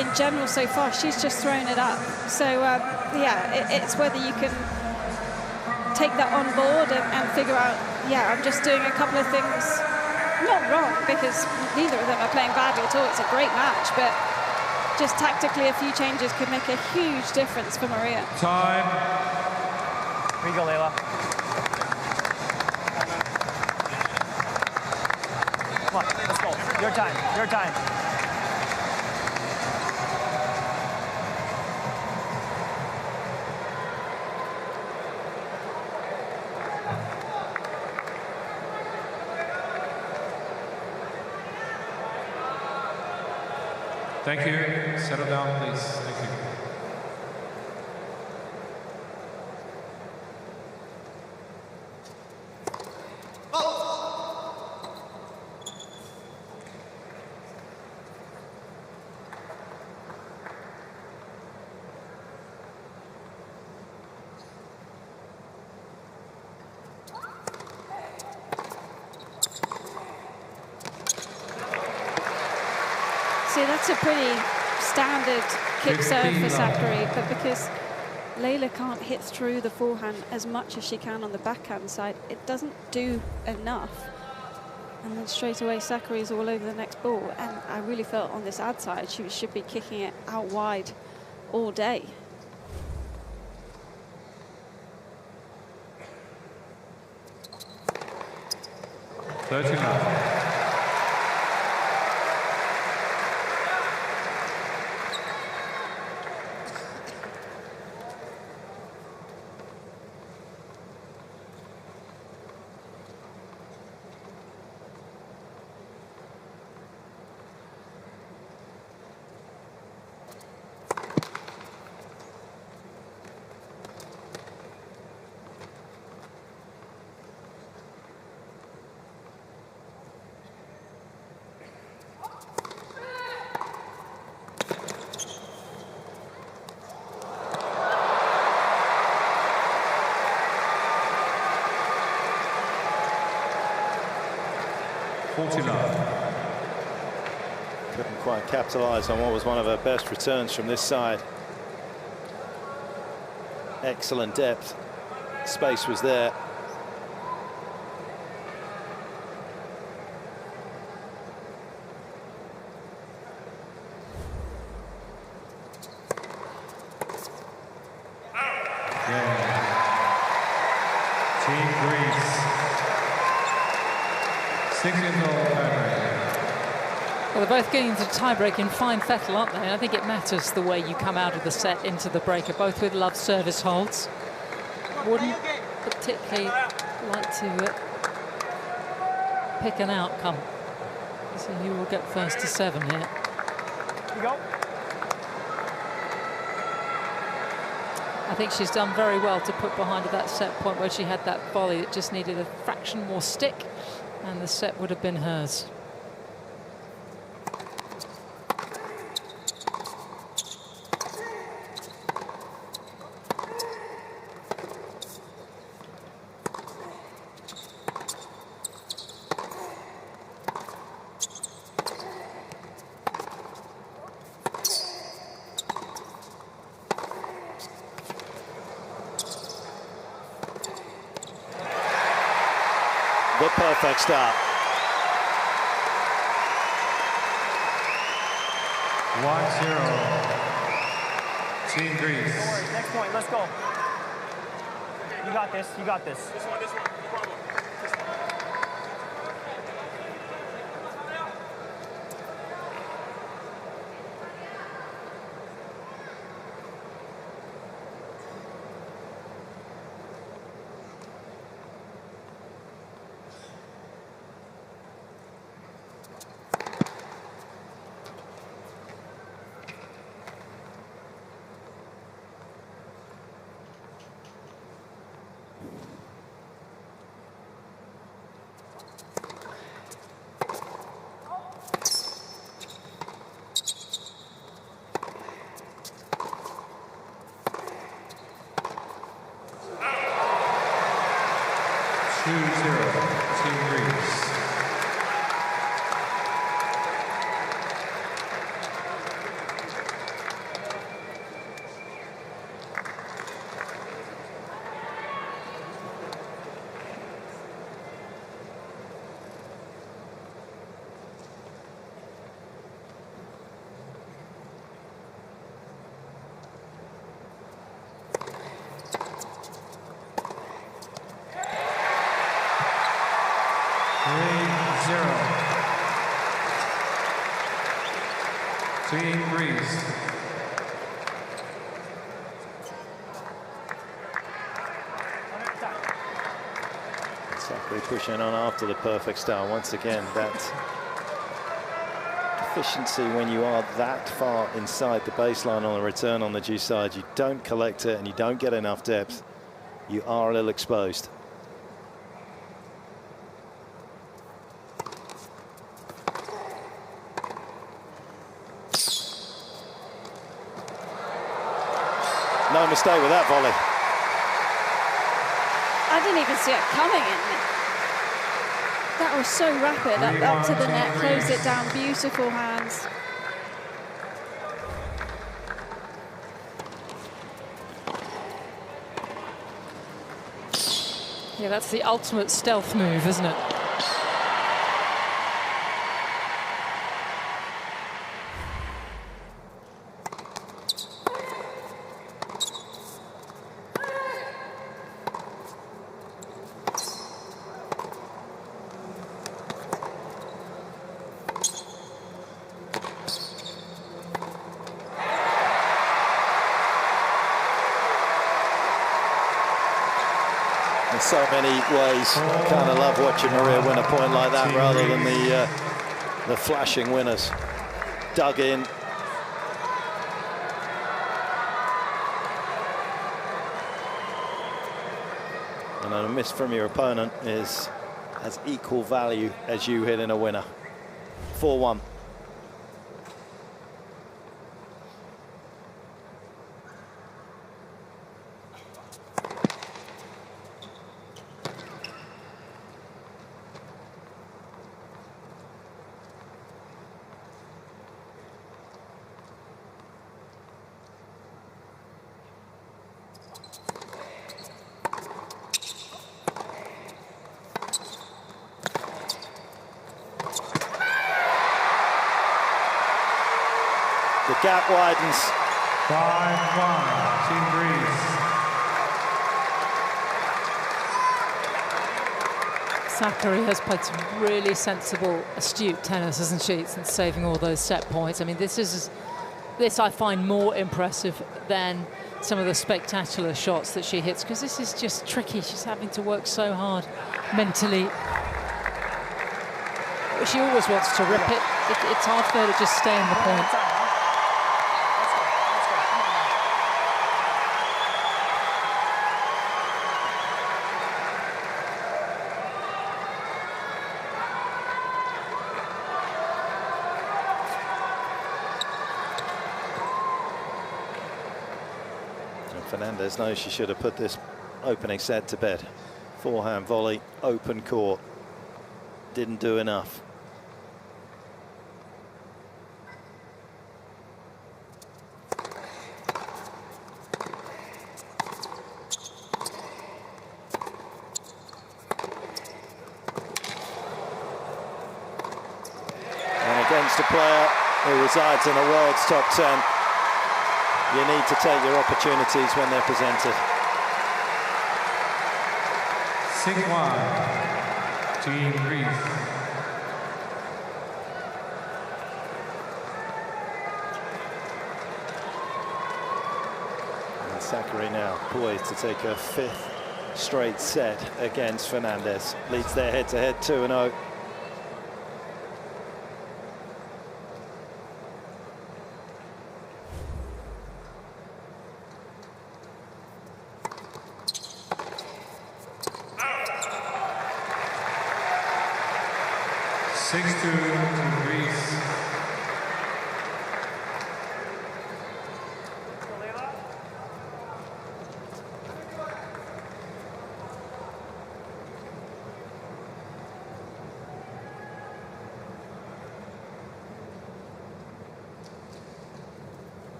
in general so far, she's just thrown it up. So yeah, it's whether you can take that on board and figure out, yeah, I'm just doing a couple of things not wrong, because neither of them are playing badly at all. It's a great match, but just tactically a few changes could make a huge difference for Maria. Time. Here you go, Layla. Come on, let's go. Your time, your time. Thank you. Settle down, please. Thank you. See, that's a pretty standard kick serve for Sakkari, but because Layla can't hit through the forehand as much as she can on the backhand side, it doesn't do enough. And then straight away Sakkari is all over the next ball, and I really felt on this ad side she should be kicking it out wide all day. Couldn't quite capitalise on what was one of her best returns from this side. Excellent depth. Space was there. Team Greece. 6 years old, Well, they're both getting into tiebreak in fine fettle, aren't they? And I think it matters the way you come out of the set into the breaker, both with love service holds. Wouldn't particularly like to pick an outcome. So who will get first to 7 here? Here you go. I think she's done very well to put behind her that set point where she had that volley that just needed a fraction more stick, and the set would have been hers. perfect start. 1-0. Team Greece. Next point, let's go. You got this, you got this. This one, no problem. 2-0. Team Greece. Team Greece. Zachary pushing on after the perfect start. Once again, that efficiency when you are that far inside the baseline on the return on the due side, you don't collect it and you don't get enough depth, you are a little exposed. No mistake with that volley. I didn't even see it coming in. That was so rapid, up to the net, closed it down, beautiful hands. Yeah, that's the ultimate stealth move, isn't it? In so many ways, I kind of love watching Maria win a point like that rather than the flashing winners. Dug in. And a miss from your opponent has equal value as you hitting a winner. 4-1. The gap widens. 5-1, Team Greece. Zachary has played some really sensible, astute tennis, hasn't she, since saving all those set points. I mean, this I find more impressive than some of the spectacular shots that she hits, because this is just tricky. She's having to work so hard mentally. She always wants to rip it. It's hard for her to just stay in the point. Fernandez knows she should have put this opening set to bed. Forehand volley, open court. Didn't do enough. against a player who resides in the world's top 10, you need to take your opportunities when they're presented. 6-1, Team Greece. And Sakkari now poised to take her 5th straight set against Fernandez. Leads their head-to-head 2-0.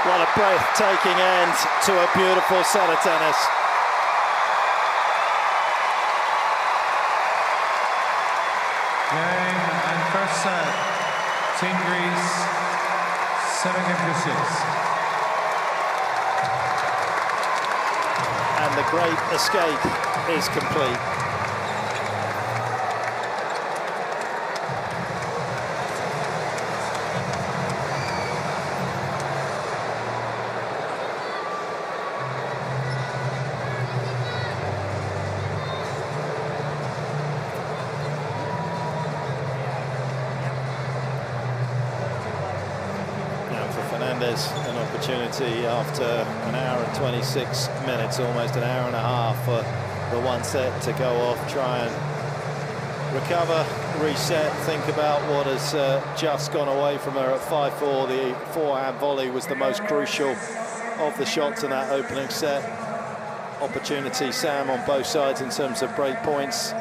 What a breathtaking end to a beautiful set of tennis. Game and first set, Team Greece, 7-6. And the great escape is complete. An opportunity after an hour and 26 minutes, almost an hour and a half for the one set to go off, try and recover, reset, think about what has just gone away from her at 5-4. The forehand volley was the most crucial of the shots in that opening set. Opportunity, Sam, on both sides in terms of break points.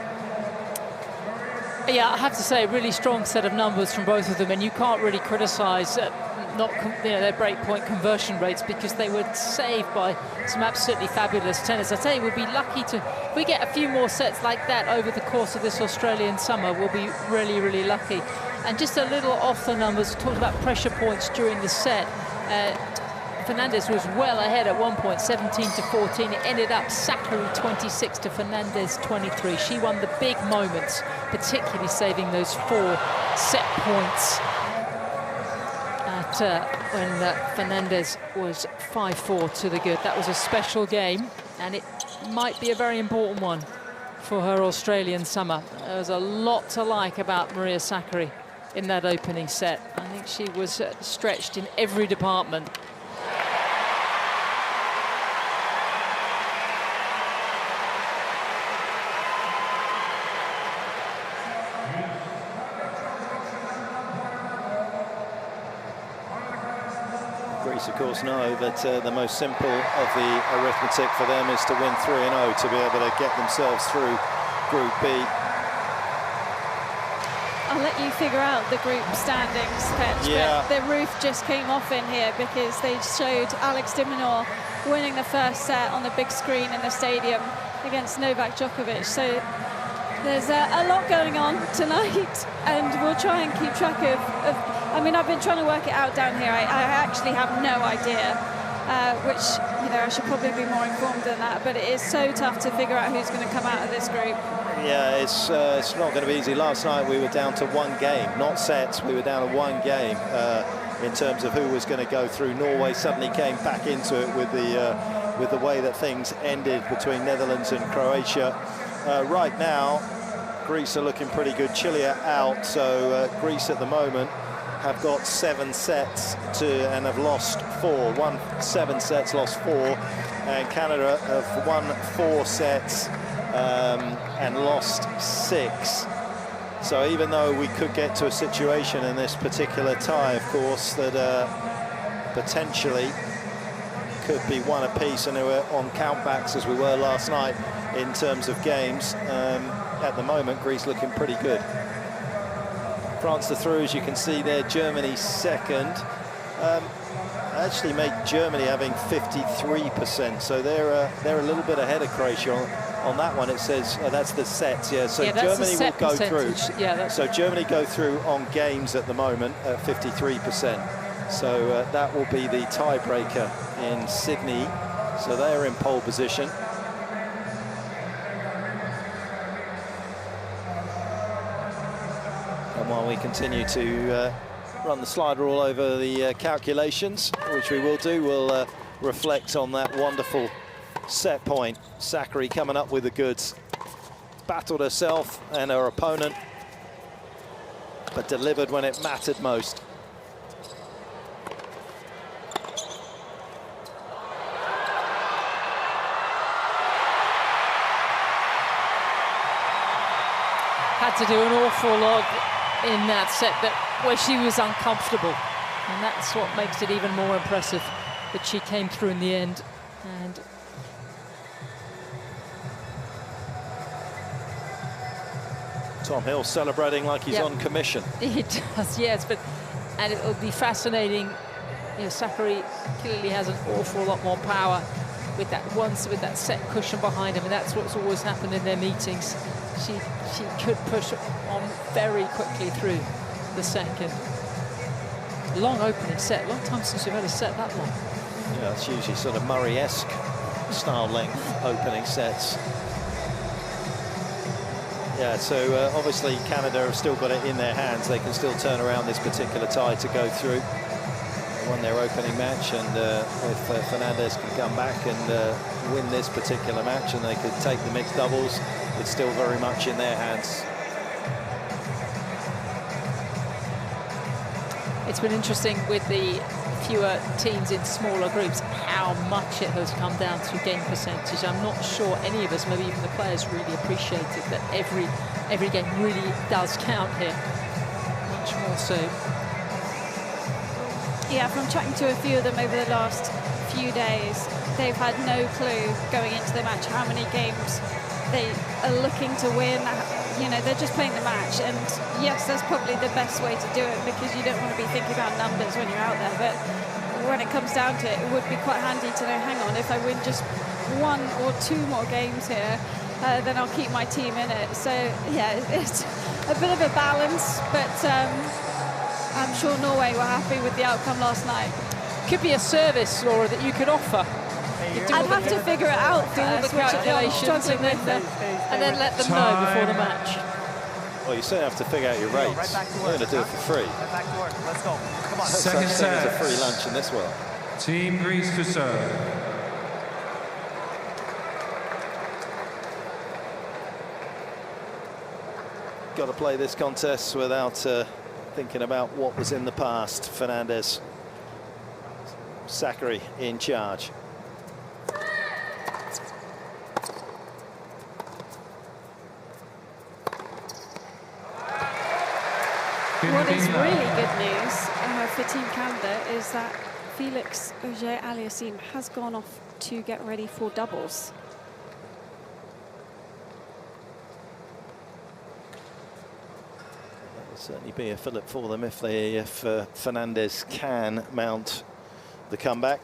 Yeah, I have to say, really strong set of numbers from both of them, and you can't really criticise their breakpoint conversion rates, because they were saved by some absolutely fabulous tennis. I tell you, we'll be lucky to, if we get a few more sets like that over the course of this Australian summer, we'll be really, really lucky. And just a little off the numbers, talked about pressure points during the set. Fernandez was well ahead at one point, 17-14. It ended up Sakkari 26 to Fernandez 23. She won the big moments, particularly saving those 4 set points when Fernandez was 5-4 to the good. That was a special game, and it might be a very important one for her Australian summer. There's a lot to like about Maria Sakkari in that opening set. I think she was stretched in every department. Greece, of course, know that the most simple of the arithmetic for them is to win 3-0 to be able to get themselves through Group B. I'll let you figure out the group standings, Petch, but the roof just came off in here because they showed Alex de Minaur winning the first set on the big screen in the stadium against Novak Djokovic. So there's a lot going on tonight, and we'll try and keep track of I mean, I've been trying to work it out down here. I actually have no idea, which, you know, I should probably be more informed than that, but it is so tough to figure out who's going to come out of this group. Yeah, it's not going to be easy. Last night we were down to 1 game, not sets. We were down to 1 game in terms of who was going to go through. Norway suddenly came back into it with the way that things ended between Netherlands and Croatia. Right now, Greece are looking pretty good. Chile are out, so Greece at the moment have got 7 sets and have lost 4. Won 7 sets, lost 4, and Canada have won 4 sets and lost 6. So even though we could get to a situation in this particular tie, of course, that potentially could be one apiece, and we're on countbacks as we were last night in terms of games. At the moment, Greece looking pretty good. France are through, as you can see there. Germany second. Actually made Germany having 53%, so they're a little bit ahead of Croatia on that one. It says that's the sets, yeah. So yeah, Germany will go through. Yeah, so Germany go through on games at the moment at 53%. So that will be the tiebreaker in Sydney. So they're in pole position. And while we continue to run the slider all over the calculations, which we will do, we'll reflect on that wonderful set point. Sakkari coming up with the goods. Battled herself and her opponent, but delivered when it mattered most. Had to do an awful lot in that set where she was uncomfortable, and that's what makes it even more impressive that she came through in the end. And Tom Hill celebrating like he's on commission. He does, yes, and it'll be fascinating. You know, Sakkari clearly has an awful lot more power with that set cushion behind him, and that's what's always happened in their meetings. She could push on very quickly through the second. Long opening set, long time since we've had a set that long. Yeah, it's usually sort of Murray-esque style length opening sets. Yeah, so obviously Canada have still got it in their hands. They can still turn around this particular tie to go through. They won their opening match, and if Fernandez can come back and win this particular match, and they could take the mixed doubles, it's still very much in their hands. It's been interesting with the fewer teams in smaller groups, how much it has come down to game percentage. I'm not sure any of us, maybe even the players, really appreciated that every game really does count here. Much more so. Yeah, from chatting to a few of them over the last few days, they've had no clue going into the match how many games they are looking to win. You know, they're just playing the match, and yes, that's probably the best way to do it, because you don't want to be thinking about numbers when you're out there, but when it comes down to it, it would be quite handy to know, hang on, if I win just 1 or 2 more games here, then I'll keep my team in it. So yeah, it's a bit of a balance, but I'm sure Norway were happy with the outcome last night. Could be a service, Laura, that you could offer. I'd have to figure it out first, the calculations, and then let them know before the match. Well, you certainly have to figure out your rates. You're going to do it for free. Right back to work. Let's go. Come on. Second set. There's a free lunch in this world. Team Greece to serve. Got to play this contest without thinking about what was in the past. Fernandez, Sakkari in charge. What is really good news for Team Canada is that Felix Auger-Aliassime has gone off to get ready for doubles. That will certainly be a fillip for them if Fernandez can mount the comeback.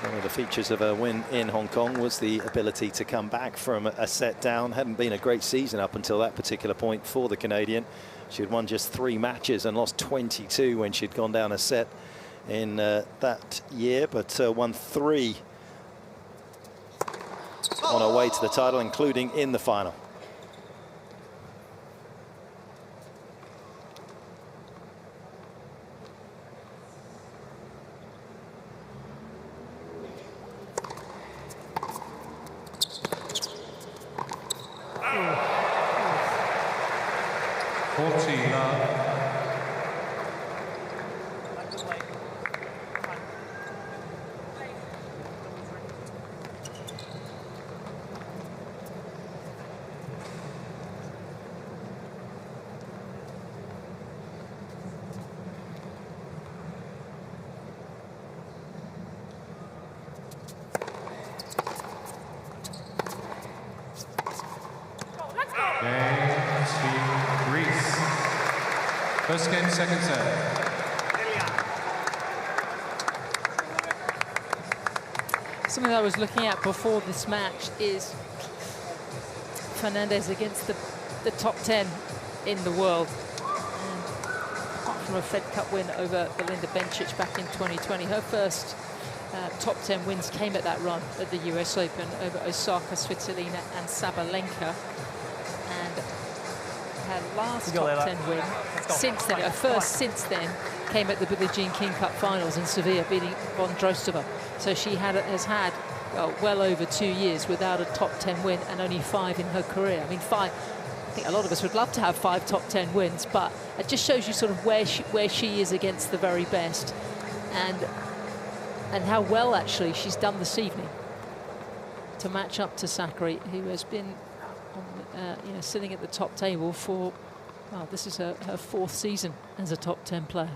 One of the features of her win in Hong Kong was the ability to come back from a set down. Hadn't been a great season up until that particular point for the Canadian. She had won just 3 matches and lost 22 when she'd gone down a set in that year, but won 3 on her way to the title, including in the final. First game, second set. Something I was looking at before this match is Fernandez against the top 10 in the world. And apart from a Fed Cup win over Belinda Bencic back in 2020, her first top 10 wins came at that run at the US Open over Osaka, Svitolina and Sabalenka. And her last top 10 win since then, her first since then, came at the Billie Jean King Cup finals in Sevilla, beating Vondrousova. So she has had well over 2 years without a top 10 win and only 5 in her career. I mean, 5. I think a lot of us would love to have 5 top 10 wins, but it just shows you sort of where she is against the very best, and how well actually she's done this evening to match up to Sakkari, who has been on, sitting at the top table for, well, this is her 4th season as a top 10 player.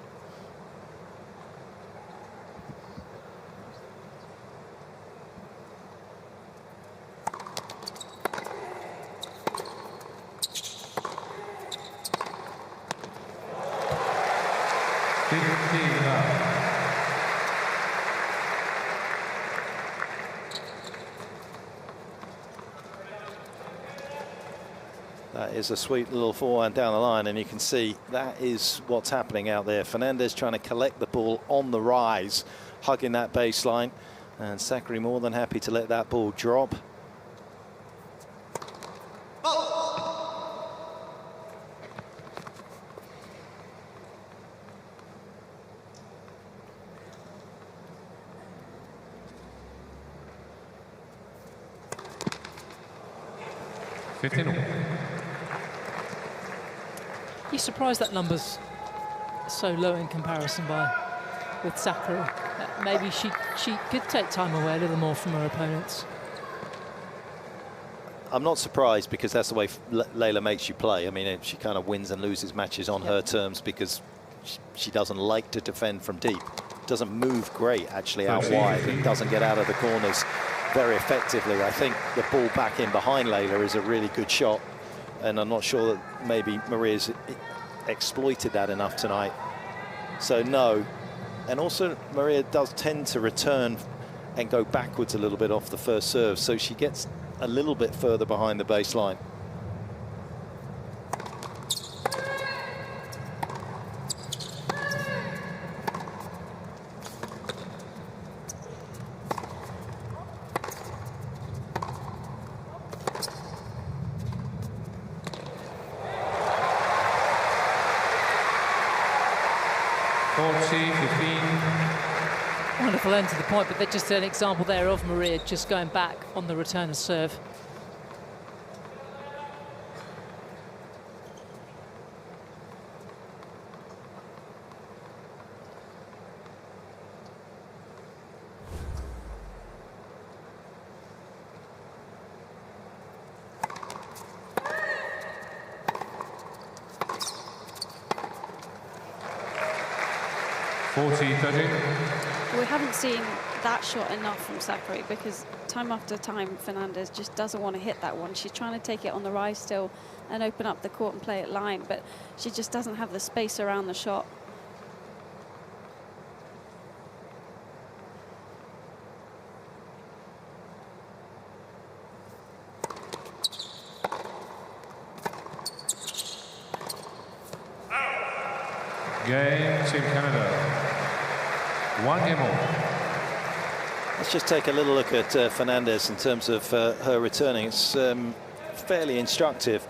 That is a sweet little forehand down the line, and you can see that is what's happening out there. Fernandez trying to collect the ball on the rise, hugging that baseline, and Sakkari more than happy to let that ball drop. You surprised that number's so low in comparison with Sakkari. Maybe she could take time away a little more from her opponents. I'm not surprised, because that's the way Leylah makes you play. I mean, she kind of wins and loses matches on her terms because she doesn't like to defend from deep. Doesn't move great actually out wide, and doesn't get out of the corners very effectively. I think the ball back in behind Leylah is a really good shot, and I'm not sure that maybe Maria's exploited that enough tonight. So no. And also Maria does tend to return and go backwards a little bit off the first serve, so she gets a little bit further behind the baseline. Wonderful end to the point, but they're just an example there of Maria just going back on the return of serve. We haven't seen that shot enough from Sakkari, because time after time Fernandez just doesn't want to hit that one. She's trying to take it on the rise still and open up the court and play it line, but she just doesn't have the space around the shot. Game, Team Canada. 1 game all. Let's just take a little look at Fernandez in terms of her returning. It's fairly instructive.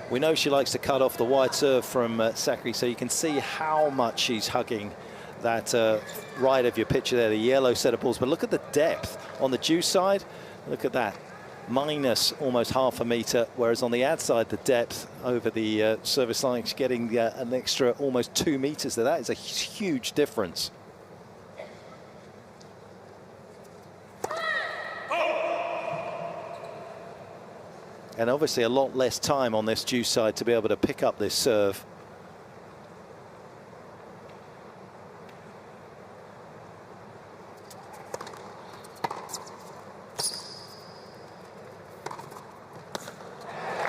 We know she likes to cut off the wide serve from Sakkari, so you can see how much she's hugging that right of your picture there, the yellow set of balls. But look at the depth on the due side. Look at that, minus almost half a meter, whereas on the ad side, the depth over the service line is getting an extra almost 2 meters there. That is a huge difference. And obviously a lot less time on this due side to be able to pick up this serve.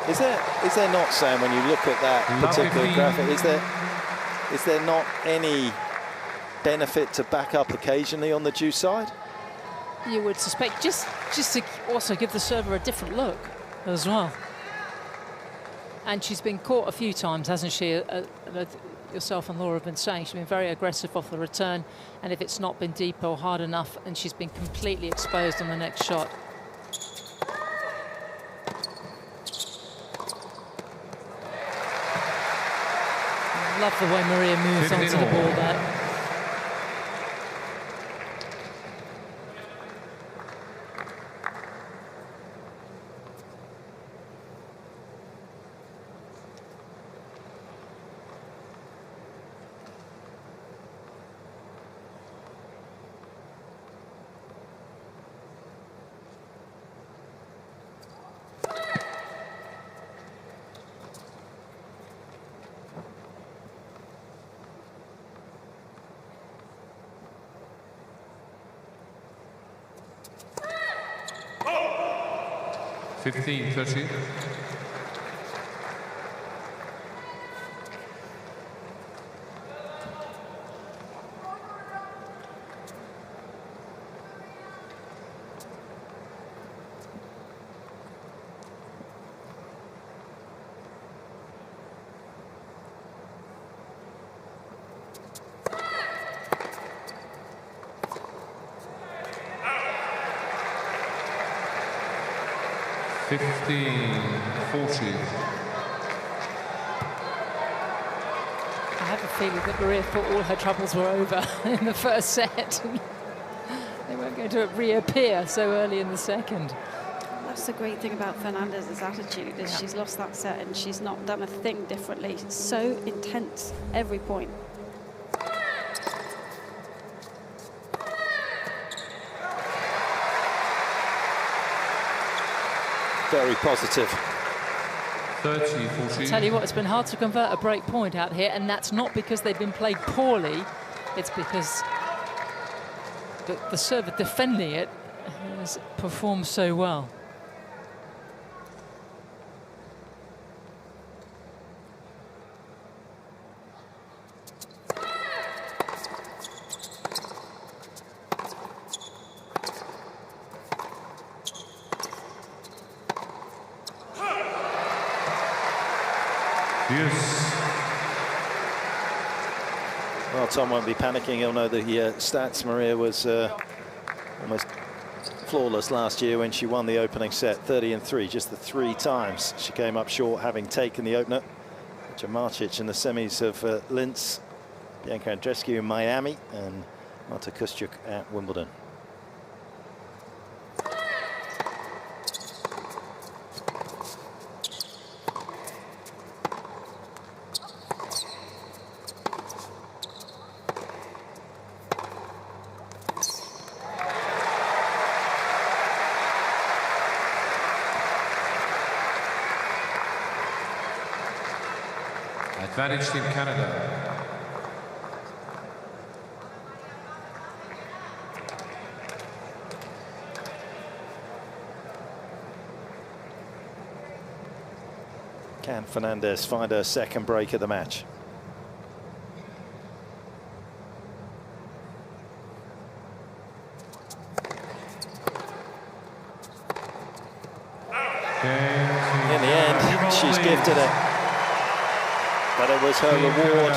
Is there not, Sam, when you look at that particular graphic, Is there not any benefit to back up occasionally on the due side? You would suspect, just to also give the server a different look as well. And she's been caught a few times, hasn't she? Yourself and Laura have been saying she's been very aggressive off the return, and if it's not been deep or hard enough, and she's been completely exposed on the next shot. I love the way Maria moves onto the ball there. Oh! 15-30. I have a feeling that Maria thought all her troubles were over in the first set. They weren't going to reappear so early in the second. That's the great thing about Fernandez's attitude, is she's lost that set and she's not done a thing differently. It's so intense every point. Very positive. 30-14. I tell you what, it's been hard to convert a break point out here, and that's not because they've been played poorly. It's because the server defending it has performed so well. Well, Tom won't be panicking. He'll know the stats. Maria was almost flawless last year when she won the opening set, 30-3, just the 3 times she came up short, having taken the opener. Jamarcic in the semis of Linz, Bianca Andreescu in Miami, and Marta Kustyuk at Wimbledon. Advantage Team Canada. Can Fernandez find her second break of the match? In the end, she's gifted it. But it was her reward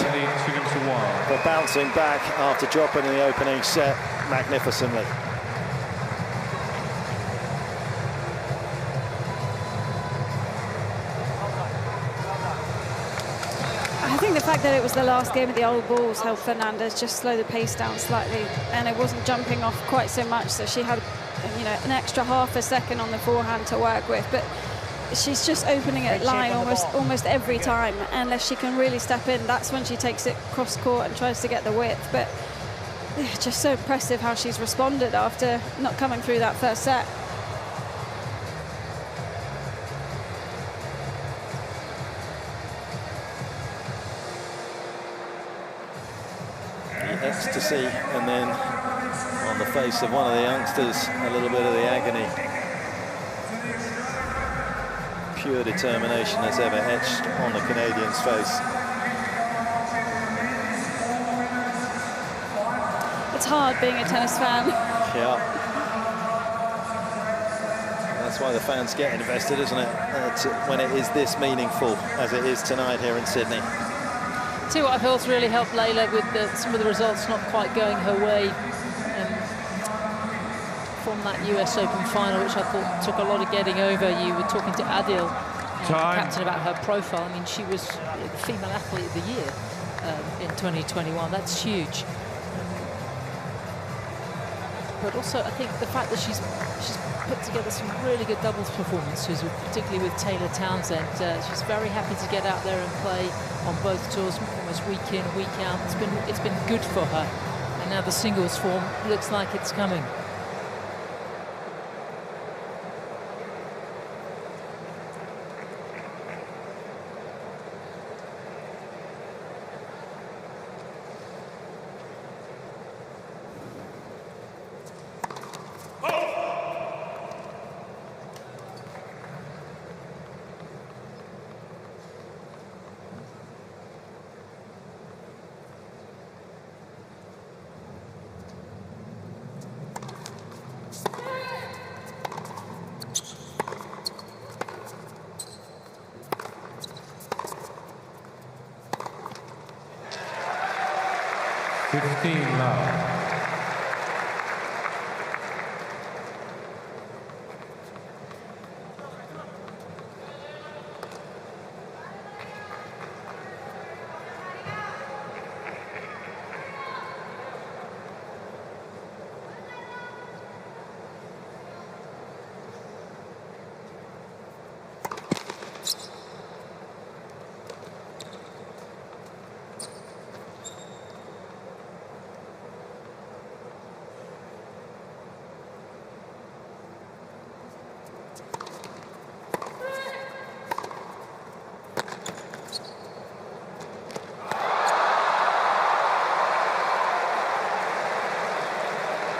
for bouncing back after dropping in the opening set magnificently. I think the fact that it was the last game of the old balls helped Fernandez just slow the pace down slightly, and it wasn't jumping off quite so much, so she had, you know, an extra half a second on the forehand to work with. But she's just opening at line almost every time. Unless she can really step in, that's when she takes it cross court and tries to get the width. But yeah, just so impressive how she's responded after not coming through that first set. The ecstasy, and then on the face of one of the youngsters, a little bit of the agony. Pure determination as ever etched on the Canadian's face. hard being a tennis fan. Yeah. That's why the fans get invested, isn't it? When it is this meaningful as it is tonight here in Sydney. See what I feel's really helped Layla with some of the results not quite going her way from that US Open final, which I thought took a lot of getting over. You were talking to Adil, the captain, about her profile. I mean, she was the female athlete of the year in 2021. That's huge. But also, I think the fact that she's put together some really good doubles performances, particularly with Taylor Townsend. She's very happy to get out there and play on both tours, almost week in, week out. It's been good for her. And now the singles form looks like it's coming.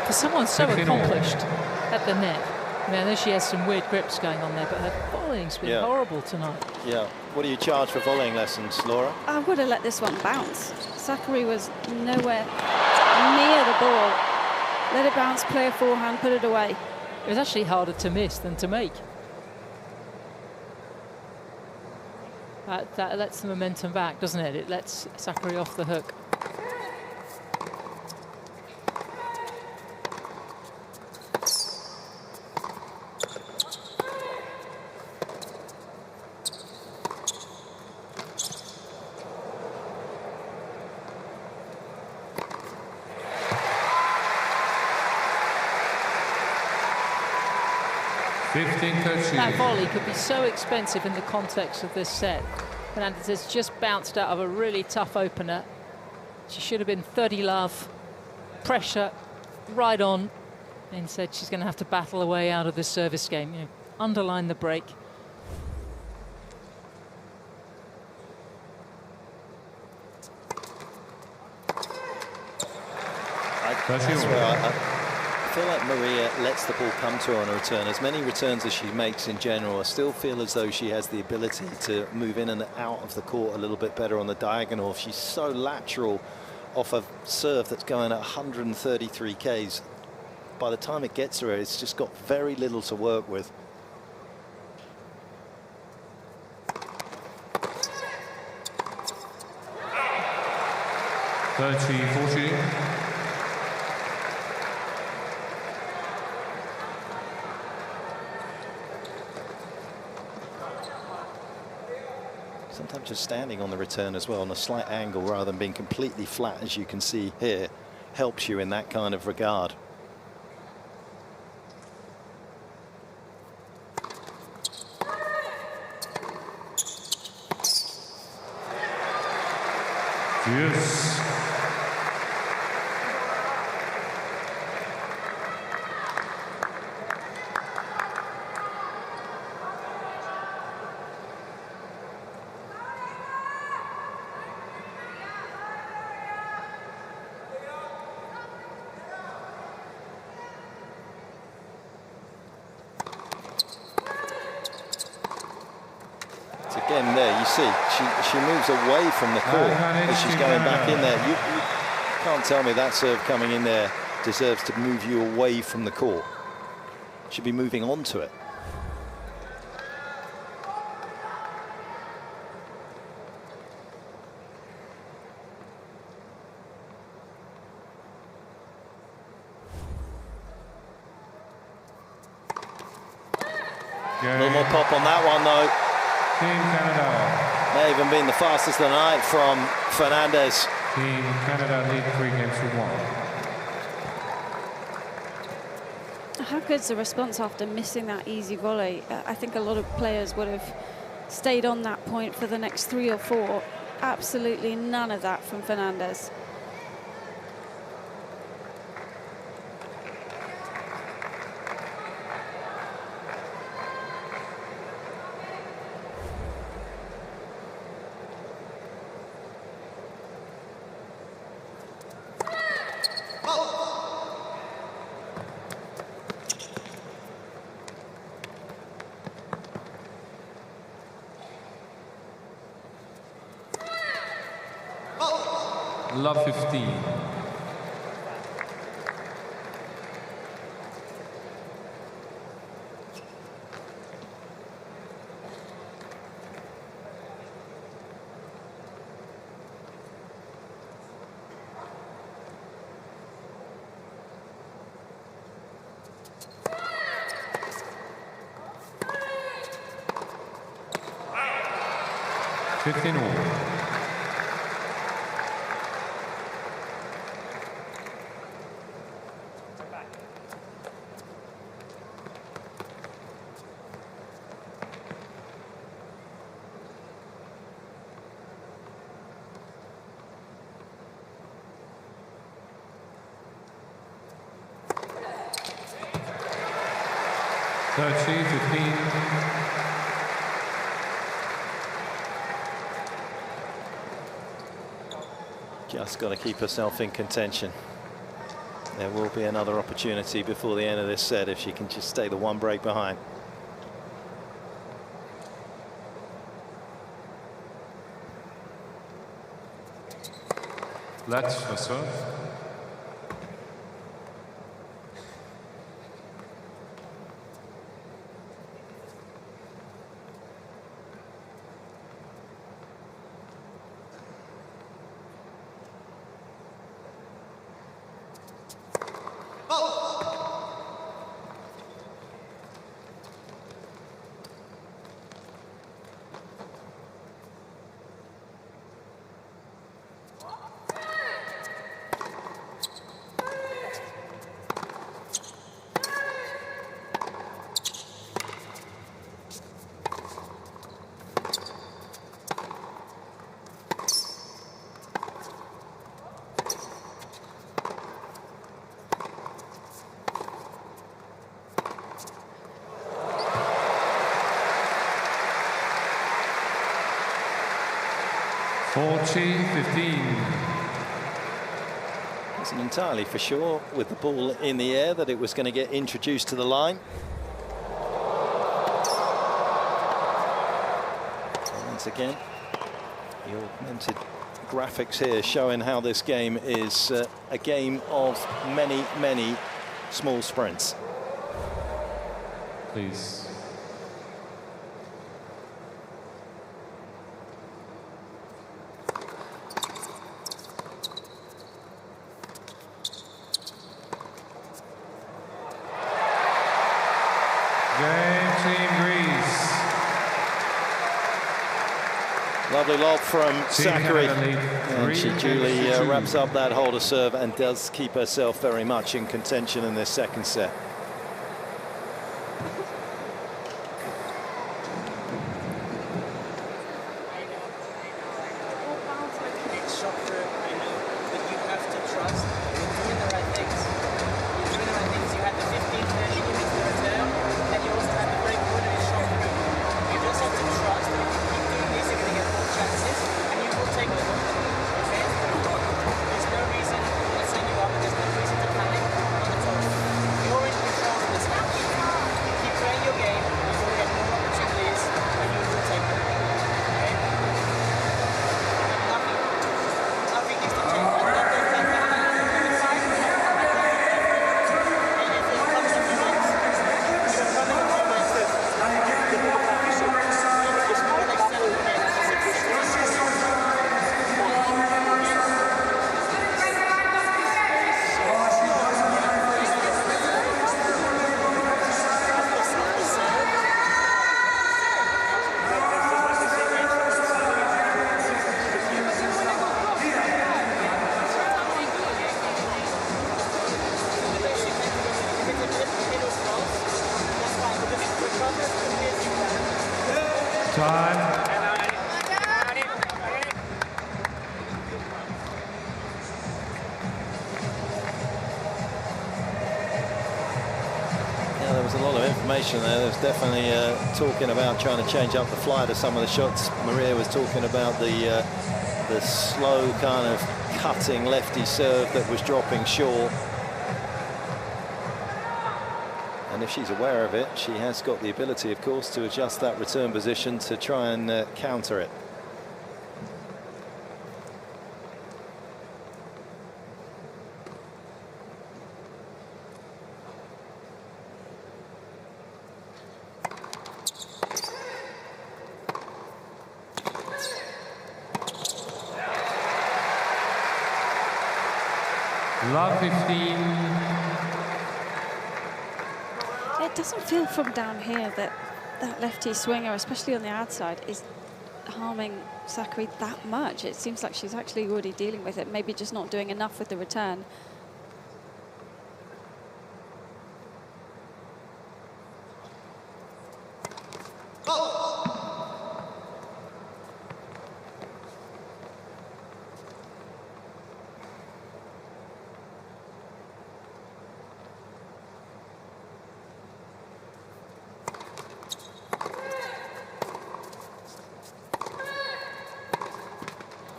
For someone so accomplished at the net, I mean, I know she has some weird grips going on there, but her volleying's been horrible tonight. Yeah. What do you charge for volleying lessons, Laura? I would have let this one bounce. Sakkari was nowhere near the ball. Let it bounce, play a forehand, put it away. It was actually harder to miss than to make. That lets the momentum back, doesn't it? It lets Sakkari off the hook. That volley could be so expensive in the context of this set. Fernandez has just bounced out of a really tough opener. She should have been 30 love, pressure right on. Instead, she's going to have to battle her way out of this service game. You know, underline the break. I feel like Maria lets the ball come to her on a return. As many returns as she makes in general, I still feel as though she has the ability to move in and out of the court a little bit better on the diagonal. She's so lateral off a serve that's going at 133 Ks. By the time it gets to her, it's just got very little to work with. Sometimes just standing on the return as well on a slight angle rather than being completely flat, as you can see here, helps you in that kind of regard. Yes. Again, there you see she moves away from the court as she's going back in there. You can't tell me that serve coming in there deserves to move you away from the court. Should be moving on to it. A little more pop on that one, though. Team Canada. May even been the fastest of the night from Fernandez. Team Canada lead 3 games to 1. How good's the response after missing that easy volley? I think a lot of players would have stayed on that point for the next 3 or 4. Absolutely none of that from Fernandez. Love 15. Just got to keep herself in contention. There will be another opportunity before the end of this set if she can just stay the 1 break behind. Let's for serve. Wasn't entirely for sure with the ball in the air that it was going to get introduced to the line. Once again, the augmented graphics here showing how this game is a game of many, many small sprints. Please. Lovely lob from Zachary, and she duly wraps up that holder serve and does keep herself very much in contention in this second set. Time. There was a lot of information there. There was definitely talking about trying to change up the fly to some of the shots. Maria was talking about the slow kind of cutting lefty serve that was dropping short. And if she's aware of it, she has got the ability, of course, to adjust that return position to try and counter it. Love 15. It doesn't feel from down here that that lefty swinger, especially on the outside, is harming Sakkari that much. It seems like she's actually already dealing with it, maybe just not doing enough with the return.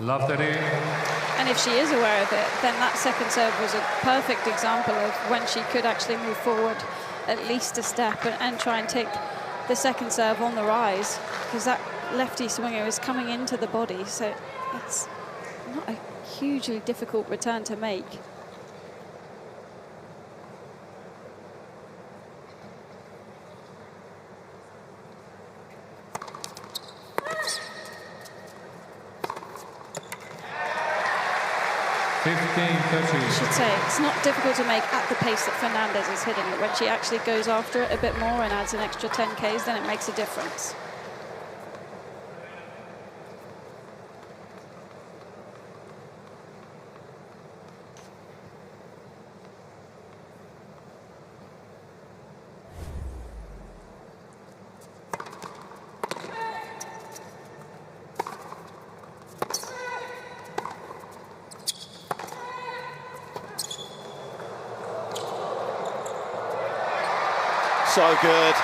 Love that in. And if she is aware of it, then that second serve was a perfect example of when she could actually move forward at least a step and try and take the second serve on the rise, because that lefty swinger is coming into the body, so it's not a hugely difficult return to make. I should say, it's not difficult to make at the pace that Fernandez is hitting it. When she actually goes after it a bit more and adds an extra 10 Ks, then it makes a difference. So good.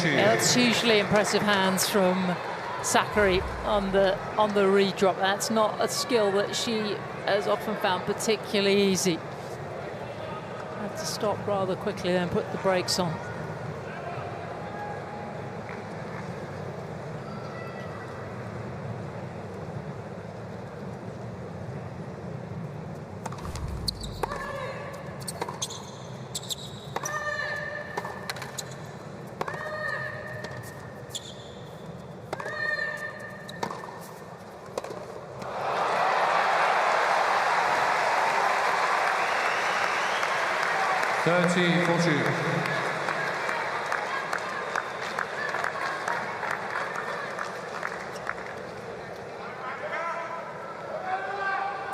Yeah, that's hugely impressive hands from Sakkari on the redrop. That's not a skill that she has often found particularly easy. Had to stop rather quickly, then put the brakes on.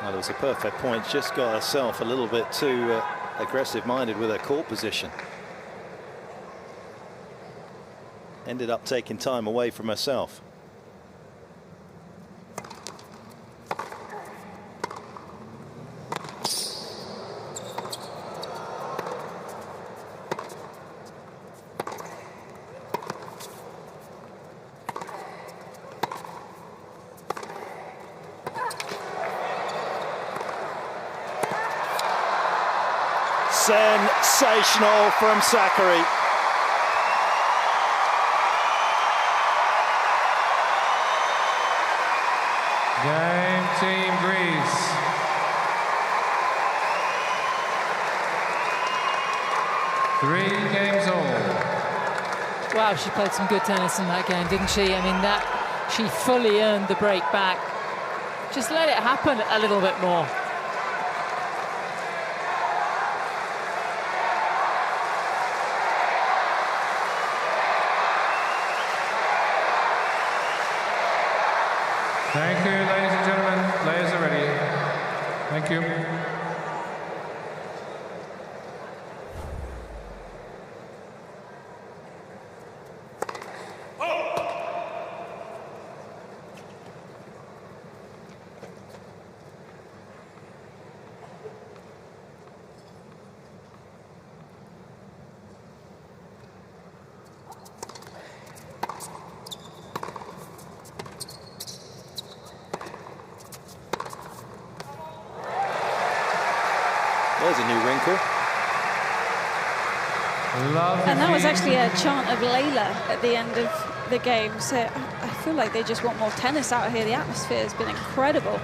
Well, it was a perfect point. Just got herself a little bit too aggressive-minded with her court position. Ended up taking time away from herself. Sensational from Sakkari. Game Team Greece. Three games all. Wow, she played some good tennis in that game, didn't she? I mean, that she fully earned the break back. Just let it happen a little bit more. Thank you, ladies and gentlemen. Players are ready. Thank you. There's a new wrinkle. And that was actually a chant of Layla at the end of the game. So I feel like they just want more tennis out here. The atmosphere has been incredible.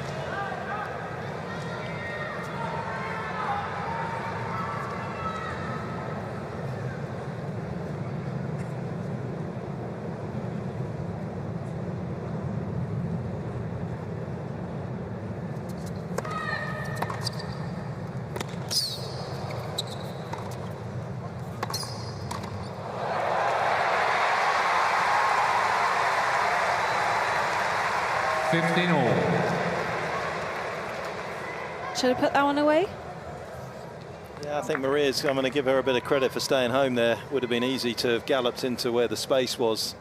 Should I put that one away? Yeah, I think Maria's, I'm going to give her a bit of credit for staying home there. Would have been easy to have galloped into where the space was.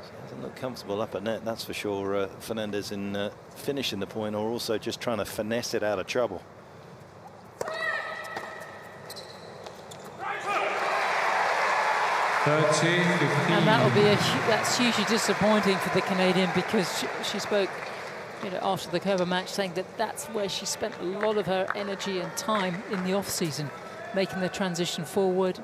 She doesn't look comfortable up at net, that's for sure. Fernandez in finishing the point, or also just trying to finesse it out of trouble. And that will be that's hugely disappointing for the Canadian, because she spoke, you know, after the Kerber match, saying that that's where she spent a lot of her energy and time in the off season, making the transition forward,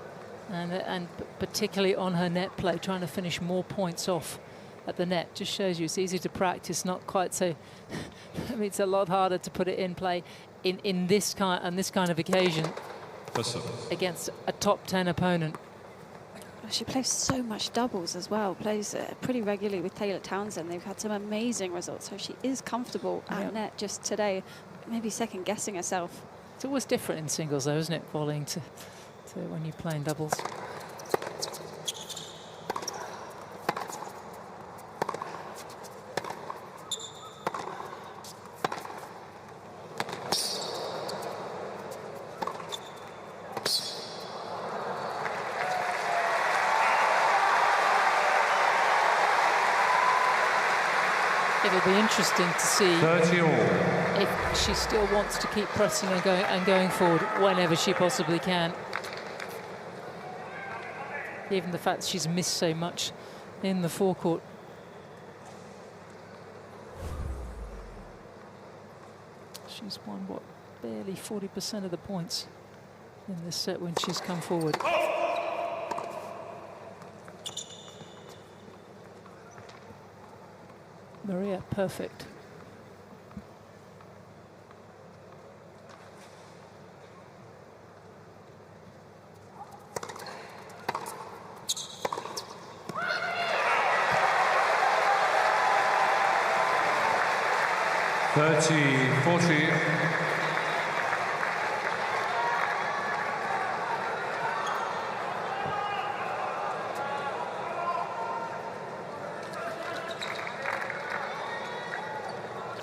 and particularly on her net play, trying to finish more points off at the net. Just shows you it's easy to practice, not quite so. I mean, it's a lot harder to put it in play in this kind of occasion against a top 10 opponent. She plays so much doubles as well, plays pretty regularly with Taylor Townsend. They've had some amazing results, so she is comfortable at net. Just today, maybe second guessing herself. It's always different in singles though, isn't it, volleying to when you're playing doubles. It'll be interesting to see if she still wants to keep pressing and going forward whenever she possibly can. Given the fact that she's missed so much in the forecourt. She's won, what, barely 40% of the points in this set when she's come forward. Maria, perfect.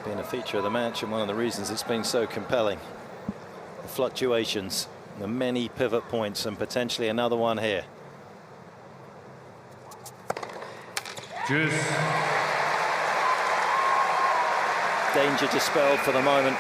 Been a feature of the match, and one of the reasons it's been so compelling. The fluctuations, the many pivot points, and potentially another one here. Danger dispelled for the moment.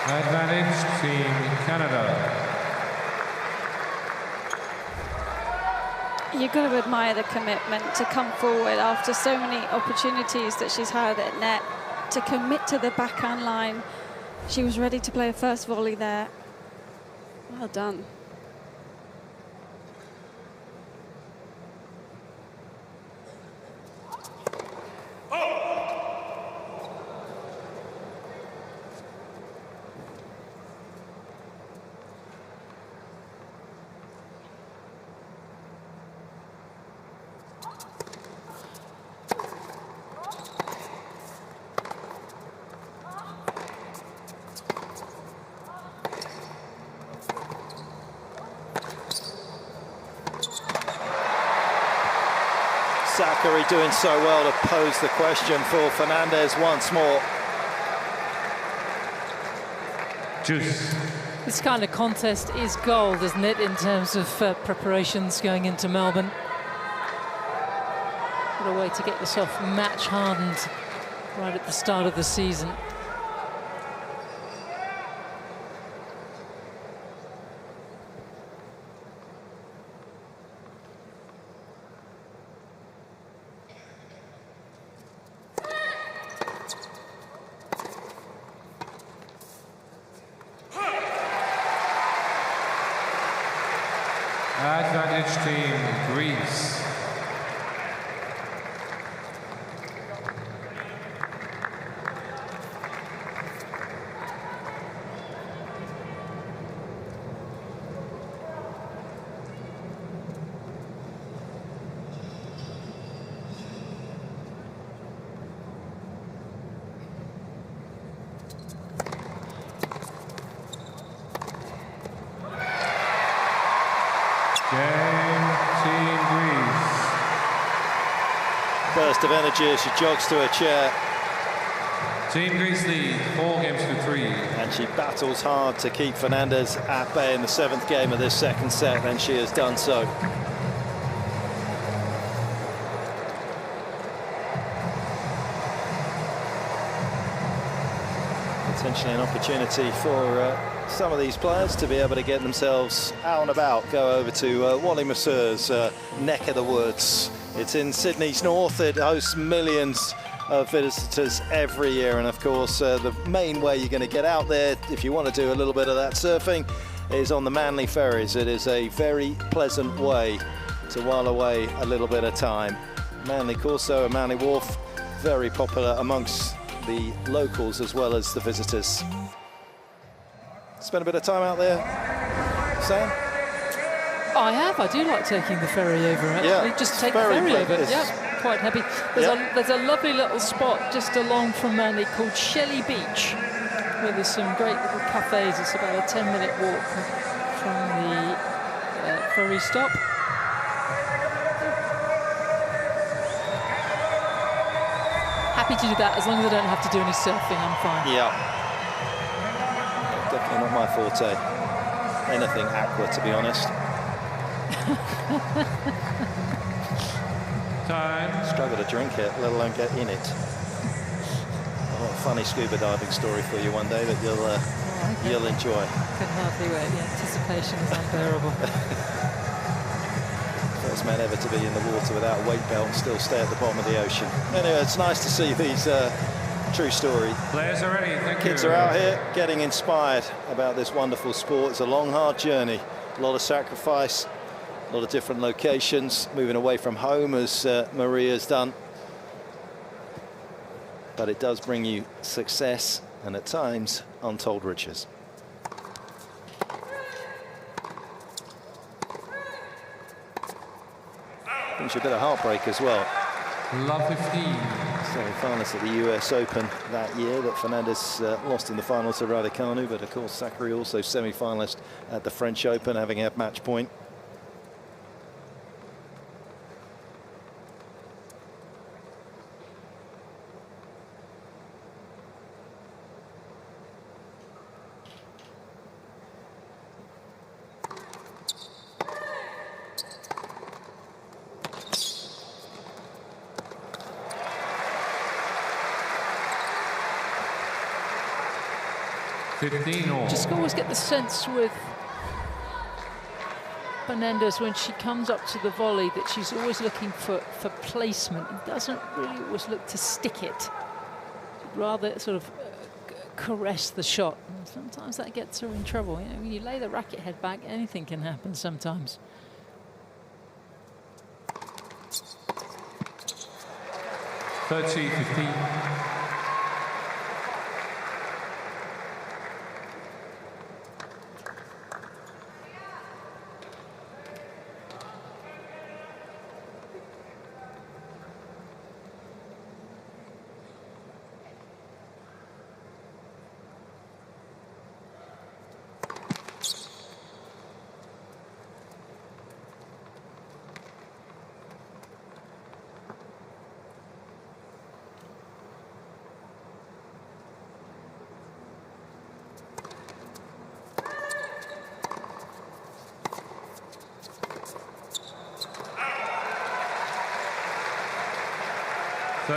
Advantage Team Canada. You've got to admire the commitment to come forward after so many opportunities that she's had at net, to commit to the backhand line. She was ready to play a first volley there. Well done. Zachary doing so well to pose the question for Fernandez once more. Juice. This kind of contest is gold, isn't it, in terms of preparations going into Melbourne? What a way to get yourself match hardened right at the start of the season. Advantage team, Greece. Burst of energy as she jogs to her chair. Team Greece lead 4-3. And she battles hard to keep Fernandez at bay in the 7th game of this second set, and she has done so. Potentially an opportunity for some of these players to be able to get themselves out and about, go over to Wally Mercer's neck of the woods. It's in Sydney's north. It hosts millions of visitors every year, and of course the main way you're going to get out there if you want to do a little bit of that surfing is on the Manly ferries. It is a very pleasant way to while away a little bit of time. Manly Corso and Manly Wharf, very popular amongst the locals as well as the visitors. Spend a bit of time out there, Sam? I have. I do like taking the ferry over, actually. Yeah, just take the ferry over. It's yeah, quite happy. There's a lovely little spot just along from Manly called Shelley Beach, where there's some great little cafes. It's about a 10-minute walk from the ferry stop. Happy to do that as long as I don't have to do any surfing. I'm fine. Yeah. Definitely not my forte. Anything aqua, to be honest. Time. Struggle to drink it, let alone get in it. I've got a funny scuba diving story for you one day that you'll enjoy. I can hardly wait. The anticipation is unbearable. First man ever to be in the water without a weight belt and still stay at the bottom of the ocean. Anyway, it's nice to see these true story. Players are ready. Thank you. Kids are out here getting inspired about this wonderful sport. It's a long, hard journey. A lot of sacrifice. A lot of different locations, moving away from home as Maria's done. But it does bring you success and at times untold riches. Brings you a bit of heartbreak as well. Love 15. Semi-finalist at the US Open that year that Fernandez lost in the final to Raducanu, but of course Zachary also semi-finalist at the French Open, having had match point. Just always get the sense with Fernandez when she comes up to the volley that she's always looking for placement. It doesn't really always look to stick it. She'd rather sort of caress the shot. And sometimes that gets her in trouble. You know, when you lay the racket head back, anything can happen sometimes. Thirty, 15.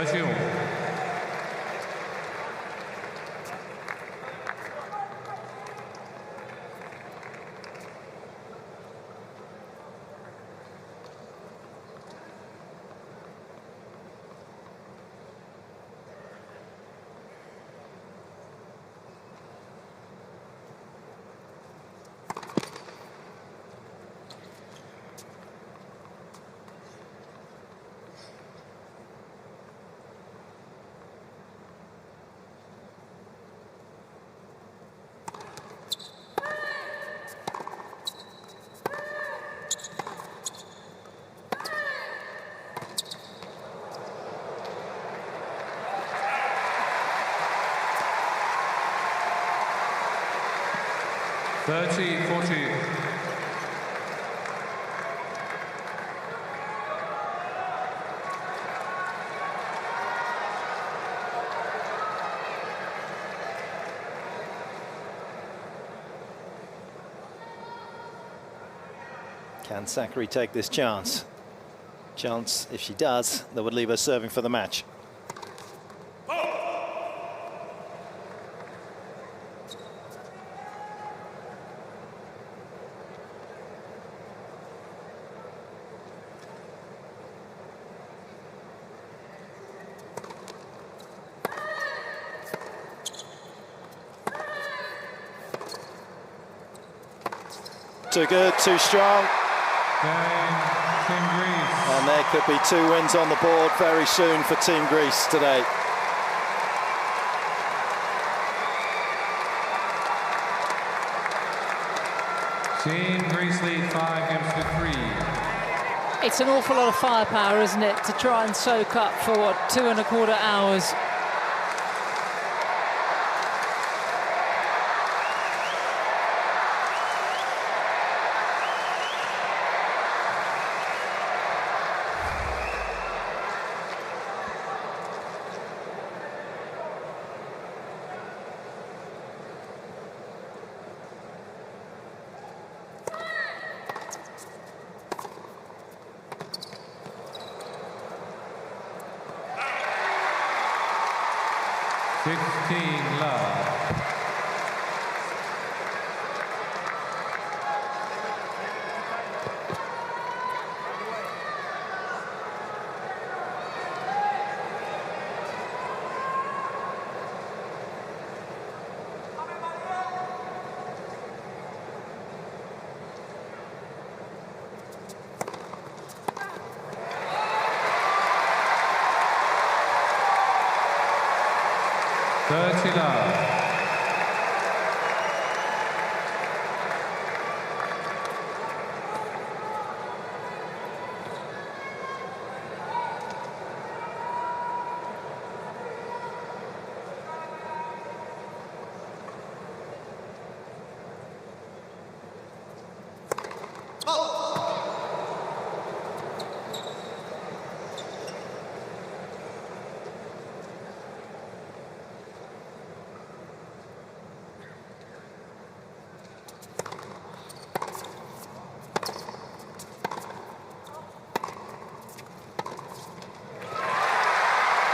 30 all. Can Sakkari take this chance? Chance, if she does, that would leave her serving for the match. Too good, too strong. And there could be 2 wins on the board very soon for Team Greece today. Team Greece lead 5 games to 3. It's an awful lot of firepower, isn't it, to try and soak up for, what, 2¼ hours.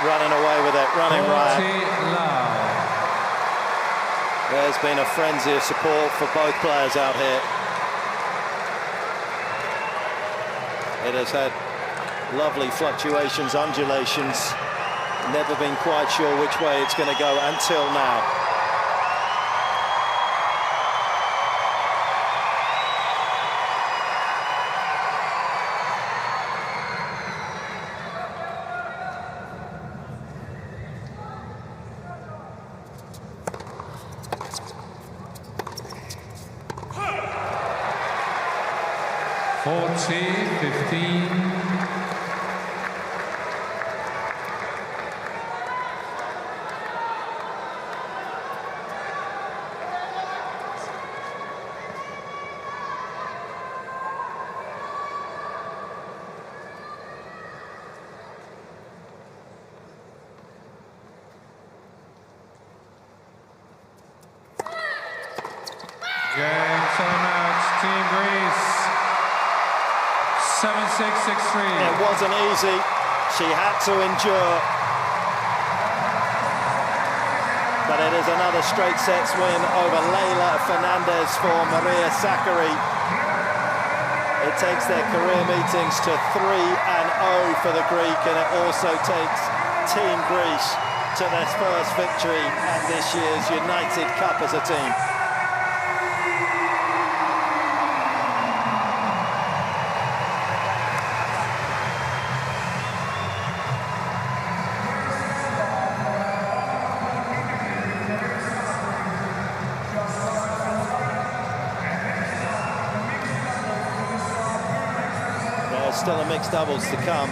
Running away with it, running riot. There's been a frenzy of support for both players out here. It has had lovely fluctuations, undulations. Never been quite sure which way it's going to go until now. Game timeout, Team Greece. 7-6, 6-3. It wasn't easy. She had to endure But it is another straight sets win over Leylah Fernandez for Maria Sakkari. It takes their career meetings to 3-0 for the Greek, and it also takes Team Greece to their first victory at this year's United Cup as a team. Still a mixed doubles to come,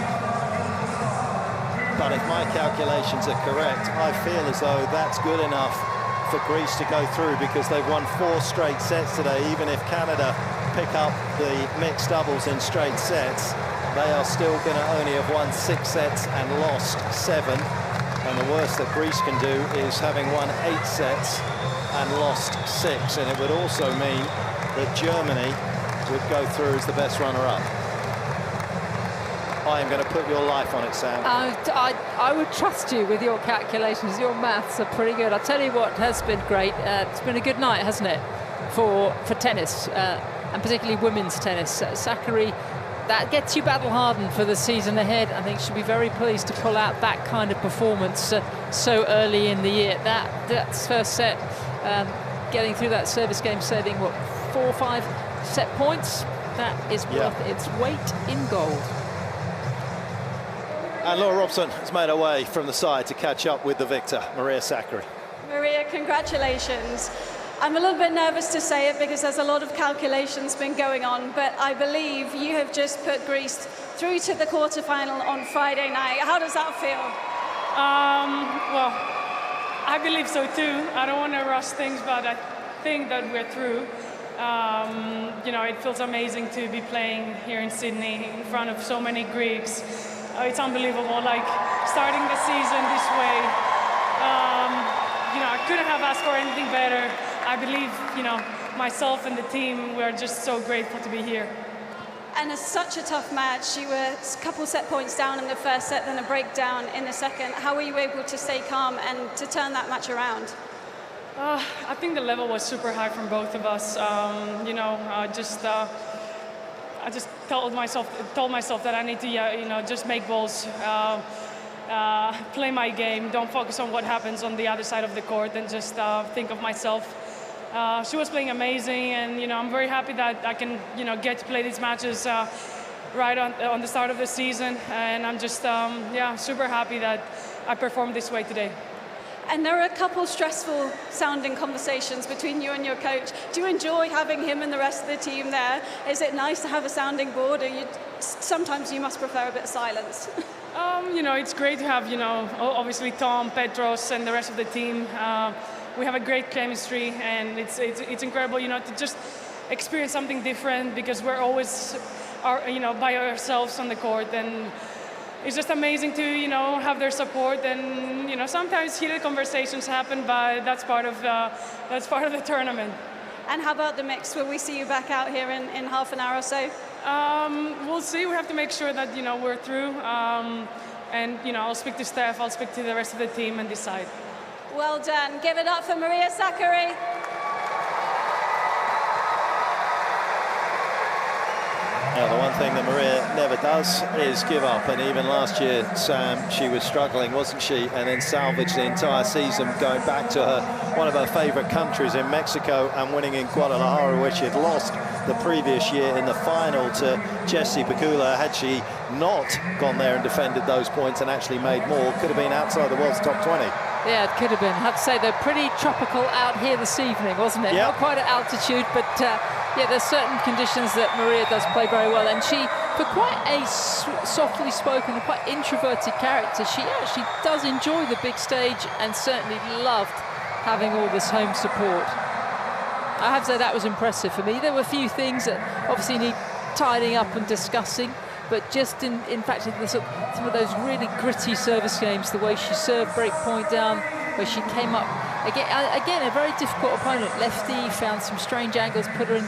but if my calculations are correct, I feel as though that's good enough for Greece to go through, because they've won 4 straight sets today. Even if Canada pick up the mixed doubles in straight sets, they are still going to only have won 6 sets and lost 7, and the worst that Greece can do is having won 8 sets and lost 6, and it would also mean that Germany would go through as the best runner-up. I am going to put your life on it, Sam. I would trust you with your calculations. Your maths are pretty good. I'll tell you what has been great. It's been a good night, hasn't it, for tennis, and particularly women's tennis. Sakkari, that gets you battle-hardened for the season ahead. I think she'll be very pleased to pull out that kind of performance so early in the year. That's first set, getting through that service game, saving, what, 4 or 5 set points? That is worth its weight in gold. And Laura Robson has made her way from the side to catch up with the victor, Maria Sakkari. Maria, congratulations. I'm a little bit nervous to say it because there's a lot of calculations been going on, but I believe you have just put Greece through to the quarterfinal on Friday night. How does that feel? Well, I believe so too. I don't want to rush things, but I think that we're through. You know, it feels amazing to be playing here in Sydney in front of so many Greeks. It's unbelievable, like starting the season this way. You know, I couldn't have asked for anything better. I believe, you know, myself and the team, we're just so grateful to be here. And it's such a tough match. You were a couple set points down in the first set, then a breakdown in the second. How were you able to stay calm and to turn that match around? I think the level was super high from both of us. You know, I just told myself that I need to, you know, just make balls, play my game, don't focus on what happens on the other side of the court, and just think of myself. She was playing amazing, and you know, I'm very happy that I can, you know, get to play these matches right on the start of the season, and I'm just, yeah, super happy that I performed this way today. And there are a couple stressful sounding conversations between you and your coach. Do you enjoy having him and the rest of the team there? Is it nice to have a sounding board, or sometimes you must prefer a bit of silence? You know, it's great to have, you know, obviously Tom, Petros, and the rest of the team. We have a great chemistry, and it's incredible, you know, to just experience something different, because we're always, you know, by ourselves on the court, and it's just amazing to, you know, have their support. And you know, sometimes heated conversations happen, but that's part of the tournament. And how about the mix? Will we see you back out here in half an hour or so? We'll see. We have to make sure that, you know, we're through. And you know, I'll speak to Steph, I'll speak to the rest of the team and decide. Well done. Give it up for Maria Sakkari. Now, the one thing that Maria never does is give up, and even last year, Sam, she was struggling, wasn't she? And then salvaged the entire season, going back to one of her favourite countries in Mexico, and winning in Guadalajara, where she had lost the previous year in the final to Jessie Pegula. Had she not gone there and defended those points and actually made more, could have been outside the world's top 20. Yeah, it could have been. I have to say, they're pretty tropical out here this evening, wasn't it? Yep. Not quite at altitude, but yeah, there's certain conditions that Maria does play very well. And she, for quite a softly spoken and quite introverted character, she actually does enjoy the big stage and certainly loved having all this home support. I have to say that was impressive for me. There were a few things that obviously need tidying up and discussing, but just in fact, some of those really gritty service games, the way she served break point down, where she came up, again a very difficult opponent, lefty, found some strange angles, put her in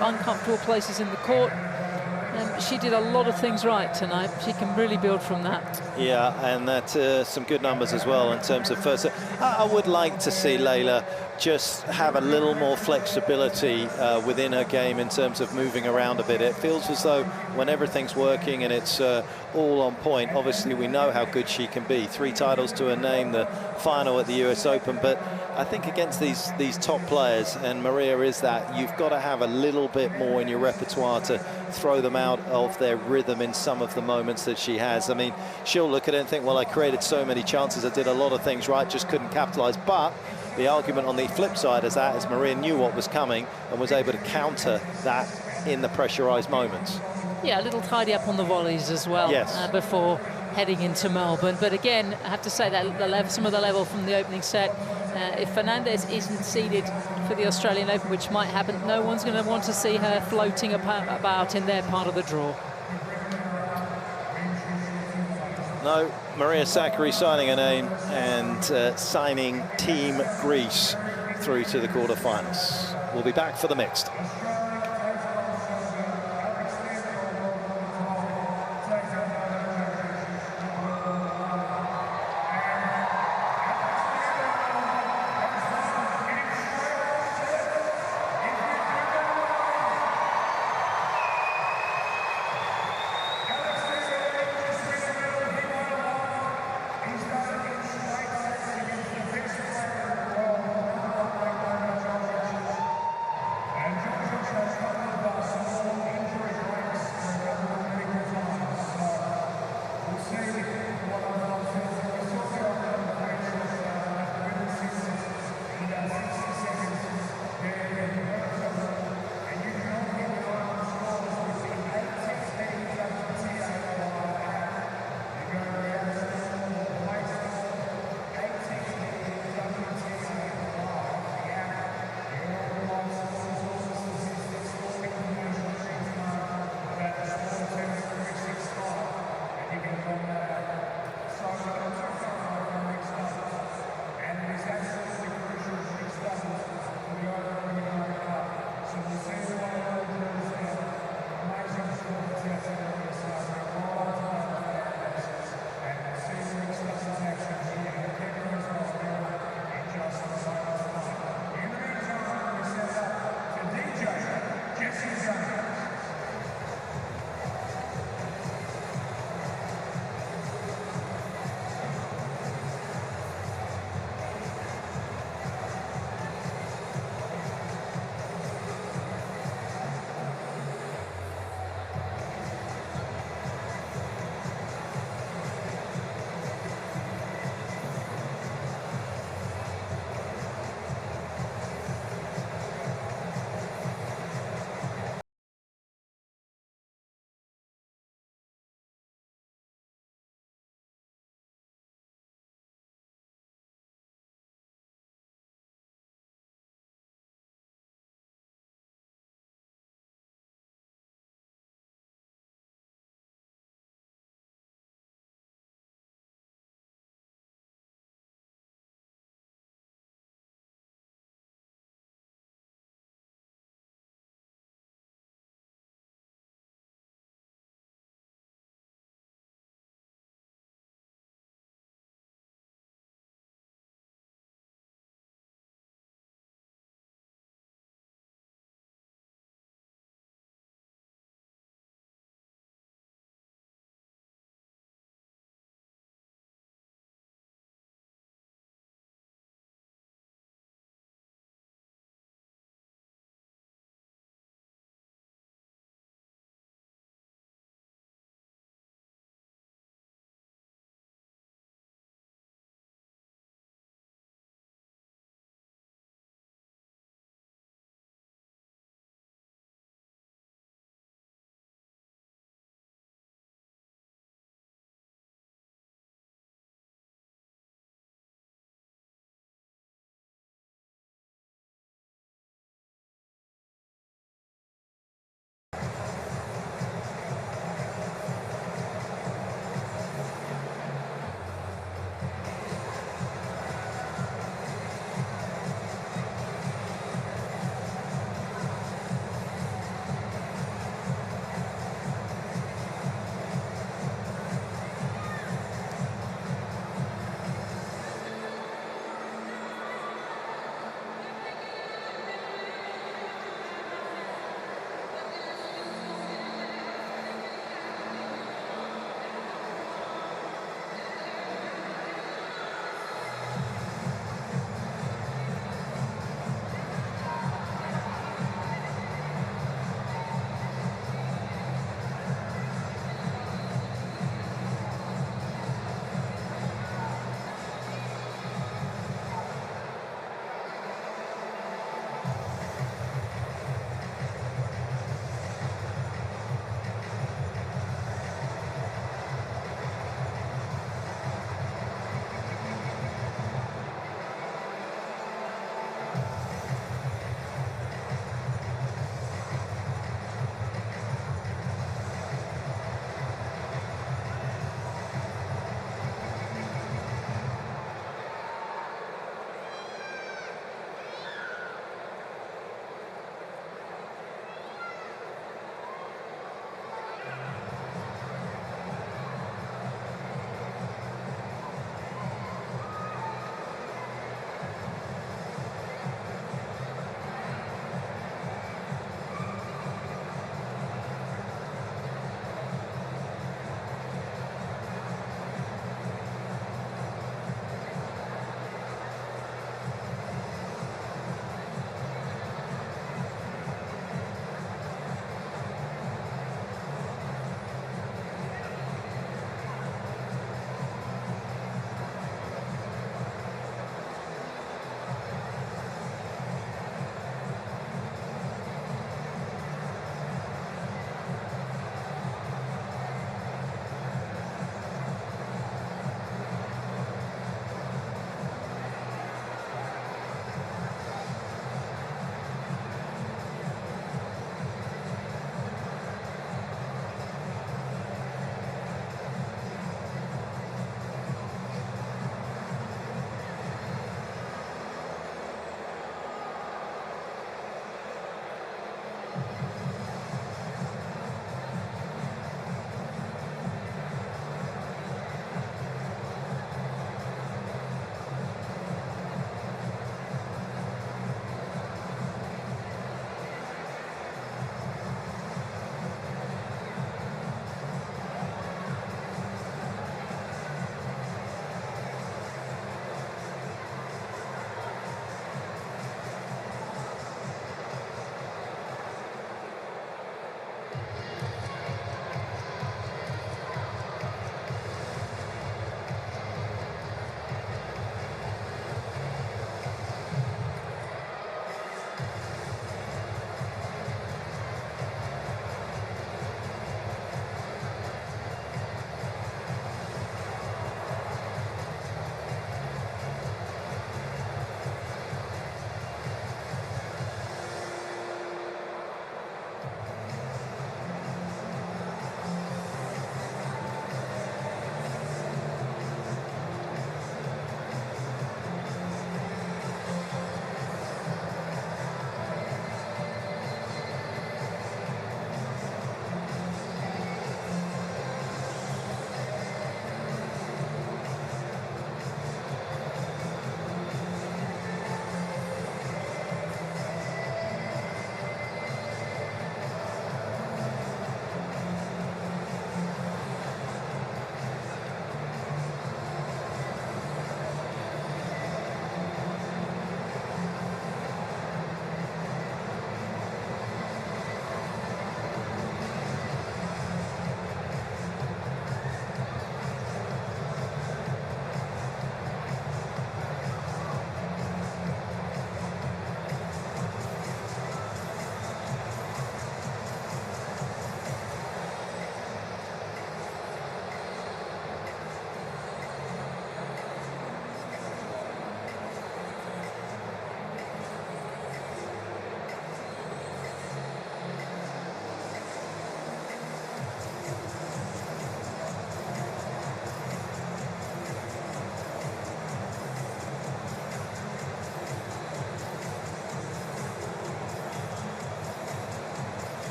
uncomfortable places in the court. And she did a lot of things right tonight. She can really build from that. Yeah, and that some good numbers as well in terms of first. I would like to see Layla just have a little more flexibility within her game in terms of moving around a bit. It feels as though when everything's working and it's all on point, obviously we know how good she can be. 3 titles to her name, the final at the US Open, but I think against these top players, and Maria is that, you've got to have a little bit more in your repertoire to throw them out of their rhythm in some of the moments that she has. I mean, she'll look at it and think, well, I created so many chances, I did a lot of things right, just couldn't capitalize. But the argument on the flip side is that, as Maria knew what was coming and was able to counter that in the pressurized moments. Yeah, a little tidy up on the volleys as well. Yes. Before heading into Melbourne. But again, I have to say that some of the level from the opening set, if Fernandez isn't seeded for the Australian Open, which might happen, no one's going to want to see her floating about in their part of the draw. No, Maria Sakkari signing her name and signing Team Greece through to the quarterfinals. We'll be back for the mixed.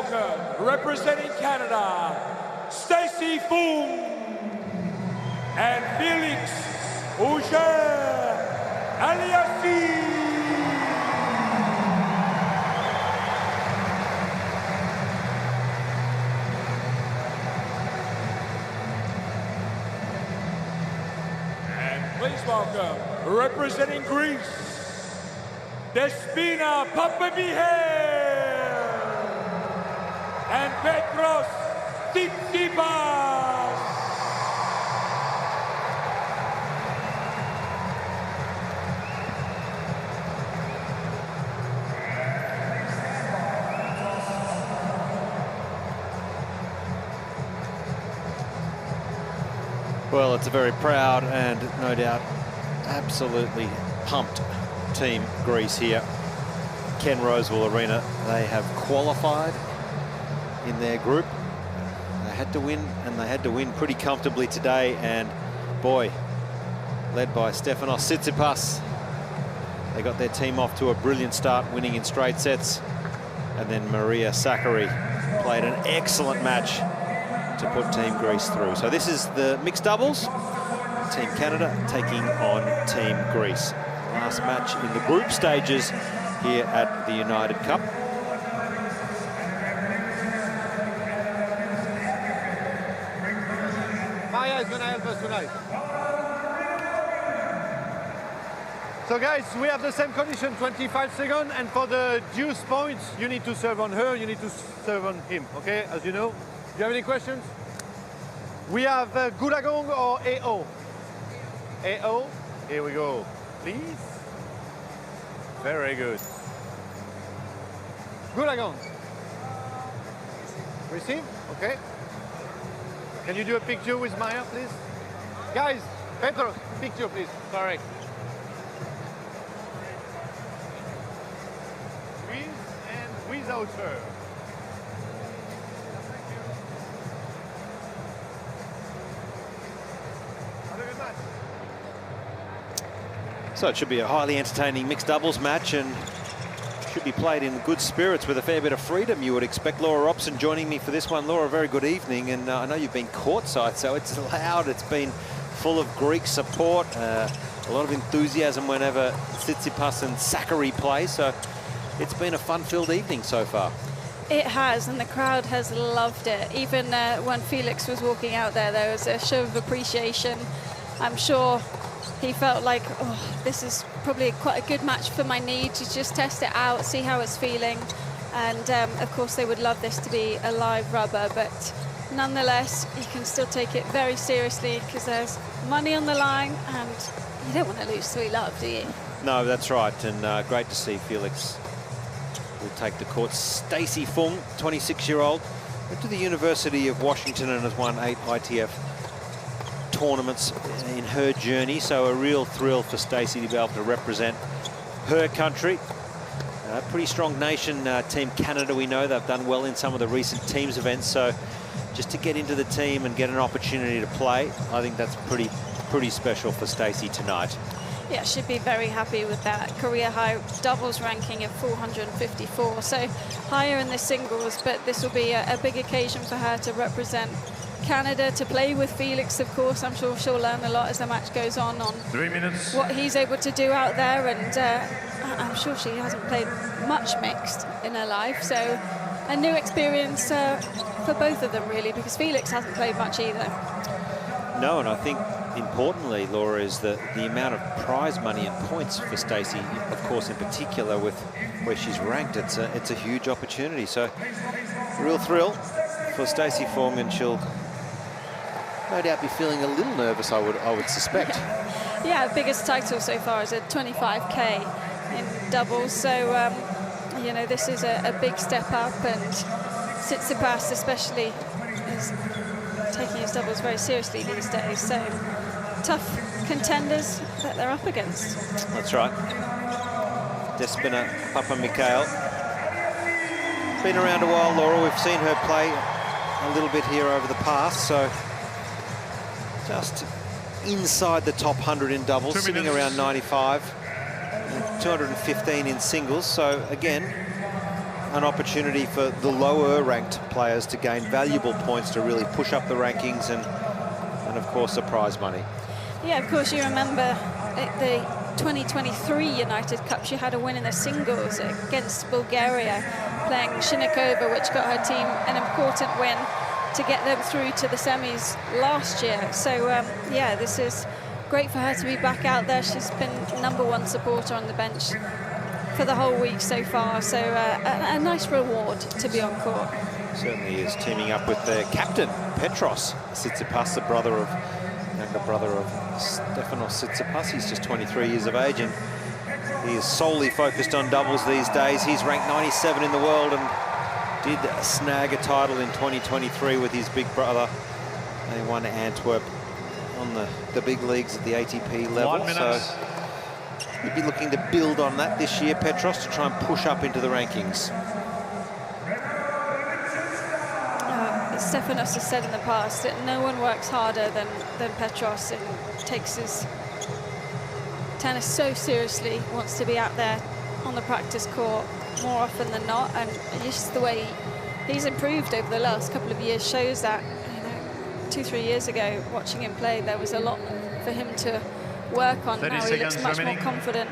welcome, representing Canada, Stacey Fung and Felix Auger-Aliassime. Please welcome, representing Greece, Despina Papabiher and Petros Tsitsipas. Well, it's a very proud and no doubt absolutely pumped Team Greece here. Ken Rosewall Arena, they have qualified in their group. They had to win, and they had to win pretty comfortably today. And boy, led by Stefanos Tsitsipas, they got their team off to a brilliant start, winning in straight sets. And then Maria Sakkari played an excellent match to put Team Greece through. So this is the mixed doubles. Team Canada taking on Team Greece. Last match in the group stages here at the United Cup. Maya is going to help us tonight. So guys, we have the same condition, 25 seconds, and for the deuce points, you need to serve on her, you need to serve on him, okay, as you know. Do you have any questions? We have Gulagong or AO? AO, here we go, please. Very good. Gulagong. Receive, okay. Can you do a picture with Maya, please? Guys, Petros, picture, please, sorry. With and without her. So it should be a highly entertaining mixed doubles match and should be played in good spirits with a fair bit of freedom, you would expect. Laura Robson joining me for this one. Laura, very good evening, and I know you've been courtside, so it's loud. It's been full of Greek support, a lot of enthusiasm whenever Tsitsipas and Sakkari play, so it's been a fun-filled evening so far. It has, and the crowd has loved it. Even when Felix was walking out there was a show of appreciation. I'm sure he felt like, oh, this is probably quite a good match for my knee to just test it out, see how it's feeling. And of course they would love this to be a live rubber, but nonetheless, you can still take it very seriously because there's money on the line and you don't want to lose 3-love, do you? No, that's right, and great to see Felix will take the court. Stacey Fung, 26-year-old, went to the University of Washington and has won 8 ITF tournaments in her journey, so a real thrill for Stacey to be able to represent her country. Pretty strong nation, Team Canada, we know they've done well in some of the recent teams events, so just to get into the team and get an opportunity to play, I think that's pretty special for Stacey tonight. Yeah, should be very happy with that. Career high doubles ranking of 454, so higher in the singles, but this will be a big occasion for her to represent Canada, to play with Felix, of course. I'm sure she'll learn a lot as the match goes on 3 minutes. What he's able to do out there, and I'm sure she hasn't played much mixed in her life, so a new experience for both of them really, because Felix hasn't played much either. No, and I think importantly, Laura, is the amount of prize money and points for Stacey, of course, in particular with where she's ranked. It's a huge opportunity, so real thrill for Stacey Fung, and she'll no doubt be feeling a little nervous, I would suspect. Yeah, biggest title so far is a 25K in doubles, so you know, this is a big step up, and Tsitsipas especially is taking his doubles very seriously these days, so tough contenders that they're up against. That's right. Despina Papamikael. Been around a while, Laura. We've seen her play a little bit here over the past, so just inside the top 100 in doubles, sitting around 95, 215 in singles. So again, an opportunity for the lower ranked players to gain valuable points to really push up the rankings and of course the prize money. Yeah, of course you remember at the 2023 United Cup, she had a win in the singles against Bulgaria, playing Shinikova, which got her team an important win to get them through to the semis last year. So yeah, this is great for her to be back out there. She's been #1 supporter on the bench for the whole week so far. So a nice reward to be on court. Certainly is, teaming up with their captain, Petros Tsitsipas, the younger brother of Stefanos Tsitsipas. He's just 23 years of age, and he is solely focused on doubles these days. He's ranked 97 in the world and did snag a title in 2023 with his big brother. They won Antwerp on the big leagues at the ATP level. So he'd be looking to build on that this year, Petros, to try and push up into the rankings. Stefanos has said in the past that no one works harder than Petros and takes his tennis so seriously, wants to be out there on the practice court more often than not, and just the way he's improved over the last couple of years shows that. You know, 2-3 years ago, watching him play, there was a lot for him to work on. Now he looks much more confident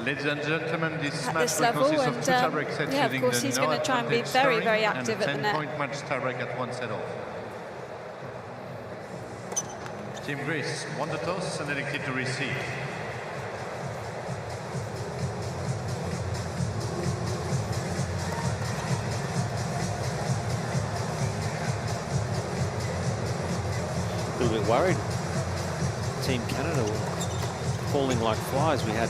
Ladies and gentlemen, this at match this will level, consist and of 2 tie-break sets yeah, of using course the he's going to try and be no-advantage very, very scoring active and at a the net. 10-point match tie-break at 1 set off. Team Greece won the toss and elected to receive. A little bit worried. Team Canada were falling like flies. We had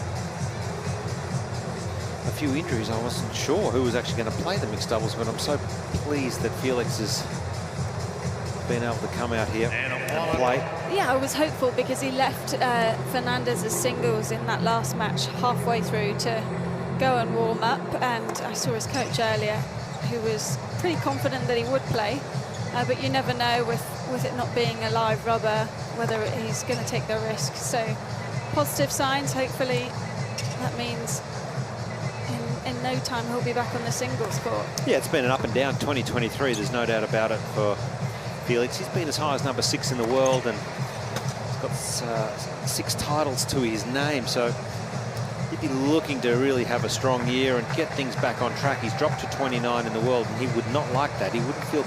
a few injuries. I wasn't sure who was actually going to play the mixed doubles, but I'm so pleased that Felix has been able to come out here and play. Yeah, I was hopeful because he left Fernandez's singles in that last match halfway through to go and warm up, and I saw his coach earlier who was pretty confident that he would play, but you never know with it not being a live rubber whether he's going to take the risk. So positive signs. Hopefully that means in no time he'll be back on the singles court. Yeah, it's been an up and down 2023, there's no doubt about it for Felix. He's been as high as #6 in the world, and he's got 6 titles to his name, so he'd be looking to really have a strong year and get things back on track. He's dropped to 29 in the world, and he would not like that. He wouldn't feel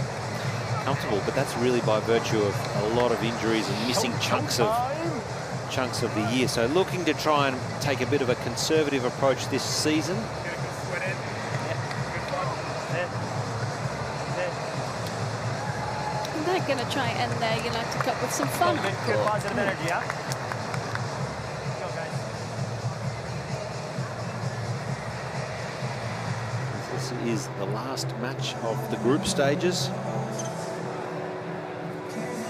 comfortable, but that's really by virtue of a lot of injuries and missing chunks of the year. So looking to try and take a bit of a conservative approach this season. And they're going to try and end their United Cup with some fun. Good positive energy, yeah? This is the last match of the group stages.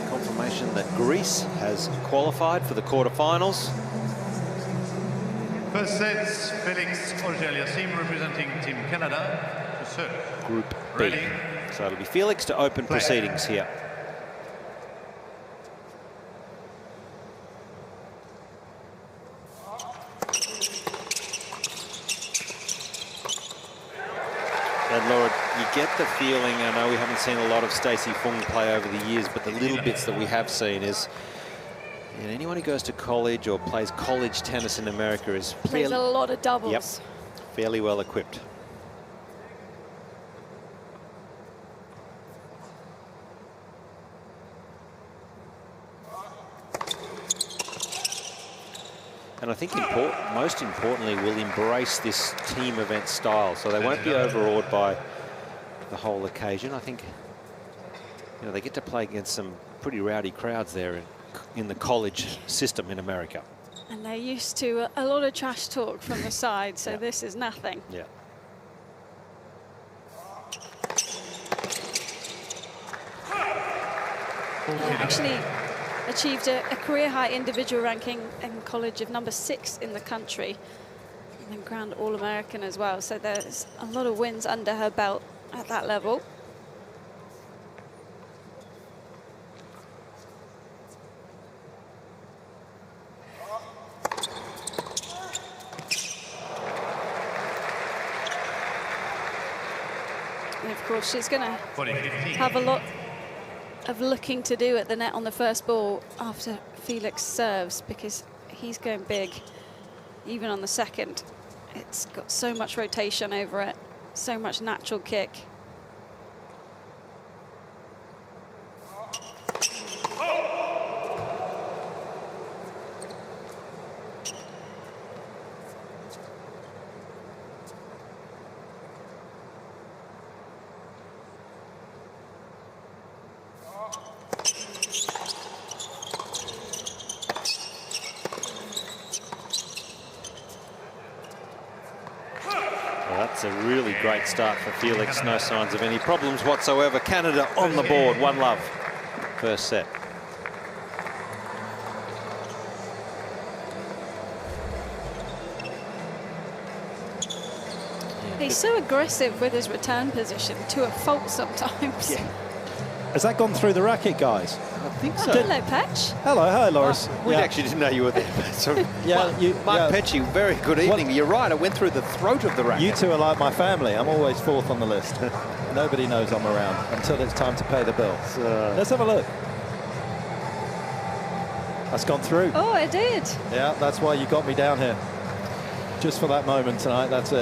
Confirmation that Greece has qualified for the quarterfinals. First sets, Felix Auger-Aliassime representing Team Canada to serve. Group B. Ready. So it'll be Felix to open proceedings here. And Laura, you get the feeling, I know we haven't seen a lot of Stacey Fung play over the years, but the little bits that we have seen is, you know, anyone who goes to college or plays college tennis in America is Plays a lot of doubles. Yep, fairly well equipped. And I think most importantly, will embrace this team event style, so they won't be overawed by the whole occasion. I think, you know, they get to play against some pretty rowdy crowds there in the college system in America. And they're used to a lot of trash talk from the side, so this is nothing. Yeah. Actually achieved a career high individual ranking in college of #6 in the country, and then crowned All-American as well. So there's a lot of wins under her belt at that level. And of course, she's going to have a lot of looking to do at the net on the first ball after Felix serves, because he's going big even on the second. It's got so much rotation over it, so much natural kick. That's a really great start for Felix. No signs of any problems whatsoever. Canada on the board, 1-love. First set. He's so aggressive with his return position, to a fault sometimes. Yeah. Has that gone through the racket, guys? I think so. Hello, Patch. Hello, hi, Loris. We actually didn't know you were there. So, Mark Petchy, very good evening. You're right, I went through the throat of the racket. You two are like my family. I'm always fourth on the list. Nobody knows I'm around until it's time to pay the bill. Let's have a look. That's gone through. Oh, it did. Yeah, that's why you got me down here. Just for that moment tonight, that's it.